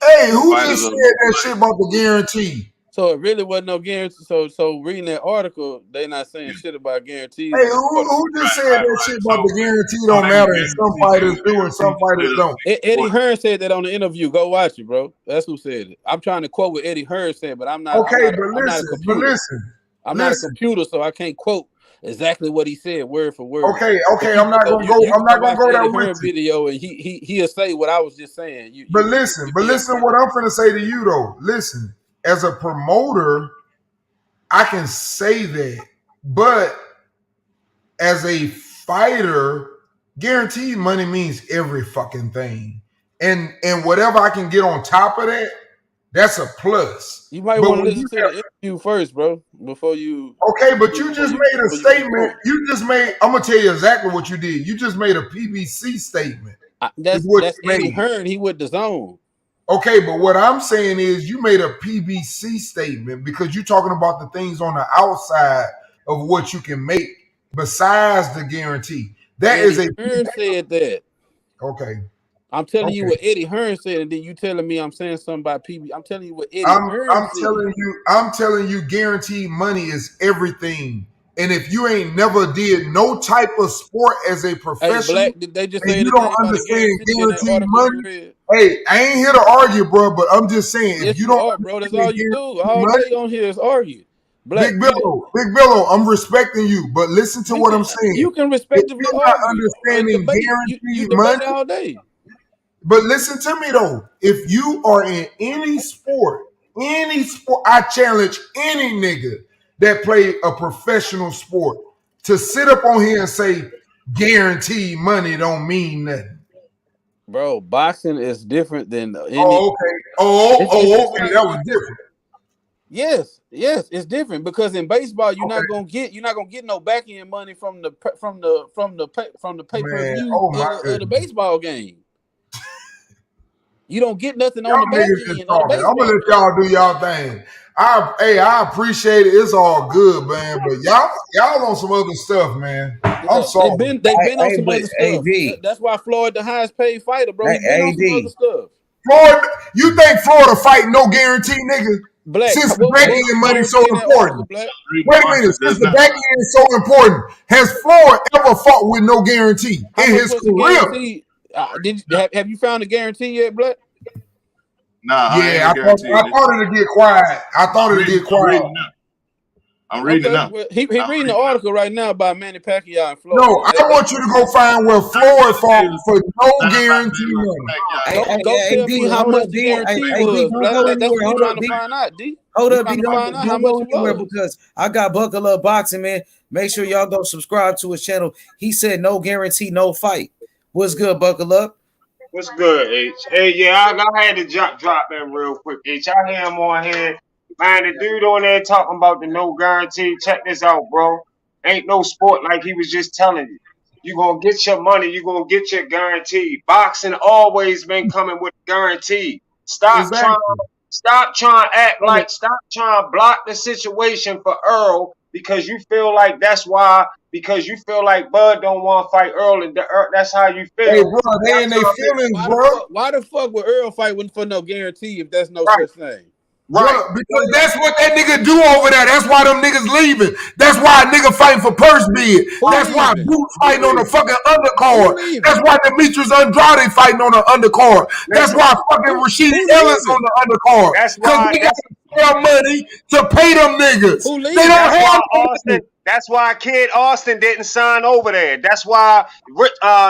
Hey, who just said that shit about the guarantee? So it really wasn't no guarantee. So reading that article, they not saying shit about guarantees. Hey, In that article. who just said that shit about the guarantee So don't they matter were and some guaranteed fighters do and some fighters don't? Eddie Hearn said that on the interview. Go watch it, bro. That's who said it. I'm trying to quote what Eddie Hearn said, but I'm not. Okay, I'm not a computer. I'm not a computer, so I can't quote exactly what he said word for word. Okay, But I'm not gonna go. You I'm not gonna watch go the there Eddie with Hearn you. video, and he'll say what I was just saying. But listen to what I'm finna say to you though. Listen, as a promoter, I can say that, but as a fighter, guaranteed money means every fucking thing, and whatever I can get on top of that, that's a plus. You might want to listen to the interview first, bro, before you. Okay, but you just made a statement. I'm gonna tell you exactly what you did. You just made a PBC statement. That's Eddie Hearn. He with the zone. Okay, but what I'm saying is you made a PBC statement because you're talking about the things on the outside of what you can make besides the guarantee. That Eddie is a Hearn said that. Okay. I'm telling you what Eddie Hearn said, and then you telling me I'm saying something about PB. I'm telling you what Eddie Hearn said. I'm telling you, guaranteed money is everything. And if you ain't never did no type of sport as a professional, Black, did they just say and you don't understand guaranteed money. Hey, I ain't here to argue, bro, but I'm just saying yes, if you don't, are, bro, that's all you do all day on here is argue. Black, Big Billo, I'm respecting you, but listen to what I'm saying. You can respectively if you're not argue understanding guaranteed money all day. But listen to me though. If you are in any sport, I challenge any nigga that play a professional sport to sit up on here and say guaranteed money don't mean nothing. Bro, boxing is different than any. Oh, okay. Okay. That was different. Yes, it's different because in baseball you're not gonna get no back end money from the pay-per-view of the baseball game. You don't get nothing on the back end of the baseball. I'm gonna let y'all do y'all thing. I appreciate it. It's all good, man. But y'all on some other stuff, man. I'm sorry. They've been on some other stuff. That's why Floyd the highest paid fighter, bro. He's been on some other stuff. Floyd, you think Florida fight no guarantee, nigga? Black, since the back end money is so important. Wait a minute. Since the back end is so important, has Floyd ever fought with no guarantee in his career? Have you found a guarantee yet, Black? Nah, yeah, I thought it'd get quiet. I'm reading it now. Well, he reading the article right now about Manny Pacquiao and Floyd. No, I want you to go find where Floyd fought for no guarantee money. Go tell me how much the guarantee was. That's what we're trying to find out, D. Hold up, D. Don't go anywhere because I got Buckle Up Boxing, man. Make sure y'all go subscribe to his channel. He said no guarantee, no fight. What's good, Buckle Up? What's good, H? Hey, yeah, I had to drop that real quick, H. I hear him on here. Man, the dude on there talking about the no guarantee. Check this out, bro. Ain't no sport like he was just telling you. You gonna get your money. You gonna get your guarantee. Boxing always been coming with guarantee. Stop trying to act like. Stop trying to block the situation for Errol because you feel like that's why. Because you feel like Bud don't want to fight Earl, and that's how you feel. Hey, bro, they ain't they feelings, bro. Why the fuck would Earl fight for no guarantee if there's no such thing? Right, because that's what that nigga do over there. That's why them niggas leaving. That's why a nigga fighting for purse bid. That's why Boots fighting on the fucking undercard. That's why Demetrius Andrade fighting on the undercard. That's why fucking Rashid Ellis on the undercard. That's why they got money to pay them niggas. They don't have Austin. That's why Kid Austin didn't sign over there. That's why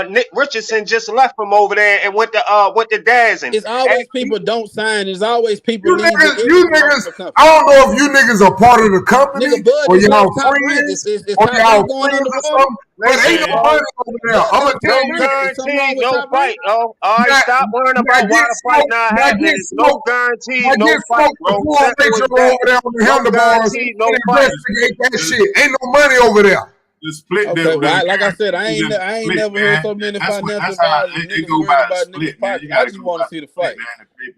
Nick Richardson just left from over there and went to Dazzin. It's always people don't sign. It's always people you niggas. I don't know if you niggas are part of the company or y'all friends or y'all friends or something. But ain't no money over there. I'm gonna tell you, guarantee, no fight. Oh, all right, stop worrying about why the fight not happening. No guarantee, no fight, bro. Over there on the handlebars and investigate that shit. Ain't no money over there. Just split like I said, I ain't never heard so many financial advisors niggas worried about niggas' pockets. I just want to see the fight.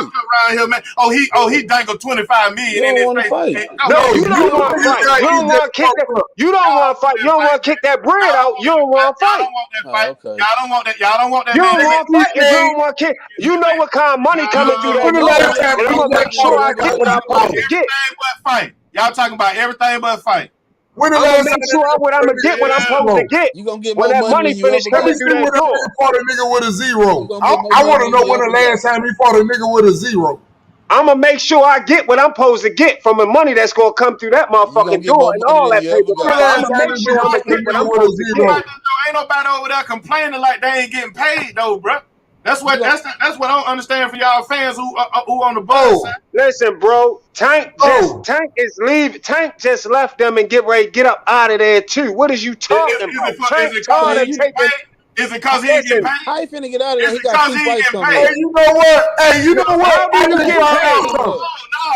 fucked up around here, man. He dangled 25 million in his face. No, you don't want to fight. You don't want to kick that. You don't want to fight. You don't want to kick that bread out. You don't want to fight. Y'all don't want that. Y'all don't want that. You man. don't want to fight if you don't want to kick. You know what kind of money coming through that door, and I'm gonna make sure I get what I'm supposed to get. Everything but fight. Y'all talking about everything but fight. I'm gonna make sure I'm gonna get what I'm supposed to get. You gonna get when more that money money finish Let me coming see through when that door. he fought a nigga with a zero. You I want to know when the last time he fought a nigga with a zero. I'm gonna make sure I get what I'm supposed to get from the money that's gonna come through that motherfucking door and all that paper. I'm gonna make sure I'm gonna get what I'm supposed to get. Ain't nobody over there complaining like they ain't getting paid though, bro. That's what I don't understand for y'all fans who on the bus side. Listen, bro, Tank just left them and get up out of there too. What is you talking about? Tank tired of taking. Is it because he ain't getting paid? How he finna get out of there? Is He it got because 2 he ain't fights getting coming paid? up. Hey, you know what? Hey, you know what? How do you get paid?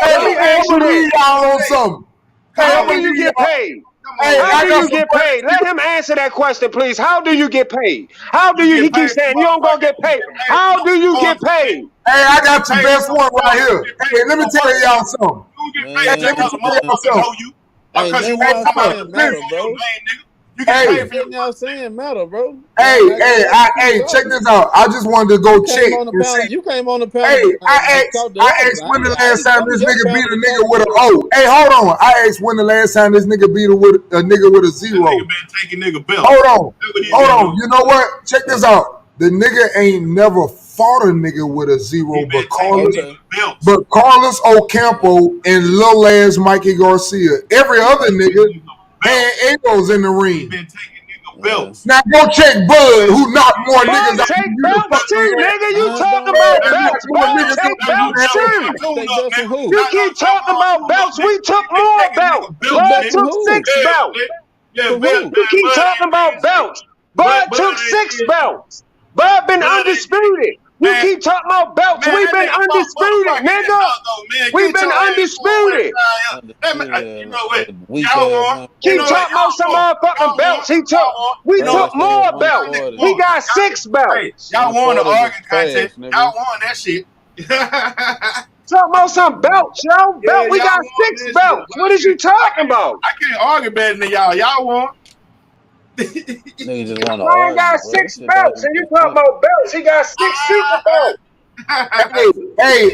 Hey, Let me ask you I'm gonna read this. y'all on something. How do you get paid? How do you get paid? Let him answer that question, please. How do you get paid? How do you? He keeps saying you don't gonna get paid. How do you get paid? Hey, I got your best one right here. Hey, let me tell y'all something. Hey, let me tell y'all something. Hey, nothing y'all saying matter, bro. Hey, Nothing y'all saying matter, bro. Hey, check this out. I just wanted to go check and see. You came on the panel. Hey, I asked when the last time this nigga beat a nigga with a O. Hey, hold on. I asked when the last time this nigga beat a nigga with a zero. Taking nigga bill. Hold on. You know what? Check this out. the nigga ain't never fought a nigga with a zero, but niggas belts. Carlos Ocampo and little ass Mikey Garcia. Every other nigga had egos in the ring. Belts. Now go check Bud, who knocked more Bud niggas out take than you the belts fucking too, man. nigga. You Bud talking don't. about That belts? more Bud niggas take than you belts too. Take belts from who? You keep talking about belts. We took more belts. Took Bud belts from took who? 6 belts. Yeah, From Bud, who? You keep Bud talking ain't about did shit. belts. Bud took Bud 6 ain't did shit. belts. Bud been Bud ain't did undisputed. You Man, keep talking about belts. man, We that been nigga fought undisputed, motherfucking nigga. though, man. We Get been your ass on with undisputed. you know what? Weak Y'all ass won. You Keep know 140. what? talking about some motherfucking belts he took. Y'all won. We No, took Trash ass more belts. nigga 140. We won. got 6 Hey, belts. y'all won the 140 was arguing trash, contest. nigga. Y'all won that shit. Talking about some belts, yo. Yeah, We got y'all won 6 that shit. belts. What is you talking about? I can't argue better than y'all. Y'all won. Nigga just want to Man got argue, bro. That 6 shit don't belts, even and you make talking sense. about belts. He got 6 super belts.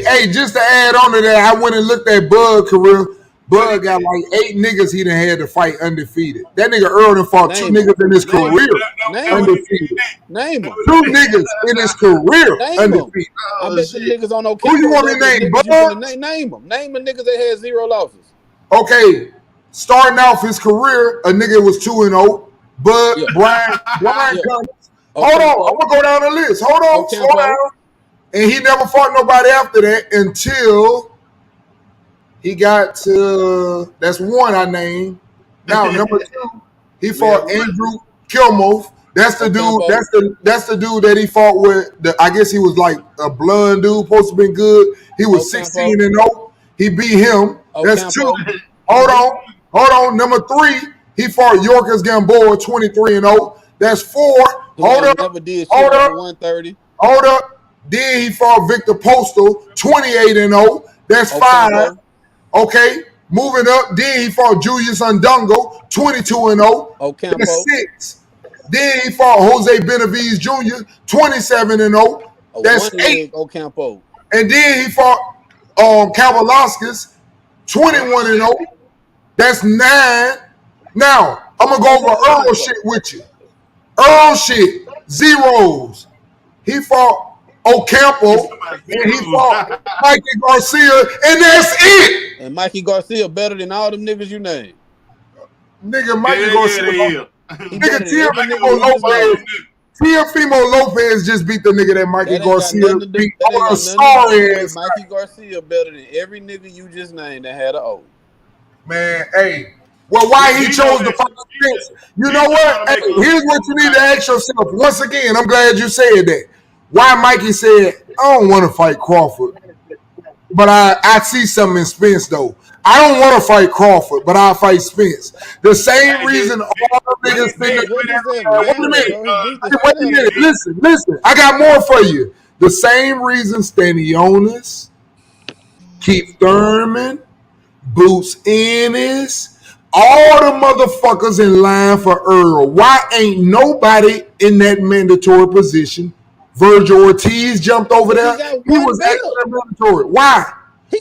Hey, just to add on to that, I went and looked at Bud career. Bud got like 8 niggas he done had to fight undefeated. That nigga Earl done fought 2 Name them. niggas in his Name them. career Name them. undefeated. Name them. 2 niggas in his career Name them. undefeated. I bet them niggas on Who you Ocampo want me better to than name, niggas you Bud? finna name them. Name the niggas that had 0 losses. Okay, starting off his career, a nigga was 2-0. Bud, Yeah. Brian Yeah. Cummings. Hold on, Ocampo. I'm gonna go down the list. Hold on, slow Ocampo. down. And he never fought nobody after that until he got to, that's 1 I named. Now number 2, he fought Andrew Kilmoth. That's the dude. Ocampo. That's the dude that he fought with. I guess he was like a blonde dude, supposed to be good. He was Ocampo. 16-0. He beat him. That's 2. Ocampo. Hold on. Number 3, he fought Yorkers Gamboa 23-0. That's 4. Who ain't never did shit over 130. Hold up. Then he fought Victor Postal 28-0. That's 5. Ocampo. Okay, moving up. Then he fought Julius Undungo, 22-0. Ocampo. That's 6. Then he fought Jose Benavides Jr., 27-0. A That's 8. one-leg Ocampo. And then he fought Kavalauskas, 21-0. That's 9. Now, I'm going to go over Earl shit with you. Earl shit, 0s. He fought Ocampo, and he fought Mikey Garcia, and that's it. And Mikey Garcia better than all them niggas you named. Nigga, Mikey Garcia. He better Nigga, than every nigga you just named. Teofimo Lopez just beat the nigga that Mikey That ain't got Garcia nothing to do. beat That ain't on a got nothing to sorry do with ass. Mikey Garcia better than every nigga you just named that had an O. Man, hey. Well, why he chose to fight Spence? You know what? Hey, here's what you need to ask yourself. Once again, I'm glad you said that. Why Mikey said, I don't want to fight Crawford, but I see something in Spence, though. I don't want to fight Crawford, but I'll fight Spence. The same reason all the niggas think. What does that Wait a matter, minute. bro? He beat the Wait shit a out of minute. him. Listen. I got more for you. The same reason Stanionis, Keith Thurman, Boots Ennis, all the motherfuckers in line for Earl. Why ain't nobody in that mandatory position? Virgil Ortiz jumped over there. He was actually mandatory. Why?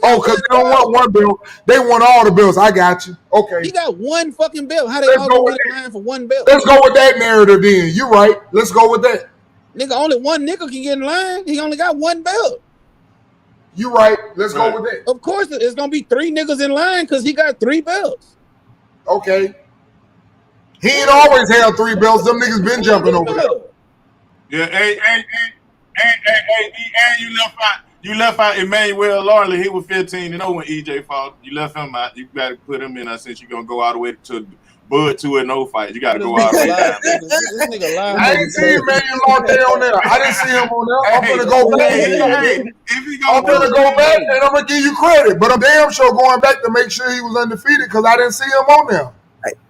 Oh, because they don't want 1 belt. They want all the belts. I got you. Okay. He got 1 fucking belt. How they all gonna get in line for 1 belt? Let's go with that narrative then. You're right. Let's go with that. Nigga, only 1 nigga can get in line. He only got 1 belt. You right. Let's go with that. Of course, it's gonna be 3 niggas in line because he got 3 belts. Okay. He ain't always had 3 belts. Them niggas been jumping over there. Yeah, and you left out Emmanuel Larley. He was 15-0 when EJ fought. You left him out. You got to put him in. Since you're gonna go all the way to Bud 2-0 fight, you got to go all the way down. This nigga live. I didn't see Emmanuel Larley on there. I didn't see him on there. I'm gonna go back. I'm gonna go back and I'm gonna give you credit. But I'm damn sure going back to make sure he was undefeated because I didn't see him on there.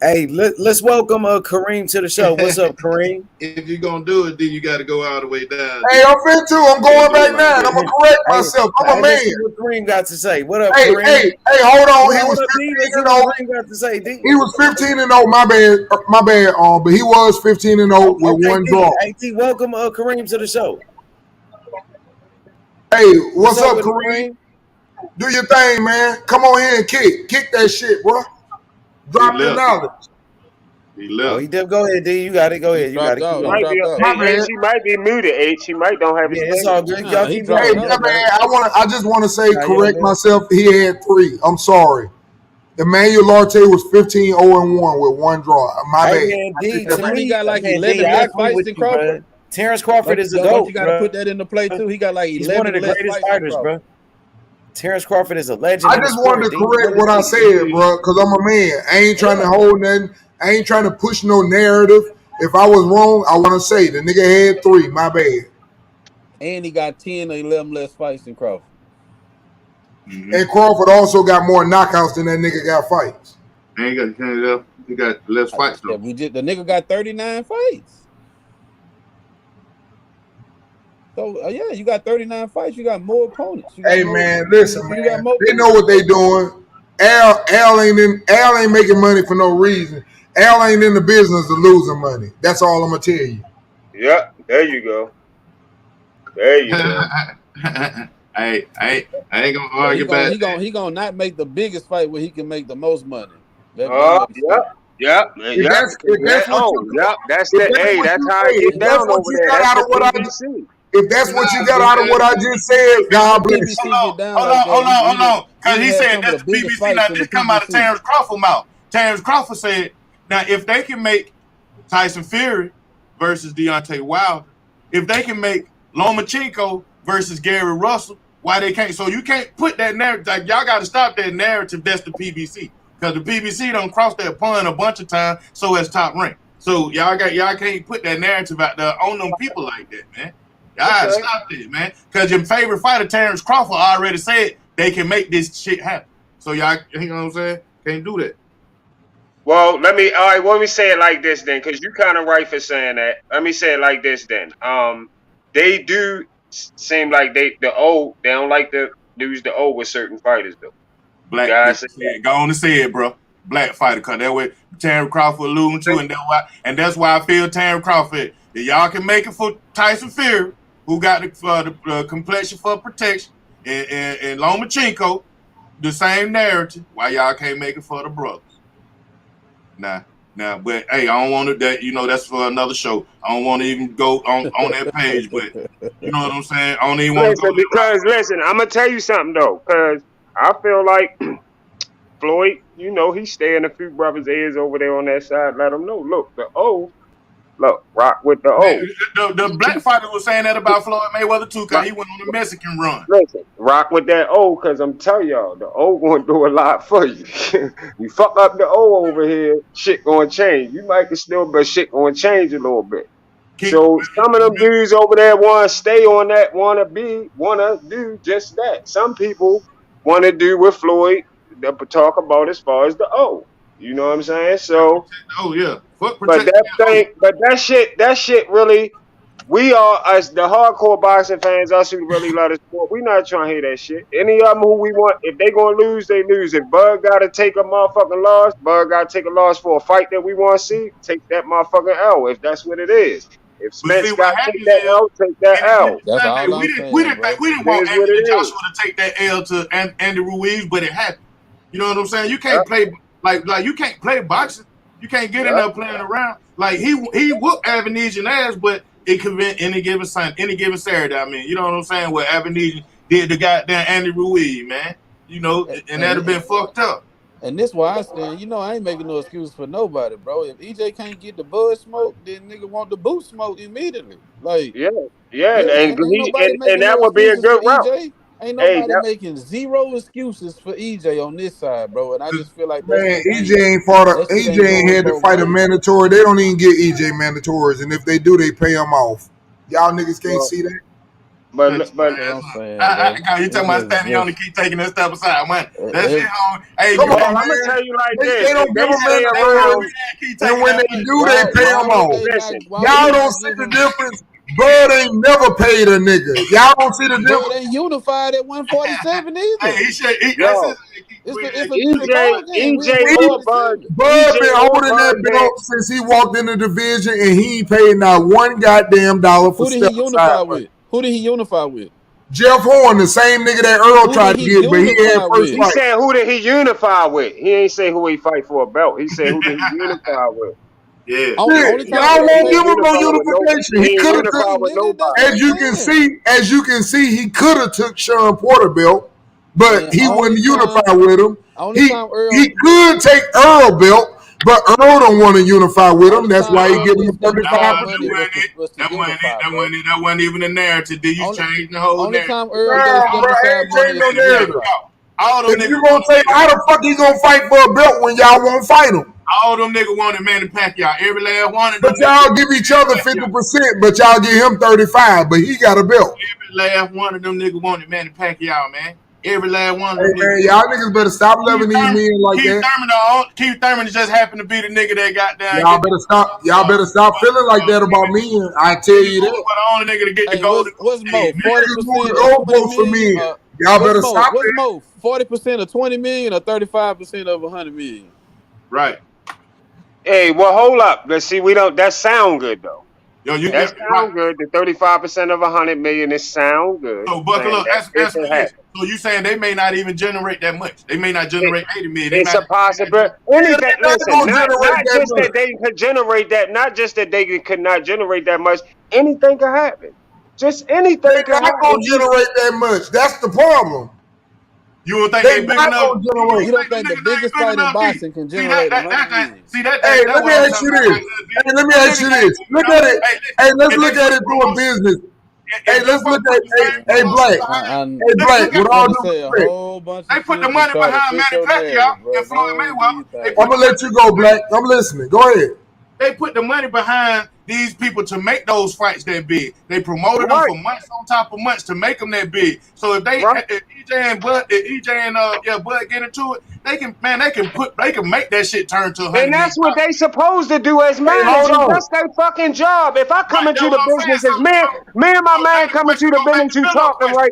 Hey, let's welcome Kareem to the show. What's up, Kareem? If you're gonna do it, then you got to go all the way down. Hey, I'm fit too. I'm going back now. And I'm gonna correct myself. I'm a man. Let's see what Kareem got to say. What up, Hey, Kareem? hey, hold on. He What was up, D? Let's see 15-0. what Kareem got to say, D. He was 15-0. My bad. But he was 15-0 with 1 draw. Hey, D, welcome Kareem to the show. Hey, what's up, Kareem? Do your thing, man. Come on here and kick that shit, bro. Drop your knowledge. He Oh, left. he did. Go ahead, D. You got it. Go He ahead. You got dropped it. Keep out. He going. Might be dropped out. My H. bad. He might be muted. H. He might don't have his Yeah, it's thing. all good. Nah, Y'all he keep Hey, dropped going. my You out, got bro. it. bad. I just want to say, Nah, y'all correct good. myself. He had 3. I'm sorry. Emmanuel Larte was 15-0-1 with 1 draw. My Hey bad. man, I D. take that To But back. don't he me, got like man, D. 11 I less agree fights with than you, bro. Crawford? Terrence Crawford is a Don't you goat, got to bro. put that into play too? He got like He's one of 11 the less greatest fights than fighters, Crawford. bro. Terrence Crawford is a legend I in the just wanted sport. to D. correct Let me what I see. said, bro, because I'm a man. I ain't trying to Yeah. hold nothing. I ain't trying to push no narrative. If I was wrong, I want to say the nigga had 3. My bad. And he got 10 or 11 less fights than Crawford. Mm-hmm. And Crawford also got more knockouts than that nigga got fights. And he got less fights Yeah, though. the nigga got 39 fights. So yeah, you got 39 fights. You got more opponents. You got Hey more. man, listen, You got man. more They know people. what they doing. Al ain't making money for no reason. Al ain't in the business of losing money. That's all I'm gonna tell you. Yep. There you go. There you go. I ain't gonna But he argue gonna about he that. gonna he gonna not make the biggest fight where he can make the most money. That makes Yep. sense. Yep. If Yep. that's if that's what you Yep. That's if the that's hey. what That's you how I hey, get if that's down what over you there. got That's out the of what I PBC. if that's what you got out of what I just said, How God bless you. PBC get down Hold like on, that? hold on. He Cause done he had said some of that's the the biggest PBC. Now fights in the this come out of PBC. Terrence Crawford mouth. Terrence Crawford said, now if they can make Tyson Fury versus Deontay Wilder, if they can make Lomachenko versus Gary Russell, why they can't? So you can't put that narrative. Like y'all got to stop that narrative. That's the PBC because the PBC don't cross that pond a bunch of times. So as top rank. So y'all can't put that narrative out there on them people like that, man. Y'all gotta Okay. stop that, man. Because your favorite fighter, Terrence Crawford, already said they can make this shit happen. So y'all, you know what I'm saying? Can't do that. Well, all right, let me say it like this then, because you kind of right for saying that. Let me say it like this then. They do seem like they don't like to use the O with certain fighters though. You Black guys people say say it. Go on and say it, bro. Black fighter, cause that way Terrence Crawford alluding to, that. and that's why I feel Terrence Crawford. That y'all can make it for Tyson Fury, who got the complexion for protection, and Lomachenko, the same narrative. Why y'all can't make it for the brothers? Nah, but hey, I don't want to. That that's for another show. I don't want to even go on that page, but you know what I'm saying. I don't even want to go Listen, that route. because listen, I'm gonna tell you something though, because I feel like Floyd, he's staying a few brothers' ears over there on that side. Let them know, look, rock with the Man, O. the black fighter was saying that about Floyd Mayweather too, cause he went on a Mexican run. Listen, rock with that O, because I'm telling y'all, the O going to do a lot for you. You fuck up the O over here, shit going to change. You might can still, but shit going to change a little bit. Keep So some of them dudes over there want to stay on that, want to do just that. Some people want to do what Floyd talk about as far as the O. You know what I'm saying? So, Oh yeah, fuck but protecting that O. that shit really. We are as the hardcore boxing fans, us who really love the sport. We not trying to hear that shit. Any of them who we want, if they gonna lose, they lose. If Bud gotta take a motherfucking loss, Bud gotta take a loss for a fight that we want to see. Take that motherfucking L if that's what it is. If But see Spence what gotta take happens that is L, take that any given L. That's Sunday, all we I'm didn't we saying, didn't think bro. we didn't It want is what Anthony it is. Joshua to take that L to Andy Ruiz, but it happened. You know what I'm saying? You Yep, can't play like you can't play boxing. You can't get in yep. there playing around. Like he whooped Avanesyan ass, but it could be any given Sunday, any given Saturday. I mean, you know what I'm saying? Where Avanesyan did the goddamn Andy Ruiz, man. And that'd have And been fucked up. and this why I stand. I ain't making no excuses for nobody, bro. If EJ can't get the bud smoke, then nigga want the boot smoke immediately. Like, Yeah, yeah, yeah, and ain't he nobody and making that no would be a excuses for good route. EJ. Ain't Hey, nobody making zero excuses for EJ on this side, bro. And I just feel like that Man, shit EJ ain't ain't fought that shit EJ ain't ain't going had to both fight a ways. mandatory. They don't even get EJ mandatories, and if they do, they pay him off. Y'all niggas can't well, see that. but That's what I'm saying, bro. You It's talking about standing on and just keep taking that step aside, man. That shit it, home. Hey, Come you well, on, want I'm gonna man. tell you like They this: if don't give they them stay mandatories, around, keep and taking when that they money. do, they pay them off. listen. why would Y'all they don't not see give the him? difference. Bud ain't never paid a nigga. Y'all don't see the Bud difference. ain't unified at 147 either. Hey, he should. That's Yo, his. Keep It's bringing a it's that a shit different up. EJ, ball game. We at EJ He, or Bud, 147. Bud EJ been or holding Bud that can't. belt since he walked in the division, and he ain't paid not one goddamn dollar for Who did he step aside unify money. with? Who did he unify with? Jeff Horn, the same nigga that Earl Who did tried to he get, but he had unify first with? He fight. said who did he unify with? He ain't say who he fight for a belt. He said who did he unify with? Yeah. Only time Y'all Earl won't left. give him no unified with no. unification. He He ain't could have Right, unified took, with nigga. That's nobody. what I'm as you can saying. see, he could have took Sean Porter belt, but Man, he only wasn't time, unified with him. only He time he Earl, could take Earl belt, but Earl don't want to unify with him. only That's time why he Earl give him the didn't step No, 35. aside that money wasn't it. was to That wasn't it. unify, That bro. wasn't it. That wasn't even the narrative. Did you Only change the whole only narrative? time Earl didn't Nah, step bro, aside ain't money change was no to Hey, check narrative. it unify. out. All them If niggas you gonna wanted say Manny how the fuck he gonna fight for a belt when y'all won't fight him? all them niggas wanted Manny Pacquiao. Every last one of But them niggas y'all give wanted each Manny other Pacquiao. 50%, but y'all give him 35, but he got a belt. Every last one of them niggas wanted Manny Pacquiao, man. Every last one of Hey them niggas man, wanted. y'all niggas better stop loving these men like that. Keith Thurman just happened to be the nigga that got down and Y'all get better stop. Y'all better stop feeling like that about men. I tell Stevie you Wonder that. was the only nigga to get the Hey, golden what's goose egg, more, man. forty Niggas move percent or the 20 goalposts for million? men. Y'all better stop What's that. more, 40% of 20 million or 35% of 100 million? Right. Hey, well, hold up. Let's see. We don't. That sound good though. Yo, you That yeah, right. sound good. The 35% of 100 million is sound good. So buckle Saying up. that it Ask can me this. happen. So you saying they may not even generate that much? They may not It, generate 80 million. They it's might a not possibility. generate Yeah, Anything. they not Listen, gonna not generate that just that much. they could generate that. Not just that they could not generate that much. Anything can happen. Just anything They can not gonna happen. generate that much. That's the problem. You don't think They they big not enough? gonna You generate. You don't don't think think them the niggas ain't biggest big fight in enough, D? boxing can See that generate that 100 that, that million? see that Hey, that that's let me what I'm ask talking you about this. right there, D. Hey, let me Them ask niggas you ain't this. big Look enough. at it. Hey, listen, Hey, let's if they look at put it through a promotion, business. Hey, if them let's look folks at put the same hey promotion Black. behind, Hey You Black, look at with just this. all want to due say a respect. whole bunch They of put the shit to money try to behind fit Manny your Pacquiao narrative, bro. and Floyd Go and do Mayweather. your They thing. put I'm the gonna let money you go, Black. I'm listening. Go ahead. they put the money behind these people to make those fights that big. They promoted them Right. for months on top of months to make them that big. So Right. if EJ and Bud get into it, they can make that shit turn to And $100 million. that's what they supposed to do as Hey, hold managers. on. That's their fucking job. If I come Right, into that's the what I'm saying. business as me and my Now man the come into question the go back to business, you Bill talking question. right,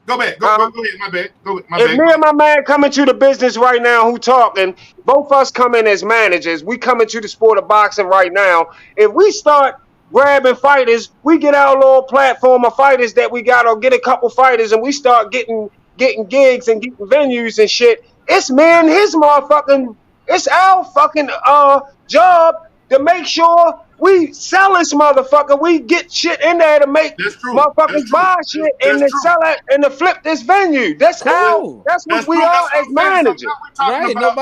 Go back. huh? Go ahead. My bad. If me Go and my man come into the business right now who talking, both us come in as managers. We come into the sport of boxing right now. If we start grabbing fighters, we get our little platform of fighters that we got, or get a couple fighters, and we start getting gigs and getting venues and shit. It's me and his motherfucking. It's our fucking job to make sure we sell this motherfucker. We get shit in there to make That's true. That's motherfuckers true. buy shit and That's to true. sell it and to flip this venue. Cool. That's what That's we true. are That's what as I'm saying. So managers. now we're talking Right. about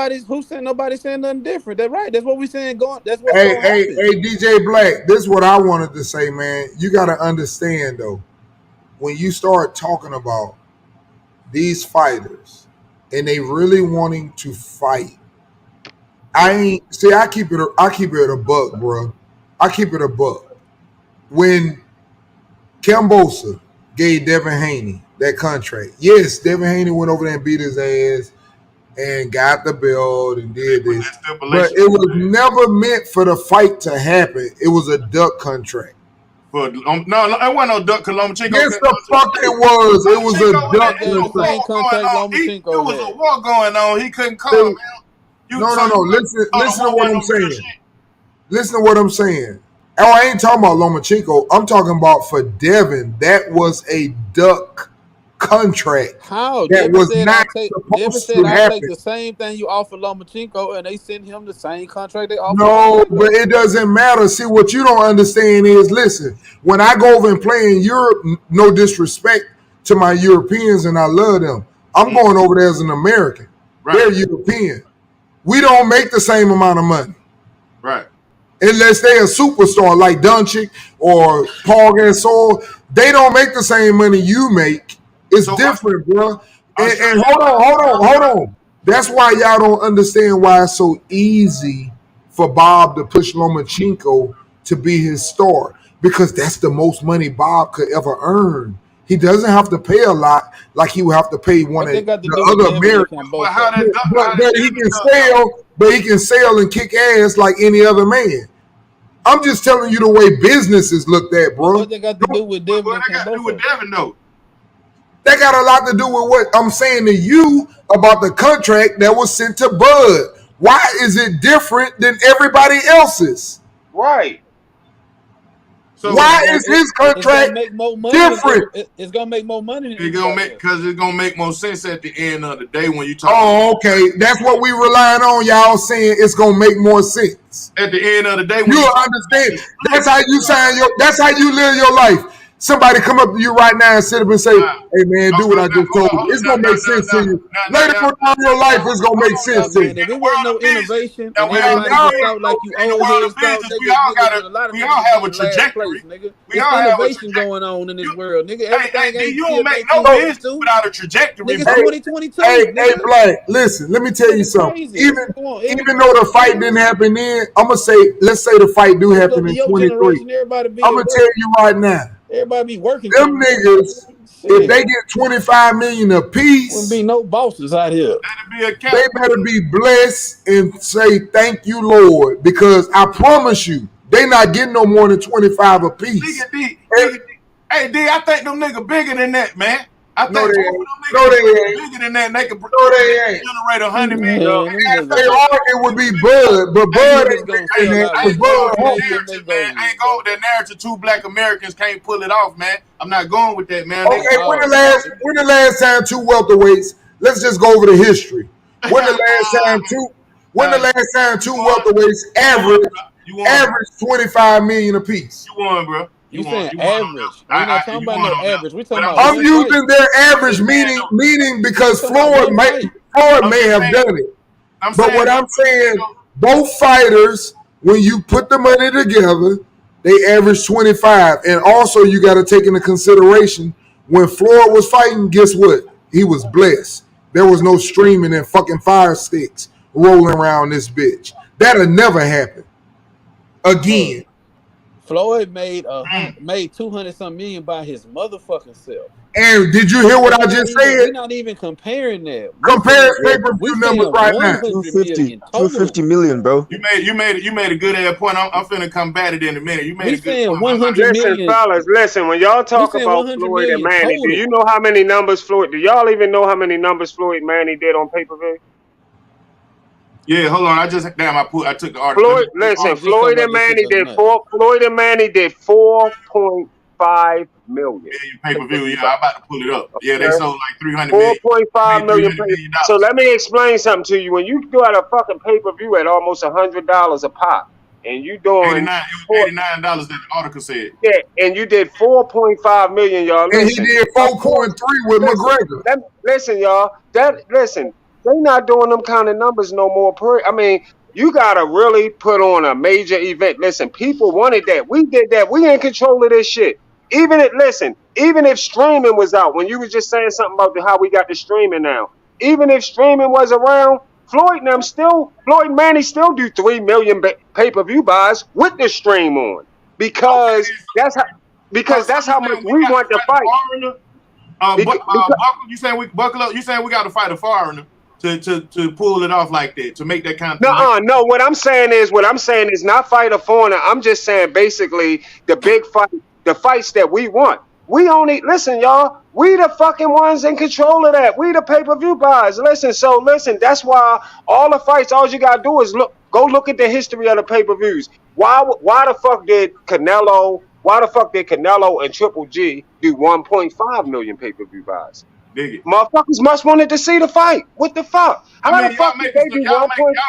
Nobody's saying nothing different. That's right. That's what we saying going. That's what's Hey, gonna hey, happen. hey, DJ Black. This is what I wanted to say, man. You gotta understand though, when you start talking about these fighters and they really wanting to fight. I ain't see. I keep it a buck, bro. I keep it a buck. When Cambosa gave Devin Haney that contract, yes, Devin Haney went over there and beat his ass and got the belt and they did put this, that but stipulation it was never meant for the fight to happen. It was a duck contract. for no, it wasn't no duck because Yes, the fuck it was. It was a Lomachenko duck They ain't gave him the no contract. same war going contract on. It Lomachenko was a had. war going on. He couldn't come, See, man. You no, so no, you no. Listen, thought the listen to war what wasn't I'm no real saying. shit. Listen to what I'm saying. Oh, I ain't talking about Lomachenko. I'm talking about for Devin. That was a duck contract How? that was not Devin supposed said to I'll take happen. the same thing you offer Lomachenko, and they sent him the same contract they offered No, but Lomachenko. it doesn't matter. See, what you don't understand is, listen, when I go over and play in Europe, no disrespect to my Europeans, and I love them. I'm Mm, going over there as an American. right, They're European. We don't make the same amount of money right. unless they're a superstar like Doncic or Paul Gasol. They don't make the same money you make. It's So different, bro. Australia, And hold on. That's why y'all don't understand why it's so easy for Bob to push Lomachenko to be his star, because that's the most money Bob could ever earn. He doesn't have to pay a lot like he would have to pay one What of they got to the do with other Devin and Americans. well, how Camboso? that how did But he Devin can duck though? sell, and kick ass like any other man. I'm just telling you the way business is looked at, But what bro. they got to do with Devin What and I got to do with Camboso? Devin though? That got a lot to do with what I'm saying to you about the contract that was sent to Bud. Why is it different than everybody else's? Right. So Why is his It's gonna contract make more money. different? It's gonna make more money than it's gonna anybody make else. because it's gonna make more sense at the end of the day when you talk. Oh, okay. That's what we relying on. Y'all saying it's gonna make more sense. At the end of the day, when You understand? That's how you sign your. That's how you live your life. Somebody come up to you right now and sit up and say, "Hey man, do what I just told you." It's gonna make sense to you. Later on in your life, it's gonna make sense to you. Man, if it wasn't no innovation now and we all everybody just thought like you in the old world of heads thought, business, nigga, a lot of we niggas all would have be a in last trajectory. place, nigga. We It's all have a innovation trajectory. going on in this world, nigga. Hey, Everything D, ain't you still don't make no business 1922. without a trajectory, Nigga, bro. it's 2022, Hey, nigga. Black, listen, let me tell you Nigga something. crazy. Even Come on, though the fight didn't happen then, I'm gonna say, let's say the fight do it's happen gonna be in your 23. generation. Everybody be I'm at gonna work. tell you right now, Everybody be working. them niggas, if they get 25 million a piece, wouldn't be no bosses out here. they better be blessed and say thank you, Lord, because I promise you, they not getting no more than 25 a piece. Hey, D, I think them niggas bigger than that, man. I think No, they both ain't. of them No, niggas they ain't. bigger than that. And they can No, they ain't. generate $100 million. Man, They arguing would be Bud, but Bud ain't gonna bigger than sell that. out I Cause ain't going with Bud, that narrative, man. I ain't going with that narrative. Two black Americans can't pull it off, man. I'm not going with that, man. okay, when the last time two welterweights? Let's just go over the history. When the last time two welterweights averaged 25 million apiece? You won, bro. You saying average? We're not talking about no average. We're talking about I'm one using fight. their average, meaning because We're talking about Floyd one fight. may have done it. But what I'm saying, both fighters, when you put the money together, they average 25. And also you got to take into consideration when Floyd was fighting, guess what? He was blessed. There was no streaming and fucking fire sticks rolling around this bitch. That'll never happen again. Floyd made 200 some million by his motherfucking self. And did you hear what I just said? We're not even comparing that. Compare pay-per-view numbers right now. 250 million, bro. You made a good ass point. I'm finna combat it in a minute. You made a good point. 100 listen, million. fellas, listen. When y'all talk saying about 100 Floyd and million Manny, do total. you know how many numbers Floyd? Do y'all even know how many numbers Floyd and Manny did on pay-per-view? Yeah, hold on. I took the article. Floyd, listen, Floyd and Manny did 4.5 million. Pay-per-view, yeah, I'm about to pull it up. Yeah, they sold like 300 4.5 million. million. So let me explain something to you. When you go at a fucking pay-per-view at almost $100 a pop, and you doing $89 that the article said. Yeah, and you did 4.5 million, y'all. Listen, and he did 4.3 with McGregor. Listen, y'all. They not doing them kind of numbers no more. I mean, you gotta really put on a major event. Listen, people wanted that. We did that. We in control of this shit. Even if streaming was out, when you was just saying something about how we got the streaming now. Even if streaming was around, Floyd and Manny still do 3 million pay-per-view buys with the stream on. Because that's how much we want to fight. You saying we buckle up? You saying we got to fight a foreigner to pull it off like that, to make that kind of No. What I'm saying is not fight a foreigner. I'm just saying basically the big fight, the fights that we want. We only listen, y'all. We the fucking ones in control of that. We the pay-per-view buys. Listen. That's why all the fights, all you gotta do is go look at the history of the pay-per-views. Why the fuck did Canelo and Triple G do 1.5 million pay-per-view buys? Motherfuckers must wanted to see the fight. What the fuck? Y'all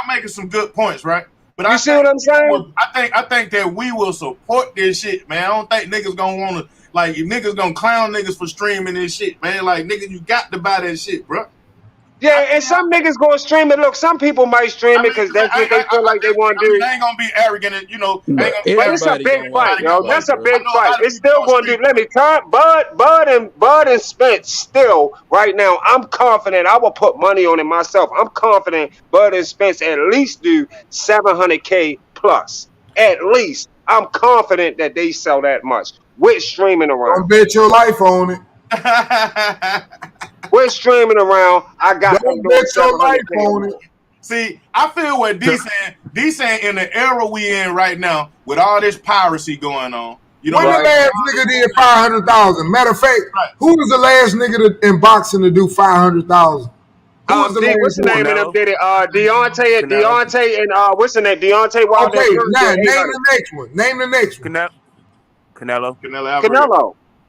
making some good points, right? But you see what I'm saying? I think that we will support this shit, man. I don't think niggas gonna wanna niggas gonna clown niggas for streaming this shit, man. Like nigga, you got to buy that shit, bro. Yeah, and some niggas gonna stream it. Look, some people might stream it because that's what they feel like they want to do. I ain't gonna be arrogant, and but it's a big fight, yo. That's a big fight. It's still gonna do. Let me turn Bud and Spence. Still, right now, I'm confident. I will put money on it myself. I'm confident Bud and Spence at least do 700K plus. At least, I'm confident that they sell that much with streaming around. Don't bet your life on it. We're streaming around. I got Don't bet your life on it. See, I feel what D saying. D saying in the era we in right now, with all this piracy going on. You know, when the last nigga did 500,000? Matter of fact, who was the last nigga in boxing to do 500,000? What's the name of them? Did it? Deontay and what's the name? Deontay Wilder. Okay, now name the next one. Canelo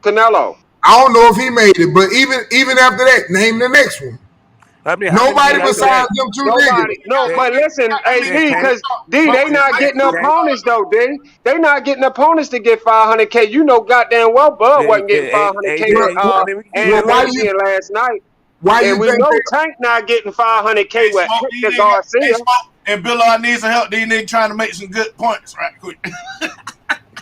Canelo. I don't know if he made it, but even after that, name the next one. How many Nobody niggas besides they? them two Nobody. niggas. No, but listen, hey D, Tank, because D, they not getting opponents though, D. They not getting opponents to get 500K. You know, goddamn well, Bud wasn't getting 500K to AJ. I mean, we can keep Well, doing it. Avanesyan last night, why and you we think know they? Tank not getting 500K Hey, with Smoke, Hector Garcia. and Bill needs some help. These niggas trying to make some good points right quick.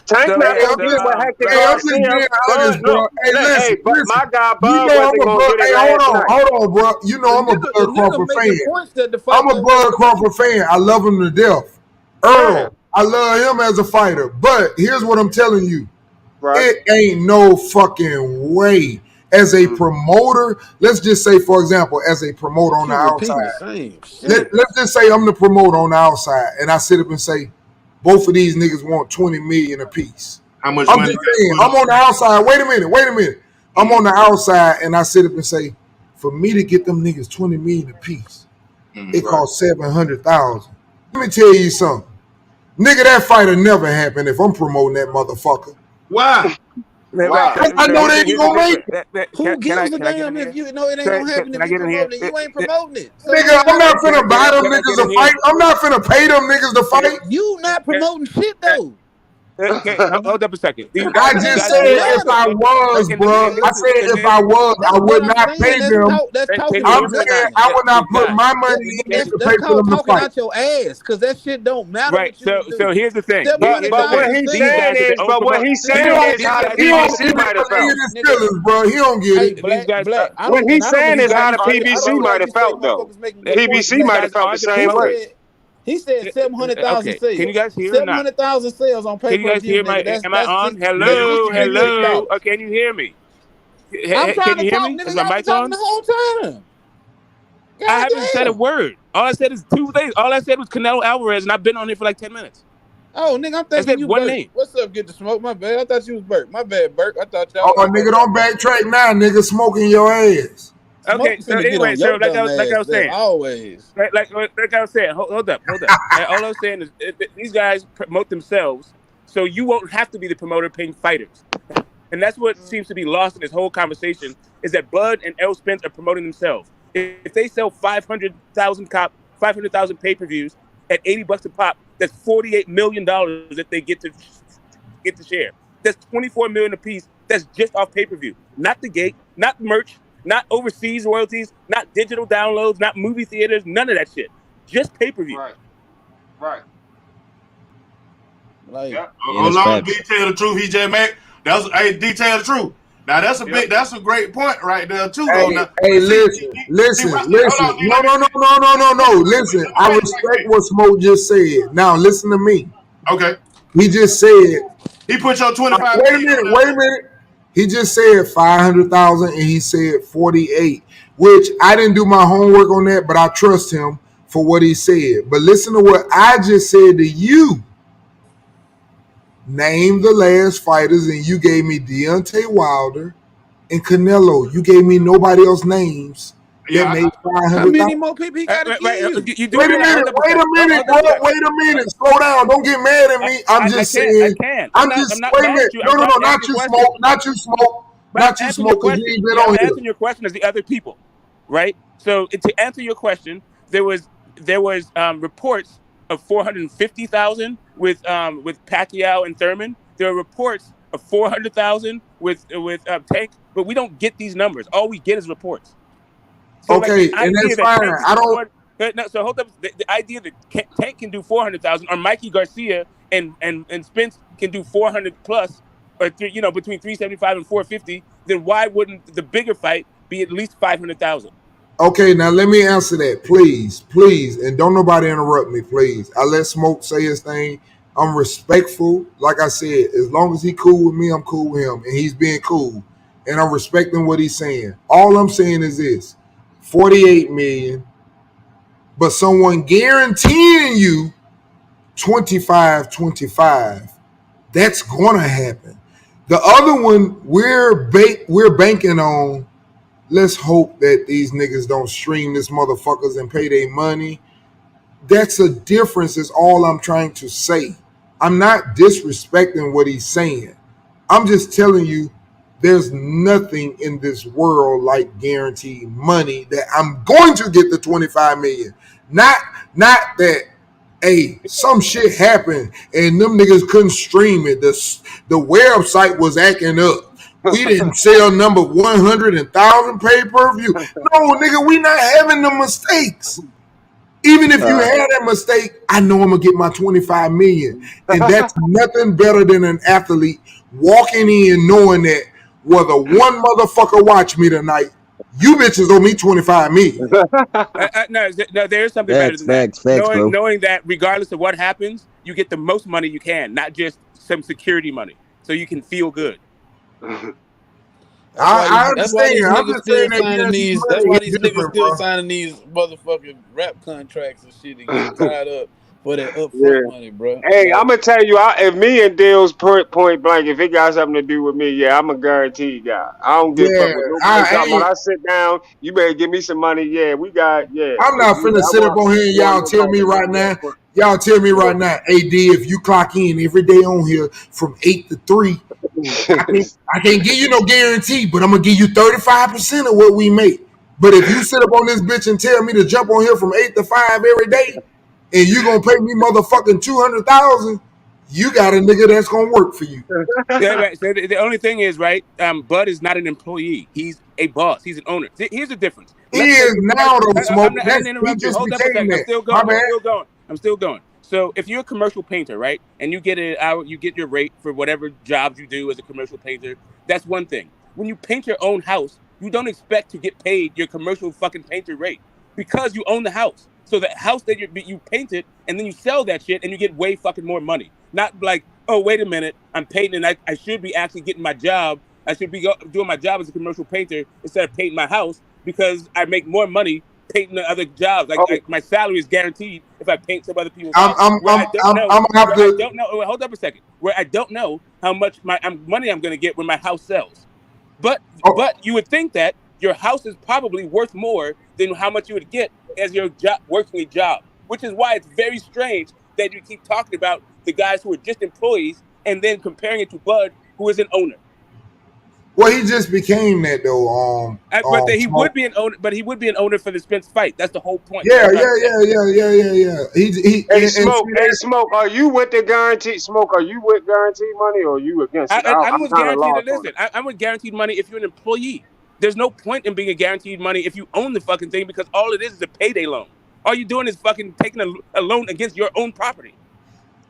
Tank So, not Hey, gonna get with Hector I'm just Garcia. being Bud, honest, bro. look, Hey, listen. but my guy You Bud know I'm wasn't a gonna Bud. get it Hey, last night. hold on, bro. You know I'm a The Bud nigga Crawford making fan. points that the fight I'm a don't Bud matter. Crawford fan. I love him to death. Yeah. Earl, I love him as a fighter. But here's what I'm telling you. Right. It ain't no fucking way. As a promoter, let's just say, for example, as a promoter You on the keep repeating the outside, same shit. let's just say I'm the promoter on the outside, and I sit up and say, both of these niggas want 20 million apiece. How much I'm money? just saying, I'm on the outside. Wait a minute. I'm on the outside, and I sit up and say, for me to get them niggas 20 million apiece, it costs 700,000. Let me tell you something. Nigga, that fight will never happen if I'm promoting that motherfucker. Why? Wow. I know they ain't gonna make it. Who Can gives I a get damn in if here? you know it ain't gonna happen Can if I you get in here? promoting it? You ain't promoting it. So Nigga, I'm not Can finna buy them I niggas get in to here? fight. I'm not finna pay them niggas to fight. you not promoting shit though. Okay, hold up a second. Do you I guys, just It said don't if matter. I was, and bro. I listen, said and if I was, I That's would what I'm not pay saying. That's them. talking can you I'm hear out me your or not? saying ass. I would not put Guys, my money in to pay That's for called them to talking fight. out your ass, cause that shit don't matter right. what you would So do. here's the thing. Seven hundred Here's the But what thing. thousand he's These sales. saying guys are their is, own but what promoter. he's He saying don't, is These how the guys he don't PBC get are it. might have He don't felt. get his Nigga, feelings, bro. He don't get hey, it. these black, guys black. I What don't, and he's I don't saying these is disrespect how guys the you, are Spence. the I PBC don't might doubt have you say felt though. motherfuckers making The good points, PBC these black. might have guys felt the are the same way. promoters. He said 700,000 Okay, can you sales. guys hear or not? 700,000 sales on pay Can you per guys view, hear nigga. my? That's Am I that's on? six. That's Hello, $63 million. hello. Can you hear me? I'm trying Can to you hear talk, me? nigga. Is my Y'all been mic talking on? the whole time. I God haven't said a damn. word. All I said is two things. All I said was Canelo Alvarez, and I've been on here for like 10 minutes. Oh, nigga, I'm I thinking said you one Bert. name. What's up? Get the smoke. My bad. I thought you was Bert. My bad, Bert. I thought Oh, y'all. I thought nigga, y'all don't was backtrack now, nigga. Smoking your ass. Okay, smoke so finna get anyway, on your like dumb I ass. was That's saying, always. like I was saying, hold up. All I was saying is these guys promote themselves, so you won't have to be the promoter paying fighters. And that's what seems to be lost in this whole conversation is that Bud and Errol Spence are promoting themselves. If they sell 500,000 pay-per-views at $80 a pop, that's $48 million that they get to share. That's 24 million a piece. That's just off pay-per-view, not the gate, not merch, not overseas royalties, not digital downloads, not movie theaters, none of that shit. Just pay-per-view. Right. Right. Like, Yep. Yeah, Hold that's on, facts. detail the truth, EJ Mac. Detail the truth. Now Yep. that's a great point right there too, though. Hey, Now, hey, see, listen. hold on, No, no, no, no, no, no, no. Listen, I respect what Smoke just said. Now, listen to me. Okay, He just said, he put your 25 wait a million minute, on wait a minute. He just said 500,000 and he said 48, which I didn't do my homework on that, but I trust him for what he said. But listen to what I just said to you. Name the last fighters, and you gave me Deontay Wilder and Canelo. You gave me nobody else names that made how many 500,000. more people he got to give you? You do Wait a realize, minute, hold up a wait a second. minute, Hold up a bro. second. Wait a minute. Slow down. Don't get mad at me. I'm just saying. I'm I'm just. not Wait a mad minute. at you. No, I'm no, trying no. to answer Not your you, question. Smoke. Not you, Smoke. But I'm Not you, answering your Smoke. Because you question. ain't been Yeah, I'm on here. answering your question as the other people, right? So to answer your question, there was reports of 450,000 with Pacquiao and Thurman. There are reports of 400,000 with Tank, but we don't get these numbers. All we get is reports. So like Okay, the and idea that's that fine. Tank can I do don't. 400, no, so hold up. The idea that Tank can do 400,000 or Mikey Garcia and Spence can do 400 plus or between 375 and 450, then why wouldn't the bigger fight be at least 500,000? Okay, now let me answer that, please, please, and don't nobody interrupt me, please. I let Smoke say his thing. I'm respectful. Like I said, as long as he cool with me, I'm cool with him, and he's being cool, and I'm respecting what he's saying. All I'm saying is this: 48 million, but someone guaranteeing you 25, 25. That's gonna happen. The other one we're banking on. Let's hope that these niggas don't stream this motherfuckers and pay their money. That's a difference, is all I'm trying to say. I'm not disrespecting what he's saying. I'm just telling you, there's nothing in this world like guaranteed money that I'm going to get the 25 million. Not that hey, some shit happened and them niggas couldn't stream it. The website was acting up. We didn't sell number 100,000 pay-per-view. No, nigga, we not having the mistakes. Even if you had that mistake, I know I'm gonna get my 25 million. And that's nothing better than an athlete walking in knowing that whether one motherfucker watch me tonight, you bitches owe me 25 million. No, there's something better than that. Facts, bro. Knowing that regardless of what happens, you get the most money you can, not just some security money, so you can feel good. That's why these I'm niggas just still saying that signing these. That's money why is these niggas different, still bro. signing these motherfucking rap contracts and shit and getting tied up for that upfront Yeah. money, bro. Hey, Like, I'm gonna tell you, if me and Dill's point blank, if it got something to do with me, yeah, I'm a guaranteed guy. I don't give a Yeah, fuck what nobody I talking ain't. about. I sit down, you better give me some money. Yeah, we got, yeah. I'm not finna I sit up on here and want y'all tell me nobody right to be now. up front. Y'all tell me right now, AD, if you clock in every day on here from 8 to 3, I can't give you no guarantee, but I'm gonna give you 35% of what we make. But if you sit up on this bitch and tell me to jump on here from 8 to 5 every day, and you gonna pay me motherfucking 200,000, you got a nigga that's gonna work for you. Yeah, right. So the only thing is, right? Bud is not an employee. He's a boss. He's an owner. Here's the difference. He Let's say is you're now though, I'm Smoke. not, I That's didn't he interrupt you. just Hold up a became second. I'm that. still My going. bad. I'm still going. So if you're a commercial painter, right, and you get it out, you get your rate for whatever jobs you do as a commercial painter. That's one thing. When you paint your own house, you don't expect to get paid your commercial fucking painter rate because you own the house. So the house that you painted, and then you sell that shit, and you get way fucking more money. Not like, oh, wait a minute, I'm painting, and I should be actually getting my job. I should be doing my job as a commercial painter instead of painting my house because I make more money painting the other jobs. Like my salary is guaranteed if I paint some other people's I'm house. I'm Where I'm I don't I'm, know, I'm gonna have where I to. don't know. Oh, hold up a second. Where I don't know how much money I'm going to get when my house sells. But Oh, you would think that your house is probably worth more than how much you would get as your job working a job, which is why it's very strange that you keep talking about the guys who are just employees and then comparing it to Bud, who is an owner. well, he just became that though. He would Smoke. be an owner, but he would be an owner for the Spence fight. That's the whole point. What Yeah, I'm trying to say. yeah. He Hey, and Smoke. see Hey, that. Smoke. Are you with the guaranteed? Smoke. Are you with guaranteed money or are you against it? I'm I'm with kind of guaranteed. lost on Listen, I'm with guaranteed money if you're an employee. There's no point in being a guaranteed money if you own the fucking thing because all it is a payday loan. All you're doing is fucking taking a loan against your own property.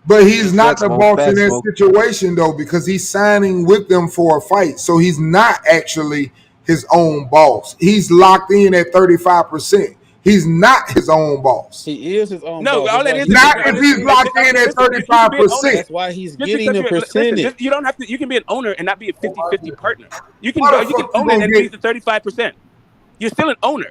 But he's Yeah, not facts, the Smoke. boss in Facts, that Smoke. situation though, because he's signing with them for a fight. So he's not actually his own boss. He's locked in at 35%. He's not his own boss. he is his own No, boss. That's all it why is he's is Not getting a if he's percentage. locked in at listen. You can be an owner 35%. That's why he's just getting because a you're listen. percentage. You don't have to. You can be an owner and not be a 50-50 partner. Why the You can fuck you own it gonna and get? be the 35%. You're still an owner.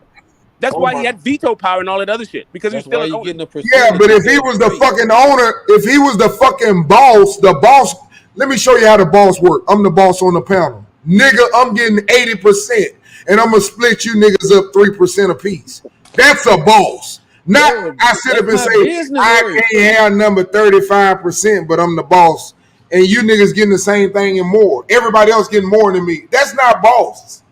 That's Oh why he my. had veto power and all that other shit because he's That's still why an he's owner. getting a Yeah, percentage but if he instead of was the straight. fucking owner, if he was the fucking boss, the boss, let me show you how the boss work. I'm the boss on the panel. Nigga, I'm getting 80%, and I'm gonna split you niggas up 3% apiece. That's a boss. Not Bro, I sit up that's and how say, business I works. can't have number 35%, but I'm the boss. And you niggas getting the same thing and more. Everybody else getting more than me. That's not boss.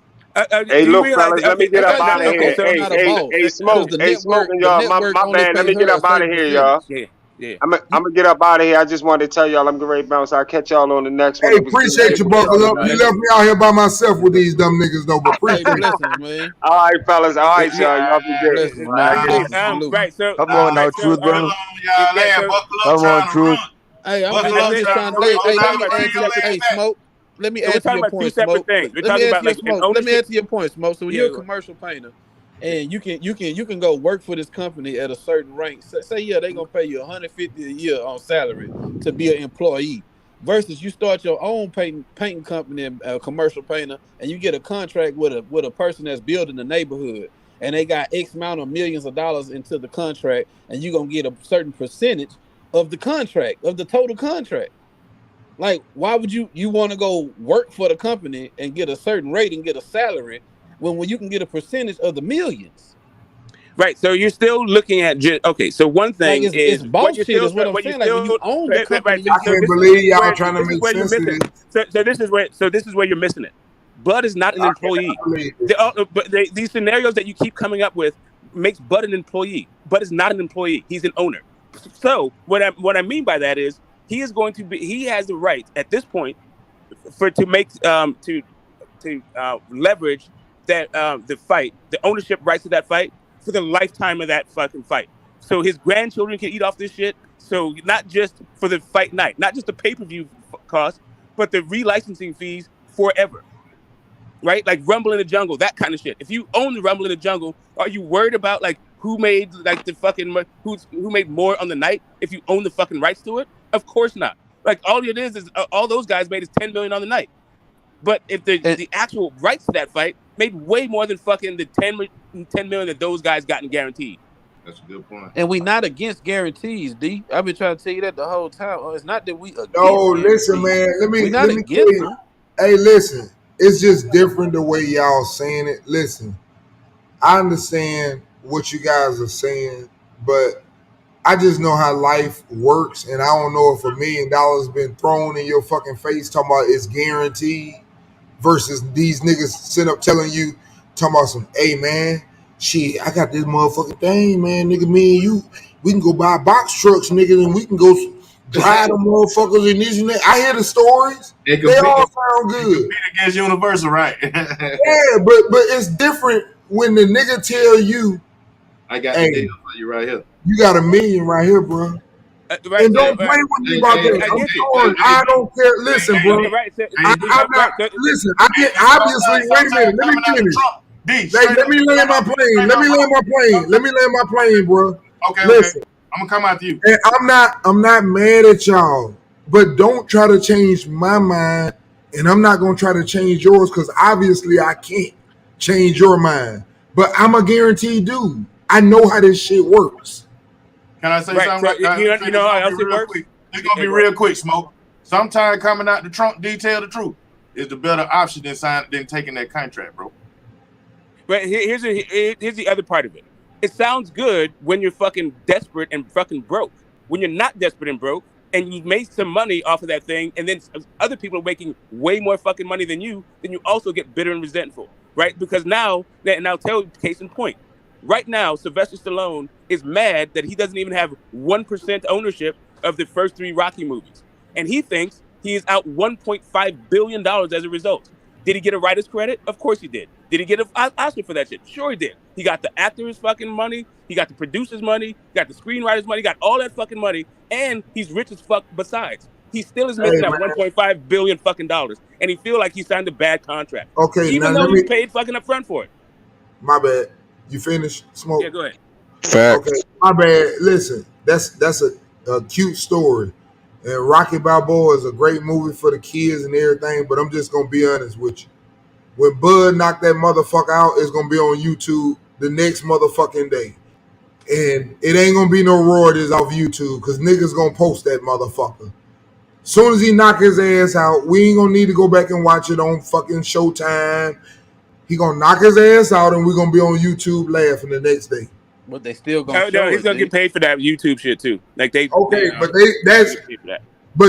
Hey, Do you look, realize? fellas, let me Okay, get That's up why I out say of okay. here. Smoke So, is Hey, not a hey, boss hey, because Smoke. Hey, smoking, the y'all. network My only bad. Let pay me get her a up out of certain here, y'all. percentage. yeah. I'm gonna get up out of here. I just wanted to tell y'all I'm getting ready to bounce. I'll catch y'all on the next one. Hey, It was good appreciate Hey, you, kicking with buckle y'all blessings, up. You tonight. man. left me out here by myself with these dumb niggas though, but Hey, appreciate you. blessings, man. All right, fellas. All right, Yeah. y'all. Y'all be good. Blessings, All right, man. good. Blessings. Salute. Right. So, Come all on right. now, So, truth, bro. Y'all yeah. land. So, Buckle up, Come on, trying to truth. run. Hey, Buckle that's up, I'm it. just trying trying to to. run. We're Hey, let talking me about two add to your. separate Hey, things. Smoke. Let me So we're add to talking your about two point, separate Smoke. things. We're Let me talking add to about your like an Smoke. Let me ownership. add to your point, Smoke. So when Yeah. you're a commercial painter, and you can go work for this company at a certain rank. Say yeah, they gonna pay you 150 a year on salary to be an employee. Versus you start your own painting company, a commercial painter, and you get a contract with a person that's building the neighborhood, and they got X amount of millions of dollars into the contract, and you're gonna get a certain percentage of the contract, of the total contract. Like, why would you want to go work for the company and get a certain rate and get a salary when you can get a percentage of the millions? Right. So you're still looking at okay. So one Like thing it's is boss shit is what I'm saying. Like when you own the company, right. you I So can't this believe y'all where trying to this is make where you're sense of missing. this. So this is where you're missing it. Bud is not an I employee. cannot believe this. These scenarios that you keep coming up with makes Bud an employee. Bud is not an employee. He's an owner. So what I mean by that is he has the right at this point to make to leverage that the fight, the ownership rights of that fight for the lifetime of that fucking fight. So his grandchildren can eat off this shit. So not just for the fight night, not just the pay-per-view cost, but the relicensing fees forever. Right? Like Rumble in the Jungle, that kind of shit. If you own the Rumble in the Jungle, are you worried about like who made like the fucking who made more on the night if you own the fucking rights to it? Of course not. Like all it is all those guys made is 10 million on the night. But if the actual rights to that fight made way more than fucking the 10 million that those guys got in guaranteed. That's a good point. And we not against guarantees, D. I've been trying to tell you that the whole time. It's not that we against No, guarantees. listen, man. Let We me not tell against you. them. Hey, listen. It's just different the way y'all saying it. Listen, I understand what you guys are saying, but I just know how life works, and I don't know if $1 million been thrown in your fucking face talking about it's guaranteed versus these niggas sitting up telling you, talking about some, hey man, shit, I got this motherfucking thing, man, nigga, me and you, we can go buy box trucks, nigga, and we can go drive them motherfuckers and this and that. I hear the stories. They all sound good. Compete against Universal, right? Yeah, but it's different when the nigga tell you, I got hey, the deal for you right here. you got $1 million right here, bro. Right, and don't play with me about that. I'm sorry. I don't care. Listen, bro. I'm not. Listen, I can't. Obviously, wait a minute. Let me finish. Let me land my plane. Let me land my plane. Let me land my plane, bro. Okay. Listen, I'm gonna come after you. and I'm not mad at y'all, but don't try to change my mind, and I'm not gonna try to change yours because obviously I can't change your mind. But I'm a guaranteed dude. I know how this shit works. Can I say something? So you know how else it works? It's gonna be real quick, Smoke. Sometimes coming out the trunk, detail the truth is the better option than taking that contract, bro. But here's the other part of it. It sounds good when you're fucking desperate and fucking broke. When you're not desperate and broke, and you made some money off of that thing, and then other people are making way more fucking money than you, then you also get bitter and resentful, right? Because now, and I'll tell you, case in point. Right now, Sylvester Stallone is mad that he doesn't even have 1% ownership of the first 3 Rocky movies. And he thinks he is out $1.5 billion as a result. Did he get a writer's credit? Of course he did. Did he get an Oscar for that shit? Sure he did. He got the actor's fucking money. He got the producer's money. He got the screenwriter's money. He got all that fucking money. And he's rich as fuck besides. He still is missing that $1.5 billion fucking dollars. And he feel like he signed a bad contract. Okay, even now though he paid fucking up front for it. My bad. You finished, Smoke? Yeah, go ahead. Facts. Okay, my bad. Listen, that's a cute story. And Rocky Balboa is a great movie for the kids and everything, but I'm just going to be honest with you. When Bud knocked that motherfucker out, it's going to be on YouTube the next motherfucking day. And it ain't going to be no royalties off YouTube because niggas going to post that motherfucker. Soon as he knock his ass out, we ain't going to need to go back and watch it on fucking Showtime. He going to knock his ass out and we're going to be on YouTube laughing the next day. But they still gonna No, he's gonna get paid for that YouTube shit too. Like but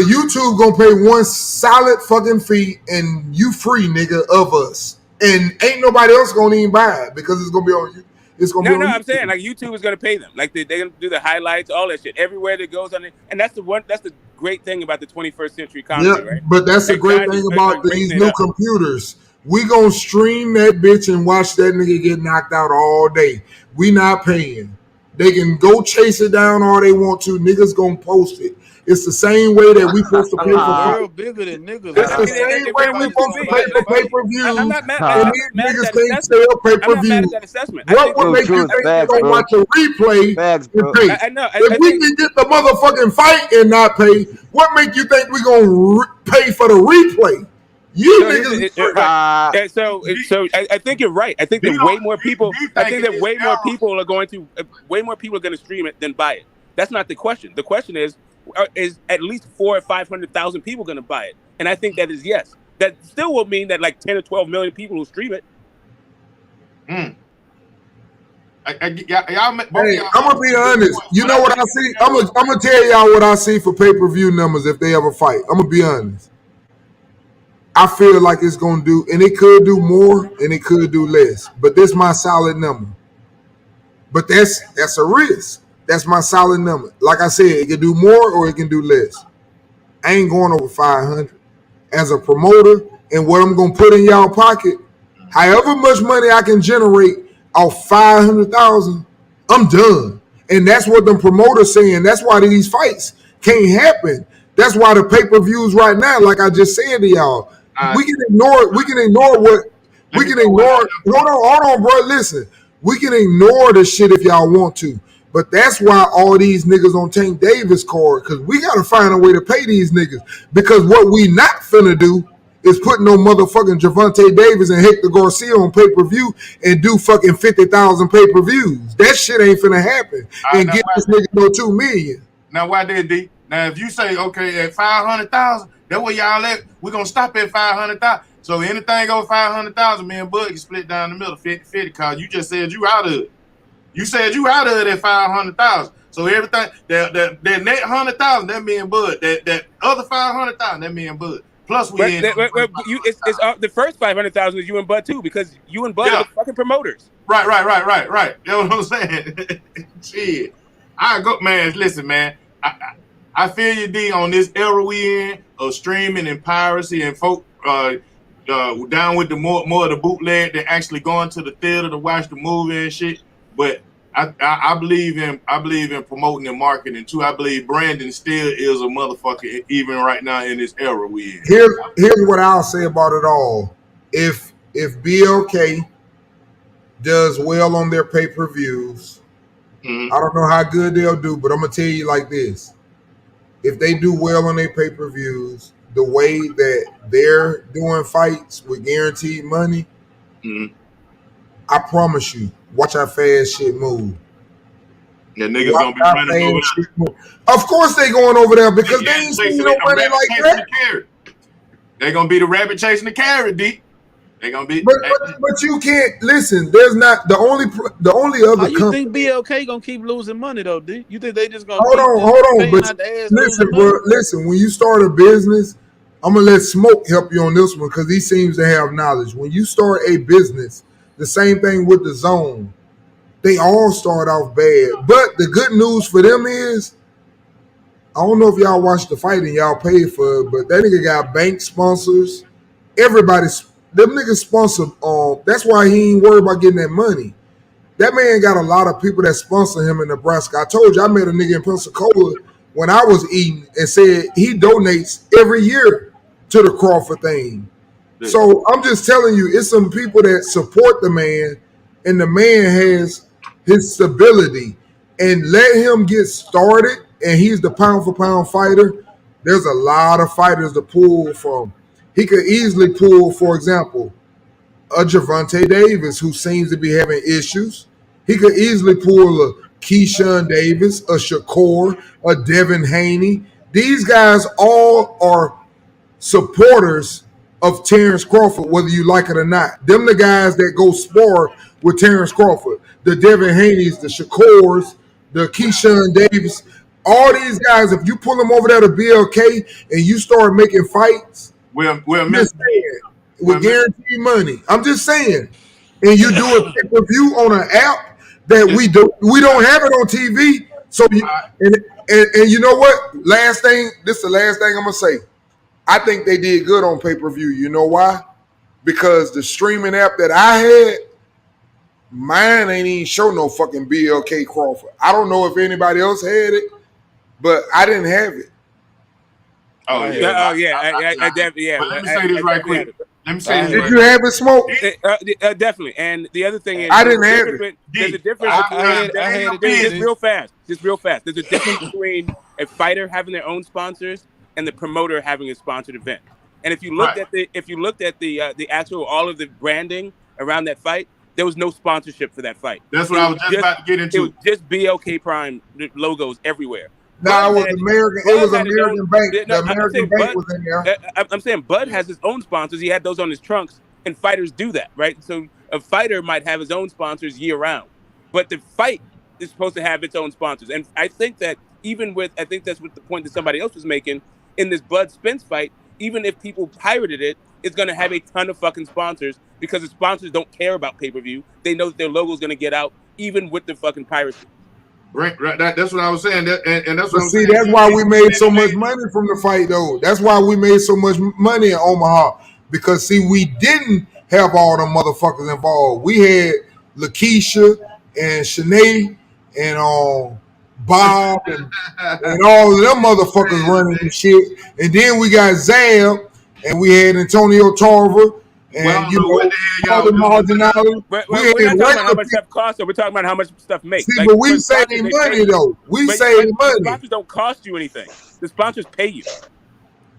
YouTube gonna pay one solid fucking fee and you free, nigga, of us. And ain't nobody else gonna even buy it because it's gonna be on you. It's gonna be on I'm saying like YouTube is gonna pay them. Like they're gonna do the highlights, all that shit, everywhere that goes on it. And that's the great thing about the 21st century comedy, right? But that's the great thing about these new computers. We gonna stream that bitch and watch that nigga get knocked out all day. We not paying. They can go chase it down all they want to. Niggas gonna post it. It's the same way that we supposed to pay for world bigger than niggas. It's the same way we supposed to pay for pay-per-views. And these niggas can't sell pay-per-view. What would make you think they're gonna watch a replay and pay? If we can get the motherfucking fight and not pay, what make you think we gonna pay for the replay? You niggas. So I think you're right. I think that way more people. I think that way more people are going to stream it than buy it. That's not the question. The question is at least 400,000 or 500,000 people going to buy it? And I think that is yes. That still will mean that like 10 or 12 million people will stream it. Y'all, both Hey, y'all. I'm gonna be honest. You know what I see? I'm gonna tell y'all what I see for pay-per-view numbers if they ever fight. I'm gonna be honest. I feel like it's gonna do, and it could do more, and it could do less. But this my solid number. But that's a risk. That's my solid number. Like I said, it can do more or it can do less. I ain't going over 500 as a promoter, and what I'm gonna put in y'all pocket. However much money I can generate off 500,000, I'm done. And that's what the promoters saying. That's why these fights can't happen. That's why the pay-per-views right now, like I just said to y'all, we can ignore. We can ignore what we can ignore. Hold on, bro. Listen, we can ignore the shit if y'all want to. But that's why all these niggas on Tank Davis card, because we got to find a way to pay these niggas. Because what we not finna do is put no motherfucking Gervonta Davis and Hector Garcia on pay-per-view and do fucking 50,000 pay-per-views. That shit ain't finna happen. And get this nigga no $2 million. Now why did D? Now if you say okay at 500,000, that way y'all at we're gonna stop at 500,000. So anything over 500,000, me and Bud can split down the middle 50-50 cause you just said you out of it. You said you out of it at 500,000. So everything that net 100,000, that me and Bud. That other 500,000, that me and Bud. Plus we it's the first 500,000 is you and Bud too, because you and Bud are the fucking promoters. Right. You know what I'm saying? Shit. I go, man. Listen, man. I feel you, D, on this era we in of streaming and piracy and folk down with the more of the bootleg than actually going to the theater to watch the movie and shit. But I believe in promoting and marketing too. I believe branding still is a motherfucker even right now in this era we in. Here's what I'll say about it all. If BLK does well on their pay-per-views, I don't know how good they'll do, but I'm gonna tell you like this. If they do well on their pay-per-views, the way that they're doing fights with guaranteed money, I promise you, watch how fast shit move. Yeah, niggas gonna be running over there. Of course they going over there because they ain't seen no money like that. They gonna be the rabbit chasing the carrot, D. They gonna be. But you can't listen. There's not the only other. How you think BLK gonna keep losing money though, D? You think they just gonna hold on? But listen, bro. Listen, when you start a business, I'm gonna let Smoke help you on this one because he seems to have knowledge. When you start a business, the same thing with the Zone. They all start off bad, but the good news for them is, I don't know if y'all watched the fight and y'all paid for it, but that nigga got bank sponsors. Them niggas sponsor. That's why he ain't worried about getting that money. That man got a lot of people that sponsor him in Nebraska. I told you I met a nigga in Pensacola when I was eating and said he donates every year to the Crawford thing. So I'm just telling you, it's some people that support the man, and the man has his stability. And let him get started, and he's the pound-for-pound fighter. There's a lot of fighters to pull from. He could easily pull, for example, a Gervonta Davis who seems to be having issues. He could easily pull a Keyshawn Davis, a Shakur, a Devin Haney. These guys all are supporters of Terence Crawford, whether you like it or not. Them the guys that go spar with Terence Crawford. The Devin Haneys, the Shakurs, the Keyshawn Davis. All these guys, if you pull them over there to BLK and you start making fights, with guaranteed money. I'm just saying. And you do a pay-per-view on an app that we don't have it on TV. So and you know what? This is the last thing I'm gonna say. I think they did good on pay-per-view. You know why? Because the streaming app that I had, mine ain't even show no fucking BLK Crawford. I don't know if anybody else had it, but I didn't have it. Let me say this right quick. Did you have it, Smoke? Definitely. And the other thing is, I didn't have it. There's a difference. Just real fast. There's a difference between a fighter having their own sponsors and the promoter having a sponsored event. And if you looked at the actual all of the branding around that fight, there was no sponsorship for that fight. That's what I was just about to get into. It was just BLK Prime logos everywhere. No, it was American. It was American Bank. The American Bank was in there. I'm saying Bud has his own sponsors. He had those on his trunks, and fighters do that, right? So a fighter might have his own sponsors year round. but the fight is supposed to have its own sponsors. And I think that I think that's what the point that somebody else was making in this Bud Spence fight. Even if people pirated it, it's going to have a ton of fucking sponsors because the sponsors don't care about pay-per-view. They know that their logo is going to get out even with the fucking piracy. Right, that's what I was saying. And that's what I'm see, saying. that's why we made so much money from the fight, though. That's why we made so much money in Omaha. Because, see, we didn't have all them motherfuckers involved. We had Lakeisha and Shanae and Bob and all of them motherfuckers running the shit. And then we got Zab and we had Antonio Tarver and, all the marginality. We're not talking about how much stuff costs, we're talking about how much stuff makes. See, but we saving money, though. We saving money. The sponsors don't cost you anything. The sponsors pay you.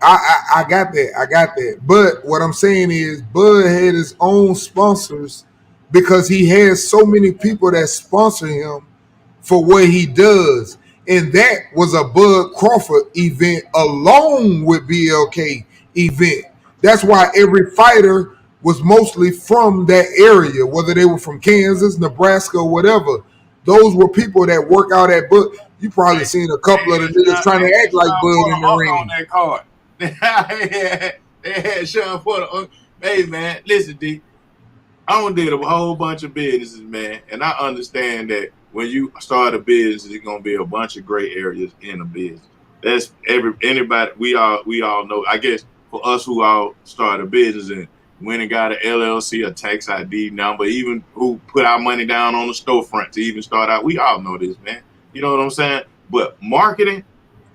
I got that. But what I'm saying is Bud had his own sponsors because he has so many people that sponsor him for what he does. And that was a Bud Crawford event along with BLK event. That's why every fighter was mostly from that area, whether they were from Kansas, Nebraska, or whatever. Those were people that work out at Bud. You probably seen a couple of the niggas trying to act like Bud in the ring. On that card. they had Sean Porter. Hey, man, listen, D. I done did a whole bunch of businesses, man, and I understand that when you start a business, there's gonna be a bunch of gray areas in a business. That's anybody. We all know. I guess for us who all start a business and went and got an LLC, a tax ID number, even who put our money down on the storefront to even start out, we all know this, man. You know what I'm saying? But marketing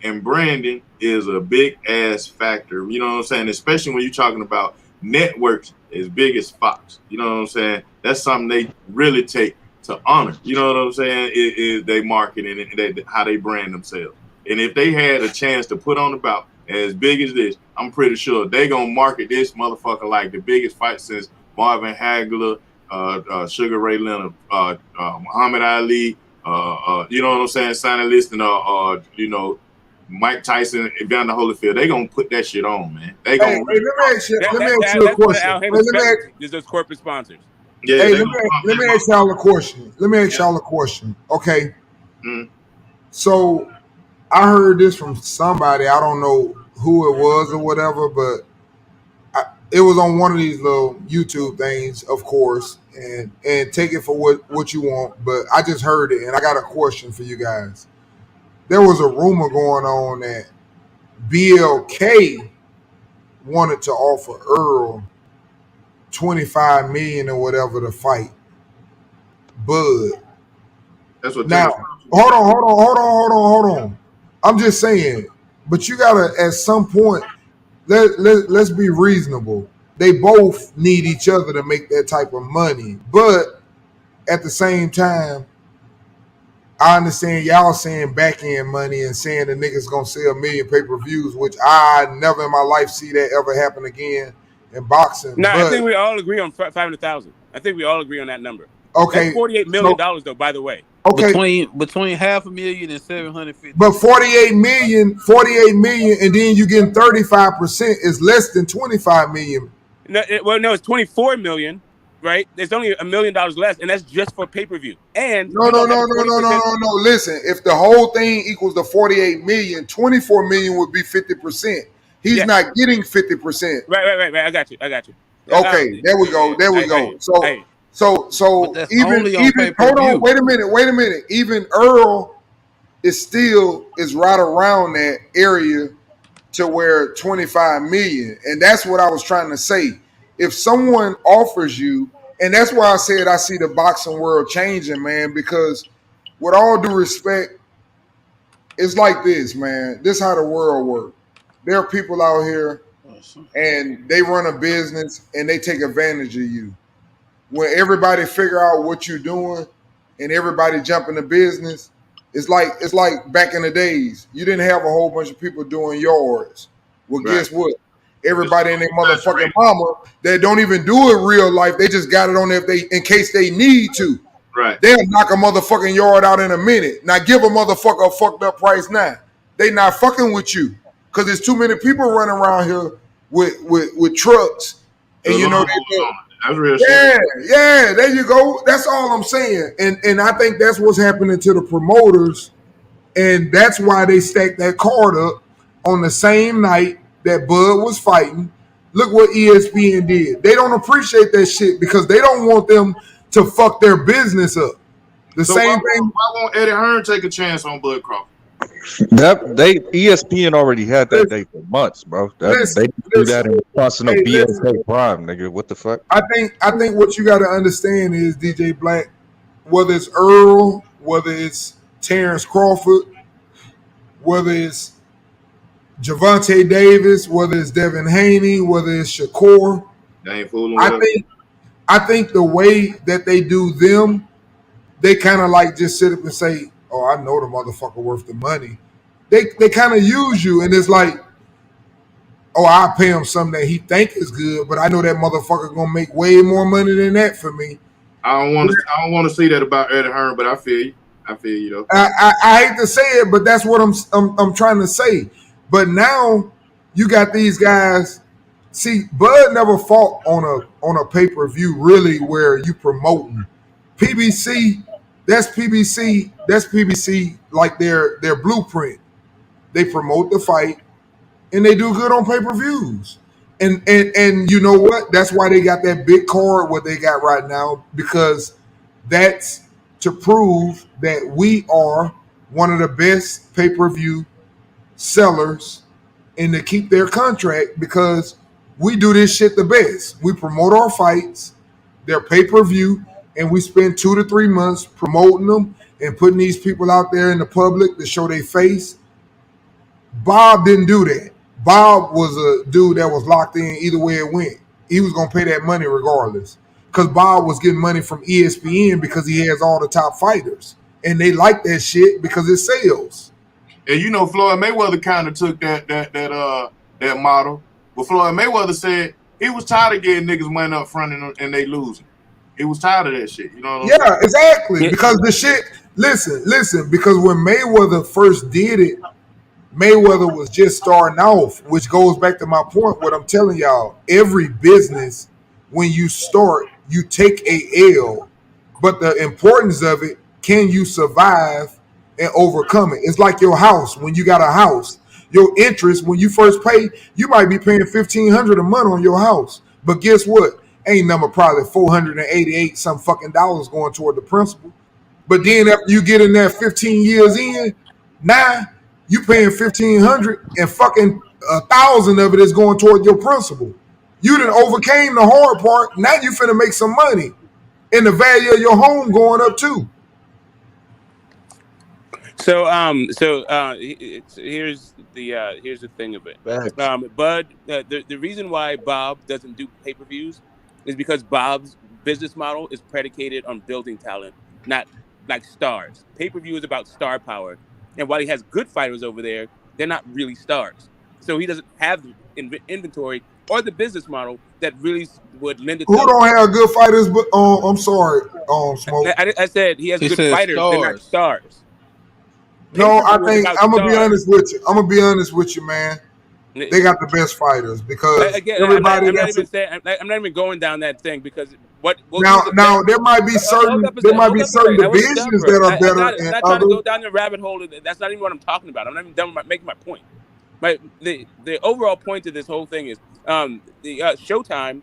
and branding is a big ass factor. You know what I'm saying? Especially when you're talking about networks as big as Fox. You know what I'm saying? That's something they really take to honor. You know what I'm saying? Is they marketing and how they brand themselves. And if they had a chance to put on about as big as this, I'm pretty sure they gonna market this motherfucker like the biggest fight since Marvin Hagler, Sugar Ray Leonard, Muhammad Ali, you know what I'm saying? Sonny Liston, Mike Tyson, Evander Holyfield. They gonna put that shit on, man. They gonna. Let me ask you a question. There's those corporate sponsors. Yeah. Hey, let me ask y'all a question. Okay. So I heard this from somebody. I don't know who it was or whatever, but it was on one of these little YouTube things, of course, and take it for what you want. But I just heard it, and I got a question for you guys. There was a rumor going on that BLK wanted to offer Earl $25 million or whatever to fight Bud. That's what. Now, hold on. I'm just saying, but you gotta at some point let's be reasonable. They both need each other to make that type of money, but at the same time, I understand y'all saying back end money and saying the niggas gonna sell 1 million pay-per-views, which I never in my life see that ever happen again in boxing. No, I think we all agree on 500,000. I think we all agree on that number. Okay, that's $48 million though. By the way, okay, between $500,000 and $750,000. But 48 million, and then you getting 35% is less than 25 million. No, it's 24 million. Right? There's only $1 million less, and that's just for pay-per-view. And no. Listen, if the whole thing equals the 48 million, 24 million would be 50%. He's not getting 50%. Right. I got you. Okay, there we go. So even hold on, wait a minute. Even Earl is right around that area to where 25 million, and that's what I was trying to say. If someone offers you, and that's why I said I see the boxing world changing, man, because with all due respect, it's like this, man. This is how the world works. There are people out here and they run a business and they take advantage of you. When everybody figure out what you're doing and everybody jump into business, it's like back in the days. You didn't have a whole bunch of people doing yards. Well, guess what? Everybody and their motherfucking mama that don't even do it real life, they just got it on there in case they need to. Right. They'll knock a motherfucking yard out in a minute. Now give a motherfucker a fucked up price now. They not fucking with you. Cause there's too many people running around here with trucks. And you know That's real Yeah, shit. yeah, there you go. That's all I'm saying. And I think that's what's happening to the promoters. And that's why they stacked that card up on the same night that Bud was fighting. Look what ESPN did. They don't appreciate that shit because they don't want them to fuck their business up. The So same thing. why won't Eddie Hearn take a chance on Bud Crawford? That they ESPN already had that date for months, bro. They do that in Wisconsin of BLK Prime, nigga. What the fuck? I think what you got to understand is DJ Black, whether it's Earl, whether it's Terence Crawford, whether it's Javante Davis, whether it's Devin Haney, whether it's Shakur, They ain't fooling with us. I think the way that they do them, they kind of like just sit up and say, "Oh, I know the motherfucker worth the money." They kind of use you, and it's like, "Oh, I'll pay him something that he think is good, but I know that motherfucker gonna make way more money than that for me." I don't want to see that about Eddie Hearn, but I feel you. I feel you though. I hate to say it, but that's what I'm trying to say. But now you got these guys. See, Bud never fought on a pay-per-view really where you promoting. PBC, that's PBC like their blueprint. They promote the fight and they do good on pay-per-views. And you know what? That's why they got that big card what they got right now, because that's to prove that we are one of the best pay-per-view sellers and to keep their contract, because we do this shit the best. We promote our fights, they're pay-per-view, and we spend 2 to 3 months promoting them and putting these people out there in the public to show their face. Bob didn't do that. Bob was a dude that was locked in either way it went. He was going to pay that money regardless, because Bob was getting money from ESPN because he has all the top fighters. And they like that shit because it sells. And you know, Floyd Mayweather kind of took that model. But Floyd Mayweather said he was tired of getting niggas money up front and they losing. He was tired of that shit. You know what I'm saying? Exactly. Because the shit, listen, because when Mayweather first did it, Mayweather was just starting off, which goes back to my point, what I'm telling y'all. Every business, when you start, you take a L. But the importance of it, can you survive and overcome it? It's like your house. When you got a house, your interest, when you first pay, you might be paying $1,500 a month on your house. But guess what? Ain't number probably $488 some fucking dollars going toward the principal. But then after you get in there 15 years in, now you paying $1,500 and fucking 1,000 of it is going toward your principal. You done overcame the hard part. Now you finna make some money, and the value of your home going up too. So here's the thing of it. Bud, the reason why Bob doesn't do pay-per-views is because Bob's business model is predicated on building talent, not like stars. Pay-per-view is about star power, and while he has good fighters over there, they're not really stars. So he doesn't have the inventory or the business model that really would lend itself. Who don't have good fighters? But I'm sorry, Smoke. I said he has good fighters. They're not stars. No, I think I'm gonna be honest with you. I'm gonna be honest with you, man. They got the best fighters because everybody. I'm not even going down that thing because now there might be certain divisions that are better. I'm not trying to go down the rabbit hole. That's not even what I'm talking about. I'm not even done making my point. The overall point of this whole thing is the Showtime.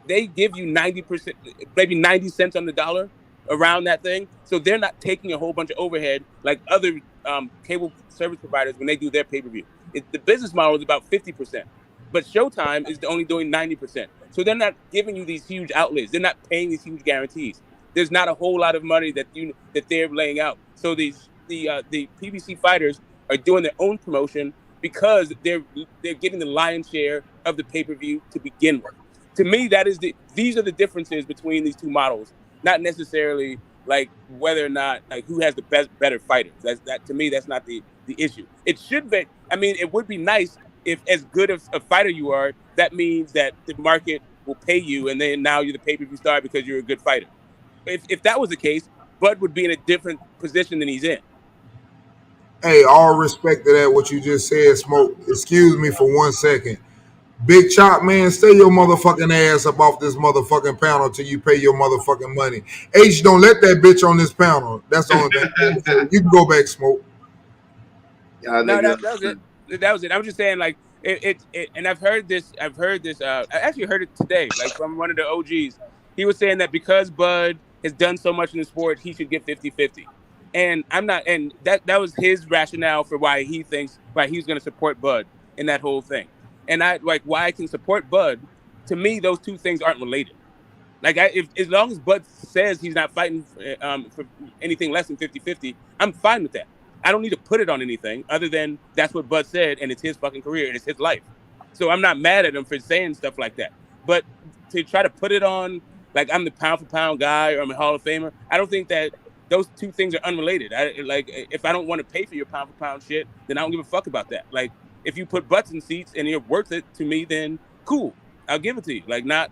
They give you 90%, maybe 90 cents on the dollar around that thing. So they're not taking a whole bunch of overhead like other cable service providers when they do their pay-per-view. The business model is about 50%, but Showtime is only doing 90%. So they're not giving you these huge outlays. They're not paying these huge guarantees. There's not a whole lot of money that they're laying out. So the PBC fighters are doing their own promotion because they're getting the lion's share of the pay-per-view to begin with. To me, these are the differences between these two models, not necessarily like whether or not like who has the better fighters. That to me, that's not the issue. It should be. I mean, it would be nice if, as good of a fighter you are, that means that the market will pay you, and then now you're the pay-per-view star because you're a good fighter. If that was the case, Bud would be in a different position than he's in. Hey, all respect to that, what you just said, Smoke. Excuse me for 1 second. Big Chop, man, stay your motherfucking ass up off this motherfucking panel till you pay your motherfucking money. H, don't let that bitch on this panel. That's the only thing I'm gonna say. You can go back, Smoke. No, that was it. That was it. I'm just saying, like, and I've heard this. I actually heard it today, like from one of the OGs. He was saying that because Bud has done so much in the sport, he should get 50-50. And I'm not, and that was his rationale for why he thinks why he's going to support Bud in that whole thing. And I like why I can support Bud. To me, those two things aren't related. Like, if as long as Bud says he's not fighting for anything less than 50-50, I'm fine with that. I don't need to put it on anything other than that's what Bud said, and it's his fucking career and it's his life. So I'm not mad at him for saying stuff like that. But to try to put it on like I'm the pound for pound guy or I'm a Hall of Famer, I don't think that those two things are unrelated. Like, if I don't want to pay for your pound for pound shit, then I don't give a fuck about that. Like, if you put butts in seats and you're worth it to me, then cool, I'll give it to you. Like, not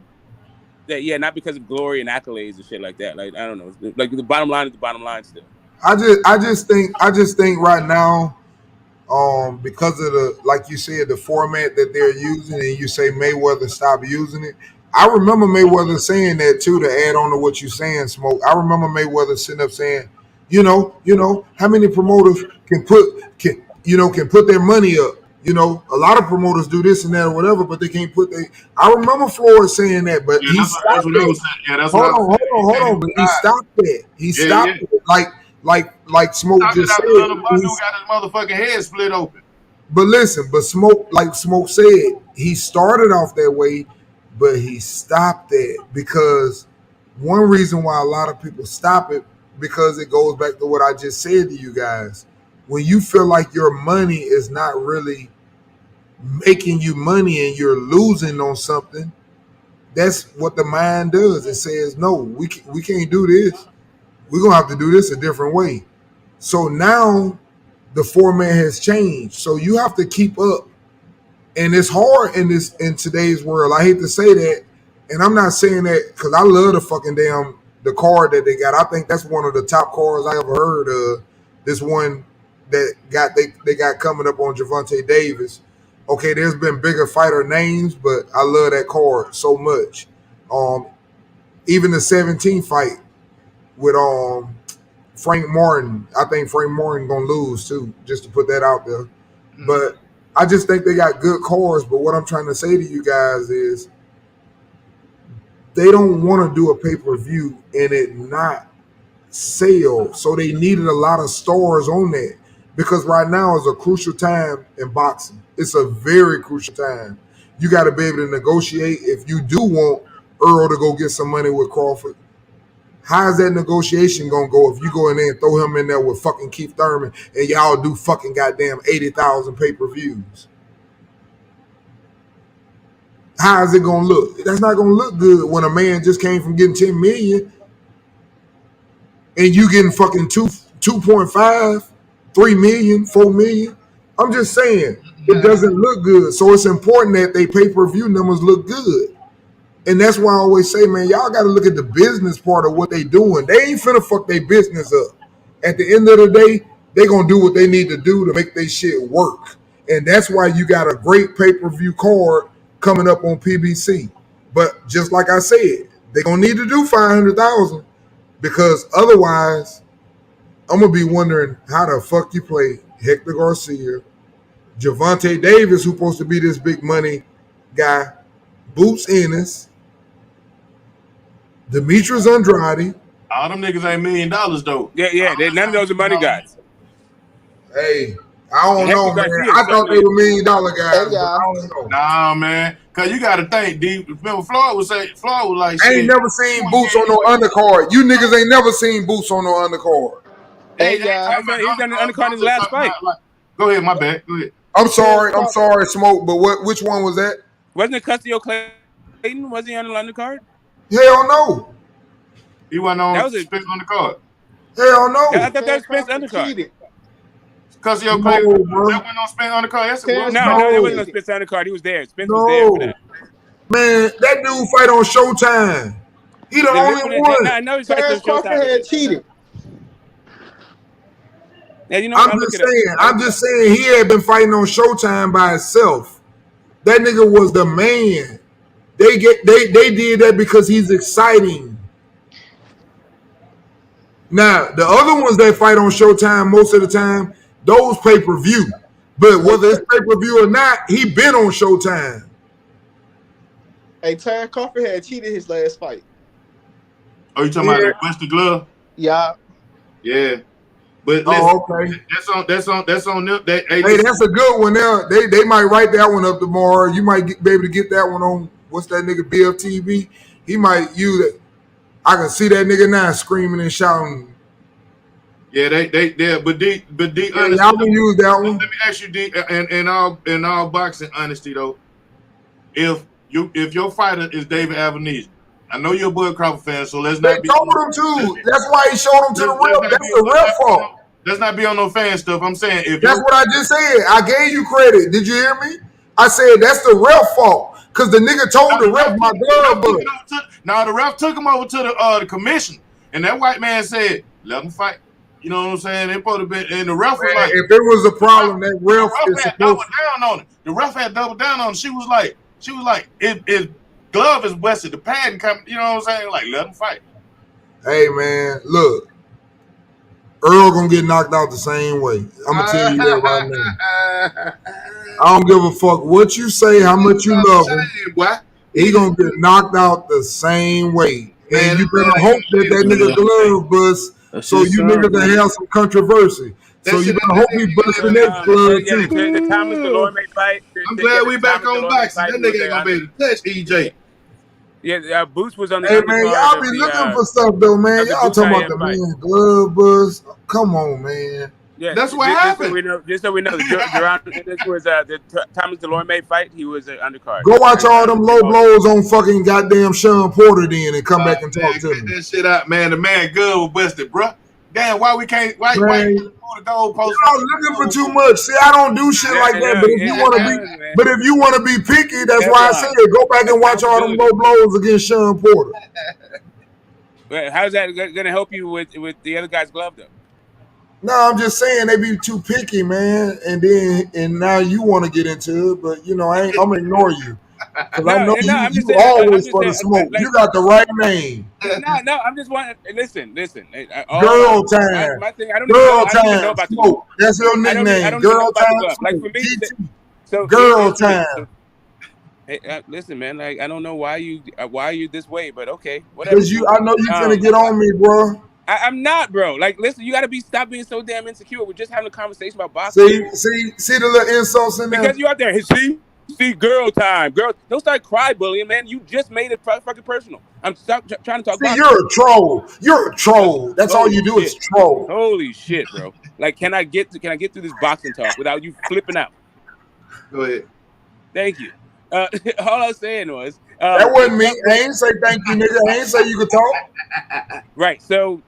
that, yeah, not because of glory and accolades and shit like that. Like, I don't know. Like, the bottom line is the bottom line still. I just think right now, because of the, like you said, the format that they're using, and you say Mayweather stop using it. I remember Mayweather saying that too. To add on to what you're saying, Smoke. I remember Mayweather sitting up saying, how many promoters can put their money up. A lot of promoters do this and that or whatever, but they can't put their. I remember Floyd saying that, but he stopped that's what I was that. saying. Yeah, that's Hold what I was on, hold on. But he stopped that. He stopped it. Like Smoke Stopped just it said. after little Bundle got his motherfucking head split open. But listen, Smoke, like Smoke said, he started off that way, but he stopped that because one reason why a lot of people stop it, because it goes back to what I just said to you guys. When you feel like your money is not really making you money and you're losing on something, that's what the mind does. It says, no, we can't do this. We're going to have to do this a different way. So now the format has changed. So you have to keep up. And it's hard in today's world. I hate to say that. And I'm not saying that because I love the fucking the card that they got. I think that's one of the top cards I ever heard of. This one that they got coming up on Gervonta Davis. Okay, there's been bigger fighter names, but I love that card so much. Even the 17th fight with Frank Martin, I think Frank Martin gonna lose too, just to put that out there. But I just think they got good cards. But what I'm trying to say to you guys is they don't want to do a pay-per-view and it not sell. So they needed a lot of stars on that because right now is a crucial time in boxing. It's a very crucial time. You got to be able to negotiate. If you do want Earl to go get some money with Crawford, how is that negotiation gonna go if you go in there and throw him in there with fucking Keith Thurman and y'all do fucking goddamn 80,000 pay-per-views? How is it gonna look? That's not gonna look good when a man just came from getting 10 million and you getting fucking 2.5, 3 million, 4 million. I'm just saying it doesn't look good. So it's important that they pay-per-view numbers look good. And that's why I always say, man, y'all got to look at the business part of what they doing. They ain't finna fuck their business up. At the end of the day, they going to do what they need to do to make their shit work. And that's why you got a great pay-per-view card coming up on PBC. But just like I said, they going to need to do 500,000 because otherwise, I'm going to be wondering how the fuck you play Hector Garcia, Gervonta Davis, who's supposed to be this big money guy, Boots Ennis, Demetrius Andrade. All them niggas ain't $1 million though. Yeah. None of those are money guys. Hey, I don't know, man. I thought they were $1 million guys, but I don't know. Nah, man. Cause you gotta think, D. Remember, Floyd was like, I ain't never seen Boots on no undercard. You niggas ain't never seen Boots on no undercard. He's done an undercard in his last fight. Go ahead, my bad. Go ahead. I'm sorry, Smoke. But which one was that? Wasn't it Custio Clayton? Was he on the undercard? Hell no. He wasn't on Spence undercard. Hell no. I thought that was Spence undercard. Custio Clayton that went on Spence undercard. Yes, it was. No, there wasn't no Spence undercard. He was there. Spence was there for that. Man, that dude fight on Showtime. He the only one. I know he's fighting on Crawford Showtime. had cheated. Yeah, I'm just saying he had been fighting on Showtime by himself. That nigga was the man. They did that because he's exciting. Now, the other ones that fight on Showtime most of the time, those pay-per-view. But whether it's pay-per-view or not, he been on Showtime. Hey, Terence Crawford had cheated his last fight. Oh, you talking about the Buster Glove? Yeah. Yeah. But listen, okay. That's on them. Hey, that's a good one. They might write that one up tomorrow. You might be able to get that one on what's that nigga BFTV. He might use it. I can see that nigga now screaming and shouting. Yeah, but D honestly, y'all can use that one. Let me ask you, D, in all boxing honesty though, if your fighter is David Avanesyan, I know you're a Bud Crawford fan, so let's not be. They told him to. That's why he showed him to the ref. That's the ref fault. Let's not be on no fan stuff. I'm saying if that's what I just said. I gave you credit. Did you hear me? I said that's the ref fault because the nigga told the ref my glove. Now the ref took him over to the commission, and that white man said, "Let him fight." You know what I'm saying? They supposed to be, and the ref was like, if it was a problem, that ref is had doubled down on it. The ref had doubled down on it. She was like, his glove is busted. The pad come. You know what I'm saying? Like, let him fight. Hey man, look, Earl gonna get knocked out the same way. I'm gonna tell you that right now. I don't give a fuck what you say, how much you love him. He gonna get knocked out the same way. And you better hope that nigga glove bust. So you niggas that have some controversy. So you better hope he bust the next glove too. The Thomas Delorme fight. I'm glad we back on boxing. That nigga ain't gonna be able to touch EJ. Yeah, Boots was on the. Hey man, y'all be looking for stuff though, man. Y'all talking about the man glove bust. Come on, man. Yeah, that's what happened. Just so we know, this was the Thomas Delorme fight. He was an undercard. Go watch all them low blows on fucking goddamn Sean Porter then and come back and talk to me. Get that shit out, man. The man good was busted, bro. Damn, why we can't? Why the goalpost? Y'all looking for too much. See, I don't do shit like that. But if you want to be picky, that's why I said go back and watch all them low blows against Sean Porter. How's that gonna help you with the other guy's glove though? No, I'm just saying they be too picky, man. And now you want to get into it, but you know I'm gonna ignore you because I know you always for the smoke. You got the right name. No, I'm just wanting. Listen. Girl time. My thing, I don't even know about smoke. That's your nickname. Girl time. Like for me, so girl time. Hey, listen, man. Like I don't know why you this way, but okay, whatever. Because I know you finna get on me, bro. I'm not, bro. Like, listen, you got to stop being so damn insecure. We're just having a conversation about boxing. See the little insults in there? Because you out there, see, girl time. Girl, don't start cry bullying, man. You just made it fucking personal. I'm trying to talk boxing. You're a troll. You're a troll. That's all you do is troll. Holy shit, bro. Like, can I get through this boxing talk without you flipping out? Go ahead. Thank you. All I was saying was... that wasn't me. I ain't say thank you, nigga. I ain't say you could talk. Right, so...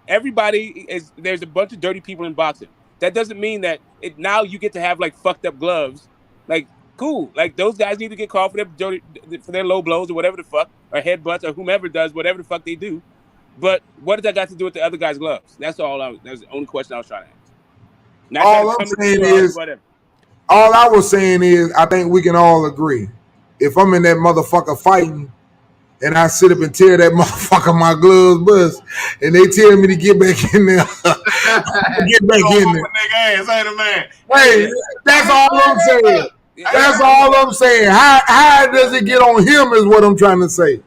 there's a bunch of dirty people in boxing. That doesn't mean that now you get to have like fucked up gloves. Like, cool. Like those guys need to get called for their low blows or whatever the fuck, or headbutts or whomever does whatever the fuck they do. But what does that got to do with the other guy's gloves? That's the only question I was trying to ask. All I'm saying is, all I was saying is, I think we can all agree. If I'm in that motherfucker fighting, and I sit up and tear that motherfucker my gloves bust, and they tell me to get back in there. Get back in there. Ass, ain't a man. Hey, that's all I'm saying. That's all I'm saying. How does it get on him is what I'm trying to say.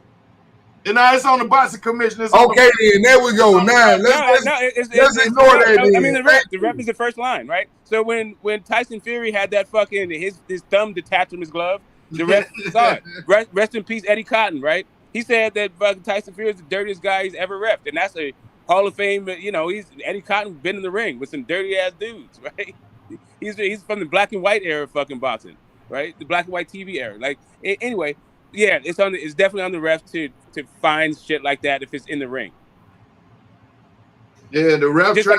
And now it's on the boxing commission. Okay, then there we go. Now let's ignore that. I mean, the ref is the first line, right? So when Tyson Fury had that fucking his thumb detached from his glove, the ref saw it. Rest in peace, Eddie Cotton, right? He said that Tyson Fury is the dirtiest guy he's ever reffed, and that's a Hall of Fame. You know, Eddie Cotton been in the ring with some dirty ass dudes, right? He's from the black and white era of fucking boxing, right? The black and white TV era. Like anyway, yeah, it's definitely on the ref to find shit like that if it's in the ring. Yeah, the ref tried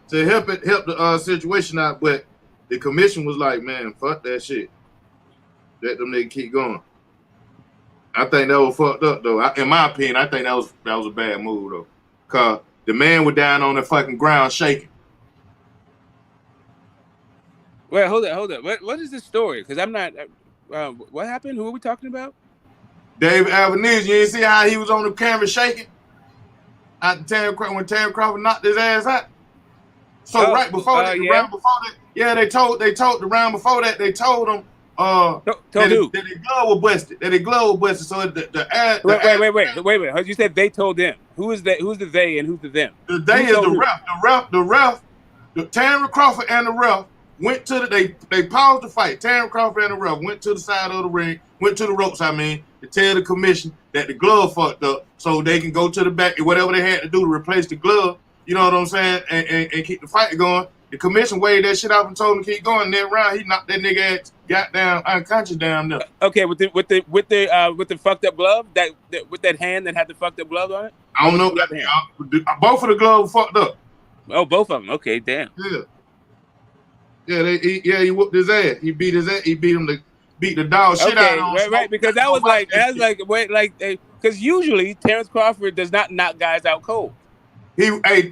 to help the situation out, but the commission was like, man, fuck that shit. Let them niggas keep going. I think that was fucked up though. In my opinion, I think that was a bad move though. Cause the man was down on the fucking ground shaking. Wait, hold up. What is this story? Because I'm not. What happened? Who are we talking about? David Avanesyan. You didn't see how he was on the camera shaking when Terence Crawford knocked his ass out. So right before that, the round before that, yeah, they told the round before that they told him that his glove was busted. That his glove was busted. So Wait. You said they told them. Who is that? Who's the they and who's the them? The they is the ref. The ref. Terence Crawford and the ref went to they paused the fight. Terence Crawford and the ref went to the side of the ring, went to the ropes. To tell the commission that the glove fucked up, so they can go to the back, whatever they had to do to replace the glove. You know what I'm saying? And keep the fight going. The commission waved that shit off and told him to keep going. That round, he knocked that nigga ass goddamn unconscious down there. Okay, with the fucked up glove, with that hand that had the fucked up glove on it. I don't know. Both of the gloves fucked up. Oh, both of them. Okay, damn. Yeah. He whooped his ass. He beat his ass. He beat him to beat the dog shit out of him. Right. Because that was because usually Terence Crawford does not knock guys out cold.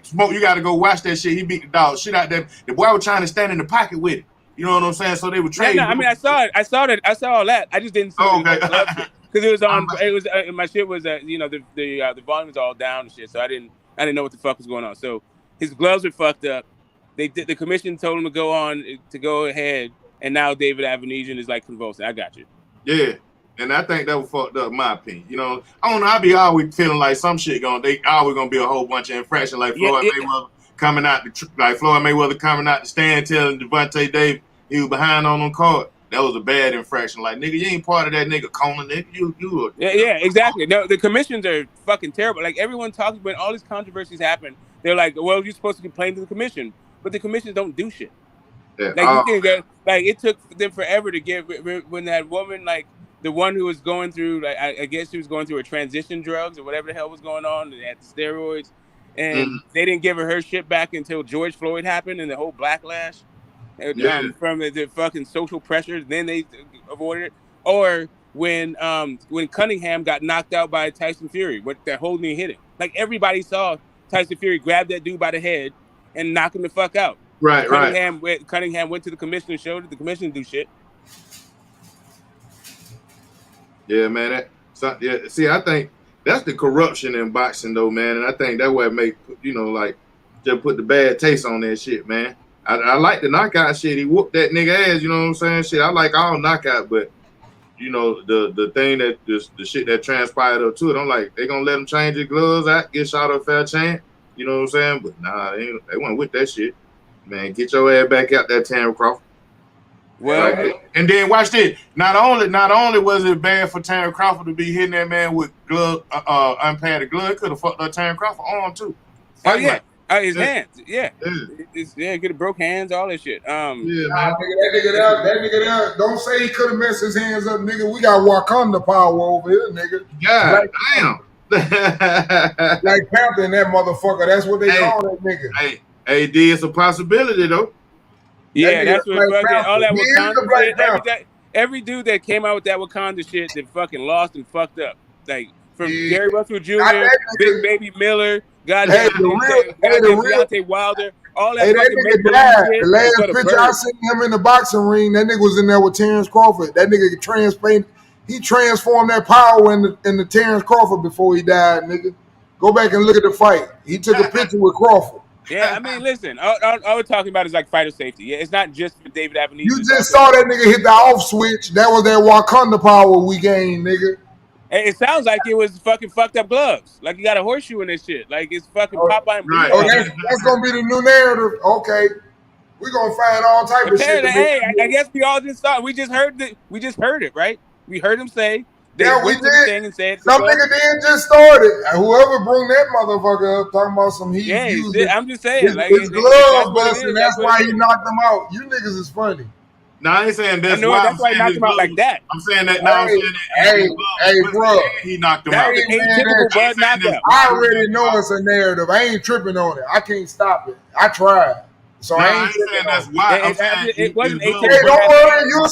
Smoke, you got to go watch that shit. He beat the dog shit out there. The boy was trying to stand in the pocket with it. You know what I'm saying? So they were trading. I mean, I saw it. I saw all that. I just didn't see it because it was on. It was my shit was the volume was all down and shit. So I didn't know what the fuck was going on. So his gloves were fucked up. The commission told him to go ahead, and now David Avanesyan is like convulsing. I got you. Yeah. And I think that was fucked up, in my opinion. You know, I don't know. I be always feeling like some shit they always gonna be a whole bunch of infractions, like Floyd Mayweather coming out the stand telling Devontae Davis he was behind on them card. That was a bad infraction. Like, nigga, you ain't part of that nigga Conan, nigga. You. Yeah, exactly. No, the commissions are fucking terrible. Like everyone talks when all these controversies happen, they're like, well, you're supposed to complain to the commission, but the commissions don't do shit. Yeah. It took them forever to get when that woman the one who was going through, I guess she was going through her transition drugs or whatever the hell was going on. They had the steroids, and they didn't give her shit back until George Floyd happened and the whole backlash from the fucking social pressures. Then they avoided it. Or when Cunningham got knocked out by Tyson Fury, what that whole knee hit him. Like everybody saw Tyson Fury grab that dude by the head and knock him the fuck out. Right. Cunningham went to the commission and showed it. The commission didn't do shit. Yeah, man. See, I think that's the corruption in boxing, though, man. And I think that's what make just put the bad taste on that shit, man. I like the knockout shit. He whooped that nigga ass. You know what I'm saying? Shit, I like all knockout, but the thing that the shit that transpired up to it, I'm like, they gonna let him change his gloves out, get shot a fair chance. You know what I'm saying? But nah, they went with that shit, man. Get your ass back out there, Terence Crawford. Well, and then watch this. Not only was it bad for Terence Crawford to be hitting that man with unpadded glove, it could have fucked up Terence Crawford arm too. His hands, could have broke hands, all that shit. That nigga there. Don't say he could have messed his hands up, nigga. We got Wakanda power over here, nigga. God damn. Like Panther and that motherfucker. That's what they call that nigga. Hey, it's a possibility though. Yeah, that's what fucking all that Wakanda shit. Every dude that came out with that Wakanda shit that fucking lost and fucked up. Like from Gary Russell Jr., Big Baby Miller, Deontay Wilder, all that fucking nigga died. The last picture I seen him in the boxing ring, that nigga was in there with Terence Crawford. That nigga he transformed that power in the Terence Crawford before he died, nigga. Go back and look at the fight. He took a picture with Crawford. Yeah, I mean, listen, all we're talking about is like fighter safety. Yeah, it's not just for David Avanesyan. You just saw that nigga hit the off switch. That was that Wakanda power we gained, nigga. It sounds like it was fucking fucked up gloves. Like you got a horseshoe in this shit. Like it's fucking Popeye and right. That's gonna be the new narrative. Okay, we're gonna find all type of shit. Hey, I guess we all just saw. We just heard it, right? We heard him say. We did. And said some nigga did just started. Whoever bring that motherfucker up talking about some I'm just saying. His glove busting. That's why he knocked him out. You niggas is funny. No, I ain't saying that's why he knocked him out like that. I'm saying that now. Hey, bro. He knocked him out. I already know it's a narrative. I ain't tripping on it. I can't stop it. I tried. So I ain't saying that's why. It wasn't atypical. Hey, don't worry. You'll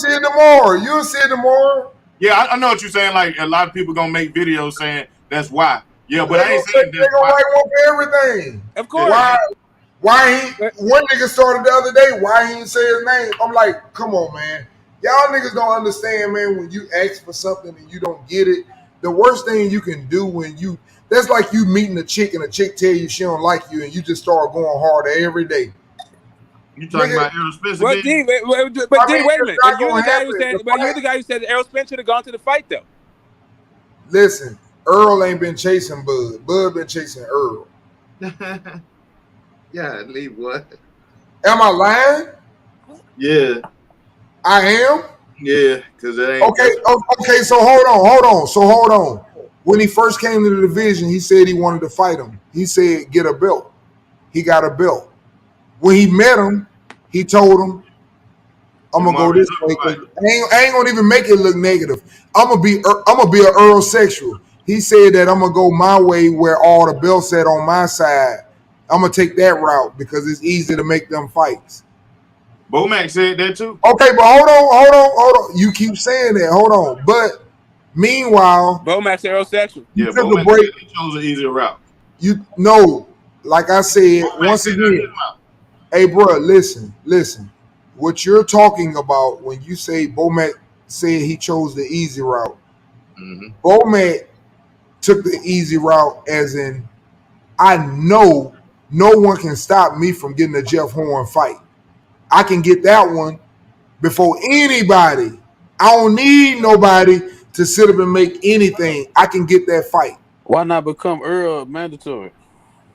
see it tomorrow. Yeah, I know what you're saying. Like a lot of people gonna make videos saying that's why. Yeah, but I ain't saying that's why. They gonna write one for everything. Of course. One nigga started the other day, why he didn't say his name? I'm like, come on, man. Y'all niggas don't understand, man, when you ask for something and you don't get it, the worst thing you can do that's like you meeting a chick and a chick tell you she don't like you and you just start going harder every day. You talking about Errol Spence again? Wait a minute. But you're the guy who said. But you're the guy who said that Errol Spence should have gone to the fight, though. Listen, Earl ain't been chasing Bud. Bud been chasing Earl. Yeah, leave what? Am I lying? Yeah, I am. Yeah, because it ain't. Okay. So hold on. When he first came to the division, he said he wanted to fight him. He said get a belt. He got a belt. When he met him, he told him, "I'm gonna go this way. I ain't gonna even make it look negative. I'm gonna be an Earl sexual." He said that I'm gonna go my way where all the belts at on my side. I'm gonna take that route because it's easy to make them fights. Bomac said that too. Okay, but hold on. You keep saying that. Hold on. But meanwhile, Bomac's Errol sexual. Yeah, Bomac said he chose an easier route. You know, like I said, once again, hey, bro, listen. What you're talking about when you say Bomac said he chose the easy route, Bomac took the easy route as in, I know no one can stop me from getting a Jeff Horn fight. I can get that one before anybody. I don't need nobody to sit up and make anything. I can get that fight. Why not become Earl mandatory?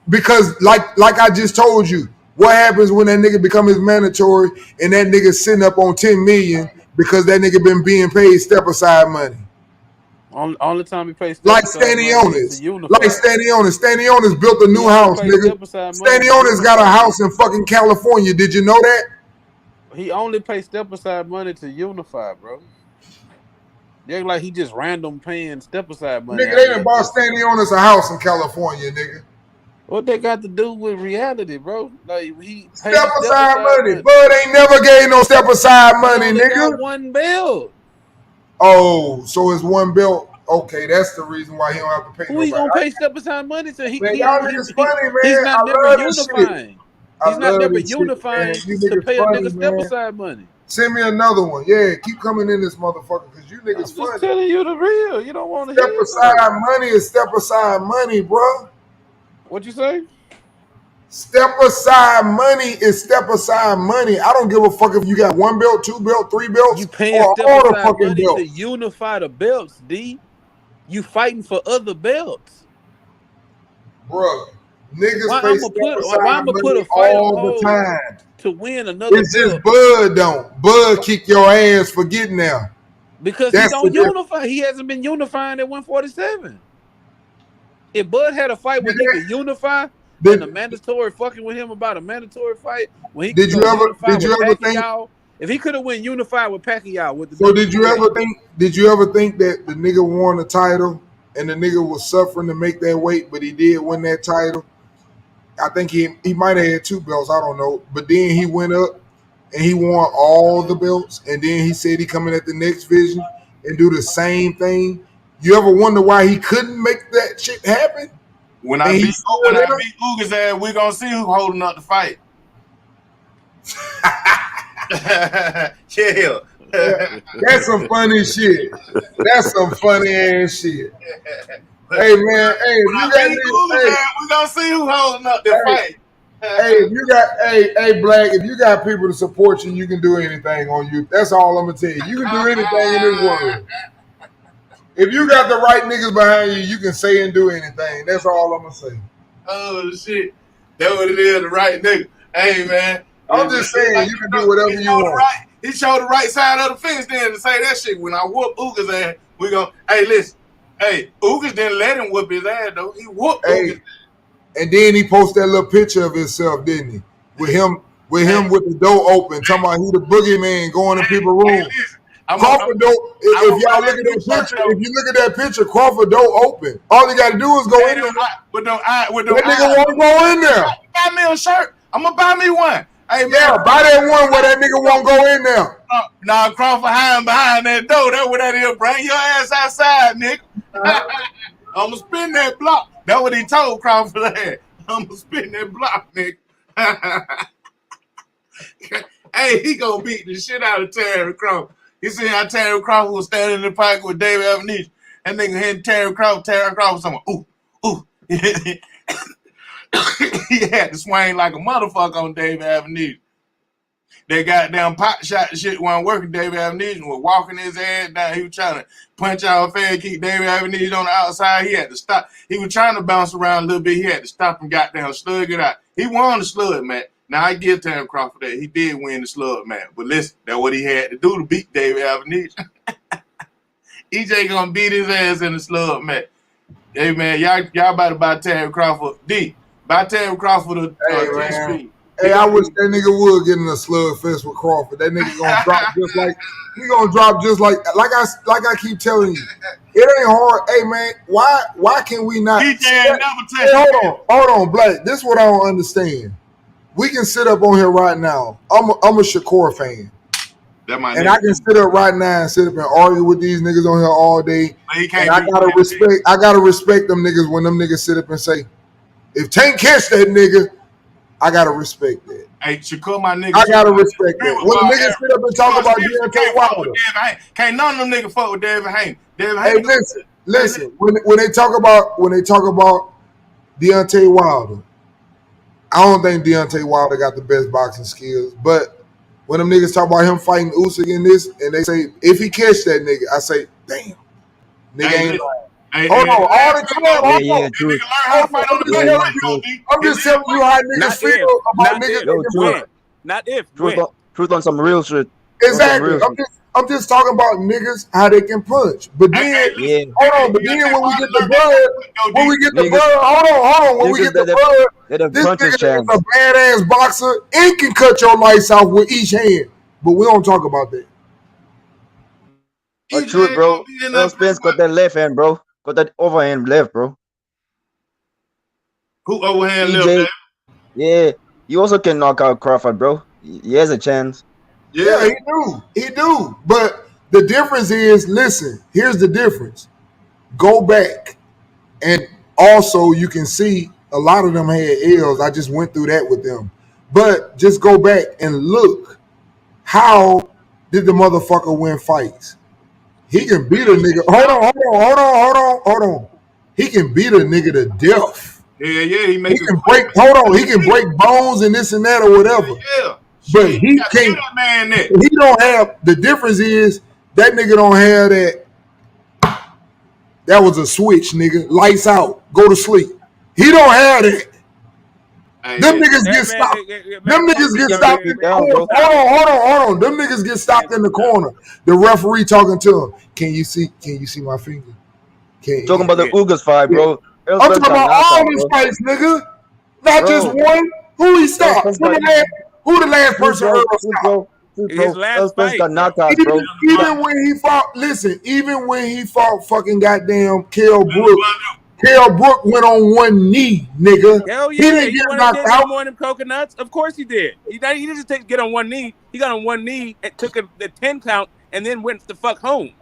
Because like I just told you, what happens when that nigga become his mandatory and that nigga sitting up on 10 million because that nigga been being paid step aside money? Only time he pays like Stanionis. Stanionis built a new house, nigga. Stanionis got a house in fucking California. Did you know that? He only pays step aside money to unify, bro. They're like he just random paying step aside money. Nigga, they done bought Stanionis a house in California, nigga. What they got to do with reality, bro? Like he step aside money. Bud ain't never gave no step aside money, nigga. Got one belt. Oh, so it's one belt. Okay, that's the reason why he don't have to pay. Who he gonna pay step aside money to? Y'all niggas funny, man. He's not never unifying. He's not never unifying to pay a nigga step aside money. Send me another one. Yeah, keep coming in this motherfucker because you niggas funny. I'm telling you the real. You don't want to step aside money is step aside money, bro. What you say? Step aside money is step aside money. I don't give a fuck if you got one belt, two belt, three belts, you paying or step all the aside fucking money belts. to unify the belts, D. You fighting for other belts, bro. Niggas pay step aside money all the time to win another. It's just Bud don't. Bud kick your ass for getting there because he don't unify. He hasn't been unifying at 147. If Bud had a fight where he could unify, and the mandatory fucking with him about a mandatory fight, when he did you ever think? If he could have went unified with Pacquiao with the did you ever think that the nigga won a title and the nigga was suffering to make that weight, but he did win that title? I think he might have had two belts, I don't know. But then he went up and he won all the belts, and then he said he coming at the next vision and do the same thing. You ever wonder why he couldn't make that shit happen? When I beat Uga's ass, we gonna see who's holding up the fight. Yeah. That's some funny shit. That's some funny ass shit. Hey man, hey, we gonna see who's holding up the fight. Hey, if you got hey Black, if you got people to support you, you can do anything on you. That's all I'm gonna tell you. You can do anything in this world. If you got the right niggas behind you, you can say and do anything. That's all I'm gonna say. Oh shit, that what it is, the right nigga. Hey man, I'm just saying you can do whatever you want. He showed the right side of the fence then to say that shit. When I whoop Uga's ass, we go. Hey, listen. Hey, Ugas didn't let him whoop his ass though. He whooped Ugas. And then he posted that little picture of himself, didn't he? With him with the door open, talking about he the boogeyman going in people's rooms. Crawford door. If y'all look at that picture, if you look at that picture, Crawford door open. All you got to do is go in there. That nigga want to go in there. Buy me a shirt. I'm gonna buy me one. Hey man, yeah, buy that one where that nigga won't go in there. Nah, Crawford hiding behind that door. That's what that is. Bring your ass outside, nigga. I'm gonna spin that block. That's what he told Crawford. I'm gonna spin that block, nigga. Hey, he gonna beat the shit out of Terence Crawford. You see how Terence Crawford was standing in the pocket with David Avanesyan. That nigga hitting Terence Crawford something. Ooh. He had to swing like a motherfucker on David Avanesyan. They goddamn pot shot the shit wasn't working. David Avanesyan was walking his ass down. He was trying to punch out fast, keep David Avanesyan on the outside. He had to stop. He was trying to bounce around a little bit. He had to stop and goddamn slug it out. He won the slug match. Now I give Terence Crawford that. He did win the slug match. But listen, that's what he had to do to beat David Avanesyan. EJ gonna beat his ass in the slug match. Hey man, y'all about to buy Terence Crawford. Buy Terence Crawford a T-Speed. Hey, I wish that nigga would get in a slugfest with Crawford. That nigga gonna drop just like I keep telling you. It ain't hard. Hey man, why can we not? EJ ain't never touched. Hey, hold on, Black. This is what I don't understand. We can sit up on here right now. I'm a Shakur fan. And I can sit up right now and sit up and argue with these niggas on here all day. And I gotta respect them niggas when them niggas sit up and say, if Tank catch that nigga, I gotta respect that. Hey, Shakur, my nigga. I gotta respect that. When the niggas sit up and talk about Deontay Wilder, can't none of them niggas fuck with David Haney. Hey, listen. When they talk about Deontay Wilder, I don't think Deontay Wilder got the best boxing skills. But when them niggas talk about him fighting Usyk in this, and they say if he catch that nigga, I say, damn, nigga ain't lying. Hold on, all the time. I'm just telling you how niggas feel about niggas. Not if. Truth on some real shit. Exactly. I'm just talking about niggas how they can punch. But then, hold on. But then when we get the blood, when we get the blood, this nigga is a badass boxer and can cut your lights off with each hand. But we don't talk about that. Truth, bro. Errol Spence got that left hand, bro. Got that overhand left, bro. Who overhand left? Yeah, he also can knock out Crawford, bro. He has a chance. Yeah, he do. But the difference is, listen, here's the difference. Go back, and also you can see a lot of them had L's. I just went through that with them. But just go back and look. How did the motherfucker win fights? He can beat a nigga. Hold on. He can beat a nigga to death. Yeah. He can break. He can break bones and this and that or whatever. Yeah. But he can't. He don't have. The difference is that nigga don't have that. That was a switch, nigga. Lights out. Go to sleep. He don't have that. Them niggas get stopped. Them niggas get stopped in the corner. Hold on. Them niggas get stopped in the corner. The referee talking to him. Can you see my finger? Talking about the Ugas fight, bro. I'm talking about all these fights, nigga. Not just one. Who he stopped? Who the last person Earl stopped? His last fight got knocked out, bro. Even when he fought fucking goddamn Kell Brook. Kell Brook went on one knee, nigga. Hell yeah, he didn't get knocked out. More than coconuts. Of course he did. He didn't just get on one knee. He got on one knee and took a 10 count and then went the fuck home.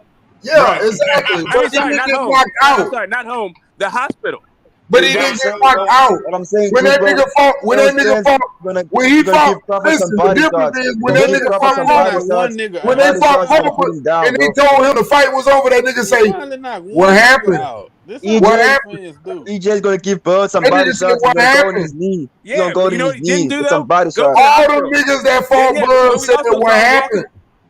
Yeah, exactly. I'm sorry, not home. I'm sorry, not home. The hospital. But he didn't get knocked out. What I'm saying, when that nigga fought, when he fought, listen, the difference is when that nigga fought when they fought Crawford and they told him the fight was over, that nigga say, what happened? What happened? EJ's gonna give Bud some body shots. He's gonna go on his knee. He's gonna go to his knee with some body shots. All them niggas that fought Bud said that what happened?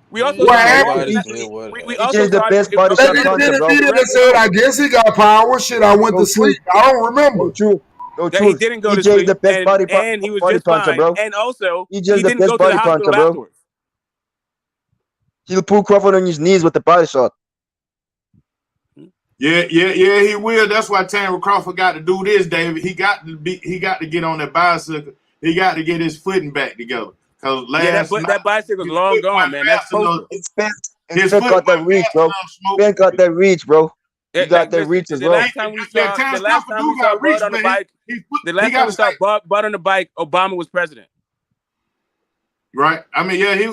What happened? EJ's the best body shot puncher, bro. They said, I guess he got power. Shit, I went to sleep. I don't remember. He didn't go to sleep. The best and he was just puncher, fine. bro. And also, he EJ's didn't go to the hospital afterwards. He'll pull Crawford on his knees with the body shot. Yeah, he will. That's why Terence Crawford got to do this, David. He got to get on that bicycle. He got to get his footing back together. Cause that bicycle's long gone, man. That's Spence got that reach, bro. Spence got that reach, bro. He got that reach as well. The last time we saw Bud on the bike, Bud on the bike, Obama was president. Right. I mean, he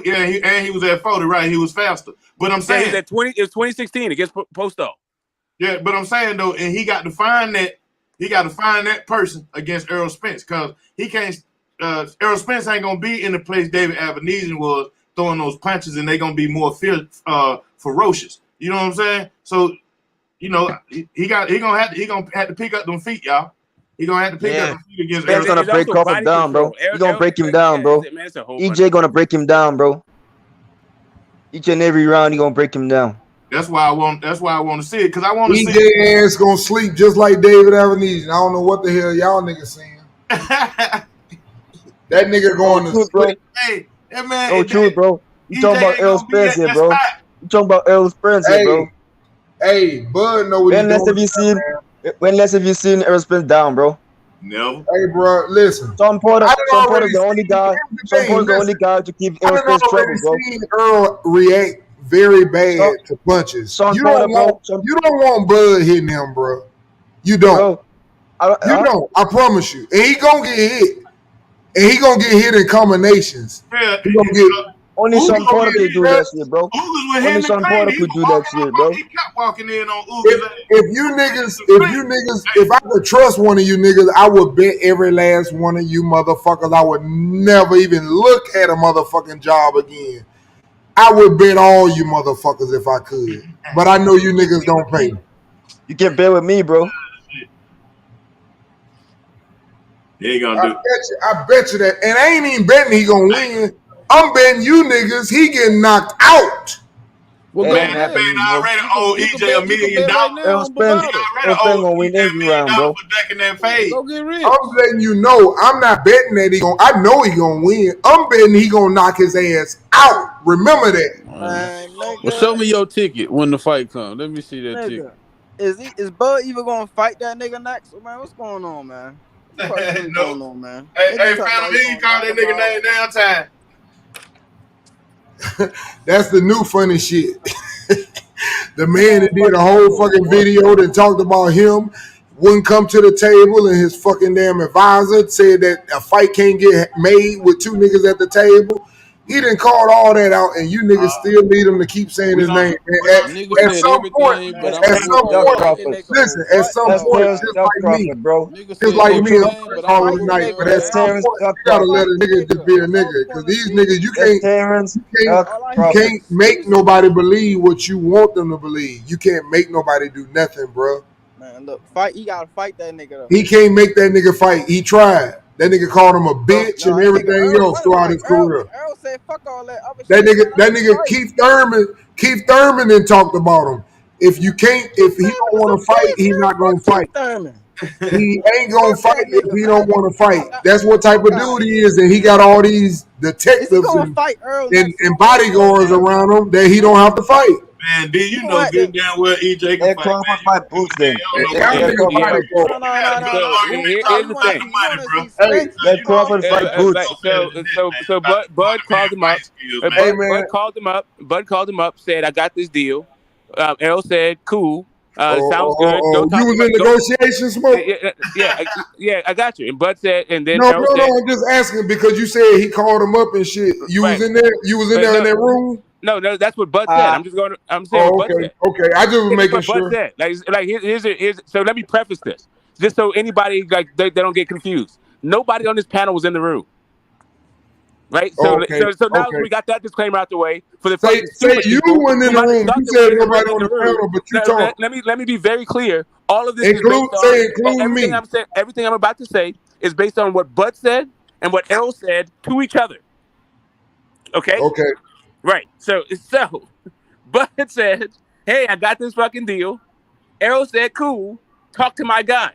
was at 40, right? He was faster. But I'm saying he was at 20. It was 2016 against Posto. Yeah, but I'm saying though, and he got to find that person against Errol Spence because he can't. Errol Spence ain't gonna be in the place David Avanesyan was throwing those punches, and they gonna be more ferocious. You know what I'm saying? So, he gonna have to pick up them feet, y'all. He gonna have to pick up them feet against Spence Errol. gonna break Crawford down, bro. He gonna break him down, bro. EJ gonna break him down, bro. Each and every round, he gonna break him down. That's why I want to see it, because I want to see EJ ass gonna sleep just like David Avanesyan. I don't know what the hell y'all niggas saying. That nigga going to sleep. Hey, that man. No truth, bro. You talking about Errol Spence here, bro? You talking about Errol Spence here, bro? Hey, Bud know what when last have you seen Errol Spence down, bro? No. Hey, bro, listen. Sean Porter's the only guy. Sean Porter's the only guy to keep Errol Spence trouble, bro. Seen Earl react very bad to punches. You don't want Bud hitting him, bro. You don't. You don't. I promise you. And he gonna get hit. And he gonna get hit in combinations. Yeah, he gonna get. Only Sean Porter could do that shit, bro. Only Sean Porter could do that shit, bro. He kept walking in on if I could trust one of you niggas, I would bet every last one of you motherfuckers I would never even look at a motherfucking job again. I would bet all you motherfuckers if I could. But I know you niggas don't pay. You can bet with me, bro. He ain't gonna do I bet you that. And I ain't even betting he gonna win. I'm betting you niggas he getting knocked out. Well, man already owe EJ $1 million. Errol Spence gonna win every round, bro. Go get rich. I'm letting you know, I'm not betting that I know he gonna win. I'm betting he gonna knock his ass out. Remember that. Well, show me your ticket when the fight comes. Let me see that ticket. Is Bud even gonna fight that nigga next? Man, what's going on, man? What's going on, man? Hey, Phantom, he call that nigga name downtown. That's the new funny shit. The man that did a whole fucking video that talked about him wouldn't come to the table, and his fucking damn advisor said that a fight can't get made with two niggas at the table. He done called all that out, and you niggas still need him to keep saying his name. At some point, listen, at some point, just like me, bro, just like me, all the night. But at some point, you gotta let a nigga just be a nigga, because these niggas, you can't make nobody believe what you want them to believe. You can't make nobody do nothing, bro. Man, look, he gotta fight that nigga though. He can't make that nigga fight. He tried. That nigga called him a bitch and everything else throughout his career. Errol said, "Fuck all that other shit." That nigga Keith Thurman then talked about him. If he don't want to fight, he's not gonna fight. He ain't gonna fight if he don't want to fight. That's what type of dude he is, and he got all these detectives and bodyguards around him that he don't have to fight. Man, D, you know good damn well EJ can fight. Boots then. Here's the thing. Let Crawford fight Boots. So Bud called him up. Bud called him up. Said, "I got this deal." Errol said, "Cool. Sounds good." You was in negotiations, Smoke? Yeah, I got you. And Bud said, and then no, I'm just asking because you said he called him up and shit. You was in there. You was in there in that room. No, that's what Bud said. I'm saying what Bud said. Okay, I just was making sure. Bud said. Here's so let me preface this, just so anybody they don't get confused. Nobody on this panel was in the room, right? So now we got that disclaimer out the way for the say you weren't in the room. You said nobody on the panel, but you talk. Let me be very clear. All of this is based on everything I'm about to say is based on what Bud said and what Errol said to each other. Okay. Okay. Right. So Bud said, "Hey, I got this fucking deal." Errol said, "Cool. Talk to my guy."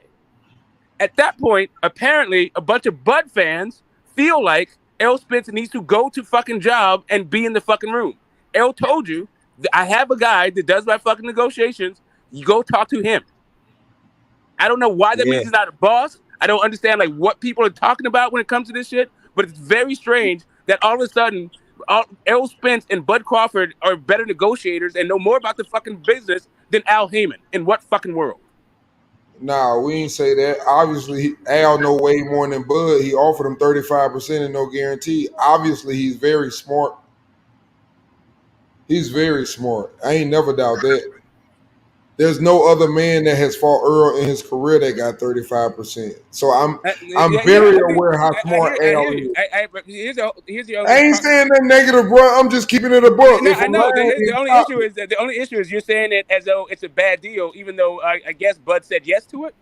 At that point, apparently, a bunch of Bud fans feel like Errol Spence needs to go to fucking job and be in the fucking room. Errol told you that I have a guy that does my fucking negotiations. You go talk to him. I don't know why that means he's not a boss. I don't understand like what people are talking about when it comes to this shit, but it's very strange that all of a sudden Errol Spence and Bud Crawford are better negotiators and know more about the fucking business than Al Heyman. In what fucking world? Nah, we ain't say that. Obviously, Al know way more than Bud. He offered him 35% and no guarantee. Obviously, he's very smart. He's very smart. I ain't never doubt that. there's no other man that has fought Earl in his career that got 35%. So I'm very aware how smart Al is. Here's the I ain't saying that negative, bro. I'm just keeping it a book. No, If I I'm know. lying, The only issue is that you're saying it as though it's a bad deal, even though I guess Bud said yes to it.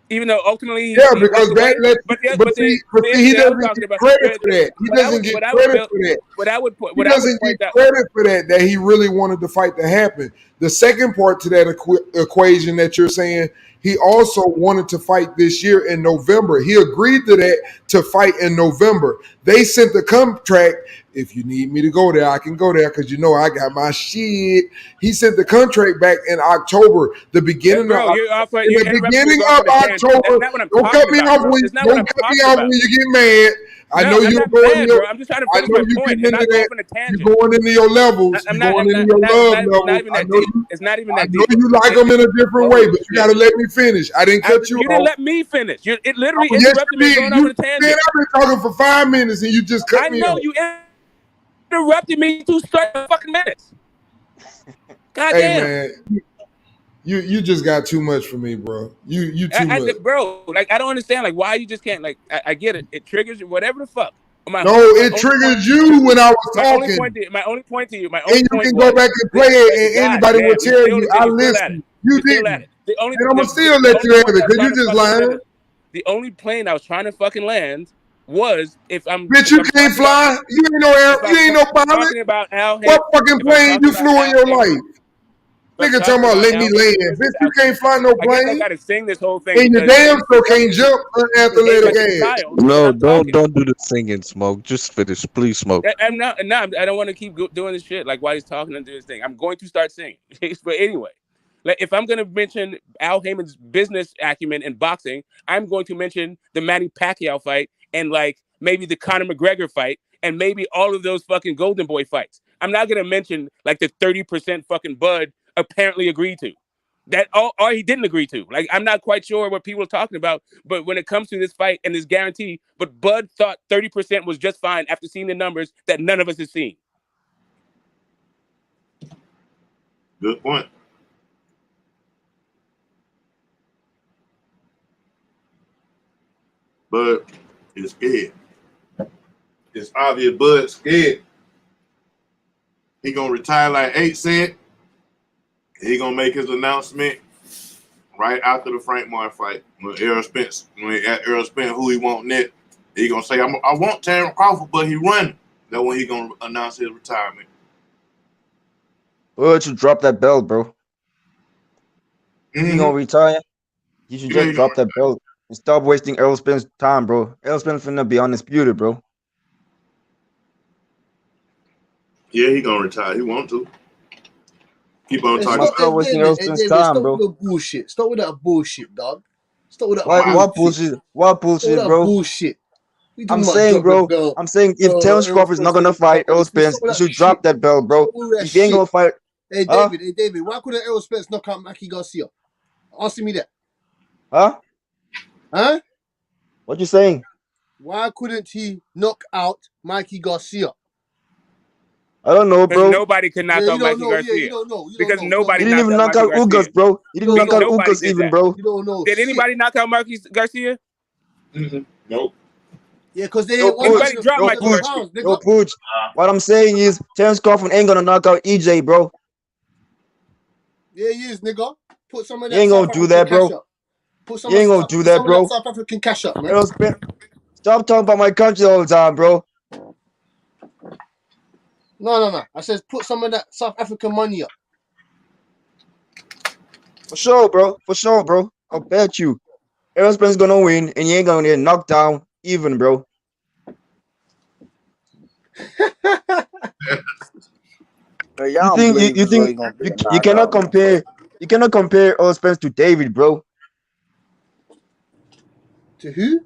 Even though ultimately he walked away, but see, the he issue I was doesn't talking get about, credit for that. He doesn't get credit for that. He doesn't get credit for that he really wanted the fight to happen. The second part to that equation that you're saying, he also wanted to fight this year in November. He agreed to that to fight in November. They sent the contract. If you need me to go there, I can go there because you know I got my shit. He sent the contract back in October, the beginning of October. That's not what I'm Don't cut me about, off bro. when That's not what I'm talking about. you get mad. I know I'm you're not going mad, your. bro. I'm just trying to I finish know my you point getting and into not go that. off on a tangent. You're going into your levels. You're going into your love levels. Not even that deep. It's not even that I know deep. you like them in a different way, but you got to let me finish. I didn't cut you You didn't off. let me finish. It literally Yes, interrupted me you going did. off on a tangent. I've been talking for 5 minutes and you just cut me off. You interrupted me 2 straight fucking minutes. God Hey damn. man, you just got too much for me, bro. You too much, bro. Like I don't understand. Like why you just can't. Like I get it. It triggers you. Whatever the fuck. it triggered you when I was talking. My only point to you. And you can go back and play it, and anybody will tell you I listened. You didn't. And I'm gonna still let you have it because you just lying. The only plane I was trying to fucking land was if I'm. Bitch, you can't fly. You ain't no air. You ain't no pilot. Talking about Al. What fucking plane you flew in your life? Nigga talking about let me land. Bitch, you can't fly no plane. I guess I gotta sing this whole thing. And your damn sure can't jump unathletic ass. No, don't do the singing, Smoke. Just finish, please, Smoke. I'm not. No, I don't want to keep doing this shit. Like while he's talking and doing this thing, I'm going to start singing. But anyway, like if I'm gonna mention Al Heyman's business acumen in boxing, I'm going to mention the Manny Pacquiao fight and like maybe the Conor McGregor fight and maybe all of those fucking Golden Boy fights. I'm not gonna mention like the 30% fucking Bud apparently agreed to. That or he didn't agree to. Like, I'm not quite sure what people are talking about, but when it comes to this fight and this guarantee, but Bud thought 30% was just fine after seeing the numbers that none of us have seen. Good point. Bud is scared. It's obvious Bud's scared. He gonna retire like 8 said. He gonna make his announcement right after the Frank Martin fight when Errol Spence, who he want next. He gonna say, I want Terence Crawford, but he running. That's when he gonna announce his retirement. Bud should drop that belt, bro. He gonna retire. You should just drop that belt and stop wasting Errol Spence's time, bro. Errol Spence finna be undisputed, bro. Yeah, he gonna retire. He want to. Keep on talking. Stop wasting Errol Spence's time, bro. Stop with the bullshit. Stop with that bullshit, dog. Stop with that What bullshit? What bullshit, bro? Bullshit. I'm saying, bro. I'm saying if Terence Crawford is not gonna fight Errol Spence, he should drop that belt, bro. If he ain't gonna fight, Hey David, why couldn't Errol Spence knock out Mikey Garcia? Answer me that. Huh? What you saying? Why couldn't he knock out Mikey Garcia? I don't know, bro. Nobody could knock out Mikey Garcia. You don't know. Because nobody didn't even knock out Ugas, bro. He didn't knock out Ugas even, bro. You don't know. Did anybody knock out Mikey Garcia? Nope. Yeah, because they ain't No pooch. What I'm saying is Terence Crawford ain't gonna knock out EJ, bro. Yeah, he is, nigga. Put some of that. You ain't gonna do that, bro. You ain't gonna do that, bro. South African cash up, man. Stop talking about my country all the time, bro. No. I says put some of that South African money up. For sure, bro. I'll bet you. Errol Spence gonna win, and you ain't gonna get knocked down even, bro. You cannot compare? You cannot compare Errol Spence to David, bro. To who?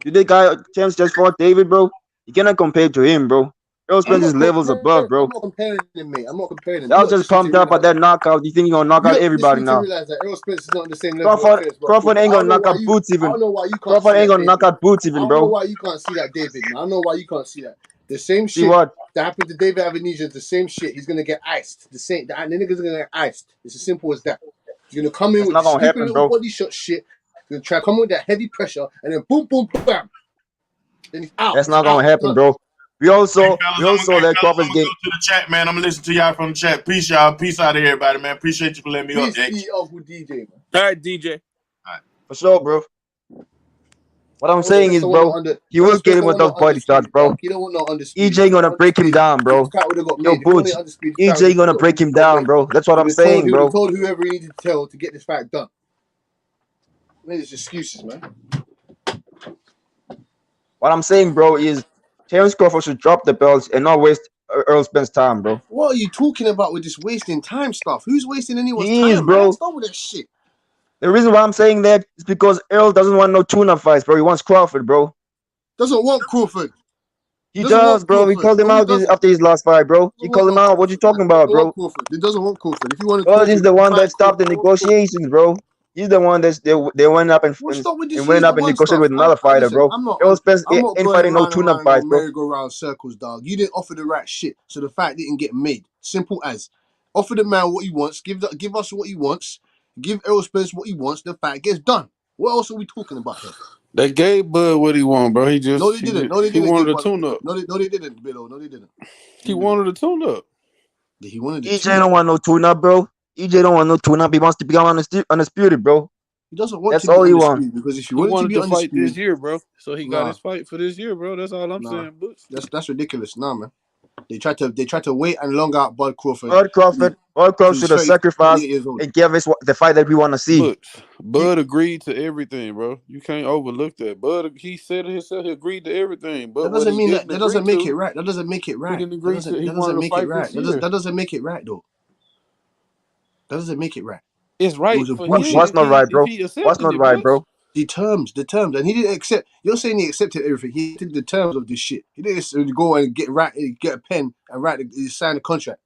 You think Terence just fought David, bro? You cannot compare to him, bro. Errol Spence's levels above, bro. I'm not comparing him, mate. I'm not comparing him. Y'all just pumped up at that knockout. You think you're gonna knock out everybody now? Realize that Errol Spence is not on the same level. Crawford ain't gonna knock out Boots even. I don't know why you can't. Crawford ain't gonna knock out Boots even, bro. I don't know why you can't see that, David. Man. I don't know why you can't see that. The same shit that happened to David Avanesyan is the same shit. He's gonna get iced. The nigga's gonna get iced. It's as simple as that. He's gonna come in That's with not the gonna stupid happen, little bro. body shot shit. He's gonna try to come with that heavy pressure, and then boom, boom, bam. Then he's out. That's It's not out. gonna It's happen, done. bro. We Hey, also fellas, I'm let Crawford's gonna game. go to the chat, man. I'm gonna listen to y'all from the chat. Peace, y'all. Peace out of everybody, man. Appreciate you for letting me up, Peace be Uncle DJ, man. All right, DJ. All right. For sure, bro. What I'm Errol saying Spence is, don't want bro, no he will get him with those body shots, bro. He don't want no undisputed. EJ gonna break him down, The bro. fight would have got Yo, made. If he wanted Butch, undisputed, EJ gonna break him down, bro. That's what I'm He saying, would have bro. told whoever he needed to tell to get this fight done. Made his excuses, man. What I'm saying, bro, is Terence Crawford should drop the belts and not waste Errol Spence time, bro. What are you talking about with this wasting time stuff? Who's wasting anyone's He is, time, man? bro. Stop with that shit. The reason why I'm saying that is because Errol doesn't want no tune-up fights, bro. He wants Crawford, bro. Doesn't want Crawford. He does, bro. He called him out after his last fight, bro. He called him out. What you talking about, bro? He doesn't want Crawford. If you wanted Because Crawford, he's the one that stopped the negotiations, bro. He's the one that they went up and stop with this. went He's up the and one negotiated stuff. with another fighter, Listen, bro. Errol Spence I'm not ain't going fighting no round and tune-up round fights, on bro. merry-go-round circles, dog. You didn't offer the right shit, so the fight didn't get made. Simple as. Offer the man what he wants. Give us what he wants. Give Errol Spence what he wants. The fight gets done. What else are we talking about here? They gave Bud what he wanted, bro. No, they didn't. No, they he didn't. wanted a tune-up. No, they didn't, Bill. No, they didn't. He wanted a tune-up. He wanted EJ don't want no tune-up, bro. EJ don't want no tune-up. He wants to become undisputed, bro. He doesn't want That's to be all he wants. undisputed because if He wanted wanted to be to fight undisputed this year, bro. So he got his fight for this year, bro. That's all I'm saying, Butch. That's ridiculous. Nah, man. They tried to wait and long out Bud Crawford. Bud Crawford should have sacrificed and gave us the fight that we want to see. Bud agreed to everything, bro. You can't overlook that. Bud, he said it himself. He agreed to everything. But That doesn't mean that doesn't make it right. That doesn't make it right. He didn't agree to. He that wanted doesn't to make fight it right. this year. That doesn't make it right, though. That doesn't make it right. It's right for him. What's not right, bro? What's not right, bro? The terms, and he didn't accept. You're saying he accepted everything. He accepted the terms of this shit. He didn't go and get a pen and sign a contract.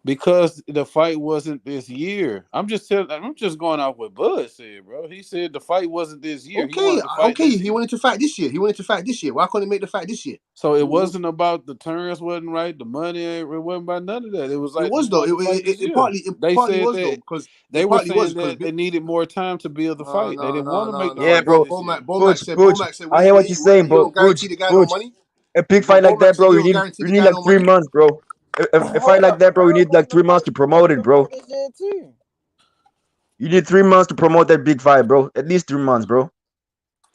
Because the fight wasn't this year. I'm just going off what Bud said, bro. He said the fight wasn't this year. Okay, he wanted to fight this year. Why couldn't he make the fight this year? So it wasn't about the terms wasn't right, the money, it wasn't about none of that. It was like it was though. It partly was though because they were saying that they needed more time to build the fight. They didn't want to make the fight. Yeah, bro. Butch, I hear what you're saying, bro. Butch, a big fight like that, bro. You need like 3 months, bro. A fight like that, bro, you need like 3 months to promote it, bro. You need 3 months to promote that big fight, bro. At least 3 months, bro.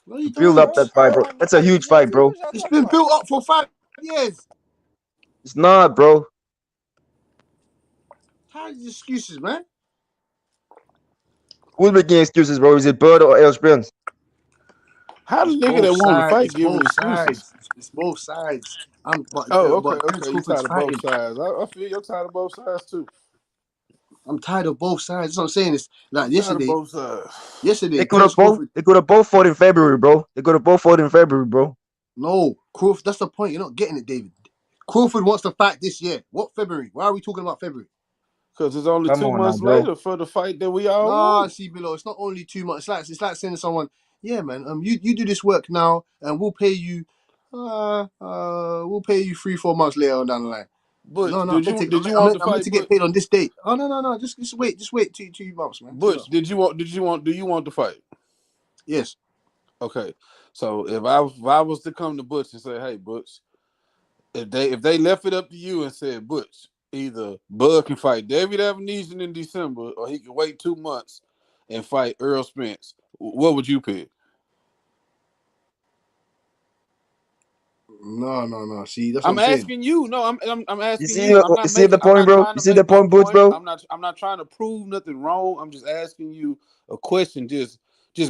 To build up that fight, bro. That's a huge fight, bro. It's been built up for 5 years. It's not, bro. Tired of these excuses, man. Who's making excuses, bro? Is it Bud or Errol Spence? How does nigga that want to fight giving excuses? It's both sides. Okay. You tired of both sides. I feel you're tired of both sides too. I'm tired of both sides. That's what I'm saying. It's like yesterday. Both sides. Yesterday, they could have both fought in February, bro. No, Crawford. That's the point. You're not getting it, David. Crawford wants to fight this year. What February? Why are we talking about February? Because it's only 2 months later for the fight that we all want. See, below. It's not only 2 months. It's like saying to someone, "Yeah, man. You do this work now, and we'll pay you. We'll pay you 3-4 months later on down the line." But no, did you want the fight? I'm meant to get paid on this date. Oh no, just wait 2 months, man. Butch, do you want the fight? Yes. Okay. So if I was to come to Butch and say, "Hey, Butch," if they left it up to you and said, "Butch, either Bud can fight David Avanesyan in December, or he can wait 2 months and fight Errol Spence," what would you pick? No. See, that's what I'm asking you. No, I'm asking you. You see the point, bro? You see the point, Butch, bro? I'm not trying to prove nothing wrong. I'm just asking you a question. Just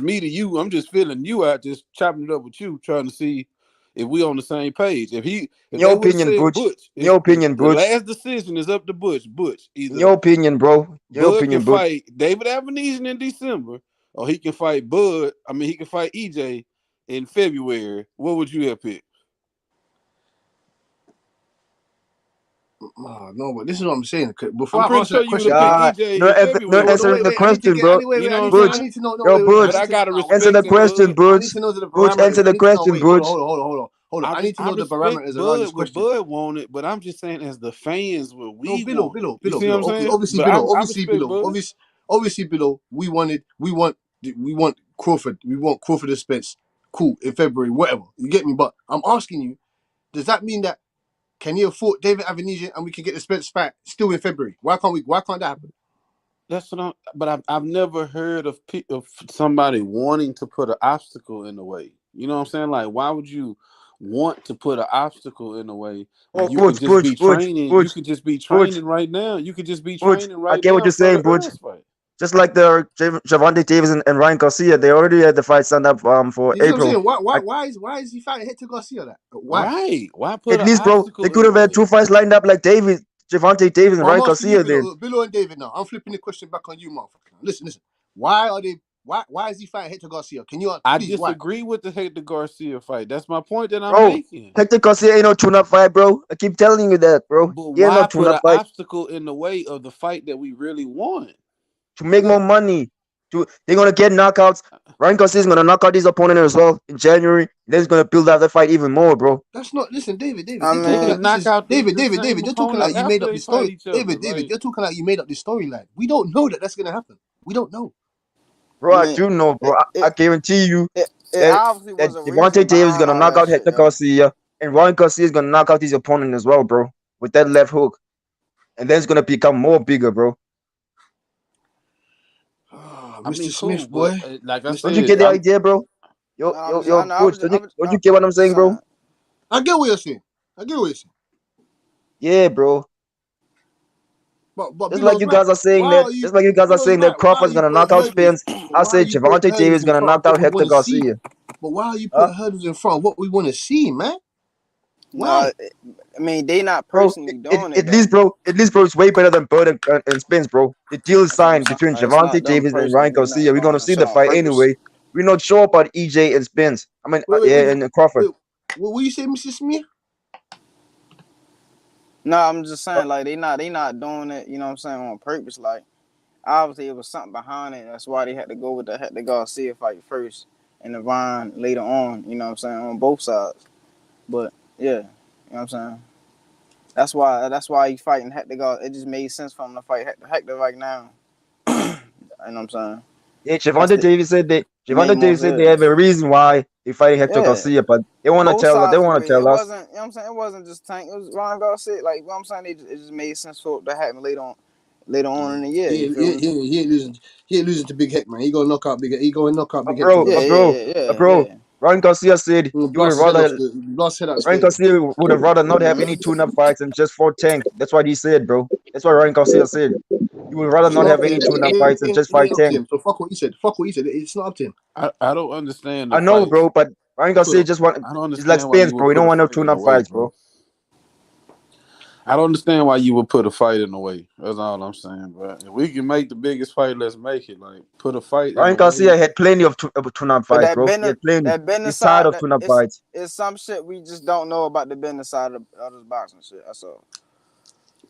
me to you. I'm just feeling you out, just chopping it up with you, trying to see if we on the same page. If your opinion, Butch. Your opinion, Butch. The last decision is up to Butch. Either your opinion, bro. Your Bud opinion, can Butch. fight David Avanesyan in December, or he can fight Bud. I mean, he can fight EJ in February. What would you have picked? No, but this is what I'm saying. Before I'm I answer that question, not answering the question, bro. Butch, I need to know. Butch, I gotta respect answer the question, Butch. I need to know the Butch, answer the question, Butch. Hold on. Hold on. I need to I know the respect parameters around this Bud what question. Bud wanted, but I'm just saying as the fans what No, we want. You see what I'm Below. saying? Obviously, But I respect below. Bud. Obviously, below. We want Crawford. We want Crawford and Spence. Cool in February, whatever. You get me? But I'm asking you, does that mean that can he afford David Avanesyan and we can get the Spence fight still in February? Why can't that happen? That's what I've never heard of somebody wanting to put an obstacle in the way. You know what I'm saying? Like, why would you want to put an obstacle in the way when you could just be training? You could just be training right now. You could just be training I right get what now you're for the saying, Butch. Earls fight. Just like the Javante Davis and Ryan Garcia, they already had the fight signed up for You see what I'm April. saying? Why is he fighting Hector Garcia that? Why? Right? Why put At an least, bro, they obstacle in could the have had way? 2 fights lined up like Javante Davis and But I'm Ryan asking you, Garcia then. Billo and David now. I'm flipping the question back on you, motherfucker. Listen. Why is he fighting Hector Garcia? Can you I please why? disagree with the Hector Garcia fight. That's my point that I'm Bro, making. Hector Garcia ain't no tune-up fight, bro. I keep telling you that, bro. But He ain't no why put tune-up an fight. obstacle in the way of the fight that we really want? To make more money. They're gonna get knockouts. Ryan Garcia is gonna knock out his opponent as well in January. Then he's gonna build out the fight even more, bro. That's not listen, David. I You're They talking mean, like can this knock is out David. the same You're talking like opponent you made after up they the fight story. each other. David, you're talking like you made up the storyline. We don't know that that's gonna happen. We don't know. Bro, I I mean, do know, bro. it I it, guarantee you it that obviously was a Devontae reason Davis is behind gonna all knock that out shit, Hector yo. Garcia, and Ryan Garcia is gonna knock out his opponent as well, bro, with that left hook, and then it's gonna become more bigger, bro. Oh, I mean, Mr. cool, Smith, but boy. like I Don't you said, get the idea, bro? No, I'm just, Yo, I know, Butch, don't you get what I'm I'm just saying, bro? saying. I get what you're saying. I get what you're saying. Yeah, bro. But Just like Billow's you right. guys are saying Why that, are you just like you guys are Billow's saying right? that Why are Crawford's you gonna knock putting out hurdles? Spence. But I why are said you putting Javante Davis hurdles is in gonna front knock of what out we Hector want to see? Garcia. But why are you Huh? putting hurdles in front of what we want to see, man? No, Why? I mean they not Bro, personally doing it at though. least, bro, it's way better than Bird and Spence, bro. The deal is That's what I'm signed saying. between Like, it's Javante not them Davis and Ryan personally Garcia. not We're gonna doing see shit the on fight purpose. anyway. We're not sure about EJ and Spence. I mean, yeah, and Crawford. Wait. What you say, Mr. Smith? No, I'm just saying like they not doing it. You know what I'm saying on purpose. Like obviously it was something behind it. That's why they had to go with the Hector Garcia fight first and the Vine later on. You know what I'm saying on both sides. But yeah, you know what I'm saying. That's why he fighting Hector Garcia. It just made sense for him to fight Hector right now. You know what I'm saying. Yeah, That's it made Javante more Davis said they sense. have a reason why they fighting Hector Yeah. Garcia, but they wanna Both tell us. They sides wanna agree. It tell us. wasn't, you know what I'm saying? It wasn't just Tank. It was Ron Garcia. Like, you know what I'm saying? It just made sense for it to happen later on in the year. You feel me? He ain't losing. He ain't losing to Big Heck, man. He gonna knock out Big. He gonna knock out But Big Hector, bro, man. but bro, but bro, Yeah. Ryan Garcia said he would have Blast his head off. rather Blast his head out the Ryan stadium. Garcia would have rather not have any tune-up fights and just fought Tank. That's what he said, bro. That's what Ryan Garcia said. He would rather not So have any tune-up fights and just it fight ain't up to Tank. him. So fuck what he said. Fuck what he said. It's not up to him. I don't understand the I know, fight. bro, but Ryan Garcia just want. I don't He's like understand why Spence, you bro. would He put don't a want no fight in the tune-up way, fights, bro. bro. I don't understand why you would put a fight in the way. That's all I'm saying, bro. If we can make the biggest fight, let's make it. Like, put a fight in Ryan the way. Garcia had plenty of tune-up But fights, bro. He had plenty. that business He's tired side, of tune-up it's fights. some shit we just don't know about the business side of this boxing shit. That's all.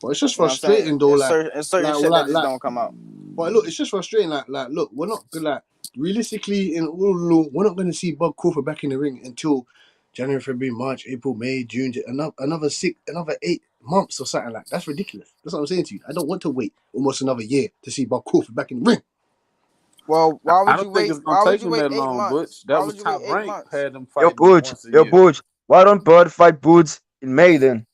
But it's just You know what I'm saying? frustrating though. It's certain shit that just don't come out. But look, it's just frustrating. Look, we're not good. Realistically, we're not going to see Bob Crawford back in the ring until January, February, March, April, May, June. Another 8 months or something like that. That's ridiculous. That's what I'm saying to you. I don't want to wait almost another year to see Bob Crawford back in the ring. Well, why I would you don't think wait? it's gonna Why would take you them wait that eight long, months? Butch. Why That was would you wait Top eight Rank months? had them fighting once a Yo, year. Butch. Why don't Bud fight Boots in May then?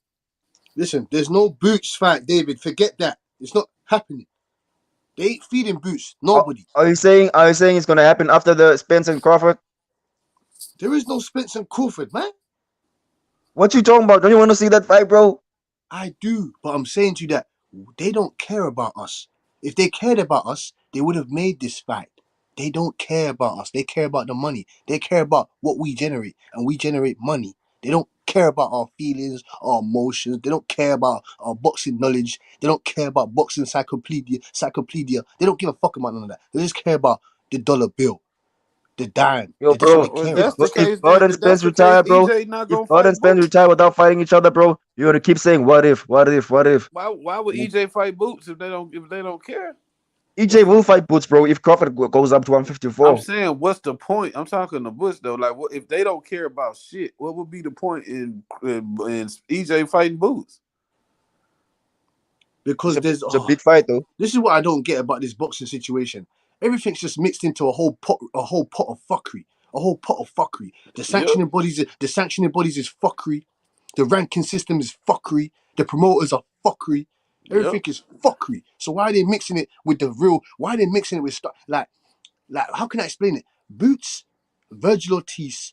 Listen, there's no Boots fight, David. Forget that. It's not happening. They ain't feeding Boots. Nobody. Are you saying it's gonna happen after the Spence and Crawford? There is no Spence and Crawford, man. What you talking about? Don't you want to see that fight, bro? I do, but I'm saying to you that they don't care about us. If they cared about us, they would have made this fight. They don't care about us. They care about the money. They care about what we generate, and we generate money. They don't care about our feelings, our emotions. They don't care about our boxing knowledge. They don't care about boxing encyclopedia. They don't give a fuck about none of that. They just care about the dollar bill, the dime. Yo, That's what bro, they Well, if care that's about. the if case, Bud then and if that's Spence the case, retire, bro, EJ not if gonna Bud and fight Spence Boots. retire without fighting each other, bro, you're gonna keep saying what if, what if, what if. Why would EJ fight Boots if they don't care? EJ will fight Boots, bro, if Crawford goes up to 154. I'm saying, what's the point? I'm talking to Butch though. Like, what if they don't care about shit? What would be the point in EJ fighting Boots? Because it's a big fight though. This is what I don't get about this boxing situation. Everything's just mixed into a whole pot of fuckery. The sanctioning bodies is fuckery. The ranking system is fuckery. The promoters are fuckery. Everything is fuckery. So why are they mixing it with the real? Why are they mixing it with stuff like how can I explain it? Boots, Virgil Ortiz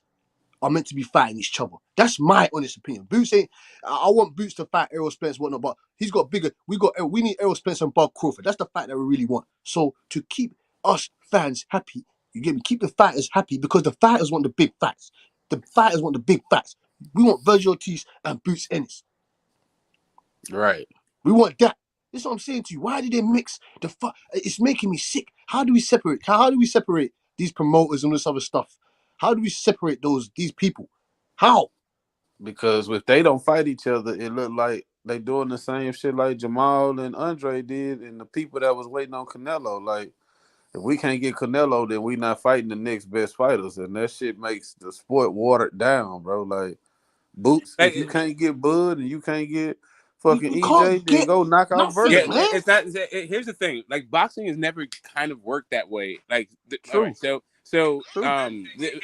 are meant to be fighting each other. That's my honest opinion. Boots ain't. I want Boots to fight Errol Spence, whatnot, but he's got bigger. We need Errol Spence and Bob Crawford. That's the fight that we really want. So to keep us fans happy, you get me. Keep the fighters happy because the fighters want the big fights. The fighters want the big fights. We want Virgil Ortiz and Boots Ennis. Right. We want that. This is what I'm saying to you. Why did they mix the fuck? It's making me sick. How do we separate? How do we separate these promoters and this other stuff? How do we separate these people? How? Because if they don't fight each other, it look like they doing the same shit like Jamal and Andre did, and the people that was waiting on Canelo. Like, if we can't get Canelo, then we not fighting the next best fighters, and that shit makes the sport watered down, bro. Like, Boots, if you can't get Bud and you can't get fucking EJ, then go knock out Virgil. Yeah, it's not. Here's the thing: like boxing has never kind of worked that way. Like, all right, so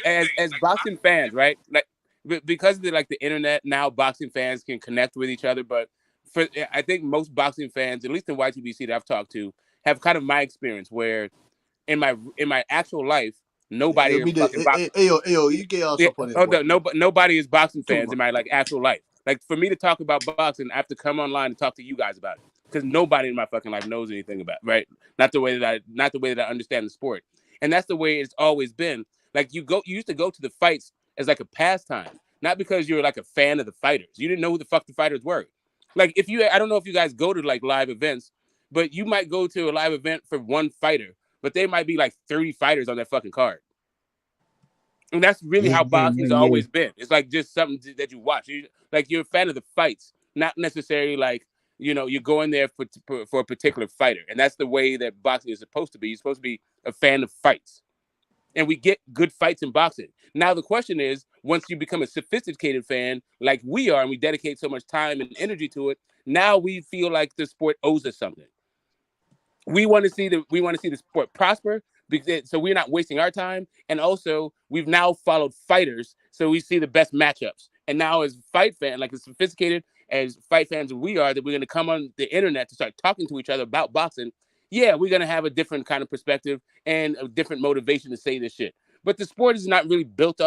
as boxing fans, right? Like, because of the internet now, boxing fans can connect with each other. But I think most boxing fans, at least in YTBC that I've talked to, have kind of my experience where in my actual life, nobody is fucking boxing. Ayo, you get us up on it. Nobody is boxing fans in my actual life. Like, for me to talk about boxing, I have to come online and talk to you guys about it because nobody in my fucking life knows anything about it, right? Not the way that I understand the sport, and that's the way it's always been. Like, you used to go to the fights as like a pastime, not because you're like a fan of the fighters. You didn't know who the fuck the fighters were. Like, I don't know if you guys go to like live events, but you might go to a live event for one fighter, but there might be like 30 fighters on that fucking card. And that's really how boxing's always been. It's like just something that you watch. You're a fan of the fights, not necessarily like, you're going there for a particular fighter. And that's the way that boxing is supposed to be. You're supposed to be a fan of fights. And we get good fights in boxing. Now, the question is, once you become a sophisticated fan like we are, and we dedicate so much time and energy to it, now we feel like the sport owes us something. We want to see the sport prosper, so we're not wasting our time. And also, we've now followed fighters, so we see the best matchups. And now, as fight fans, like as sophisticated as fight fans we are, that we're going to come on the internet to start talking to each other about boxing. Yeah, we're going to have a different kind of perspective and a different motivation to say this shit. But the sport is not really built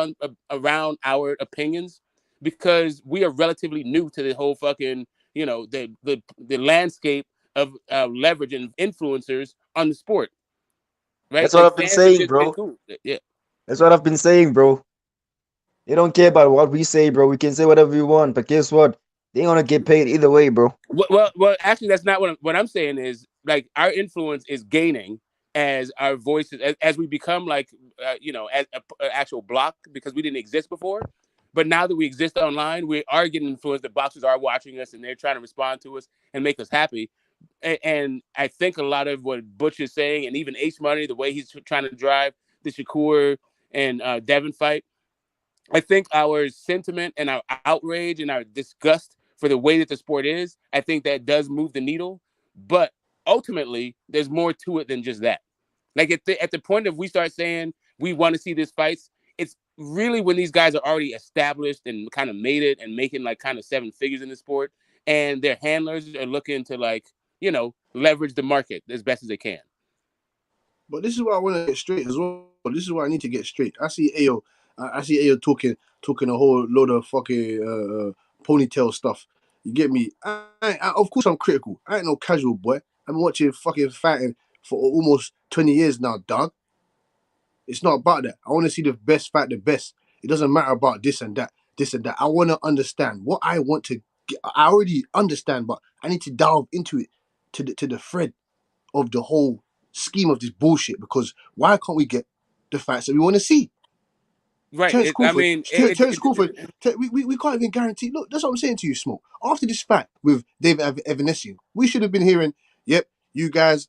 around our opinions because we are relatively new to the whole fucking, the landscape of leverage and influencers on the sport. Right? That's what I've been saying, bro. Cool. Yeah. That's what I've been saying, bro. They don't care about what we say, bro. We can say whatever we want, but guess what? They ain't gonna get paid either way, bro. Well, actually, that's not what I'm saying. Is like our influence is gaining as our voices, as we become like, as an actual block, because we didn't exist before. But now that we exist online, we are getting influenced. The boxers are watching us, and they're trying to respond to us and make us happy. And I think a lot of what Butch is saying, and even H Money, the way he's trying to drive the Shakur and Devin fight, I think our sentiment and our outrage and our disgust for the way that the sport is, I think that does move the needle. But ultimately, there's more to it than just that. Like at the point of we start saying we want to see these fights, it's really when these guys are already established and kind of made it and making like kind of 7 figures in the sport, and their handlers are looking to like, leverage the market as best as they can. But this is what I want to get straight as well. This is what I need to get straight. I see Ayo talking a whole load of fucking ponytail stuff. You get me? Of course I'm critical. I ain't no casual boy. I've been watching fucking fighting for almost 20 years now, dog. It's not about that. I want to see the best fight the best. It doesn't matter about this and that. I want to understand what I want to get. I already understand, but I need to delve into it to the thread of the whole scheme of this bullshit, because why can't we get the facts that we want to see? Right. Terence Crawford, we can't even guarantee. Look, that's what I'm saying to you, Smoke. After this fight with David Avanesyan, we should have been hearing, yep, you guys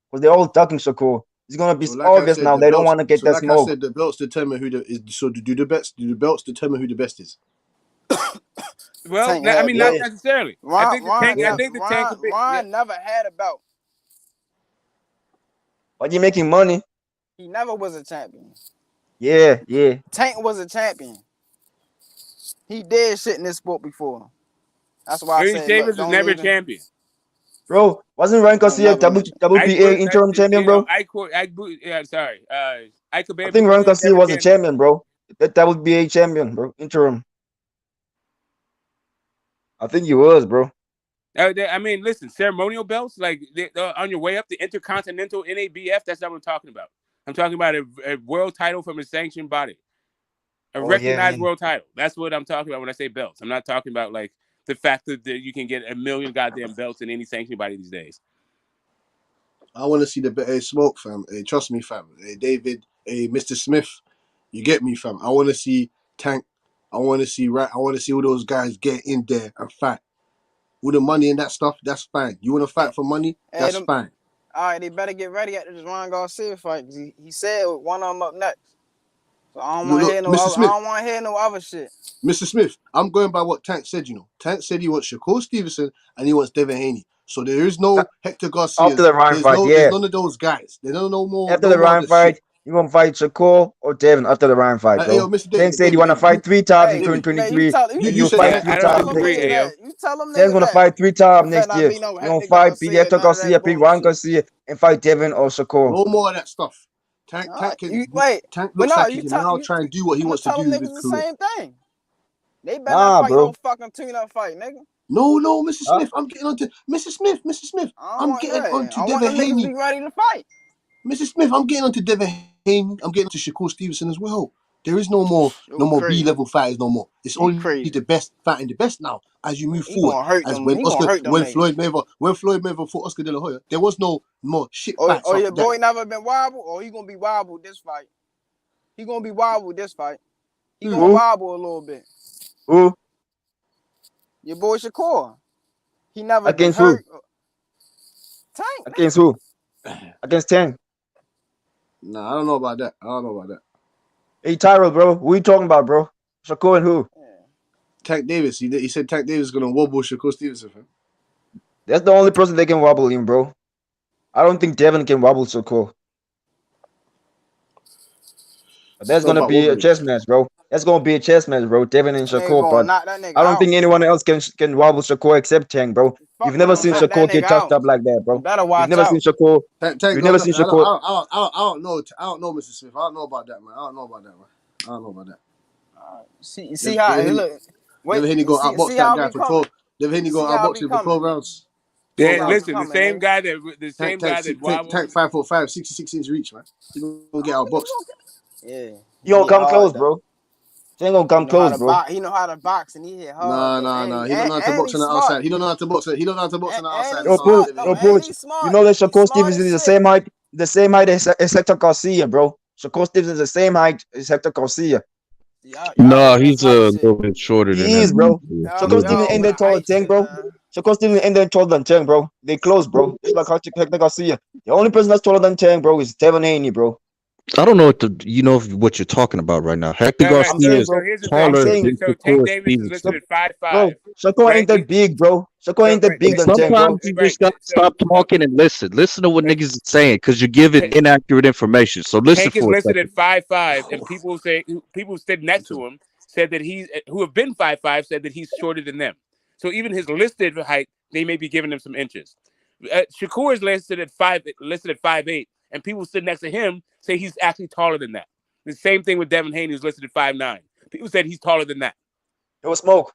because they're all talking so cool. It's gonna be So like I obvious said, now. the They don't belts. want to get So that like I smoke. said, the belts determine who the is. So do the best? Do the belts determine who the best is? Well, Tank I had mean, not belts. Yeah, necessarily. I think the tank. I yeah. think the tank could be. Yeah. Ron never had a belt. But you're making money. He never was a champion. Yeah, yeah. Tank was a champion. He did shit in this sport before. That's why I Ernie said, look, Shavers was don't never a even. champion. Bro, wasn't Ryan Garcia WBA interim champion, bro? I think Ryan Garcia was a champion, bro. That WBA champion, bro. Interim. I think he was, bro. I mean, listen, ceremonial belts, like on your way up, the Intercontinental NABF, that's not what I'm talking about. I'm talking about a world title from a sanctioned body. A recognized world title. That's what I'm talking about when I say belts. I'm not talking about like the fact that you can get 1 million goddamn belts in any sanctioned body these days. I want to see the smoke, fam. Hey, trust me, fam. Hey, David, hey, Mr. Smith, you get me, fam. I want to see Tank. I want to see all those guys get in there and fight. With the money and that stuff, that's fine. You want to fight for money? That's fine. All right, they better get ready after this Ryan Garcia fight. He said one of them up next. So I don't want to hear no other, I don't want to hear no other shit. Mr. Smith, I'm going by what Tank said, you know. Tank said he wants Shakur Stevenson and he wants Devin Haney. So there is no Hector Garcia. After the Ryan fight, there's none of those guys. There's no more. After the Ryan fight, you gonna fight Shakur or Devin after the Ryan fight, bro. Hey, yo, Mr. David, Tank said you want to fight 3 times in 2023. You fight 3 times next year. You tell them Tank's gonna fight 3 times next year. You gonna fight Hector Garcia, beat Ryan Garcia, and fight Devin or Shakur. No more of that stuff. Tank looks like he can now try and do what he wants to do with his career. The same thing. They better not fight no fucking tune-up fight, nigga. No, Mr. Smith. I'm getting onto Mr. Smith. I'm getting onto Devin Haney. Be ready to fight. Mr. Smith, I'm getting onto Devin Haney. I'm getting onto Shakur Stevenson as well. There is no more B-level fighters no more. It's only the best fighting the best now as you move forward. As when Floyd Mayweather fought Oscar De La Hoya, there was no more shit fights. Or your boy never been wobble, or he gonna be wobble this fight. He gonna be wobble this fight. He gonna wobble a little bit. Who? Your boy Shakur. He never against been hurt. Who? Tank. Against who? Against Tank. Nah, I don't know about that. Hey, Tyrell, bro. Who you talking about, bro? Shakur and who? Tank Davis. He said Tank Davis is gonna wobble Shakur Stevenson, fam. That's the only person they can wobble him, bro. I don't think Devin can wobble Shakur. But that's gonna be a chess match, bro. That's gonna be a chess match, bro. Devin and Shakur, but I don't think anyone else can wobble Shakur except Tank, bro. You've never seen Shakur get touched up like that, bro. You've never seen Shakur. You've never seen Shakur. I don't know, Mr. Smith. I don't know about that, man. I don't know about that. See how he look. Devin Haney go outbox that guy for 12. Devin Haney go outbox him for 12 rounds. Yeah, listen, the same guy that wobbled. Tank 5'5", 66 inch reach, man. He gonna get outboxed. Yeah. He gonna come close, bro. He ain't gonna come close, bro. He know how to box and he hit hard. Nah. He don't know how to box on the outside. He don't know how to box on the outside. No, you know that Shakur Stevenson is the same height as Hector Garcia, bro. Shakur Stevenson is the same height as Hector Garcia. No, he's a little bit shorter than that. He is, bro. Shakur Stevenson ain't that tall as Tank, bro. Shakur Stevenson ain't that taller than Tank, bro. They close, bro. It's like Hector Garcia. The only person that's taller than Tank, bro, is Devin Haney, bro. I don't know what you're talking about right now. Hector Garcia is taller than Tank Davis is listed at 5'5". Bro, Shakur ain't that big, bro. Shakur ain't that big than Tank, bro. Sometimes you just gotta stop talking and listen. Listen to what niggas are saying because you're giving inaccurate information. So listen Tank is for a listed second. at 5'5", and people who stood next to him said that who have been 5'5" said that he's shorter than them. So even his listed height, they may be giving him some inches. Shakur is listed at 5'8", and people stood next to him say he's actually taller than that. The same thing with Devin Haney, who's listed at 5'9". People said he's taller than that. Yo, smoke.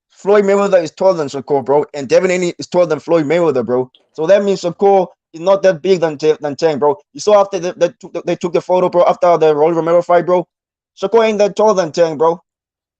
Floyd Mayweather is taller than Shakur, bro, and Devin Haney is taller than Floyd Mayweather, bro. So that means Shakur is not that big than Tank, bro. You saw after they took the photo, bro, after the Rolly Romero fight, bro. Shakur ain't that taller than Tank, bro.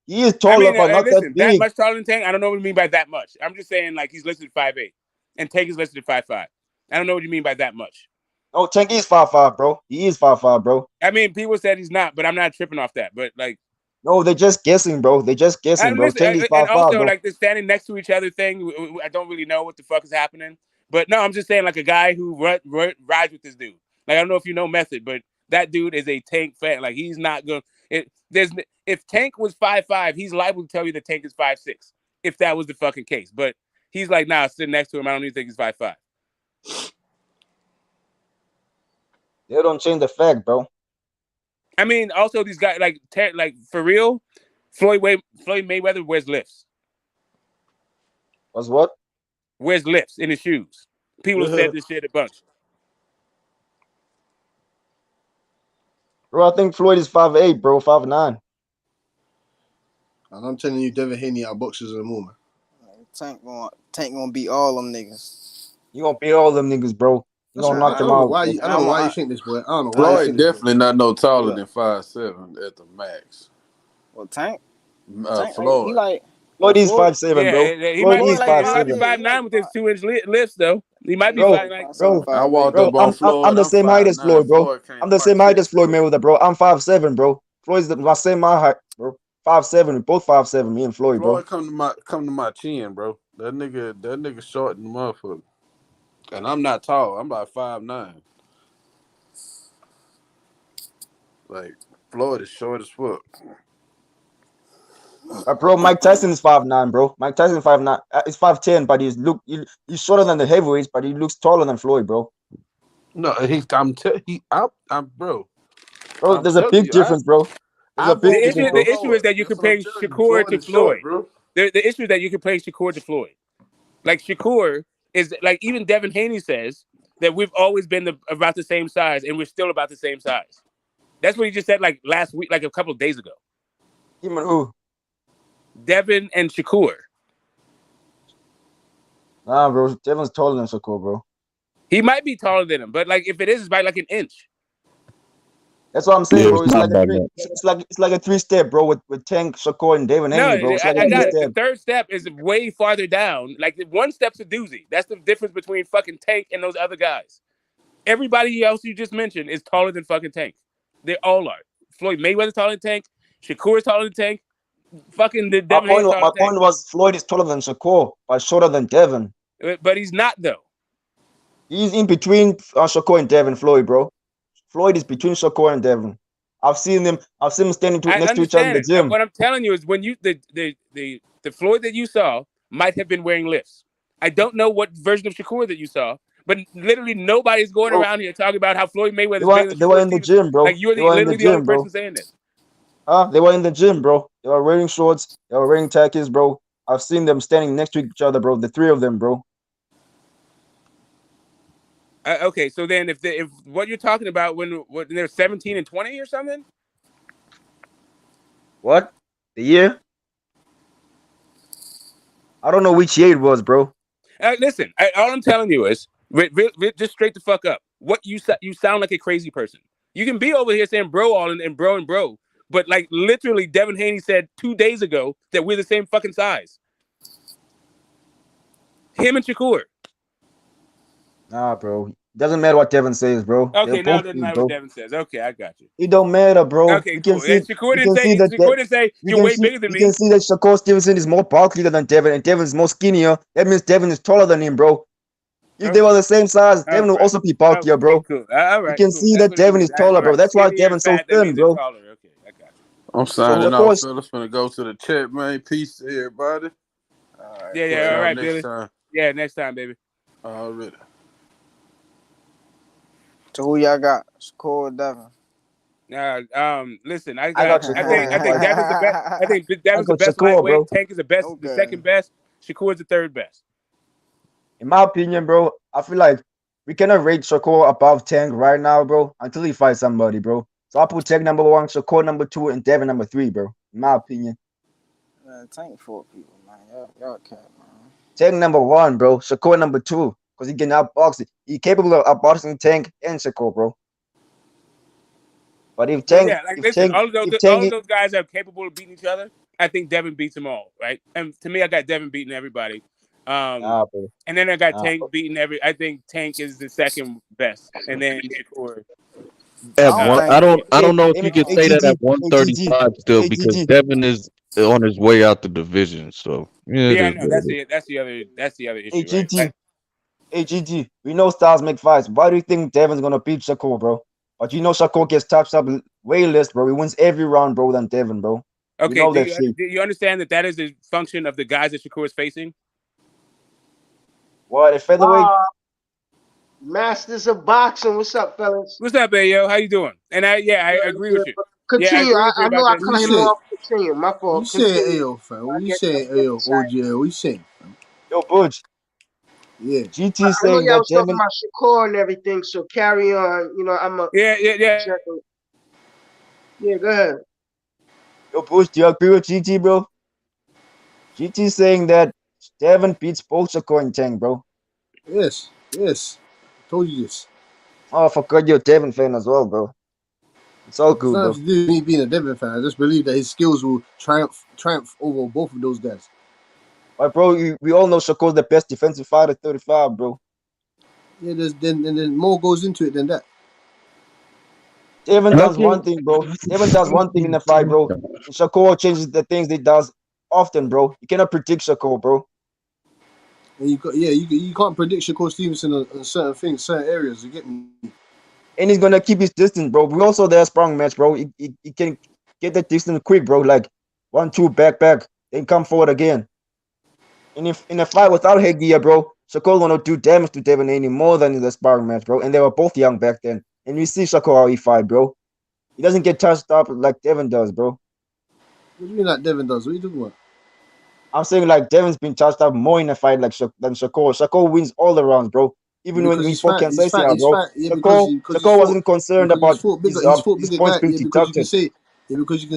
He is taller, but not that big. That much taller than Tank? I don't know what you mean by that much. I'm just saying, like, he's listed at 5'8", and Tank is listed at 5'5". I don't know what you mean by that much. Oh, Tank is 5'5", bro. He is 5'5", bro. I mean, people said he's not, but I'm not tripping off that. But like, no, they're just guessing, bro. They're just guessing, bro. Tank is 5'5", and also, bro. like, the standing next to each other thing, I don't really know what the fuck is happening. But no, I'm just saying, like, a guy who rides with this dude. Like, I don't know if you know Method, but that dude is a Tank fan. Like, he's not going. If Tank was 5'5", he's liable to tell you that Tank is 5'6", if that was the fucking case. But he's like, nah, sitting next to him, I don't even think he's 5'5". They don't change the fact, bro. I mean, also these guys, like for real, Floyd Mayweather wears lifts. Was what? Wears lifts in his shoes. People have said this shit a bunch. Bro, I think Floyd is 5'8", bro, 5'9". And I'm telling you, Devin Haney outboxes them all, man. Tank gonna beat all them niggas. You gonna beat all them niggas, bro. You gonna knock I them don't know out. why. Bro. I don't know why you think this, boy. I don't know why you Floyd think this, boy. definitely not no taller than 5'7" at the max. Well, Tank, Floyd. he like. Floyd is 5'7", bro. He Floyd might is be 5'7". 5'9" with his 2-inch lifts though. He might be Bro, 5'9". I walked bro, up on Floyd. I'm the same height as 5'9". Floyd, bro. Floyd came I'm the to my same height chest. as Floyd Mayweather, bro. I'm 5'7", bro. Floyd's my same height, bro. 5'7", we both 5'7", me and Floyd, bro. Floyd come to my chin, bro. That nigga short in the motherfucker. And I'm not tall. I'm about 5'9". Like Floyd is short as fuck. Bro, Mike Tyson is 5'9", bro. Mike Tyson 5'9". He's 5'10", but he's shorter than the heavyweights, but he looks taller than Floyd, bro. No, bro. Bro, there's a big difference, bro. There's a big difference, bro. The issue is that you're comparing Shakur to Floyd. The issue is that you're comparing Shakur to Floyd. Like Shakur is like even Devin Haney says that we've always been about the same size and we're still about the same size. That's what he just said like last week, like a couple of days ago. Him and who? Devin and Shakur. Nah, bro. Devin's taller than Shakur, bro. He might be taller than him, but like if it is, it's by like an inch. That's what I'm saying, Yeah, bro. it's It's like a 3-step, bro, with Tank, Shakur, and Devin Haney, bro. It's like I got it. step. The third step is way farther down. Like the one step's a doozy. That's the difference between fucking Tank and those other guys. Everybody else you just mentioned is taller than fucking Tank. They all are. Floyd Mayweather's taller than Tank. Shakur's taller than Tank. Fucking the Devin Haney's taller My than Tank. point was Floyd is taller than Shakur, but shorter than Devin. But he's not though. He's in between Shakur and Devin. Floyd, bro. Floyd is between Shakur and Devin. I've seen them standing next to each other in the gym. What I'm telling you is when you the Floyd that you saw might have been wearing lifts. I don't know what version of Shakur that you saw, but literally nobody's going around here talking about how Floyd Mayweather is bigger than They were in the gym, bro. Like you're literally the only person saying this. They were in the gym, bro. They were wearing shorts. They were wearing khakis, bro. I've seen them standing next to each other, bro. The three of them, bro. Okay, so then if what you're talking about when they're 17 and 20 or something? What? The year? I don't know which year it was, bro. Listen, all I'm telling you is just straight the fuck up. What you sound like a crazy person. You can be over here saying bro all and bro, but like literally Devin Haney said 2 days ago that we're the same fucking size. Him and Shakur. Nah, bro. Doesn't matter what Devin says, bro. Okay, now it doesn't matter what Devin says. Okay, I got you. It don't matter, bro. Okay, you cool. can see, Shakur didn't say you're way bigger than me. You can see that Shakur Stevenson is more bulkier than Devin, and Devin is more skinnier. That means Devin is taller than him, bro. If they were the same size, Devin would also be bulkier, bro. Cool. All right, you can see that Devin is taller, bro. That's why Devin's so thin, bro. Okay, I got you. I'm signing off, fellas. Finna go to the chat, man. Peace to everybody. Yeah, all right, Billy. Yeah, next time, baby. Already. So who y'all got? Shakur or Devin? Listen, I think Devin's the best. I think Devin's the best Shakur, lightweight. bro. Tank is the second best. Shakur is the third best. In my opinion, bro, I feel like we cannot rate Shakur above Tank right now, bro, until he fights somebody, bro. So I put Tank number 1, Shakur number 2, and Devin number 3, bro. In my opinion. Man, Tank 4 people, man. Y'all can't, man. Tank number 1, bro. Shakur number 2. Because he can outbox it. He's capable of outboxing Tank and Shakur, bro. But if Tank, all of those guys are capable of beating each other. I think Devin beats them all, right? And to me, I got Devin beating everybody. And then I got Tank beating I think Tank is the second best, and then Shakur. I don't know if you can say that at 135 still because Devin is on his way out the division. So yeah, no, that's the other issue. GT. Hey, GT, we know styles make fights. Why do you think Devin's gonna beat Shakur, bro? But you know Shakur gets touched up way less, bro. He wins every round, bro, than Devin, bro. Okay, do you understand that is a function of the guys that Shakur is facing? What, a featherweight? Masters of boxing. What's up, fellas? What's up, Ayo? How you doing? And I agree with you. Continue. I know I cut him off. Continue. My fault. You said Ayo, fam. You said Ayo, OGL. We said. Yo, Butch. Yeah. GT I know saying y'all that was talking Devin. about Shakur and everything, so carry on. You know, I'm a Yeah. Yeah, go ahead. Yo, Bush, do you agree with GT, bro? GT saying that Devin beats both Shakur and Tank, bro. Yes. Yes. I told you this. Oh, I forgot you're a Devin fan as well, bro. It's all It's good, nothing bro. to do with me being a Devin fan. I just believe that his skills will triumph over both of those guys. But bro, we all know Shakur's the best defensive fighter at 35, bro. Yeah, then more goes into it than that. Devin does Looking, one thing, bro. Devin does one thing in the fight, bro. And Shakur changes the things he does often, bro. You cannot predict Shakur, bro. And you can't predict Shakur Stevenson on certain things, certain areas. You get me? And he's gonna keep his distance, bro. We also there sprung match, bro. He can get that distance quick, bro. Like 1-2, back, then come forward again. And if in a fight without headgear, bro, Shakur gonna do damage to Devin any more than in the sparring match, bro. And they were both young back then. And we see Shakur how he fight, bro. He doesn't get touched up like Devin does, bro. What do you mean like Devin does? What are you talking about? I'm saying like Devin's been touched up more in a fight like than Shakur. Shakur wins all the rounds, bro. Even when Because he fought he's fat. Kansassia, He's bro, fat. Yeah, because Shakur wasn't concerned he's about fought his bigger points guys. being Yeah, because you can deducted. say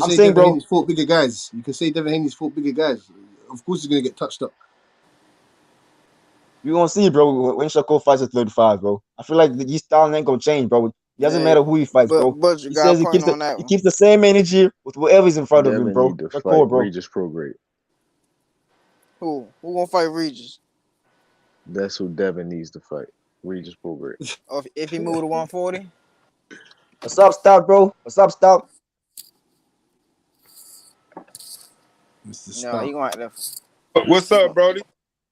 I'm saying, Devin bro, Haney's fought bigger guys. You can say Devin Haney's fought bigger guys. Of course, he's gonna get touched up. you gonna see, bro, when Shakur fights at 35, bro. I feel like his style ain't gonna change, bro. It doesn't Yeah, matter who he fights, bro. but you He got a says point on that he one. keeps the same energy with whoever's in front of him, Devin bro. need to fight Shakur, bro. Regis Prograde. Who gonna fight Regis? That's who Devin needs to fight. Regis Prograde. Or if he moved to 140? What's up, Stout, bro? What's up, Stout? Mr. No, he Stout. gonna have to. What's He up, gonna, Brody?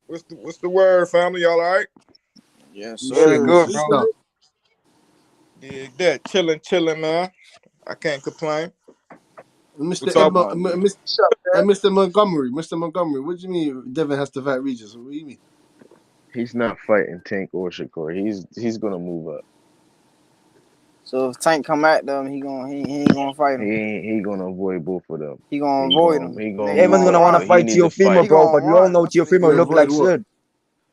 What's the word, family? Y'all all right? yes, Yeah, Shit, sir. good, Mr. bro. Stout. Dig that. Chilling, man. I can't complain. Mr. What's up? What's up, man? Mr. Montgomery. Mr. Montgomery. What do you mean Devin has to fight Regis? What do you mean? He's not fighting Tank or Shakur. He's gonna move up. So if Tank come at them, he ain't gonna fight him. He gonna avoid both of them. He gonna avoid him. He Then gonna he Devin's move gonna gonna up, want to but run. he fight need to Teofimo, He fight. bro, gonna but we all run. know That's what he Teofimo Gonna gonna look do. like avoid what? shit.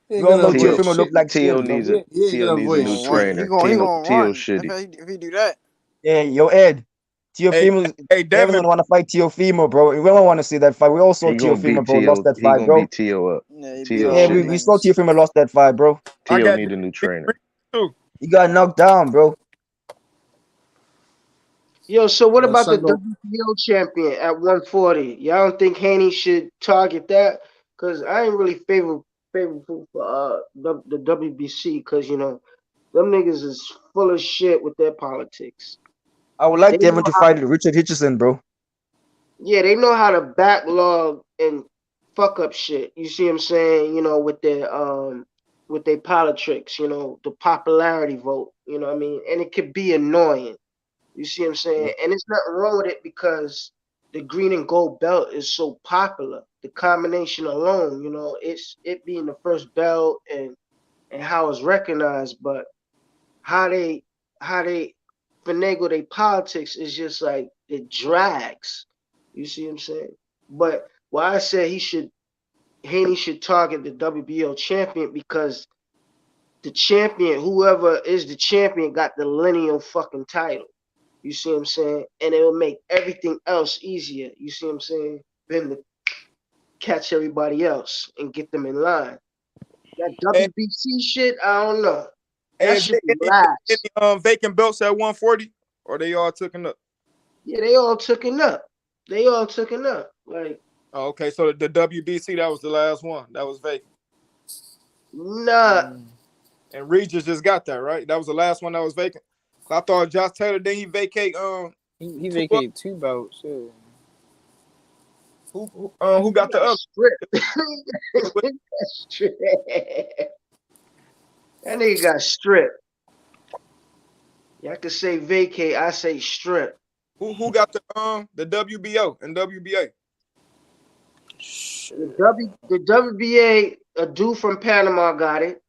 He We ain't all gonna know avoid Teofimo shit. look like shit, Teo bro. needs a He ain't gonna Teo needs a avoid new shit. He trainer. gonna Teo run. shitty. If he do that, Yeah, yo, Ed. Hey, Teofimo, hey, Devin's Devin. gonna want to fight Teofimo, bro. We don't want to see that fight. We all saw He gonna Teofimo, beat bro, lost Teo. that He fight, gonna bro. beat Teo up. yeah, he beat Teo all Yeah, them shitty. we saw niggas. Teofimo lost that fight, bro. I Teo got need a new trainer. too. He got knocked down, bro. Yo, so what about the Sando. WBO champion at 140? Y'all don't think Haney should target that? Cause I ain't really favorable for the WBC, cause you know them niggas is full of shit with their politics. I would They like Devin know to how, fight Richard Hitchison, bro. yeah, they know how to backlog and fuck up shit. You see what I'm saying? You know, with their politics, you know, the popularity vote, you know what I mean? And it could be annoying. You see what I'm saying? And it's nothing wrong with it because the green and gold belt is so popular. The combination alone, you know, it being the first belt and how it's recognized, but how they how they finagle their politics is just like it drags. You see what I'm saying? But why I said Haney should target the WBO champion because the champion, whoever is the champion, got the lineal fucking title. You see what I'm saying? And it will make everything else easier. You see what I'm saying? For him to catch everybody else and get them in line. That Hey, WBC shit, I don't know. hey, That is should there be any last. vacant belts at 140? Or they all taken up? Yeah, they all took it up. They all took it up. Like, Oh, okay, so the WBC, that was the last one. That was vacant. nah. And Regis just got that, right? That was the last one that was vacant. I thought Josh Taylor, didn't he vacate He two up? vacated 2 belts. Yeah. Who got the other? Strip. Strip. That nigga got stripped. Y'all can say vacate, I say strip. Who got the WBO and WBA? The WBA, a dude from Panama got it.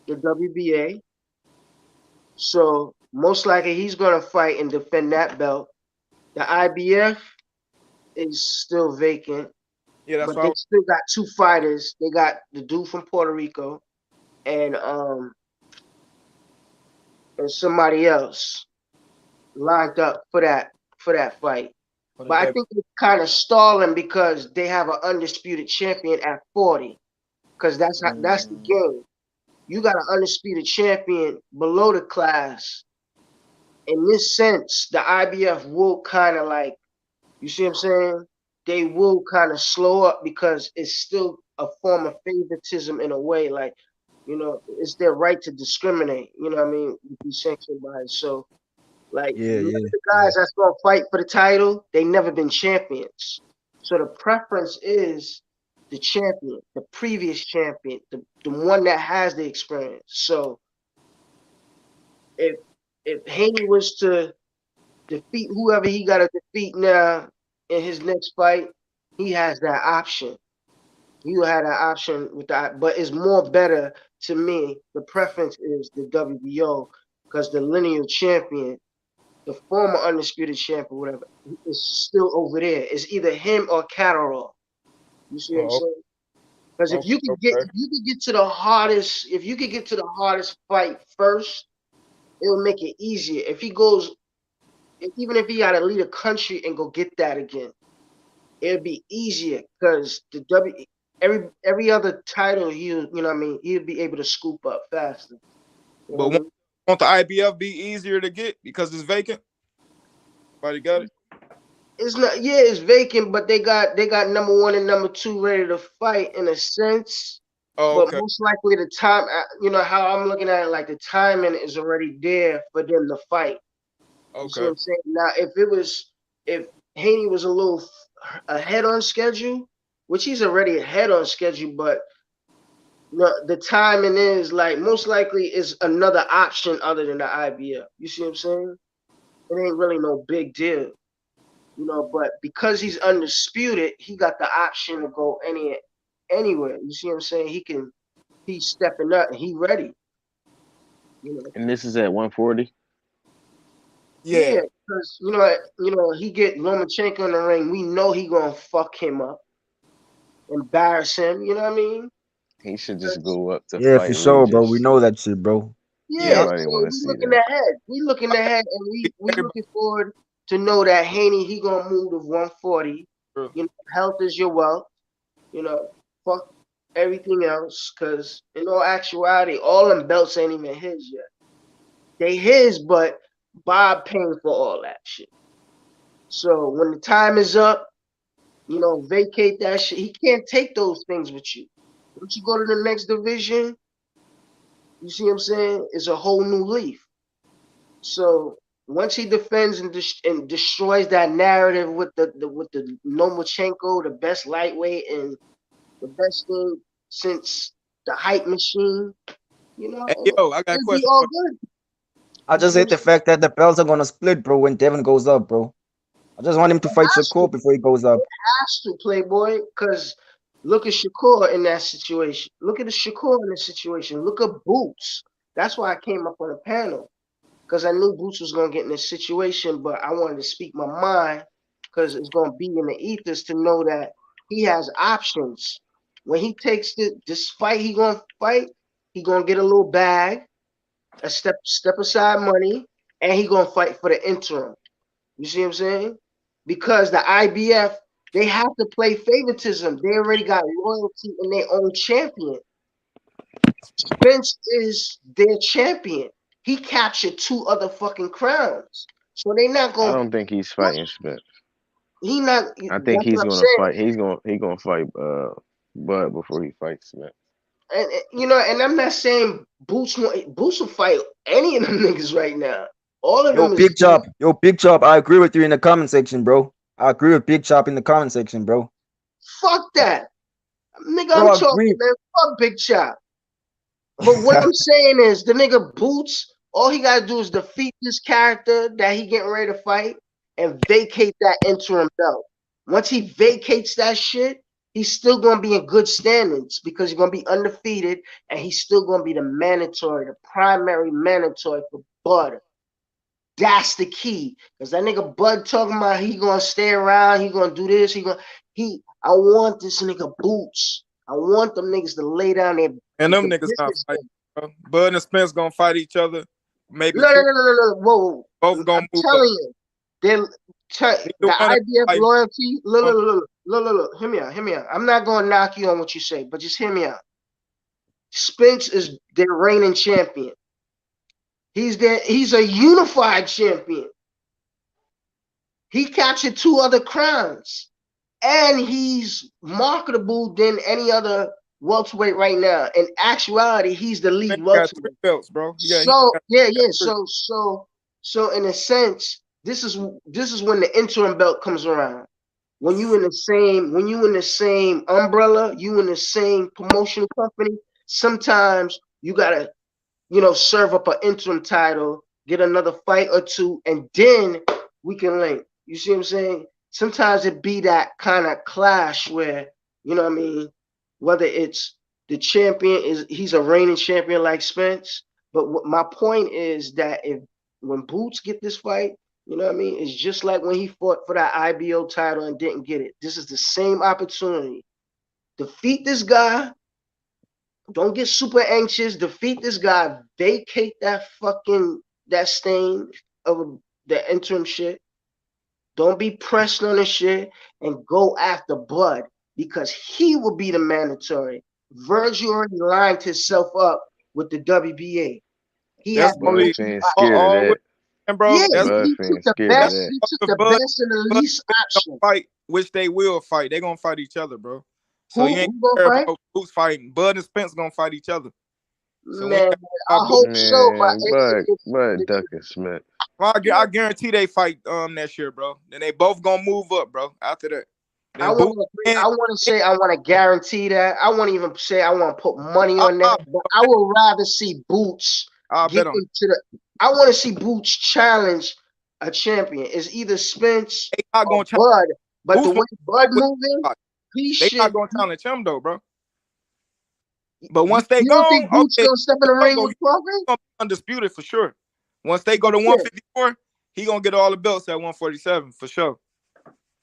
The WBA. So most likely he's gonna fight and defend that belt. The IBF is still vacant, Yeah, that's but what I they was. still got two fighters. They got the dude from Puerto Rico and somebody else lined up for that fight. But I think it's kind of stalling because they have an undisputed champion at 40. Because that's the game. You got an undisputed champion below the class. In this sense, the IBF will kind of like, you see what I'm saying? They will kind of slow up because it's still a form of favoritism in a way. Like, you know, it's their right to discriminate. You know what I mean? Be sanctioned by it. So, like, Yeah, none yeah. of the guys that's gonna fight for the title, they never been champions. So the preference is the champion, the previous champion, the one that has the experience. So if Haney was to defeat whoever he got to defeat now in his next fight, he has that option. He will have that option with that, but it's more better to me. The preference is the WBO because the lineal champion, the former undisputed champion, whatever, is still over there. It's either him or Catterall. You see what I'm saying? Because if you could get to the hardest, if you could get to the hardest fight first, it'll make it easier. If he goes, even if he got to lead a country and go get that again, it'll be easier because every other title you know what I mean, he'll be able to scoop up faster. You know But won't the IBF be easier to get because it's vacant? Everybody got it? It's not, yeah, it's vacant, but they got number 1 and number 2 ready to fight in a sense. Oh, but okay. most likely the time, you know how I'm looking at it, like the timing is already there for them to fight. You see what I'm saying? Now, if Haney was a little ahead on schedule, which he's already ahead on schedule, but the timing is like most likely is another option other than the IBF. You see what I'm saying? It ain't really no big deal. You know, but because he's undisputed, he got the option to go anywhere. You see what I'm saying? He's stepping up and he ready. You know. And this is at 140. Yeah, because you know, he get Lomachenko in the ring. We know he gonna fuck him up, embarrass him. You know what I mean? He should just go up to Yeah, fight for sure, bro. We Regis. know that shit, bro. Yeah, Nobody so want to we see looking that. ahead. We looking ahead, and we looking forward to know that Haney he gonna move to 140. You know, health is your wealth. You know, fuck everything else, cause in all actuality, all them belts ain't even his yet. They his, but Bob paying for all that shit. So when the time is up, you know, vacate that shit. He can't take those things with you. Once you go to the next division, you see what I'm saying? It's a whole new leaf. So once he defends and destroys that narrative with the Lomachenko, the best lightweight and the best thing since the hype machine, you know, Hey, yo, I got a it'll be question. all good. I just hate the fact that the belts are gonna split, bro, when Devin goes up, bro. I just want him to fight Shakur before he goes up. Has to, Playboy, because look at Shakur in that situation. Look at the Shakur in this situation. Look at Boots. That's why I came up on the panel, because I knew Boots was gonna get in this situation, but I wanted to speak my mind because it's gonna be in the ethers to know that he has options. When he takes this fight, he gonna fight. He gonna get a little bag, a step aside money, and he gonna fight for the interim. You see what I'm saying? Because the IBF, they have to play favoritism. They already got loyalty in their own champion. Spence is their champion. He captured 2 other fucking crowns. So they not I gonna don't think he's fighting Spence. he not I think that's what he's I'm gonna saying. fight. He gonna fight Bud before he fights Spence. And you know, and I'm not saying Boots will fight any of them niggas right now. All of Yo, them is Big Chop, I agree with you in the comment section, bro. I agree with Big Chop in the comment section, bro. fuck that. Nigga, Bro, I'm I talking, agree. man. Fuck Big Chop. But what I'm saying is the nigga Boots, all he gotta do is defeat this character that he getting ready to fight and vacate that interim belt. Once he vacates that shit, he's still gonna be in good standings because he's gonna be undefeated and he's still gonna be the primary mandatory for Bud. That's the key. Because that nigga Bud talking about he gonna stay around, he gonna do this, I want this nigga Boots. I want them niggas to lay down their And them niggas not business. fighting. bro. Bud and Spence gonna fight each other. Maybe No. two. Whoa. Both gonna I'm move telling up. you, the one of idea of them loyalty. Look. Hear me out. I'm not gonna knock you on what you say, but just hear me out. Spence is their reigning champion. He's a unified champion. He captured 2 other crowns, and he's marketable than any other welterweight right now. In actuality, he's the lead got 3 welterweight. belts, bro. So in a sense, this is when the interim belt comes around. When you in the same umbrella, you in the same promotional company, sometimes you gotta, serve up an interim title, get another fight or 2, and then we can link. You see what I'm saying? Sometimes it be that kind of clash where, you know what I mean, whether it's the champion he's a reigning champion like Spence. But my point is that when Boots get this fight, you know what I mean, it's just like when he fought for that IBO title and didn't get it. This is the same opportunity. Defeat this guy. Don't get super anxious. Defeat this guy. Vacate that stain of the interim shit. Don't be pressed on the shit and go after Bud because he will be the mandatory. Virgil already lined himself up with the WBA. He had only scared of and bro. Yeah, That's he took the best. He took the best and the least option. Fight, which they will fight. They're gonna fight each other, bro. So Who you ain't gonna care fight? about who's fighting. Bud and Spence gonna fight each other. So Man, I hope so, but Ducking Smith. I guarantee they fight next year, bro. Then they both gonna move up, bro. After that, I want to guarantee that. I won't even say I want to put money on that, but I would rather see Boots get into the. I want to see Boots challenge a champion. It's either Spence or Bud, but the way Bud moving, they not gonna challenge him though, bro. But once they you go, don't think Boots gonna step in the ring with Crawford? Undisputed for sure. Once they go to 154, he gonna get all the belts at 147 for sure.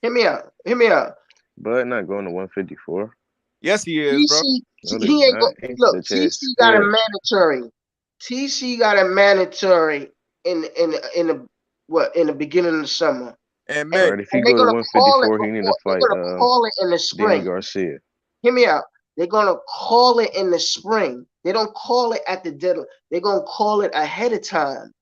Hear me out. Bud not going to 154. Yes, he is, bro. He ain't go. Look, TC got a mandatory. TC got a mandatory in the beginning of the summer. And man, if he go to 154, he need to fight. They're gonna call it in the spring. Danny Garcia. Hear me out. They're gonna call it in the spring. They don't call it at the deadline. They're gonna call it ahead of time.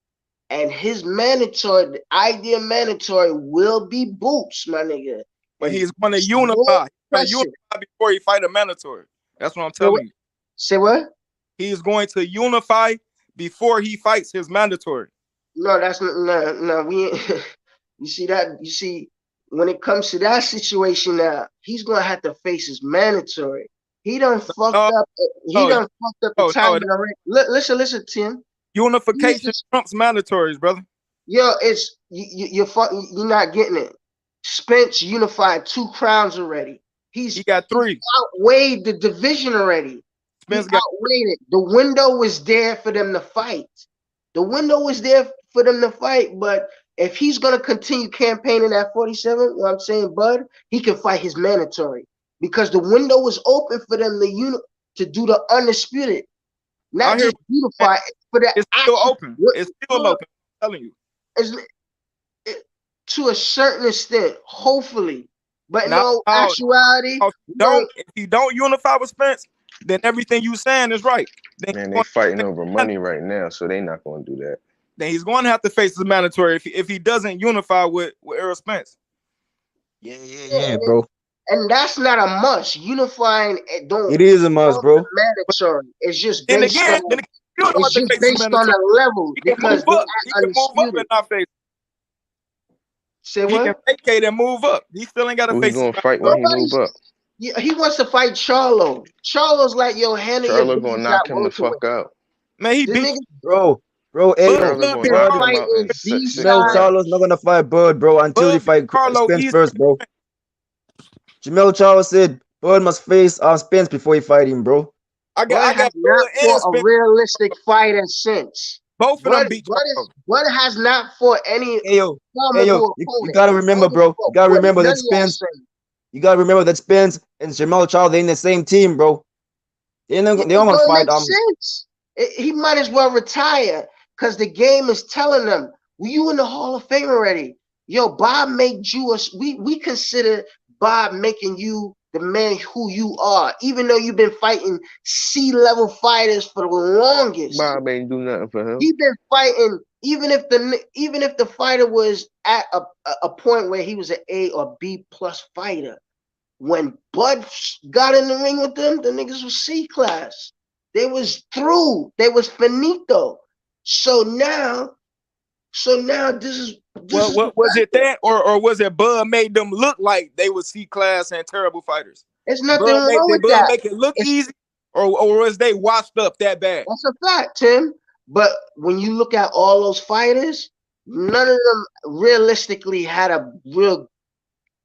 And his mandatory, the idea mandatory will be Boots, my nigga. But he's gonna unify. He's gonna unify before he fight a mandatory. That's what I'm telling you. Say what? He's going to unify before he fights his mandatory. No, that's no. We you see that? You see, when it comes to that situation now, he's gonna have to face his mandatory. He done fucked up. He done fucked up the timing already. Listen, Tim. Unification trumps mandatories, brother. Yo, it's you're not getting it. Spence unified 2 crowns already. He got 3. Outweighed the division already. Spence outweighed it. The window was there for them to fight. But if he's gonna continue campaigning at 47, what I'm saying, Bud, he can fight his mandatory because the window was open for them to do the undisputed, not just unify. But it's still open. It's still open. I'm telling you. To a certain extent, hopefully, but no actuality. If you don't unify with Spence, then everything you saying is right. Man, they fighting over money right now, so they not going to do that. Then he's going to have to face the mandatory if he doesn't unify with Errol Spence. Yeah, bro. And that's not a must. Unifying it is a must, bro. Mandatory. It's just based on. It's just based on a level because he can move up and not face. Say what? He can vacate and move up. He still ain't got to face. He's gonna fight when he move up. Yeah, he wants to fight Charlo. Charlo's like, yo, handle your business. Charlo gonna knock him the fuck out. Man, he beat bro. Hey, Charlo's not gonna fight Bud, bro, until he fight Spence first, bro. Jamel Charlo said Bud must face Spence before he fight him, bro. I got a realistic fighter since. Both of them beat Bud has not fought any. Hey, yo, you gotta remember, bro. You gotta remember that Spence. You gotta remember that Spence and Jamel Charlo, they in the same team, bro. They don't gonna fight. He might as well retire because the game is telling them, well, you in the Hall of Fame already. Yo, Bob made you we consider Bob making you the man who you are, even though you've been fighting C-level fighters for the longest. Bob ain't do nothing for him. He's been fighting, even if the fighter was at a point where he was an A or B plus fighter. When Bud got in the ring with them, the niggas was C class. They was through. They was finito. So now this is. What was it that, or was it Bud made them look like they was C class and terrible fighters? There's nothing wrong with that. Make it look easy, or was they washed up that bad? That's a fact, Tim. But when you look at all those fighters, none of them realistically had a real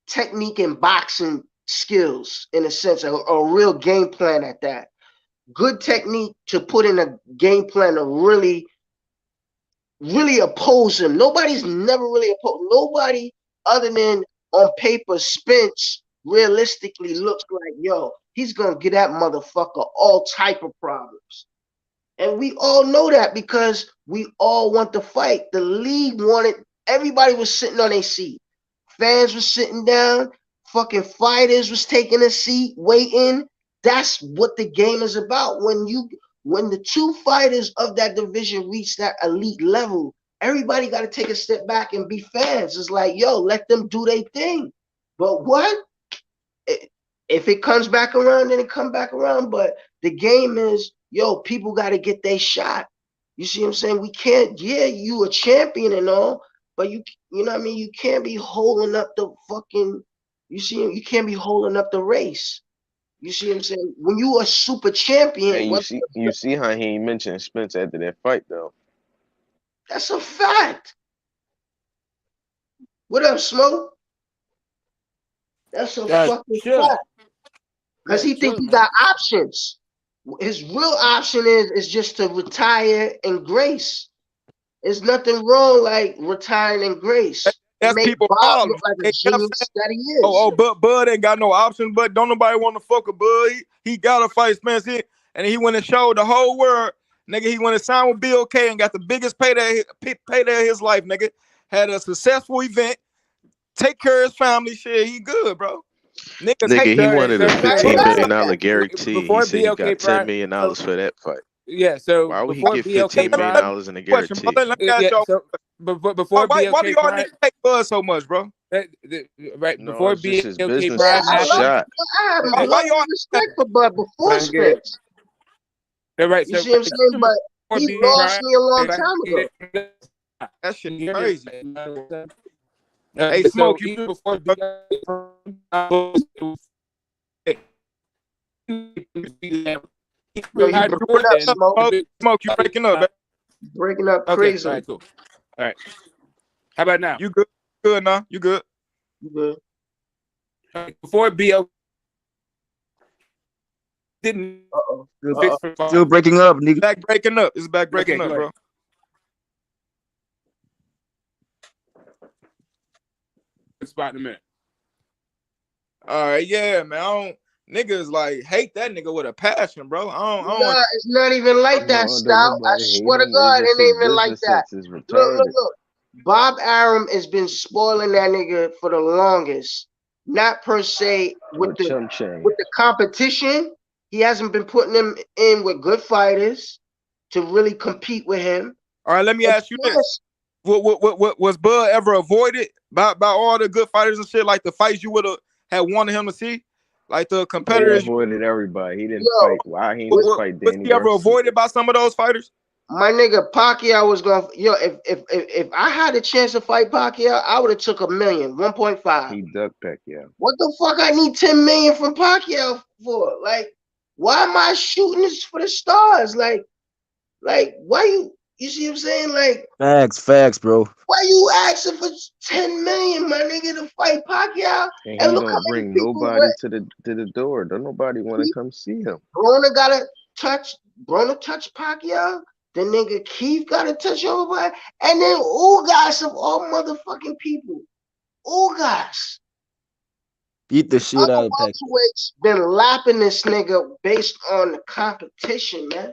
technique in boxing skills, in a sense, a real game plan at that. Good technique to put in a game plan to really oppose him. Nobody's never really opposed. Nobody other than on paper, Spence realistically looks like, yo, he's gonna get that motherfucker all type of problems. And we all know that because we all want to fight. The league wanted, everybody was sitting on their seat. Fans were sitting down, fucking fighters was taking a seat, waiting. That's what the game is about. When the two fighters of that division reach that elite level, everybody got to take a step back and be fans. It's like, yo, let them do their thing. But what? If it comes back around, then it come back around. But the game is, yo, people got to get their shot. You see what I'm saying? We can't, yeah, you a champion and all, but you know what I mean? You can't be holding up the fucking, you can't be holding up the race. You see what I'm saying? When you a super champion, And you see how he ain't mentioned Spence after that fight though. That's a fact. What up, Smoke? That's a fucking fact. Because he thinks he got options. His real option is just to retire in grace. There's nothing wrong like retiring in grace. That's people problem. Look like a genius that he is. But Bud ain't got no options. But don't nobody want to fuck with Bud. He got to fight Spence here, and he went and showed the whole world, nigga. He went and signed with BOK and got the biggest payday of his life, nigga. Had a successful event. Take care of his family. Shit, he good, bro. Nigga, he wanted a $15 million guarantee. He said he got $10 million for that fight. Yeah, so why would he get $15 million in a guarantee? Before why do y'all niggas hate Bud so much, bro? Right no, before it's just his BOK business Prime is shot. I have why y'all respect for Bud before Spence. Right, you see what I'm saying? But he lost me a long time ago. That shit crazy. Hey, Smoke, so you before Smoke, you breaking up, man. Breaking up crazy. All right, cool. All right. How about now? You good? Good now. You good? You good. Before BO didn't Still breaking up, nigga. Back breaking up. It's back breaking up, bro. Spot in a minute. All right, yeah, man. Niggas like hate that nigga with a passion, bro. It's not even like that, Stout. I swear to God, it ain't even like that. Look. Bob Arum has been spoiling that nigga for the longest. Not per se with the competition. He hasn't been putting him in with good fighters to really compete with him. All right, let me ask you this. What was Bud ever avoided by all the good fighters and shit, like the fights you would have had wanted him to see? Like the competitors. He avoided everybody. He didn't fight. Why he didn't fight Danny? Was he ever avoided by some of those fighters? My nigga Pacquiao was going. If I had a chance to fight Pacquiao, I would have took $1 million, 1.5. He ducked Pacquiao. What the fuck? I need $10 million from Pacquiao for? Like, why am I shooting this for the stars? Like, why you see what I'm saying? Like, facts, bro. Why you asking for $10 million, my nigga, to fight Pacquiao? And he don't bring nobody to the door. Don't nobody want to come see him. Broner touch Pacquiao. The nigga Keith gotta touch everybody. And then Ugas of all motherfucking people. Ugas. Beat the shit out of Pacquiao. Been lapping this nigga based on the competition, man.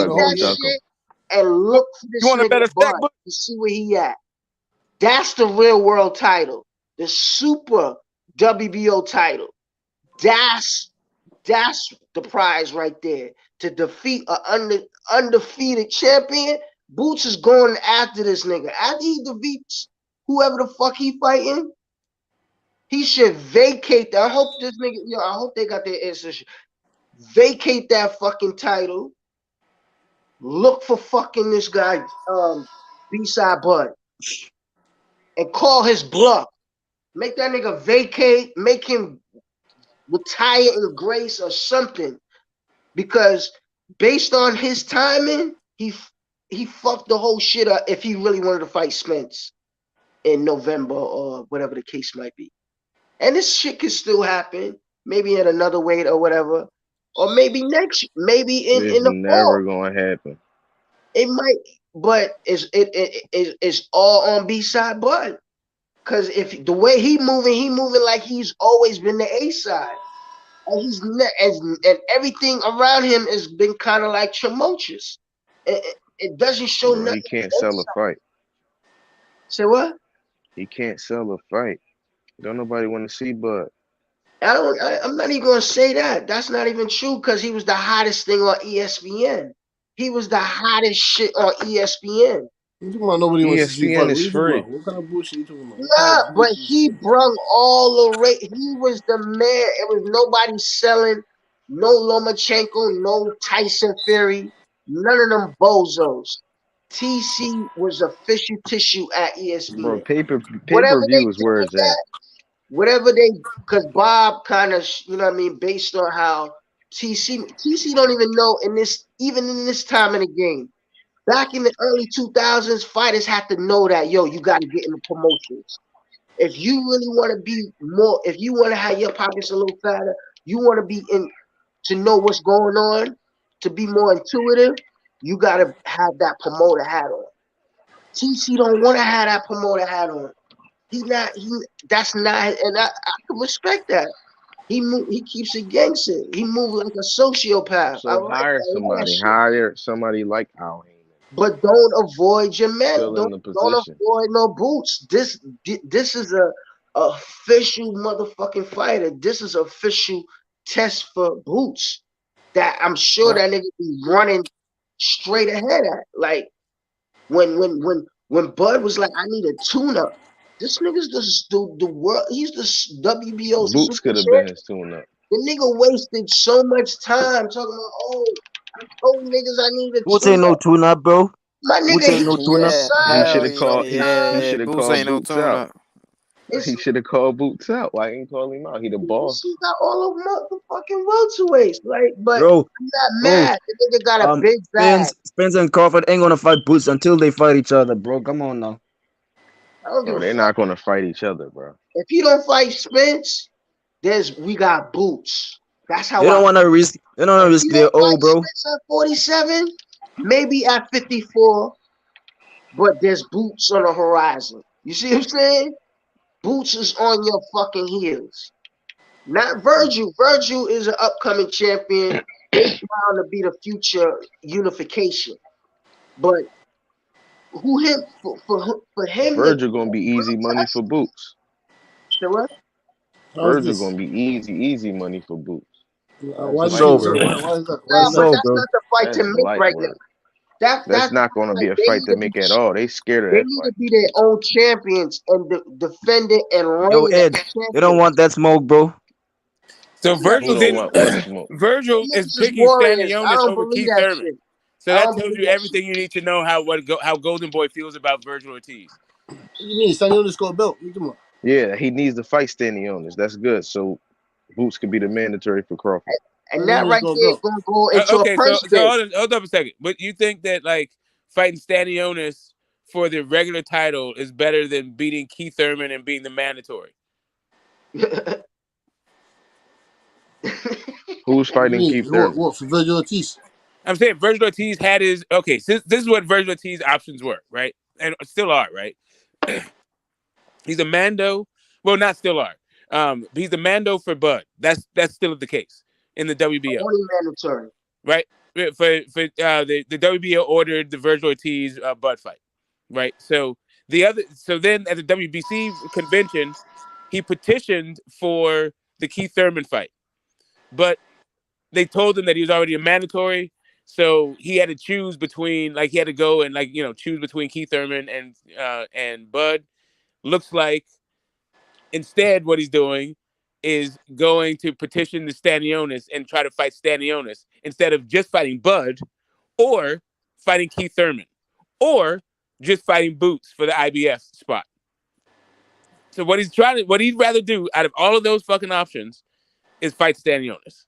Bud that gonna duck him. shit and look for You this want a nigga better stack, Bud but to see where he at. That's the real world title. The super WBO title. That's the prize right there. To defeat an undefeated champion, Boots is going after this nigga. After he defeats whoever the fuck he fighting, he should vacate that. I hope this nigga, I hope they got their answer. Vacate that fucking title. Look for fucking this guy, B-side Bud, and call his bluff. Make that nigga vacate. Make him retire in grace or something. Because based on his timing, he fucked the whole shit up if he really wanted to fight Spence in November or whatever the case might be. And this shit could still happen, maybe in another weight or whatever, or maybe maybe in the fall. Never gonna happen. It might, but it's all on B-side Bud. Because if the way he moving like he's always been the A side. And everything around him has been kind of like tumultuous. It doesn't show nothing. He can't sell a fight. Say what? He can't sell a fight. Don't nobody want to see Bud. I'm not even gonna say that. That's not even true because he was the hottest thing on ESPN. He was the hottest shit on ESPN. You talking about nobody wants to see ESPN Bud? is free. What kind of bullshit you talking about? Nah, but he brung all the rate. He was the man. It was nobody selling. No Lomachenko, no Tyson Fury, none of them bozos. TC was official tissue at ESPN. Bro, pay-per-view is where it's at. Whatever they, because Bob kind of, you know what I mean, based on how TC don't even know even in this time in the game. Back in the early 2000s, fighters had to know that, yo, you got to get in the promotions. If you really want to be more, if you want to have your pockets a little fatter, you want to be in to know what's going on, to be more intuitive, you got to have that promoter hat on. TC don't want to have that promoter hat on. That's not, and I can respect that. He keeps it gangster. He moves like a sociopath. So hire somebody like Al Heyman. But don't avoid your man. Don't position. avoid no Boots. This is a official motherfucking fighter. This is official test for Boots that I'm sure that nigga be running straight ahead at. Like when Bud was like, I need a tune-up. This nigga's the world. He's the WBO. Boots could have been his tune-up. The nigga wasted so much time talking about, oh, I told niggas I need a Boots ain't no tune-up, bro. My nigga, ain't no tune-up. He should have called. He should have Boots called ain't no Boots out. tune-up. He should have called Boots out. Why ain't call him out? He the boss. He got all of motherfucking welterweights, like, but bro, I'm not mad. The nigga got a big bag. Spence and Crawford ain't gonna fight Boots until they fight each other, bro. Come on now. They're not gonna fight each other, bro. If you don't fight Spence, we got Boots. That's how they don't want to risk. They don't want to risk their old, bro. Spence at 47, maybe at 54, but there's Boots on the horizon. You see what I'm saying? Boots is on your fucking heels. Not Virgil. Virgil is an upcoming champion. It's bound to be the future unification. But for him? Virgil gonna be easy money for Boots. So what? Virgil gonna be easy money for Boots. Why is that's not the fight to make right now. That's not going to be a fight to make at all. They scared of that need fight. to be their own champions and defend it and reign. Yo, Ed, they don't want that smoke, bro. So Virgil is picking Stanionis over Keith Thurman. Shit. So that tells you everything you need to know how Golden Boy feels about Virgil Ortiz. What do you mean? Stanionis got a belt. Yeah, he needs to fight Stanionis. That's good. So Boots could be the mandatory for Crawford. And that right there is going to go into a purse. So hold up a second. But you think that like fighting Stanionis for the regular title is better than beating Keith Thurman and being the mandatory? Who's fighting Keith Thurman? What for Virgil Ortiz? I'm saying Virgil Ortiz had his this is what Virgil Ortiz's options were, right? And still are, right? He's a Mando. Well, not still are. He's the Mando for Bud. That's still the case in the WBO. Only mandatory. Right? For the WBO ordered the Virgil Ortiz Bud fight. Right? So then at the WBC convention, he petitioned for the Keith Thurman fight. But they told him that he was already a mandatory. So he had to choose between, he had to go and choose between Keith Thurman and Bud. looks like instead what he's doing is going to petition the Stanionis and try to fight Stanionis instead of just fighting Bud or fighting Keith Thurman or just fighting Boots for the IBF spot. So what he'd rather do out of all of those fucking options is fight Stanionis.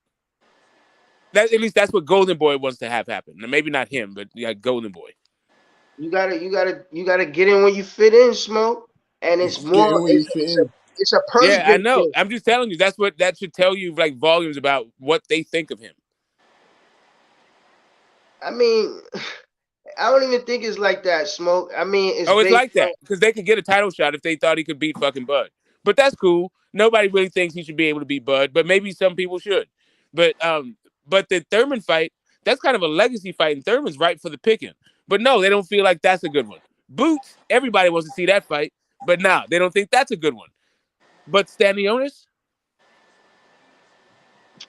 At least that's what Golden Boy wants to have happen. Now, maybe not him, but Golden Boy. You gotta get in when you fit in, Smoke. And it's more. It's a purse. Yeah, I know. I'm just telling you. That should tell you like volumes about what they think of him. I mean, I don't even think it's like that, Smoke. I mean, it's like that because they could get a title shot if they thought he could beat fucking Bud. But that's cool. Nobody really thinks he should be able to beat Bud, but maybe some people should. But the Thurman fight, that's kind of a legacy fight, and Thurman's right for the picking. But no, they don't feel like that's a good one. Boots, everybody wants to see that fight, but nah, they don't think that's a good one. But Stanionis?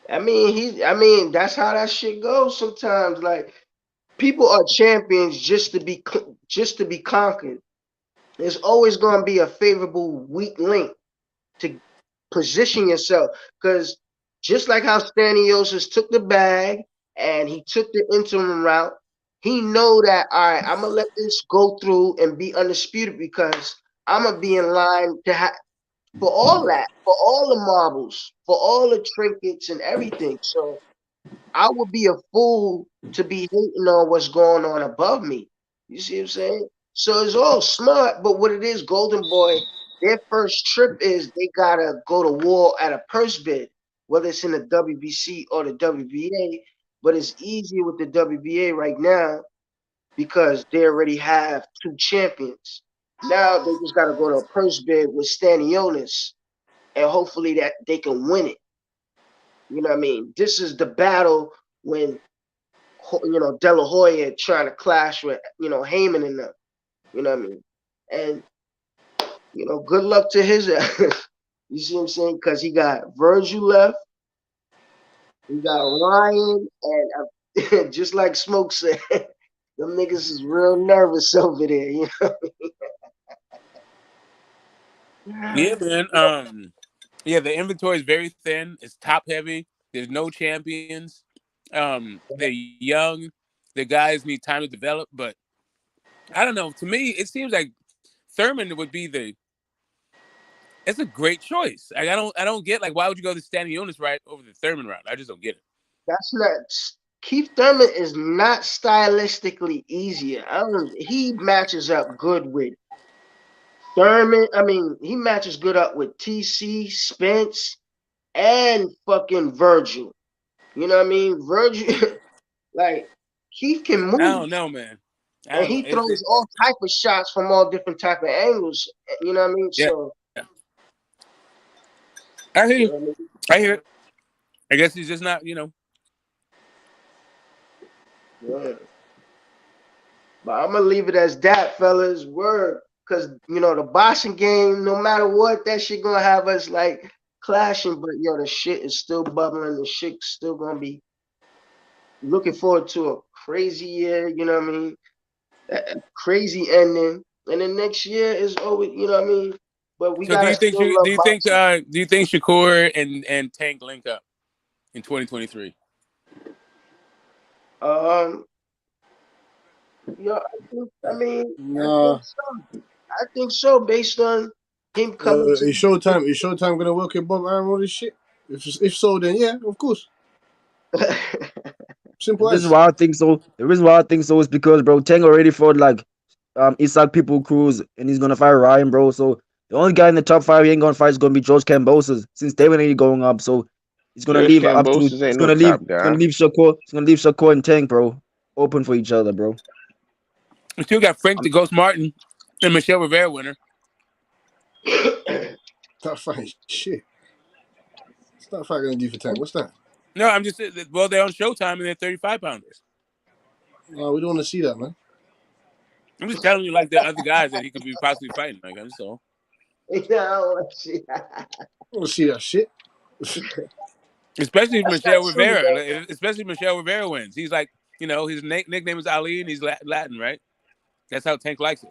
I mean, that's how that shit goes sometimes. Like, people are champions just to be conquered. There's always going to be a favorable weak link to position yourself. Because just like how Stanionis took the bag and he took the interim route, he know that, all right, I'm going to let this go through and be undisputed because I'm going to be in line to have for all that, for all the marbles, for all the trinkets and everything. So I would be a fool to be hating on what's going on above me. You see what I'm saying? So it's all smart, but what it is, Golden Boy, their first trip is they gotta go to war at a purse bid, whether it's in the WBC or the WBA. But it's easier with the WBA right now because they already have 2 champions. Now they just gotta go to a purse bid with Stanionis, and hopefully that they can win it. You know what I mean? This is the battle when De La Hoya trying to clash with Heyman and them. You know what I mean? And good luck to his ass. You see what I'm saying? Because he got Virgil left, he got Ryan, and just like Smoke said, them niggas is real nervous over there. You know what I mean? Yeah, man. Yeah, the inventory is very thin. It's top heavy. There's no champions. They're young. The guys need time to develop, but I don't know. To me, it seems like Thurman would be it's a great choice. Like, I don't get why would you go the Stanionis right over the Thurman route? I just don't get it. That's not Keith Thurman is not stylistically easier. He matches up good with Thurman. I mean, he matches good up with TC, Spence, and fucking Virgil. You know what I mean? Virgil, like, Keith can move. I don't know, man. And he throws all type of shots from all different type of angles. You know what I mean? Yeah. So I hear you. I hear it. I guess he's just not, Yeah. But I'm gonna leave it as that, fellas. Word. Because the boxing game, no matter what, that shit gonna have us like clashing. But the shit is still bubbling. The shit's still gonna be looking forward to a crazy year, you know what I mean? A crazy ending. And then next year is always, you know what I mean? But we gotta do you think Shakur and Tank link up in 2023? Yeah, I think so, based on him coming Is Showtime gonna work with Bob Aaron all this shit? If so, then yeah, of course. Simple. This is why I think so. The reason why I think so is because, bro, Tank already fought Isaac People Cruz, and he's gonna fight Ryan, bro. So the only guy in the top 5 he ain't gonna fight is gonna be George Kambosos, since David ain't going up. So he's gonna leave up to he's gonna leave Shakur and Tank, bro, open for each other, bro. We still got Frank the Ghost Martin and Michelle Rivera winner. Top 5 shit. It's not 5 gonna do for Tank. What's that? No, I'm just they're on Showtime and they're 35 pounders. We don't want to see that, man. I'm just telling you, like the other guys that he could be possibly fighting. Like, I'm so. I don't want to see that. I want to see that shit. Especially if Michelle Rivera. Especially Michelle Rivera wins. He's like, his nickname is Ali and he's Latin, right? That's how Tank likes it.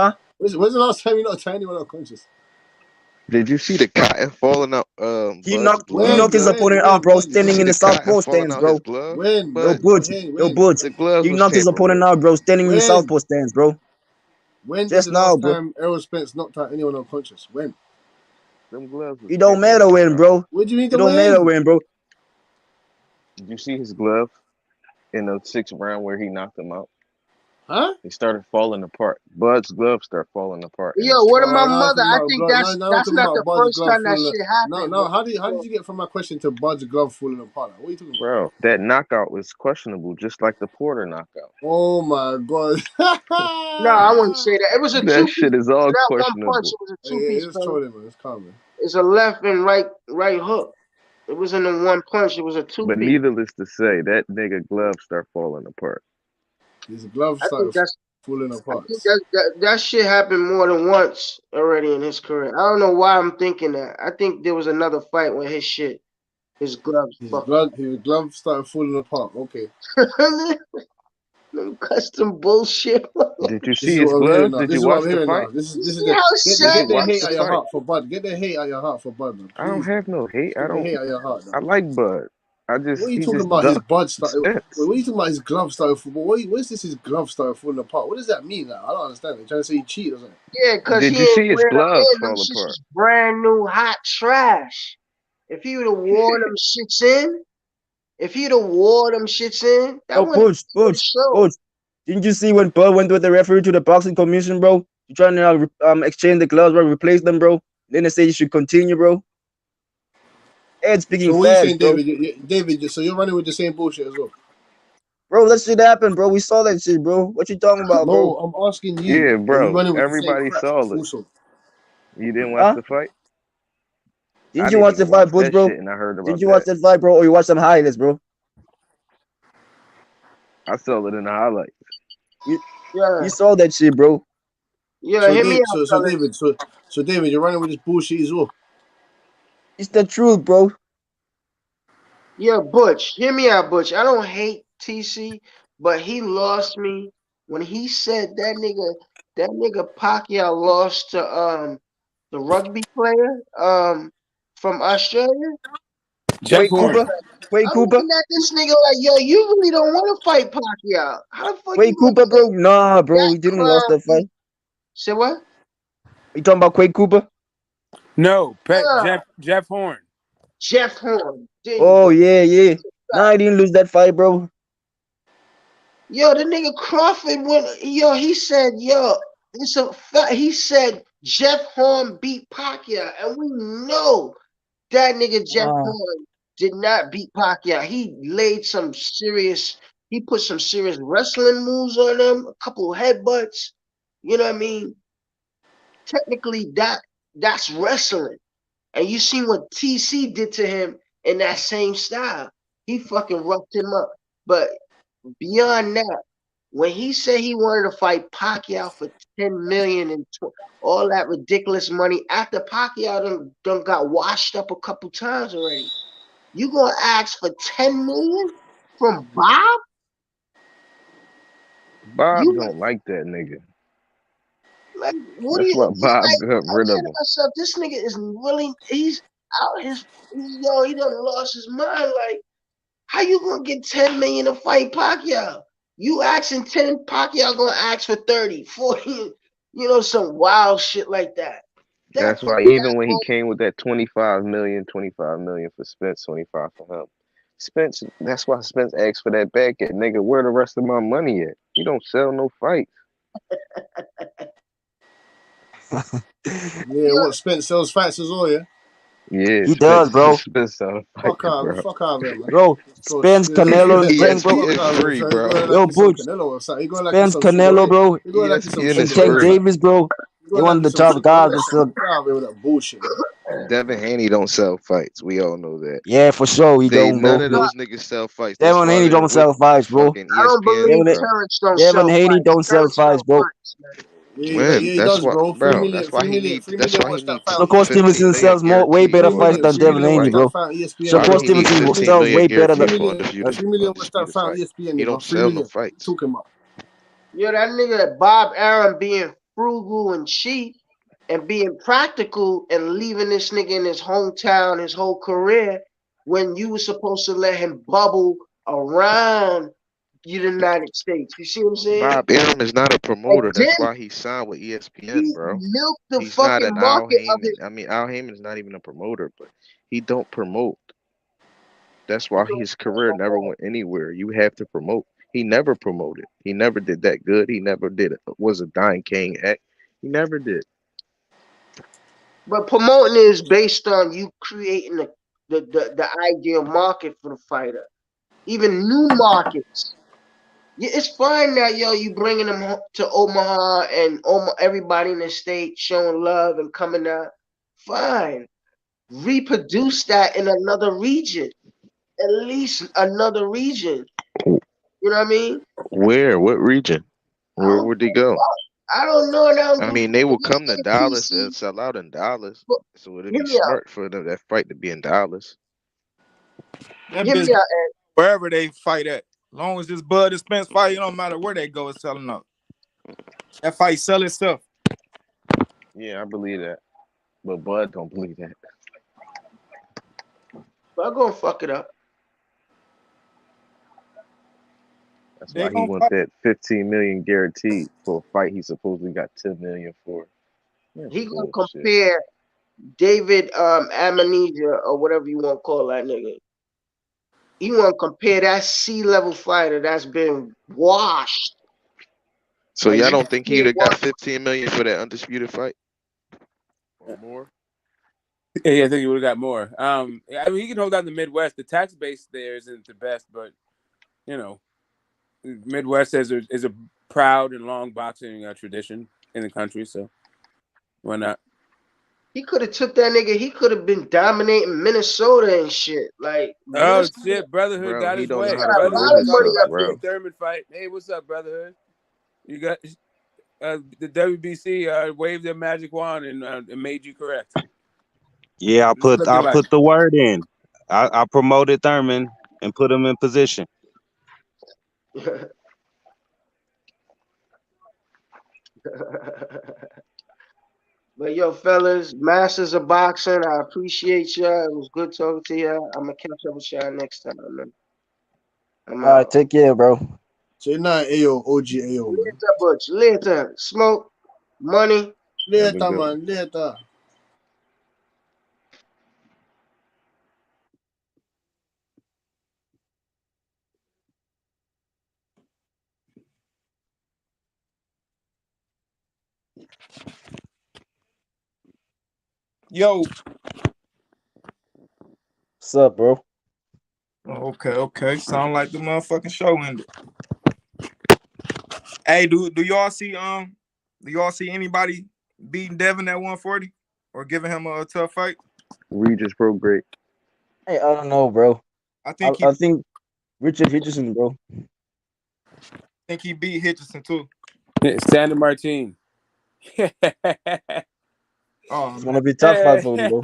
Huh? When's the last time you not trying anyone unconscious? Did you see the cotton falling out He Bud's knocked glove, his yo? opponent out, bro, Did you standing see in the the cotton southpaw falling stands, out his bro. glove? Yo, But Butch, the gloves he was knocked his opponent tampered out, bro, standing in the When? southpaw stands, bro. When was Just the now, last bro. time Errol Spence knocked out anyone unconscious? When? Them gloves was It don't tampered matter with, when, bro. bro. What do you mean It to don't matter win? when, bro. Did you see his glove in the 6th round where he knocked him out? Huh? He started falling apart. Bud's glove started falling apart in the Yo, 6th what of my round. Now I'm mother? talking I about think blood. Now I'm that's talking not about the Bud's first glove time that falling. shit No, happened, no. bro. How did you get from my question to Bud's glove falling apart? What are you talking about? Bro, that knockout was questionable, just like the Porter knockout. Oh my god. No, I wouldn't say that. It was a That two-piece. shit is all Not one punch. questionable. It was a Hey, two-piece, it's bro. trolling, man. It's calm, man. It's a left and right hook. It wasn't a one punch. It was a But two-piece. needless to say, that nigga glove start falling apart. His glove I think started that's. falling I apart. think that shit happened more than once already in his career. I don't know why I'm thinking that. I think there was another fight where his gloves fucked. His glove started falling apart. Okay. Them custom bullshit. Did you This see is his what I'm hearing gloves? now. Did This you is what watch I'm the hearing now. fight? This You is see the how Did sad get you the watch hate the out your fight? heart for Bud. Get the hate out your heart for Bud, man. I don't Please, man. have no hate. Get the hate out your heart, I man. like Bud. What are you He talking just about? His ducked Bud started. Wait, Spence. what are you talking about? His glove started. What is this? His glove started falling apart. What does that mean? Now? I don't understand. You're trying to say he cheated or something? Yeah, cause Did he you ain't see his wear them gloves in. Them fall shits apart? was brand new, hot trash. If he would have wore them shits in, that Yo, wouldn't Butch. show. Didn't you see when Bud went with the referee to the boxing commission, bro? You trying to exchange the gloves, bro, replace them, bro? Then they say you should continue, bro. Ed speaking So what are you facts, saying, bro. David? David, so you're running with the same bullshit as well? Bro, that shit happened, bro. We saw that shit, bro. What you talking about, bro? No, I'm asking you. Yeah, Are you bro. running with the same Everybody crap saw it. also? You didn't watch Huh? the fight? I Didn't you didn't watch the even fight, watch Butch, that bro? shit, and I heard Didn't about you watch that. that fight, bro? Or you watch some highlights, bro? I saw it in the highlights. You saw that shit, bro. Yeah, So hit me David, up, so David, you're running with this bullshit as well. It's the truth, bro. Yeah, Butch, hear me out, Butch. I don't hate TC, but he lost me when he said that nigga Pacquiao lost to the rugby player from Australia. Jeff Horn. I'm looking at this nigga like, yo, you really don't want to fight Pacquiao. How the fuck you Quake gonna Cooper, bro. say Nah, bro. that He didn't lost clown? that fight. Say what? You talking about Quake Cooper? No, Yeah, Jeff Horn. Jeff Horn. There you Oh, go. yeah. Nah, he didn't lose that fight, bro. Yo, the nigga Crawford went. Yo, he said, yo, it's a fact. He said Jeff Horn beat Pacquiao, and we know that nigga Jeff Horn did not beat Pacquiao. He laid some serious. He put some serious wrestling moves on him. A couple of headbutts. You know what I mean? Technically, that's wrestling. And you see what TC did to him in that same style. He fucking roughed him up. But beyond that, when he said he wanted to fight Pacquiao for 10 million and all that ridiculous money, after Pacquiao done got washed up a couple times already, you gonna ask for 10 million from Bob? Bob You don't like that nigga. like what do That's you? why It's Bob like got I'm rid of saying to him. myself, this nigga is really he's out his yo, he done lost his mind. Like, how you gonna get 10 million to fight Pacquiao? You asking 10, Pacquiao gonna ask for 30, 40, you know, some wild shit like that. That's why even when he came with that 25 million for Spence, 25 for him. Spence, that's why Spence asked for that back at nigga. Where the rest of my money at? You don't sell no fights. Yeah, what Spence sells fights as well, yeah? Yeah, He does, bro. Spence selling fights, Fuck out bro. of it, man. Bro, Go, Spence Canelo ring, bro. fuck out of it, 3, son. You're bro. going like Yo, it's some Butch. Canelo or something. You're going like it's Spence some sugar Canelo, ray. bro. You're going like it's some ESPN And is sugar Tank ray, free. man. Davis, bro. You're They going one like of the it's some top sugar guys. ray, That's man. Get out of here with that bullshit, man. Devin Haney don't sell fights. We all know that. yeah, for sure. He don't, None bro. of those niggas sell fights. That's Devin why Haney they're don't with sell fights, bro. fucking I don't ESPN, believe Devin, bro. Terrence don't Devin sell Haney fights. don't sell Terrence fights, sell bro. fights, man. Yeah, When? he That's does, why, bro. 3 bro. million, That's why 3 he million, need. 3 That's million. why he What's that need fight on Shakur 15 Stevenson ESPN? million sells way guaranteed better 3 fights million, than 3 Devin million. Haney, What's that bro. fight on ESPN, Why Shakur do bro? he need Stevenson 3 15 sells million way better than. guaranteed for undisputed 3 million. What's that undisputed fight on fight? ESPN, He nigga? don't 3 sell no million. What you fights. talking about? Yeah, that nigga Bob Arum being frugal and cheap and being practical and leaving this nigga in his hometown, his whole career, when you were supposed to let him bubble around the United States. You see what I'm saying? Bob Arum is not a And promoter. That's then why he signed with ESPN, he bro. milked the He's not fucking an Al market of Heyman. it. I mean, Al Heyman is not even a promoter, but he don't promote. That's why his career never went anywhere. You have to promote. He never promoted. He never did that good. He never did it. Was a Dying King act. He never did. But promoting is based on you creating the ideal market for the fighter. Even new markets. Yeah, it's fine that you bringing them to Omaha and everybody in the state showing love and coming out. Fine, reproduce that in another region, at least another region. You know what I mean? Where? What region? I Where don't, would he go? I don't know. I Now, mean, they will come to Dallas and PC, sell out in Dallas. So it'd hear be me out. smart for them, that fight to be in Dallas. That Hear me bitch out, wherever they fight at. As long as this Bud and Spence fight, it don't matter where they go, it's selling out. That fight sell itself. Yeah, I believe that. But Bud don't believe that. But I'm gonna fuck it up. That's They why he gonna want fight. that 15 million guaranteed for a fight he supposedly got 10 million for. That's He gonna bullshit. compare David Amnesia or whatever you want to call that nigga. He want to compare that C-level fighter that's been washed. So And y'all you don't think can't he'd have got watch. 15 million for that undisputed fight or more? Yeah, I think he would have got more. I mean, he can hold down the Midwest. The tax base there isn't the best, but you know, Midwest is a proud and long boxing tradition in the country. So why not? He could have took that nigga. He could have been dominating Minnesota and shit. Like Oh Minnesota, shit, Brotherhood Bro, got he his don't know way. how to got a promote lot of Brotherhood money wanted himself, that up bro. there. Steve Thurman fight. Hey, what's up, Brotherhood? You got the WBC waved their magic wand and made you correct. Yeah, What's it looking I like? put the word in. I promoted Thurman and put him in position. But yo, fellas, masters of boxing, I appreciate y'all. It was good talking to y'all. I'm gonna catch up with y'all next time, man. I'm All right, out. take care, bro. Say nah, Ayo, OG Ayo, man. Later, Butch. Later. Smoke. Money. Have a Later, good one. man. Later. Yo. What's up, bro? Okay. Sound like the motherfucking show ended. Hey, do y'all see anybody beating Devin at 140 or giving him a tough fight? Regis Pro Great. Hey, I don't know, bro. I think I think Richard Hitchison, bro. he beat Hitchison too. Sandra Martin. Oh It's man. gonna be a tough fight for him, bro.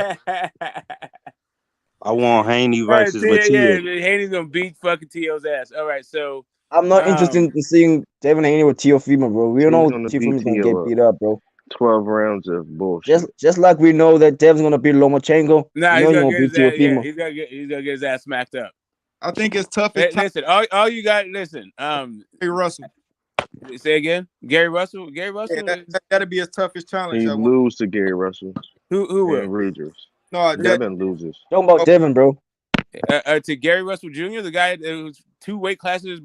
I want Haney versus Yeah, Matia. Haney's gonna beat fucking T.O.'s ass. All right, so I'm not interested in seeing Devin Haney with Teofimo, bro. We He's know gonna beat Teofimo's gonna get T.O. up. beat up, bro. 12 rounds of bullshit. Just like we know that Dev's gonna beat Lomachenko, nah, we he's know he's gonna gonna get beat his ass. Yeah, Teofimo. he's gonna get his ass smacked up. I think his toughest Hey, challenge listen, all you got. Listen, is Russell. say again. Gary Russell. Yeah, Is that'll be his toughest challenge. He lose to Gary Russell who will and Regis. No, Devin loses. Talking about Devin, bro. To Gary Russell Jr., the guy who's 3 weight classes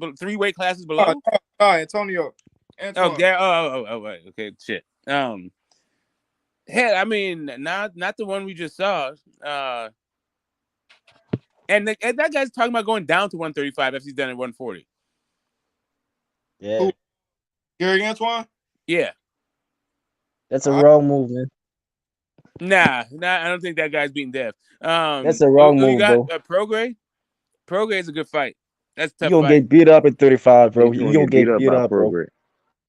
below. Antonio. Oh, Antoine. Gary. Oh, wait. Okay, shit. Hell, I mean, not the one we just saw. And that guy's talking about going down to 135 if he's done at 140. Yeah. Who? Gary Antoine? Yeah. That's a wrong move, man. Nah, I don't think that guy's beating Dev. That's a wrong who you move, got? bro. Prograde? Prograde is a good fight. That's a You tough gonna fight. get beat up at 35, bro. He's You gonna gonna get beat get up beat by up, bro. Prograde.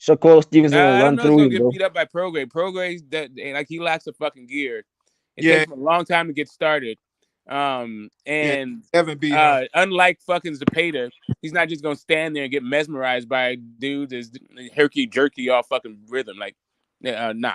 Shakur Stevenson gonna I don't run know he's through gonna him, get bro. beat up by Prograde. Prograde like he lacks a fucking gear. It Yeah. takes him a long time to get started. Yeah, And Devin beat him. unlike fucking Zapata, he's not just gonna stand there and get mesmerized by dudes that's herky jerky off fucking rhythm. Like, nah.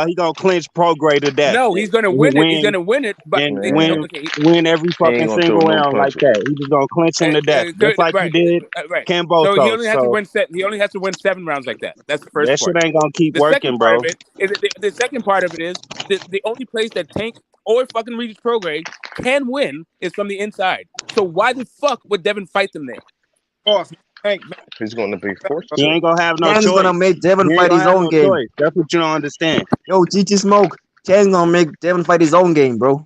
he gonna clinch Prograde to death. No, he's gonna And win it. He's gonna win it, but Man, win every he ain't fucking gonna throw single no round like punches. that. He just gonna clinch him to death, just like he right, did right. So he Cambosos. only has to win He only has to win 7 rounds like that. That's the first That shit part. ain't gonna keep The second working, part of bro. it is the second part of it is the only place that Tank or fucking Regis Prograde can win is from the inside. So why the fuck would Devin fight them there? Boss, Tank, He's gonna be forced He to. ain't gonna have no Chang's choice. gonna make Devin He ain't fight gonna his have own no game. choice. That's what you don't understand. Yo, GT Smoke. Chang's gonna make Devin fight his own game, bro.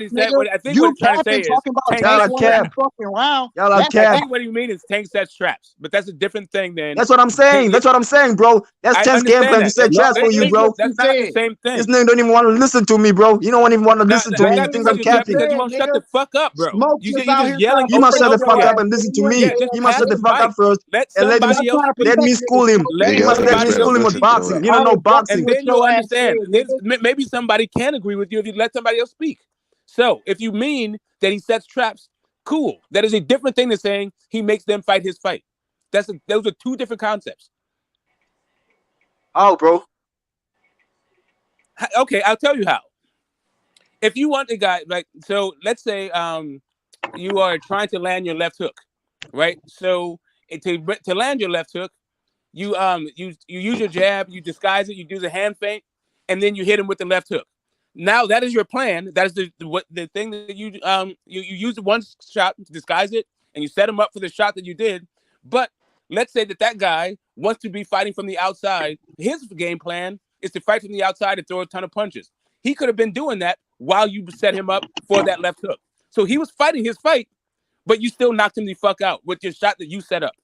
traps, he said. nigga. I think what You he's trying to say capping, is talking about Tank Y'all Tank are sets won every cap. traps. fucking round. Y'all are That's I cap. think what you mean is Tank sets traps, but that's a different thing than That's what I'm saying. That's what I'm saying, bro. That's I 10's game understand plan to that. set traps for you, bro. That's not the same This thing. nigga don't even want to listen to me, bro. You don't even want to listen to That, me. You that's think because I'm you're just capping. because you won't shut the fuck up, bro. Smoke You just you're out just here trying yelling to You must over and shut the protect over fuck your again. up ass, and listen nigga. to You ain't me. Yeah, doing just You that must pass shut shit, the the fuck nigga. up mic. first Let and let me Stop somebody else trying to let speak. me protect school niggas. him. Smoke They Let You got must to let nigga. me somebody respect else school him with listen speak, to boxing. him. You I don't know was and fucking boxing. with then you'll your ass understand. then, Then nigga. maybe somebody can agree with you if you let somebody else speak. So if you mean that he sets traps, cool. That is a different thing than saying he makes them fight his fight. Those are two different concepts. Oh, bro. Okay, I'll tell you how. If you want a guy like, so let's say you are trying to land your left hook, right? So to land your left hook, you use your jab, you disguise it, you do the hand feint, and then you hit him with the left hook. Now that is your plan. That is the thing that you use the one shot to disguise it, and you set him up for the shot that you did. But let's say that guy wants to be fighting from the outside. His game plan is to fight from the outside and throw a ton of punches. He could have been doing that while you set him up for that left hook. So he was fighting his fight, but you still knocked him the fuck out with your shot that you set up.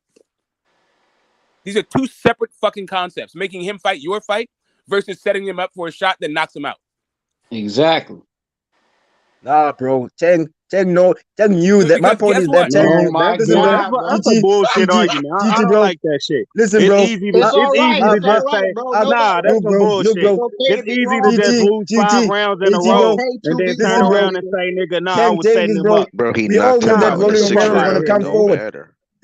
These are two separate fucking concepts. Making him fight your fight versus setting him up for a shot that knocks him out. Exactly. Nah, bro. Tank knew that. My Because point guess is that what? Tank. Oh Man, my Listen, bro. God, bro. that's a bullshit argument. I don't Bro. like that shit. Listen, It's bro. easy It's all it's right. easy to It's all just right, say, bro. Nobody, nah, that's some Look, it's bullshit. bro. okay It's to be easy to wrong. just lose 5 rounds in a It's row okay and to then be turn Listen, wrong, bro. around and nigga. say, nigga, nah, I Tank was setting is, him bro. up. Bro, he We all knocked knew him that out in the Rolling Bullshit. Rumble Fuck sixth was out gonna of round. It here, come don't nigga. forward. matter.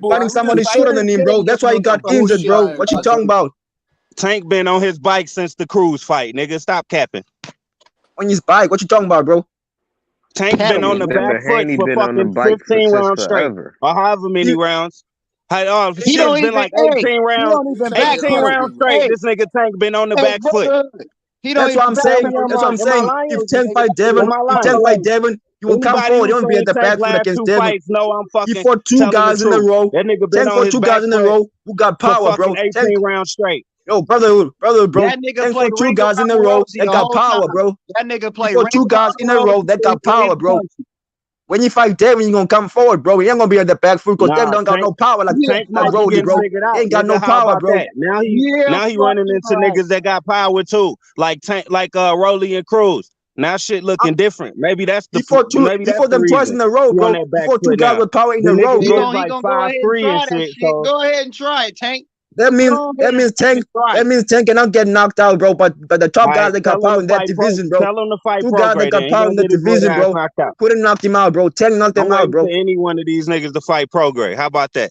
Pitbull. fighting somebody shorter than him, bro. That's why he got injured, bro. What you talking about? Tank been on his bike since the Cruz fight, nigga. Stop capping. On his bike, what you talking about, bro? Tank been on the back foot Haney for been on the fucking bike 15 since rounds straight, forever. or however many rounds. He Shit's don't been even, like hey, 18 he rounds. don't even back 18 pedal. rounds straight. Hey, This nigga Tank been on the hey, back foot. brother, he don't That's what even I'm back saying. pedal. That's what I'm Am I saying. lying? If Tank fight Am Devin, I if lying? Tank fight Devin, you will come Anybody forward. who You won't be seen at the Tank back foot last against 2 Devin. fights know I'm He fucking fought 2 telling the guys in a truth. row. That nigga been Tank on fought his 2 back guys in a foot row who got for power, bro. fucking 18 Tank, rounds straight. yo, brother, bro. That nigga Tank played fought 2 Ring guys in a Around row Rosie that the got whole power, time. bro. That nigga He played fought Ring 2 guys in a Around row Rosie that till got he couldn't power, even bro. punch you. When you fight Devin, you gonna come forward, bro. He ain't gonna be at the back foot because Devin Nah, don't got no power like Yeah, Tank like might be Brody, getting bro. figured He out, ain't got nigga. no How power, about bro. that? Now yeah, he running fucking into right. niggas that got power too, like Rolly and Cruz. Now shit looking different. Maybe that's He the fought them twice reason in a row, he on bro. that He back fought 2 foot guys now. with power in The a row, nigga bro. is He like gonna go ahead and 5'3" and try that shit. shit. So Go ahead and try it, Tank. That means Go ahead and Tank try it. cannot get knocked out, bro. But the top all guys right, that got power in that division, bro. tell him to fight 2 guys that Prograde. Then got he power in gonna that get his little division, ass bro. knocked out. Couldn't knock him out, bro. Tank knocked I'm him out, waiting bro. for any one of these niggas to fight Prograde. How about that?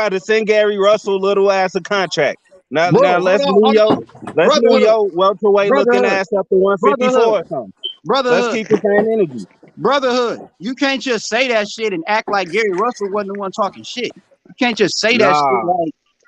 tried to send Gary Russell little ass a contract. Now Bro, let's move Brotherhood, your welterweight looking brotherhood, ass up to 154 brotherhood, or something. Let's brotherhood, keep the same energy. brotherhood. You can't just say that shit and act like Gary Russell wasn't the one talking shit. You can't just say that shit Nah, like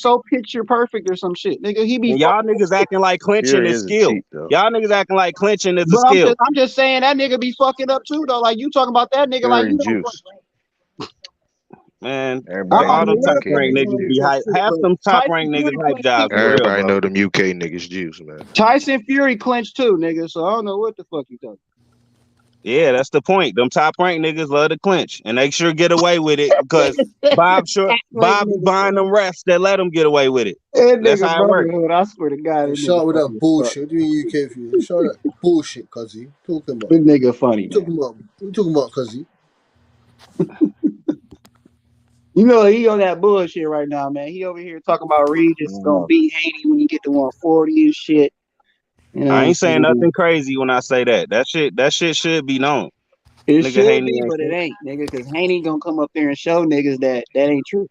so picture perfect or some shit, nigga. He be And y'all fucking. niggas acting like clinching Fury is is a skill. cheat though. Y'all niggas acting like clinching is a But skill. I'm just saying that nigga be fucking up too, though. Like you talking about that nigga, like Fury you don't. juice. Man, Everybody all know them them top UK ranked niggas niggas juice. be hype. Half them top ranked niggas hype jobs for real, Everybody bro. know them UK niggas juice, man. Tyson Fury clinched too, nigga. So I don't know what the fuck you talking. Yeah, that's the point. Them top ranked niggas love to clinch, and they sure get away with it because Bob's Like nigga, buying them refs that let them get away with it. that That's nigga how it works. brotherhood. I swear to God, Hey, that shut nigga up with that funny as fuck. bullshit. What do you mean UK for you? Shut up that bullshit, cuzzy. Talking about. This nigga funny, You man. talking about? You talking about, cuzzy? You know he on that bullshit right now, man. He over here talking about Regis gonna No. beat Haney when he get to 140 and shit. You know what I I'm ain't saying saying? nothing crazy when I say that. That shit should be known. It Nigga should Haney be, ain't but it shit. ain't, nigga, because Haney gonna come up there and show niggas that ain't true.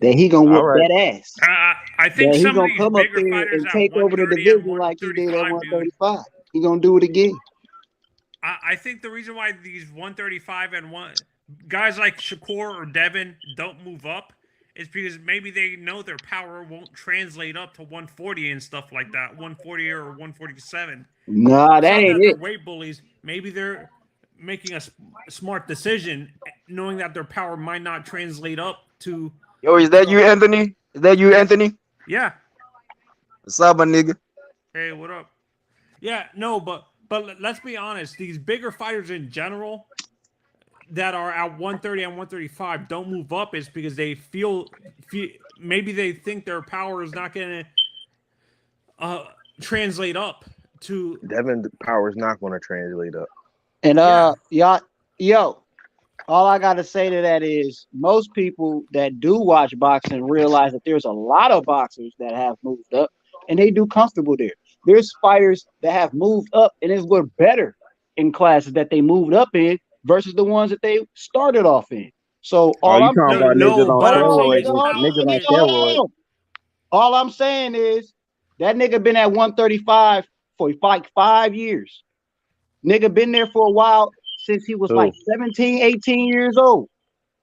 That he gonna All whoop right. that ass. I think That he some of gonna these come up bigger there fighters and at take over the 130 and division like he did at 135, dude. 135. He gonna do it again. I think the reason why these 135 and guys like Shakur or Devin don't move up is because maybe they know their power won't translate up to 140 and stuff like that, 140 or 147. Nah, It's that not ain't that they're it. weight bullies. Maybe they're making a smart decision, knowing that their power might not translate up to. Yo, is that you, Anthony? Is that you, Yeah. Anthony? Yeah. What's up, my nigga? Hey, what up? Yeah, no, but let's be honest. These bigger fighters in general that are at 130 and 135 don't move up is because they feel maybe they think their power is not going to translate up to. Devin Power's not going to translate up. And yo, all I gotta say to that is most people that do watch boxing realize that there's a lot of boxers that have moved up and they do comfortable there. There's fighters that have moved up and it were better in classes that they moved up in versus the ones that they started off in. So Oh, all you I'm talking saying about is, niggas No, on but hold I'm on, saying nigga, steroids his and hold power. niggas on, on nigga, hold steroids. on. All I'm saying is that nigga been at 135 for like 5 years. Nigga been there for a while since he was like Who? 17, 18 years old.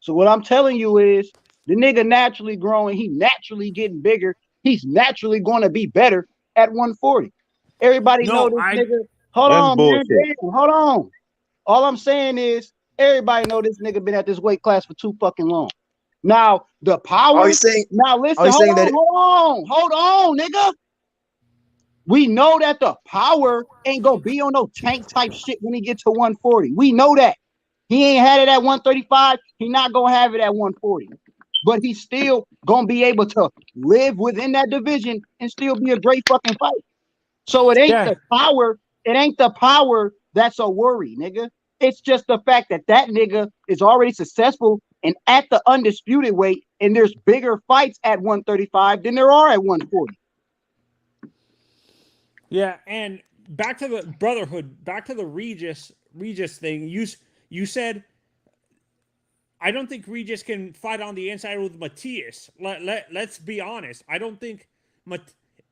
So what I'm telling you is the nigga naturally growing, he naturally getting bigger. He's naturally going to be better at 140. Everybody know No, this nigga. Hold That's on, man. bullshit. Damn, hold on. All I'm saying is everybody know this nigga been at this weight class for too fucking long. Now the Are power. you saying? Now Are listen, you saying that? hold on, nigga. We know that the power ain't gonna be on no tank type shit when he get to 140. We know that. He ain't had it at 135. He not gonna have it at 140. But he's still gonna be able to live within that division and still be a great fucking fight. So it ain't Yeah. the power. It ain't the power that's a worry, nigga. It's just the fact that that nigga is already successful and at the undisputed weight, and there's bigger fights at 135 than there are at 140. Yeah, and back to the brotherhood, back to the Regis thing. You said I don't think Regis can fight on the inside with Matias. Let's be honest. I don't think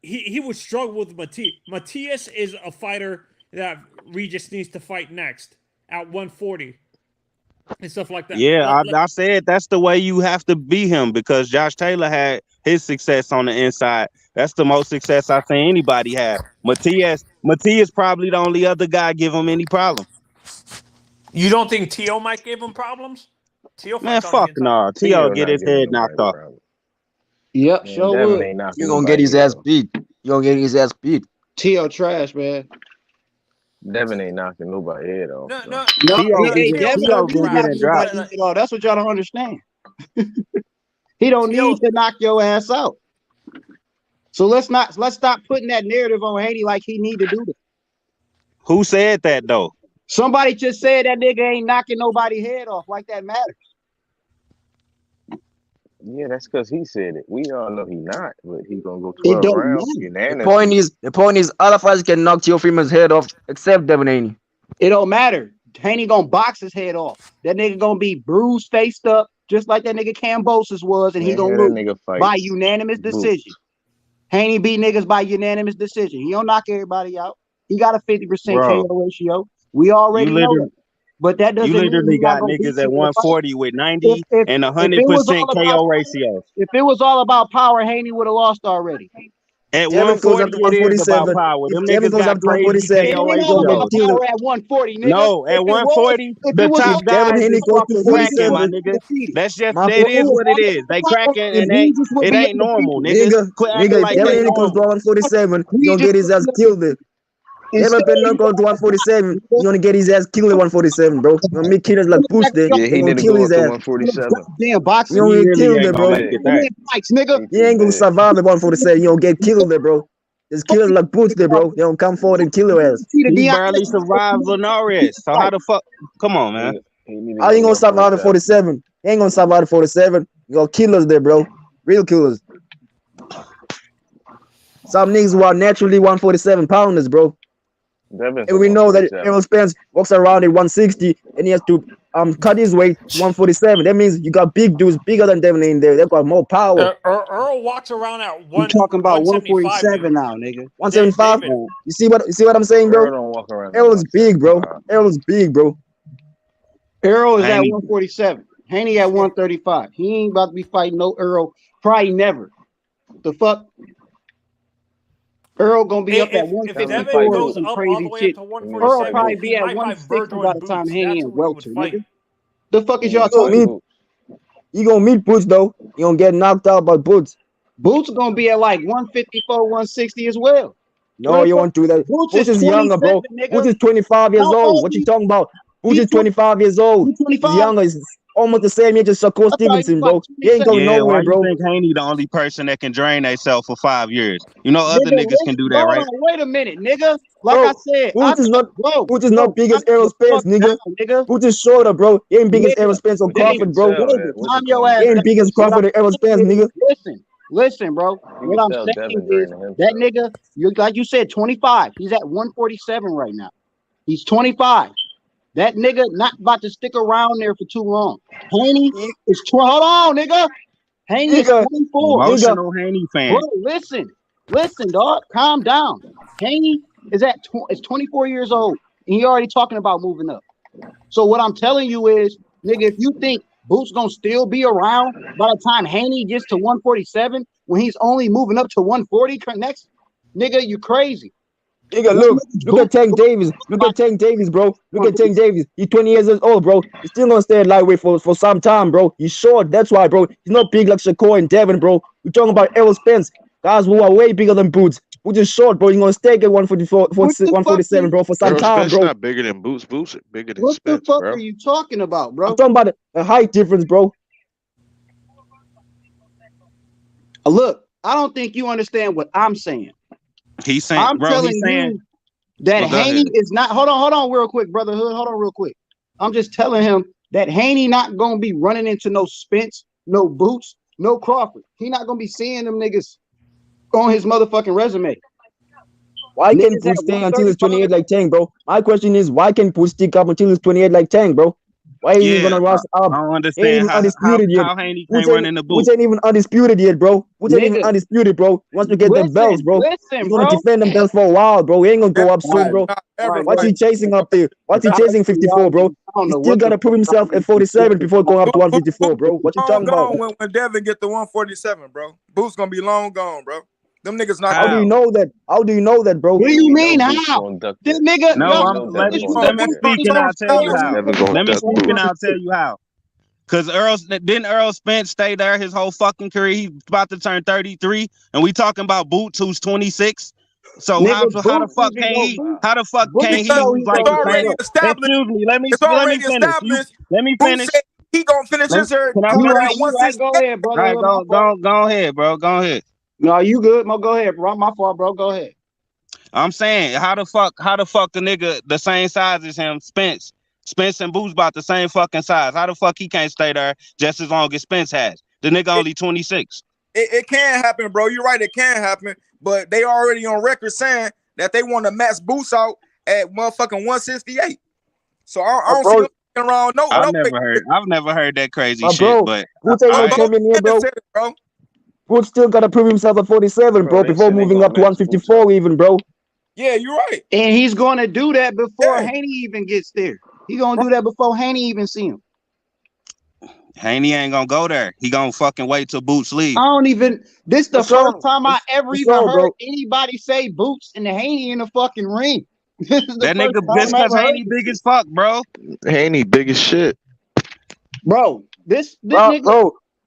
he would struggle with Matias. Matias is a fighter that Regis needs to fight next at 140 and stuff like that. Yeah, I said that's the way you have to be him because Josh Taylor had his success on the inside. That's the most success I think anybody had. Matias probably the only other guy give him any problem. You don't think Tio might give him problems? Tio Man, fights on the fuck inside. no. T.O. Tio get not his giving head knocked nobody off. problems. Yep, Man, sure Devin would. ain't knocking You gonna get his nobody head ass off. beat. You gonna get his ass beat. Tio trash, man. Devin ain't knocking nobody head off. No, So. no, No, T.O. hey, can Devin Tio don't T.O. need can to get knock in drop. nobody head off. That's what y'all don't understand. He don't need to knock your ass out. So let's stop putting that narrative on Haney like he need to do that. Who said that though? Somebody just said that nigga ain't knocking nobody head off like that matters. Yeah, that's because he said it. We all know he not, but he gonna go It 12 don't rounds matter. unanimously. The point is, other fighters can knock Tio Freeman's head off except Devin Haney. It don't matter. Haney gonna box his head off. That nigga gonna be bruised, faced up, just like that nigga Cambosis was, and he Man, gonna had that lose nigga fight by unanimous Boots. decision. Haney beat niggas by unanimous decision. He don't knock everybody out. He got a 50% Bro, KO ratio. We you already know that. literally But that you doesn't mean literally he's not got gonna beat niggas at you in the fight. 140 with If 90 if and if it was all 100% about KO power, ratios. if it was all about power, Haney would have lost already. At Devin goes up 140, to it is about 147. power. If Them Devin niggas goes up got to crazy 147, It KO ain't he's all gonna get about ratios. killed. power at 140, nigga. No, at 140, If it the was If top all Devin guys Haney is goes to fucking Regis cracking, would my 47, have been nigga. defeated. That's just my it point, is It was what it all is. about They power, cracking and and Regis would it be ain't undefeated. normal, nigga. nigga, Quit acting if like Devin they Haney goes to normal. 147, Regis you're gonna get would his ass be killed there. undefeated. Devin Penn not going to 147. You gonna get his ass killed at 147, bro. You gonna make killers like Boots there. Yeah, he You gonna need to kill go his up to ass. 147. Damn boxing. You gonna He get really killed ain't there, gonna bro. make it that. Fights, nigga. He You too ain't gonna bad. survive at 147. You gonna get killed there, bro. There's killers like Boots there, bro. They don't come forward and kill your ass. He barely survived Linares. So how the fuck? Come on, man. He need to How go you gonna survive at 147. 47? You ain't gonna survive at 47. You gonna killers there, bro. Real killers. Some niggas who are naturally 147 pounders, bro. Devin's a And we know that 147. Errol Spence walks around at 160 and he has to cut his weight to 147. That means you got big dudes bigger than Devin in there. They've got more power. Earl walks around at You talking about 175 147 now, nigga. 175? David. You see what I'm saying, bro? Earl don't walk around at Errol's big, bro. 175. Errol's big, bro. Earl is at Haney. 147. Haney at 135. He ain't about to be fighting no Earl. Probably never. The fuck? Earl gonna be up at If 154 Devin or goes some up all crazy the way shit. up to Earl 147, probably he be at might fight 160 Virgil by and the time Boots. Haney That's and who he would welter, fight. nigga. The fuck is He y'all would fight talking? Boots. You gonna meet Boots though. You gonna get knocked out by Boots. Boots gonna be at like 154, 160 as well. No, you won't do that. Boots Boots is is younger, bro. 27, nigga. Boots is 25 years How old. old What you is talking about? Boots he? is 25 years old. He He's 25? younger. He's almost the same age as Shakur I thought he was Stevenson, like bro. He ain't 27. going Yeah, why nowhere, you bro. think Haney the only person that can drain themselves for 5 years? You know other Nigga, niggas can do that, hold right? on, wait a minute, nigga. Like Bro, I said, Boots is not big calm as Errol the Spence, fuck nigga. down, nigga. Boots is shorter, bro. He ain't big as Errol Nigga, Spence or But you nigga, can Crawford, bro. tell that David, what you calm your call ass He down. ain't big as What I'm Crawford or Errol Spence, saying nigga. is, listen, bro. you What can I'm tell saying Devin is draining that himself. nigga, you like you said, 25. He's at 147 right now. He's 25. That nigga not about to stick around there for too long. Haney is hold on, nigga. Haney is Nigga, 24. nigga. Emotional Haney Bro, fan. listen, dog. Calm down. Haney is 24 years old, and he already talking about moving up. So what I'm telling you is, nigga, if you think Boots gonna still be around by the time Haney gets to 147, when he's only moving up to 140 next, nigga, you crazy. Nigga, look at Tank Davis. Look at Tank Davis, bro. Look at Tank Davis. He's 20 years old, bro. He's still gonna stay at lightweight for some time, bro. He's short. That's why, bro. He's not big like Shakur and Devin, bro. We're talking about Errol Spence. Guys who are way bigger than Boots. Boots is short, bro. He's gonna stay at 144, 147, bro, for some Errol time, Spence bro. not bigger than Boots. Boots is bigger than What the Spence, fuck bro. are you talking about, bro? I'm talking about the height difference, bro. Look, I don't think you understand what I'm saying. He's saying, I'm bro, telling he's saying, you that well, go Haney ahead. is not. Hold on, real quick, brotherhood. Hold on, real quick. I'm just telling him that Haney not gonna be running into no Spence, no Boots, no Crawford. He not gonna be seeing them niggas on his motherfucking resume. Why can't Niggas Boots at stay until he's 135. 28 like Tank, bro? My question is, why can't Boots stick up until he's 28 like Tank, bro? Why ain't he Yeah, gonna rush up? I don't He ain't understand even undisputed yet. how Haney can't run in the Boots boot. ain't even undisputed yet, bro. Boots ain't even Nigga, undisputed, bro. He wants to get the belts, bro. He's listen, gonna bro. defend them belts for a while, bro. He ain't gonna go up soon, bro. Not All ever right, What's fight. he chasing up there? What's he I chasing 54, bro? don't He know still what the gotta prove fuck himself y'all at 47 before going up to Boom, boom, 154, bro. What you long talking about? gone when Devin get to 147, bro. Boots gonna be long gone, bro. Them niggas not How gonna. do you How? know that? How do you know that, bro? What do Yeah, you we know mean? Boots How? gonna duck This that. nigga, Yeah, No, we y'all know Devin listen gonna to let duck me Boots that. on speak his and own I'll tell you stage. how. Devin gonna Let me duck speak and Boots. I'll tell you how. Cause didn't Earl Spence stay there his whole fucking career? He's about to turn 33, and we talking about Boots who's 26. So Nigga, how the Boots fuck even can go. he? How the fuck Boots can he know who's he It's like gonna the move already same? up. established. Excuse me, It's let me already finish. established. Let me Boots finish. said he gonna finish his Can I You career finish? at right. Go 168. ahead, All right, brother. My fault. go ahead, bro. Go ahead. No, you good. Go ahead, bro. My fault, bro. Go ahead. I'm saying, how the fuck a nigga the same size as him, Spence and Boots about the same fucking size. How the fuck he can't stay there just as long as Spence has? The nigga only 26. It can happen, bro. You're right. It can happen, but they already on record saying that they want to match Boots out at motherfucking 168. So I don't see Bro, him around. No, I've way. never heard that crazy but shit, bro, but Boots ain't all no right. champion here, bro. Said it, bro. Boots still gotta prove himself at 47, Bro, bro, they before said they moving gonna up to match Boots 154 out. even, bro. Yeah, you're right. And he's gonna do that before Yeah. Haney even gets there. He gonna do that before Haney even see him. Haney ain't gonna go there. He gonna fucking wait till Boots leave. I don't even. This the For sure. first time I ever For even sure, heard bro. anybody say Boots and Haney in the fucking ring. This is the That first nigga time just I cause ever heard Haney this big shit. as fuck, bro. Haney big as shit. Bro, this Bro, nigga. bro,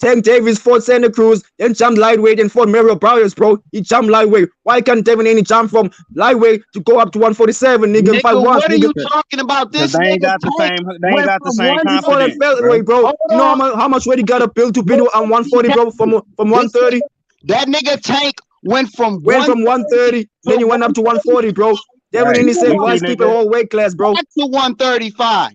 Tank Davis fought Santa Cruz, then jumped lightweight and fought Mario Barrios, bro. He jumped lightweight. Why can't Devin Haney jump from lightweight to go up to 147, nigga, and fight Nigga, once, what are nigga? you talking about? Because This they ain't nigga got the Tank same. They ain't went got the from same one. He fought at confidence, bro. featherweight, bro. Hold You know on. how much weight he got to build to beat on 140, bro, from 130? That nigga Tank went from Went from 130, then he went up to 140, bro. Devin Right. Haney said, We why see skip a niggas. whole weight class, bro? back to 135.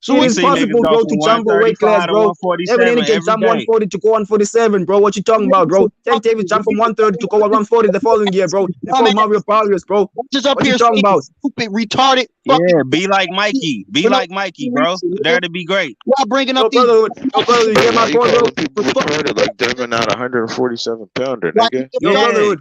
So It We what is see niggas possible, go bro, from to jump a weight class, 135 to bro. Devin 147 Haney can every jump day. 140 to go 147, bro. What you talking about, bro? Tank Davis jumped from 130 to go 140 the following year, bro. Before Mario Barrios, bro. just up What you here talking saying about? stupid, retarded, Yeah, fucking. be like Mikey. Be For no like Mikey, fucking bro. reason, nigga. Dare to be great. Y'all bringing Yo, up these. brotherhood, you Bro, get why my you point, bro? calling people retarded like Devin not a 147 pounder, Like, nigga? Yo, Yeah. brotherhood,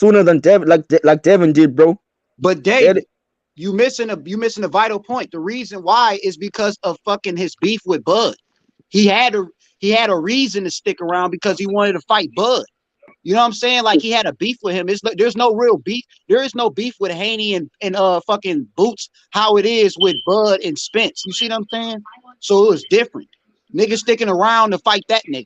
sooner than Devin, like Devin did, bro. But David, you missing a vital point. The reason why is because of fucking his beef with Bud. He had a reason to stick around because he wanted to fight Bud. You know what I'm saying? Like he had a beef with him. There's no real beef. There is no beef with Haney and fucking Boots. How it is with Bud and Spence. You see what I'm saying? So it was different. Niggas sticking around to fight that nigga.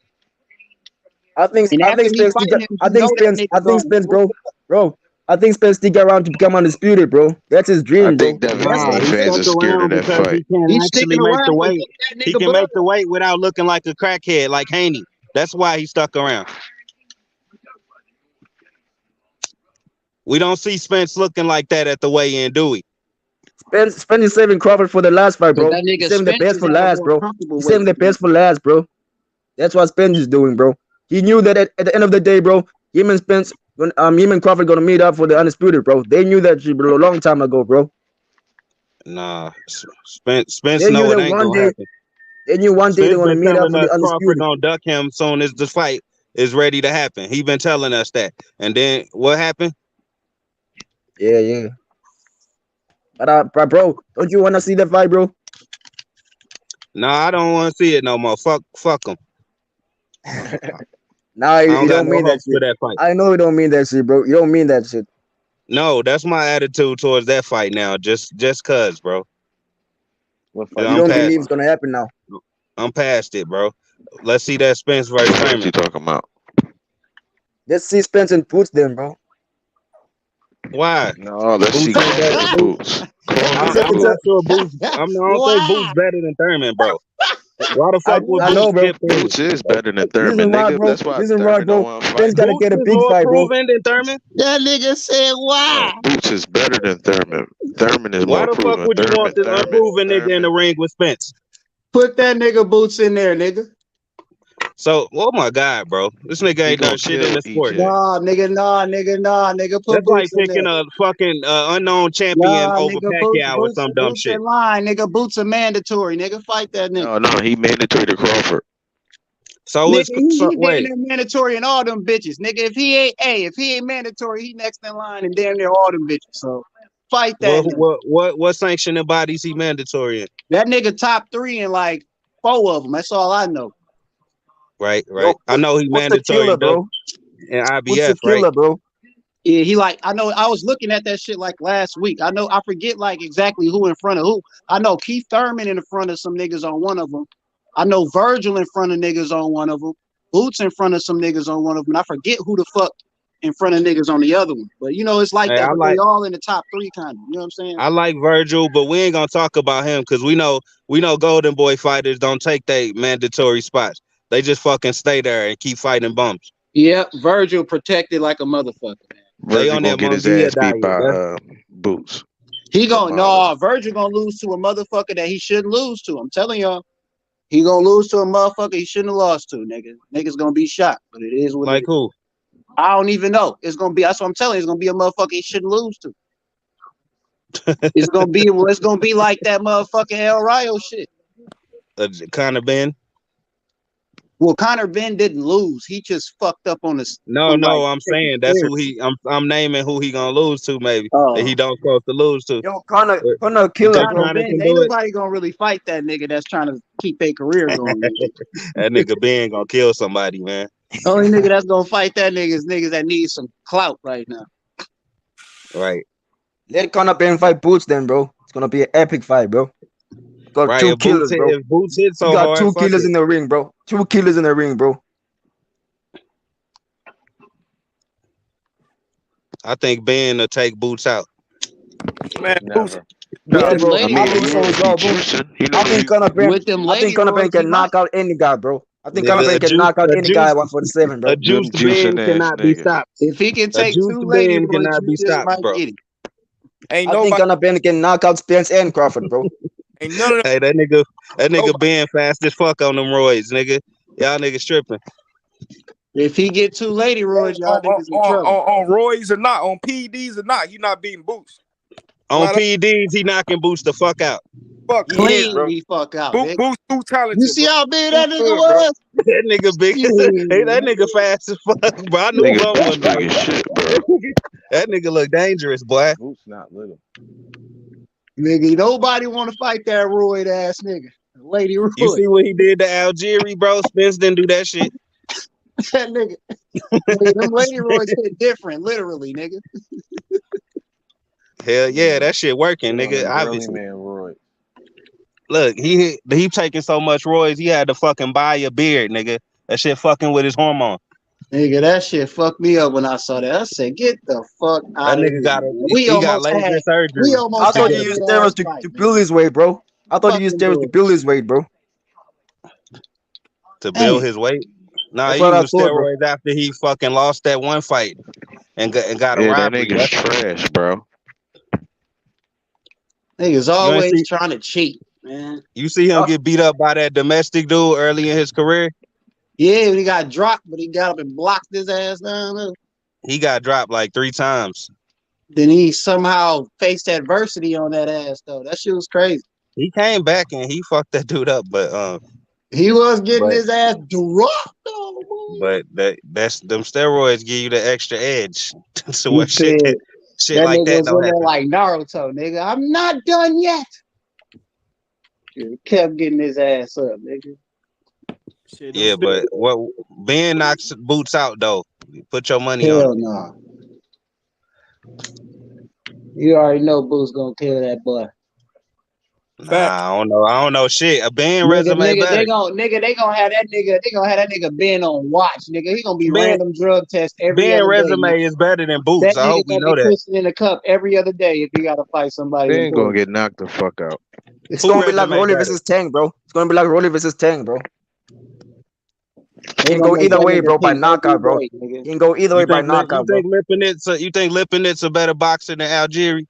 I think And after me Spence. fighting him, you know that nigga Spence, gone. bro. I think Spence stick around to become undisputed, bro. That's his I dream, bro. think Devin That's Haney Nah, his he fans dream. are stuck scared of around that because fight. he can't He's actually sticking make the around to weight. get that He nigga can make Bud. the weight without looking like a crackhead like Haney. That's why he stuck around. We don't see Spence looking like that at the weigh-in, do we? Spence is saving Crawford for the last fight, Because bro. that He's nigga saving the Spence best is for at a last, more bro. comfortable He's saving weight. the best for last, bro. That's what Spence is doing, bro. He knew that at the end of the day, bro, him and Crawford gonna meet up for the undisputed, bro. They knew that shit, bro, a long time ago, bro. Nah, Spence They knew know it that ain't one gonna day. happen. They knew one day they're Spence gonna been meet up telling for the us Crawford undisputed. gonna duck him soon as the fight is ready to happen. He been telling us that. And then what happened? Yeah. But bro, don't you wanna see the fight, bro? Nah, I don't want to see it no more. Fuck him. Nah, I you don't got don't no mean that hopes for shit. that fight. I know you don't mean that shit, bro. You don't mean that shit. No, that's my attitude towards that fight now. Just cause, bro. What So fight you you don't talking believe it's about? gonna happen now. I'm past it, bro. Let's see that Spence versus What fight Thurman. you talking about? Let's see Spence and Boots then, bro. Why? No, let's see Boots ain't better. Crawford and Boots. Crawford and I'm Boots. not sure Boots. I don't think Boots Wow. better than Thurman, bro. Why the I fuck would I know, Boots bro. skip Thurman? Boots is better than Thurman, Reason why, nigga. bro. That's why Reason why, Thurman don't bro. want to Spence fight. gotta Boots get a is big more fight, bro. proven than Thurman. That nigga said, No, "Why?" Boots is better than Thurman. Thurman is Why more the fuck proven. would you want this unproven nigga in the Thurman. ring with Spence? Put that nigga Boots in there, nigga. So, oh my God, bro, this nigga He ain't done gonna shit in kill the sport. EJ. Nah, nigga. Put That's like Boots in picking there. a fucking unknown champion Nah, over nigga, Pacquiao or some dumb Boots shit. in line, nigga. Boots are mandatory, nigga. Fight that nigga. No, he mandatory to Crawford. So Nigga, it's he damn wait. near mandatory in all them bitches. Nigga, if he ain't mandatory, he next in line and damn near all them bitches. So fight that nigga. What sanctioning bodies he mandatory in? That nigga top 3 in like 4 of them. That's all I know. Right. Yo, I know he what's the mandatory killer, in bro? What's the IBF, right? killer, bro? Yeah, he like I know I was looking at that shit like last week. I forget like exactly who in front of who. I know Keith Thurman in front of some niggas on one of them. I know Virgil in front of niggas on one of them. Boots in front of some niggas on one of them. And I forget who the fuck in front of niggas on the other one. But you know it's like Hey, that. But they all in the top 3 kind of. You know what I'm saying? I like Virgil, but we ain't gonna talk about him because we know Golden Boy fighters don't take they mandatory spots. They just fucking stay there and keep fighting bumps. Yep, Virgil protected like a motherfucker. They Virgil on gonna that get his Munguia ass beat diet. by Boots. He The gonna Mauler. no Virgil gonna lose to a motherfucker that he shouldn't lose to. I'm telling y'all. He gonna lose to a motherfucker he shouldn't have lost to, nigga. Niggas gonna be shocked, but it is what it Like is. who? I don't even know. It's gonna be. That's what I'm telling you. It's gonna be a motherfucker he shouldn't lose to. It's gonna be like that motherfucking El Rayo shit. Conor Ben? Well, Conor Ben didn't lose. He just fucked up on this. No, I'm saying that's who I'm naming who he gonna lose to, maybe that he don't supposed to lose to. Yo, Connor You killer, think bro. Conor Conor Ben, can ain't do it? nobody gonna really fight that nigga that's trying to keep their career going. That nigga Ben gonna kill somebody, man. Only nigga that's gonna fight that nigga is niggas that need some clout right now. Right. Let Conor Ben fight Boots then, bro. It's gonna be an epic fight, bro. Got Right. two killers, bro. If Boots hit You so got hard, two fuck killers it. in the ring, bro. Two killers in the ring, bro. I think Ben will take Boots out. Man, Boots. Never. With Yeah, them bro. I ladies, mean, I think he so Royce. as is. He well, bro. juicing. He know I what think he. Conor Ben. With them I think lady Conor Ben Royce, he can might. knock out any guy, bro. I think Conor Yeah, Ben can knock out any guy at 147, a bro. Them juiced Ben juicing ass cannot be niggas. stopped. If he can A take juiced 2 lady Ben Royce, cannot he be just stopped, might bro. get him. Ain't I think nobody. Conor Ben can knock out Spence and Crawford, bro. Ain't none of them. Hey, that nigga Nobody. Ben fast as fuck on them roids, nigga. Y'all niggas tripping. If he get 2 lady Royce, y'all niggas in trouble. On Roy's or not, on PDs or not, he not beating Boots. On Flat out. PDs, he knocking Boots the fuck out. Fuck He no. is, Clean bro. the fuck out, nigga. Boots too You talented, see bro. how big Too that nigga good, bro. was? That nigga big. Hey, that nigga fast as fuck, bro. I knew Nigga bump Boots wasn't big little. as shit, bro. That nigga look dangerous, boy. Boots not little. Nigga, nobody want to fight that Royd ass nigga. Lady You Royd. see what he did to Algeria, bro? Spence didn't do that shit. that nigga. Nigga, them lady roids hit different, literally, nigga. Hell yeah, that shit working, Get on nigga. them girly Obviously. man Roy. Look, he taking so much roids, he had to fucking buy a beard, nigga. That shit fucking with his hormone. Nigga, that shit fucked me up when I saw that. I said, get the fuck That out of nigga here, got man. he got laser We surgery I almost to thought had you a get used good steroids ass to fight, build man. his weight, bro. I thought you used Fucking steroids to bullshit. build his weight, bro. build Damn. his weight. Nah, That's he what I used thought, bro. steroids after he fucking lost that one fight and got a Yeah, that robbery. nigga's trash, bro. Niggas You ain't always see trying to cheat, man. you see him get beat up by that domestic dude early in his career. Yeah, he got dropped, but he got up and blocked his ass down there. He got dropped like 3 times. Then he somehow faced adversity on that ass, though. That shit was crazy. He came back and he fucked that dude up, He was getting but his ass dropped, though, boy. that's them steroids give you the extra edge to He what said shit that like nigga that was don't in there happen. like Naruto, nigga. I'm not done yet. He kept getting his ass up, nigga. Shit, them Yeah, but what Ben knocks Boots out though. Put your money on it. Hell no. You already know Boo's gonna kill that boy. Nah, I don't know shit. A Ben Nigga, resume nigga, better. they gonna have that nigga Ben on watch, nigga. He gonna be Ben random drug test every Ben other day, resume nigga. is better than Boots. That I nigga hope we gonna be know that. pissing in the cup every other day if he gotta fight somebody Ben gonna important. get knocked the fuck out. It's Who gonna be like resume Rolly better? versus Tank, bro. It's gonna be like Rolly versus Tank, bro. They He can gonna go make either that way, nigga bro, by pee every knockout, bro. day, nigga. He can go either way by knockout, bro. You think Lipinet's a better boxer than Algieri?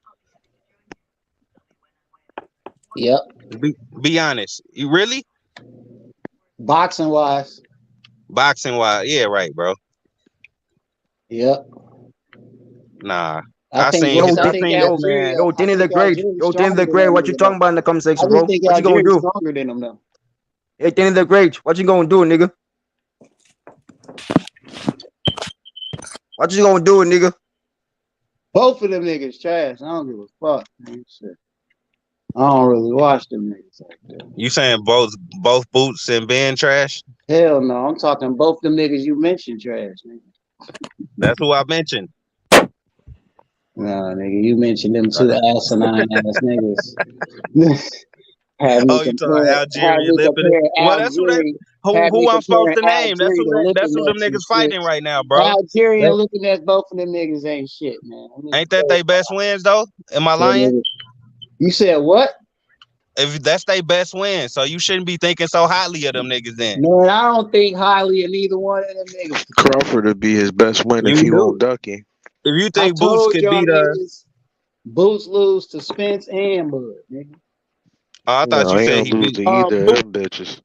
Yep. Be honest. You really? Boxing wise. Boxing wise, yeah, right, bro. Yep. Nah. I think Man. Danny the Great. Algeri's Danny stronger the than Great. that What you nigga, though. talking about in the comment I section, just bro? think What you gonna Algeri's do? stronger than him, though. Hey, Danny the Great. What you gonna do, nigga? What you gonna do, nigga? Both of them niggas trash. I don't give a fuck, man. Shit. I don't really watch them niggas like that. You saying both Boots and Ben trash? Hell no. I'm talking both them niggas you mentioned trash, nigga. That's who I mentioned. Nah, nigga, you mentioned them two asinine ass niggas. Have me You talking about Algieri and Lipinet? compare Well, that's Algeri. who I'm supposed to name. That's Algeri to that's who them Lipinets and niggas shit. fighting right now, bro. Algeri and Lipinets, both of them niggas ain't shit, man. Ain't that they best wins though? Am I lying? You said what? If that's their best win, so you shouldn't be thinking so highly of them niggas then. Man, I don't think highly of neither one of them niggas. Crawford would be his best win if You he do. won't duck him. If you I think Boots told could y'all beat niggas, Boots lose to Spence and Bud, nigga. I thought No, you he said don't he lose beat. to either of them bitches.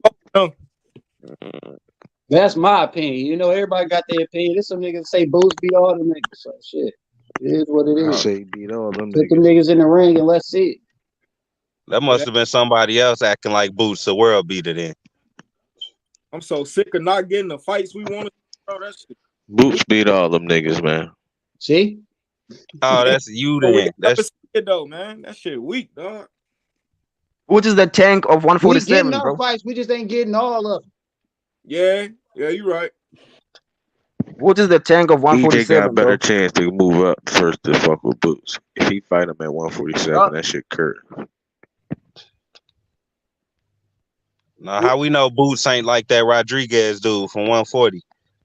That's my opinion. You know, everybody got their opinion. There's some niggas say Boots beat all them niggas. So shit. It is what it I is. say he beat all them Put them niggas. niggas in the ring and let's see it. That must have been somebody else acting like Boots the world beater then. I'm so sick of not getting the fights we wanted. Bro, that shit. Boots beat all them niggas, man. See? Oh, that's you But we then. ain't never That's see it though, man. That shit weak, dog. Which is the Tank of We getting 147, our bro? fights. We just ain't getting all of them. Yeah, you're right. What is the Tank of EJ got a 147, better bro? chance to move up first to fuck with Boots. If he fight him at 147, that shit Kurt. now how we know Boots ain't like that Rodriguez dude from 140.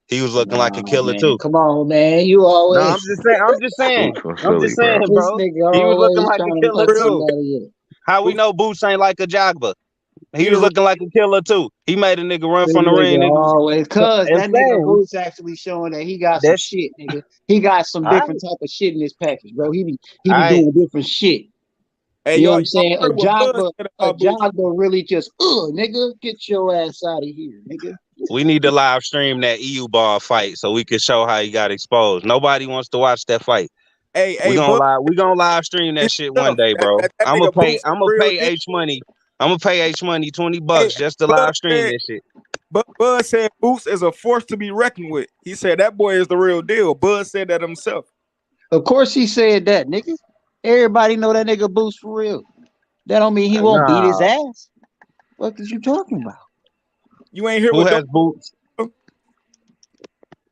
He was looking like a killer man. too. Come on, man. You always. No, I'm just saying. Boots from Philly, bro. This Bro. nigga He was looking always like trying a to killer fuck too. somebody up. How we know Boots ain't like a Jagba? He He was the looking like a killer too. He made a nigga run This from the ring. nigga Nigga. always, cause And that nigga saying Boots actually showing that he got some that's shit, nigga. He got some I different type of shit in his package, bro. He be I doing different shit. Hey, You know what y'all I'm saying? heard what Bud said A about Boots? Jogba really just, nigga, get your ass out of here, nigga. we need to live stream that EU ball fight so we can show how he got exposed. Nobody wants to watch that fight. Hey, Bud, We gonna live stream that shit one stuff. day, bro. That I'm gonna nigga Boots I'm the gonna real pay deal. H money. I'm gonna pay H money $20 Hey, just to Bud live stream said, that shit. Bud said Boots is a force to be reckoned with. He said that boy is the real deal. Bud said that himself. Of course he said that, nigga. Everybody know that nigga Boots for real. That don't mean he won't beat his Nah. ass. What is you talking about? You ain't hear Who what has Boots?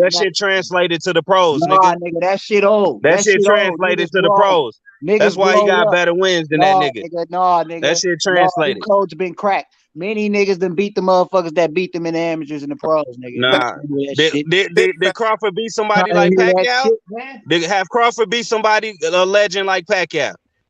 that shit translated to the pros, Nah, nigga. nigga, that shit old. That That shit shit old. translated Niggas to the grown. pros. That's Niggas why he grown got up. better wins than that Nah, nigga. nigga, nah, nigga. That shit Nah, them translated. codes been cracked. Many niggas done beat the motherfuckers that beat them in the amateurs and the pros, nigga. You Nah. ain't hear that shit. Did Crawford beat somebody Trying like to hear that Pacquiao? shit, man. Did have Crawford beat somebody a legend like Pacquiao?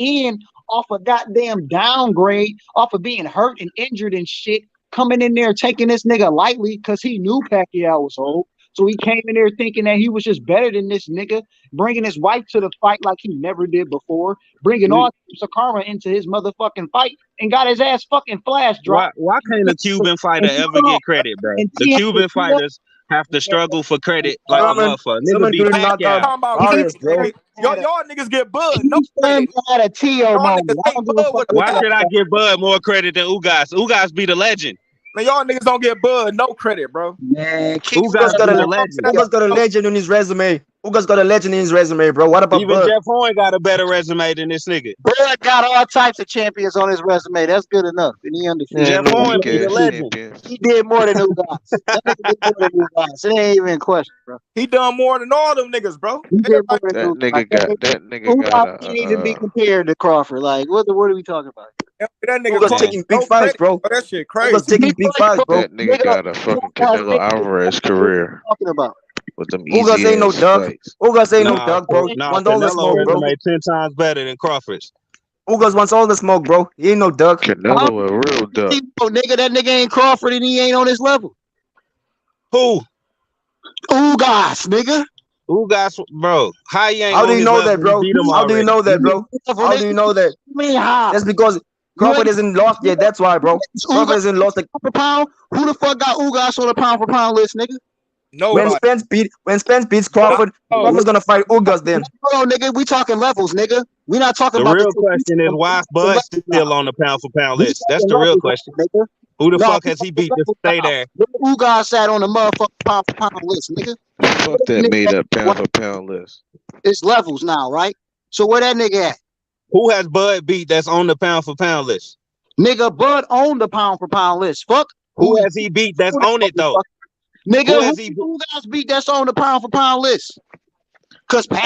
in off a goddamn downgrade, off of being hurt and injured and shit, coming in there taking this nigga lightly because he knew Pacquiao was old. So he came in there thinking that he was just better than this nigga, bringing his wife to the fight like he never did before, bringing all types of karma into his motherfucking fight, and got his ass fucking flash dropped. Why can't a Cuban fighter ever get credit, bro? The Cuban fighters have to struggle for credit like a Thurman, motherfucker. Nigga Thurman be couldn't knock out Pacquiao. Talking about Vargas, credit, bro. nigga. Y'all niggas get Bud no He's credit. had a T.O. Y'all moment. niggas I take don't give a Bud fuck with what Why y'all should I got. give Bud more credit than Ugas? Ugas be the legend. Man, y'all niggas don't get Bud no credit, bro. Man, keep Ugas Ugas got be a the legend. Ugas got a legend in his resume. Ugas got a legend in his resume, bro. What about Even Bud? Jeff Horn got a better resume than this nigga. Bud got all types of champions on his resume. That's good enough. And he undefeated. Man, Jeff no Horn weak be the ass legend. champions. He did more than Ugas. That nigga did more than Ugas. It ain't even in question, bro. He done more than all them niggas, bro. He did more Everybody, than That Ugas. nigga got Ugas can't even be compared to Crawford. Like, what are we talking about? that nigga Ugas Crawford, taking big no fights, credit, bro. bro. That shit Ugas crazy. taking big fights, bro. that nigga got a fucking Canelo Alvarez career Talking about. with them Ugas easy ain't no ass duck. fights. Ugas ain't no Nah, duck, bro. Want all the Canelo smoke, bro. resume 10 times better than Crawford's. Ugas wants all the smoke, bro. He ain't no duck. Canelo a real duck. Nigga, that nigga ain't Crawford and he ain't on his level. Who? Ugas, nigga. Ugas, bro. How he ain't How do on you his know level? that, bro? He beat him How do you already. know that, bro? How do you know that? Me how? That's because Crawford isn't lost yet. That's why, bro. Crawford isn't lost. Like, Per pound? Who the fuck got Ugas on the pound for pound list, nigga? when Nobody. Spence beats Crawford, Crawford's gonna fight Ugas then. Hold on, nigga. We talking levels, nigga. We not talking The about real question is why Bud still on the pound for pound list. That's the real question. nigga. Who the No, fuck has he beat to stay there? Ugas sat on the motherfucking pound for pound list, nigga. Fuck that made up pound for pound list. It's levels now, right? So where that nigga at? Who has Bud beat that's on the pound for pound list? Nigga, Bud on the pound for pound list. Fuck. Who has he beat that's on it though? Nigga, who guys beat that's on the pound for pound list? Cause Bud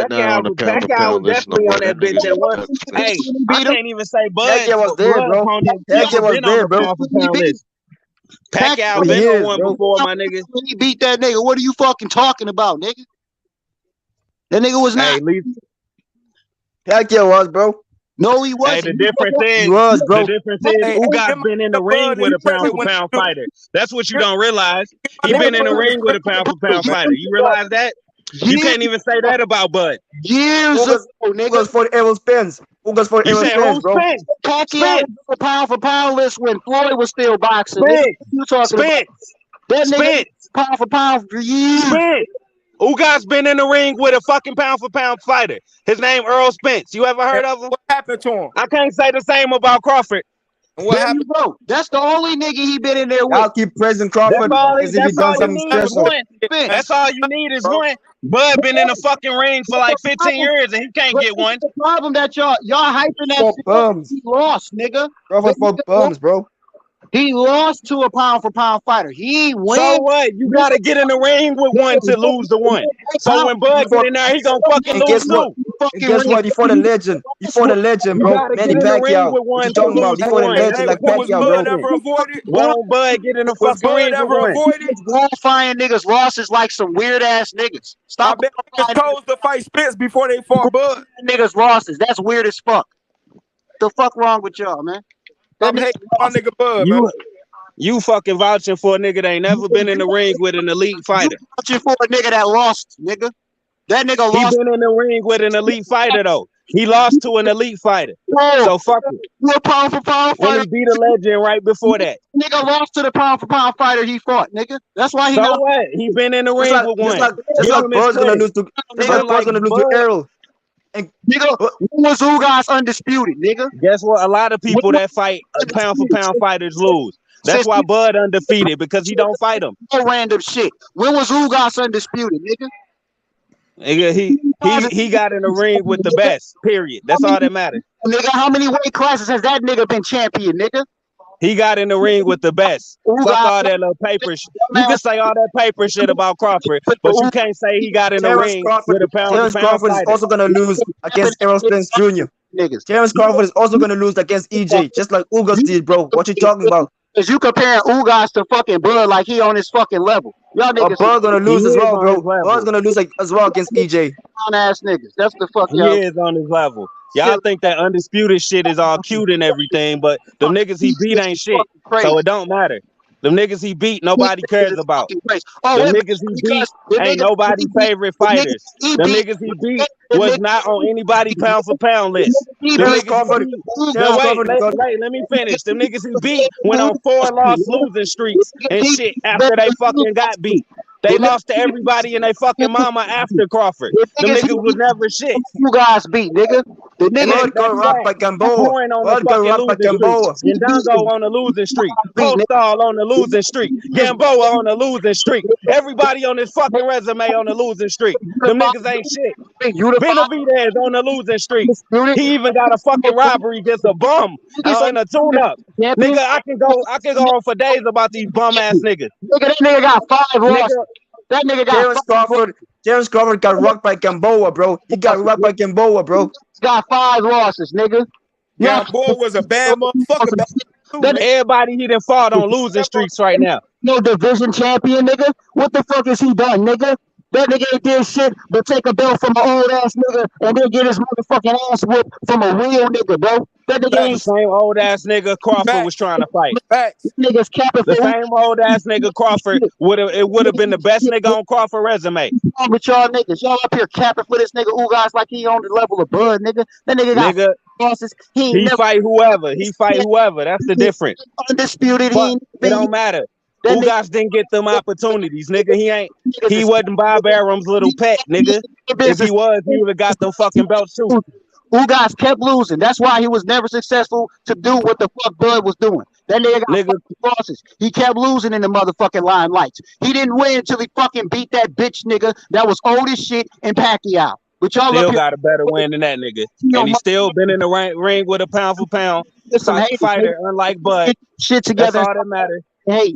not on the pound for Pacquiao pound was list no definitely more. on that That bitch nigga's at one. Hey, I can't even say Bud. Pacquiao was there, bro. Opponent Pacquiao never was been on there, the bro. pound for pound list. Pacquiao For been on years, one bro. before, my nigga. When he beat that nigga, what are you fucking talking about, nigga? That nigga was not. Hey, Lee. Pacquiao was, bro. No, he wasn't. Hey, the difference is, He was, bro. the difference is, Hey, Ugas give my been in the nigga ring Bud with his a pound credit for when pound he do. fighter. That's what you don't realize. my He nigga been in the Bud his ring with a credit pound for when he pound do, man. fighter. You realize that? You can't even say that about Bud. Years ago, nigga. Ugas fought Errol Spence. Ugas fought You Errol said Spence, who? bro. Spence. Pacquiao was Spence. on the pound for pound list when Floyd was still boxing. Nigga, Spence. what you talking about? Spence. That nigga Spence. pound for pound for years. Spence. Ugas been in the ring with a fucking pound for pound fighter. His name Errol Spence. You ever heard of him? What happened to him? I can't say the same about Crawford. And what There happened? you go. That's the only nigga he been in there with. Y'all keep praising Crawford as if he That's done all you something need is special. one. That's all you need is one. Bud been in the fucking ring for like 15 years and he can't get one. The problem that y'all hyping that For shit up, bums. he lost, nigga. Crawford for bums, bro. He lost to a pound for pound fighter. He ain't win. So what? You gotta get in the ring with one to lose the one. So when Bud get in there, he gonna fucking And lose guess what? too. And guess what? He fought a legend. He fought a legend, You bro. gotta Manny get in the ring Pacquiao. with What one you to talking about? lose He the fought a one. legend That's like the Was Pacquiao, Bud bro. ever avoided? Why don't Bud get in the Was fucking Bud ring with ever one? avoided? Glorifying niggas' losses like some weird ass niggas. I Stop bet niggas glorifying chose to fight Spence before they fought Bud. niggas' losses. That's weird as fuck. The fuck wrong with y'all, man? That Stop hating on my nigga Bud, man. You fucking vouching for a nigga that ain't never been in the ring with an elite fighter. vouching for a nigga that lost, nigga. That nigga He lost. been in the ring with an elite fighter though. He lost to an elite fighter. Whoa. So fuck it. You a pound for pound And fighter. he beat a legend right before that. Nigga lost to the pound for pound fighter he fought, nigga. That's why he So not. what? He been in the Just ring like with just one. like just Give like him his Bud's gonna credit. lose to just So like Bud's gonna lose to Bud, Errol. And Nigga, when was Ugas undisputed, nigga? guess what? A lot of people that fight pound for pound fighters lose. That's why Bud undefeated, because he don't fight them. No random shit. When was Ugas undisputed, nigga? Nigga, he got in the ring with the best. Period. That's all that matters. Nigga, how many weight classes has that nigga been champion, nigga? He got in the ring with the best. Fuck all that little paper shit. You can say all that paper shit about Crawford, but you can't say he got in the ring with a pound Terence for pound Crawford is fighter. also gonna lose against Errol Spence Jr. Niggas. Terence Crawford is also gonna lose against EJ, just like Ugas did, bro. What you talking about? Is you comparing Ugas to fucking Bud like he on his fucking level? Y'all But niggas Bud gonna lose as well, bro. his level. Bud's gonna lose as well against EJ. ass niggas. That's the fuck He y'all. is on his level. Y'all think that undisputed shit is all cute and everything, but them niggas he beat ain't shit. So it don't matter. Them niggas he beat, nobody cares about. Oh, Them niggas he beat ain't nobody favorite fighters. Them niggas he beat was not on anybody pound for pound list. Them Terence niggas Crawford, he beat. No, let me finish. Them niggas he beat went on 4 loss losing streaks and shit after they fucking got beat. They lost to everybody and they fucking mama after Crawford. Them niggas was never shit. You guys beat, nigga. The And niggas Blood got that's rocked by right. Gamboa. Coin on the Blood got fucking rocked by losing streak. Gamboa. Ndango on the losing streak. Postal on the losing streak. Gamboa on the losing streak. Everybody on this fucking resume on the losing streak. Them niggas ain't shit. Benavidez on the losing streak. He even got a fucking robbery against a bum and a tune-up. Nigga, I can go on for days about these bum ass niggas. Nigga, that nigga got 5 losses. That nigga got Terence Crawford got rocked by Gamboa, bro. He got rocked by Gamboa, bro. Got 5 losses, nigga. Gamboa was a bad motherfucker. Everybody he done fought on losing streaks right now. No division champion, nigga. What the fuck has he done, nigga? That nigga ain't did shit but take a belt from an old ass nigga and then get his motherfucking ass whipped from a real nigga, bro. That nigga That's the same old ass nigga Crawford was trying to fight. Niggas capping the same old ass nigga Crawford would have been the best nigga on Crawford resume. With y'all niggas, y'all up here capping for this nigga Ugas like he on the level of Bud, nigga. That nigga got bosses. He fight whoever. He fight whoever. That's the difference. Undisputed. It don't matter. Ugas didn't get them opportunities, nigga. He wasn't Bob Arum's little pet, nigga. If he was, he would have got them fucking belts too. Ugas kept losing. That's why he was never successful to do what the fuck Bud was doing. That nigga got losses. He kept losing in the motherfucking limelights. He didn't win until he fucking beat that bitch nigga that was old as shit in Pacquiao. But y'all still got a better win than that nigga. And he still been in the ring with a pound for pound fighter, unlike Bud. Shit together. That's all that matters. Hey,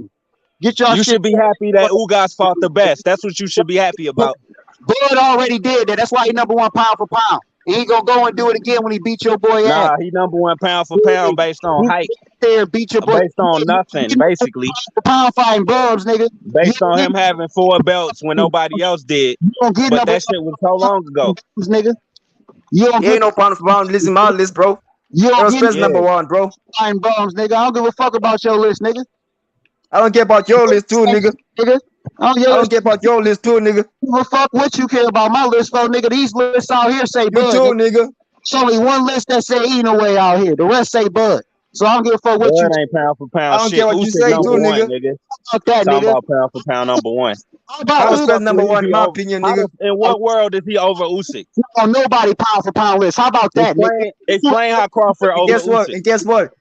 get y'all. You should be happy that Ugas fought the best. That's what you should be happy about. Bud already did that. That's why he #1 pound for pound. He ain't gonna go and do it again when he beat your boy ass. Nah, he #1 pound for pound based on height. There, beat your boy based on nothing, basically. Pound fighting bums, nigga. Based on him having 4 belts when nobody else did. But that shit was so long ago. Nigga. You ain't no pound for pound list in my list, bro. You don't get #1, bro. Fighting bums, nigga. I don't give a fuck about your list, nigga. I don't care about your list too, nigga. I don't care about your list too, nigga. Well, fuck what you care about my list, though, nigga. These lists out here say Bud. Me too, nigga. It's only one list that say Inoue out here. The rest say Bud. So I don't give a fuck what Bud you ain't pound for pound. I don't care what you say too, nigga. Fuck that, Talking nigga. about pound for pound #1. How is Spence #1 in my opinion, nigga? In what world is he over Usyk? On nobody pound for pound list. How about that, nigga? Explain how Crawford over Usyk. And guess what?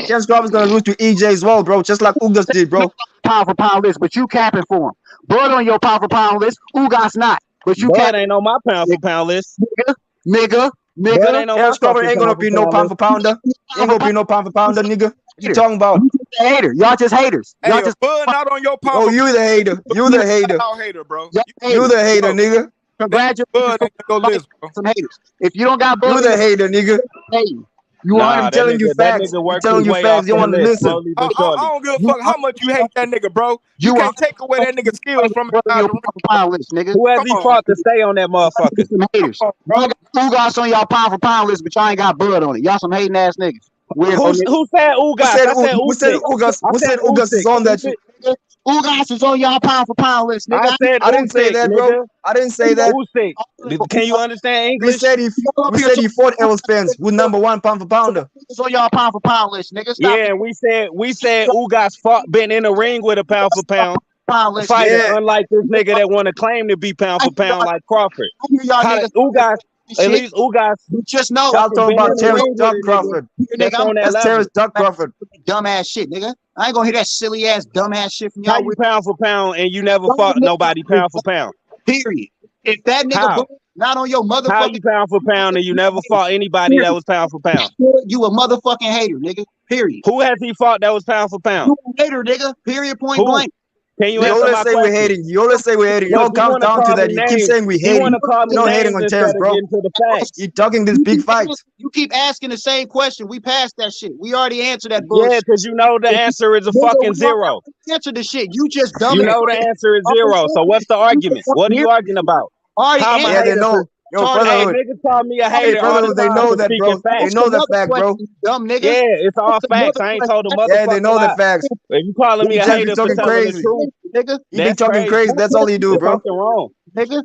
Terence Crawford's gonna lose to EJ as well, bro. Just like Ugas did, bro. Pound for pound list, but you capping for him. Bud on your pound for pound list. Ugas not. But you Bud ain't on my pound for pound list. Nigga. Terence Crawford ain't gonna be no pound for pounder. Ain't gonna be no pound for pounder, nigga. What you talking about? Hater. Y'all just haters. Y'all just Bud not on your pound. Oh, you the hater. You the hater. Hater, bro. You the hater, nigga. Congratulations. Bud ain't go list, bro. Some haters. If you don't got Bud, you the hater, nigga. Hey. I'm telling you facts. I'm telling you facts. You want to listen? I don't give a fuck how much you hate that nigga, bro. You can't take away that nigga skills from your pound list, nigga. Who has he fought to stay on that motherfucker? Some haters. Who got on y'all pound for pound list, but y'all ain't got Bud on it? Y'all some hating ass niggas. Who said Ugas? Who said Ugas is on that shit? Ugas is on y'all pound for pound list, nigga. I didn't say that, bro. I didn't say that. Can you understand English? We said he fought Errol Spence with #1 pound for pounder. It's on y'all pound for pound list, nigga. Stop. Yeah, and we said Ugas been in the ring with a pound for pound fighter, unlike this nigga that want to claim to be pound for pound like Crawford. Ugas. At least Ugas just know. Y'all talking about Terence Crawford. That's Terence Crawford. Dumbass shit, nigga. I ain't gonna hear that silly ass dumbass shit from y'all. How you pound for pound and you never fought nobody pound for pound? Period. If that nigga not on your motherfucking. How you pound for pound and you never fought anybody that was pound for pound? You a motherfucking hater, nigga. Period. Who has he fought that was pound for pound? You a hater, nigga. Period. Point blank. Can you always say we're hating? You always say we're hating. You don't come down to that. You keep saying we hating. No hating on Terence, bro. You talking this big fight. You keep asking the same question. We passed that shit. We already answered that bullshit. Yeah, because you know the answer is a fucking zero. Answer the shit. You just dumb. You know the answer is zero. So what's the argument? What are you arguing about? Yeah, they know. Yo, brotherhood. Niggas call me a hater. Brotherhood, they know that, bro. They know the fact, bro. Dumb nigga. Yeah, it's all facts. I ain't told the motherfucker. Yeah, they know the facts. If you calling me a hater for telling crazy. the truth, nigga, you be talking crazy. That's all you do, bro. Wrong, nigga.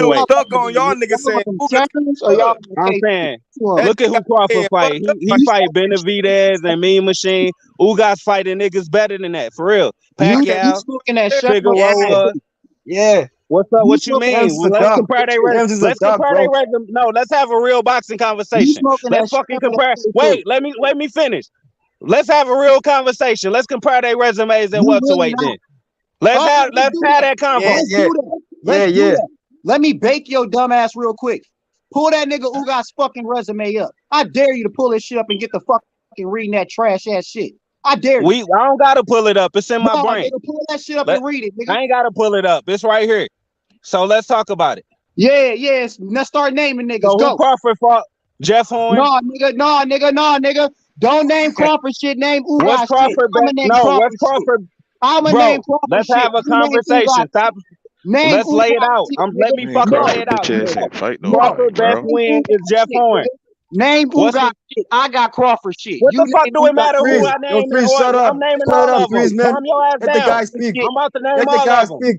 still welterweight. stuck on y'all niggas saying Ugas or y'all I'm okay? saying, that look at nigga who Crawford saying fight. fucked up. He fight Benavidez and Mean Machine. Ugas fighting niggas better than that, for real. You Pacquiao, smoking that shot? Yeah, Figueroa. yeah. What's up? You What you smoking mean? James is Well, a let's dog. compare they James is a let's dog, compare they bro. resume. No, let's have a real boxing you conversation. smoking that Let's shot fucking for that compare. shit too. Wait, let me finish. Let's have a real conversation. Let's compare their resumes and You really welterweight not. then. Let's Okay, have let's do that that. convo. Let's do that. Let's do that. Let me bake your dumb ass real quick. Pull that nigga Ugas fucking resume up. I dare you to pull this shit up and get the fucking reading that trash ass shit. I dare you. I don't gotta pull it up. It's in my No, brain. nigga, pull that shit up and read it, nigga. I ain't gotta pull it up. It's right here. So let's talk about it. Yeah, yes. Let's start naming niggas. So who Go. Crawford fought? Jeff Horn? No, nigga. Don't name Crawford shit. Name Ugas What's Crawford shit. I'ma name Crawford what's Crawford? shit. I'ma Bro, name Crawford let's shit. have a You name conversation. Ugas Stop. shit. Name Let's lay it Ugas out. shit, Let nigga. me Man, fucking No, lay Crawford it out. bitch ass ain't fight nobody, Crawford best bro. Name win is Ugas Jeff shit, Horn. nigga. Name What's Ugas his, shit. I got Crawford shit. what You the fuck name do it Ugas matter who shit. Freeze. I Yo, name? Freeze, shut up. I'm naming Shut all up, of them. Freeze, man. Calm your ass Let the down. guy speak. I'm about to name Let the all guy of them. speak.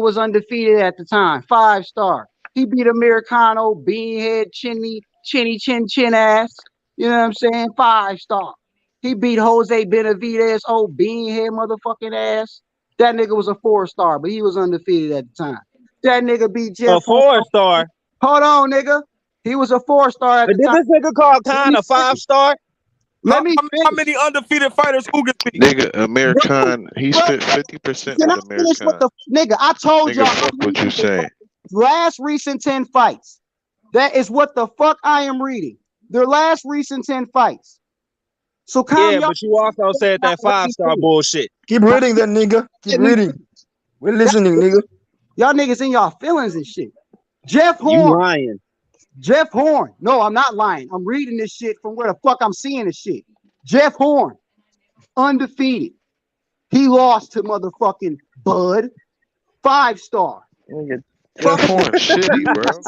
brother was undefeated at the time. 5-star. He beat Americano, beanhead, chin ass. You know what I'm saying? 5-star. He beat Jose Benavidez, old beanhead motherfucking ass. That nigga was a 4-star, but he was undefeated at the time. That nigga beat A Jeff Horn. 4-star. Hold on, nigga. He was a 4-star at But the did time. this nigga call Khan a 5-star? Let me finish. How many undefeated fighters Ugas beat? Nigga, American, he spent 50% Can I with finish what American. the nigga? I told Nigga, y'all. fuck what you saying. Last recent 10 fights. That is what the fuck I am reading. Their last recent 10 fights. So calm Yeah, y'all. but you also said that 5-star bullshit. Keep reading then, nigga. Keep reading. We're listening, nigga. Y'all niggas in y'all feelings and shit. Jeff You Horn. lying. Jeff Horn. No, I'm not lying. I'm reading this shit from where the fuck I'm seeing this shit. Jeff Horn. Undefeated. He lost to motherfucking Bud. 5-star. Nigga, Jeff Horn shitty, bro.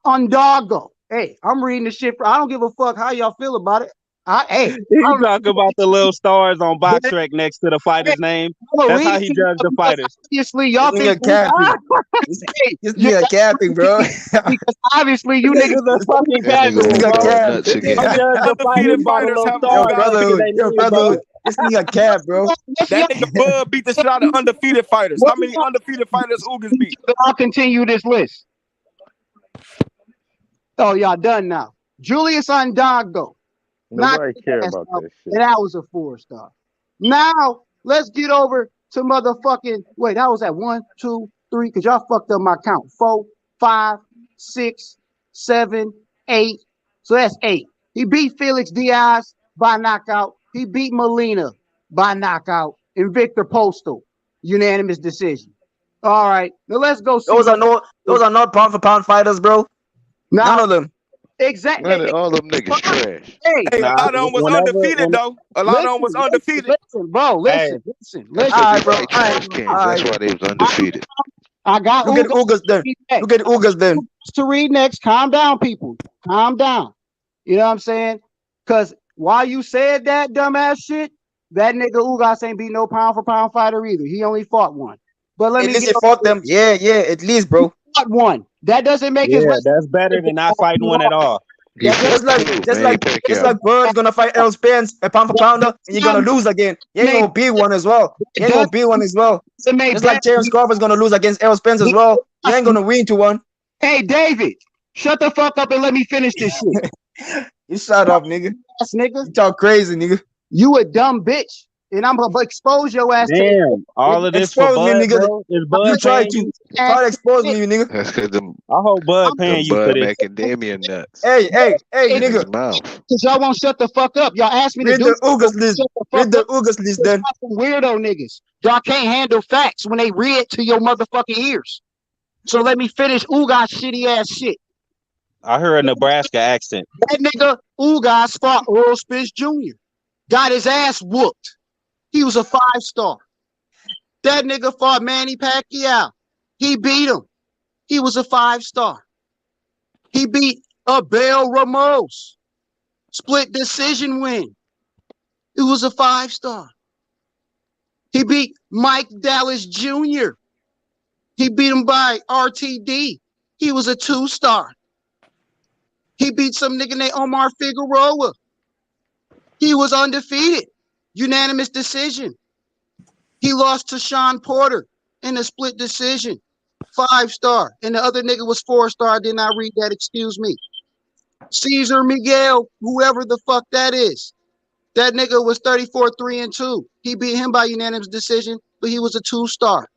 Undago. Hey, I'm reading this shit. I don't give a fuck how y'all feel about it. You talk about the little stars on box track next to the fighter's name. That's how he judged the fighters. Obviously, y'all This think nigga capping. This nigga capping, bro. because obviously you Niggas niggas are fucking This nigga casual, won't bro. go cap. nuts This again. nigga judged the fighters by the little Have Yo, stars next to brotherhood. their Yo, name, bro. brotherhood. This nigga cap, bro. That nigga Bud beat the shit out of undefeated fighters. How many undefeated fighters Ugas beat? I'll continue this list. Oh, y'all done now. Julius Undago. Nobody care about that shit. And that was a 4-star. Now let's get over to motherfucking. Wait, that was at 1, 2, 3. Cause y'all fucked up my count. 4, 5, 6, 7, 8. So that's 8. He beat Felix Diaz by knockout. He beat Molina by knockout. And Victor Postal, unanimous decision. All right, now let's go see. Those are not pound for pound fighters, bro. None of them. Exactly. All them niggas trash. Hey, a lot of them was undefeated though. A lot of them was undefeated. Listen, bro. Listen. That's All what right, they fight trash cans. That's why they was undefeated. I got Look at Ugas then. Look at Ugas then. To read next. Calm down, people. Calm down. You know what I'm saying? Because while you said that dumbass shit, that nigga Ugas ain't beat no pound for pound fighter either. He only fought one. But let at me least he fought them. Yeah, at least, bro. Fought one. That doesn't make his. Yeah, that's better than not fighting one at all. Just like Bird's gonna fight Errol Spence, a pound for pounder, and you're gonna lose again. You ain't gonna be one as well. You ain't gonna be one as well. Just like Terence Crawford's gonna lose against Errol Spence as well. You ain't gonna win to one. Hey, David, shut the fuck up and let me finish this shit. You shut up, nigga. Ass nigga. You talk crazy, nigga. You a dumb bitch. And I'm gonna expose your ass. Damn, all of this for Bud, bro? Is Bud You try paying to you? expose me, nigga. That's because them I hope Bud paying you for Bud this. macadamia nuts. Hey, in nigga. his mouth. Cause y'all won't shut the fuck up. Y'all asked me to Read do the Ugas list. Read the Ugas list then. Some weirdo niggas. Y'all can't handle facts when they read to your motherfucking ears. So let me finish Ugas shitty ass shit. I heard a Nebraska accent. That nigga Ugas fought Errol Spence Jr. Got his ass whooped. He was a 5-star. That nigga fought Manny Pacquiao. He beat him. He was a 5-star. He beat Abel Ramos. Split decision win. It was a 5-star. He beat Mike Dallas Jr. He beat him by RTD. He was a 2-star. He beat some nigga named Omar Figueroa. He was undefeated. Unanimous decision. He lost to Sean Porter in a split decision. 5-star. And the other nigga was 4-star. I did not read that. Excuse me. Cesar Miguel, whoever the fuck that is. That nigga was 34-3-2. He beat him by unanimous decision, but he was a 2-star.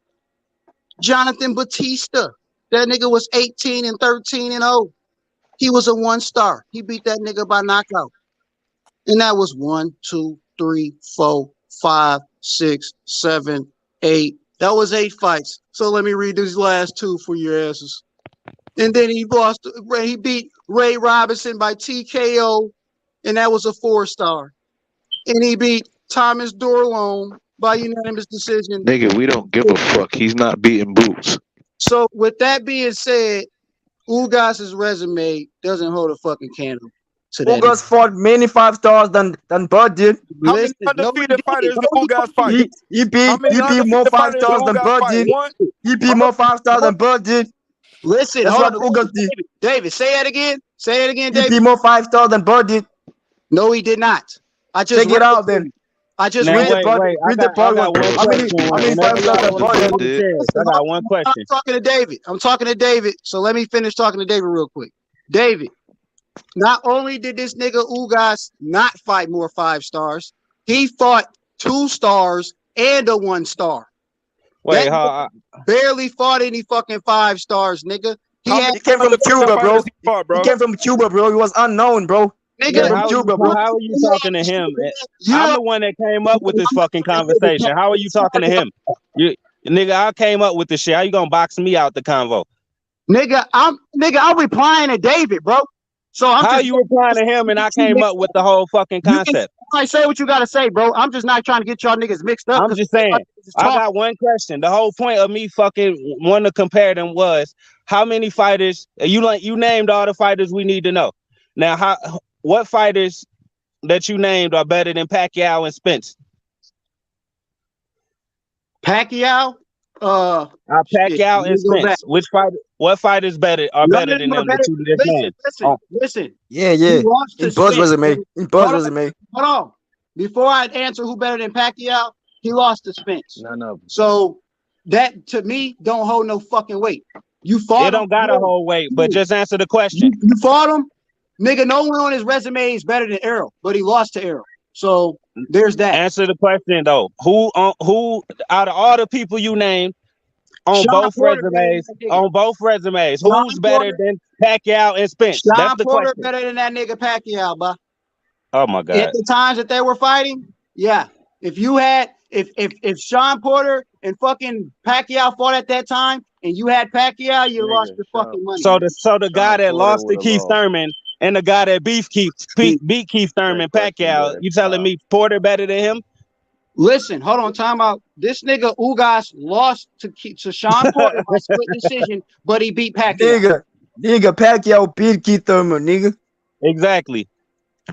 Jonathan Batista. That nigga was 18-13-0. He was a 1-star. He beat that nigga by knockout. And that was 1, 2, 3, 4, 5, 6, 7, 8. That was 8 fights. So let me read these last 2 for your asses. And then he beat Ray Robinson by TKO, and that was a 4-star. And he beat Thomas Dorlone by unanimous decision. Nigga, we don't give a fuck. He's not beating Boots. So with that being said, Ugas' resume doesn't hold a fucking candle to that. Ugas fought many 5-stars than Bud did. How many undefeated fighters did Ugas fight? He beat more 5-stars than Bud did. He beat more 5-stars than Bud did. Listen, that's what Ugas did. David, say that again. Say that again, David. He beat more 5-stars than Bud did. No, he did not. I just Check it out then. I just Now Read the read. part. wait. I Read the got I part got one. one How many question. five Whenever stars y'all that want to boy? pull the chairs, I got one I'm question. talking to David. I'm talking to David. So let me finish talking to David real quick. David, not only did this nigga Ugas not fight more 5 stars, he fought 2 stars and a 1 star. Wait, That nigga barely fought any fucking 5 stars, nigga. He How had many He came from other Cuba, bro. fighters he fought, He bro? came from Cuba, bro. He was unknown, bro. He came wait, nigga. from Cuba, bro. how are you talking to him? You I'm are the one that came up with this fucking conversation. How are you talking to him? You nigga, I came up with this shit. How you gonna box me out the convo? nigga. I'm replying to David, bro. So I'm How just you replying to him and I came up with the whole fucking you can concept? say what you gotta say, bro. I'm just not trying to get y'all niggas mixed up I'm because just saying. I got one question. The whole point of me fucking wanting to compare them was how many fighters you named all the fighters we need to know. Now, what fighters that you named are better than Pacquiao and Spence? Pacquiao, Pacquiao and Spence. What fighters are better than them that you just named? Listen. Yeah. He lost to In Buzz Spence. resume. In Buzz resume. Hold on. Before I answer who better than Pacquiao, he lost to Spence. None of them. So that to me don't hold no fucking weight. You fought It don't got a whole weight, but just answer the question. You fought him, nigga. No one on his resume is better than Errol, but he lost to Errol. So there's that. Answer the question though. Who out of all the people you named on both resumes, who's better than Pacquiao and Spence? That's the Porter question. better than that nigga Pacquiao, bro. Oh my God. At the times that they were fighting, yeah. If Sean Porter and fucking Pacquiao fought at that time, and you had Pacquiao, you lost your fucking money. So the guy that lost to Keith Thurman and the guy that beat Keith Thurman, Pacquiao, you telling me Porter better than him? Listen, hold on, time out. This nigga Ugas lost to Sean Porter by split decision, but he beat Pacquiao. Nigga, Pacquiao beat Keith Thurman, nigga. Exactly.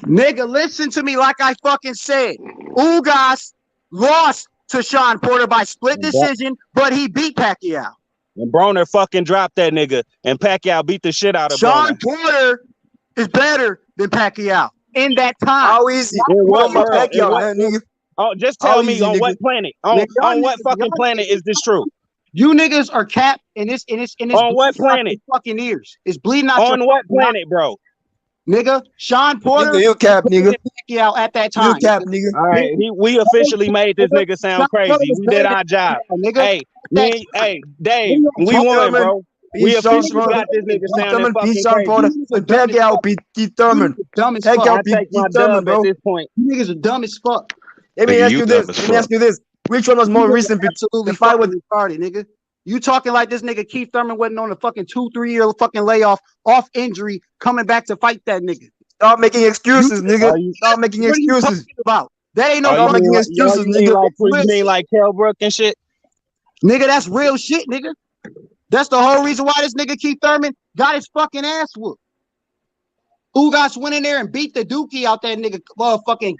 Nigga, listen to me like I fucking said. Ugas lost to Sean Porter by split decision, but he beat Pacquiao. And Broner fucking dropped that nigga, and Pacquiao beat the shit out of Sean Broner. Porter is better than Pacquiao in that time. How easy? Nigga. Oh, just tell me on what planet? On what fucking planet is this true? You niggas are capped in this on what planet? Fucking ears. It's bleeding out. On what planet, bro? Nigga, Sean Porter. Nigga, you cap, nigga. Pacquiao at that time. You cap, nigga. All right, we officially made this nigga sound crazy. We did our job. Hey, Dave, we won, bro. We officially got this nigga sounding fucking crazy. Pacquiao beat Keith Thurman. Pacquiao beat Keith Thurman, bro. At this point, you niggas are dumb as fuck. Let me ask you this. Which one was more recent? Absolutely fight with retarded, nigga. You talking like this nigga Keith Thurman wasn't on a fucking 2-3 year fucking layoff off injury coming back to fight that nigga. Stop making excuses, nigga. Stop making excuses. About that ain't no stop making excuses, nigga. You mean like Kell Brook and shit? Nigga, that's real shit, nigga. That's the whole reason why this nigga Keith Thurman got his fucking ass whooped. Ugas went in there and beat the dookie out that nigga fucking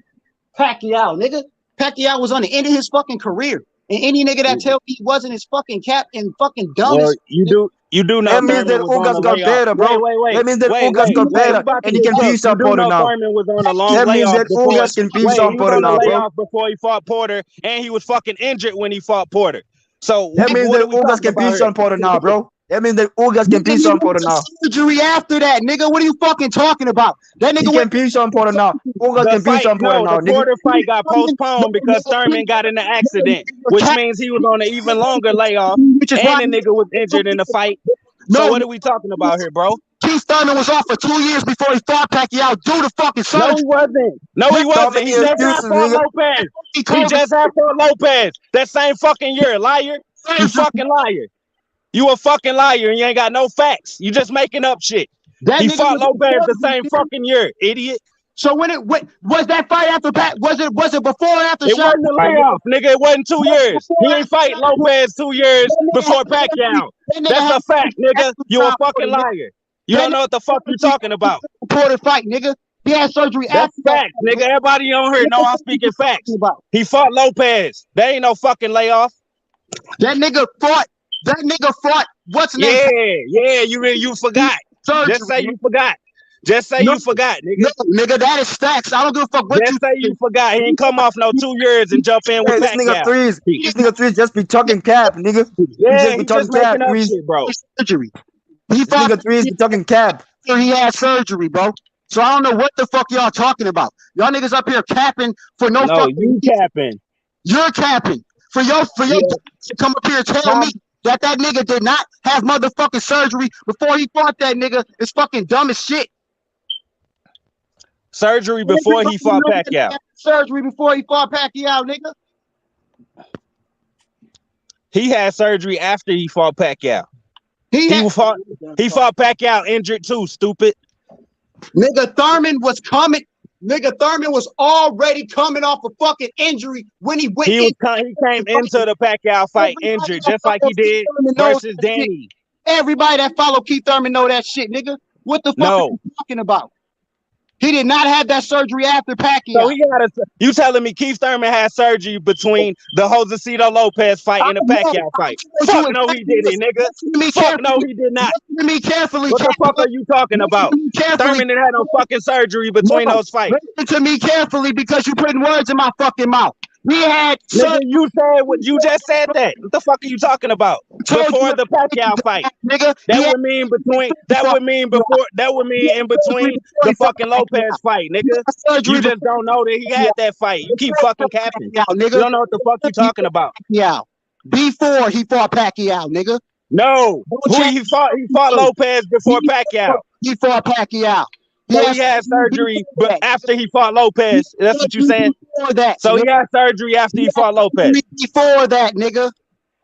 Pacquiao, nigga. Pacquiao was on the end of his fucking career. And any nigga that tell me he wasn't his fucking cap and fucking dumb. Well, you do know that means that Ugas got better, bro. That means that Ugas got better and he can beat Sean Porter now. Thurman was on a long that means layoff that Ugas can beat Sean Porter now, bro. Before he fought Porter, and he was fucking injured when he fought Porter. So that means that Ugas can beat Sean Porter now, bro. That means that Ugas can beat Sean Porter now. Surgery after that, nigga. What are you fucking talking about? That nigga can beat Sean Porter now. Ugas can beat Sean Porter now. The Porter fight got postponed because Thurman got in an accident, which means he was on an even longer layoff, and the nigga was injured in the fight. So what are we talking about here, bro? Keith Thurman was off for 2 years before he fought Pacquiao. Do the fucking surgery. No, he wasn't. No, he wasn't. He just had fought Lopez. He just had fought Lopez that same fucking year. Liar. You fucking liar. You a fucking liar and you ain't got no facts. You just making up shit. He fought Lopez the same fucking year, idiot. So when was that fight after was it before or after? It wasn't a layoff, nigga. It wasn't 2 years. He ain't fight Lopez 2 years before Pacquiao. That's a fact, nigga. You a fucking liar. You don't know what the fuck you talking about. Porter fight, nigga. He had surgery after. That's facts, nigga. Everybody on here know I'm speaking facts. He fought Lopez. There ain't no fucking layoff. That nigga fought. What's his name? Yeah, you forgot. Just say you forgot. Just say No, you forgot, no, nigga. nigga, that is facts. I don't give a fuck what Just say you forgot. He ain't come off no 2 years and jump in with Hey, this nigga Pacquiao. threes. This nigga threes just be talking cap, nigga. He Yeah, just be he just talking cap, making up threes. shit, bro. surgery. He This fought nigga threes be talking cap. after he had surgery, bro. So I don't know what the fuck y'all talking about. Y'all niggas up here capping for no No, fucking you reason. capping. You're capping for your Yeah. to come up here and tell How me that nigga did not have motherfucking surgery before he fought that nigga is fucking dumb as shit. surgery before he fought Pacquiao? Surgery before he fought Pacquiao, nigga. He had surgery after he fought Pacquiao. He fought Pacquiao injured too, stupid. Nigga Thurman was coming. Nigga Thurman was already coming off a fucking injury when he went. He came into the Pacquiao fight injured, just like he did versus Danny. Everybody that follow Keith Thurman know that shit, nigga. What the fuck are you talking about? He did not have that surgery after Pacquiao. So he had you telling me Keith Thurman had surgery between the Josecito Lopez fight and the Pacquiao fight? Fuck no, he didn't, nigga. Fuck no, he did not. Listen to me carefully. What the fuck are you talking about? Thurman didn't have no fucking surgery between those fights. Listen to me carefully because you putting words in my fucking mouth. He had nigga, you said what you just said that. What the fuck are you talking about? Before the Pacquiao fight. Nigga, that would mean between in between the fucking Lopez fight, nigga. You just don't know that he had that fight. You keep fucking capping. You don't know what the fuck you talking about. Yeah. Before he fought Pacquiao, nigga. No. Who he fought? He fought Lopez before Pacquiao. He fought Pacquiao. So he had surgery, but after he fought Lopez, that's what you saying? Before that, so he had surgery after he fought Lopez. Before that, nigga.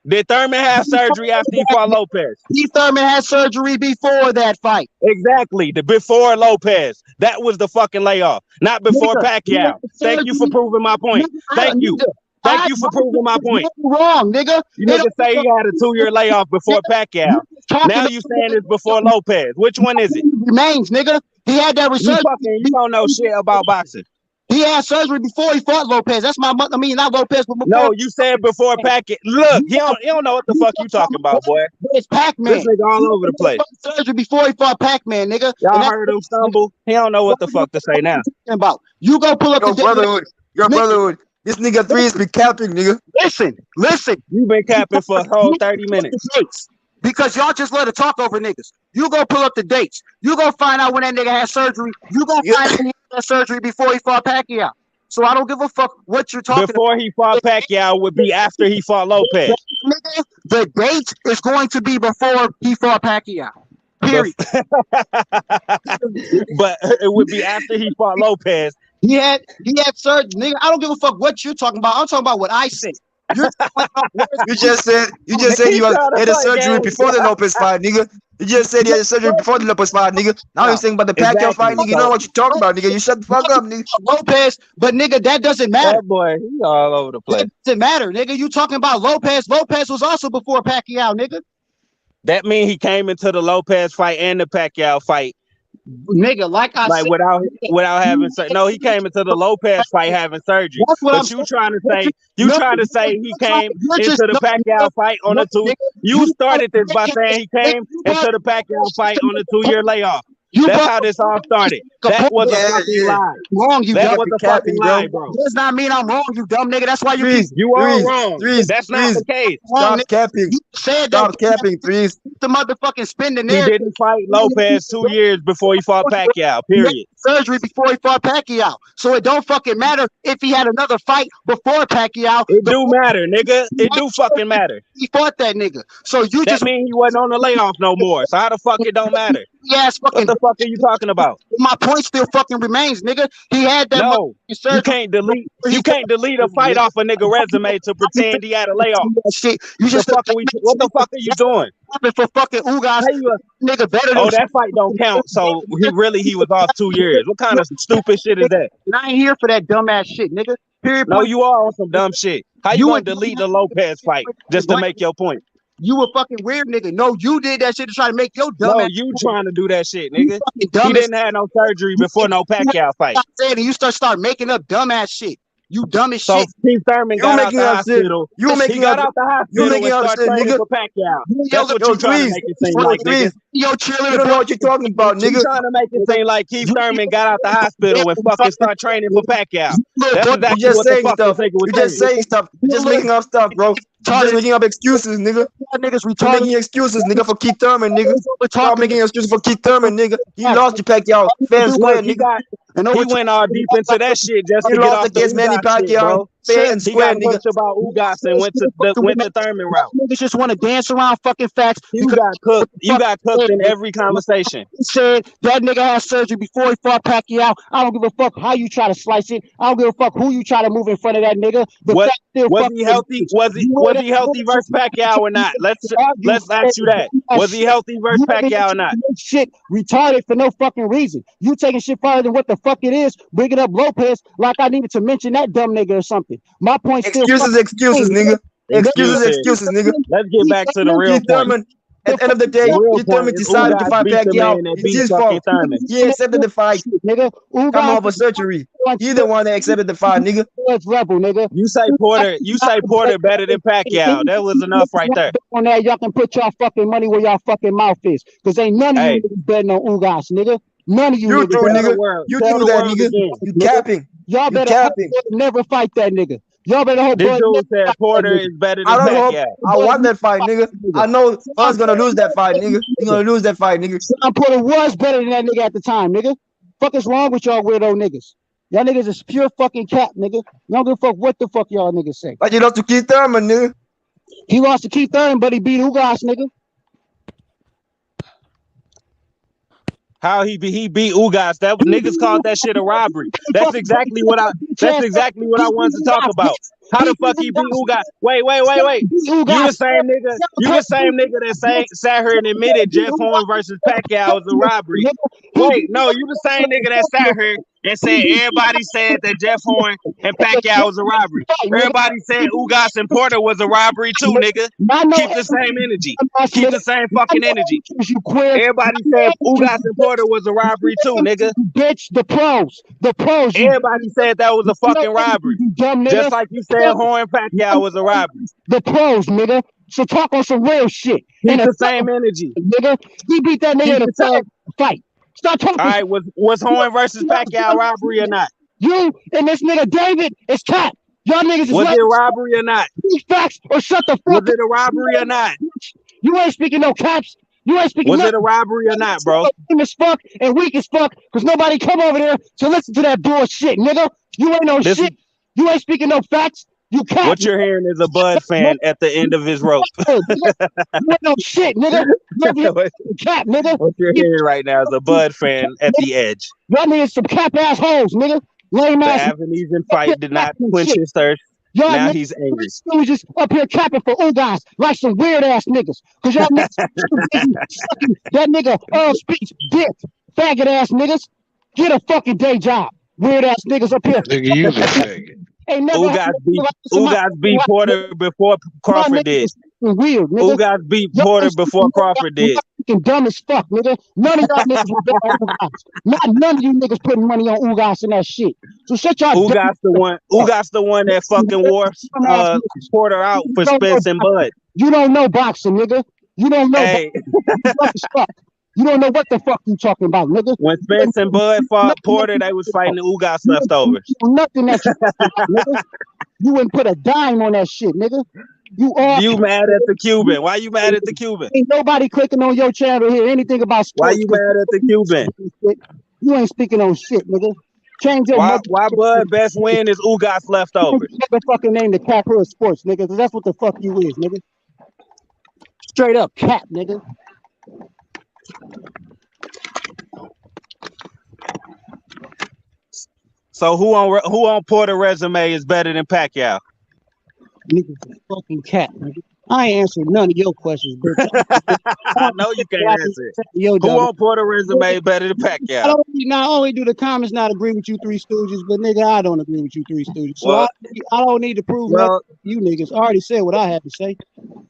Did Thurman have surgery after he fought Lopez? Keith Thurman had surgery before that fight. Exactly, before Lopez. That was the fucking layoff, not before Pacquiao. Thank you for proving my point. Thank you. Thank you for proving my point. Wrong, nigga. You niggas say he had a 2-year layoff before Pacquiao. Now you saying it's before Lopez. Which one is it? Remains, nigga. He had that surgery. You don't know shit about boxing. He had surgery before he fought Lopez. That's my. I mean, not Lopez, but before. No, you said before Pacquiao. Look, he don't know what the fuck you talking about, boy. It's Pac-Man. This nigga all over the place. Surgery before he fought Pac-Man, nigga. Y'all heard him stumble. He don't know what the fuck to say now. About you go pull up your brotherhood. Your brotherhood. This nigga threes be capping, nigga. Listen. You been capping for a whole 30 minutes. Because y'all just let it talk over niggas. You go pull up the dates. You go find out when that nigga had surgery. You go find out when he had surgery before he fought Pacquiao. So I don't give a fuck what you're talking before about. He fought Pacquiao would be after he fought Lopez. Nigga, the date is going to be before he fought Pacquiao. Period. But it would be after he fought Lopez. He had surgery. Nigga, I don't give a fuck what you're talking about. I'm talking about what I said. You just said he had a surgery before the Lopez fight, nigga. You just said he had a surgery before the Lopez fight, nigga. Now you're saying about the Pacquiao fight, nigga. You know what you're talking about, nigga. You shut the fuck up, nigga. Lopez, but nigga, that doesn't matter. That boy, he all over the place. It doesn't matter, nigga. You talking about Lopez. Lopez was also before Pacquiao, nigga. That mean he came into the Lopez fight and the Pacquiao fight. Nigga, like I said, without having no, he came into the Lopez fight having surgery. But you trying to say he came into the Pacquiao fight on a 2. You started this by saying he came into the Pacquiao fight on a 2-year layoff. That's how this all started. That was a fucking lie. Wrong, you that was a fucking lie, bro. Does not mean I'm wrong, you dumb nigga. That's why you are wrong. That's not the case. Stop capping. You said Stop capping, threes. The motherfucking spin the He narrative. didn't fight Lopez 2 years before he fought Pacquiao. Period. Surgery before he fought Pacquiao. So it don't fucking matter if he had another fight before Pacquiao. It do matter, nigga. It do fucking matter. He fought that nigga. So you that mean he wasn't on the layoff no more. So how the fuck it don't matter? Yes, fucking. What the fuck are you talking about? My point still fucking remains, nigga. He had that. No, you can't delete. You can't delete a fight off a nigga resume to pretend he had a layoff. Shit, you just what the fuck are you doing? For fucking Ugas, nigga better than that fight don't count. So he was off 2 years. What kind of stupid shit is that? And I ain't here for that dumbass shit, nigga. Period. No, you are on some dumb shit. How you gonna delete the Lopez fight just to make your point? You a fucking weird nigga. No, you did that shit to try to make your dumb. No, you trying to do that shit, nigga. He didn't have no surgery before no Pacquiao fight. And you start making up dumbass shit. You dumb as So shit. Keith Thurman You got out making the up shit. hospital. You He making got up. out the You hospital making and up started shit, training nigga. for Pacquiao. Yo, That's what Yo, you trying to Trees. make it seem like, nigga. yo, You cheerleader don't know boy. what you're talking about, You nigga. trying to make it seem like Keith You Thurman got out the hospital and fucking start training for Pacquiao. little That's boy. You exactly just what the saying fuck this stuff. nigga was You just saying. saying stuff. You You're just little making up stuff, bro. You're just making up excuses, nigga. niggas You're retarded. making excuses, nigga, for Keith Thurman, nigga. We're Stop talking. making excuses for Keith Thurman, nigga. He lost to Pacquiao, fair and square, He nigga. got And he over went all deep into that shit just He to get lost off the against Manny Ugas shit, Pacquiao, bro. fair and He square, got nigga. pushed about Ugas and went the Thurman route. niggas just want to dance around fucking facts. You got cooked. You got cooked in every conversation. He said that nigga had surgery before he fought Pacquiao. I don't give a fuck how you try to slice it. I don't give a fuck who you try to move in front of that nigga. The What fact still was fucking he healthy? Was he healthy versus Pacquiao or not? Let's ask you that. Was he healthy versus Pacquiao or not? Shit retarded for no fucking reason. You taking shit farther than what the fuck it is, bringing up Lopez like I needed to mention that dumb nigga or something. My point still Excuses, nigga. Excuses, Excuses. nigga. Let's get back to the real Keith point. Thurman, at the end of the day, The real Keith Thurman point is decided to Ugas fight beat the Pacquiao. man that It's beat his fucking fault. Thurman. He accepted the fight. Nigga, Come off a surgery. He the one that accepted the fight, nigga. Rebel, nigga. You say Porter better than Pacquiao. That was enough right there. On that, y'all can put y'all fucking money where y'all fucking mouth is. Cause ain't none of you Hey. niggas betting on Ugas, nigga. None of you You niggas. too, Tell the nigga. world. You Tell do the that, world nigga. again. You capping. Y'all You better capping. never fight that nigga. Y'all better hope This Bud dude never said fight Porter that nigga. is better I than don't hope. Pacquiao. I want that fight, nigga. I know Buzz gonna lose that fight, nigga. He gonna lose that fight, nigga. Sean Porter was better than that nigga at the time, nigga. Fuck is wrong with y'all weirdo niggas? Y'all niggas is pure fucking cap, nigga. Y'all don't give a fuck what the fuck y'all niggas say. Like you lost to Keith Thurman, nigga. He lost to Keith Thurman, but he beat Ugas, nigga. How he beat Ugas? That niggas called that shit a robbery. That's exactly what I wanted to talk about. How the fuck he beat Ugas? Wait. You the same nigga. You the same nigga that sat here and admitted Jeff Horn versus Pacquiao was a robbery. Wait, no, you the same nigga that sat here and said everybody said that Jeff Horn and Pacquiao was a robbery. Everybody said Ugas and Porter was a robbery too, nigga. Keep the same energy. Keep the same fucking energy. Everybody said Ugas and Porter was a robbery too, nigga. Bitch, the pros. Everybody said that was a fucking robbery. Just like you said Horn Pacquiao was a robbery. The pros, nigga. So talk on some real shit. Keep the same energy. Nigga, he beat that nigga in a fight. Stop talking. All right, was Horn versus Pacquiao robbery or not? You and this nigga David is cap. Y'all niggas is was it robbery or not? These facts or shut the fuck up. Was it a robbery or not? You ain't speaking no caps. You ain't speaking. Was it a robbery or not, bro? As fuck and weak as fuck because nobody come over there to listen to that bullshit, nigga. You ain't no shit. You ain't speaking no facts. You cap. What you're hearing is a Bud fan at the end of his rope. You ain't no shit, nigga. Cap, nigga. What you're hearing right now is a Bud fan at the edge. Y'all niggas some cap assholes, nigga. Lame ass. The Avanesyan fight did not quench his thirst. Y'all now he's angry. You just up here capping for Ugas like some weird ass niggas. Cause y'all niggas that nigga Errol Spence dick, faggot ass niggas. Get a fucking day job. Weird ass niggas up here. Nigga, you the faggot. Ugas beat Porter before Crawford did. Weird, nigga. Ugas beat Porter before Crawford did. Dumb as fuck, nigga. None of y'all niggas will bet on Ugas. None of you niggas putting money on Ugas and that shit. So shut y'all. Ugas the one that fucking wore Porter out for Spence and Bud. You don't know boxing, nigga. You don't know. Hey. You don't know what the fuck you talking about, nigga. When Spence and Bud fought Porter, they was fighting the Ugas leftovers. Nothing that you nigga. You wouldn't put a dime on that shit, nigga. You mad at the Cuban? Why you mad at the Cuban? Ain't nobody clicking on your channel here. Anything about sports. Why you mad at the Cuban? You ain't speaking on shit, nigga. Change your why Bud best win is Ugas leftovers? The fucking name the Cap Hood Sports, nigga. Cause that's what the fuck you is, nigga. Straight up cap, nigga. So who on Porter resume is better than Pacquiao? Nigga, fucking cat, nigga. I ain't answering none of your questions, bitch. I know you can't answer it. Who on Porter resume better than Pacquiao? Not only do the comments not agree with you Three Stooges, but nigga, I don't agree with you Three Stooges. So well, I don't need to prove nothing to you niggas. I already said what I had to say.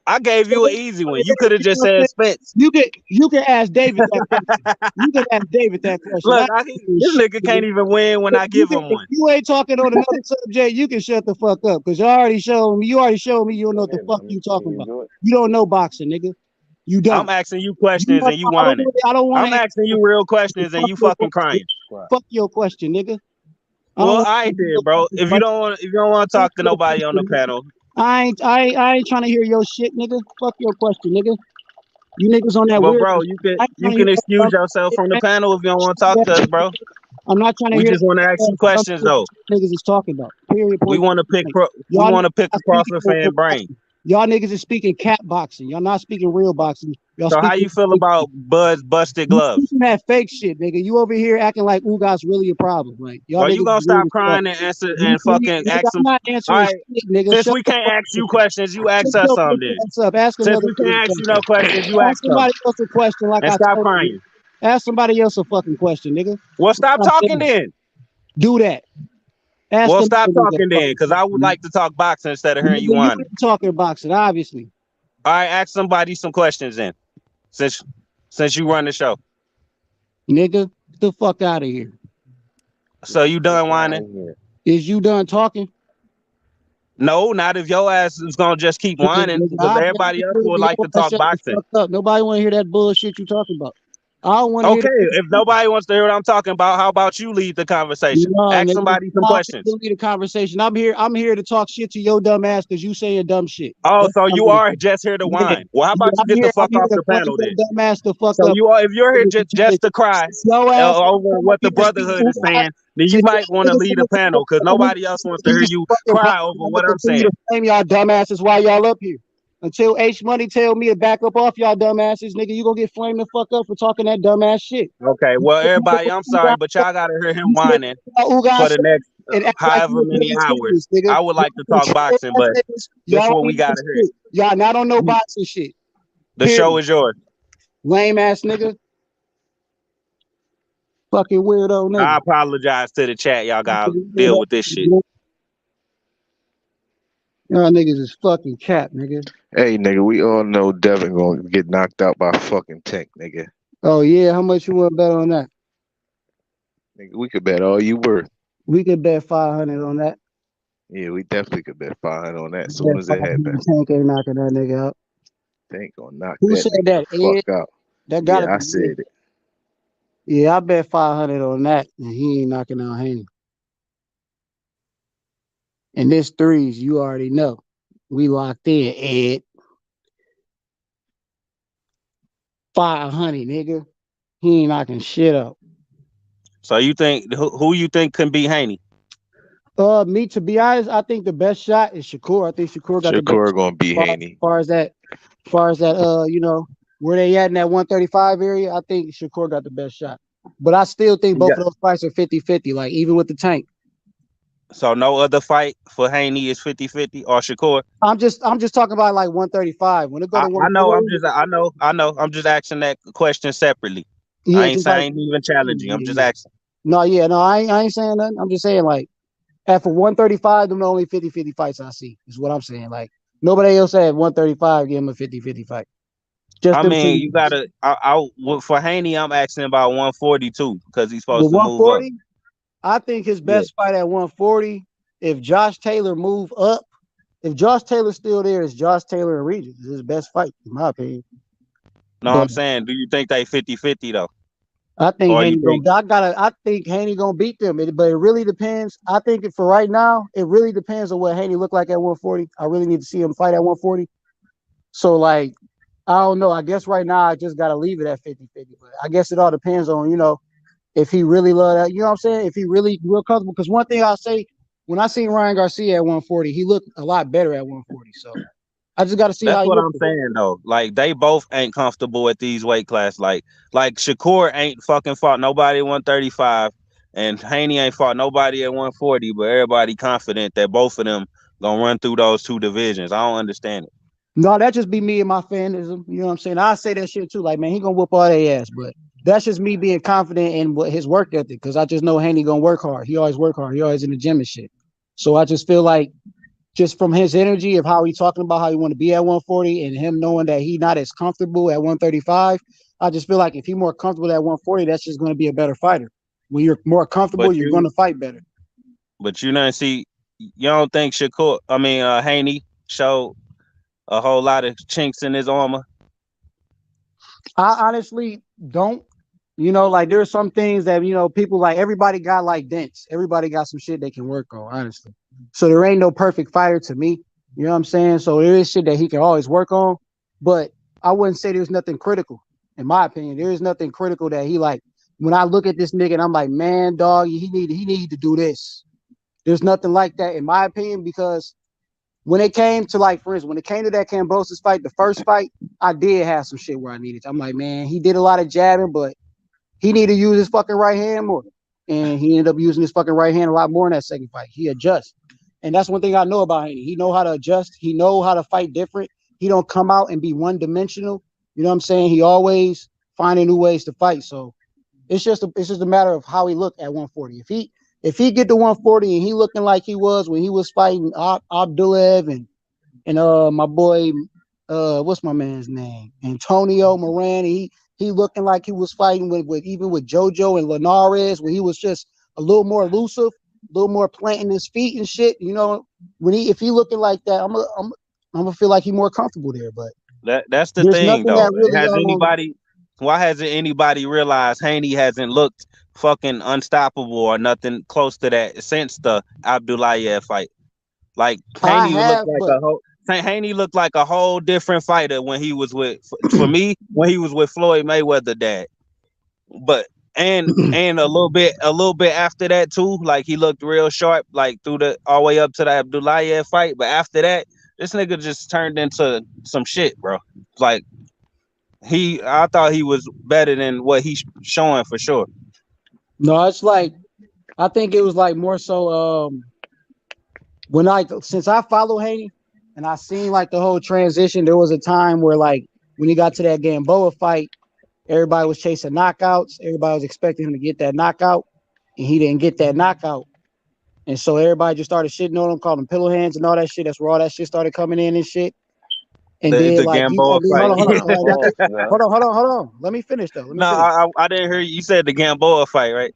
I gave you an easy one. You could have just said Spence. You can ask David that question. You can ask David that question. Look, this nigga can't even win when I give him one. You ain't talking on another subject. You can shut the fuck up because you already showed me. You don't know what the fuck you talking about. You don't know boxing, nigga. You don't. I'm asking you questions and you whining. I don't want. I'm asking you real questions and you fucking crying. Fuck your question, nigga. Well, I did, bro. If you don't want to talk to nobody on the panel, I ain't trying to hear your shit, nigga. Fuck your question, nigga. You niggas on that well, weird. bro, you can excuse yourself from the panel if you don't want to talk to us, bro. I'm not trying to We hear. just want to ask you questions, though. Niggas is talking about. Period. We want to pick. We want to pick the Crawford fan brain. Y'all niggas is speaking cap boxing. Y'all not speaking real boxing. Y'all so speaking, how you feel about Bud's busted gloves? You that fake shit, nigga. You over here acting like Ugas really a problem. Like y'all. Are you gonna stop crying and answer and fucking ask them? I'm not answering all right, shit, nigga. Since we can't ask you questions, you ask us something. Ask Since we can't ask you no questions, you ask somebody else a question. Like and I stop told crying. you. Ask somebody else a fucking question, nigga. Well, stop talking then. Do that. Well, stop talking then, because I would like to talk boxing instead of hearing you whining. Talking boxing, obviously. All right, ask somebody some questions then, since you run the show. Nigga, get the fuck out of here. So you done whining? Is you done talking? No, not if your ass is gonna just keep whining, because everybody else would like to talk boxing. Nobody want to hear that bullshit you talking about. I don't want to hear that. If nobody wants to hear what I'm talking about, how about you lead the conversation? Ask somebody some questions. Lead the conversation. I'm here to talk shit to your dumb ass because you saying dumb shit. Oh, so you are just here to whine. Well, how about you get the fuck off the panel then? Dumb ass the fuck so up. if you're here just to cry over what the Brotherhood is saying, then you might want to lead the panel because nobody else wants to hear you cry over what I'm saying. Y'all dumbasses while y'all up here. Until H Money tell me to back up off y'all dumbasses, nigga, you gonna get flamed the fuck up for talking that dumbass shit. Okay, well, everybody, I'm sorry, but y'all gotta hear him whining for the next however many hours. I would like to talk boxing, but that's what we gotta hear. Y'all not on no boxing shit. The show is yours. Lame ass nigga. Fucking weirdo nigga. I apologize to the chat. Y'all gotta deal with this shit. Y'all niggas is fucking cap, nigga. Hey, nigga, we all know Devin gonna get knocked out by fucking Tank, nigga. Oh, yeah? How much you want to bet on that? Nigga, we could bet all you worth. We could bet 500 on that. Yeah, we definitely could bet 500 on that as soon as it happens. Tank ain't knocking that nigga out. Tank gonna knock Who that said nigga that? fuck out. That gotta I be said it. Yeah, I bet 500 on that, and he ain't knocking out Haney. And this threes, you already know. We locked in, Ed. 500, nigga. He ain't knocking shit up. So you think who you think can beat Haney? Me, to be honest, I think the best shot is Shakur. I think Shakur got the best Shakur gonna beat Haney. As far as that, you know, where they at in that 135 area, I think Shakur got the best shot. But I still think both of those fights are 50-50, like even with the Tank. So no other fight for Haney is 50-50 or Shakur? I'm just talking about like 135. When it go to 140, I know. I'm just asking that question separately. Yeah, I ain't saying even challenging. I'm just asking. No, I ain't saying nothing. I'm just saying like after 135, them the only 50-50 fights I see is what I'm saying. Like nobody else at 135 give him a 50-50 fight. Just I mean, you gotta. For Haney, I'm asking about 142 because he's supposed to move up. I think his best fight at 140. If Josh Taylor move up, if Josh Taylor's still there, it's Josh Taylor and Regis. It's his best fight, in my opinion. No, I'm saying, do you think they 50-50 though? I think I think Haney gonna beat them, but it really depends. I think for right now, it really depends on what Haney look like at 140. I really need to see him fight at 140. So like, I don't know. I guess right now I just gotta leave it at 50-50. But I guess it all depends on, you know, if he really love that, you know what I'm saying? If he really real comfortable. Because one thing I'll say, when I seen Ryan Garcia at 140, he looked a lot better at 140. So I just got to see That's how. What I'm saying though. Like they both ain't comfortable at these weight class. Like Shakur ain't fucking fought nobody at 135, and Haney ain't fought nobody at 140. But everybody confident that both of them gonna run through those two divisions. I don't understand it. No, that just be me and my fanism. You know what I'm saying? I say that shit too. Like, man, he gonna whoop all their ass. But that's just me being confident in what his work ethic. Because I just know Haney gonna work hard. He always work hard. He always in the gym and shit. So I just feel like just from his energy of how he talking about how he want to be at 140 and him knowing that he not as comfortable at 135. I just feel like if he's more comfortable at 140, that's just going to be a better fighter. When you're more comfortable, But you're going to fight better. you don't see, you don't think Haney showed a whole lot of chinks in his armor? I honestly don't. Like there's some things that people like. Everybody got like dents. Everybody got some shit they can work on. Honestly, so there ain't no perfect fighter to me. You know what I'm saying? So there is shit that he can always work on, but I wouldn't say there's nothing critical. In my opinion, there is nothing critical that he like. When I look at this nigga and I'm like, man, dog, he need to do this. There's nothing like that in my opinion because when it came to like, for instance, when it came to that Kambosos fight, the first fight, I did have some shit where I needed. I'm like, man, he did a lot of jabbing, but he needed to use his fucking right hand more. And he ended up using his fucking right hand a lot more in that second fight. He adjusts. And that's one thing I know about him. He know how to adjust. He know how to fight different. He don't come out and be one-dimensional. You know what I'm saying? He always finding new ways to fight. So it's just a matter of how he look at 140. If he get to 140 and he looking like he was when he was fighting Abdulaev and my boy what's my man's name? Antonio Moran. He looking like he was fighting with even with JoJo and Linares, where he was just a little more elusive, a little more planting his feet and shit. If he looking like that, I'm gonna feel like he's more comfortable there. But that's the there's thing nothing though. that really Why hasn't anybody realized Haney hasn't looked fucking unstoppable or nothing close to that since the Abdulaev fight? Like Haney looked like a whole different fighter when he was when he was with Floyd Mayweather dad. But and a little bit after that too, like he looked real sharp, like through all the way up to the Abdulaev fight. But after that, this nigga just turned into some shit, bro. Like I thought he was better than what he's showing for sure. No, it's like I think it was like more so since I follow Haney and I seen like the whole transition, there was a time where like when he got to that Gamboa fight, everybody was chasing knockouts. Everybody was expecting him to get that knockout, and he didn't get that knockout. And so everybody just started shitting on him, calling him pillow hands and all that shit. That's where all that shit started coming in and shit. And then like Gamboa fight. Hold on. Let me finish though. I didn't hear you said the Gamboa fight, right?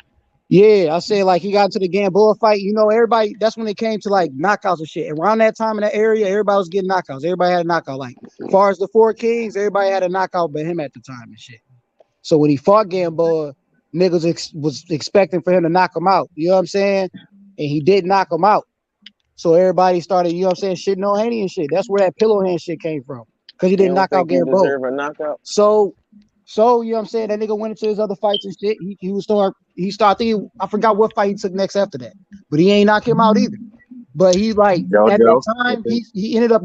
Yeah, I said like he got into the Gamboa fight. Everybody, that's when it came to like knockouts and shit. Around that time in that area, everybody was getting knockouts. Everybody had a knockout. Like as far as the Four Kings, everybody had a knockout but him at the time and shit. So when he fought Gamboa, niggas was expecting for him to knock him out. You know what I'm saying? And he did knock him out. So everybody started, you know what I'm saying, shitting on Haney and shit. That's where that pillow hand shit came from. Because he didn't knock out Gamboa. Deserve a knockout? So you know what I'm saying? That nigga went into his other fights and shit. I forgot what fight he took next after that. But he ain't knock him out either. But he at that time, he ended up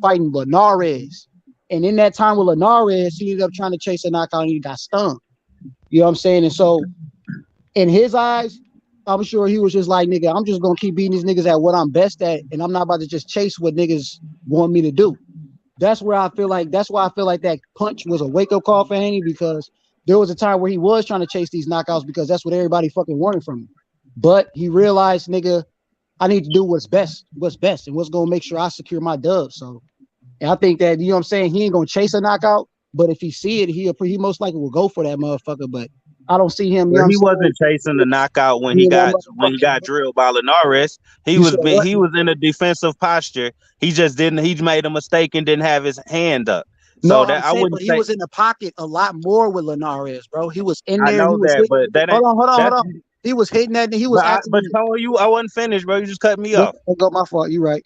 fighting Linares. And in that time with Linares, he ended up trying to chase a knockout and he got stung. You know what I'm saying? And so in his eyes, I'm sure he was just like, nigga, I'm just gonna keep beating these niggas at what I'm best at, and I'm not about to just chase what niggas want me to do. That's why I feel like that punch was a wake-up call for Haney, because there was a time where he was trying to chase these knockouts because that's what everybody fucking wanted from him. But he realized, nigga, I need to do what's best, and what's gonna make sure I secure my dub. So and I think that, you know what I'm saying, he ain't gonna chase a knockout, but if he see it, he most likely will go for that motherfucker. But I don't see him. He wasn't chasing the knockout when he got drilled by Linares. He was in a defensive posture. He just didn't. He made a mistake and didn't have his hand up. So he was in the pocket a lot more with Linares, bro. He was in there. I know that, but that ain't. Hold on. He was hitting that. He was acting. But told you I wasn't finished, bro. You just cut me off. Go my fault. You right.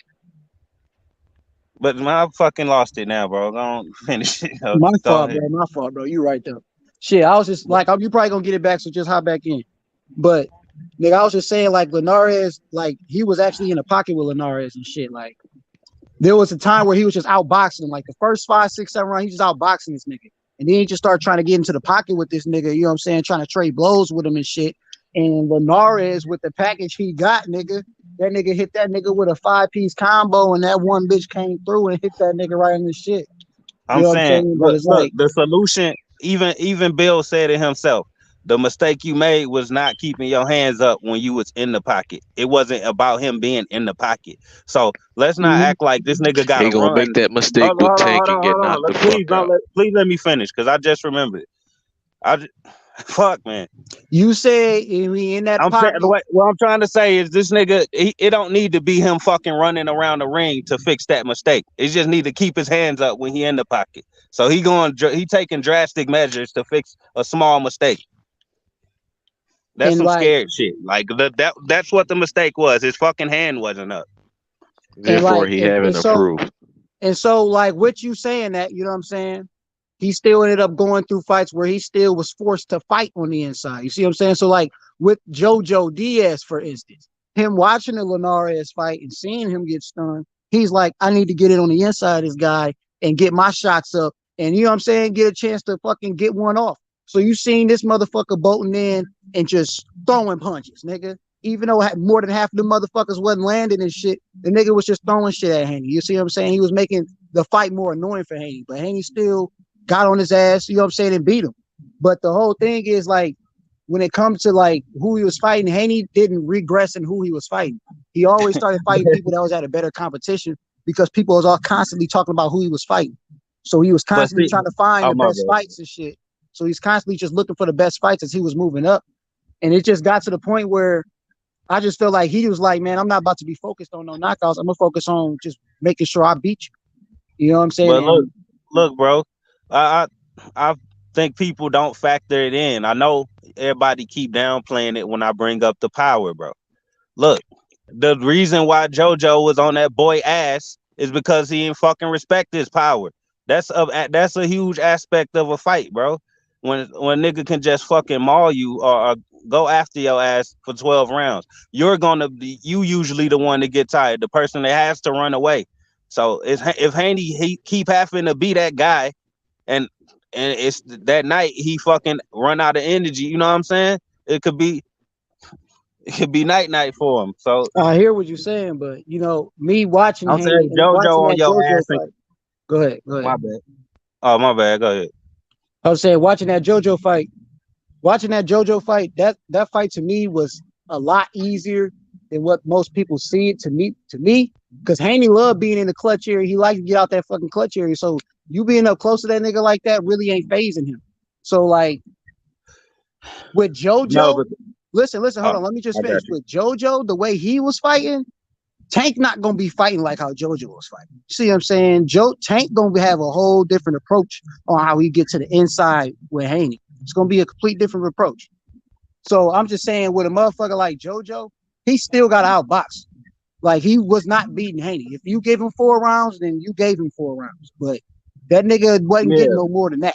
But I fucking lost it now, bro. Don't finish it. My fault, bro. You right there. Shit, I was just like, you probably gonna get it back, so just hop back in. But nigga, I was just saying, like, Linares, like, he was actually in the pocket with Linares and shit. Like, there was a time where he was just outboxing him. Like, the first 5, 6, 7 rounds, he just outboxing this nigga. And then he just started trying to get into the pocket with this nigga, you know what I'm saying, trying to trade blows with him and shit. And Linares, with the package he got, nigga, that nigga hit that nigga with a 5-piece combo, and that one bitch came through and hit that nigga right in the shit. I'm saying, look, the solution, even Bill said it himself. The mistake you made was not keeping your hands up when you was in the pocket. It wasn't about him being in the pocket. So let's not Mhm. act like this nigga got He to gonna make run. that mistake with Tank and get knocked the Please fuck don't out. please let me finish because I just remembered. Fuck, man. You said in that I'm saying pocket, what I'm trying to say is this nigga. It don't need to be him fucking running around the ring to fix that mistake. It just need to keep his hands up when he in the pocket. So he taking drastic measures to fix a small mistake. That's and some like, scared shit. Like that's what the mistake was. His fucking hand wasn't up. and Therefore, like, he haven't improved. and so, like, what you saying that, you know what I'm saying? He still ended up going through fights where he still was forced to fight on the inside. You see what I'm saying? So, like, with JoJo Diaz, for instance, him watching the Linares fight and seeing him get stunned, he's like, I need to get it on the inside of this guy and get my shots up. And you know what I'm saying? Get a chance to fucking get one off. So you seen this motherfucker bolting in and just throwing punches, nigga. Even though more than half of the motherfuckers wasn't landing and shit, the nigga was just throwing shit at Haney. You see what I'm saying? He was making the fight more annoying for Haney, but Haney still got on his ass, you know what I'm saying, and beat him. But the whole thing is like, when it comes to like who he was fighting, Haney didn't regress in who he was fighting. He always started fighting people that was at a better competition because people was all constantly talking about who he was fighting. So he was But constantly see, trying to find oh the my best bad. fights and shit. So he's constantly just looking for the best fights as he was moving up. And it just got to the point where I just feel like he was like, man, I'm not about to be focused on no knockouts. I'm gonna focus on just making sure I beat you. You know what I'm saying? But And look, bro. I I think people don't factor it in. I know everybody keep downplaying it when I bring up the power, bro. Look, the reason why JoJo was on that boy ass is because he didn't fucking respect his power. That's a huge aspect of a fight, bro. When nigga can just fucking maul you or go after your ass for 12 rounds, you're gonna be you usually the one to get tired, the person that has to run away. So if Haney he keep having to be that guy, and it's that night he fucking run out of energy, you know what I'm saying? It could be night for him. So I hear what you're saying, but you know, me watching I'm Haney saying and watching JoJo on that your JoJo ass. And, fight. Go ahead, go ahead. my bad. Oh, my bad. Go ahead. I was saying watching that JoJo fight, that fight to me was a lot easier than what most people see it to me, because Haney loved being in the clutch area. He liked to get out that fucking clutch area. So you being up close to that nigga like that really ain't phasing him. So like with No, JoJo, but listen, hold on. Let me just I got finish. you. With JoJo, the way he was fighting, Tank not gonna be fighting like how JoJo was fighting. You see what I'm saying? Tank gonna have a whole different approach on how he get to the inside with Haney. It's gonna be a complete different approach. So I'm just saying, with a motherfucker like JoJo, he still got outboxed. Like, he was not beating Haney. If you gave him 4 rounds, then you gave him 4 rounds. But that nigga wasn't getting Yeah. no more than that.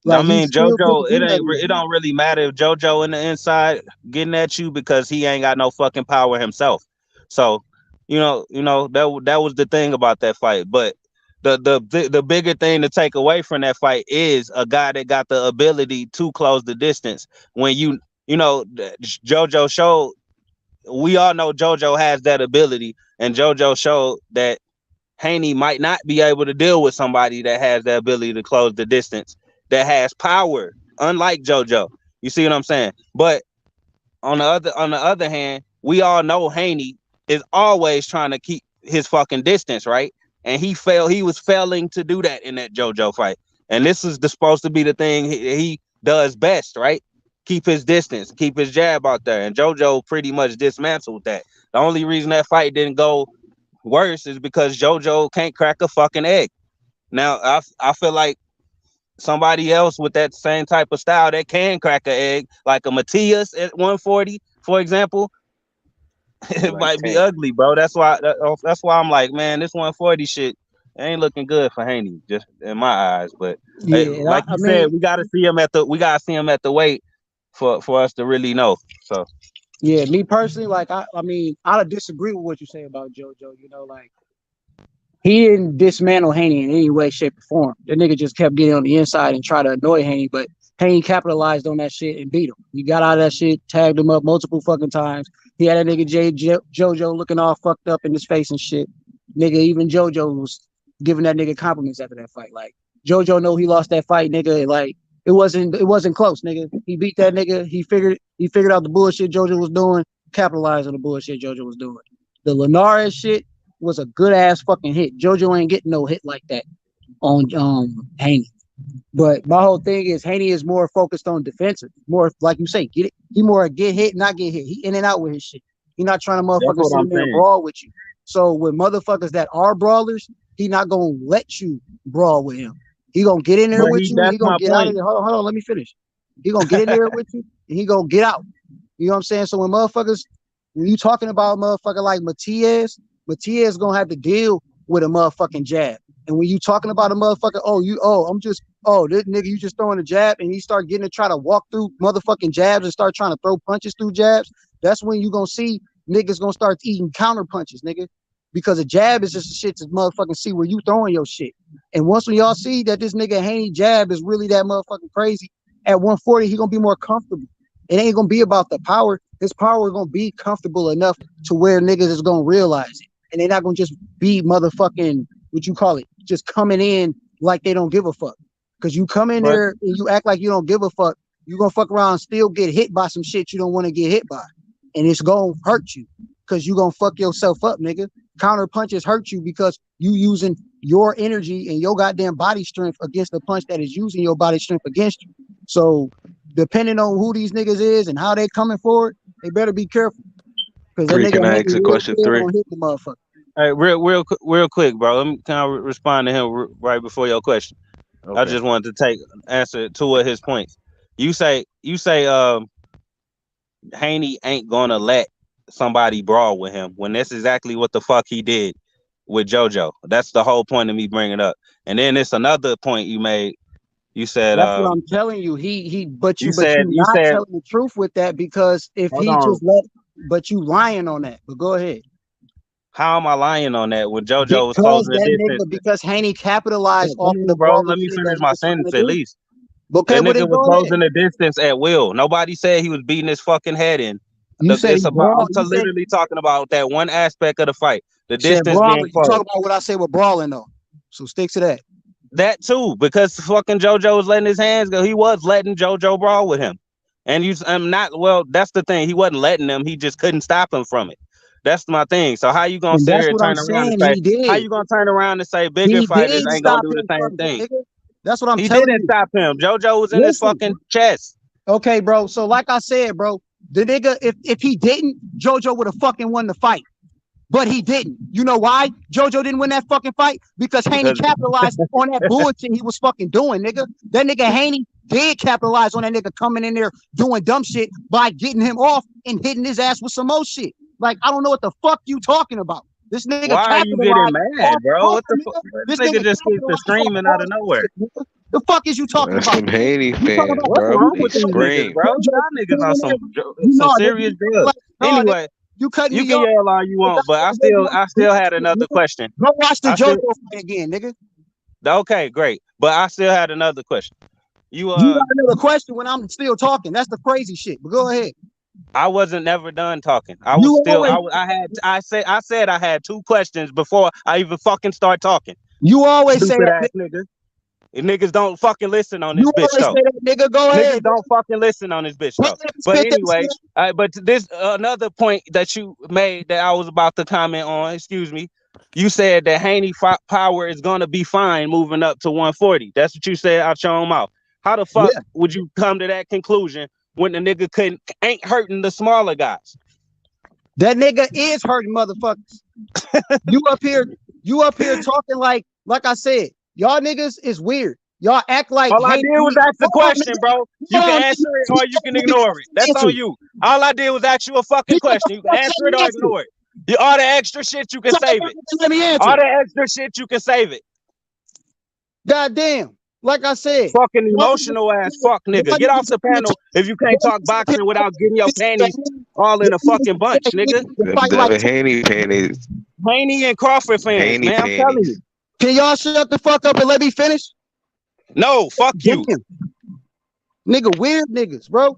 I Like, he mean, still JoJo, couldn't do nothing with it him. don't really matter if JoJo in the inside getting at you because he ain't got no fucking power himself. So, that was the thing about that fight. But the bigger thing to take away from that fight is a guy that got the ability to close the distance. When JoJo showed, we all know JoJo has that ability, and JoJo showed that Haney might not be able to deal with somebody that has the ability to close the distance, that has power, unlike JoJo. You see what I'm saying? But on the other hand, we all know Haney is always trying to keep his fucking distance, right? And he was failing to do that in that JoJo fight. And this is supposed to be the thing he does best, right? Keep his distance, keep his jab out there. And JoJo pretty much dismantled that. The only reason that fight didn't go worse is because JoJo can't crack a fucking egg. Now I feel like somebody else with that same type of style that can crack an egg, like a Matias at 140, for example, He it like might be Tank. ugly, bro. That's why I'm like, man, this 140 shit ain't looking good for Haney, just in my eyes. But Yeah, like I you said, mean, we gotta see him at the weight for us to really know. So yeah, me personally, like, I mean, I disagree with what you say about JoJo. You know, like, he didn't dismantle Haney in any way, shape, or form. The nigga just kept getting on the inside and try to annoy Haney, but Haney capitalized on that shit and beat him. He got out of that shit, tagged him up multiple fucking times. He had that nigga JoJo looking all fucked up in his face and shit. Nigga, even JoJo was giving that nigga compliments after that fight. Like, JoJo know he lost that fight, nigga. And like, It wasn't close, nigga. He beat that nigga. He figured out the bullshit JoJo was doing, capitalized on the bullshit JoJo was doing. The Linares shit was a good ass fucking hit. JoJo ain't getting no hit like that on Haney. But my whole thing is Haney is more focused on defensive, more like you say, get it. He more get hit, not get hit. He in and out with his shit. He not trying to That's motherfucking what sit I'm in there and saying. brawl with you. So with motherfuckers that are brawlers, he not gonna let you brawl with him. He gonna get in there But with you. that's He gonna my get out of point. there. Hold on, let me finish. He gonna get in there with you, and he gonna get out. You know what I'm saying? So when you talking about a motherfucker like Matias gonna have to deal with a motherfucking jab. And when you talking about a motherfucker, this nigga, you just throwing a jab, and he start getting to try to walk through motherfucking jabs and start trying to throw punches through jabs. That's when you gonna see niggas gonna start eating counter punches, nigga. Because a jab is just a shit to motherfucking see where you throwing your shit. And once when y'all see that this nigga Haney jab is really that motherfucking crazy, at 140, he gonna be more comfortable. It ain't gonna be about the power. His power is gonna be comfortable enough to where niggas is gonna realize it. And they're not gonna just be motherfucking, what you call it, just coming in like they don't give a fuck. Cause you come in But there and you act like you don't give a fuck, you gonna fuck around and still get hit by some shit you don't want to get hit by. And it's gonna hurt you. Cause you gonna fuck yourself up, nigga. Counter punches hurt you because you using your energy and your goddamn body strength against the punch that is using your body strength against you. So depending on who these niggas is and how they coming forward, they better be careful. Cause that 3, nigga can I Haney ask a real question? good 3. on hit the motherfucker. hey, real quick, bro. Let me kind of respond to him right before your question. I Okay. just wanted to answer two of his points. You say Haney ain't gonna let somebody brawl with him when that's exactly what the fuck he did with JoJo. That's the whole point of me bringing it up. And then it's another point you made. You said That's what I'm telling you. But you you said not telling the truth with that, because if hold he on. just let, but you lying on that. But go ahead. How am I lying on that when JoJo was Because closing the that distance? nigga, because Haney capitalized Come off of the on, bro. brawler Let me shit that finish he my was trying to sentence at do. least. Okay, That well nigga then was go ahead. closing the distance at will. Nobody said he was beating his fucking head in. You said he brawl. You said Literally talking about that one aspect of the fight, the you said distance being brawling. You talk closed. about what I said with brawling though. So stick to that. That too, because fucking JoJo was letting his hands go. He was letting JoJo brawl with him, and I'm not. Well, that's the thing. He wasn't letting him. He just couldn't stop him from it. That's my thing. So how you gonna And sit that's here and what I'm turn around and saying. say? He How did. you gonna turn around and say bigger He fighters did ain't gonna stop do the him same from it, thing? nigga. That's what I'm He telling didn't you. stop him. JoJo was in his Listen. fucking chest. Okay, bro. So like I said, bro, the nigga, if he didn't, JoJo would have fucking won the fight. But he didn't. You know why? JoJo didn't win that fucking fight? Because Haney Because capitalized on that bullshit he was fucking doing, nigga. That nigga Haney did capitalize on that nigga coming in there doing dumb shit by getting him off and hitting his ass with some more shit. Like, I don't know what the fuck you talking about. This nigga why are you getting capitalized mad, off. bro? Hold What the on, fuck? nigga. This This nigga nigga just keeps capitalized off screaming out of nowhere. bullshit, nigga. The fuck is you talking That's about, them nigga? Haney You talking fans, about What's bro. wrong They with these JoJo? niggas, scream. bro? JoJo Y'all niggas on came in there. some No, serious drugs. nigga, Anyway, you cut you me can off. yell all you want, but I still had another question. Go watch the I still JoJo fight again, nigga. okay, great, but I still had another question. You You got another question when I'm still talking. That's the crazy shit. But go ahead. I wasn't never done talking. I was You still always I said I had two questions before I even fucking start talking. you always say Stupid that. ass niggas. Niggas don't fucking listen on You this bitch always say though. that, nigga. Go Niggas ahead. don't fucking listen on this bitch though. But Spit that anyway, shit. but this another point that you made that I was about to comment on. Excuse me. You said that Haney power is gonna be fine moving up to 140. That's what you said out your own mouth. How the fuck Yeah. would you come to that conclusion when the nigga ain't hurting the smaller guys? That nigga is hurting motherfuckers. You up here talking like I said, y'all niggas is weird. Y'all act like All I Haney. did was ask the Hold on, question, nigga. bro. You Hold can on, answer it or you can nigga. ignore it. That's Answer. on you. All I did was ask you a fucking question. You can answer it or ignore it. All the extra shit, you can save it. Let me answer. All the extra shit, you can save it. Goddamn. Like I said. Fucking emotional ass fuck nigga. Get off the panel if you can't talk boxing without getting your panties all in a fucking bunch, nigga. Them Haney panties. Haney and Crawford fans, Haney man. I'm telling you. panties. Can y'all shut the fuck up and let me finish? No, fuck you. Damn. Nigga, weird niggas, bro.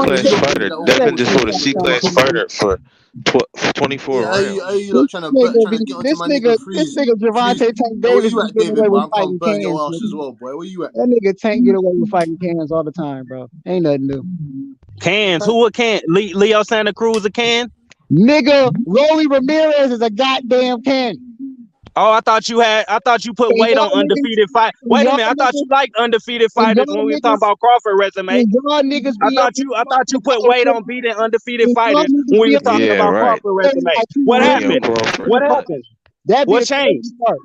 class you don't fighter. believe that over Devin Floyd just fought a Mayweather C and class Muhammad Ali? fighter for 24 Yeah, rounds. you lot trying to get onto my nigga This nigga Javante freeze. Tank Hey, where Davis you be at, getting David? away Boy, with I'm coming fighting burn your cans. ass as Nigga. well, boy. Where you at? That nigga Tank get away with fighting cans all the time, bro. Ain't nothing new. Cans? Who a can? Leo Santa Cruz a can? Nigga, Rolly Ramirez is a goddamn can. Oh, I thought you put And weight y'all on niggas, undefeated fight. and Wait a y'all minute. I thought niggas, you liked undefeated and fighters y'all when we were talking niggas, about Crawford resume. and y'all niggas I be up thought here you talking put about weight shit. on beating undefeated And y'all fighters niggas when we be were up here talking Yeah, about right. Crawford saying resume. like you What Leo really happened? Crawford. What happened? that be What the changed? crazy part.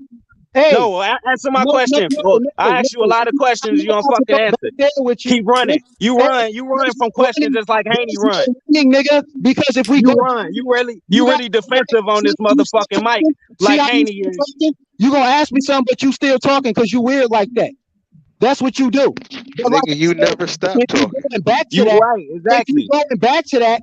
Hey, Answer my no, question. I asked you a lot of I'm questions. You not don't about to fucking go back answer. there with you. Keep running. You Hey, run there's from no questions running. just like Haney There's run. no running, nigga. Because if we You go, run. you You got really defensive on this you still motherfucking mic talking. See like how you Haney still is. talking? You gonna ask me something, but you still talking because you weird like that. That's what you do. But like Nigga, I you said, never stop if you talking. going back to You that, right, if you exactly. going back to that,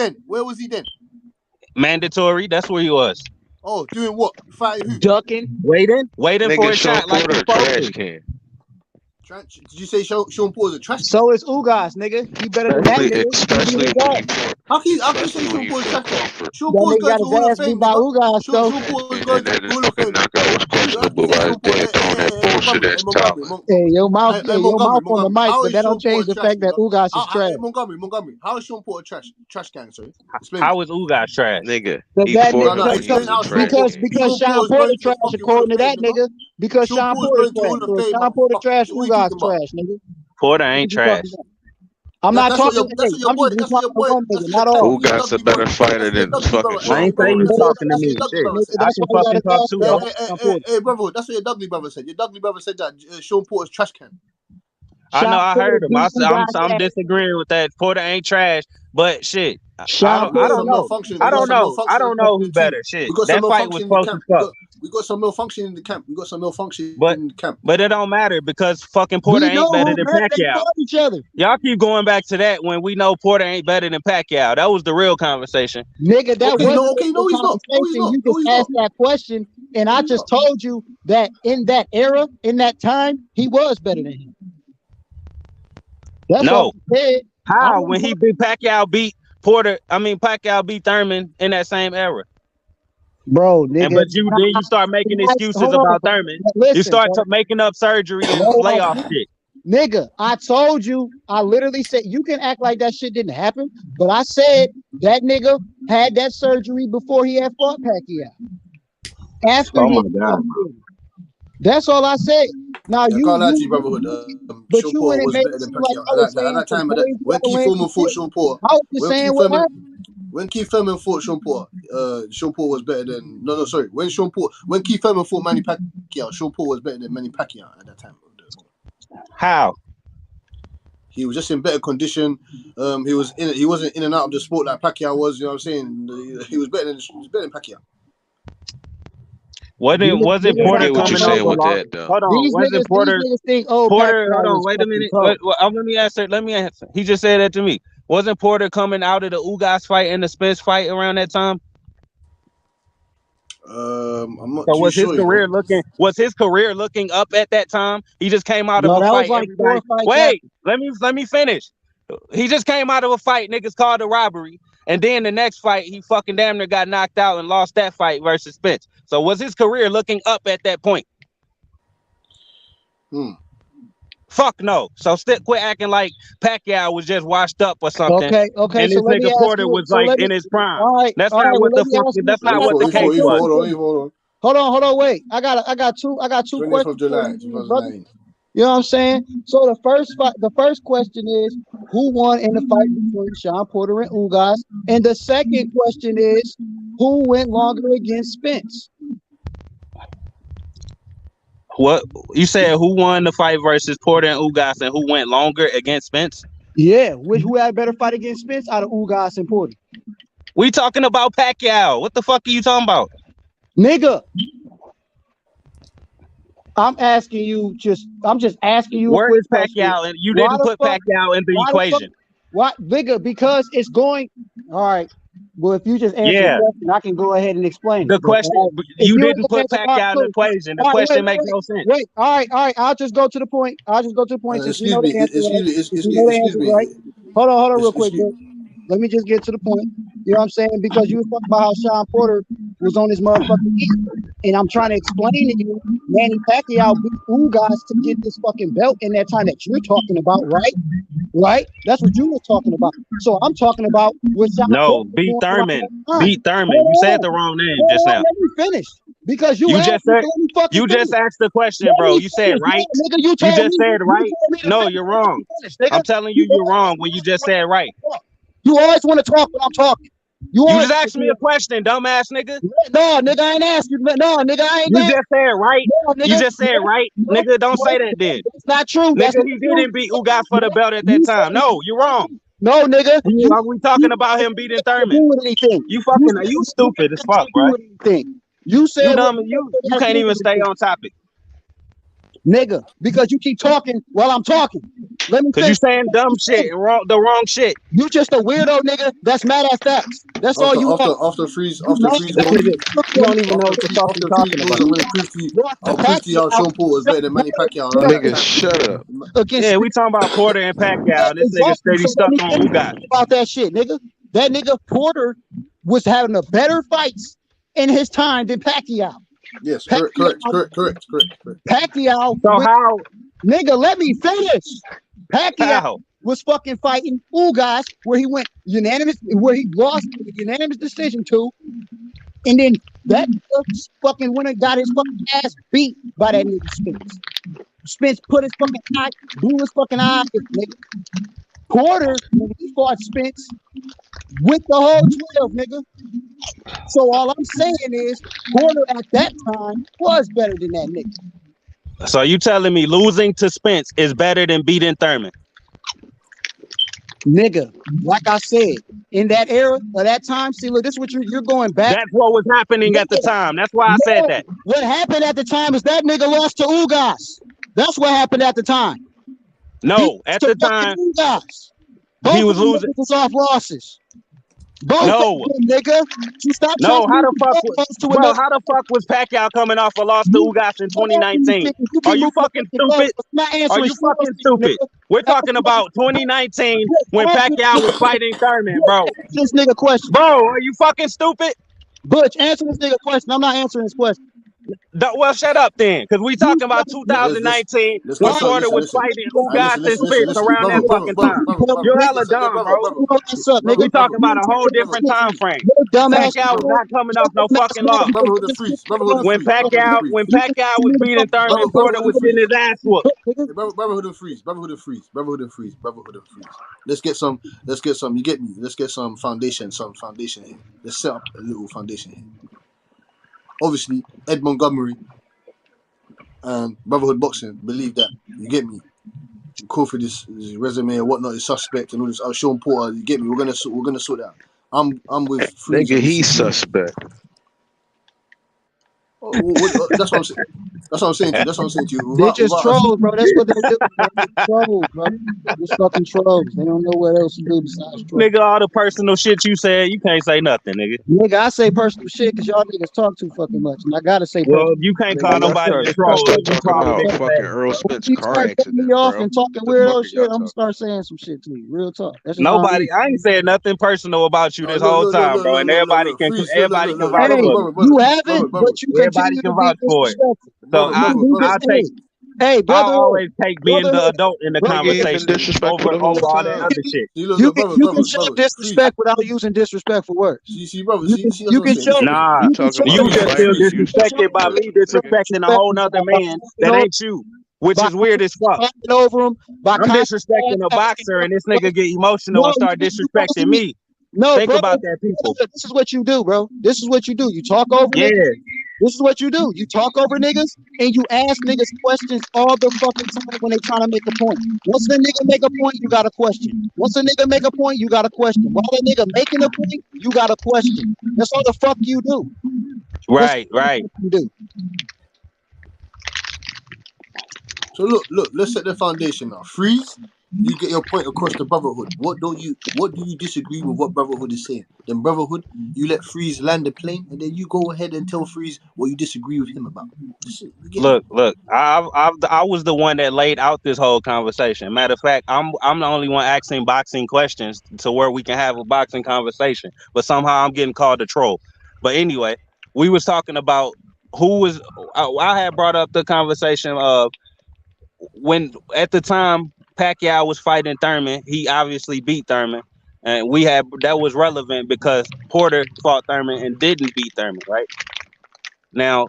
then? Where was he then? Mandatory. That's where he was. Oh, doing what? Fighting who? Ducking. Waiting for Nigga, his Sean shot like Porter, he's a supposed trash to. can. Did you say Sean Paul's a trash can? So is Ugas, nigga. You better than that, nigga. Especially You when he that. fought. How can you Especially say when Sean he Paul's a fought trash can? Crawford. Sean That Paul's nigga going got to his the Hall of ass beat Fame, by nigga. Ugas, Sean though. Paul's And going to then the his Hall of fucking Fame. knockout was How can questionable, you say but his Sean Paul? dad throwing that bullshit Montgomery, ass Montgomery, talent. Hey, your mouth, Hey, your mouth on the Montgomery. mic, How but is that don't Sean Paul change a the trash fact that nigga? Ugas is trash. Montgomery. How is Sean Paul a trash can? Sorry, explain it How to is me. Ugas trash? Nigga, Cause he that fought No, nigga, him no, when he explain was a how Sean trash Paul. can. because Sean Sean Paul is Porter going to the trash fucking Hall according of to Fame, that nigga. nigga. Because Sean Sean Paul is Porter going to the trash. Hall of So if Fame. Sean Porter trash, What are you Ugas talking about? trash, nigga. Porter What ain't you talking trash. about? I'm not That's what talking. your Hey, I'm just that's what talking your to boy. one nigga, not That's all. Who what your got a Dudley brother. better fighter That's what your than Dudley fucking brother. I Sean ain't say you Porter? was talking to That's what your me. Dudley Shit. brother said. That's I can why you fucking gotta talk talk too, to bro. Sean. Hey, brother. That's what your Dudley brother said. Your Dudley brother said that Sean Porter's trash can. I know Sean I Porter heard him. beat you guys I'm ass. disagreeing with that. Porter ain't trash, but shit. Sean We got Porter some beat malfunction. I We got don't some know. I malfunction don't in know who the team. better. Shit. We got some That fight was malfunction in the close as camp. fuck. We got some malfunction in the camp. We got some malfunction But in the camp. but it don't matter because fucking Porter We know ain't better who than better. They Pacquiao. fought each other. Y'all keep going back to that when we know Porter ain't better than Pacquiao. That was the real conversation. Nigga, that Okay, wasn't no, the okay, real no, he's not. No, he's conversation. not. You No, just he's asked not. that question, and No, I he's just not. told you that in that era, in that time, he was better than him. That's all No. I said. How? When he beat Pacquiao beat Porter, Pacquiao beat Thurman in that same era. Bro, And nigga. but then you start making excuses Hold on. about Thurman. You Listen, start bro. making up surgery and No, layoff shit. nigga, I told you, I literally said, you can act like that shit didn't happen, but I said that nigga had that surgery before he had fought Pacquiao. After Oh he my had God, fought Porter. That's all I said. Now Yeah, I can't lie to you, brotherhood. but Sean you went Porter and was made better it than seem like Pacquiao I was at saying that some time. crazy When Keith outlandish Thurman fought shit. Sean Porter, I was just saying what happened. when Keith Thurman fought Sean Porter was better than sorry. When Keith Thurman fought Manny Pacquiao, Sean Porter was better than Manny Pacquiao at that time. How? He was just in better condition. He wasn't in and out of the sport like Pacquiao was. You know what I'm saying? He was better than Pacquiao. Wasn't I Porter get what you're coming off saying a with loss? that though. Hold on, These wasn't niggas think, oh, Porter? Pacquiao Hold on, was wait a fucking minute. cold. Let me answer. He just said that to me. Wasn't Porter coming out of the Ugas fight and the Spence fight around that time? I'm not So too was his sure, you know. career looking up at that time? He just came out of No, a that was fight. like 4 Everybody, fights wait, after. let me finish. He just came out of a fight. Niggas called a robbery, and then the next fight, he fucking damn near got knocked out and lost that fight versus Spence. So was his career looking up at that point? Fuck no. So quit acting like Pacquiao was just washed up or something. Okay. And So this let me nigga ask Porter you. was like in his prime. All right. That's Well, not what let me ask you. that's not what the I got case a was. Hold on. Hold on. Wait. I got two 20th questions of for July, you, brother. 2009. You know what I'm saying? So the first question is, who won in the fight between Sean Porter and Ugas? And the second question is, who went longer against Spence? What you said? Who won the fight versus Porter and Ugas, and who went longer against Spence? Yeah, who had a better fight against Spence out of Ugas and Porter? We talking about Pacquiao. What the fuck are you talking about, nigga? I'm just asking you a Where quick is question. Pacquiao? And you Why didn't the put fuck? Pacquiao in the Why the fuck? equation. Why, nigga? Because it's going. All right. Well, if you just answer the Yeah. question, I can go ahead and explain it. The But question if you you ain't didn't gonna put answer, all right, Pacquiao in the cool. equation. The All right, question makes no sense. wait. All right. I'll just go to the point. Since we know the answer, right? Since we know the Excuse answer, me. right? Hold on, real quick, Excuse bro. Let me just get to the point. You know what I'm saying? Because you were talking about how Sean Porter was on his motherfucking feet. And I'm trying to explain to you, Manny Pacquiao beat Ugas to get this fucking belt in that time that you're talking about, right? Right? That's what you were talking about. So I'm talking about what Sean No, Porter was beat doing around Thurman. that time. Beat Thurman. You said the wrong name just now. Let me finish. Because you You asked just me said to let me fucking you just finish. asked the question, Let bro. me You said finish. right. No, nigga, you You told just me said right. to No, finish. you're Let me wrong. finish, nigga. I'm telling you, you're wrong when you just said right. You always want to talk when I'm talking. You You always just asked me a question, dumbass nigga. No, nigga, I ain't asked you. No, nigga, I ain't You asked just said right. No, You nigga. just said right. Nigga, don't say that then. That's not true. That's Nigga, not he true. didn't beat Ugas for No, the belt at that you said time. No, you're wrong. no, nigga. Are we talking about him beating to Thurman? do with anything. You You stupid as fuck, to do bro. with anything. You You said what dumb. You can't even stay on topic. nigga, because you keep talking while I'm talking. Let me Cause you finish. saying dumb shit and the wrong shit. You just a weirdo, nigga. That's mad at facts. That's all you are. After freeze You mad This mode, nigga, you don't even know what the fuck you after freeze talking mode, about. I'm gonna prove to you. lost to I'll prove to you how Pacquiao. Sean Paul was better than Manny Pacquiao around that Nigga, time. shut up. Against Yeah, we talking about Porter and Pacquiao. This nigga exactly. steady So let stuck me on finish Ugas. about that shit, nigga. That nigga Porter was having a better fights in his time than Pacquiao. Yes, correct. Pacquiao So how? nigga, let me finish. Pacquiao How? was fucking fighting Ugas where he went unanimous, where he lost with a unanimous decision to, and then that nigga fucking went and got his fucking ass beat by that nigga Spence. Spence put his fucking eye, blew his fucking eye, nigga. Porter, when he fought Spence, with the whole 12, nigga. So all I'm saying is Porter at that time was better than that nigga. So you telling me losing to Spence is better than beating Thurman? Nigga, like I said, in that era or that time, see, look, this is what you're going back. That's what was happening at the time. That's why I said that. What happened at the time is that nigga lost to Ugas. That's what happened at the time. No, at the time, he was losing. Was off losses. Both no, of them, nigga. You stop no. How the fuck, bro? How the fuck was Pacquiao coming off a loss to Ugas in 2019? Are you fucking stupid? Are you fucking stupid? We're talking about 2019 when Pacquiao was fighting Thurman, bro. This nigga question, bro. Are you fucking stupid? Butch, answer this nigga question. I'm not answering his question. Well, shut up then, because we talking about 2019 when Porter was fighting Ugas and Spence around that fucking time. You're hella dumb, bro. We talking about a whole different time frame. Pacquiao was not coming off no fucking loss. When Pacquiao was beating Thurman, Porter was getting his ass whooped. Brotherhood and freeze. Let's get some. You get me? Let's get some foundation here. Let's set up a little foundation here. Obviously, Ed Montgomery and Brotherhood Boxing believe that. You get me? Crawford his resume or whatnot is suspect and all this. Sean Porter, you get me? We're gonna sort that out. I'm with Freeze. Nigga, he's suspect. That's what I'm saying. That's what I'm saying to you. They just trolls, bro. That's what they do. They're trolls, bro. Just fucking trolls. They don't know what else to do besides troll. Nigga, all the personal shit you said, you can't say nothing, nigga. Nigga, I say personal shit because y'all niggas talk too fucking much, and I gotta say. Well, you can't call nobody a troll. Talking about fucking Errol Spence car accident, me off and talking weirdo shit. I'm gonna start saying some shit to you. Real talk. Nobody. I ain't saying nothing personal about you this whole time, bro. And everybody can vouch for it. You haven't, but you everybody can vouch for it. So I'll take. Hey, brother, I'll always take being the adult in the conversation over all that other shit. You can show disrespect without using disrespectful words. You can show. Nah, you just feel disrespected by me disrespecting a whole nother man that ain't you, which is weird as fuck. Over him, I'm disrespecting a boxer, and this nigga get emotional and start disrespecting me. No, think about that, people. This is what you do, bro. This is what you do. You talk over. Yeah. Niggas. This is what you do. You talk over niggas and you ask niggas questions all the fucking time when they trying to make a point. Once the nigga make a point, you got a question. Once a nigga make a point, you got a question. While the nigga making a point, you got a question. That's all the fuck you do. Right. You do. So look. Let's set the foundation now. Freeze. You get your point across the Brotherhood. What do you disagree with what Brotherhood is saying? Then Brotherhood, you let Freeze land the plane, and then you go ahead and tell Freeze what you disagree with him about. Look. I was the one that laid out this whole conversation. Matter of fact, I'm the only one asking boxing questions to where we can have a boxing conversation. But somehow I'm getting called a troll. But anyway, we was talking about who was. I had brought up the conversation of when at the time Pacquiao was fighting Thurman. He obviously beat Thurman, and that was relevant because Porter fought Thurman and didn't beat Thurman, right? Now,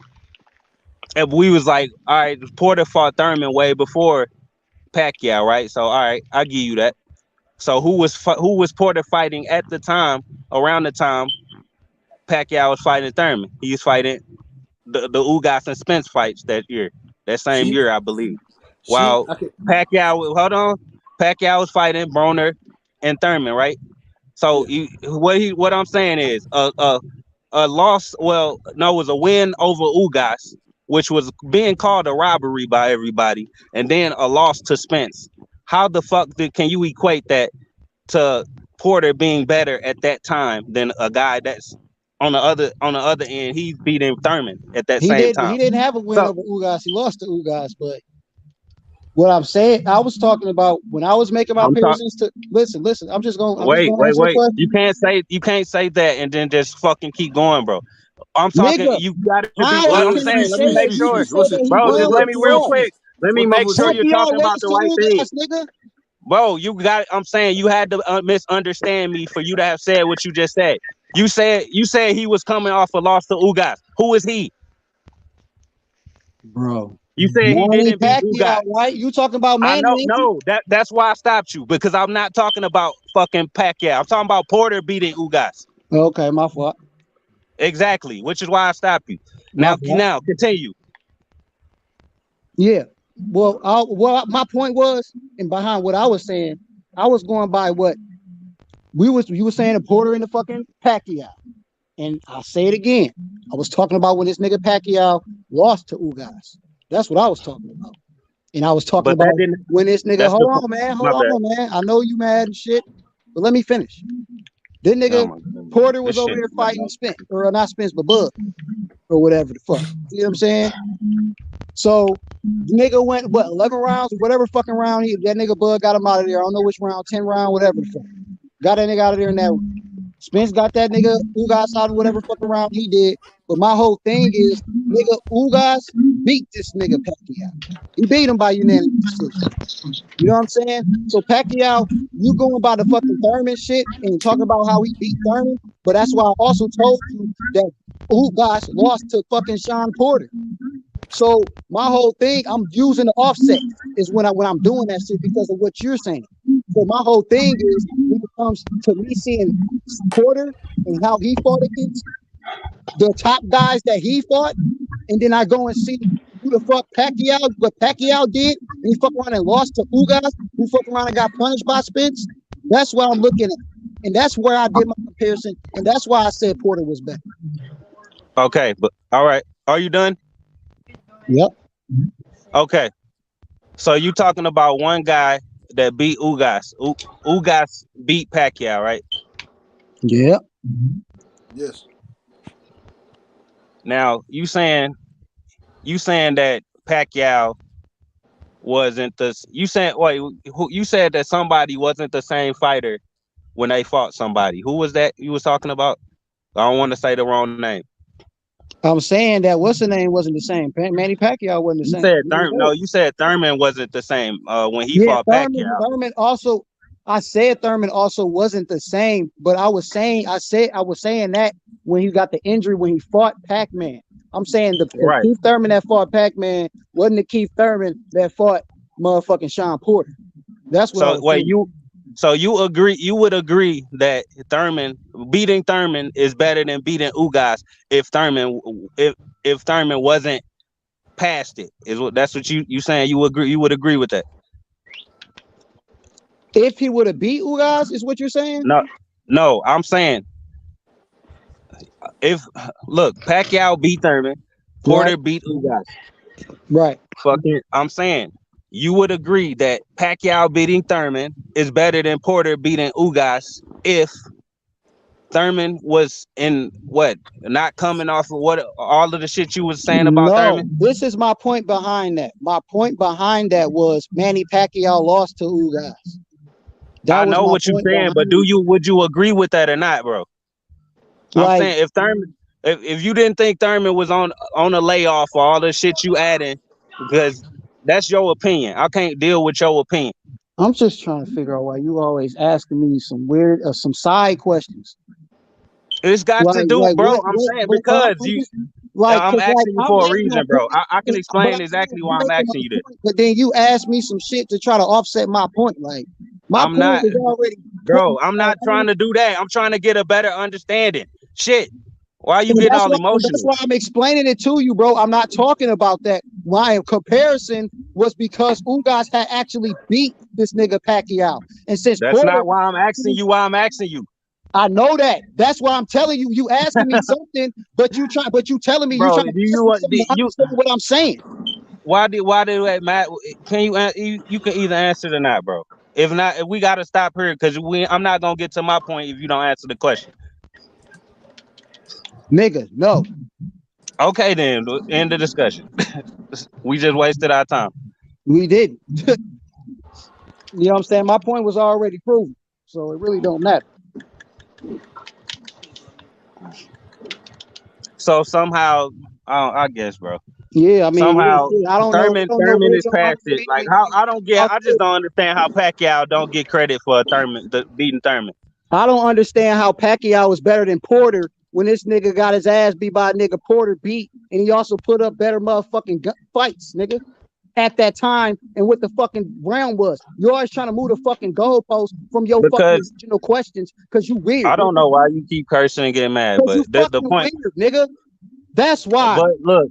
if we was like, all right, Porter fought Thurman way before Pacquiao, right? So, all right, I'll give you that. So, who was Porter fighting at the time? Around the time Pacquiao was fighting Thurman, he was fighting the Ugas and Spence fights that same year, I believe. While Pacquiao was fighting Broner and Thurman, right? So what I'm saying is a loss. Well, no, it was a win over Ugas, which was being called a robbery by everybody, and then a loss to Spence. How the fuck can you equate that to Porter being better at that time than a guy that's on the other end? He's beating Thurman at that same time. He didn't have a win over Ugas. He lost to Ugas, but. What I'm saying, I was talking about when I was making my appearances to listen. I'm just going. Wait. You can't say that and then just fucking keep going, bro. I'm talking. Nigga, you got to be. What I'm saying. Let me make sure, bro. Just let me real quick. Let me make sure you're talking about the right thing, bro. You got. I'm saying you had to misunderstand me for you to have said what you just said. You said he was coming off a loss to Ugas. Who is he? Bro, You said he Manny didn't beat Pacquiao, Ugas. right? You talking about I Manny? know, Ain't you? no, that's why I stopped you because I'm not talking about fucking Pacquiao. I'm talking about Porter beating Ugas. Okay, my fault. Exactly, which is why I stopped you. My Now, fault. continue. Yeah. Well, my point was, and behind what I was saying, I was going by what you were saying, the Porter and the fucking Pacquiao. And I'll say it again. I was talking about when this nigga Pacquiao lost to Ugas. That's what I was talking about. And I was talking But that about didn't. when this nigga, That's hold the on, man, my hold bad. on, man. I know you mad and shit, but let me finish. This Oh nigga my goodness. Porter This was over shit. there fighting Spence, or not Spence, but Bud, or whatever the fuck. You know what I'm saying? So the nigga went 11 rounds, whatever fucking round that nigga Bud got him out of there. I don't know which round, 10 round, whatever the fuck. Got that nigga out of there in that round. Spence got that nigga Ugas out of whatever fucking round he did. But my whole thing is, nigga Ugas beat this nigga Pacquiao. He beat him by unanimous decision. You know what I'm saying? So Pacquiao, you going by the fucking Thurman shit and talking about how he beat Thurman, but that's why I also told you that Ugas lost to fucking Sean Porter. So my whole thing, I'm using the offset is when I'm doing that shit because of what you're saying. So my whole thing is when it comes to me seeing Porter and how he fought against the top guys that he fought, and then I go and see who the fuck what Pacquiao did, and he fuck around and lost to Ugas, who fuck around and got punished by Spence. That's what I'm looking at. And that's where I did my comparison, and that's why I said Porter was better. Okay, but all right. Are you done? Yep. Okay. So you talking about one guy that beat Ugas. Ugas beat Pacquiao, right? Yeah. Yes. Now you saying that Pacquiao wasn't the you said you said that somebody wasn't the same fighter when they fought somebody. Who was that you was talking about? I don't want to say the wrong name. I'm saying that what's the name wasn't the same. Manny Pacquiao wasn't the You same. said Thurman. No, you said Thurman wasn't the same when he Yeah, fought Pacquiao. Thurman also. I said Thurman also wasn't the same, but I was saying that when he got the injury when he fought Pac-Man. I'm saying the Right. Keith Thurman that fought Pac-Man wasn't the Keith Thurman that fought motherfucking Sean Porter. That's what I So was wait, saying. you would agree that beating Thurman is better than beating Ugas if Thurman wasn't past it. That's what you saying you would agree with that. If he would have beat Ugas, is what you're saying? No, I'm saying look, Pacquiao beat Thurman, Porter Right. beat Ugas. Right. I'm saying you would agree that Pacquiao beating Thurman is better than Porter beating Ugas if Thurman was not coming off of what all of the shit you was saying about No, Thurman. this is my point behind that. My point behind that was Manny Pacquiao lost to Ugas. That I was know my what you're point saying, behind but it. would you agree with that or not, bro? I'm Like, saying if you didn't think Thurman was on a layoff for all the shit you adding, because that's your opinion. I can't deal with your opinion. I'm just trying to figure out why you always asking me some weird some side questions. It's got to do, Like bro. what I'm saying but because I'm just like I'm cause like asking you I'm for a making a reason, bro. point, I can but explain exactly I'm why I'm making asking you a this. point, but then you ask me some shit to try to offset my point. Like my I'm point not, was already bro. I'm not trying to do that. I'm trying to get a better understanding. Shit. Why are you getting all That's emotional? why I'm explaining it to you, bro. I'm not talking about that. My comparison was because Ugas had actually beat this nigga Pacquiao. And since That's Porter, not why I'm asking you why I'm asking you. I know that. That's why I'm telling you. You asking me something, but you telling me you Bro, trying to ask me something to understand what I'm saying. why did that matter? Can you can either answer it or not, bro. If not, if we gotta stop here because I'm not gonna get to my point if you don't answer the question. Nigga, no. Okay, then end the discussion. We just wasted our time. We didn't. You know what I'm saying? My point was already proven. So it really don't matter. So somehow, I guess, bro. Yeah, I mean, Somehow I don't know. I don't know Thurman where is your past it. Like understanding how is. I just don't understand how Pacquiao don't get credit for beating Thurman. I don't understand how Pacquiao is better than Porter when this nigga got his ass beat by a nigga Porter beat, and he also put up better motherfucking fights, nigga, at that time, and what the fucking round was. You're always trying to move the fucking goalpost from your fucking Because original questions because you weird. I don't know why you keep cursing and getting mad, Because you but the fucking point. weird, nigga. That's why. But look,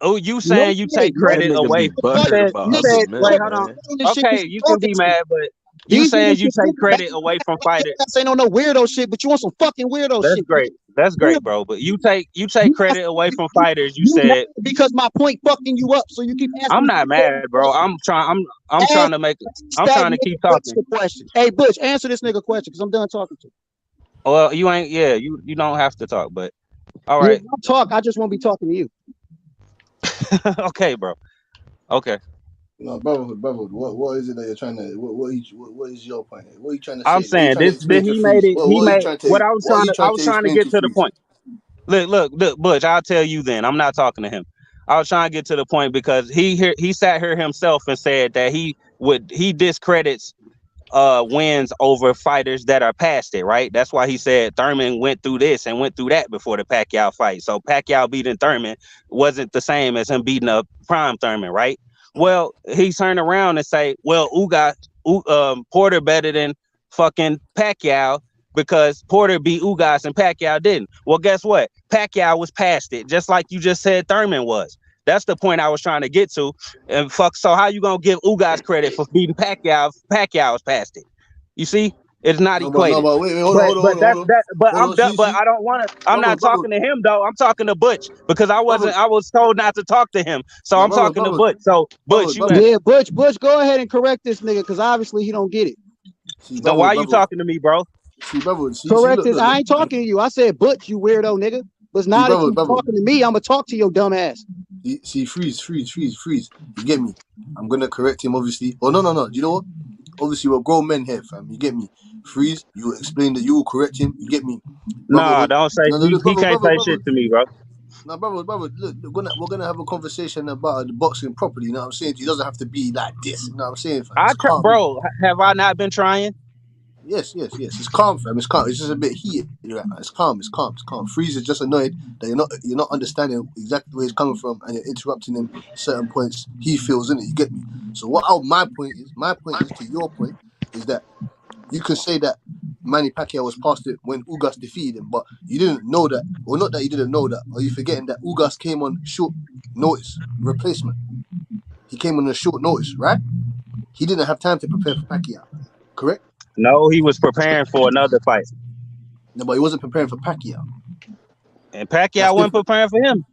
oh, you saying you take That credit nigga be away. You butthurt said about you other said men, wait, hold on. man. Okay, you can be mad, but you These saying niggas you just take sit back credit away from fighters. ain't on no weirdo shit, but you want some fucking weirdo That's shit. great. That's great, bro. But you take credit away from fighters. You You mad said because my point fucking you up, so you keep asking I'm me not mad, bro. I'm trying to make I'm that trying to nigga keep Butch talking. the question. Hey Butch, answer this nigga question because I'm done talking to you. Well, you ain't you don't have to talk, but all Yeah, right. I'll talk. I just won't be talking to you. Okay, bro. Okay. No, brotherhood. What is it that you're trying to? What is your point? What are you trying to I'm say? What are you saying trying to this explain to Freeze? he What are you made trying what to? What are you I trying was to trying to explain get to to the Freeze? point. Look, Butch, I'll tell you then. I'm not talking to him. I was trying to get to the point because he sat here himself and said that he discredits wins over fighters that are past it, right? That's why he said Thurman went through this and went through that before the Pacquiao fight. So Pacquiao beating Thurman wasn't the same as him beating a prime Thurman, right? Well, he turned around and say, well, Porter better than fucking Pacquiao because Porter beat Ugas and Pacquiao didn't. Well, guess what? Pacquiao was past it, just like you just said Thurman was. That's the point I was trying to get to. And so how you gonna give Ugas credit for beating Pacquiao if Pacquiao's past it? You see, it's not No, equated. but wait, hold on, But hold I'm on. done. But See, I don't want to. I'm not brother, talking to him though. I'm talking to Butch because I was told not to talk to him. So no, I'm talking to Butch. So Butch, you brother. Yeah, Butch, go ahead and correct this nigga because obviously he don't get it. See, so why are you brother. talking to me, bro? See, brother. See, Correct look, this. look, I look. ain't talking to you. I said Butch, you weirdo nigga. But See, now that you brother. talking to me, I'm gonna talk to your dumb ass. See, freeze. You get me? I'm gonna correct him, obviously. Oh no. Do you know what? Obviously, we're grown men here, fam. You get me? Freeze. You explain that you will correct him. You get me? Nah, Brotherhood. don't say No, look, he can't say brother. shit to me, bro. No, brother. Look, we're gonna have a conversation about the boxing properly. You know what I'm saying? It doesn't have to be like this. You know what I'm saying, fam? It's calm, innit? Bro, have I not been trying? Yes. It's calm, fam. It's calm. It's just a bit heated right now. It's calm. Freeze is just annoyed that you're not understanding exactly where he's coming from, and you're interrupting him certain points he feels in it. You get me? So my point is to your point is that you can say that Manny Pacquiao was past it when Ugas defeated him, but you didn't know that, or not that you didn't know that. Are you forgetting that Ugas came on short notice replacement? He came on a short notice, right? He didn't have time to prepare for Pacquiao, correct? No, he was preparing for another fight, No, but he wasn't preparing for Pacquiao. and That's Pacquiao wasn't different. preparing for him.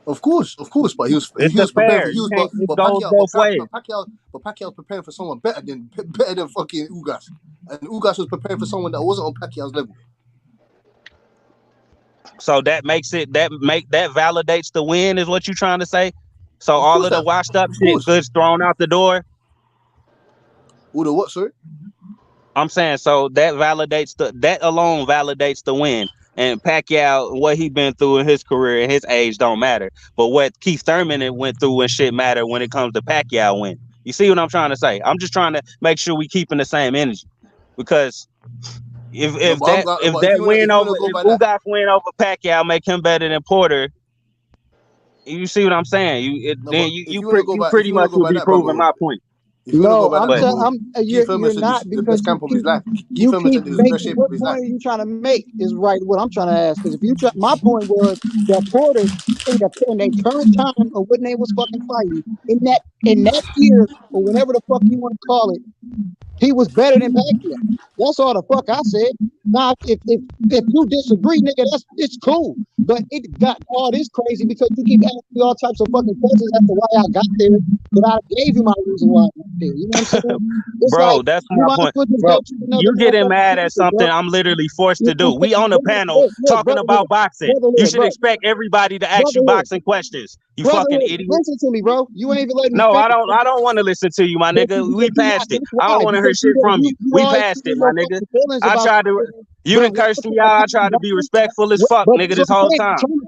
Of course, but It's he the was preparing for fair. You can't. It but goes both ways. Pacquiao was preparing for someone better than fucking Ugas, and Ugas was preparing for someone that wasn't on Pacquiao's level. So that validates the win, is what you trying to say? So Of all course of the that, washed up of shit course. goods thrown out the door. All the what, sorry? I'm saying so that alone validates the win. And Pacquiao, what he been through in his career and his age don't matter. But what Keith Thurman went through and shit matter when it comes to Pacquiao win. You see what I'm trying to say? I'm just trying to make sure we keeping the same energy. Because No, if that but if you wanna go if by that, Ugas win over Pacquiao make him better than Porter, you see what I'm saying? no, Then but you pretty if you wanna much go would by be that, proving brotherhood. my point. If you wanna go No, by that, brotherhood, Keith Thurman you're said this not is the because best camp of his life. Keith you Thurman keep said it was the best making shape of what his life. point are you trying to make is right what I'm trying to ask. Because if you try, my point was that Porter in their current time or when they was fucking fighting in that year or whenever the fuck you want to call it, he was better than Pacquiao. That's all the fuck I said. Now, if you disagree, nigga, it's cool. But it got all this crazy because you keep asking me all types of fucking questions as to why I got there. But I gave you my reason why I got there. You know what I'm saying? It's like Bro, that's you my might as point. well just Bro, go to another you getting motherfucking mad at country, something bro. I'm literally forced You to know do. what I'm We on saying? the panel Look, talking about boxing. You should bro. expect everybody to ask you Brotherhood. boxing questions. You fucking Brotherhood, idiot. listen to me, bro. You ain't even letting me No, finish. I don't want to listen to you, my But nigga. We you not. passed it. That's I why. don't want to hear Because shit from you. you We always passed feel it, my your nigga. fucking feelings I about tried to shit. you But done cursed me out. I tried to be respectful as fuck, but nigga, that's what this I'm whole saying. time. Trying to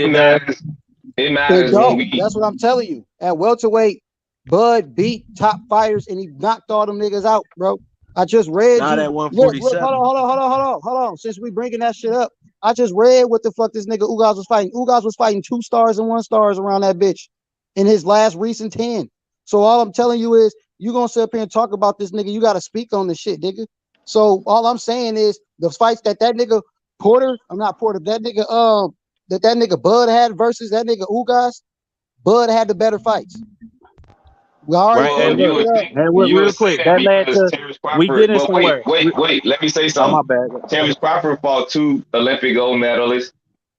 It matters. It It matters when don't. we. That's what I'm telling you. At welterweight, Bud beat top fighters and he knocked all them niggas out, bro. I just read Not you. at Look, hold 147. on. Since we bringing that shit up, I just read what the fuck this nigga Ugas was fighting. Ugas was fighting 2 stars and 1 stars around that bitch in his last recent 10. So all I'm telling you is, you gonna sit up here and talk about this nigga, you gotta speak on this shit, nigga. So all I'm saying is, the fights that nigga Porter, I'm not Porter, that nigga Bud had versus that nigga Ugas, Bud had the better fights. We already Well, figured you it would out. think you real would say quick, that that led because to Terence we Crawford. getting But somewhere. wait. Let me say Oh my something. bad. Terence Crawford fought 2 Olympic gold medalists.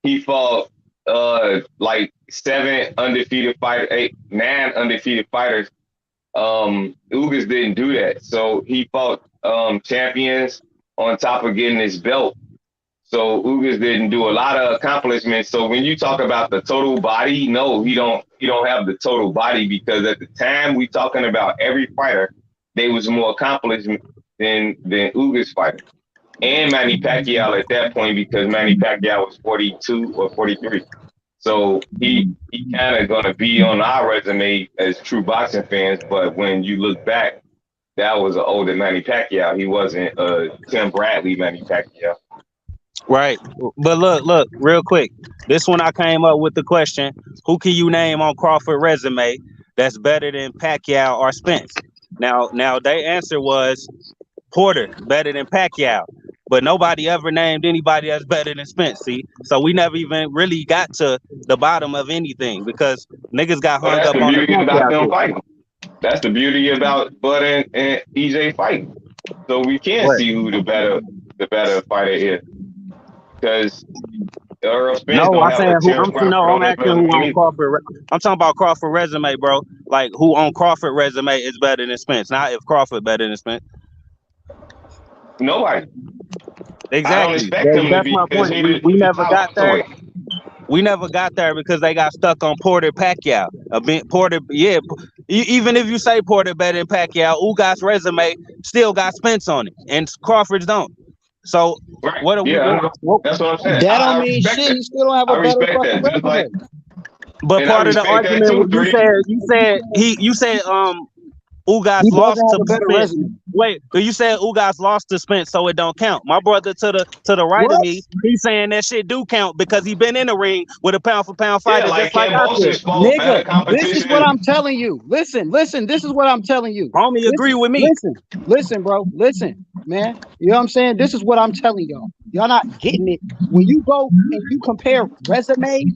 He fought like 7 undefeated fighters, 9 undefeated fighters. Ugas didn't do that, so he fought champions on top of getting his belt. So Ugas didn't do a lot of accomplishments. So when you talk about the total body, no, he don't have the total body, because at the time we talking about every fighter, they was more accomplished than Ugas fighter. And Manny Pacquiao at that point, because Manny Pacquiao was 42 or 43. So he kind of gonna be on our resume as true boxing fans, but when you look back, that was an older Manny Pacquiao. He wasn't Tim Bradley Manny Pacquiao. Right. But look, real quick. This one I came up with the question, who can you name on Crawford resume that's better than Pacquiao or Spence? Now their answer was Porter, better than Pacquiao. But nobody ever named anybody that's better than Spence, see? So we never even really got to the bottom of anything, because niggas got Well, hung that's up the on the beauty about Pacquiao them shit. fighting. That's the beauty about Bud and EJ fighting. So we can What? see who the better fighter is, because Errol Spence No, don't I'm have a saying who. Terence Crawford I'm on his asking who resume on either. Crawford. I'm talking about Crawford resume, bro. Like who on Crawford resume is better than Spence? Not if Crawford better than Spence. Nobody. I don't Exactly. expect him to That's be, my because point. We he's the never top got there. welterweight. We never got there because they got stuck on Porter Pacquiao. Porter, yeah. Even if you say Porter better than Pacquiao, Ugas resume still got Spence on it, and Crawford's don't. So Right. what are we? Yeah, I know. That's what I'm saying. That don't I mean respect shit. that. He still don't have I a better respect fucking that. Just like, resume. But and I part of the respect that argument too, was three. you said Ugas He lost doesn't have to a better Spence. resume. Wait, you said Ugas lost to Spence, so it don't count. My brother to the right of What? me, he's saying that shit do count because he been in the ring with a pound for pound Yeah, fighter like just like I Cambosis said. fought better Nigga, this is what competition. I'm telling you. Listen, this is what I'm telling you. Homie, agree with me. Listen, bro. Listen, man. You know what I'm saying? This is what I'm telling y'all. Y'all not getting it. When you go and you compare resumes,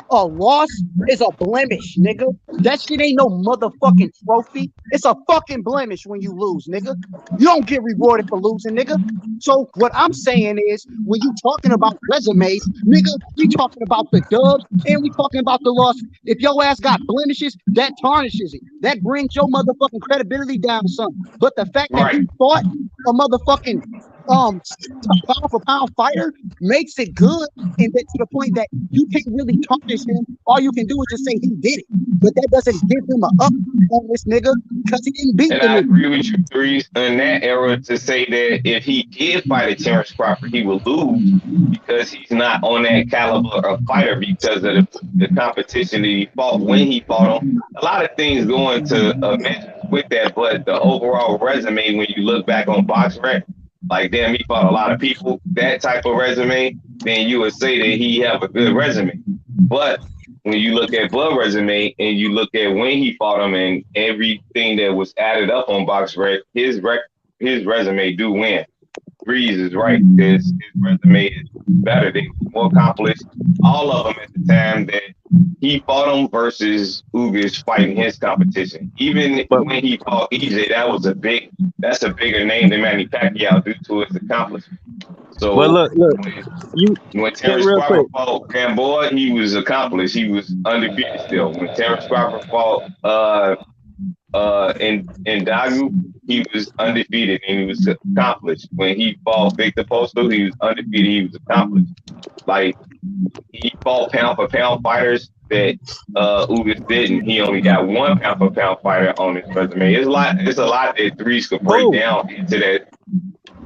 a loss is a blemish, nigga. That shit ain't no motherfucking trophy. It's a fucking blemish when you lose, nigga. You don't get rewarded for losing, nigga. So what I'm saying is, when you talking about resumes, nigga, we talking about the dubs and we talking about the losses. If your ass got blemishes, that tarnishes it. That brings your motherfucking credibility down some. But the fact that Right. he fought a motherfucking pound for pound fighter makes it good, and that to the point that you can't really tarnish him. All you can do is just say he did it, but that doesn't give him a up on this nigga because he didn't beat And the I nigga. agree with you, Threes, in that era to say that if he did fight a Terence Crawford, he would lose because he's not on that caliber of fighter because of the competition that he fought when he fought him. A lot of things go into measures with that, but the overall resume, when you look back on BoxRec, like damn, he fought a lot of people, that type of resume, then you would say that he have a good resume. But when you look at Bud resume and you look at when he fought him and everything that was added up on BoxRec, his resume do win. Breeze is right. His resume is better. They were more accomplished. All of them at the time that he fought him versus Ugas fighting his competition. Even when he fought EJ, that's a bigger name than Manny Pacquiao due to his accomplishment. But So look, when get Terence real quick. Crawford fought Gamboa, he was accomplished. He was undefeated still. When Terence Crawford fought in Dagu, he was undefeated and he was accomplished. When he fought Victor Postal, he was undefeated. He was accomplished. Like he fought pound for pound fighters that Ugas didn't. He only got 1 pound for pound fighter on his resume. It's a lot that Threes could break down into that.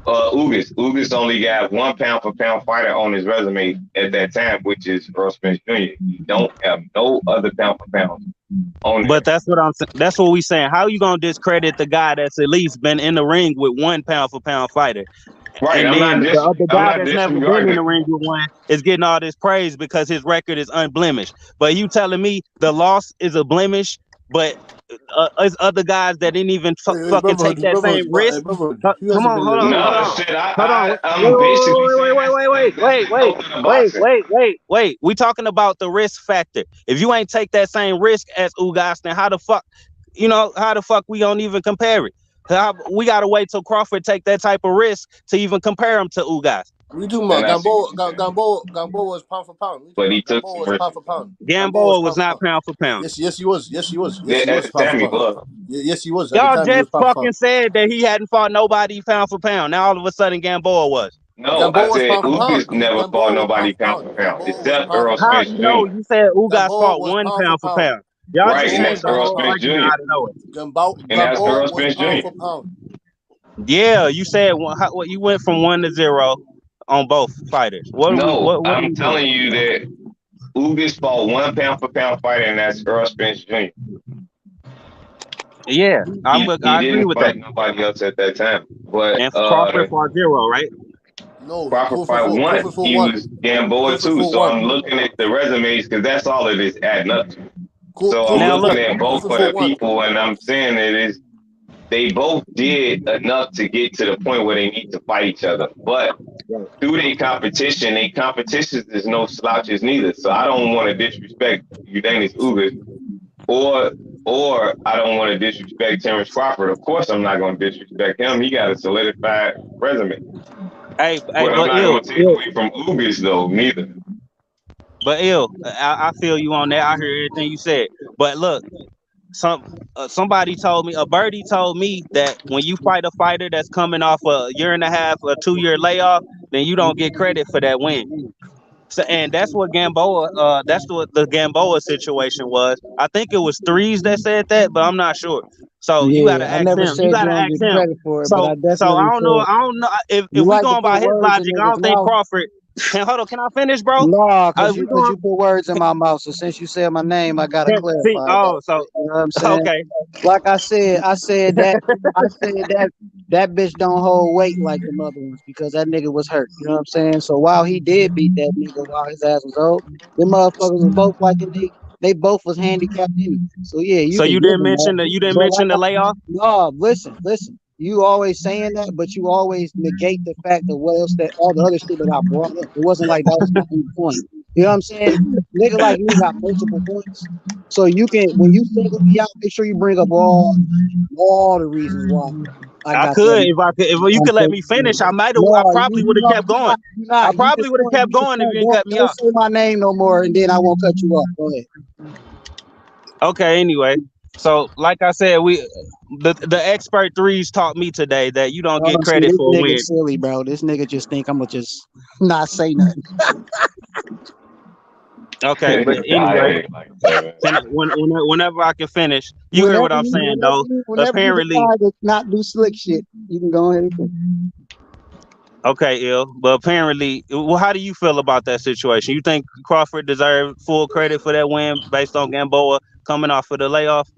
Ugas only got 1 pound for pound fighter on his resume at that time, which is Errol Spence Jr. He don't have no other pound for pound on But that's what we saying. How you gonna discredit the guy that's at least been in the ring with 1 pound for pound fighter? Right. And I'm then not the other I'm guy not that's never been in disregarding the it. ring with one is getting all this praise because his record is unblemished. But you telling me the loss is a blemish, but it's other guys that didn't even Wait, fucking take Brotherhood, that Brotherhood, same risk. Brotherhood. Who Come hasn't on, been in the ring? No, Brotherhood? shit. hold on. I'm basically saying Wait, that's the ultimate of boxing. wait. We talking about the risk factor. If you ain't take that same risk as Ugas, then how the fuck we don't even compare it? We gotta wait till Crawford take that type of risk to even compare him to Ugas. What are you talking And about? I see what Gamboa, you're saying. Gamboa was pound for pound. What are you But talking he about? took Gamboa some was risks pound for as pound. well. Gamboa was Gamboa was pound for not pound. pound for pound. Yes, he was. Yeah, Yes, he at was the pound for time he pound. was. Yes, he was. At the Y'all time, he just was pound for fucking pound. said that he hadn't fought nobody pound for pound. Now all of a sudden Gamboa was. No, I Gamboa was said pound for pound. Ugas never fought Gamboa was pound nobody for pound pound. for pound Gamboa was except pound for Earl pound. How Spence no, Jr. you said Ugas Gamboa fought was one pound for pound for pound. pound. Y'all Right, just and Gamboa changed that's was the pound Earl for whole pound. Spence argument Jr. out of nowhere. And that's Gamboa Earl was Spence pound Jr. for pound. Yeah, you said you went from 1-0 on both fighters. No, What are I'm we doing? telling you that Ugas fought one pound for pound fighter, and that's Earl Spence Jr. Yeah, He I agree didn't with that. fight nobody else at that time. But And Crawford fought 0, right? No, Crawford fight one. Crawford fought He one. was Gamboa Crawford too. fought So one. I'm looking at the resumes because that's all it is adding up to. So I'm Now looking look, at both Crawford of fought the one. people, and I'm saying that they both did enough to get to the point where they need to fight each other. But through their competitions is no slouches neither. So I don't want to disrespect Udanis Ugas or I don't want to disrespect Terence Crawford. Of course I'm not gonna disrespect him. He got a solidified resume. hey, But I'm but not gonna take away from Ugas though, neither. I feel you on that. I hear everything you said. But look, somebody told me, a birdie told me that when you fight a fighter that's coming off a year and a half, a 2-year layoff, then you don't get credit for that win. So, and that's what Gamboa, that's what the Gamboa situation was. I think it was Threes that said that, but I'm not sure. So you gotta Yeah, I ask never him. You said you gotta don't ask get him. credit for it, but I So I definitely don't know. said I don't know if you we like to going by put his words in logic. I niggas' don't think mouth. Crawford. Hold on, can I finish, bro? No, If cause we you going put words in my mouth. So since you said my name, I gotta see. clarify that. Oh, so You know what I'm saying? okay. Like I said that bitch don't hold weight like the other ones because that nigga was hurt. You know what I'm saying? So while he did beat that nigga while his ass was old, them motherfuckers was both like they both was handicapped anyway. So yeah, you So can you give didn't them that. mention But like the layoff. no, listen. You always saying that, but you always negate the fact of what else that all the other shit that I brought up. It wasn't like that was my only point. You know what I'm saying? Nigga like me got multiple points. So you can when you single me out, make sure you bring up all the reasons why I I got could that. if you could let me finish. I No, probably would have kept going. you're I not. You probably just would have kept you just going if you didn't cut me don't off. say my name no more, and then I won't cut you off. Go ahead. Okay. Anyway, so like I said, the expert threes taught me today that you don't Oh, get see, credit this for a nigga win. silly, bro. This nigga just think I'm gonna just not say nothing. Okay, but I anyway, ain't like that, man. whenever I can finish, you hear what I'm saying though. Whenever you Apparently, decide to not do slick shit, you can go ahead and finish. okay, ill. But apparently, well, how do you feel about that situation? You think Crawford deserved full credit for that win based on Gamboa coming off of the layoff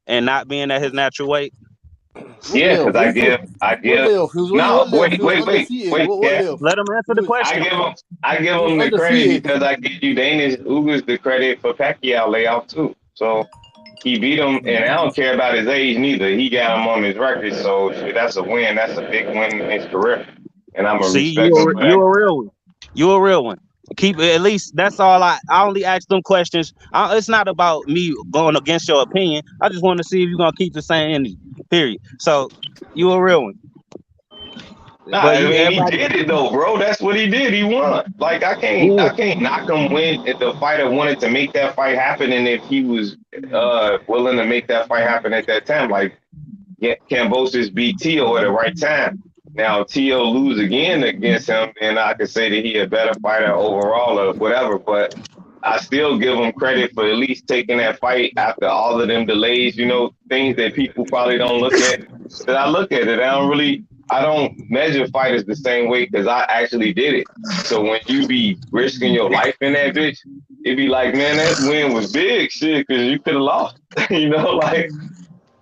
and not being at his natural weight? What Yeah, layoff? because What layoff? He was no, what layoff? wait, He was wait, wait, undefeated. wait, What Cat. layoff? Let him answer He the was question. I give he was him the credit undefeated. because I give you Danish Ugas the credit for Pacquiao layoff too. So he beat him, and I don't care about his age neither. He got him on his record, so shit, that's a win. That's a big win in his career, and I'm gonna See, respect him for you that. a real one. You a real one. Keep at least that's all I only ask them questions. It's not about me going against your opinion. I just want to see if you're gonna keep the same energy. Period. So you a real one. Nah, But I you mean he everybody did it though, bro. That's what he did. He won. Like yeah. I can't knock him when if the fighter wanted to make that fight happen, and if he was willing to make that fight happen at that time. Like Cambosis beat Tio at the right time. Now Tio lose again against him, then I could say that he a better fighter overall or whatever. But I still give him credit for at least taking that fight after all of them delays. You know, things that people probably don't look at. That I look at it. I don't measure fighters the same way because I actually did it. So when you be risking your life in that bitch, it be like, man, that win was big shit because you could have lost. You know, like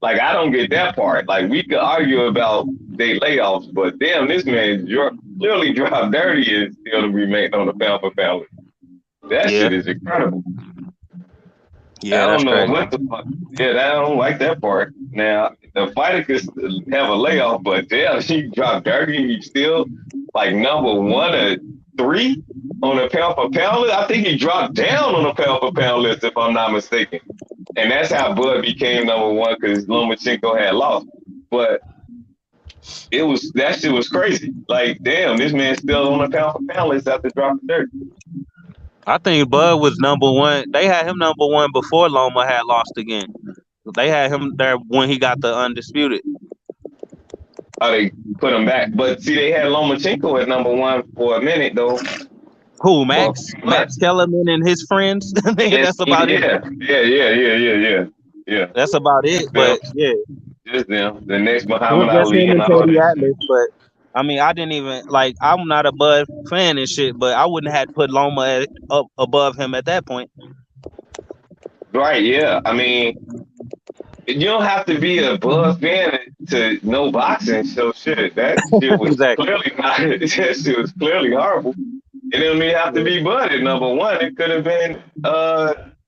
like I don't get that part. Like we could argue about they layoffs, but damn, this man clearly dropped dirty and still remained on the pound for pound. That Yeah. shit is incredible. I Yeah, that's don't know crazy. what the fuck. Yeah, I don't like that part. Now the fighter could have a layoff, but damn, she dropped dirty. He's still like number 1 or 3 on the pound for pound list. I think he dropped down on the pound for pound list, if I'm not mistaken. And that's how Bud became number 1 because Lomachenko had lost. But that shit was crazy. Like, damn, this man's still on the pound for pound list after dropping dirt. I think Bud was number one. They had him number one before Loma had lost again. They had him there when he got the undisputed. Oh, they put him back. But see, they had Lomachenko at number 1 for a minute though. Who, Max? Max Kellerman and his friends. That's about it. Yeah. That's about it. But yeah, just them. The next it Muhammad was just Ali him and and all Cody that. Atlas. But I mean, I didn't even like. I'm not a Bud fan and shit, but I wouldn't have put Loma up above him at that point. Right? Yeah. I mean, you don't have to be a Bud fan to know boxing. So shit, that shit was clearly not. That shit was clearly horrible. It didn't even have to be Bud at number 1. It could have been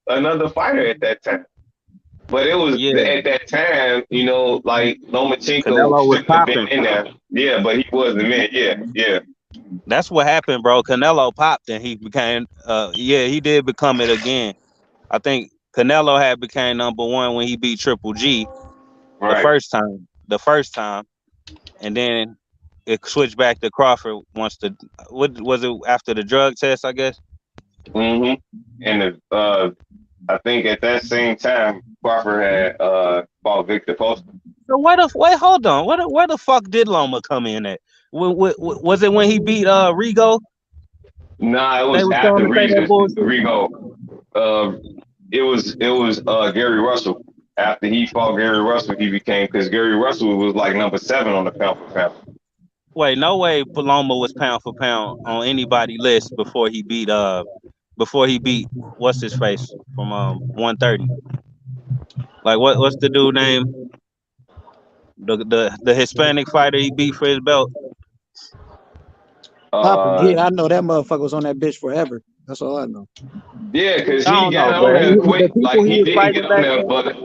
another fighter at that time. But it was at that time, you know, like Lomachenko should have been in there. Yeah, but he wasn't in. Yeah. That's what happened, bro. Canelo popped and he became he did become it again. I think Canelo had became number 1 when he beat Triple G the first time. And then it switched back to Crawford once what was it after the drug test, I guess? Mm-hmm. And I think at that same time Crawford had fought Victor Poster. So hold on. Where the fuck did Loma come in at? Was it when he beat Rigo? Nah, it was after Rigo. It was Gary Russell. After he fought Gary Russell, he became, because Gary Russell was like number 7 on the pound for pound. Wait, no way Paloma was pound for pound on anybody list before he beat what's his face from 130. Like what's the dude name? The Hispanic fighter he beat for his belt. I know that motherfucker was on that bitch forever. That's all I know. Yeah, because he got on there quick. Like he didn't get on there, but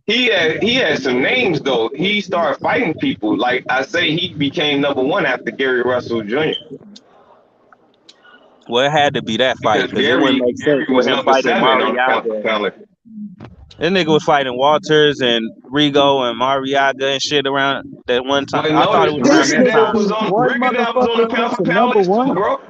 he had some names though. He started fighting people. Like I say, he became number 1 after Gary Russell Jr. Well, it had to be that fight because it wouldn't make sense with him fighting Mariaga. This nigga was fighting Walters and Rigo and Mariaga and shit around that one time. I thought it was around that time. Rigondeaux was on the pound for pound list too, bro.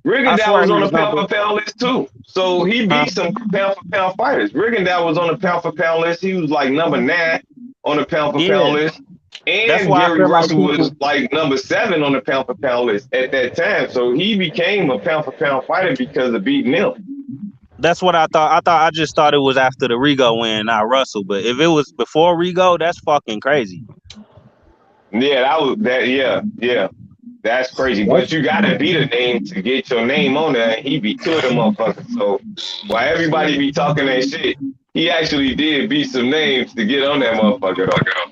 Rigondeaux was on the pound for pound list too. So he beat some pound for pound fighters. Rigondeaux was on the pound for pound list. He was like number 9 on the pound for pound list. And Gary Russell was like number 7 on the pound for pound list at that time. So he became a pound for pound fighter because of beating him. That's what I thought. I just thought it was after the Rigo win, not Russell. But if it was before Rigo, that's fucking crazy. Yeah, that's crazy. But you gotta beat a name to get your name on there. He beat 2 of them motherfuckers. So while everybody be talking that shit, he actually did beat some names to get on that motherfucker.